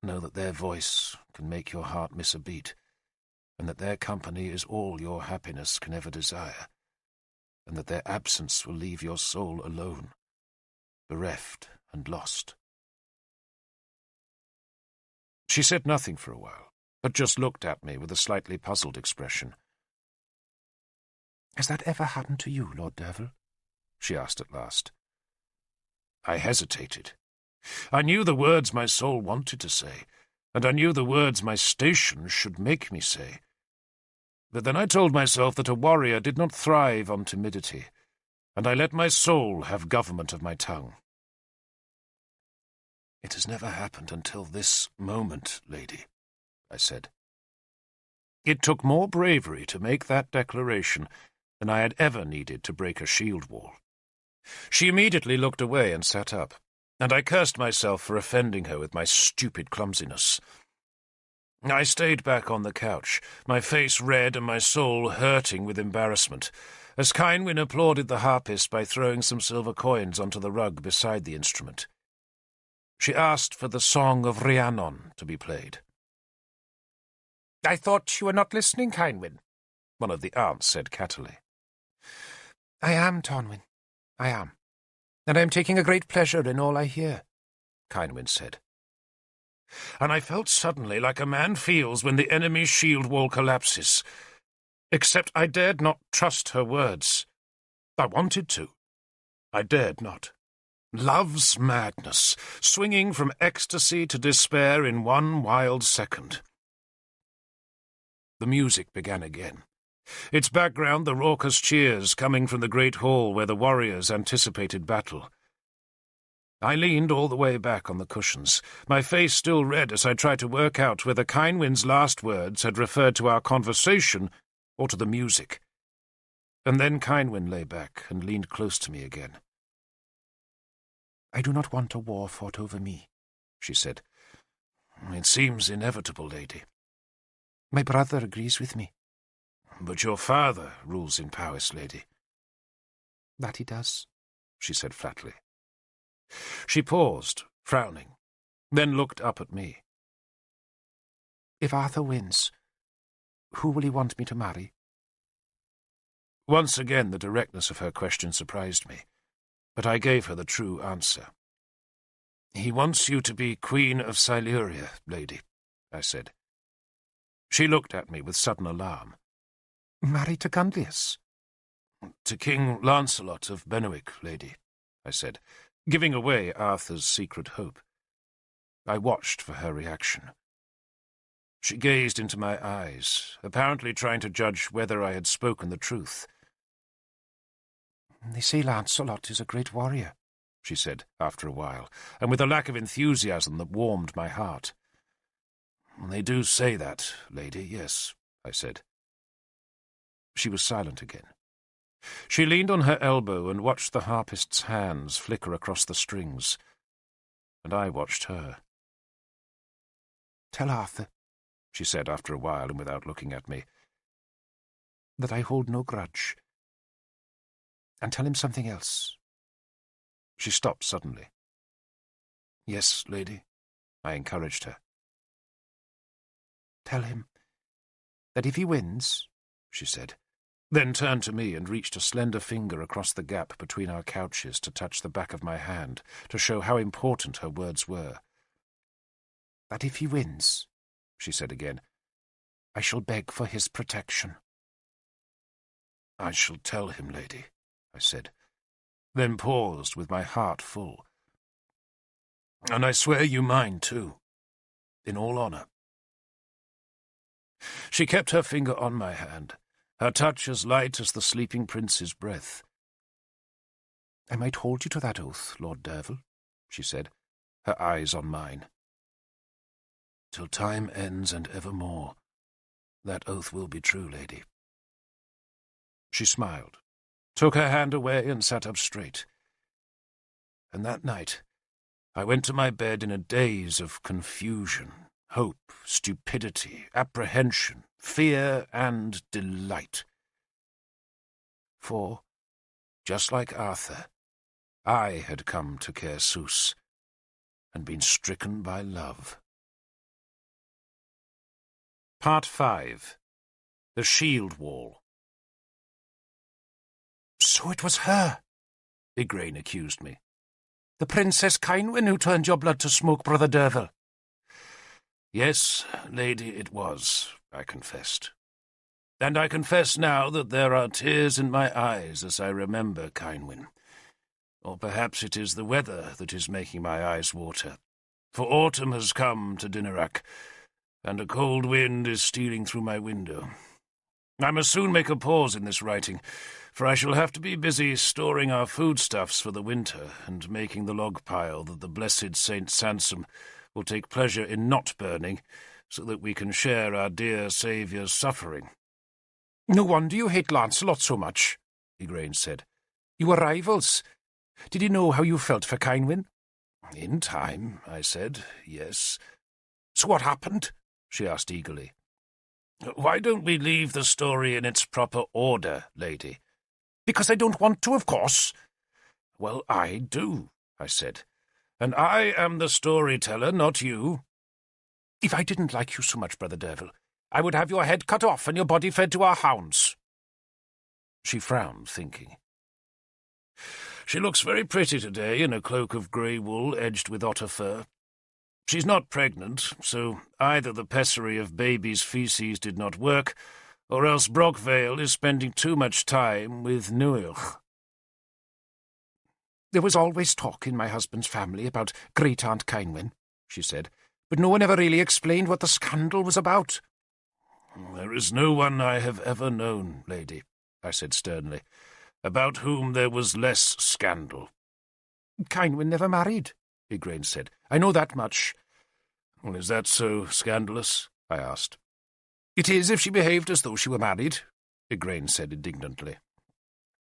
Know that their voice can make your heart miss a beat, and that their company is all your happiness can ever desire, and that their absence will leave your soul alone, bereft and lost." She said nothing for a while, but just looked at me with a slightly puzzled expression.
"Has that ever happened to you, Lord Derfel?"
she asked at last. I hesitated. I knew the words my soul wanted to say, and I knew the words my station should make me say. But then I told myself that a warrior did not thrive on timidity, and I let my soul have government of my tongue. "It has never happened until this moment, lady," I said. It took more bravery to make that declaration than I had ever needed to break a shield wall. She immediately looked away and sat up, and I cursed myself for offending her with my stupid clumsiness. I stayed back on the couch, my face red and my soul hurting with embarrassment, as Kynwyn applauded the harpist by throwing some silver coins onto the rug beside the instrument. She asked for the Song of Rhiannon to be played.
"I thought you were not listening, Kynwyn,"
one of the aunts said cattily.
"I am, Tonwyn, I am, and I am taking a great pleasure in all I hear," Kynwyn said.
And I felt suddenly like a man feels when the enemy's shield wall collapses. Except I dared not trust her words. I wanted to. I dared not. Love's madness, swinging from ecstasy to despair in one wild second. The music began again. Its background the raucous cheers coming from the great hall where the warriors anticipated battle. I leaned all the way back on the cushions, my face still red as I tried to work out whether Kynwyn's last words had referred to our conversation or to the music. And then Kynwyn lay back and leaned close to me again.
"I do not want a war fought over me," she said.
"It seems inevitable, lady."
"My brother agrees with me."
"But your father rules in Powys, lady."
"That he does,"
she said flatly. She paused, frowning, then looked up at me.
"If Arthur wins, who will he want me to marry?"
Once again the directness of her question surprised me, but I gave her the true answer. "He wants you to be Queen of Siluria, lady," I said. She looked at me with sudden alarm.
"Married to Gunlius?"
"To King Lancelot of Benwick, lady," I said, giving away Arthur's secret hope. I watched for her reaction. She gazed into my eyes, apparently trying to judge whether I had spoken the truth.
"They say Lancelot is a great warrior," she said after a while, and with a lack of enthusiasm that warmed my heart.
They do say that, lady, yes, I said.
She was silent again. She leaned on her elbow and watched the harpist's hands flicker across the strings, and I watched her. "Tell Arthur," she said after a while and without looking at me, "that I hold no grudge. And tell him something else." She stopped suddenly.
"Yes, lady," I encouraged her.
"Tell him that if he wins," she said, then turned to me and reached a slender finger across the gap between our couches to touch the back of my hand, to show how important her words were. "That if he wins," she said again, "I shall beg for his protection."
"I shall tell him, lady," I said, then paused with my heart full. "And I swear you mine, too, in all honour." She kept her finger on my hand, her touch as light as the sleeping prince's breath.
"I might hold you to that oath, Lord Derfel," she said, her eyes on mine.
"Till time ends and evermore, that oath will be true, lady."
She smiled, took her hand away and sat up straight. And that night I went to my bed in a daze of confusion, hope, stupidity, apprehension, fear, and delight. For, just like Arthur, I had come to Caersus and been stricken by love. Part 5. The Shield Wall. "So it was her," Igraine accused me. "The Princess Cynwyn who turned your blood to smoke, Brother Derfel."
"Yes, lady, it was," I confessed. "And I confess now that there are tears in my eyes as I remember Cynwyn. Or perhaps it is the weather that is making my eyes water, for autumn has come to Dinarac, and a cold wind is stealing through my window. I must soon make a pause in this writing, for I shall have to be busy storing our foodstuffs for the winter and making the log pile that the blessed Saint Sansom will take pleasure in not burning, so that we can share our dear Saviour's suffering."
"No wonder you hate Lancelot so much," Igraine said. "You were rivals. Did he know how you felt for Cynwyn?"
"In time," I said, "yes."
"So what happened?" she asked eagerly.
"Why don't we leave the story in its proper order, lady?"
"Because I don't want to, of course."
"Well, I do," I said. "And I am the storyteller, not you."
"If I didn't like you so much, Brother Derfel, I would have your head cut off and your body fed to our hounds."
She frowned, thinking. "She looks very pretty today in a cloak of grey wool edged with otter fur. She's not pregnant, so either the pessary of baby's feces did not work, or else Brockvale is spending too much time with Nuich."
"There was always talk in my husband's family about Great-Aunt Cynwyn," she said, "but no one ever really explained what the scandal was about."
"There is no one I have ever known, lady," I said sternly, "about whom there was less scandal."
"Cynwyn never married," Igraine said. "I know that much."
"Well, is that so scandalous?" I asked.
"It is if she behaved as though she were married," Igraine said indignantly.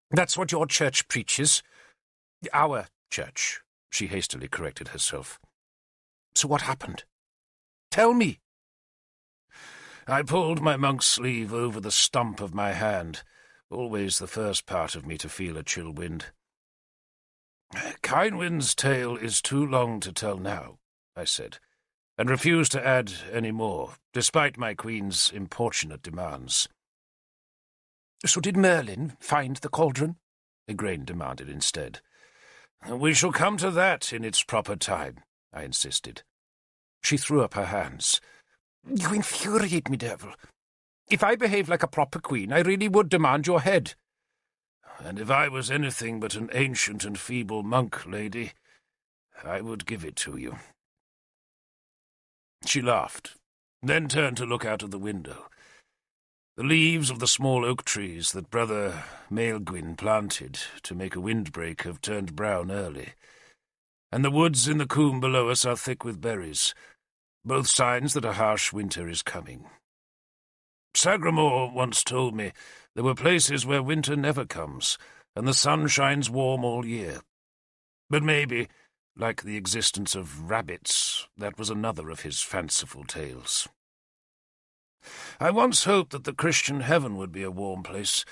"That's what your church preaches." "Our church," she hastily corrected herself. "So what happened? Tell me."
I pulled my monk's sleeve over the stump of my hand, always the first part of me to feel a chill wind. "Cynwyn's tale is too long to tell now," I said, and refused to add any more, despite my queen's importunate demands.
"So did Merlin find the cauldron?"
Igraine demanded instead. "We shall come to that in its proper time," I insisted.
She threw up her hands. "You infuriate me, Derfel. If I behaved like a proper queen, I really would demand your head."
"And if I was anything but an ancient and feeble monk, lady, I would give it to you." She laughed, then turned to look out of the window. The leaves of the small oak trees that Brother Maelgwyn planted to make a windbreak have turned brown early, and the woods in the coombe below us are thick with berries, both signs that a harsh winter is coming. Sagramore once told me there were places where winter never comes, and the sun shines warm all year. But maybe, like the existence of rabbits, that was another of his fanciful tales. I once hoped that the Christian heaven would be a warm place,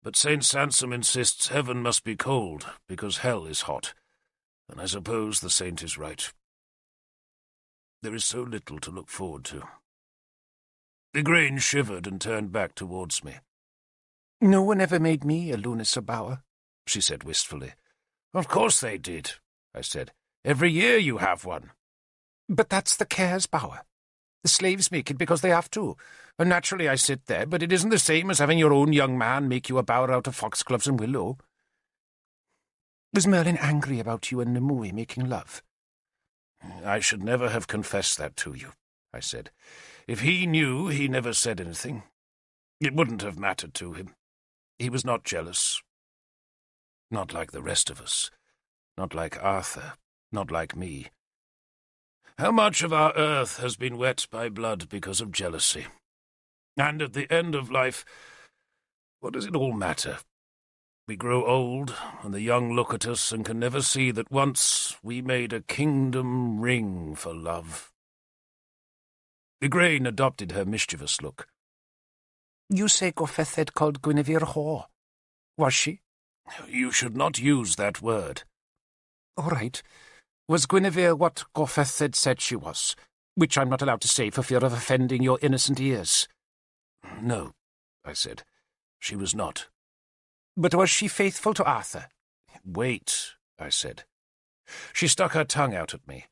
but St. Sansom insists heaven must be cold, because hell is hot, and I suppose the saint is right. There is so little to look forward to. Igraine shivered and turned back towards me.
"No one ever made me a Lunacy Bower," she said wistfully.
"Of course they did," I said. "Every year you have one."
"But that's the Care's Bower. The slaves make it because they have to, and naturally I sit there, but it isn't the same as having your own young man make you a bower out of foxgloves and willow." "Was Merlin angry about you and Nimue making love?"
"I should never have confessed that to you," I said. "If he knew, he never said anything. It wouldn't have mattered to him. He was not jealous. Not like the rest of us. Not like Arthur. Not like me. How much of our earth has been wet by blood because of jealousy? And at the end of life, what does it all matter? We grow old, and the young look at us and can never see that once we made a kingdom ring for love." Igraine adopted her mischievous look.
"You say Gorfethed called Guinevere whore. Was she?"
"You should not use that word."
"All right. Was Guinevere what Gorfethed said she was, which I'm not allowed to say for fear of offending your innocent ears?"
"No," I said. "She was not."
"But was she faithful to Arthur?"
"Wait," I said. She stuck her tongue out at me.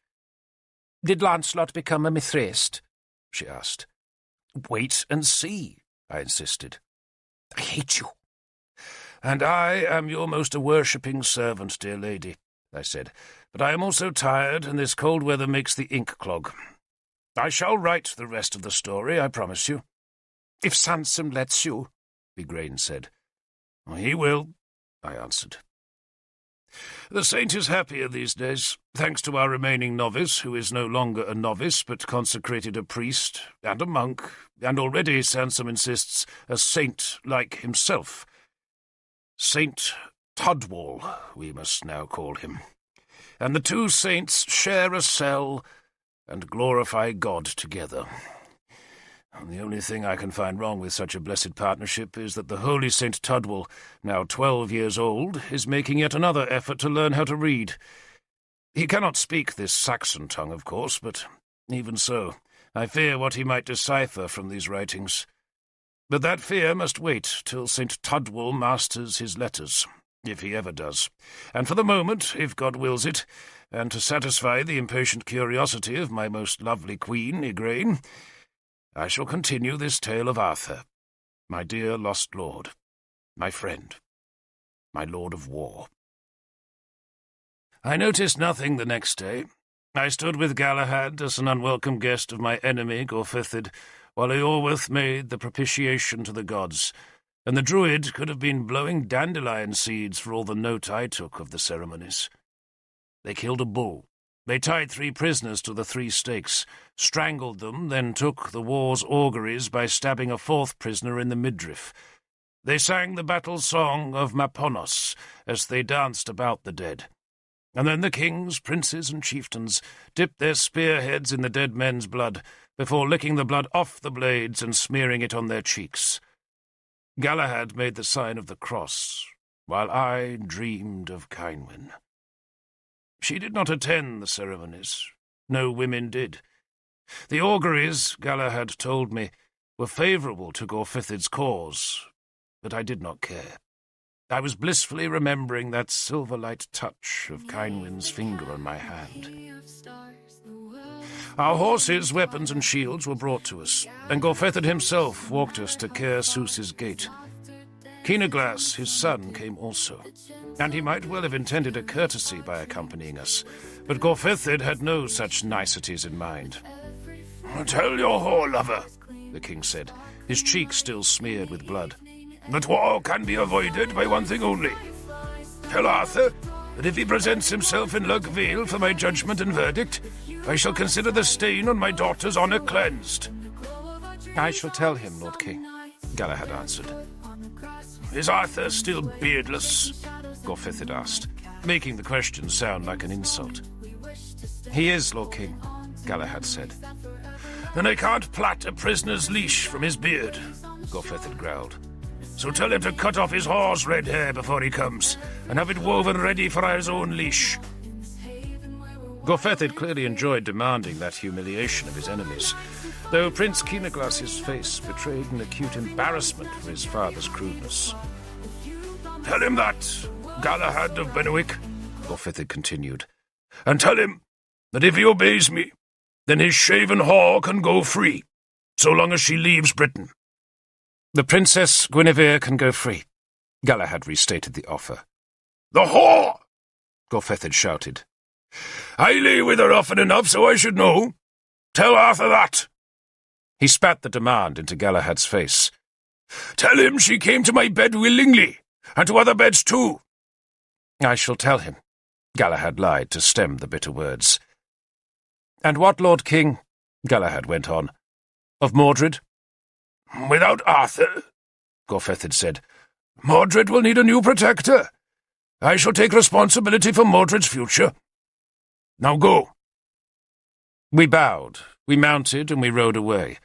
"Did Lancelot become a Mithraist?"
she asked. "Wait and see," I insisted.
"I hate you."
"And I am your most worshipping servant, dear lady," I said. "But I am also tired, and this cold weather makes the ink clog. I shall write the rest of the story, I promise you."
"If Sansom lets you,"
Igraine said. "He will," I answered. "The saint is happier these days, thanks to our remaining novice, who is no longer a novice, but consecrated a priest and a monk, and already, Sansom insists, a saint like himself. Saint Tudwall, we must now call him. And the two saints share a cell and glorify God together. And the only thing I can find wrong with such a blessed partnership is that the holy Saint Tudwall, now 12 years old, is making yet another effort to learn how to read. He cannot speak this Saxon tongue, of course, but even so, I fear what he might decipher from these writings. But that fear must wait till Saint Tudwall masters his letters, if he ever does. And for the moment, if God wills it, and to satisfy the impatient curiosity of my most lovely queen, Igraine, I shall continue this tale of Arthur, my dear lost lord, my friend, my lord of war. I noticed nothing the next day. I stood with Galahad as an unwelcome guest of my enemy, Gorfethed, while Eorweth made the propitiation to the gods, and the druid could have been blowing dandelion seeds for all the note I took of the ceremonies. They killed a bull. They tied 3 prisoners to the 3 stakes, strangled them, then took the war's auguries by stabbing a 4th prisoner in the midriff. They sang the battle song of Maponos as they danced about the dead. And then the kings, princes, and chieftains dipped their spearheads in the dead men's blood before licking the blood off the blades and smearing it on their cheeks. Galahad made the sign of the cross, while I dreamed of Cynwyn. She did not attend the ceremonies. No women did. The auguries, Galahad told me, were favourable to Gorfethid's cause, but I did not care. I was blissfully remembering that silver-light touch of Cynwyn's finger on my hand. Our horses, weapons, and shields were brought to us, and Gorfethid himself walked us to Caer Sous's gate. Keenaglass, his son, came also, and he might well have intended a courtesy by accompanying us, but Gorfethid had no such niceties in mind. "Tell your whore lover," the king said, his cheek still smeared with blood, "that war can be avoided by one thing only. Tell Arthur that if he presents himself in Lugvale for my judgment and verdict, I shall consider the stain on my daughter's honour cleansed.
I shall tell him, Lord King, Galahad answered.
Is Arthur still beardless?
Gorfithid asked,
making the question sound like an insult.
He is, Lord King, Galahad said.
Then I can't plait a prisoner's leash from his beard, Gorfithid growled. So tell him to cut off his horse red hair before he comes, and have it woven ready for his own leash.
Gorfethid clearly enjoyed demanding that humiliation of his enemies, though Prince Keenaglass's face betrayed an acute embarrassment for his father's crudeness.
Tell him that, Galahad of Benwick,
Gorfithid continued,
and tell him that if he obeys me, then his shaven whore can go free, so long as she leaves Britain.
The Princess Guinevere can go free, Galahad restated the offer.
The whore!
Gorfethid shouted.
I lay with her often enough, so I should know. Tell Arthur that.
He spat the demand into Galahad's face.
Tell him she came to my bed willingly, and to other beds too.
I shall tell him, Galahad lied to stem the bitter words. And what, Lord King, Galahad went on, of Mordred?
Without Arthur,
Gorfethid said,
Mordred will need a new protector. I shall take responsibility for Mordred's future. Now go.
We bowed, we mounted, and we rode away,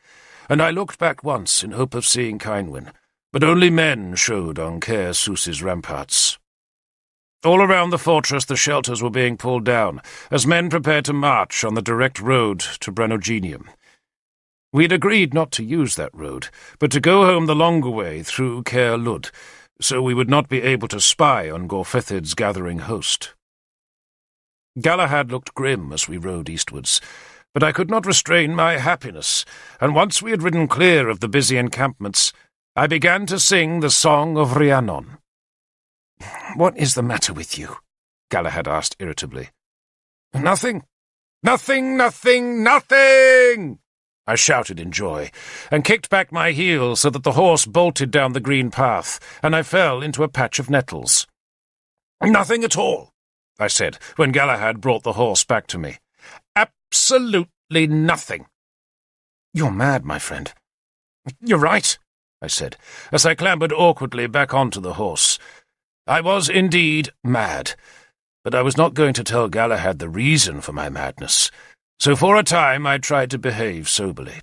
and I looked back once in hope of seeing Kynwyn, but only men showed on Caer Sous's ramparts. All around the fortress the shelters were being pulled down, as men prepared to march on the direct road to Brenogenium. We had agreed not to use that road, but to go home the longer way through Caer Lud, so we would not be able to spy on Gorfethid's gathering host. Galahad looked grim as we rode eastwards, but I could not restrain my happiness, and once we had ridden clear of the busy encampments, I began to sing the Song of Rhiannon. "What is the matter with you?" Galahad asked irritably. "Nothing. Nothing, nothing, nothing!" I shouted in joy, and kicked back my heels so that the horse bolted down the green path, and I fell into a patch of nettles. "Nothing at all," I said, when Galahad brought the horse back to me. "Absolutely nothing." "You're mad, my friend." "You're right," I said, as I clambered awkwardly back onto the horse. I was indeed mad, but I was not going to tell Galahad the reason for my madness, so for a time I tried to behave soberly.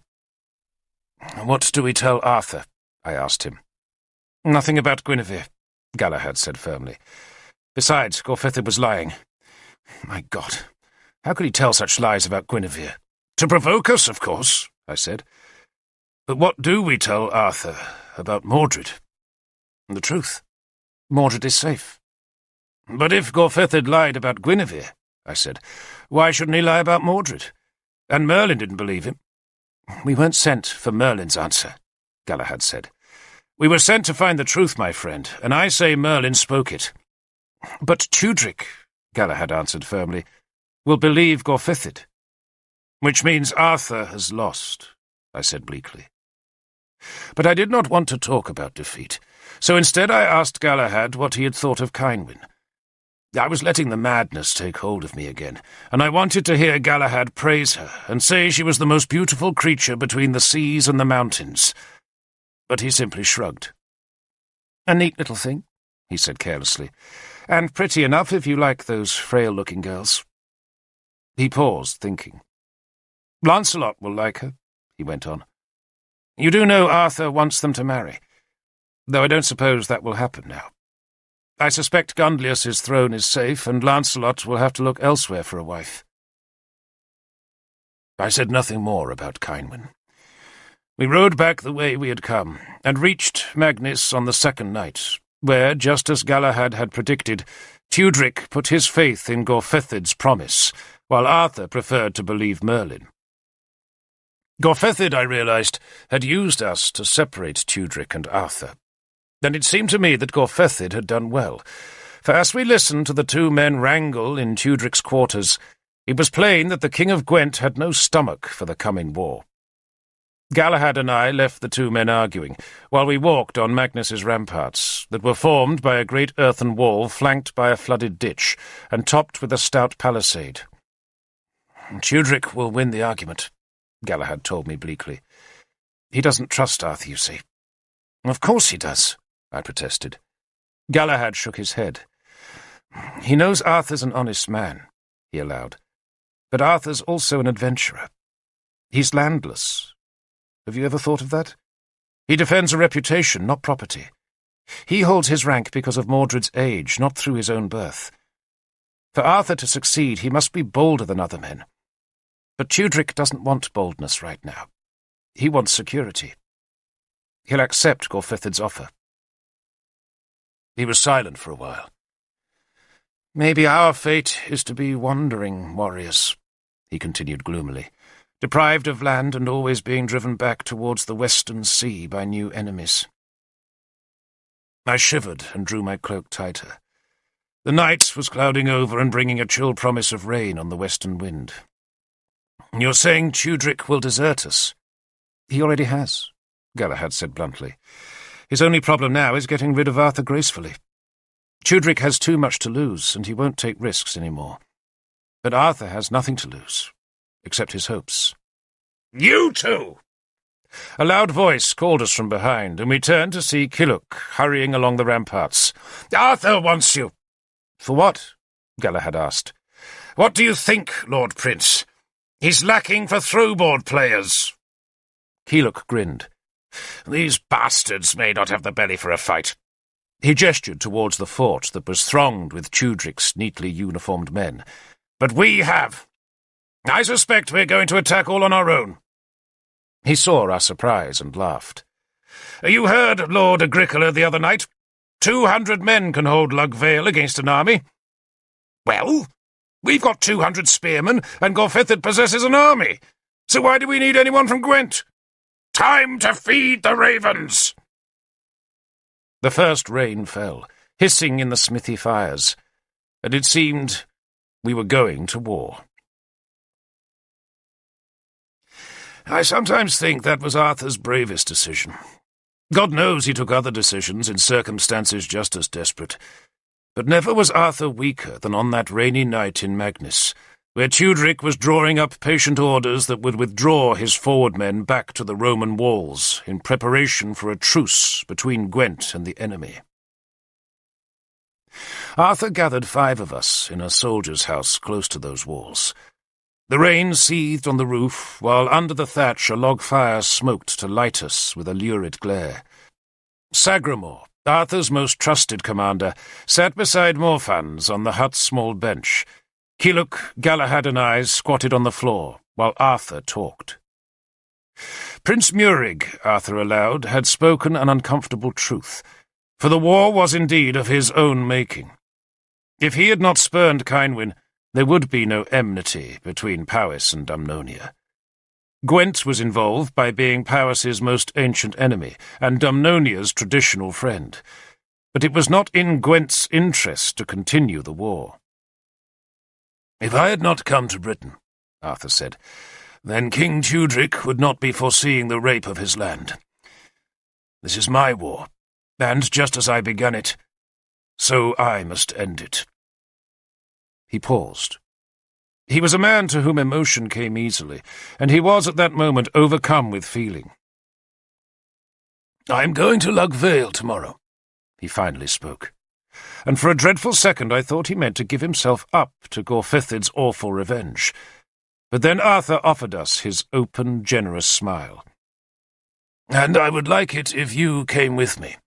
"What do we tell Arthur?" I asked him. "Nothing about Guinevere," Galahad said firmly. "Besides, Gorfethid was lying. My God, how could he tell such lies about Guinevere?" "To provoke us, of course," I said. "But what do we tell Arthur about Mordred?" "The truth. Mordred is safe." "But if Gorfethid lied about Guinevere," I said, "why shouldn't he lie about Mordred? And Merlin didn't believe him." "We weren't sent for Merlin's answer," Galahad said. "We were sent to find the truth, my friend, and I say Merlin spoke it." "But Tudric," Galahad answered firmly, "will believe Gorfethid." "Which means Arthur has lost," I said bleakly. But I did not want to talk about defeat, so instead I asked Galahad what he had thought of Kynwyn. I was letting the madness take hold of me again, and I wanted to hear Galahad praise her and say she was the most beautiful creature between the seas and the mountains. But he simply shrugged. "A neat little thing," he said carelessly, "and pretty enough if you like those frail-looking girls." He paused, thinking. "Lancelot will like her," he went on. "You do know Arthur wants them to marry, though I don't suppose that will happen now. I suspect Gunlius's throne is safe, and Lancelot will have to look elsewhere for a wife." I said nothing more about Kynwyn. We rode back the way we had come, and reached Magnis on the second night, where, just as Galahad had predicted, Tudric put his faith in Gorfethid's promise, while Arthur preferred to believe Merlin. Gorfethid, I realized, had used us to separate Tudric and Arthur, and it seemed to me that Gorfethid had done well, for as we listened to the two men wrangle in Tudric's quarters, it was plain that the King of Gwent had no stomach for the coming war. Galahad and I left the two men arguing, while we walked on Magnus's ramparts, that were formed by a great earthen wall flanked by a flooded ditch, and topped with a stout palisade. "Tudric will win the argument," Galahad told me bleakly. "He doesn't trust Arthur, you see." "Of course he does," I protested. Galahad shook his head. "He knows Arthur's an honest man," he allowed. "But Arthur's also an adventurer. He's landless. Have you ever thought of that? He defends a reputation, not property. He holds his rank because of Mordred's age, not through his own birth. For Arthur to succeed, he must be bolder than other men. But Tudric doesn't want boldness right now. He wants security. He'll accept Gorfithid's offer." He was silent for a while. "Maybe our fate is to be wandering warriors," he continued gloomily, "deprived of land and always being driven back towards the western sea by new enemies." I shivered and drew my cloak tighter. The night was clouding over and bringing a chill promise of rain on the western wind. "You're saying Tudric will desert us?" "He already has," Galahad said bluntly. "His only problem now is getting rid of Arthur gracefully. Tudric has too much to lose, and he won't take risks anymore. But Arthur has nothing to lose, except his hopes." "You two!" A loud voice called us from behind, and we turned to see Kiluk hurrying along the ramparts. "Arthur wants you." "For what?" Galahad asked. "What do you think, Lord Prince? He's lacking for throwboard players." Kiluk grinned. "These bastards may not have the belly for a fight." He gestured towards the fort that was thronged with Tudric's neatly uniformed men. "But we have. I suspect we're going to attack all on our own." He saw our surprise and laughed. "You heard Lord Agricola the other night. 200 men can hold Lugvale against an army." "Well, we've got 200 spearmen, and Gorfithid possesses an army. So why do we need anyone from Gwent? Time to feed the ravens!" The first rain fell, hissing in the smithy fires, and it seemed we were going to war. I sometimes think that was Arthur's bravest decision. God knows he took other decisions in circumstances just as desperate. But never was Arthur weaker than on that rainy night in Magnus, where Tudric was drawing up patient orders that would withdraw his forward men back to the Roman walls in preparation for a truce between Gwent and the enemy. Arthur gathered 5 of us in a soldier's house close to those walls. The rain seethed on the roof, while under the thatch a log fire smoked to light us with a lurid glare. Sagramor, Arthur's most trusted commander, sat beside Morfans on the hut's small bench. Kiluk, Galahad and I squatted on the floor, while Arthur talked. Prince Murig, Arthur allowed, had spoken an uncomfortable truth, for the war was indeed of his own making. If he had not spurned Kynwyn, there would be no enmity between Powys and Dumnonia. Gwent was involved by being Powys's most ancient enemy, and Dumnonia's traditional friend. But it was not in Gwent's interest to continue the war. "If I had not come to Britain," Arthur said, "then King Tudric would not be foreseeing the rape of his land. This is my war, and just as I began it, so I must end it." He paused. He was a man to whom emotion came easily, and he was at that moment overcome with feeling. "I am going to Lugvale tomorrow," he finally spoke, and for a dreadful second I thought he meant to give himself up to Gorfithid's awful revenge. But then Arthur offered us his open, generous smile. "And I would like it if you came with me,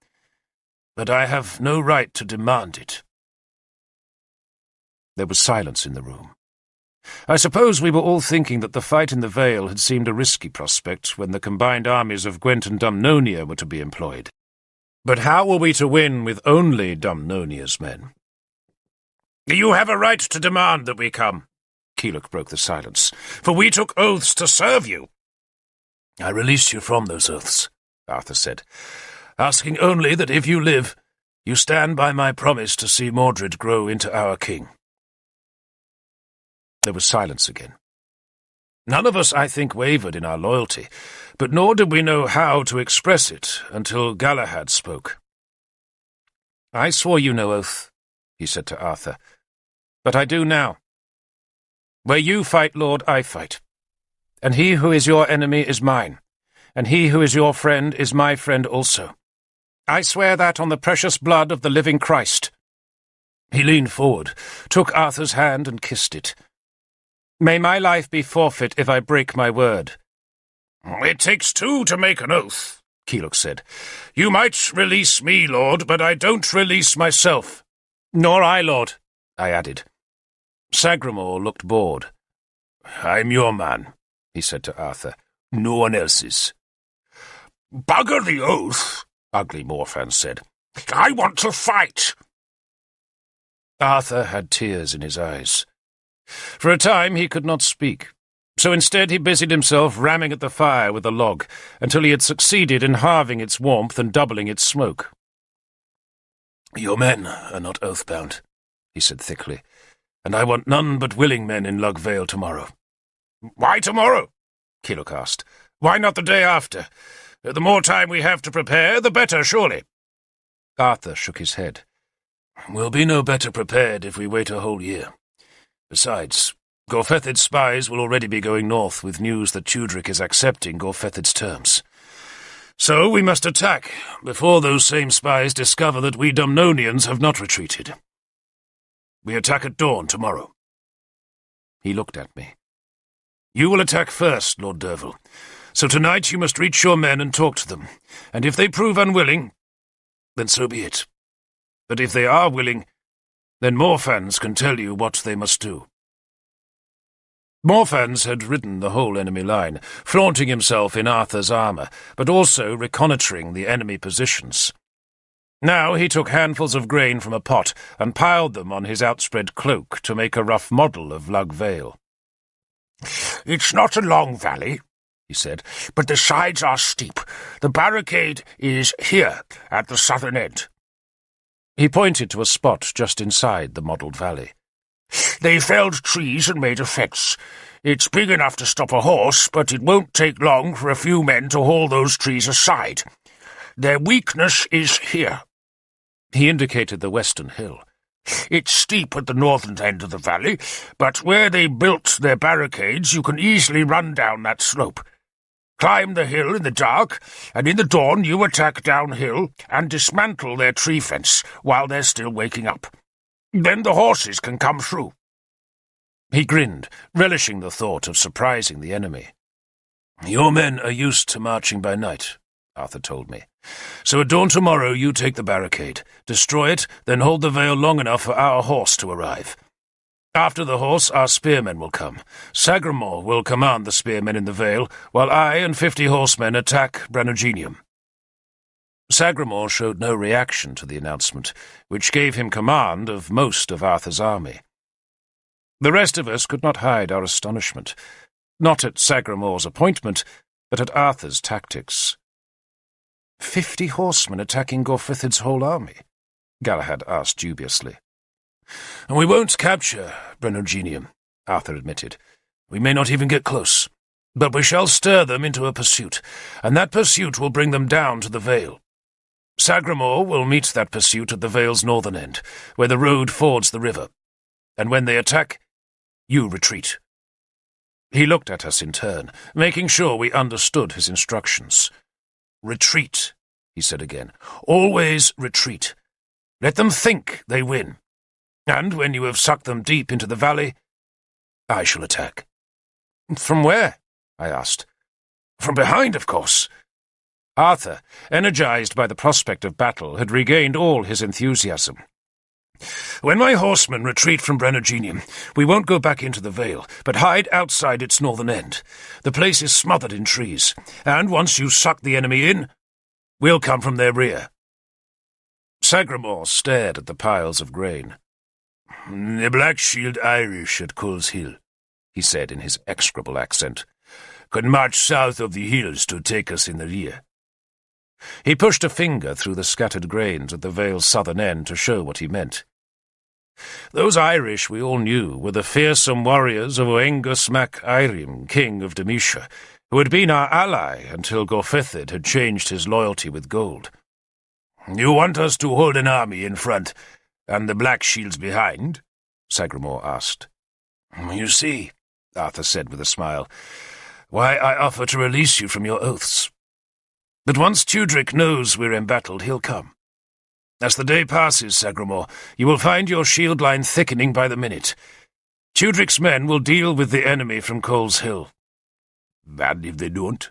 but I have no right to demand it." There was silence in the room. I suppose we were all thinking that the fight in the Vale had seemed a risky prospect when the combined armies of Gwent and Dumnonia were to be employed. But how were we to win with only Dumnonia's men? "You have a right to demand that we come," Kiluk broke the silence, "for we took oaths to serve you." "I release you from those oaths," Arthur said, "asking only that if you live, you stand by my promise to see Mordred grow into our king." There was silence again. None of us, I think, wavered in our loyalty, but nor did we know how to express it until Galahad spoke. "I swore you no oath," he said to Arthur, "but I do now. Where you fight, Lord, I fight. And he who is your enemy is mine, and he who is your friend is my friend also. I swear that on the precious blood of the living Christ." He leaned forward, took Arthur's hand and kissed it. "May my life be forfeit if I break my word."
"It takes two to make an oath," Keyluk said. "You might release me, Lord, but I don't release myself."
"Nor I, Lord," I added. Sagramor looked bored.
"I'm your man," he said to Arthur. "No one else's." "Bugger the oath," Ugly Morfan said. "I want to fight."
Arthur had tears in his eyes. For a time he could not speak, so instead he busied himself ramming at the fire with a log until he had succeeded in halving its warmth and doubling its smoke.
"Your men are not oath-bound," he said thickly, "and I want none but willing men in Lug Vale tomorrow." "Why tomorrow?" Keyluk asked. "Why not the day after? The more time we have to prepare, the better, surely."
Arthur shook his head.
"We'll be no better prepared if we wait a whole year. Besides, Gorfethid's spies will already be going north with news that Tudric is accepting Gorfethid's terms. So we must attack before those same spies discover that we Dumnonians have not retreated. We attack at dawn tomorrow."
He looked at me.
"You will attack first, Lord Derfel. So tonight you must reach your men and talk to them, and if they prove unwilling, then so be it. But if they are willing, then Morfans can tell you what they must do."
Morfans had ridden the whole enemy line, flaunting himself in Arthur's armour, but also reconnoitring the enemy positions. Now he took handfuls of grain from a pot and piled them on his outspread cloak to make a rough model of Lug Vale.
"It's not a long valley," he said, "but the sides are steep. The barricade is here, at the southern end."
He pointed to a spot just inside the modelled valley.
"They felled trees and made a fence. It's big enough to stop a horse, but it won't take long for a few men to haul those trees aside. Their weakness is here."
He indicated the western hill.
"It's steep at the northern end of the valley, but where they built their barricades you can easily run down that slope. Climb the hill in the dark, and in the dawn you attack downhill and dismantle their tree fence while they're still waking up. Then the horses can come through."
He grinned, relishing the thought of surprising the enemy.
"Your men are used to marching by night," Arthur told me. "So at dawn tomorrow you take the barricade, destroy it, then hold the vale long enough for our horse to arrive. After the horse, our spearmen will come. Sagramor will command the spearmen in the vale, while I and 50 horsemen attack Branogenium."
Sagramor showed no reaction to the announcement, which gave him command of most of Arthur's army. The rest of us could not hide our astonishment, not at Sagramor's appointment, but at Arthur's tactics. 50 horsemen attacking Gorfethid's whole army? Galahad asked dubiously.
"And we won't capture Branogenium," Arthur admitted. "We may not even get close, but we shall stir them into a pursuit, and that pursuit will bring them down to the vale. Sagramor will meet that pursuit at the vale's northern end, where the road fords the river, and when they attack, you retreat."
He looked at us in turn, making sure we understood his instructions.
"Retreat," he said again. "Always retreat. Let them think they win. And when you have sucked them deep into the valley, I shall attack."
"From where?" I asked.
"From behind, of course."
Arthur, energized by the prospect of battle, had regained all his enthusiasm.
"When my horsemen retreat from Branogenium, we won't go back into the vale, but hide outside its northern end. The place is smothered in trees, and once you suck the enemy in, we'll come from their rear."
Sagramor stared at the piles of grain.
"The Black Shield Irish at Coles Hill," he said in his execrable accent, "could march south of the hills to take us in the rear."
He pushed a finger through the scattered grains at the vale's southern end to show what he meant. Those Irish we all knew were the fearsome warriors of Oengus mac Eirim, king of Demetia, who had been our ally until Gorfithid had changed his loyalty with gold. "You want us to hold an army in front, and the Black Shields behind?" Sagramore asked. "You see," Arthur said with a smile, "why I offer to release you from your oaths. But once Tudric knows we're embattled, he'll come. As the day passes, Sagramore, you will find your shield line thickening by the minute. Tudric's men will deal with the enemy from Coles Hill." "And if they don't?"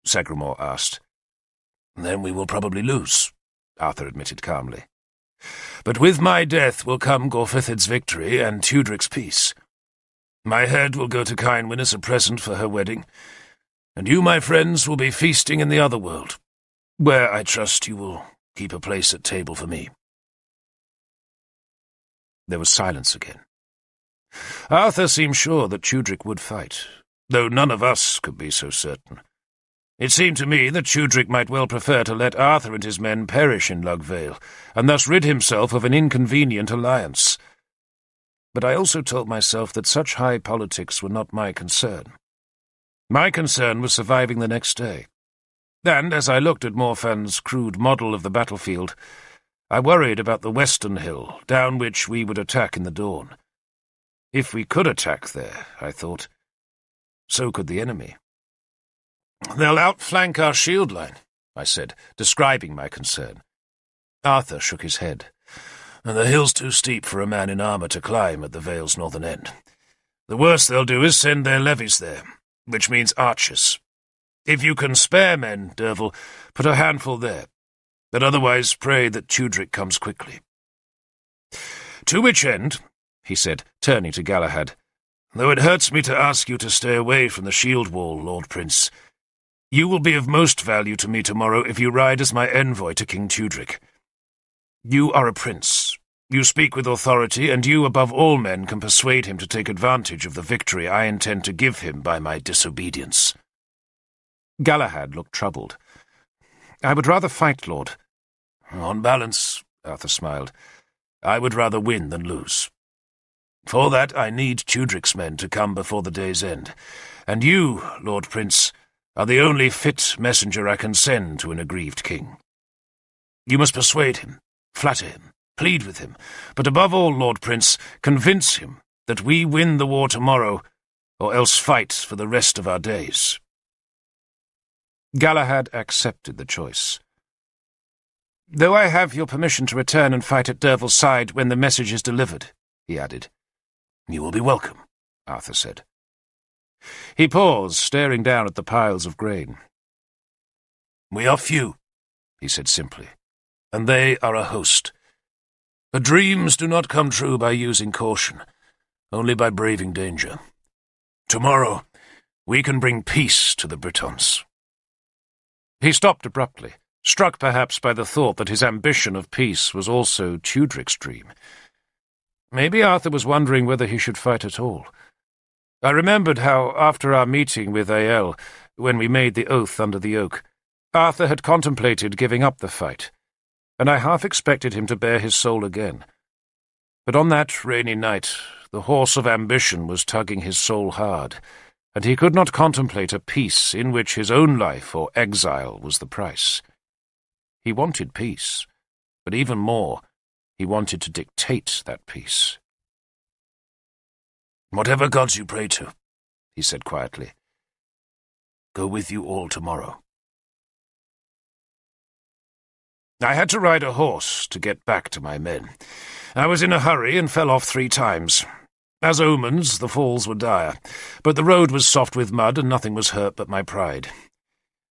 Sagramore asked. "Then we will probably lose," Arthur admitted calmly. "But with my death will come Gorfithid's victory and Tudric's peace. My head will go to Kynwyn as a present for her wedding, and you, my friends, will be feasting in the other world, where I trust you will keep a place at table for me." There was silence again. Arthur seemed sure that Tudric would fight, though none of us could be so certain. It seemed to me that Tudric might well prefer to let Arthur and his men perish in Lugvale, and thus rid himself of an inconvenient alliance. But I also told myself that such high politics were not my concern. My concern was surviving the next day. And as I looked at Morfan's crude model of the battlefield, I worried about the western hill, down which we would attack in the dawn. If we could attack there, I thought, so could the enemy. "They'll outflank our shield line," I said, describing my concern. Arthur shook his head. "The hill's too steep for a man in armour to climb at the Vale's northern end. The worst they'll do is send their levies there, which means archers. If you can spare men, Derfel, put a handful there, but otherwise pray that Tudric comes quickly. To which end," he said, turning to Galahad, "though it hurts me to ask you to stay away from the shield wall, Lord Prince, you will be of most value to me tomorrow if you ride as my envoy to King Tudric. You are a prince. You speak with authority, and you, above all men, can persuade him to take advantage of the victory I intend to give him by my disobedience." Galahad looked troubled. "I would rather fight, Lord." "On balance," Arthur smiled, "I would rather win than lose. For that I need Tudric's men to come before the day's end, and you, Lord Prince, are the only fit messenger I can send to an aggrieved king. You must persuade him, flatter him, plead with him, but above all, Lord Prince, convince him that we win the war tomorrow, or else fight for the rest of our days." Galahad accepted the choice. "Though I have your permission to return and fight at Derfel's side when the message is delivered," he added. "You will be welcome," Arthur said. He paused, staring down at the piles of grain. "We are few," he said simply, "and they are a host. But dreams do not come true by using caution, only by braving danger. Tomorrow we can bring peace to the Britons." He stopped abruptly, struck perhaps by the thought that his ambition of peace was also Tudric's dream. Maybe Arthur was wondering whether he should fight at all. I remembered how, after our meeting with Ael, when we made the oath under the oak, Arthur had contemplated giving up the fight, and I half expected him to bare his soul again. But on that rainy night, the horse of ambition was tugging his soul hard, and he could not contemplate a peace in which his own life or exile was the price. He wanted peace, but even more, he wanted to dictate that peace. "Whatever gods you pray to," he said quietly, "go with you all tomorrow." I had to ride a horse to get back to my men. I was in a hurry and fell off 3 times. As omens, the falls were dire, but the road was soft with mud and nothing was hurt but my pride.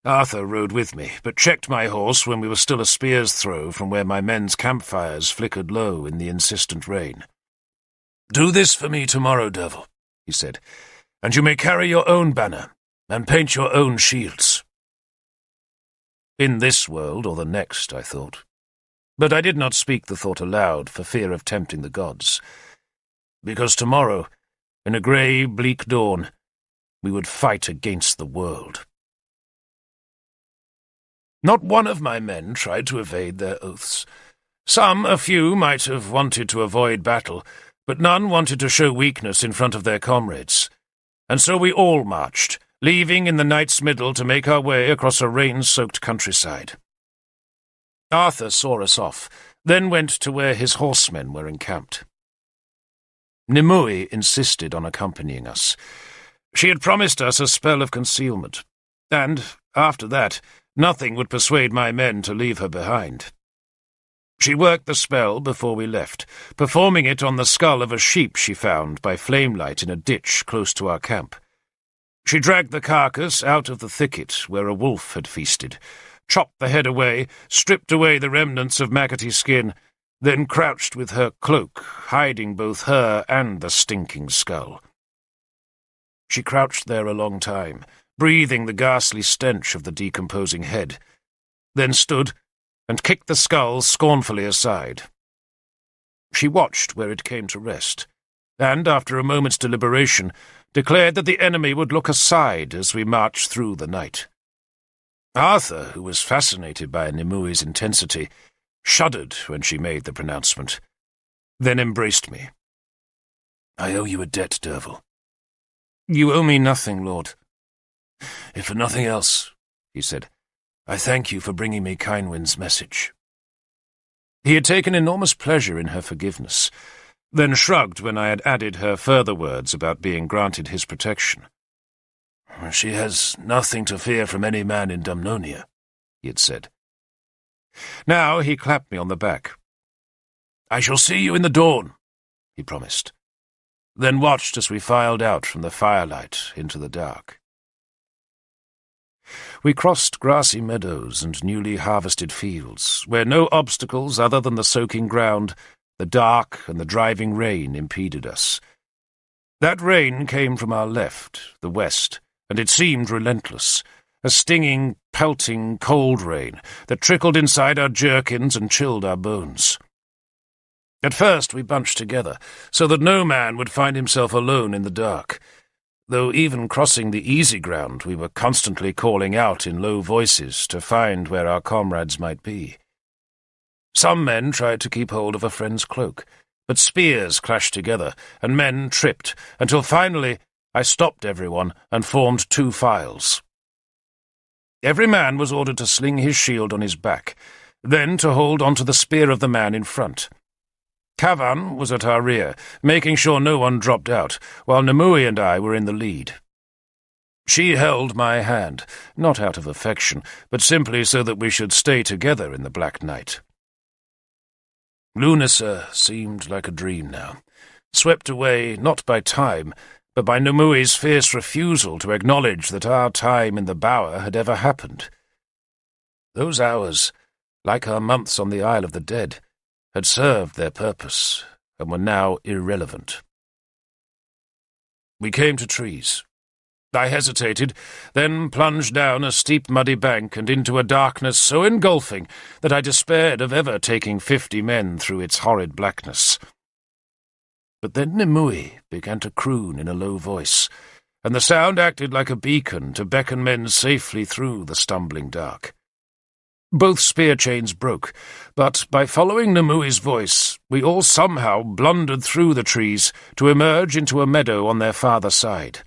Arthur rode with me, but checked my horse when we were still a spear's throw from where my men's campfires flickered low in the insistent rain. "Do this for me tomorrow, Derfel," he said, "and you may carry your own banner and paint your own shields." In this world or the next, I thought. But I did not speak the thought aloud for fear of tempting the gods. Because tomorrow, in a grey, bleak dawn, we would fight against the world. Not one of my men tried to evade their oaths. A few, might have wanted to avoid battle, but none wanted to show weakness in front of their comrades. And so we all marched, leaving in the night's middle to make our way across a rain-soaked countryside. Arthur saw us off, then went to where his horsemen were encamped. Nimue insisted on accompanying us. She had promised us a spell of concealment, and, after that, nothing would persuade my men to leave her behind. She worked the spell before we left, performing it on the skull of a sheep she found by flamelight in a ditch close to our camp. She dragged the carcass out of the thicket where a wolf had feasted, chopped the head away, stripped away the remnants of maggoty skin, then crouched with her cloak, hiding both her and the stinking skull. She crouched there a long time, breathing the ghastly stench of the decomposing head, then stood and kicked the skull scornfully aside. She watched where it came to rest, and, after a moment's deliberation, declared that the enemy would look aside as we marched through the night. Arthur, who was fascinated by Nimue's intensity, shuddered when she made the pronouncement, then embraced me.
"I owe you a debt, Derfel."
"You owe me nothing, Lord."
"If for nothing else," he said, "I thank you for bringing me Kynwyn's message."
He had taken enormous pleasure in her forgiveness, then shrugged when I had added her further words about being granted his protection.
"She has nothing to fear from any man in Dumnonia," he had said.
Now he clapped me on the back.
"I shall see you in the dawn," he promised,
then watched as we filed out from the firelight into the dark. We crossed grassy meadows and newly harvested fields, where no obstacles other than the soaking ground, the dark, and the driving rain impeded us. That rain came from our left, the west, and it seemed relentless, a stinging, pelting, cold rain that trickled inside our jerkins and chilled our bones. At first we bunched together, so that no man would find himself alone in the dark, though even crossing the easy ground we were constantly calling out in low voices to find where our comrades might be. Some men tried to keep hold of a friend's cloak, but spears clashed together, and men tripped, until finally I stopped everyone and formed 2 files. Every man was ordered to sling his shield on his back, then to hold onto the spear of the man in front. Cavan was at our rear, making sure no one dropped out, while Nimue and I were in the lead. She held my hand, not out of affection, but simply so that we should stay together in the black night. Lunasa seemed like a dream now, swept away not by time, but by Nimue's fierce refusal to acknowledge that our time in the bower had ever happened. Those hours, like our months on the Isle of the Dead, had served their purpose, and were now irrelevant. We came to trees. I hesitated, then plunged down a steep muddy bank and into a darkness so engulfing that I despaired of ever taking 50 men through its horrid blackness. But then Nimue began to croon in a low voice, and the sound acted like a beacon to beckon men safely through the stumbling dark. Both spear chains broke, but by following Nimue's voice, we all somehow blundered through the trees to emerge into a meadow on their farther side.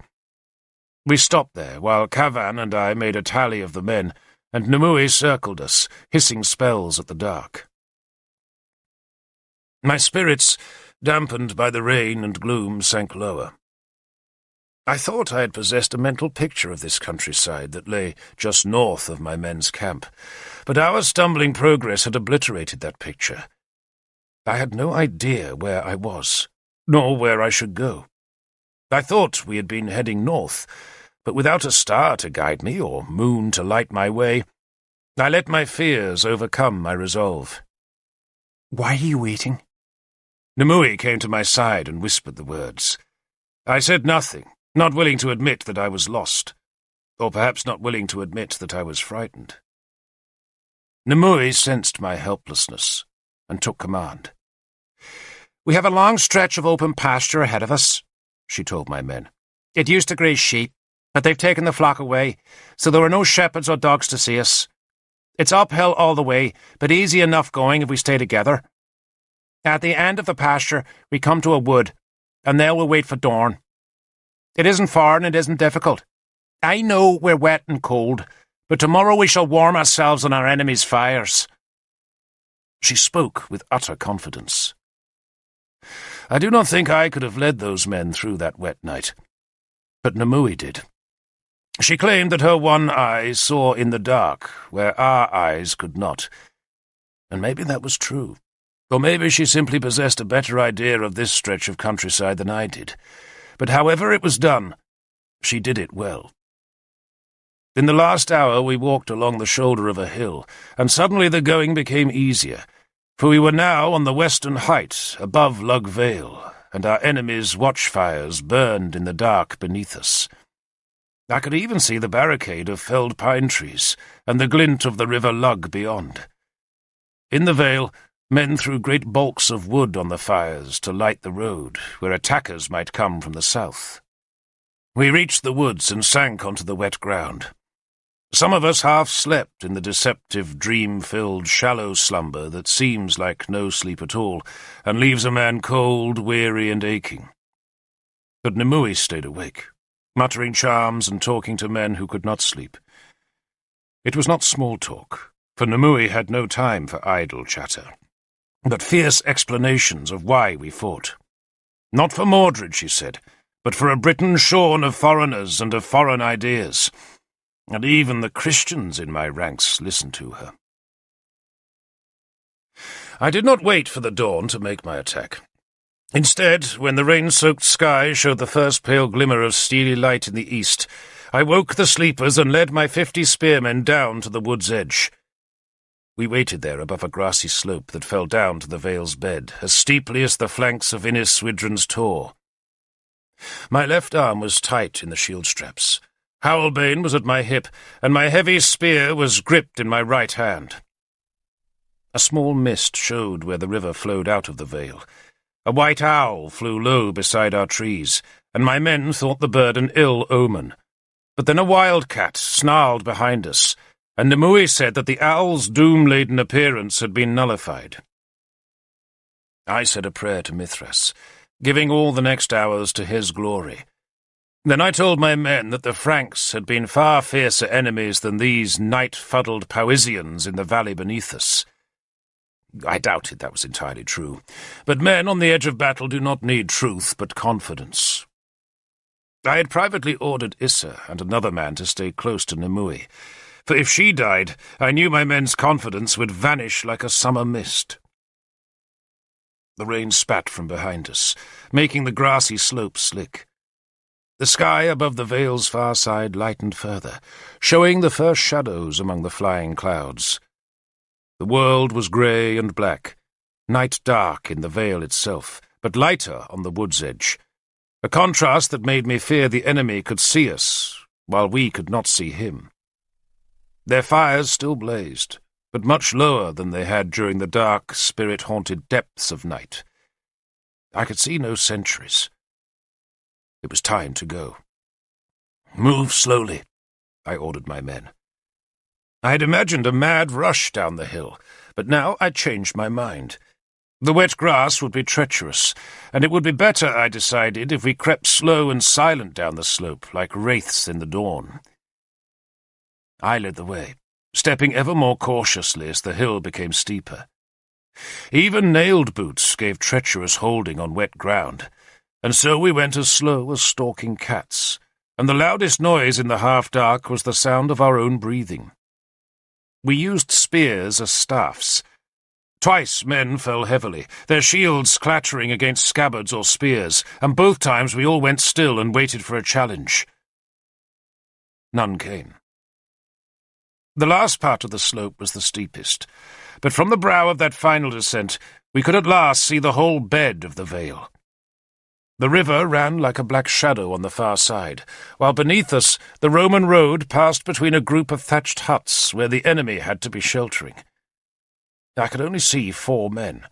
We stopped there, while Cavan and I made a tally of the men, and Nimue circled us, hissing spells at the dark. My spirits, dampened by the rain and gloom, sank lower. I thought I had possessed a mental picture of this countryside that lay just north of my men's camp, but our stumbling progress had obliterated that picture. I had no idea where I was, nor where I should go. I thought we had been heading north, but without a star to guide me or moon to light my way, I let my fears overcome my resolve.
"Why are you waiting?"
Nimue came to my side and whispered the words. I said nothing, not willing to admit that I was lost, or perhaps not willing to admit that I was frightened. Nimue sensed my helplessness and took command.
"We have a long stretch of open pasture ahead of us," she told my men. "It used to graze sheep, but they've taken the flock away, so there are no shepherds or dogs to see us. It's uphill all the way, but easy enough going if we stay together. At the end of the pasture, we come to a wood, and there we'll wait for dawn. It isn't far and it isn't difficult. I know we're wet and cold, but tomorrow we shall warm ourselves on our enemies' fires."
She spoke with utter confidence. I do not think I could have led those men through that wet night, but Nimue did. She claimed that her one eye saw in the dark where our eyes could not, and maybe that was true. Or maybe she simply possessed a better idea of this stretch of countryside than I did. But however it was done, she did it well. In the last hour we walked along the shoulder of a hill, and suddenly the going became easier, for we were now on the western height above Lug Vale, and our enemies' watchfires burned in the dark beneath us. I could even see the barricade of felled pine trees, and the glint of the river Lug beyond. In the vale, men threw great balks of wood on the fires to light the road, where attackers might come from the south. We reached the woods and sank onto the wet ground. Some of us half slept in the deceptive, dream-filled, shallow slumber that seems like no sleep at all, and leaves a man cold, weary, and aching. But Nimue stayed awake, muttering charms and talking to men who could not sleep. It was not small talk, for Nimue had no time for idle chatter, but fierce explanations of why we fought. Not for Mordred, she said, but for a Britain shorn of foreigners and of foreign ideas. And even the Christians in my ranks listened to her. I did not wait for the dawn to make my attack. Instead, when the rain-soaked sky showed the first pale glimmer of steely light in the east, I woke the sleepers and led my 50 spearmen down to the wood's edge. We waited there above a grassy slope that fell down to the vale's bed, as steeply as the flanks of Innis Swidrun's Tor. My left arm was tight in the shield straps. Howlbane was at my hip, and my heavy spear was gripped in my right hand. A small mist showed where the river flowed out of the vale. A white owl flew low beside our trees, and my men thought the bird an ill omen. But then a wildcat snarled behind us, and Nimue said that the owl's doom-laden appearance had been nullified. I said a prayer to Mithras, giving all the next hours to his glory. Then I told my men that the Franks had been far fiercer enemies than these night-fuddled Powisians in the valley beneath us. I doubted that was entirely true, but men on the edge of battle do not need truth but confidence. I had privately ordered Issa and another man to stay close to Nimue, for if she died, I knew my men's confidence would vanish like a summer mist. The rain spat from behind us, making the grassy slope slick. The sky above the vale's far side lightened further, showing the first shadows among the flying clouds. The world was grey and black, night dark in the vale itself, but lighter on the wood's edge, a contrast that made me fear the enemy could see us, while we could not see him. Their fires still blazed, but much lower than they had during the dark, spirit-haunted depths of night. I could see no sentries. It was time to go. "Move slowly," I ordered my men. I had imagined a mad rush down the hill, but now I changed my mind. The wet grass would be treacherous, and it would be better, I decided, if we crept slow and silent down the slope, like wraiths in the dawn. I led the way, stepping ever more cautiously as the hill became steeper. Even nailed boots gave treacherous holding on wet ground, and so we went as slow as stalking cats, and the loudest noise in the half-dark was the sound of our own breathing. We used spears as staffs. Twice men fell heavily, their shields clattering against scabbards or spears, and both times we all went still and waited for a challenge. None came. The last part of the slope was the steepest, but from the brow of that final descent we could at last see the whole bed of the vale. The river ran like a black shadow on the far side, while beneath us the Roman road passed between a group of thatched huts where the enemy had to be sheltering. I could only see 4 men.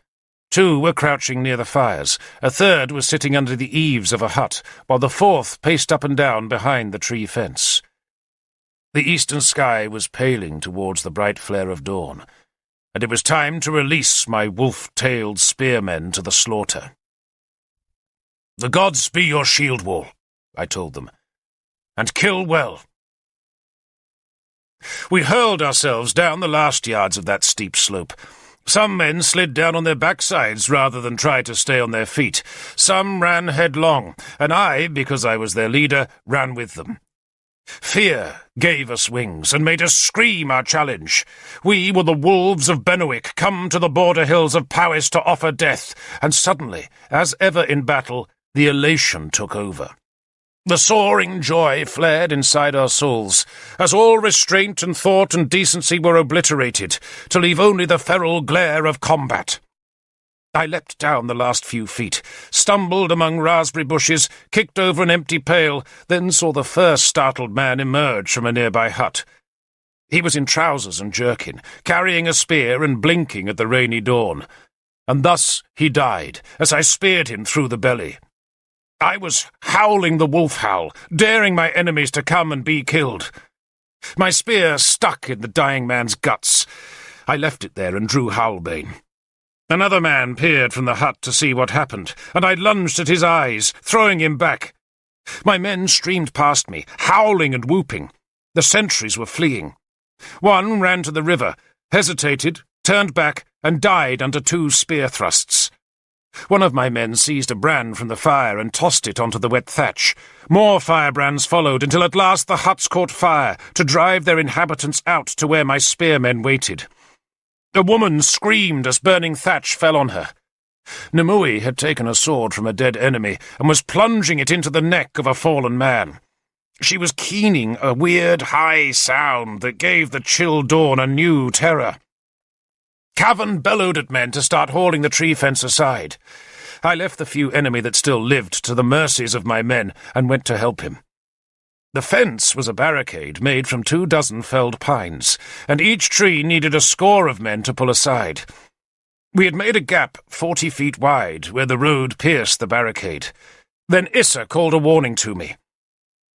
2 were crouching near the fires, a third was sitting under the eaves of a hut, while the 4th paced up and down behind the tree fence. The eastern sky was paling towards the bright flare of dawn, and it was time to release my wolf-tailed spearmen to the slaughter. "The gods be your shield wall," I told them, "and kill well." We hurled ourselves down the last yards of that steep slope. Some men slid down on their backsides rather than try to stay on their feet. Some ran headlong, and I, because I was their leader, ran with them. Fear gave us wings and made us scream our challenge. We were the wolves of Benwick, come to the border hills of Powys to offer death, and suddenly, as ever in battle, the elation took over. The soaring joy flared inside our souls, as all restraint and thought and decency were obliterated, to leave only the feral glare of combat. I leapt down the last few feet, stumbled among raspberry bushes, kicked over an empty pail, then saw the first startled man emerge from a nearby hut. He was in trousers and jerkin, carrying a spear and blinking at the rainy dawn. And thus he died, as I speared him through the belly. I was howling the wolf howl, daring my enemies to come and be killed. My spear stuck in the dying man's guts. I left it there and drew Howlbane. Another man peered from the hut to see what happened, and I lunged at his eyes, throwing him back. My men streamed past me, howling and whooping. The sentries were fleeing. One ran to the river, hesitated, turned back, and died under 2 spear thrusts. One of my men seized a brand from the fire and tossed it onto the wet thatch. More firebrands followed until at last the huts caught fire to drive their inhabitants out to where my spearmen waited. A woman screamed as burning thatch fell on her. Nimue had taken a sword from a dead enemy and was plunging it into the neck of a fallen man. She was keening a weird, high sound that gave the chill dawn a new terror. Cavan bellowed at men to start hauling the tree fence aside. I left the few enemy that still lived to the mercies of my men and went to help him. The fence was a barricade made from 24 felled pines, and each tree needed a score of men to pull aside. We had made a gap 40 feet wide where the road pierced the barricade. Then Issa called a warning to me.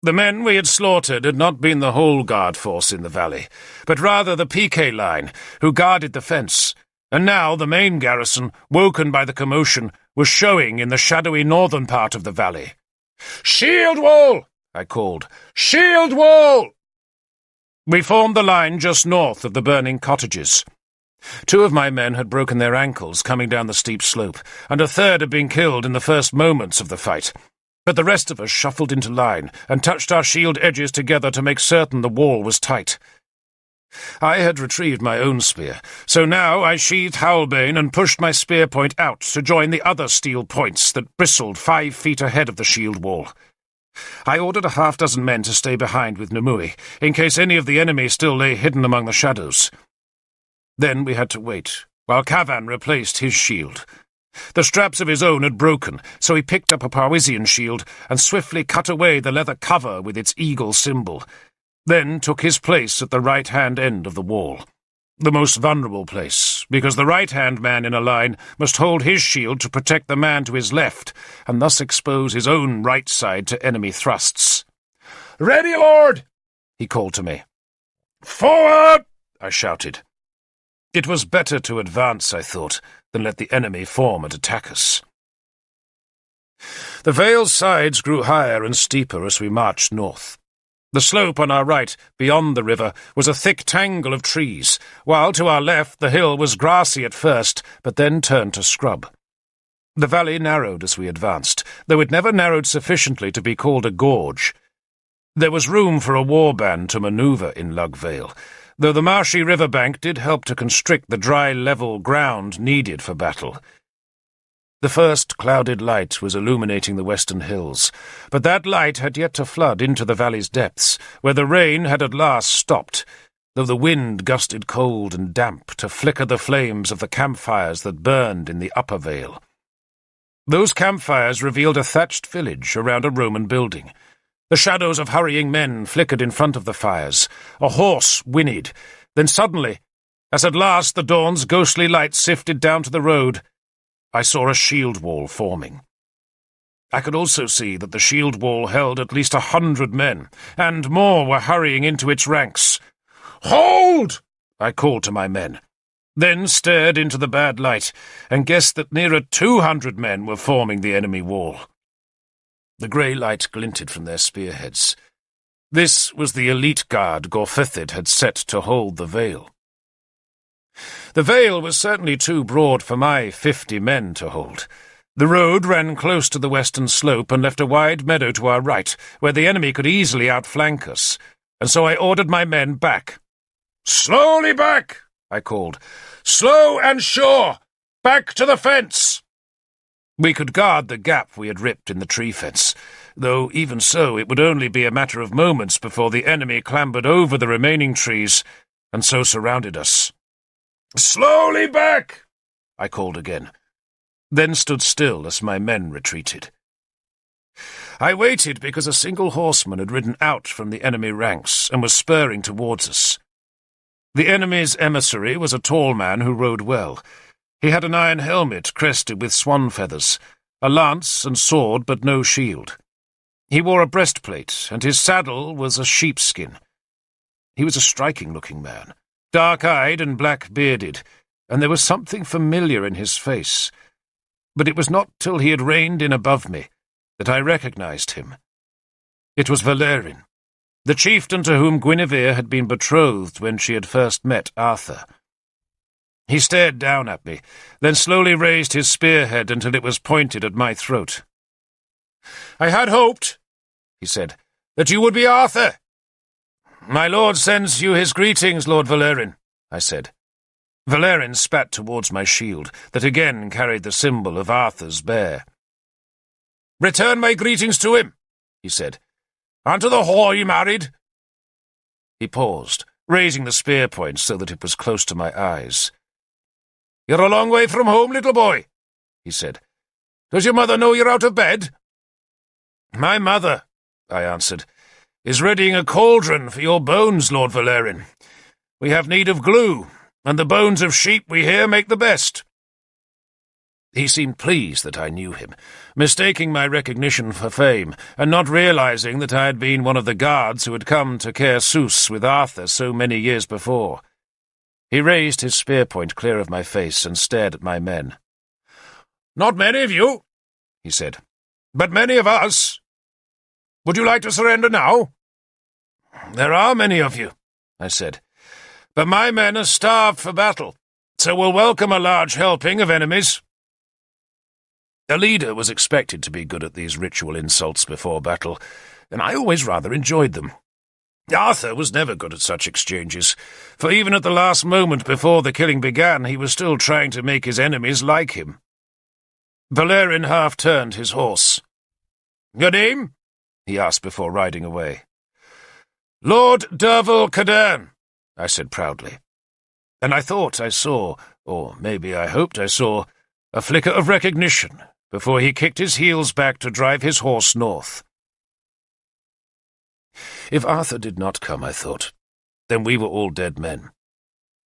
The men we had slaughtered had not been the whole guard force in the valley, but rather the piquet line, who guarded the fence, and now the main garrison, woken by the commotion, was showing in the shadowy northern part of the valley. "Shield wall!" I called. "Shield wall!" We formed the line just north of the burning cottages. 2 of my men had broken their ankles coming down the steep slope, and a third had been killed in the first moments of the fight. But the rest of us shuffled into line and touched our shield edges together to make certain the wall was tight. I had retrieved my own spear, so now I sheathed Howlbane and pushed my spear point out to join the other steel points that bristled 5 feet ahead of the shield wall. I ordered a 6 men to stay behind with Nimue, in case any of the enemy still lay hidden among the shadows. Then we had to wait, while Cavan replaced his shield. The straps of his own had broken, so he picked up a Powisian shield and swiftly cut away the leather cover with its eagle symbol, then took his place at the right-hand end of the wall. The most vulnerable place, because the right-hand man in a line must hold his shield to protect the man to his left, and thus expose his own right side to enemy thrusts. "Ready, Lord!" he called to me. "Forward!" I shouted. It was better to advance, I thought, than let the enemy form and attack us. The vale's sides grew higher and steeper as we marched north. The slope on our right, beyond the river, was a thick tangle of trees, while to our left the hill was grassy at first, but then turned to scrub. The valley narrowed as we advanced, though it never narrowed sufficiently to be called a gorge. There was room for a warband to manoeuvre in Lug Vale, though the marshy riverbank did help to constrict the dry, level ground needed for battle. The first clouded light was illuminating the western hills, but that light had yet to flood into the valley's depths, where the rain had at last stopped, though the wind gusted cold and damp to flicker the flames of the campfires that burned in the upper vale. Those campfires revealed a thatched village around a Roman building. The shadows of hurrying men flickered in front of the fires. A horse whinnied. Then suddenly, as at last the dawn's ghostly light sifted down to the road, I saw a shield wall forming. I could also see that the shield wall held at least 100 men, and more were hurrying into its ranks. "Hold!" I called to my men. then stared into the bad light and guessed that nearer 200 men were forming the enemy wall. The grey light glinted from their spearheads. This was the elite guard Gorfithid had set to hold the Vale. The Vale was certainly too broad for my 50 men to hold. The road ran close to the western slope and left a wide meadow to our right, where the enemy could easily outflank us, and so I ordered my men back. "Slowly back!" I called. "Slow and sure! Back to the fence!" We could guard the gap we had ripped in the tree fence, though even so it would only be a matter of moments before the enemy clambered over the remaining trees and so surrounded us. "Slowly back!" I called again, then stood still as my men retreated. I waited because a single horseman had ridden out from the enemy ranks and was spurring towards us. The enemy's emissary was a tall man who rode well. He had an iron helmet crested with swan feathers, a lance and sword but no shield. He wore a breastplate, and his saddle was a sheepskin. He was a striking-looking man, dark-eyed and black-bearded, and there was something familiar in his face. But it was not till he had reined in above me that I recognized him. It was Valerian, the chieftain to whom Guinevere had been betrothed when she had first met Arthur. He stared down at me, then slowly raised his spearhead until it was pointed at my throat. "I had hoped," he said, "that you would be Arthur." "My lord sends you his greetings, Lord Valerian," I said. Valerian spat towards my shield, that again carried the symbol of Arthur's bear. "Return my greetings to him," he said, "and to the whore he married." He paused, raising the spear point so that it was close to my eyes. "You're a long way from home, little boy," he said. "Does your mother know you're out of bed?" "My mother," I answered, "is readying a cauldron for your bones, Lord Valerian. We have need of glue, and the bones of sheep we hear make the best." He seemed pleased that I knew him, mistaking my recognition for fame, and not realizing that I had been one of the guards who had come to Caersus with Arthur so many years before. He raised his spear point clear of my face and stared at my men. "Not many of you," he said, "but many of us. Would you like to surrender now?" "There are many of you," I said, "but my men are starved for battle, so we'll welcome a large helping of enemies." A leader was expected to be good at these ritual insults before battle, and I always rather enjoyed them. Arthur was never good at such exchanges, for even at the last moment before the killing began, he was still trying to make his enemies like him. Valerian half-turned his horse. "Your name?" he asked before riding away. "Lord Derfel Cadern," I said proudly. And I thought I saw, or maybe I hoped I saw, a flicker of recognition before he kicked his heels back to drive his horse north. If Arthur did not come, I thought, then we were all dead men.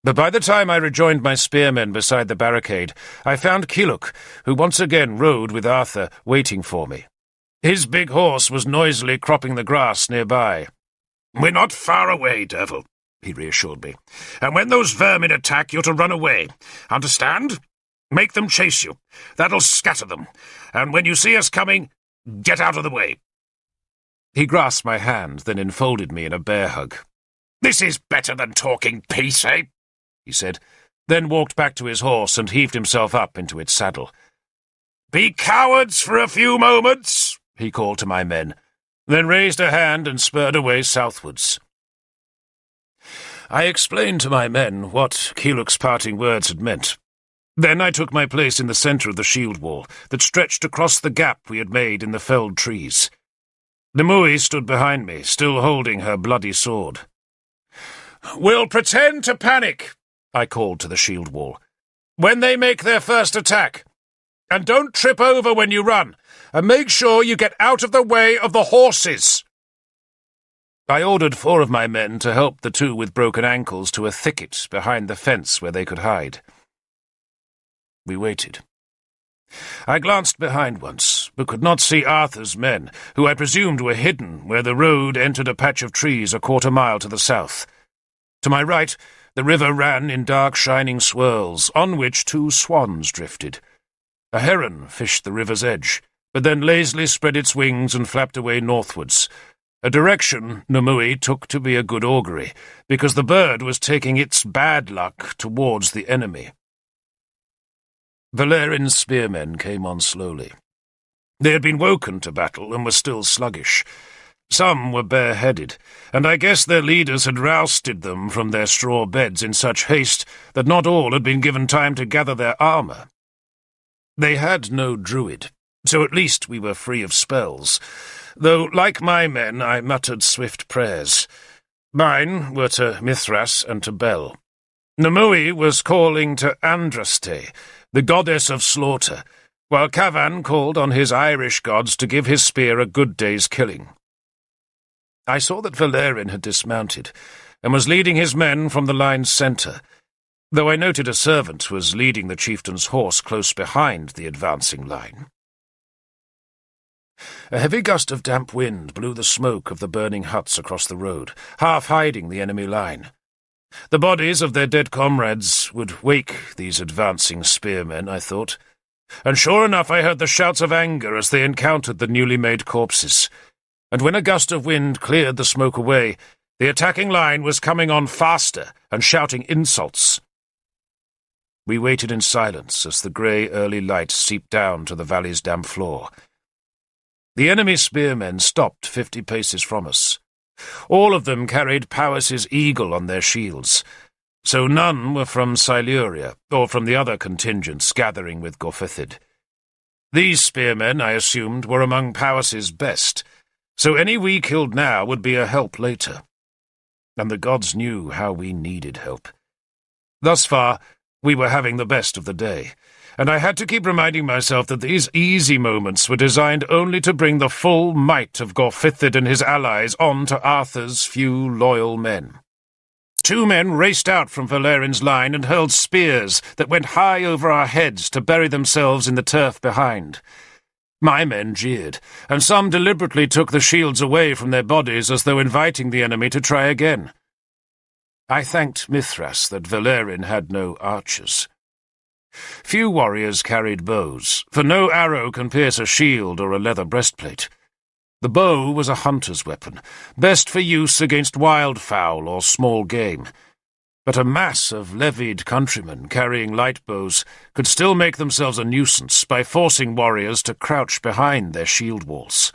But by the time I rejoined my spearmen beside the barricade, I found Kiluk, who once again rode with Arthur, waiting for me. His big horse was noisily cropping the grass nearby. "We're not far away, Derfel," he reassured me. "And when those vermin attack, you're to run away. Understand? Make them chase you. That'll scatter them. And when you see us coming, get out of the way." He grasped my hand, then enfolded me in a bear hug. "This is better than talking peace, eh?" he said, then walked back to his horse and heaved himself up into its saddle. "Be cowards for a few moments," he called to my men, then raised a hand and spurred away southwards. I explained to my men what Kiluk's parting words had meant. Then I took my place in the centre of the shield wall that stretched across the gap we had made in the felled trees. Nimue stood behind me, still holding her bloody sword. "We'll pretend to panic," I called to the shield wall, "when they make their first attack. And don't trip over when you run, and make sure you get out of the way of the horses." I ordered 4 of my men to help the 2 with broken ankles to a thicket behind the fence where they could hide. We waited. I glanced behind once, but could not see Arthur's men, who I presumed were hidden where the road entered a patch of trees a quarter-mile to the south. To my right, The river ran in dark shining swirls, on which 2 swans drifted. A heron fished the river's edge, but then lazily spread its wings and flapped away northwards, a direction Numui took to be a good augury, because the bird was taking its bad luck towards the enemy. Valerin's spearmen came on slowly. They had been woken to battle and were still sluggish. Some were bareheaded, and I guess their leaders had rousted them from their straw beds in such haste that not all had been given time to gather their armour. They had no druid, so at least we were free of spells, though, like my men, I muttered swift prayers. Mine were to Mithras and to Bel. Numui was calling to Andraste, the goddess of slaughter, while Cavan called on his Irish gods to give his spear a good day's killing. I saw that Valerin had dismounted, and was leading his men from the line's centre, though I noted a servant was leading the chieftain's horse close behind the advancing line. A heavy gust of damp wind blew the smoke of the burning huts across the road, half hiding the enemy line. The bodies of their dead comrades would wake these advancing spearmen, I thought, and sure enough I heard the shouts of anger as they encountered the newly made corpses, and when a gust of wind cleared the smoke away, the attacking line was coming on faster and shouting insults. We waited in silence as the grey early light seeped down to the valley's damp floor. The enemy spearmen stopped 50 paces from us. All of them carried Powys's eagle on their shields, so none were from Siluria or from the other contingents gathering with Gorfithid. These spearmen, I assumed, were among Powys's best, so any we killed now would be a help later. And the gods knew how we needed help. Thus far, we were having the best of the day, and I had to keep reminding myself that these easy moments were designed only to bring the full might of Gorfithid and his allies on to Arthur's few loyal men. 2 men raced out from Valerin's line and hurled spears that went high over our heads to bury themselves in the turf behind. My men jeered, and some deliberately took the shields away from their bodies as though inviting the enemy to try again. I thanked Mithras that Valerin had no archers. Few warriors carried bows, for no arrow can pierce a shield or a leather breastplate. The bow was a hunter's weapon, best for use against wildfowl or small game, but a mass of levied countrymen carrying light bows could still make themselves a nuisance by forcing warriors to crouch behind their shield walls.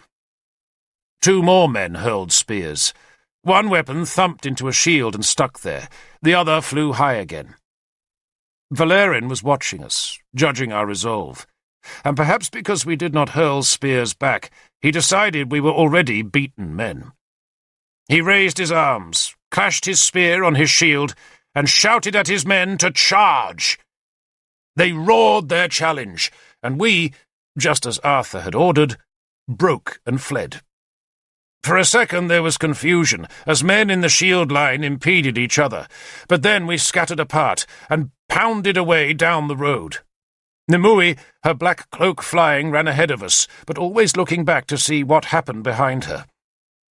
2 more men hurled spears. One weapon thumped into a shield and stuck there, the other flew high again. Valerin was watching us, judging our resolve, and perhaps because we did not hurl spears back, he decided we were already beaten men. He raised his arms, clashed his spear on his shield, and shouted at his men to charge. They roared their challenge, and we, just as Arthur had ordered, broke and fled. For a second there was confusion, as men in the shield line impeded each other, but then we scattered apart and pounded away down the road. Numui, her black cloak flying, ran ahead of us, but always looking back to see what happened behind her.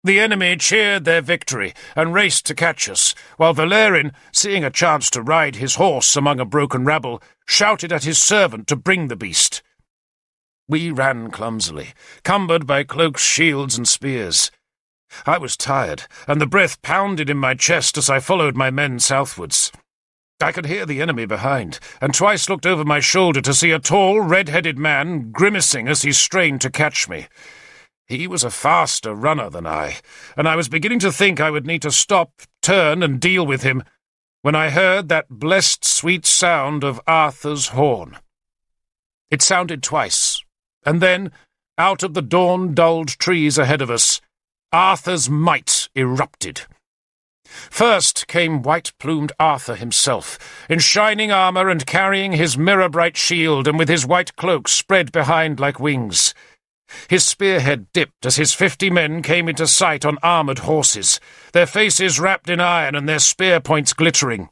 The enemy cheered their victory and raced to catch us, while Valerin, seeing a chance to ride his horse among a broken rabble, shouted at his servant to bring the beast. We ran clumsily, cumbered by cloaks, shields, and spears. I was tired, and the breath pounded in my chest as I followed my men southwards. I could hear the enemy behind, and twice looked over my shoulder to see a tall, red-headed man grimacing as he strained to catch me. He was a faster runner than I, and I was beginning to think I would need to stop, turn, and deal with him, when I heard that blessed sweet sound of Arthur's horn. It sounded twice, and then, out of the dawn-dulled trees ahead of us, Arthur's might erupted. First came white-plumed Arthur himself, in shining armour and carrying his mirror-bright shield and with his white cloak spread behind like wings. His spearhead dipped as his 50 men came into sight on armoured horses, their faces wrapped in iron and their spear points glittering.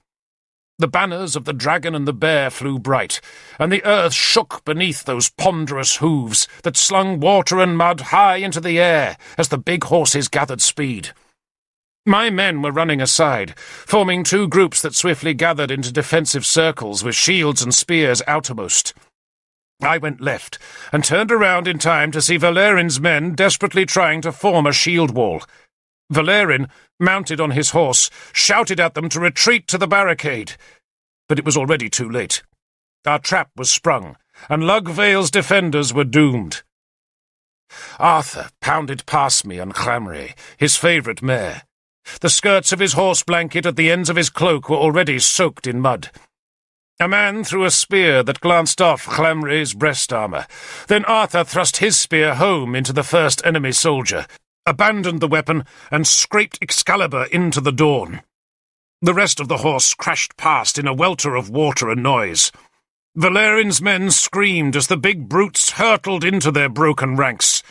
The banners of the dragon and the bear flew bright, and the earth shook beneath those ponderous hooves that slung water and mud high into the air as the big horses gathered speed.
My men were running aside, forming two groups that swiftly gathered into defensive circles with shields and spears outermost. I went left, and turned around in time to see Valerin's men desperately trying to form a shield wall. Valerin, mounted on his horse, shouted at them to retreat to the barricade. But it was already too late. Our trap was sprung, and Lugvale's defenders were doomed. Arthur pounded past me on Clamray, his favourite mare. The skirts of his horse blanket at the ends of his cloak were already soaked in mud. A man threw a spear that glanced off Clamray's breast armour. Then Arthur thrust his spear home into the first enemy soldier, abandoned the weapon, and scraped Excalibur into the dawn. The rest of the horse crashed past in a welter of water and noise. Valerin's men screamed as the big brutes hurtled into their broken ranks.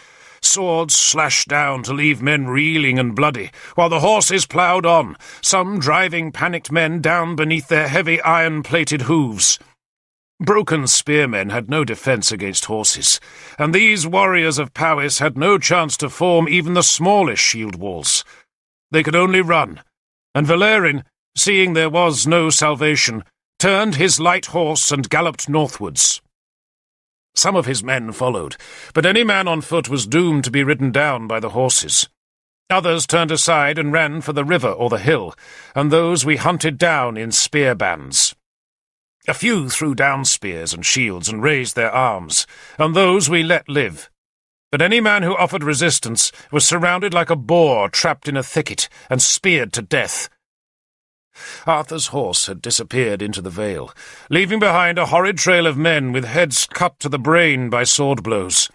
Swords slashed down to leave men reeling and bloody, while the horses ploughed on, some driving panicked men down beneath their heavy iron-plated hooves. Broken spearmen had no defence against horses, and these warriors of Powys had no chance to form even the smallest shield walls. They could only run, and Valerin, seeing there was no salvation, turned his light horse and galloped northwards. Some of his men followed, but any man on foot was doomed to be ridden down by the horses. Others turned aside and ran for the river or the hill, and those we hunted down in spear bands. A few threw down spears and shields and raised their arms, and those we let live. But any man who offered resistance was surrounded like a boar trapped in a thicket and speared to death. Arthur's horse had disappeared into the vale, leaving behind a horrid trail of men with heads cut to the brain by sword blows.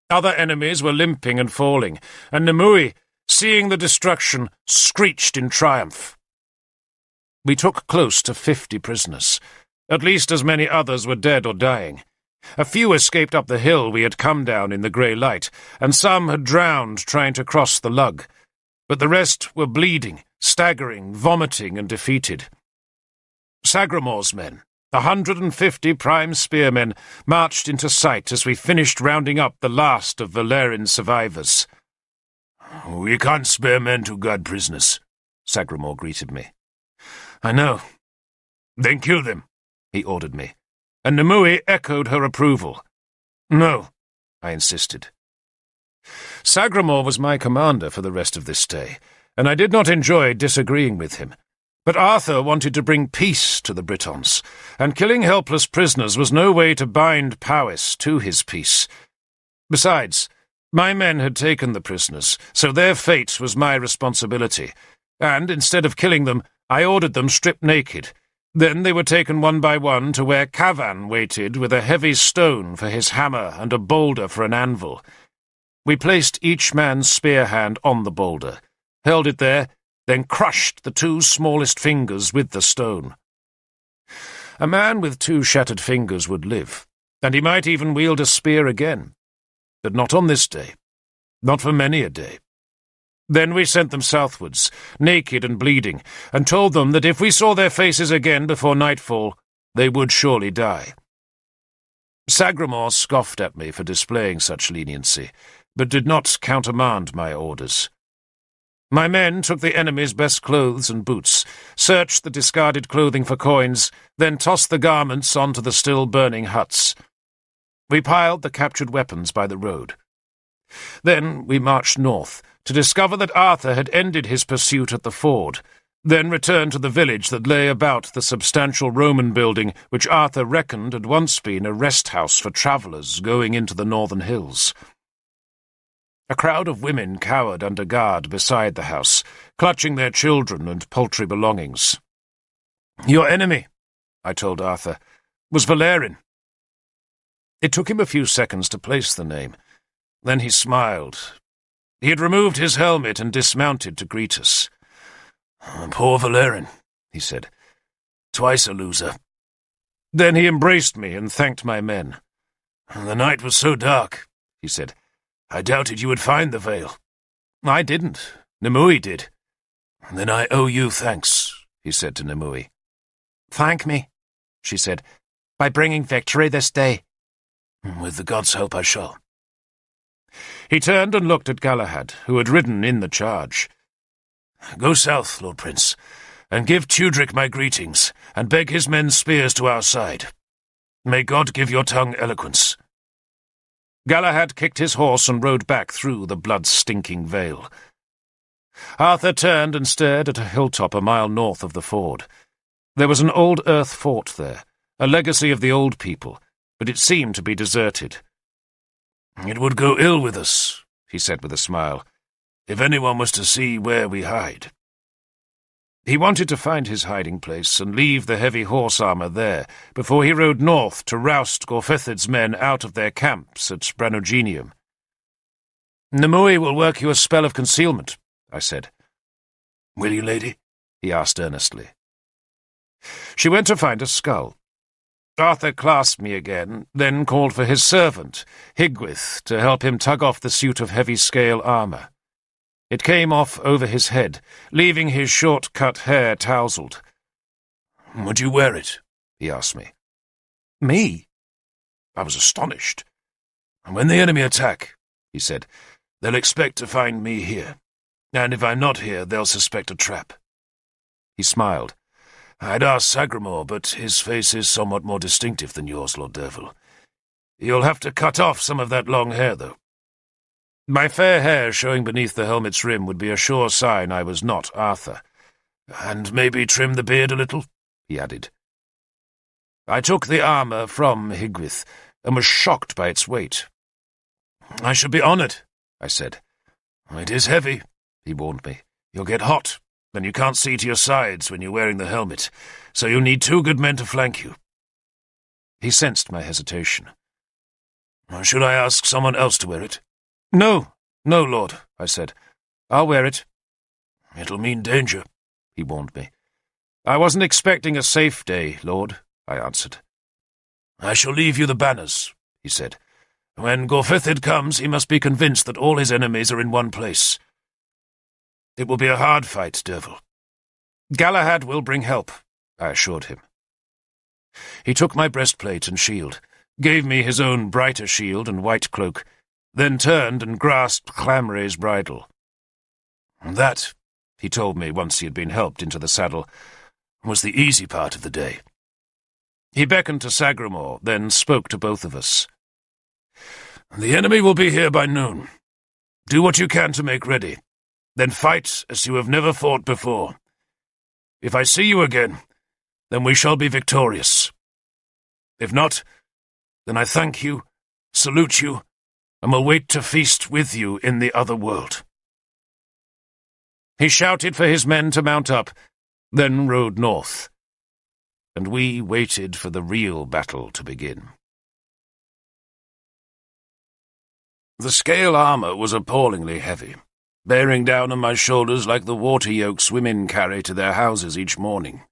Other enemies were limping and falling, and Nimue, seeing the destruction, screeched in triumph. We took close to 50 prisoners. At least as many others were dead or dying. A few escaped up the hill we had come down in the grey light, and some had drowned trying to cross the lug. But the rest were bleeding, staggering, vomiting, and defeated. Sagramore's men, 150 prime spearmen, marched into sight as we finished rounding up the last of Valerin's survivors.
"We can't spare men to guard prisoners," Sagramore greeted me.
"I know."
"Then kill them,"
he ordered me, and Nimue echoed her approval. "No," I insisted. Sagramore was my commander for the rest of this day, and I did not enjoy disagreeing with him. But Arthur wanted to bring peace to the Britons, and killing helpless prisoners was no way to bind Powys to his peace. Besides, my men had taken the prisoners, so their fate was my responsibility, and instead of killing them, I ordered them stripped naked. Then they were taken one by one to where Cavan waited with a heavy stone for his hammer and a boulder for an anvil. We placed each man's spear hand on the boulder, held it there, then crushed the two smallest fingers with the stone. A man with 2 shattered fingers would live, and he might even wield a spear again. But not on this day. Not for many a day. Then we sent them southwards, naked and bleeding, and told them that if we saw their faces again before nightfall, they would surely die. Sagramore scoffed at me for displaying such leniency, but did not countermand my orders. My men took the enemy's best clothes and boots, searched the discarded clothing for coins, then tossed the garments onto the still-burning huts. We piled the captured weapons by the road. Then we marched north, to discover that Arthur had ended his pursuit at the ford, then returned to the village that lay about the substantial Roman building which Arthur reckoned had once been a rest house for travellers going into the northern hills. A crowd of women cowered under guard beside the house, clutching their children and paltry belongings. "Your enemy," I told Arthur, "was Valerin." It took him a few seconds to place the name. Then he smiled. He had removed his helmet and dismounted to greet us.
"Poor Valerin," he said. "Twice a loser."
Then he embraced me and thanked my men.
"The night was so dark," he said. "I doubted you would find the Vale."
"I didn't. Nimue did."
"Then I owe you thanks," he said to Nimue.
"Thank me," she said, "by bringing victory this day."
"With the gods' help I shall."
He turned and looked at Galahad, who had ridden in the charge.
Go south, Lord Prince, and give Tudric my greetings, and beg his men's spears to our side. May God give your tongue eloquence."
Galahad kicked his horse and rode back through the blood-stinking vale. Arthur turned and stared at a hilltop a mile north of the ford. There was an old earth fort there, a legacy of the old people, but it seemed to be deserted.
"It would go ill with us," he said with a smile, "if anyone was to see where we hide."
He wanted to find his hiding place and leave the heavy horse armour there before he rode north to roust Gorfethid's men out of their camps at Branogenium. "Nimue will work you a spell of concealment," I said.
"Will you, lady?"
he asked earnestly. She went to find a skull. Arthur clasped me again, then called for his servant, Higwith, to help him tug off the suit of heavy scale armour. It came off over his head, leaving his short-cut hair tousled.
"Would you wear it?"
he asked me.
"Me?" I was astonished. "When the enemy attack," he said, "they'll expect to find me here. And if I'm not here, they'll suspect a trap."
He smiled.
"I'd ask Sagramore, but his face is somewhat more distinctive than yours, Lord Derfel. You'll have to cut off some of that long hair, though."
My fair hair showing beneath the helmet's rim would be a sure sign I was not Arthur.
"And maybe trim the beard a little," he added.
I took the armour from Higwith and was shocked by its weight.
"I should be honoured,"
I said.
"It is heavy," he warned me. "You'll get hot, and you can't see to your sides when you're wearing the helmet, so you'll need 2 good men to flank you."
He sensed my hesitation.
"Should I ask someone else to wear it?"
No, Lord," I said. "I'll wear it."
"It'll mean danger,"
he warned me. "I wasn't expecting a safe day, Lord," I answered.
"I shall leave you the banners," he said. "When Gorfethid comes, he must be convinced that all his enemies are in one place. It will be a hard fight, Derfel."
"Galahad will bring help," I assured him. He took my breastplate and shield, gave me his own brighter shield and white cloak, then turned and grasped Clamray's bridle.
"That," he told me once he had been helped into the saddle, "was the easy part of the day."
He beckoned to Sagramore, then spoke to both of us.
"The enemy will be here by noon. Do what you can to make ready. Then fight as you have never fought before. If I see you again, then we shall be victorious. If not, then I thank you, salute you, and will wait to feast with you in the other world."
He shouted for his men to mount up, then rode north, and we waited for the real battle to begin.
The scale armour was appallingly heavy, bearing down on my shoulders like the water yokes women carry to their houses each morning.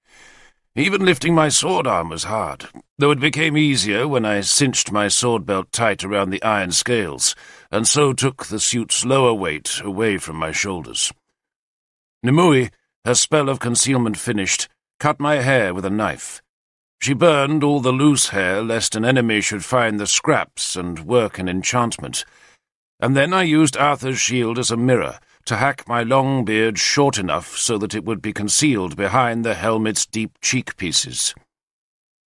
Even lifting my sword arm was hard, though it became easier when I cinched my sword belt tight around the iron scales, and so took the suit's lower weight away from my shoulders. Nimue, her spell of concealment finished, cut my hair with a knife. She burned all the loose hair lest an enemy should find the scraps and work an enchantment, and then I used Arthur's shield as a mirror to hack my long beard short enough so that it would be concealed behind the helmet's deep cheek pieces.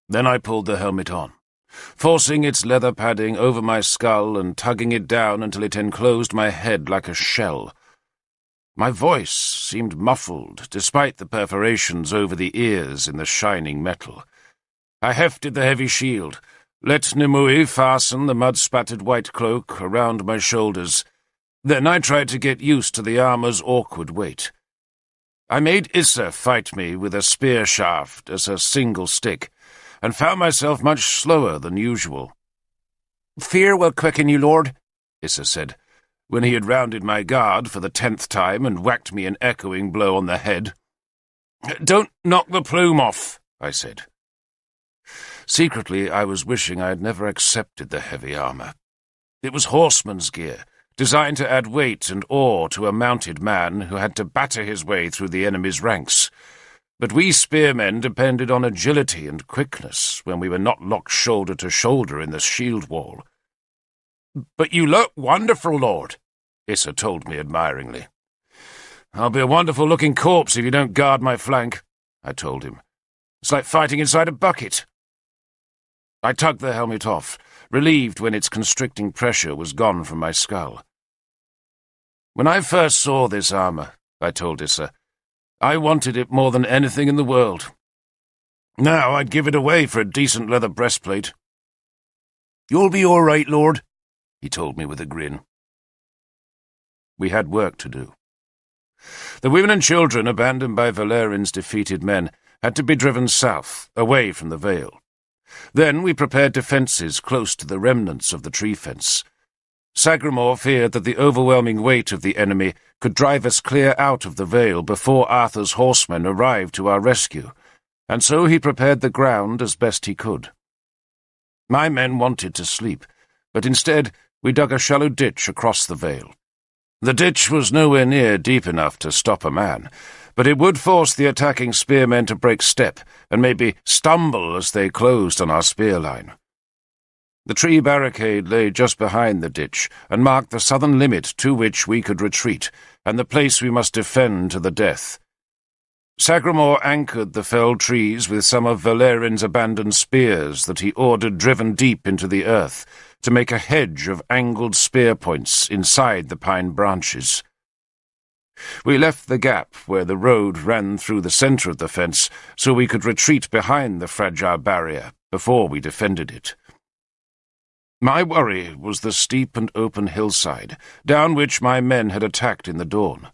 Then I pulled the helmet on, forcing its leather padding over my skull and tugging it down until it enclosed my head like a shell. My voice seemed muffled, despite the perforations over the ears in the shining metal. I hefted the heavy shield, let Nimue fasten the mud-spattered white cloak around my shoulders. Then I tried to get used to the armour's awkward weight. I made Issa fight me with a spear shaft as a single stick, and found myself much slower than usual.
"Fear will quicken you, Lord,"
Issa said, when he had rounded my guard for the 10th time and whacked me an echoing blow on the head.
"Don't knock the plume off,"
I said. Secretly, I was wishing I had never accepted the heavy armour. It was horseman's gear, designed to add weight and awe to a mounted man who had to batter his way through the enemy's ranks. But we spearmen depended on agility and quickness when we were not locked shoulder to shoulder in the shield wall.
"But you look wonderful, Lord,"
Issa told me admiringly. I'll be a wonderful-looking corpse if you don't guard my flank, I told him. It's like fighting inside a bucket. I tugged the helmet off, relieved when its constricting pressure was gone from my skull. When I first saw this armor, I told Issa, I wanted it more than anything in the world. Now I'd give it away for a decent leather breastplate. You'll be all right, Lord, he told me with a grin. We had work to do. The women and children abandoned by Valerian's defeated men had to be driven south, away from the Vale. Then we prepared defences close to the remnants of the tree fence. Sagramore feared that the overwhelming weight of the enemy could drive us clear out of the Vale before Arthur's horsemen arrived to our rescue, and so he prepared the ground as best he could. My men wanted to sleep, but instead we dug a shallow ditch across the Vale. The ditch was nowhere near deep enough to stop a man, but it would force the attacking spearmen to break step and maybe stumble as they closed on our spear line. The tree barricade lay just behind the ditch and marked the southern limit to which we could retreat, and the place we must defend to the death. Sagramore anchored the felled trees with some of Valerian's abandoned spears that he ordered driven deep into the earth to make a hedge of angled spear points inside the pine branches. We left the gap where the road ran through the centre of the fence so we could retreat behind the fragile barrier before we defended it. My worry was the steep and open hillside, down which my men had attacked in the dawn.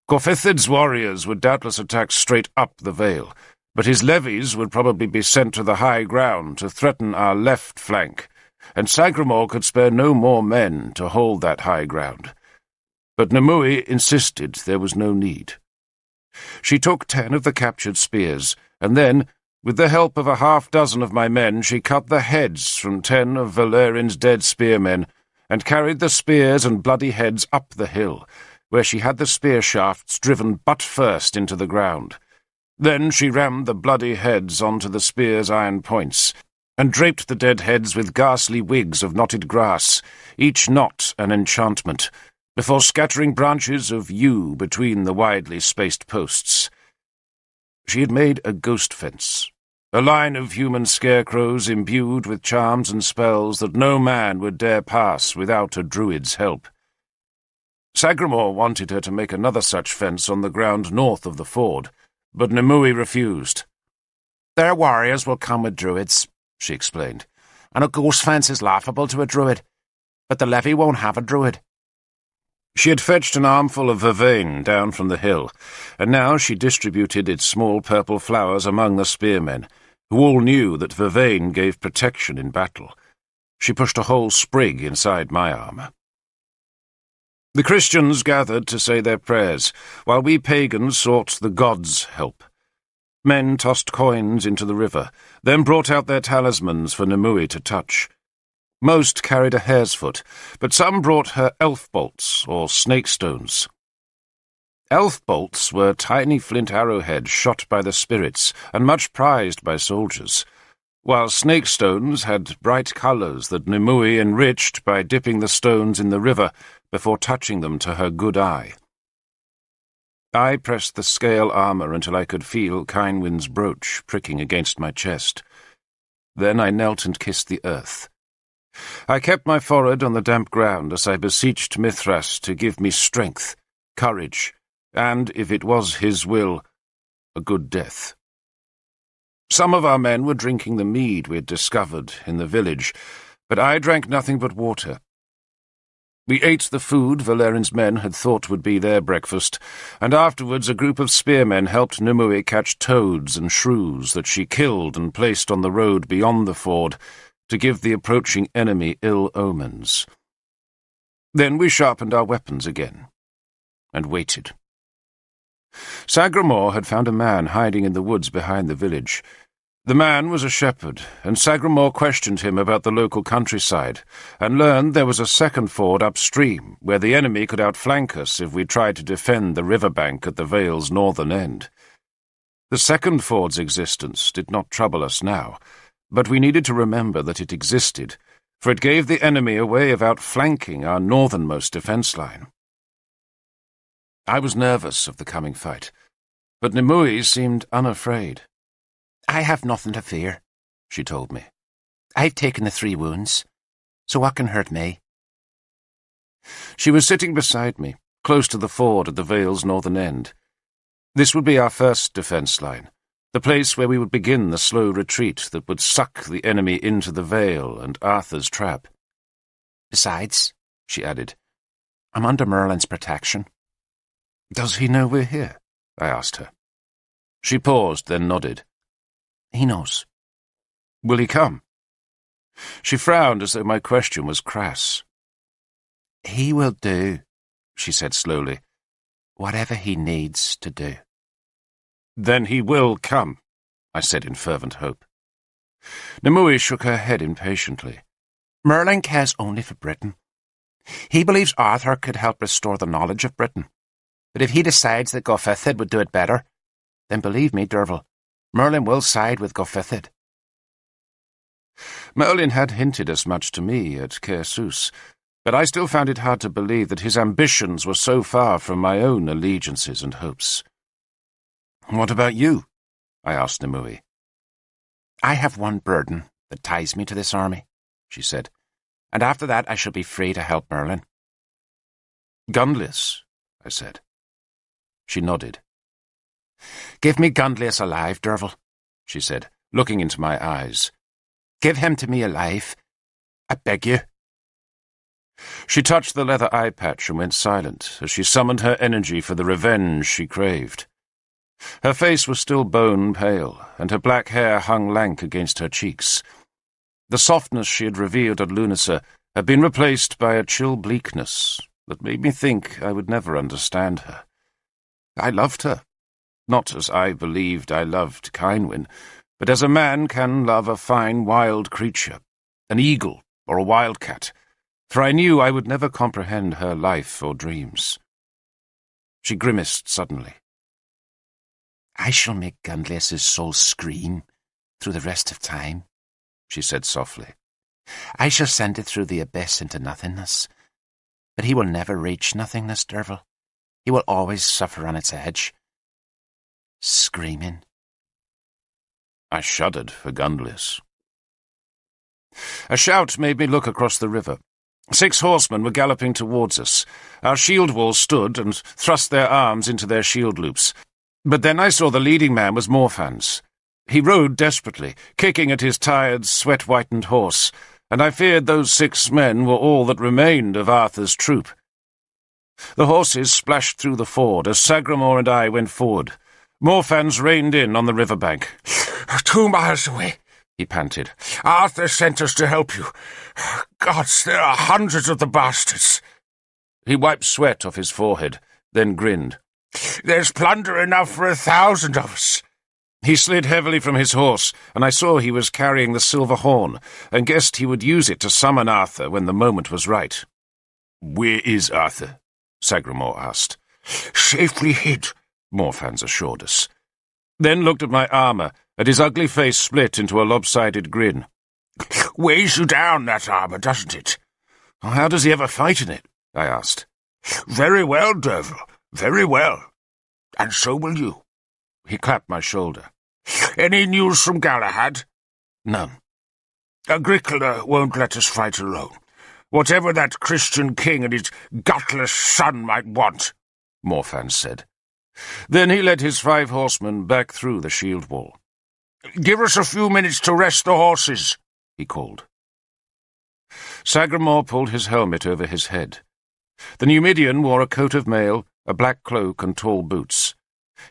Corfithid's warriors would doubtless attack straight up the Vale, but his levies would probably be sent to the high ground to threaten our left flank, and Sagramore could spare no more men to hold that high ground. But Nimue insisted there was no need. She took 10 of the captured spears, and then, with the help of a half-dozen of my men, she cut the heads from 10 of Valerian's dead spearmen, and carried the spears and bloody heads up the hill, where she had the spear shafts driven butt first into the ground. Then she rammed the bloody heads onto the spear's iron points, and draped the dead heads with ghastly wigs of knotted grass, each knot an enchantment, before scattering branches of yew between the widely spaced posts. She had made a ghost fence, a line of human scarecrows imbued with charms and spells that no man would dare pass without a druid's help. Sagramore wanted her to make another such fence on the ground north of the ford, but Nimue refused.
"Their warriors will come with druids," she explained, "and a ghost fence is laughable to a druid, but the levy won't have a druid."
She had fetched an armful of vervain down from the hill, and now she distributed its small purple flowers among the spearmen, who all knew that vervain gave protection in battle. She pushed a whole sprig inside my armour. The Christians gathered to say their prayers, while we pagans sought the gods' help. Men tossed coins into the river, then brought out their talismans for Nimue to touch. Most carried a hare's foot, but some brought her elf bolts or snake stones. Elf bolts were tiny flint arrowheads shot by the spirits and much prized by soldiers, while snake stones had bright colours that Nimue enriched by dipping the stones in the river before touching them to her good eye. I pressed the scale armour until I could feel Kynwyn's brooch pricking against my chest. Then I knelt and kissed the earth. I kept my forehead on the damp ground as I beseeched Mithras to give me strength, courage, and, if it was his will, a good death. Some of our men were drinking the mead we had discovered in the village, but I drank nothing but water. We ate the food Valerian's men had thought would be their breakfast, and afterwards a group of spearmen helped Nimue catch toads and shrews that she killed and placed on the road beyond the ford to give the approaching enemy ill omens. Then we sharpened our weapons again, and waited. Sagramore had found a man hiding in the woods behind the village. The man was a shepherd, and Sagramore questioned him about the local countryside, and learned there was a second ford upstream, where the enemy could outflank us if we tried to defend the riverbank at the Vale's northern end. The second ford's existence did not trouble us now, but we needed to remember that it existed, for it gave the enemy a way of outflanking our northernmost defence line. I was nervous of the coming fight, but Nimue seemed unafraid.
"I have nothing to fear," she told me. "I've taken the 3 wounds, so what can hurt me?"
She was sitting beside me, close to the ford at the Vale's northern end. This would be our first defence line, the place where we would begin the slow retreat that would suck the enemy into the Vale and Arthur's trap.
"Besides," she added, "I'm under Merlin's protection."
"Does he know we're here?" I asked her. She paused, then nodded.
"He knows."
"Will he come?" She frowned as though my question was crass.
"He will do," she said slowly, "whatever he needs to do."
"Then he will come," I said in fervent hope. Nimue shook her head impatiently.
"Merlin cares only for Britain. He believes Arthur could help restore the knowledge of Britain. But if he decides that Gorfethid would do it better, then believe me, Derfel, Merlin will side with Gorfethid."
Merlin had hinted as much to me at Caersus, but I still found it hard to believe that his ambitions were so far from my own allegiances and hopes. "What about you?" I asked Nimue.
"I have one burden that ties me to this army," she said, "and after that I shall be free to help Merlin."
"Gunlius," I said. She nodded.
"Give me Gunlius alive, Derfel," she said, looking into my eyes. "Give him to me alive. I beg you."
She touched the leather eye patch and went silent as she summoned her energy for the revenge she craved. Her face was still bone-pale, and her black hair hung lank against her cheeks. The softness she had revealed at Lunacer had been replaced by a chill bleakness that made me think I would never understand her. I loved her, not as I believed I loved Kynwyn, but as a man can love a fine wild creature, an eagle or a wildcat, for I knew I would never comprehend her life or dreams. She grimaced suddenly.
"I shall make Gunlius's soul scream through the rest of time," she said softly. "I shall send it through the abyss into nothingness. But he will never reach nothingness, Derfel. He will always suffer on its edge, screaming."
I shuddered for Gunlius. A shout made me look across the river. 6 horsemen were galloping towards us. Our shield walls stood and thrust their arms into their shield loops. But then I saw the leading man was Morfan's. He rode desperately, kicking at his tired, sweat-whitened horse, and I feared those 6 men were all that remained of Arthur's troop. The horses splashed through the ford as Sagramor and I went forward. Morfan's reined in on the riverbank.
2 miles away, he panted. "Arthur sent us to help you. Gods, there are hundreds of the bastards."
He wiped sweat off his forehead, then grinned.
"There's plunder enough for 1,000 of us."
He slid heavily from his horse, and I saw he was carrying the silver horn, and guessed he would use it to summon Arthur when the moment was right. "Where is Arthur?" Sagramor asked.
"Safely hid,"
Morfans assured us. Then looked at my armour, and his ugly face split into a lopsided grin.
"Weighs you down, that armour, doesn't it?"
"How does he ever fight in it?" I asked.
"Very well, Derfel, very well. And so will you."
He clapped my shoulder.
"Any news from Galahad?"
"None."
"Agricola won't let us fight alone. Whatever that Christian king and his gutless son might want,"
Morfans said. Then he led his 5 horsemen back through the shield wall.
"Give us a few minutes to rest the horses," he called.
Sagramor pulled his helmet over his head. The Numidian wore a coat of mail, a black cloak and tall boots.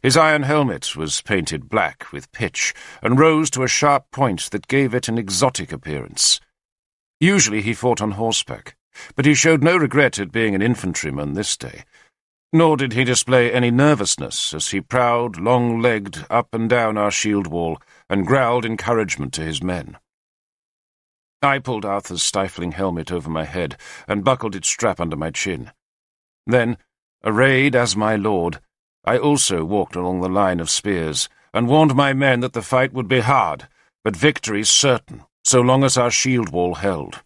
His iron helmet was painted black with pitch and rose to a sharp point that gave it an exotic appearance. Usually he fought on horseback, but he showed no regret at being an infantryman this day. Nor did he display any nervousness as he prowled, long-legged, up and down our shield wall and growled encouragement to his men. I pulled Arthur's stifling helmet over my head and buckled its strap under my chin. Then, arrayed as my lord, I also walked along the line of spears and warned my men that the fight would be hard, but victory certain, so long as our shield wall held.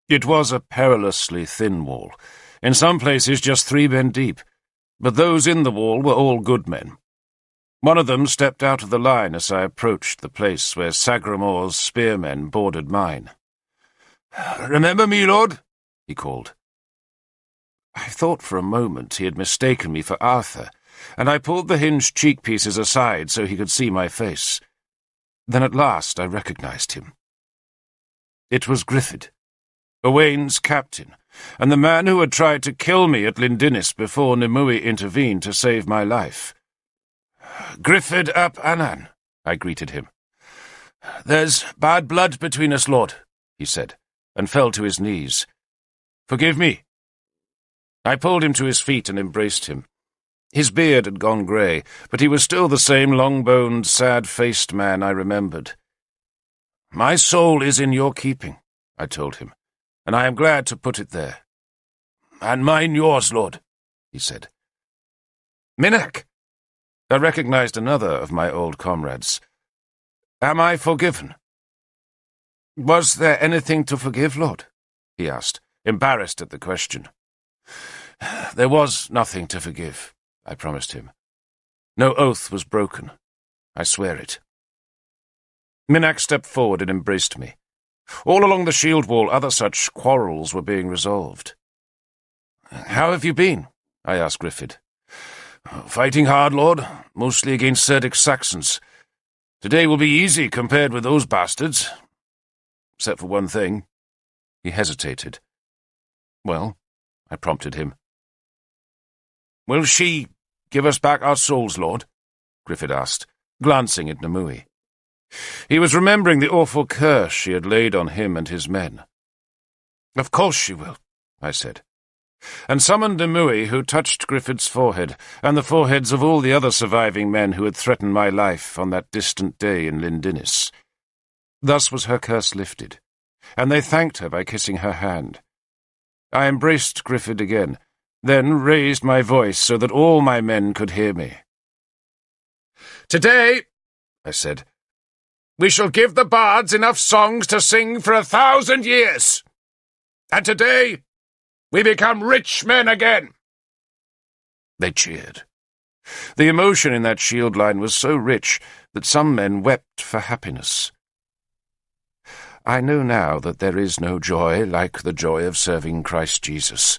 It was a perilously thin wall, in some places just 3 men deep, but those in the wall were all good men. One of them stepped out of the line as I approached the place where Sagramor's spearmen bordered mine. "Remember me, Lord?" he called. I thought for a moment he had mistaken me for Arthur, and I pulled the hinged cheek-pieces aside so he could see my face. Then at last I recognized him. It was Griffith, Owain's captain, and the man who had tried to kill me at Lindinnis before Nimue intervened to save my life. "Griffith ap Annan," I greeted him. "There's bad blood between us, Lord," he said, and fell to his knees. "Forgive me." I pulled him to his feet and embraced him. His beard had gone grey, but he was still the same long-boned, sad-faced man I remembered. "My soul is in your keeping," I told him, "and I am glad to put it there." "And mine yours, Lord," he said. "Minak!" I recognized another of my old comrades. "Am I forgiven?" "Was there anything to forgive, Lord?" he asked, embarrassed at the question. "There was nothing to forgive," I promised him. "No oath was broken. I swear it." Minak stepped forward and embraced me. All along the shield wall other such quarrels were being resolved. "How have you been?" I asked Griffith. "Fighting hard, Lord, mostly against Cerdic Saxons. Today will be easy compared with those bastards. Except for one thing." He hesitated. "Well?" I prompted him. "Will she give us back our souls, Lord?" Griffith asked, glancing at Nimue. He was remembering the awful curse she had laid on him and his men. "Of course she will," I said, and summoned Nimue, who touched Griffith's forehead, and the foreheads of all the other surviving men who had threatened my life on that distant day in Lindinnis. Thus was her curse lifted, and they thanked her by kissing her hand. I embraced Griffith again, then raised my voice so that all my men could hear me. "Today," I said, "we shall give the bards enough songs to sing for 1,000 years. And today we become rich men again." They cheered. The emotion in that shield line was so rich that some men wept for happiness. I know now that there is no joy like the joy of serving Christ Jesus.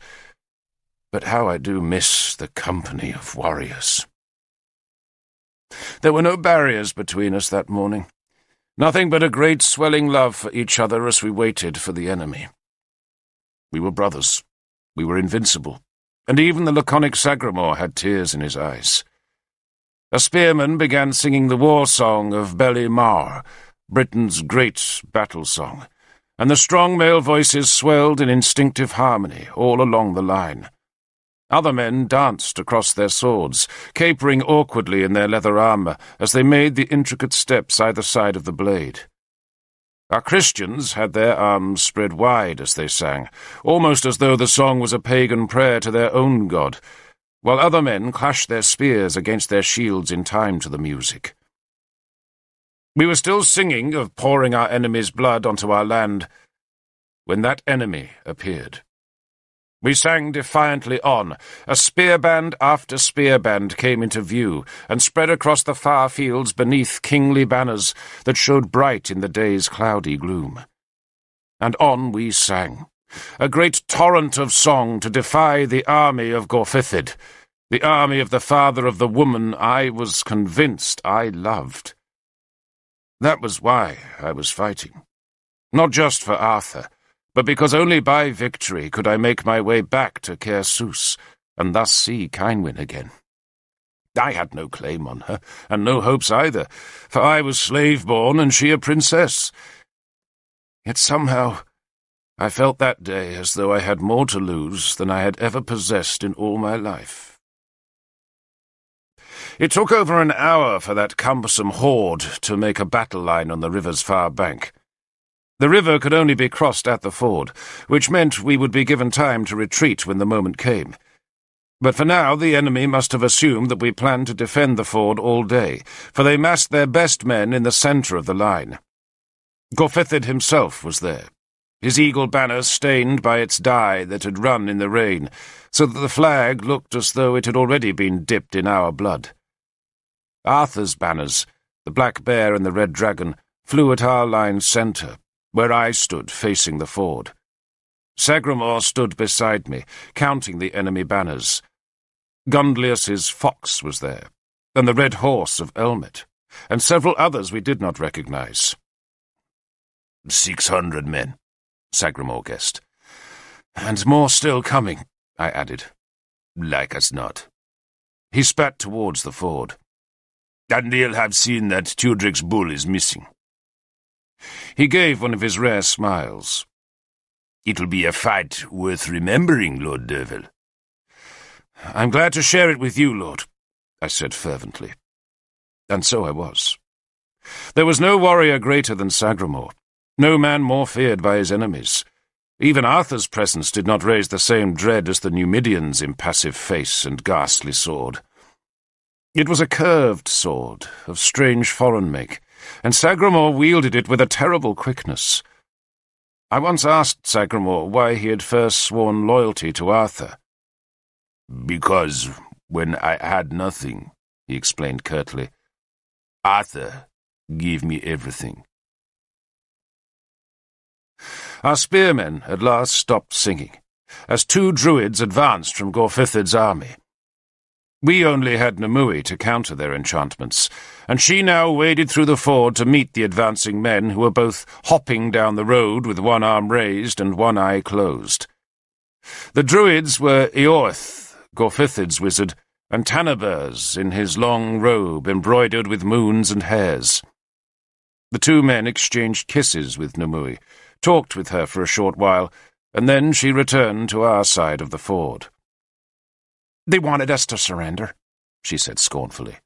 But how I do miss the company of warriors. There were no barriers between us that morning. Nothing but a great swelling love for each other as we waited for the enemy. We were brothers. We were invincible. And even the laconic Sagramor had tears in his eyes. A spearman began singing the war song of Beli Mar, Britain's great battle song, and the strong male voices swelled in instinctive harmony all along the line. Other men danced across their swords, capering awkwardly in their leather armour as they made the intricate steps either side of the blade. Our Christians had their arms spread wide as they sang, almost as though the song was a pagan prayer to their own god, while other men clashed their spears against their shields in time to the music. We were still singing of pouring our enemy's blood onto our land when that enemy appeared. We sang defiantly on. A spearband after spearband came into view and spread across the far fields beneath kingly banners that showed bright in the day's cloudy gloom. And on we sang, a great torrent of song to defy the army of Gorfithid, the army of the father of the woman I was convinced I loved. That was why I was fighting. Not just for Arthur, but because only by victory could I make my way back to Caer Sws, and thus see Cynwyn again. I had no claim on her, and no hopes either, for I was slave-born and she a princess. Yet somehow I felt that day as though I had more to lose than I had ever possessed in all my life. It took over an hour for that cumbersome horde to make a battle line on the river's far bank. The river could only be crossed at the ford, which meant we would be given time to retreat when the moment came. But for now the enemy must have assumed that we planned to defend the ford all day, for they massed their best men in the centre of the line. Gorfithid himself was there, his eagle banner stained by its dye that had run in the rain, so that the flag looked as though it had already been dipped in our blood. Arthur's banners, the Black Bear and the Red Dragon, flew at our line's centre, where I stood facing the ford. Sagramor stood beside me, counting the enemy banners. Gundlius's fox was there, and the red horse of Elmet, and several others we did not recognize.
600 men, Sagramor guessed.
And more still coming, I added.
Like as not.
He spat towards the ford.
And they'll have seen that Tudric's bull is missing.
He gave one of his rare smiles.
It'll be a fight worth remembering, Lord Derfel.
I'm glad to share it with you, Lord, I said fervently. And so I was. There was no warrior greater than Sagramor, no man more feared by his enemies. Even Arthur's presence did not raise the same dread as the Numidian's impassive face and ghastly sword. It was a curved sword, of strange foreign make, and Sagramor wielded it with a terrible quickness. I once asked Sagramor why he had first sworn loyalty to Arthur.
Because when I had nothing, he explained curtly, Arthur gave me everything.
Our spearmen at last stopped singing, as 2 druids advanced from Gorfithid's army. We only had Nimue to counter their enchantments, and she now waded through the ford to meet the advancing men who were both hopping down the road with one arm raised and one eye closed. The druids were Eorth, Gorfithid's wizard, and Tanabers in his long robe embroidered with moons and hares. The 2 men exchanged kisses with Nimue, talked with her for a short while, and then she returned to our side of the ford.
They wanted us to surrender, she said scornfully,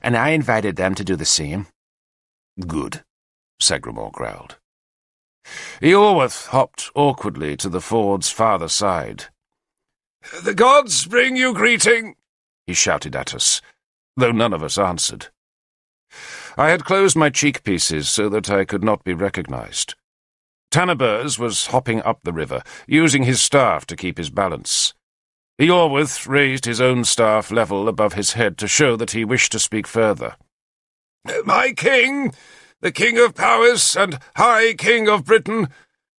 and I invited them to do the same.
Good, Sagramor growled.
Eorwith hopped awkwardly to the ford's farther side.
"The gods bring you greeting,"
he shouted at us, though none of us answered. I had closed my cheek-pieces so that I could not be recognized. Tanabers was hopping up the river, using his staff to keep his balance. Eorwith raised his own staff level above his head to show that he wished to speak further.
"My king, the King of Powys and High King of Britain,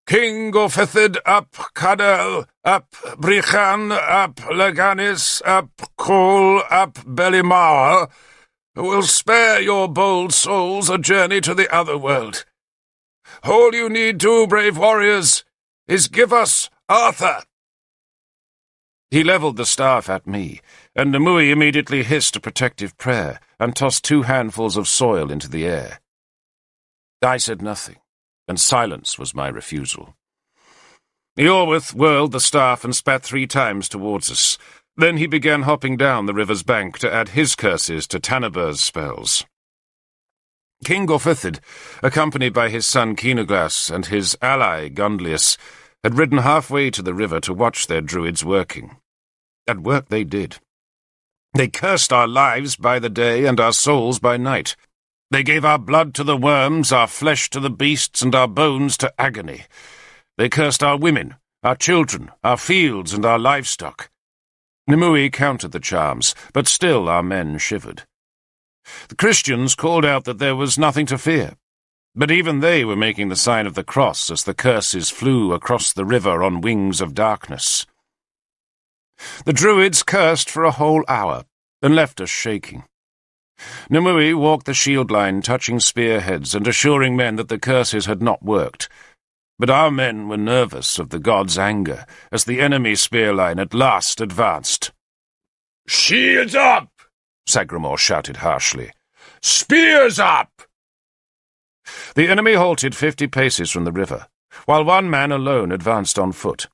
King Gorfithid ap Cadel, ap Brichan, ap Leganis, ap Cole, ap Belimar, will spare your bold souls a journey to the other world. All you need do, brave warriors, is give us Arthur."
He levelled the staff at me, and Nimue immediately hissed a protective prayer and tossed 2 handfuls of soil into the air. I said nothing, and silence was my refusal. Eorwith whirled the staff and spat 3 times towards us. Then he began hopping down the river's bank to add his curses to Tanaber's spells. King Gorfithid, accompanied by his son Kinoglas and his ally Gundlius, had ridden halfway to the river to watch their druids working. And work they did. They cursed our lives by the day and our souls by night. They gave our blood to the worms, our flesh to the beasts, and our bones to agony. They cursed our women, our children, our fields, and our livestock. Nimue countered the charms, but still our men shivered. The Christians called out that there was nothing to fear, but even they were making the sign of the cross as the curses flew across the river on wings of darkness. The druids cursed for a whole hour, and left us shaking. Nimue walked the shield line, touching spearheads and assuring men that the curses had not worked. But our men were nervous of the gods' anger as the enemy spear line at last advanced.
"Shields up!"
Sagramor shouted harshly.
"Spears up!"
The enemy halted 50 paces from the river, while 1 man alone advanced on foot.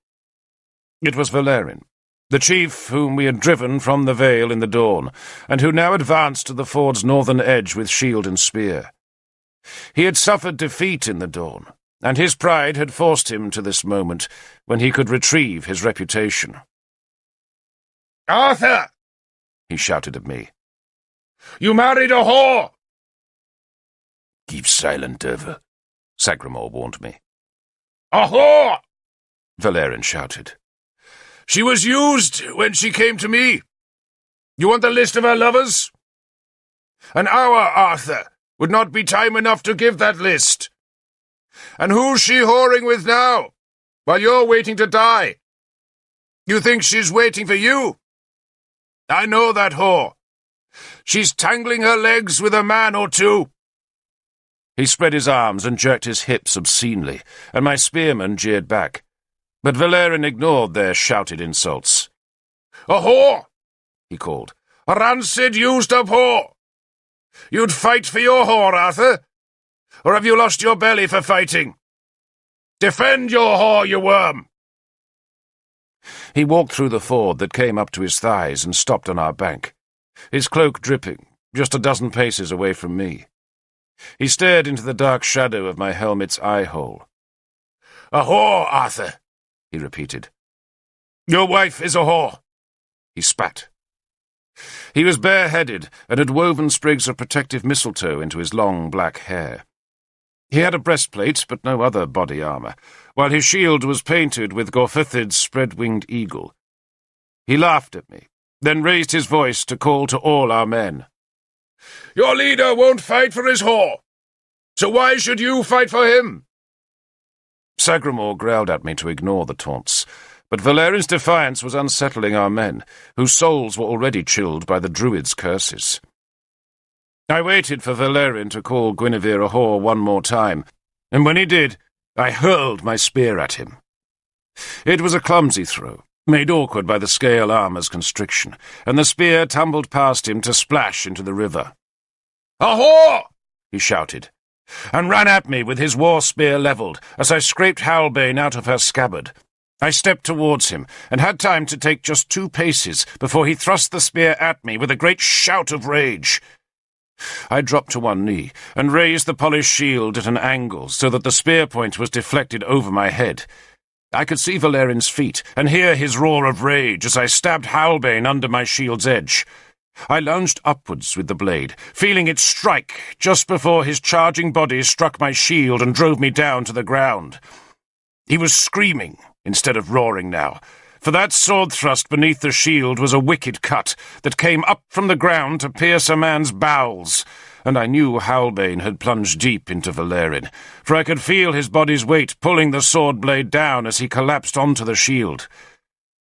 It was Valerian, the chief whom we had driven from the vale in the dawn, and who now advanced to the ford's northern edge with shield and spear. He had suffered defeat in the dawn, and his pride had forced him to this moment when he could retrieve his reputation.
"Arthur!"
he shouted at me.
"You married a whore!"
"Keep silent, Derfel," Sagramor warned me. "A whore!" Valerian shouted. "She was used when she came to me. You want the list of her lovers? An hour, Arthur, would not be time enough to give that list. And who's she whoring with now, while you're waiting to die? You think she's waiting for you? I know that whore. She's tangling her legs with a man or two." He spread his arms and jerked his hips obscenely, and my spearmen jeered back. But Valerian ignored their shouted insults. "A whore!" he called. "A rancid, used-up whore! You'd fight for your whore, Arthur? Or have you lost your belly for fighting? Defend your whore, you worm!" He walked through the ford that came up to his thighs and stopped on our bank, his cloak dripping, just a dozen paces away from me. He stared into the dark shadow of my helmet's eye-hole. "A whore, Arthur," he repeated. "Your wife is a whore." He spat. He was bareheaded and had woven sprigs of protective mistletoe into his long black hair. He had a breastplate, but no other body armour, while his shield was painted with Gorfithid's spread-winged eagle. He laughed at me, then raised his voice to call to all our men. "Your leader won't fight for his whore, so why should you fight for him?" Sagramore growled at me to ignore the taunts, but Valerian's defiance was unsettling our men, whose souls were already chilled by the druid's curses. I waited for Valerian to call Guinevere a whore one more time, and when he did, I hurled my spear at him. It was a clumsy throw, made awkward by the scale armour's constriction, and the spear tumbled past him to splash into the river. "A whore!" he shouted, and ran at me with his war spear levelled as I scraped Halbane out of her scabbard. I stepped towards him, and had time to take just 2 paces before he thrust the spear at me with a great shout of rage. I dropped to one knee, and raised the polished shield at an angle so that the spear point was deflected over my head. I could see Valerian's feet, and hear his roar of rage as I stabbed Halbane under my shield's edge. I lunged upwards with the blade, feeling it strike just before his charging body struck my shield and drove me down to the ground. He was screaming instead of roaring now, for that sword thrust beneath the shield was a wicked cut that came up from the ground to pierce a man's bowels, and I knew Halbane had plunged deep into Valerian, for I could feel his body's weight pulling the sword blade down as he collapsed onto the shield.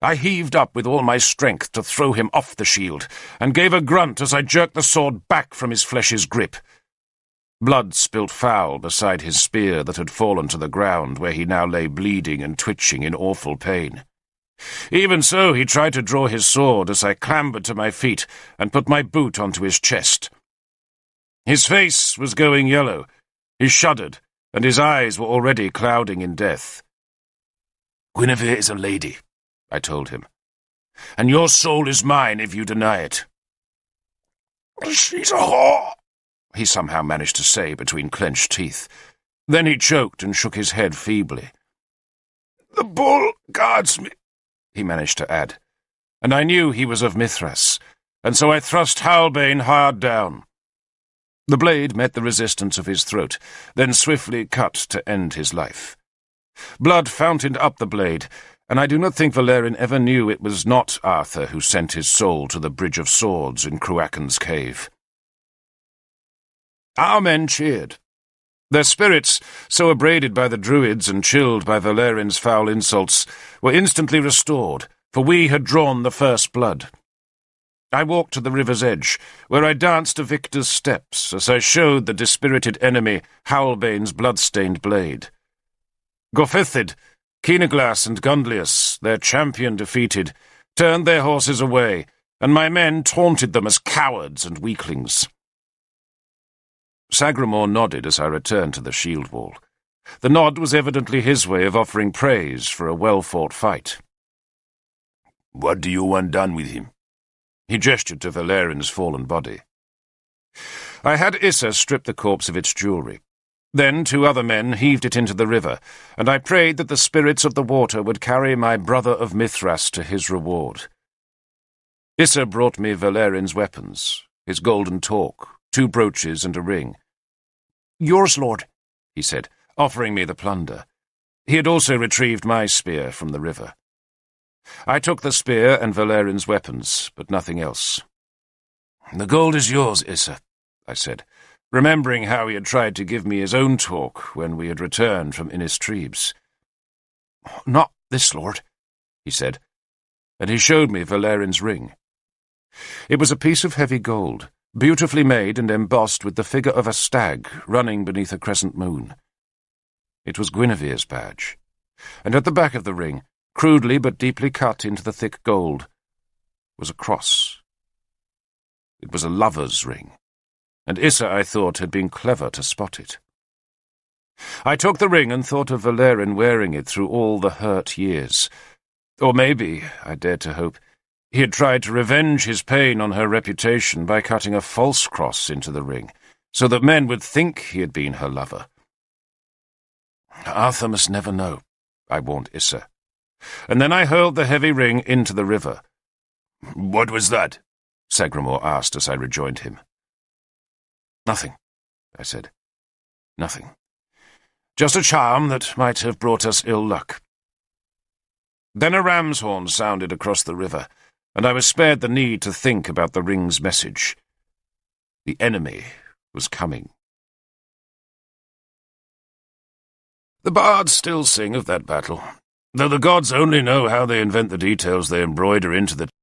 I heaved up with all my strength to throw him off the shield, and gave a grunt as I jerked the sword back from his flesh's grip. Blood spilt foul beside his spear that had fallen to the ground, where he now lay bleeding and twitching in awful pain. Even so, he tried to draw his sword as I clambered to my feet and put my boot onto his chest. His face was going yellow. He shuddered, and his eyes were already clouding in death. "Guinevere is a lady," I told him, "and your soul is mine if you deny it." "She's a whore," he somehow managed to say between clenched teeth. Then he choked and shook his head feebly. "The bull guards me," he managed to add, and I knew he was of Mithras, and so I thrust Halbane hard down. The blade met the resistance of his throat, then swiftly cut to end his life. Blood fountained up the blade, and I do not think Valerian ever knew it was not Arthur who sent his soul to the Bridge of Swords in Cruachan's cave. Our men cheered. Their spirits, so abraded by the druids and chilled by Valerian's foul insults, were instantly restored, for we had drawn the first blood. I walked to the river's edge, where I danced a victor's steps as I showed the dispirited enemy Halbane's blood-stained blade. Gorfithid, Keenaglas and Gundlius, their champion defeated, turned their horses away, and my men taunted them as cowards and weaklings. Sagramore nodded as I returned to the shield wall. The nod was evidently his way of offering praise for a well-fought fight. "What do you want done with him?" He gestured to Valerian's fallen body. I had Issa strip the corpse of its jewellery. Then 2 other men heaved it into the river, and I prayed that the spirits of the water would carry my brother of Mithras to his reward. Issa brought me Valerian's weapons, his golden torque, 2 brooches and a ring. "Yours, lord," he said, offering me the plunder.
He had also retrieved my spear from the river. I took the spear and Valerin's weapons, but nothing else. "The gold is yours, Issa," I said, remembering how he had tried to give me his own talk when we had returned from Innistribes. "Not this, Lord," he said, and he showed me Valerin's ring. It was a piece of heavy gold, beautifully made and embossed with the figure of a stag running beneath a crescent moon. It was Guinevere's badge, and at the back of the ring, crudely but deeply cut into the thick gold, was a cross. It was a lover's ring, and Issa, I thought, had been clever to spot it. I took the ring and thought of Valerin wearing it through all the hurt years. Or maybe, I dared to hope, he had tried to revenge his pain on her reputation by cutting a false cross into the ring, so that men would think he had been her lover. "Arthur must never know," I warned Issa. And then I hurled the heavy ring into the river. "What was that?" Sagramore asked as I rejoined him. "Nothing," I said. "Nothing. Just a charm that might have brought us ill luck." Then a ram's horn sounded across the river, and I was spared the need to think about the ring's message. The enemy was coming. The bards still sing of that battle, though the gods only know how they invent the details they embroider into the